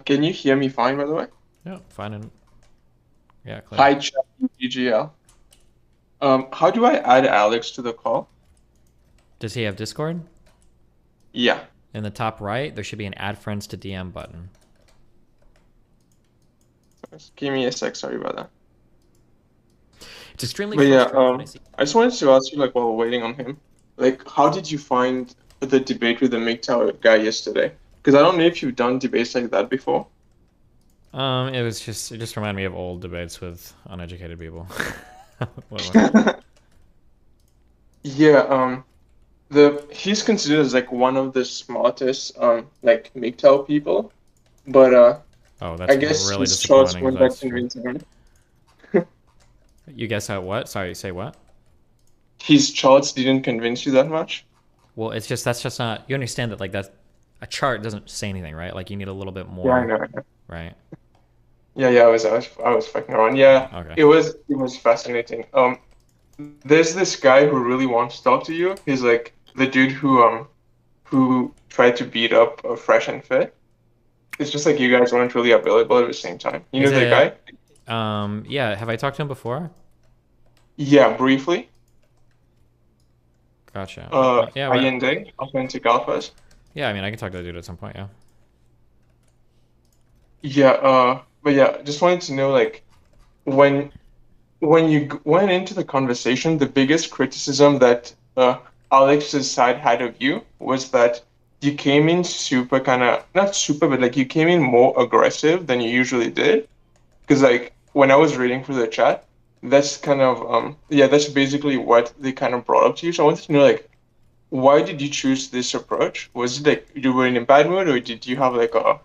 Can you hear me fine, by the way? Yeah, fine and yeah, clear. Hi, chat, GGL. How do I add Alex to the call? Does he have Discord? Yeah. In the top right, there should be an add friends to DM button. Just give me a sec. Sorry about that. It's extremely But yeah, frustrating when I see- I just wanted to ask you, like, while we're waiting on him, like, how did you find the debate with the MGTOW guy yesterday? Because I don't know if you've done debates like that before. It just reminded me of old debates with uneducated people. What Yeah, he's considered as like one of the smartest like MGTOW people, but oh, that's I guess really his thoughts disappointing. weren't that convincing. You guess how what? Sorry, say what? His charts didn't convince you that much? Well, that's just not. You understand that like that a chart doesn't say anything, right? Like you need a little bit more. Yeah, I know. Right. Yeah, I was fucking around. Yeah, Okay. it was fascinating. There's this guy who really wants to talk to you. He's like the dude who tried to beat up Fresh and Fit. It's just like you guys weren't really available at the same time. You know Is the it? guy? Yeah. Have I talked to him before? Yeah, briefly. Gotcha. Yeah. Allende, Authentic Alphas. Yeah. I mean, I can talk to that dude at some point. Yeah. Yeah, but yeah, just wanted to know like when you went into the conversation, the biggest criticism that Alex's side had of you was that you came in super kind of not super, but like you came in more aggressive than you usually did. Because like when I was reading through the chat, that's kind of yeah, that's basically what they kind of brought up to you. So I wanted to know like why did you choose this approach? Was it like you were in a bad mood, or did you have like a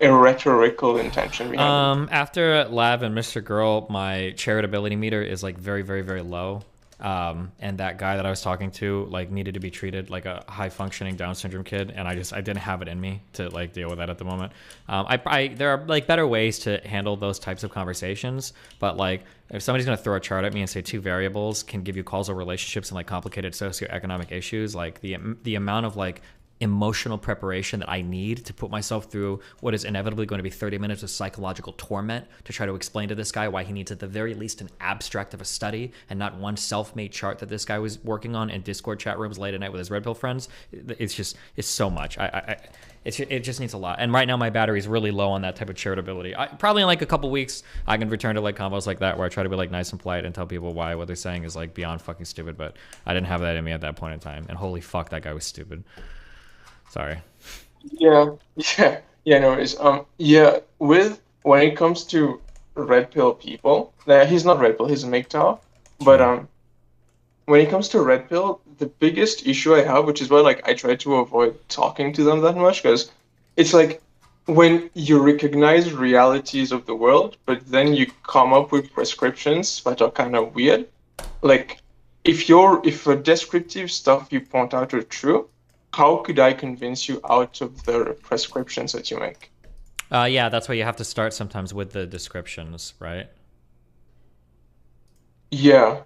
rhetorical intention behind it? After Lav and Mr. Girl, my charitability meter is like very, very, very low. And that guy that I was talking to like needed to be treated like a high functioning Down syndrome kid, and I didn't have it in me to like deal with that at the moment. There are like better ways to handle those types of conversations, but like if somebody's gonna throw a chart at me and say two variables can give you causal relationships and like complicated socioeconomic issues, like the amount of like emotional preparation that I need to put myself through what is inevitably going to be 30 minutes of psychological torment to try to explain to this guy why he needs at the very least an abstract of a study and not one self-made chart that this guy was working on in Discord chat rooms late at night with his Red Pill friends. It's so much. It just needs a lot. And right now my battery is really low on that type of charitability. Probably in like a couple weeks, I can return to like combos like that where I try to be like nice and polite and tell people why what they're saying is like beyond fucking stupid. But I didn't have that in me at that point in time. And holy fuck, that guy was stupid. Sorry. Yeah, no worries. Yeah, when it comes to red pill people, he's not red pill, he's a MGTOW, but when it comes to red pill, the biggest issue I have, which is why like I try to avoid talking to them that much, because it's like when you recognize realities of the world, but then you come up with prescriptions that are kind of weird. Like if the descriptive stuff you point out are true, how could I convince you out of the prescriptions that you make? Yeah, that's why you have to start sometimes with the descriptions, right? Yeah.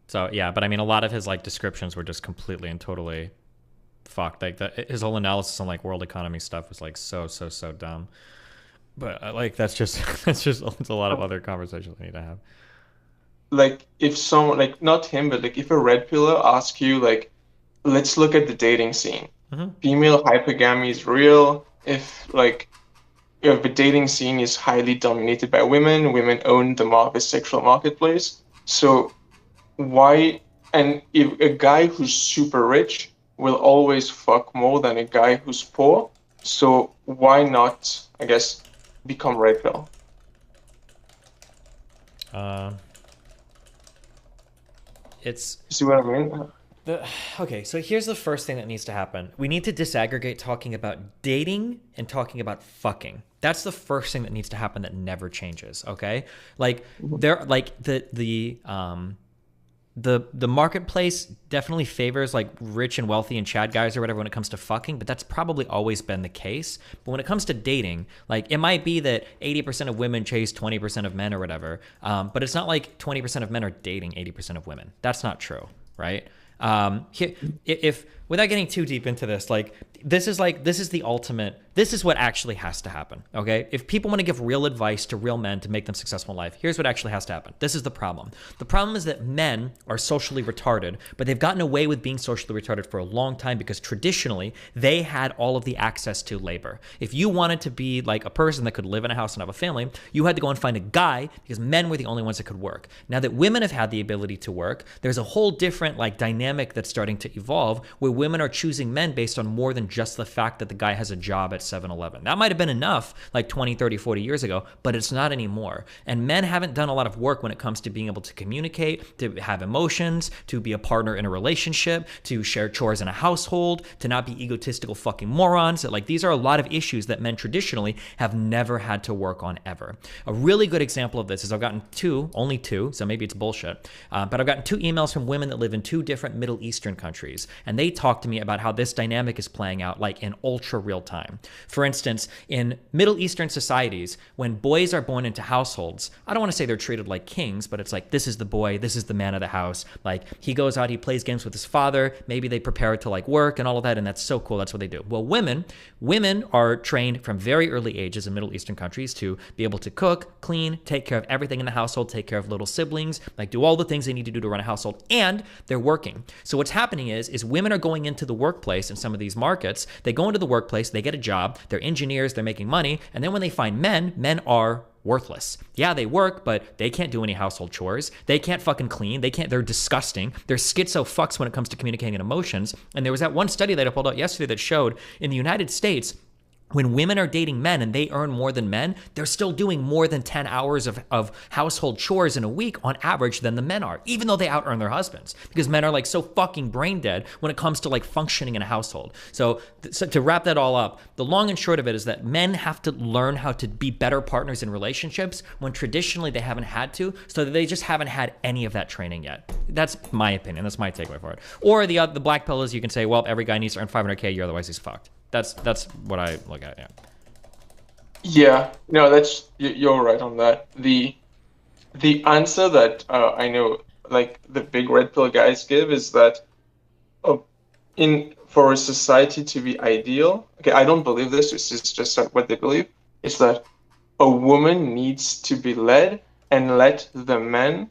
So yeah, but I mean, a lot of his like descriptions were just completely and totally fucked. Like his whole analysis on like world economy stuff was like so dumb. But like that's it's a lot of other conversations we need to have. Like if someone like not him, but like if a red pillar asks you like, let's look at the dating scene. Female hypergamy is real. If the dating scene is highly dominated by women own the sexual marketplace. So why? And if a guy who's super rich will always fuck more than a guy who's poor. So why not, I guess, become red pill? See what I mean? Okay, so here's the first thing that needs to happen. We need to disaggregate talking about dating and talking about fucking. That's the first thing that needs to happen that never changes, okay? Like the marketplace definitely favors like rich and wealthy and Chad guys or whatever when it comes to fucking, but that's probably always been the case. But when it comes to dating, like it might be that 80% of women chase 20% of men or whatever, but it's not like 20% of men are dating 80% of women. That's not true, right? If without getting too deep into this, like this is the ultimate. This is what actually has to happen. Okay, if people want to give real advice to real men to make them successful in life, here's what actually has to happen. This is the problem. The problem is that men are socially retarded, but they've gotten away with being socially retarded for a long time because traditionally they had all of the access to labor. If you wanted to be like a person that could live in a house and have a family, you had to go and find a guy because men were the only ones that could work. Now that women have had the ability to work, there's a whole different like dynamic that's starting to evolve where women are choosing men based on more than just the fact that the guy has a job at 7-Eleven. That might have been enough like 20, 30, 40 years ago, but it's not anymore. And men haven't done a lot of work when it comes to being able to communicate, to have emotions, to be a partner in a relationship, to share chores in a household, to not be egotistical fucking morons. Like these are a lot of issues that men traditionally have never had to work on ever. A really good example of this is I've gotten only two, so maybe it's bullshit, but I've gotten 2 emails from women that live in 2 different Middle Eastern countries, and they talk talk to me about how this dynamic is playing out like in ultra real time. For instance, in Middle Eastern societies, when boys are born into households, I don't want to say they're treated like kings, but it's like, this is the boy, this is the man of the house. Like, he goes out, he plays games with his father, maybe they prepare to like work and all of that, and that's so cool, that's what they do. Well, women are trained from very early ages in Middle Eastern countries to be able to cook, clean, take care of everything in the household, take care of little siblings, like do all the things they need to do to run a household, and they're working. So what's happening is women are going into the workplace in some of these markets. They go into the workplace, they get a job, they're engineers, they're making money, and then when they find men are worthless. Yeah, they work, but they can't do any household chores. They can't fucking clean. They're disgusting. They're schizo fucks when it comes to communicating emotions. And there was that one study that I pulled out yesterday that showed in the United States, when women are dating men and they earn more than men, they're still doing more than 10 hours of household chores in a week on average than the men are, even though they out-earn their husbands, because men are like so fucking brain dead when it comes to like functioning in a household. So to wrap that all up, the long and short of it is that men have to learn how to be better partners in relationships when traditionally they haven't had to, so that they just haven't had any of that training yet. That's my opinion. That's my takeaway for it. Or the black pill is you can say, well, every guy needs to earn $500K a year, otherwise he's fucked. That's what I look at. Yeah. Yeah. No, you're right on that. The answer that I know, like the big red pill guys give, is that for a society to be ideal. Okay, I don't believe this. This is just what they believe. It's that a woman needs to be led and let the men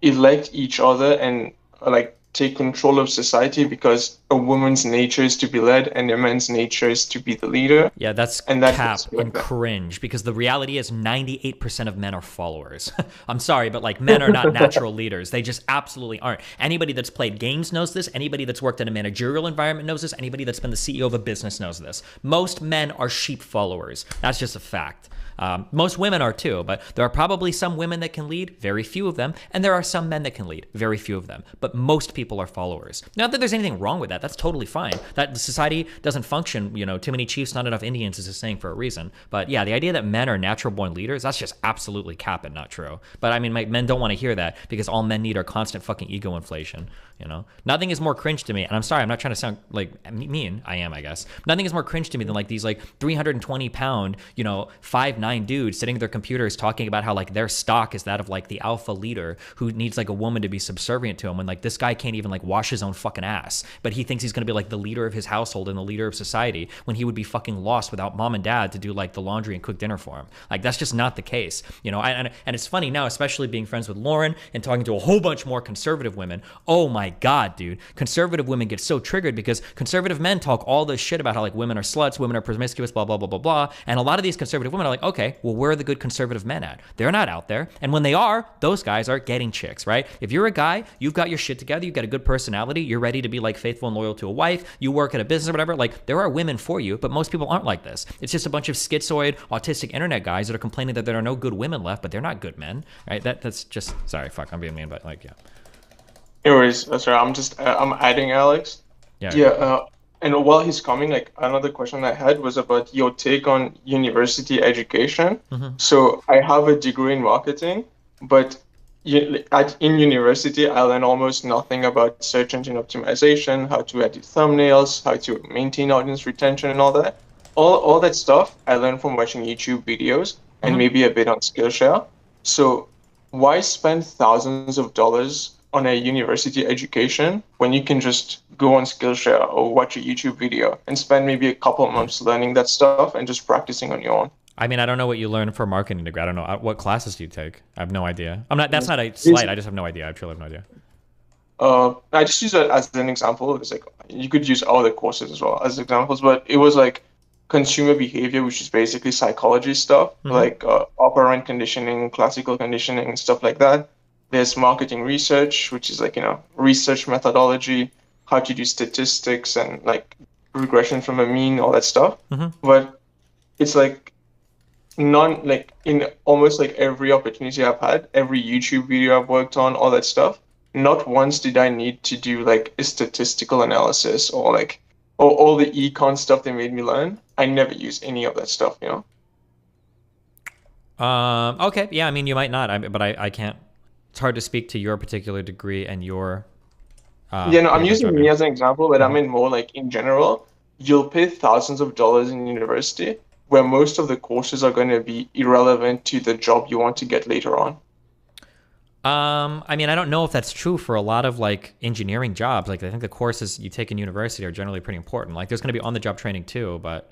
elect each other and like take control of society, because a woman's nature is to be led and a man's nature is to be the leader. Yeah, that's cap and cringe, because the reality is 98% of men are followers. I'm sorry, but like men are not natural leaders. They just absolutely aren't. Anybody that's played games knows this. Anybody that's worked in a managerial environment knows this. Anybody that's been the CEO of a business knows this. Most men are sheep followers. That's just a fact. Most women are too, but there are probably some women that can lead, very few of them, and there are some men that can lead, very few of them. But most people are followers. Not that there's anything wrong with that. That's totally fine. That society doesn't function, too many chiefs, not enough Indians is a saying for a reason. But yeah, the idea that men are natural born leaders, that's just absolutely cap and not true. But I mean, men don't want to hear that, because all men need are constant fucking ego inflation. Nothing is more cringe to me, and I'm sorry, I'm not trying to sound like mean. I am, I guess. Nothing is more cringe to me than like these like 320-pound, 5'9" dudes sitting at their computers talking about how like their stock is that of like the alpha leader who needs like a woman to be subservient to him, when like this guy can't even like wash his own fucking ass, but he thinks he's gonna be like the leader of his household and the leader of society, when he would be fucking lost without mom and dad to do like the laundry and cook dinner for him. Like, that's just not the case. And it's funny now, especially being friends with Lauren and talking to a whole bunch more conservative women. Oh my God, dude. Conservative women get so triggered because conservative men talk all this shit about how like women are sluts, women are promiscuous, blah, blah, blah, blah, blah. And a lot of these conservative women are like, okay, well, where are the good conservative men at? They're not out there. And when they are, those guys are getting chicks, right? If you're a guy, you've got your shit together, you've got a good personality, you're ready to be like faithful and loyal to a wife, you work at a business or whatever, like there are women for you, but most people aren't like this. It's just a bunch of schizoid, autistic internet guys that are complaining that there are no good women left, but they're not good men, right? That's just, sorry, fuck, I'm being mean, but like, yeah. Anyways, that's right. I'm adding Alex. Yeah. And while he's coming, like another question I had was about your take on university education. Mm-hmm. So I have a degree in marketing, but in university, I learned almost nothing about search engine optimization, how to edit thumbnails, how to maintain audience retention and all that. All that stuff I learned from watching YouTube videos and maybe a bit on Skillshare. So why spend thousands of dollars on a university education when you can just go on Skillshare or watch a YouTube video and spend maybe a couple of months learning that stuff and just practicing on your own? I mean, I don't know what you learned for marketing degree. I don't know. What classes do you take? I have no idea. That's not a slight. I just have no idea. I truly have no idea. I just use it as an example. It's like, you could use other courses as well as examples, but it was like consumer behavior, which is basically psychology stuff, like operant conditioning, classical conditioning, and stuff like that. There's marketing research, which is like, research methodology, how to do statistics and like regression from a mean, all that stuff. But it's like in almost like every opportunity I've had, every YouTube video I've worked on, all that stuff, not once did I need to do like a statistical analysis or like all the econ stuff they made me learn. I never use any of that stuff, Okay. Yeah. I mean, you might not, but I can't. It's hard to speak to your particular degree and your Yeah, no, be I'm a bit using driving. me as an example, but I mean more like in general, you'll pay thousands of dollars in university where most of the courses are going to be irrelevant to the job you want to get later on. I mean, I don't know if that's true for a lot of like engineering jobs. Like, I think the courses you take in university are generally pretty important. Like, there's going to be on-the-job training too, but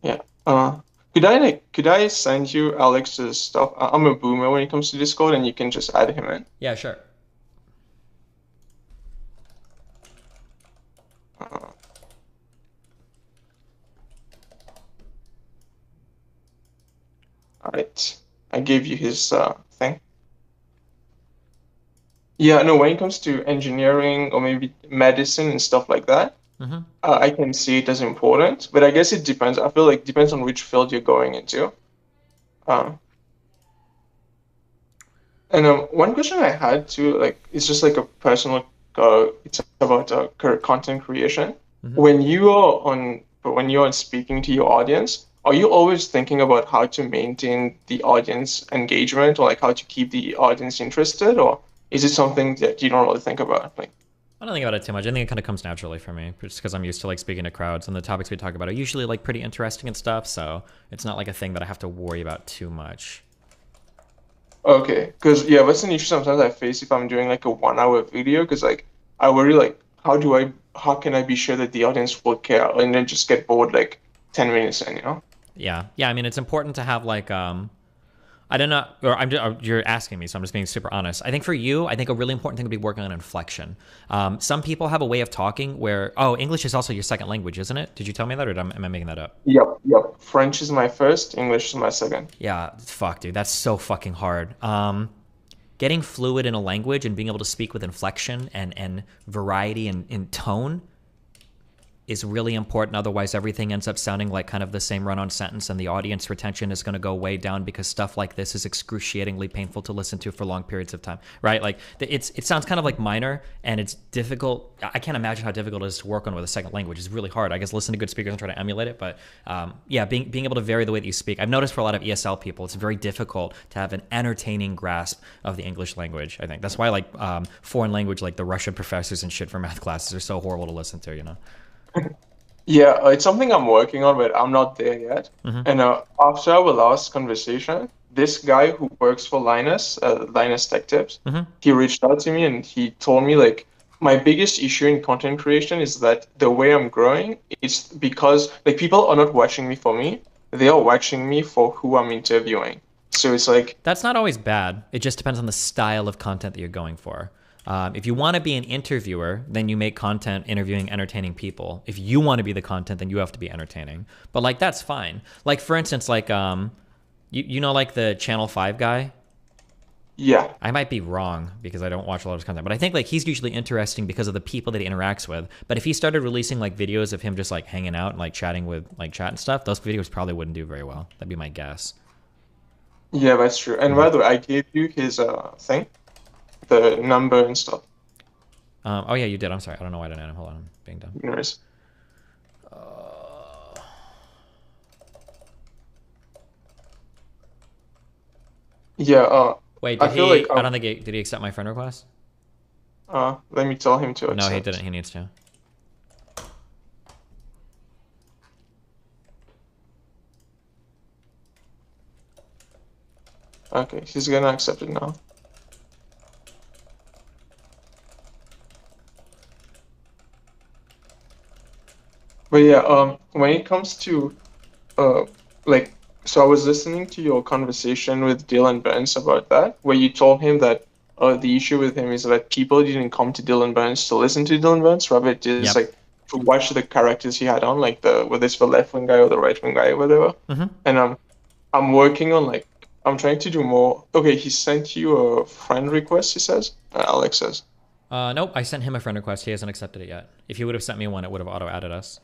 Yeah. Could I send you Alex's stuff? I'm a boomer when it comes to Discord, and you can just add him in. yeah, sure. All right. I gave you his thing. Yeah, no, when it comes to engineering or maybe medicine and stuff like that, I can see it as important, but I guess it depends. I feel like it depends on which field you're going into. And one question I had too, like, it's just like a personal, it's about content creation. When you're speaking to your audience, are you always thinking about how to maintain the audience engagement or like how to keep the audience interested, or is it something that you don't really think about? Like, I don't think about it too much. I think it kind of comes naturally for me, just because I'm used to like speaking to crowds, and the topics we talk about are usually like pretty interesting and stuff. So it's not like a thing that I have to worry about too much. okay, because yeah, that's an issue sometimes I face if I'm doing like a 1 hour video, because like I worry like how can I be sure that the audience will care and then just get bored like 10 minutes in, you know? Yeah, yeah. I mean, it's important to have like I don't know, or you're asking me, so I'm just being super honest. I think for you, I think a really important thing would be working on inflection. Some people have a way of talking where, English is also your second language, isn't it? Did you tell me that, or am I making that up? Yep. French is my first, English is my second. Yeah, fuck, dude, that's so fucking hard. Getting fluid in a language and being able to speak with inflection and variety in tone is really important. Otherwise, everything ends up sounding like kind of the same run-on sentence, and the audience retention is going to go way down because stuff like this is excruciatingly painful to listen to for long periods of time, right? Like, it sounds kind of like minor, and it's difficult. I can't imagine how difficult it is to work on with a second language. It's really hard. I guess listen to good speakers and try to emulate it, but yeah, being able to vary the way that you speak. I've noticed for a lot of ESL people, it's very difficult to have an entertaining grasp of the English language, I think. That's why, like, foreign language, like the Russian professors and shit for math classes are so horrible to listen to, you know? Yeah, it's something I'm working on, but I'm not there yet. And after our last conversation, this guy who works for Linus Tech Tips, he reached out to me and he told me like my biggest issue in content creation is that the way I'm growing is because like people are not watching me for me, they are watching me for who I'm interviewing. So it's like that's not always bad. It just depends on the style of content that you're going for. If you want to be an interviewer, then you make content interviewing entertaining people. If you want to be the content, then you have to be entertaining. But like that's fine. Like for instance, like you know like the Channel 5 guy? Yeah. I might be wrong because I don't watch a lot of his content, but I think like he's usually interesting because of the people that he interacts with. But if he started releasing like videos of him just like hanging out and like chatting with like chat and stuff, those videos probably wouldn't do very well. That'd be my guess. Yeah, that's true. And by the way, I gave you his thing. The number and stuff. Oh yeah, you did. I'm sorry. I don't know why I didn't add him. Hold on, I'm being dumb. No worries. Yeah. Wait, I feel like I don't think did he accept my friend request? Let me tell him to accept. No, he didn't. He needs to. Okay, he's gonna accept it now. But yeah, when it comes to, like, so I was listening to your conversation with Dylan Burns about that, where you told him that the issue with him is that people didn't come to Dylan Burns to listen to Dylan Burns, rather just like to watch the characters he had on, like whether it's the left wing guy or the right wing guy or whatever. And I'm working on like I'm trying to do more. Okay, he sent you a friend request. He says, Alex says. Nope, I sent him a friend request. He hasn't accepted it yet. If he would have sent me one, it would have auto added us.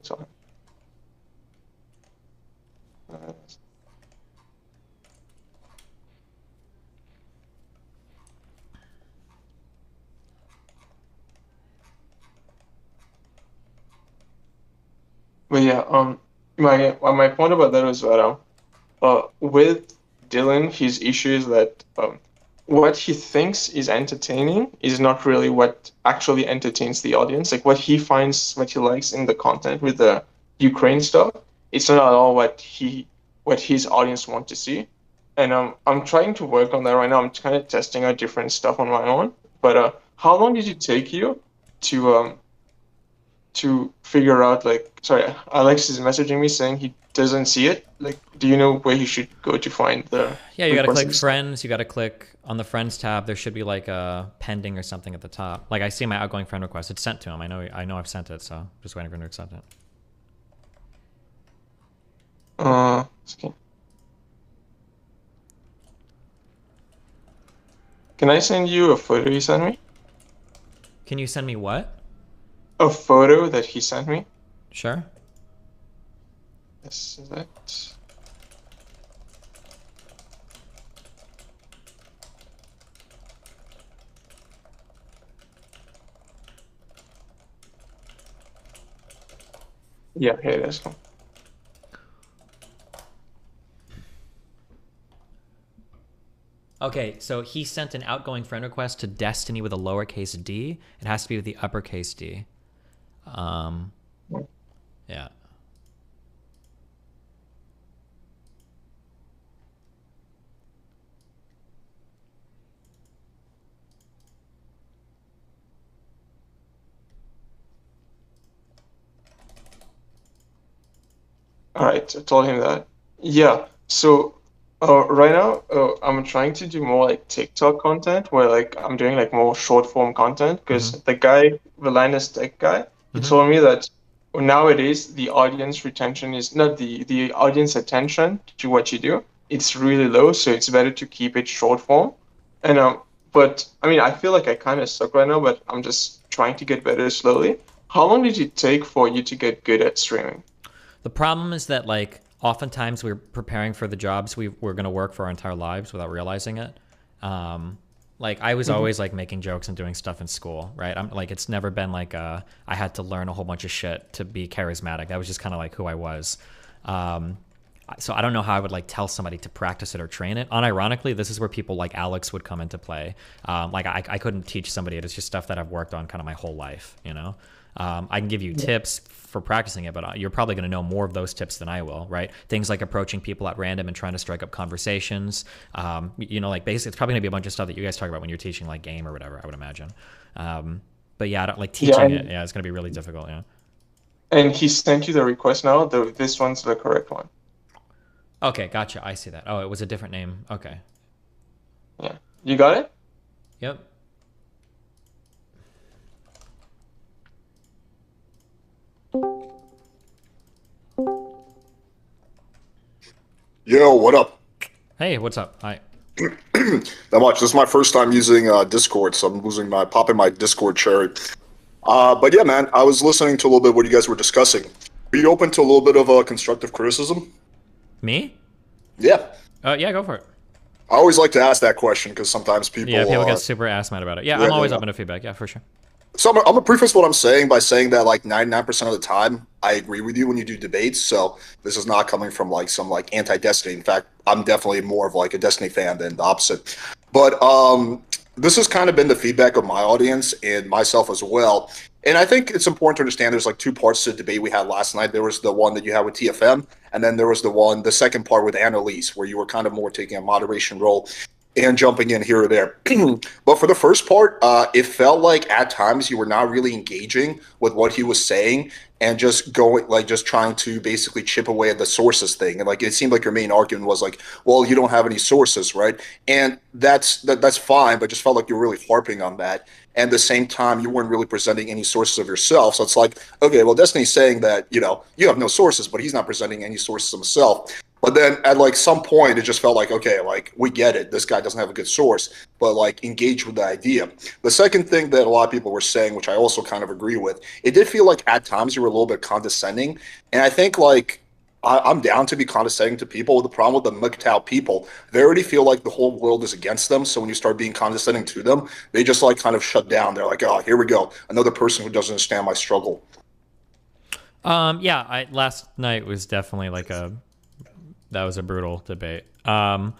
So. But yeah, my point about that was that with Dylan, his issue is that what he thinks is entertaining is not really what actually entertains the audience. Like what he finds, what he likes in the content with the Ukraine stuff, it's not at all what his audience want to see. And I'm trying to work on that right now. I'm kind of testing out different stuff on my own. But how long did it take you to figure out, like, sorry, Alex is messaging me saying he doesn't see it. Like, do you know where he should go to find the Yeah, you gotta click requested friends. You gotta click on the friends tab. There should be like a pending or something at the top. Like I see my outgoing friend request. It's sent to him. I know I've sent it, so I'm just waiting for him to accept it. Okay. Can I send you a photo he sent me? Can you send me what? A photo that he sent me? Sure. This is it. Yeah, here it is. Okay, so he sent an outgoing friend request to Destiny with a lowercase d. It has to be with the uppercase D. Yeah. All right, I told him that. Yeah, so right now I'm trying to do more like TikTok content where like I'm doing like more short form content because the guy, the Linus Tech guy, he told me that nowadays the audience retention is not the audience attention to what you do. It's really low, so it's better to keep it short form. And but I mean I feel like I kind of suck right now, but I'm just trying to get better slowly. How long did it take for you to get good at streaming? The problem is that like oftentimes we're preparing for the jobs we're going to work for our entire lives without realizing it. Like I was always like making jokes and doing stuff in school, right? I'm like, it's never been like I had to learn a whole bunch of shit to be charismatic. That was just kind of like who I was. So I don't know how I would like tell somebody to practice it or train it. Unironically, this is where people like Alex would come into play. Like I couldn't teach somebody it. It's just stuff that I've worked on kind of my whole life, you know? I can give you tips for practicing it, but you're probably going to know more of those tips than I will, right? Things like approaching people at random and trying to strike up conversations. You know, like basically, it's probably going to be a bunch of stuff that you guys talk about when you're teaching like game or whatever, I would imagine. But yeah, I don't, like teaching it, yeah, it's going to be really difficult, yeah. And he sent you the request now? This one's the correct one. Okay, gotcha. I see that. Oh, it was a different name. Okay. Yeah. You got it? Yep. Yo, what up? Hey, what's up? Hi. Not much. This is my first time using Discord, so I'm popping my Discord cherry. But yeah, man, I was listening to a little bit of what you guys were discussing. Are you open to a little bit of constructive criticism? Me? Yeah. Yeah, go for it. I always like to ask that question because sometimes people... Yeah, people get super ass mad about it. Yeah, I'm always open to feedback. Yeah, for sure. So I'm gonna preface what I'm saying by saying that like 99% of the time I agree with you when you do debates. So this is not coming from like some like anti-Destiny. In fact, I'm definitely more of like a Destiny fan than the opposite. But this has kind of been the feedback of my audience and myself as well. And I think it's important to understand there's like two parts to the debate we had last night. There was the one that you had with TFM, and then there was the second part with Annalise, where you were kind of more taking a moderation role and jumping in here or there. But for the first part, it felt like at times you were not really engaging with what he was saying and just trying to basically chip away at the sources thing. And like it seemed like your main argument was like, well, you don't have any sources, right? And that's fine, but just felt like you were really harping on that. And at the same time, you weren't really presenting any sources of yourself. So it's like, okay, well, Destiny's saying that, you know, you have no sources, but he's not presenting any sources himself. But then at like some point, it just felt like, okay, like we get it. This guy doesn't have a good source, but like engage with the idea. The second thing that a lot of people were saying, which I also kind of agree with, it did feel like at times you were a little bit condescending. And I think like I'm down to be condescending to people. The problem with the MGTOW people, they already feel like the whole world is against them. So when you start being condescending to them, they just like kind of shut down. They're like, oh, here we go. Another person who doesn't understand my struggle. Yeah, last night was definitely like that was a brutal debate. Yeah,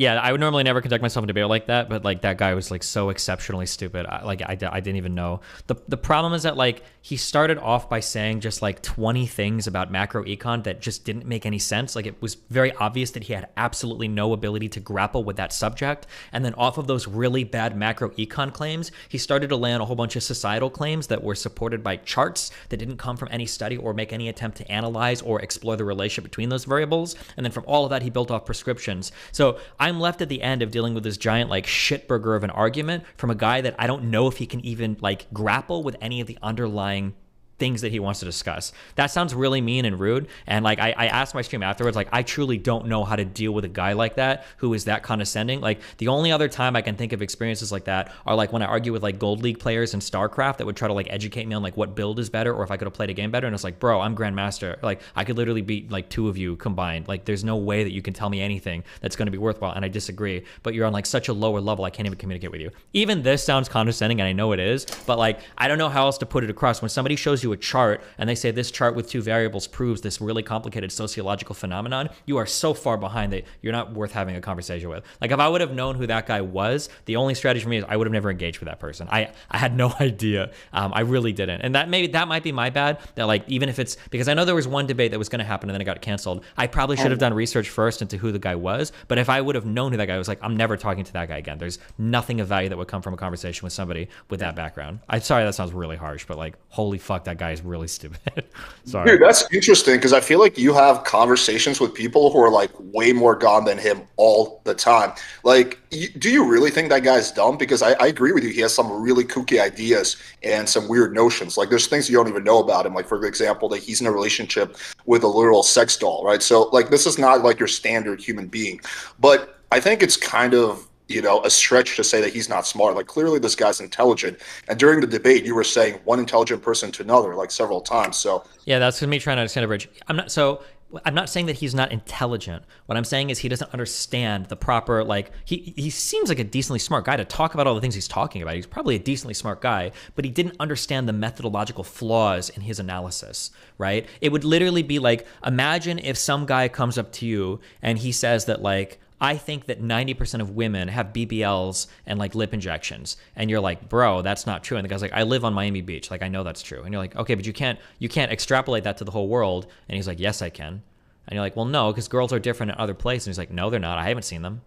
Yeah, I would normally never conduct myself in debate like that, but like that guy was like so exceptionally stupid. I didn't even know. The problem is that like he started off by saying just like 20 things about macro econ that just didn't make any sense. Like it was very obvious that he had absolutely no ability to grapple with that subject. And then off of those really bad macro econ claims, he started to land a whole bunch of societal claims that were supported by charts that didn't come from any study or make any attempt to analyze or explore the relationship between those variables. And then from all of that, he built off prescriptions. So I'm left at the end of dealing with this giant like shitburger of an argument from a guy that I don't know if he can even like grapple with any of the underlying things that he wants to discuss. That sounds really mean and rude. And like I asked my stream afterwards, like I truly don't know how to deal with a guy like that who is that condescending. Like the only other time I can think of experiences like that are like when I argue with like Gold League players in StarCraft that would try to like educate me on like what build is better or if I could have played a game better. And it's like, bro, I'm Grandmaster. Like I could literally beat like two of you combined. Like there's no way that you can tell me anything that's going to be worthwhile. And I disagree, but you're on like such a lower level, I can't even communicate with you. Even this sounds condescending and I know it is, but like I don't know how else to put it across. When somebody shows you a chart and they say this chart with two variables proves this really complicated sociological phenomenon, you are so far behind that you're not worth having a conversation with. Like if I would have known who that guy was, the only strategy for me is I would have never engaged with that person. I had no idea. I really didn't. And that might be my bad, that like even if it's because I know there was one debate that was going to happen and then it got canceled. I probably should have done research first into who the guy was, but if I would have known who that guy was, like I'm never talking to that guy again. There's nothing of value that would come from a conversation with somebody with that background. I'm sorry that sounds really harsh, but like holy fuck, that guy is really stupid. Sorry. Dude, that's interesting because I feel like you have conversations with people who are like way more gone than him all the time. Like, do you really think that guy's dumb? Because I agree with you. He has some really kooky ideas and some weird notions. Like, there's things you don't even know about him. Like, for example, that he's in a relationship with a literal sex doll, right? So, like, this is not like your standard human being. But I think it's kind of, you know, a stretch to say that he's not smart. Like clearly this guy's intelligent. And during the debate, you were saying one intelligent person to another like several times. So yeah, that's me trying to understand a bridge. I'm not saying that he's not intelligent. What I'm saying is he doesn't understand the proper, like, he seems like a decently smart guy to talk about all the things he's talking about. He's probably a decently smart guy, but he didn't understand the methodological flaws in his analysis, right? It would literally be like, imagine if some guy comes up to you and he says that like, I think that 90% of women have BBLs and like lip injections. And you're like, bro, that's not true. And the guy's like, I live on Miami Beach. Like, I know that's true. And you're like, okay, but you can't extrapolate that to the whole world. And he's like, yes, I can. And you're like, well, no, because girls are different in other places. And he's like, no, they're not. I haven't seen them.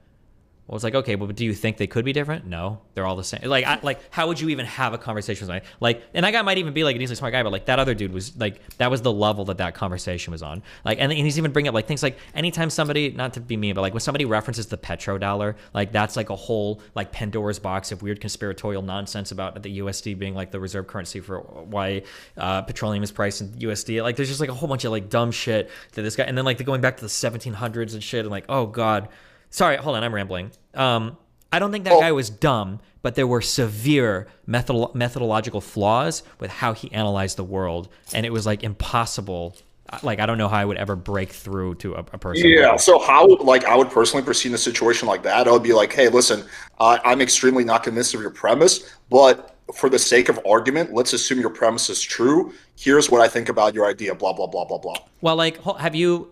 Well, it's like, okay, but do you think they could be different? No, they're all the same. Like, how would you even have a conversation with somebody? Like, and that guy might even be like a decently smart guy, but like that other dude was like, that was the level that conversation was on. Like, and he's even bringing up like things like anytime somebody, not to be mean, but like when somebody references the petrodollar, like that's like a whole like Pandora's box of weird conspiratorial nonsense about the USD being like the reserve currency for why petroleum is priced in USD. Like, there's just like a whole bunch of like dumb shit that this guy, and then like going back to the 1700s and shit, and like, oh god. Sorry, hold on, I'm rambling. I don't think that guy was dumb, but there were severe methodological flaws with how he analyzed the world, and it was like impossible. Like, I don't know how I would ever break through to a person. Yeah, so how, like, I would personally proceed in a situation like that. I would be like, hey, listen, I'm extremely not convinced of your premise, but for the sake of argument, let's assume your premise is true. Here's what I think about your idea, blah, blah, blah, blah, blah. Well, like, have you,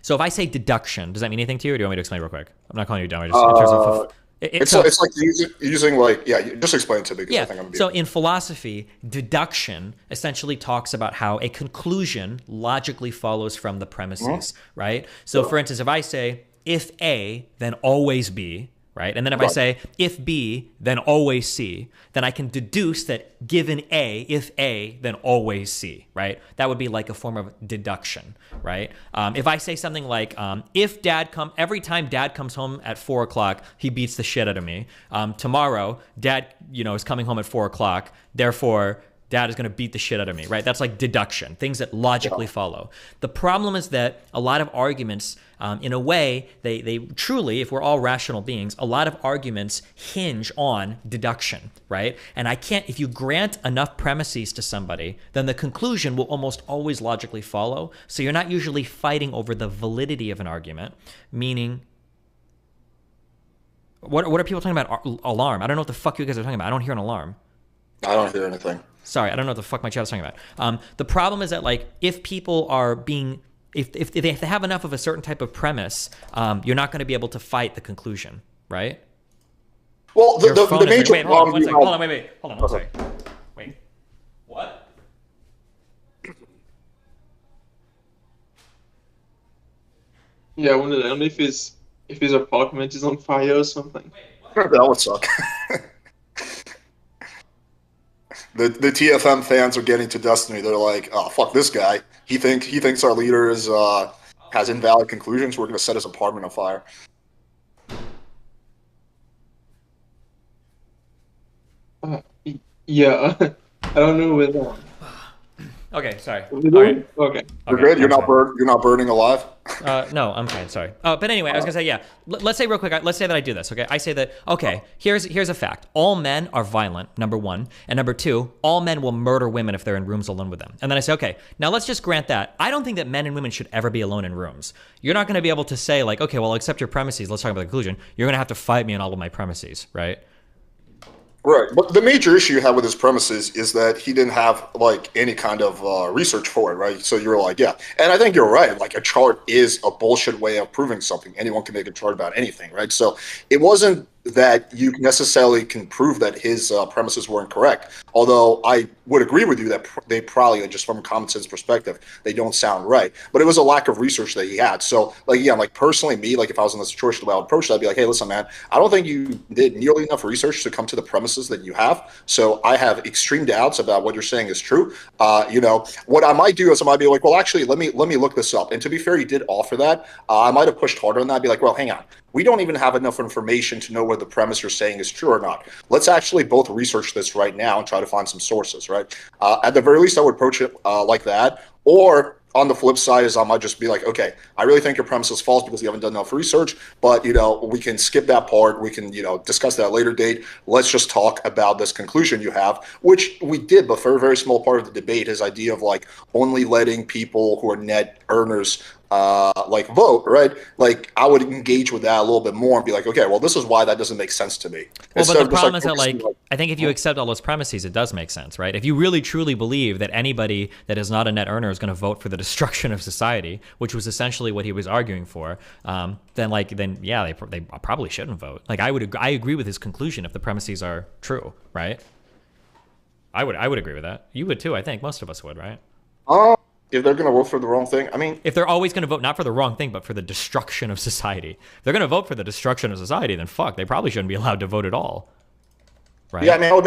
so if I say deduction, does that mean anything to you, or do you want me to explain real quick? I'm not calling you dumb. I just, in terms of, it's like using like, yeah, just explain it to me because I think I'm so in philosophy, deduction essentially talks about how a conclusion logically follows from the premises, right? So for instance, if I say, if A, then always B, right? And then if I say, if B, then always C, then I can deduce that given A, if A, then always C, right? That would be like a form of deduction, right? If I say something like, if every time dad comes home at 4 o'clock, he beats the shit out of me. Tomorrow, dad, is coming home at 4 o'clock, therefore, dad is going to beat the shit out of me, right? That's like deduction, things that logically follow. The problem is that a lot of arguments, in a way, they truly, if we're all rational beings, a lot of arguments hinge on deduction, right? And if you grant enough premises to somebody, then the conclusion will almost always logically follow. So you're not usually fighting over the validity of an argument, meaning, what are people talking about? Alarm. I don't know what the fuck you guys are talking about. I don't hear an alarm. I don't hear anything. Sorry, I don't know what the fuck my chat is talking about. The problem is that, like, if people are being if they have enough of a certain type of premise, you're not going to be able to fight the conclusion, right? Well, the major wait, hold on, one second. Hold on, wait. Hold on, I'm sorry. Wait. What? Yeah, I wonder if his apartment is on fire or something. That would suck. The TFM fans are getting to Destiny. They're like, oh, fuck this guy. He thinks our leader is has invalid conclusions. We're going to set his apartment on fire. Yeah, I don't know whether. Okay, sorry. All right. Okay. You're good. You're not burning alive. No, I'm fine. Sorry. But anyway, I was gonna say, yeah. Let's say real quick. Let's say that I do this. Okay, I say that. Okay, here's a fact. All men are violent. Number one, and number two, all men will murder women if they're in rooms alone with them. And then I say, okay, now let's just grant that. I don't think that men and women should ever be alone in rooms. You're not gonna be able to say like, okay, well, I'll accept your premises. Let's talk about the conclusion. You're gonna have to fight me on all of my premises, right? Right, but the major issue you have with his premises is that he didn't have like any kind of research for it, right? So you're like, yeah, and I think you're right. Like a chart is a bullshit way of proving something. Anyone can make a chart about anything, right? So it wasn't that you necessarily can prove that his premises weren't correct. Although I would agree with you that they probably, just from a common sense perspective, they don't sound right. But it was a lack of research that he had. So, like, yeah, like personally, me, like if I was in this situation, the way I would approach that, I'd be like, hey, listen, man, I don't think you did nearly enough research to come to the premises that you have. So I have extreme doubts about what you're saying is true. What I might do is I might be like, well, actually, let me look this up. And to be fair, he did offer that. I might have pushed harder on that. I'd be like, well, hang on. We don't even have enough information to know whether the premise you're saying is true or not. Let's actually both research this right now and try to find some sources, right? At the very least, I would approach it like that. Or on the flip side is I might just be like, okay, I really think your premise is false because you haven't done enough research, but, we can skip that part. We can, discuss that at a later date. Let's just talk about this conclusion you have, which we did, but for a very small part of the debate, his idea of like only letting people who are net earners vote, right? Like I would engage with that a little bit more and be like, okay, well, this is why that doesn't make sense to me. Well, but the problem is that I think if you accept all those premises, it does make sense, right? If you really truly believe that anybody that is not a net earner is going to vote for the destruction of society, which was essentially what he was arguing for, then yeah, they probably shouldn't vote. Like I agree with his conclusion if the premises are true, right? I would agree with that. You would too, I think. Most of us would, right? If they're going to vote for the wrong thing, I mean... If they're always going to vote not for the wrong thing, but for the destruction of society. If they're going to vote for the destruction of society, then fuck, they probably shouldn't be allowed to vote at all. Right? Yeah, I mean, I would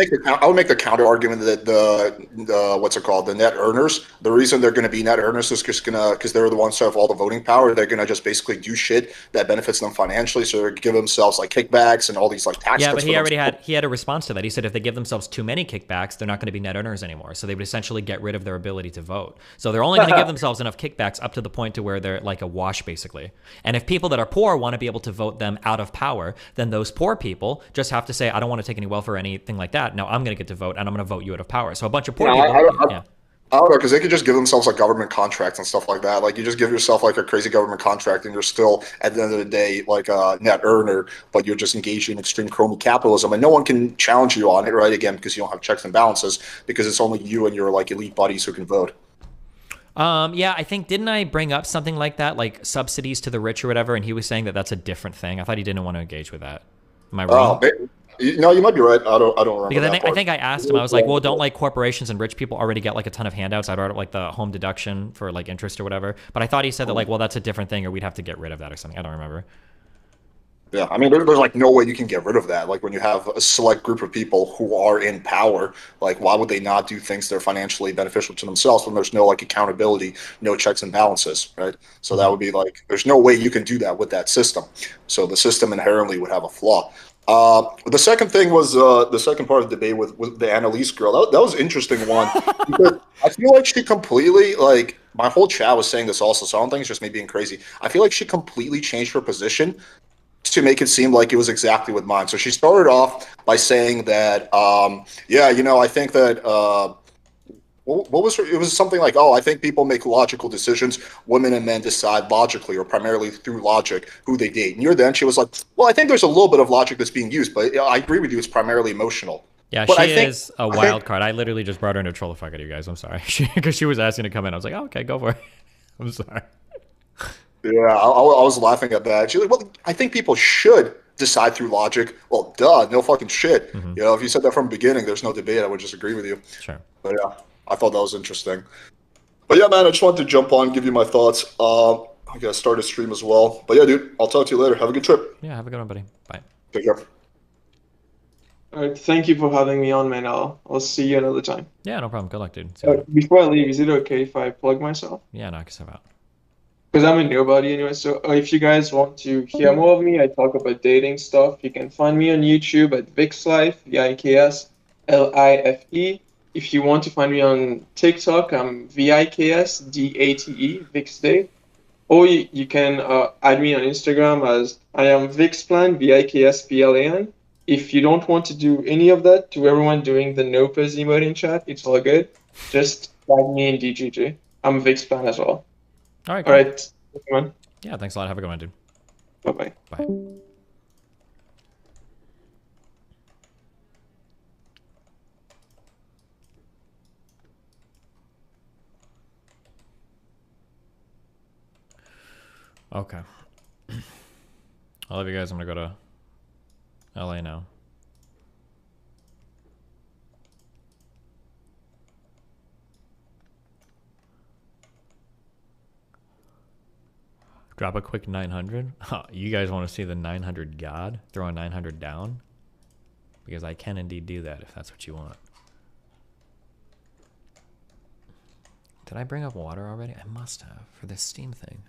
make the counter argument that the net earners, the reason they're going to be net earners is because they're the ones who have all the voting power. They're going to just basically do shit that benefits them financially. So they're give themselves like kickbacks and all these like tax. Yeah, but he had a response to that. He said if they give themselves too many kickbacks, they're not going to be net earners anymore. So they would essentially get rid of their ability to vote. So they're only going to give themselves enough kickbacks up to the point to where they're like a wash, basically. And if people that are poor want to be able to vote them out of power, then those poor people just have to say, I don't want to take any welfare or anything like that. No, I'm going to get to vote, and I'm going to vote you out of power. So a bunch of poor people. I don't know, because they could just give themselves like government contracts and stuff like that. Like you just give yourself like a crazy government contract, and you're still at the end of the day like a net earner, but you're just engaged in extreme crony capitalism, and no one can challenge you on it, right? Again, because you don't have checks and balances, because it's only you and your like elite buddies who can vote. Yeah, I think, didn't I bring up something like that, like subsidies to the rich or whatever? And he was saying that that's a different thing. I thought he didn't want to engage with that. Am I wrong? No, you might be right. I don't remember. Because I think I asked him. I was like, "Well, don't like corporations and rich people already get like a ton of handouts? I'd like the home deduction for like interest or whatever." But I thought he said that like, "Well, that's a different thing, or we'd have to get rid of that or something." I don't remember. Yeah, I mean, there's like no way you can get rid of that. Like when you have a select group of people who are in power, like why would they not do things that are financially beneficial to themselves when there's no like accountability, no checks and balances, right? So that would be like, there's no way you can do that with that system. So the system inherently would have a flaw. The second thing was the second part of the debate with the Annalise girl. That was an interesting one because I feel like she completely, like, my whole chat was saying this also, so I don't think it's just me being crazy. I feel like she completely changed her position to make it seem like it was exactly with mine. So she started off by saying that, I think that, what was her? It was something like, I think people make logical decisions. Women and men decide logically or primarily through logic who they date. Near the end, she was like, well, I think there's a little bit of logic that's being used, but I agree with you. It's primarily emotional. Yeah, but she is a wild card. I literally just brought her in to troll the fuck out of you guys. I'm sorry. Because she was asking to come in. I was like, okay, go for it. I'm sorry. Yeah, I was laughing at that. She's like, well, I think people should decide through logic. Well, duh, no fucking shit. You know, if you said that from the beginning, there's no debate. I would just agree with you. Sure. But yeah, I thought that was interesting. But yeah, man, I just wanted to jump on, give you my thoughts. I gotta start a stream as well. But yeah, dude, I'll talk to you later. Have a good trip. Yeah, have a good one, buddy. Bye. Take care. All right, thank you for having me on, man. I'll see you another time. Yeah, no problem. Good luck, dude. Before I leave, is it okay if I plug myself? Yeah, knock yourself out. Because I'm a nobody anyway. So if you guys want to hear more of me, I talk about dating stuff. You can find me on YouTube at VixLife, VIKSLIFE. If you want to find me on TikTok, I'm VIKSDATE, VixDate. Or you can add me on Instagram as I am Vixplan, VIKSPLAN. If you don't want to do any of that, to everyone doing the Nopers emote in chat, it's all good. Just tag me in DGG. I'm Vixplan as well. All right. All right. Man. Yeah, thanks a lot. Have a good one, dude. Bye-bye. Bye. Okay. I love you guys. I'm gonna go to LA now. Drop a quick 900. You guys want to see the 900 God? Throw a 900 down? Because I can indeed do that if that's what you want. Did I bring up water already? I must have for this Steam thing.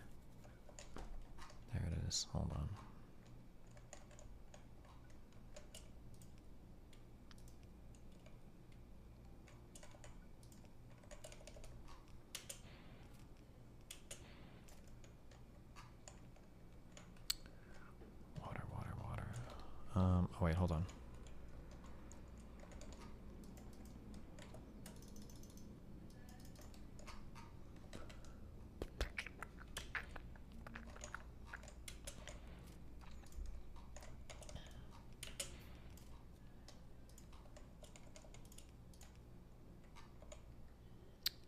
There it is. Hold on. Oh wait, hold on.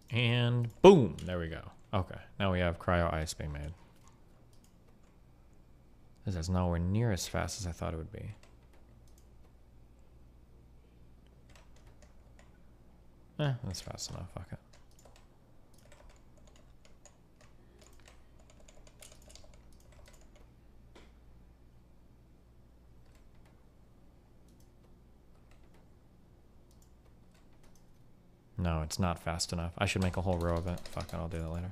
And boom, there we go. Okay, now we have cryo ice being made. This is nowhere near as fast as I thought it would be. That's fast enough, fuck it. No, it's not fast enough. I should make a whole row of it. Fuck it, I'll do that later.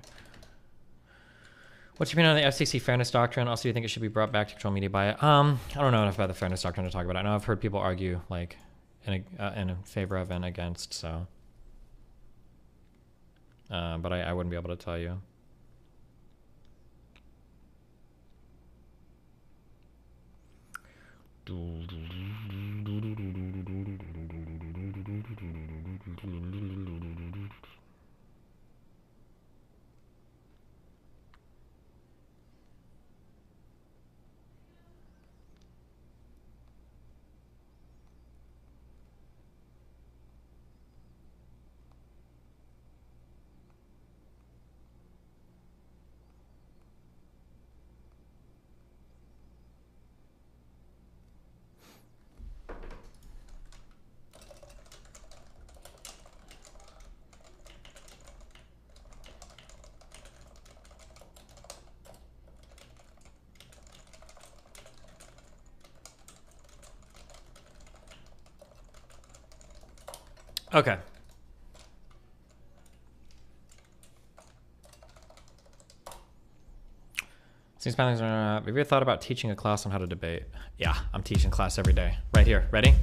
What's your opinion on the FCC fairness doctrine? Also, do you think it should be brought back to control media by it? I don't know enough about the fairness doctrine to talk about it. I know I've heard people argue like in favor of and against, so. But I wouldn't be able to tell you. Okay. Seems have you ever thought about teaching a class on how to debate? Yeah, I'm teaching class every day. Right here. Ready?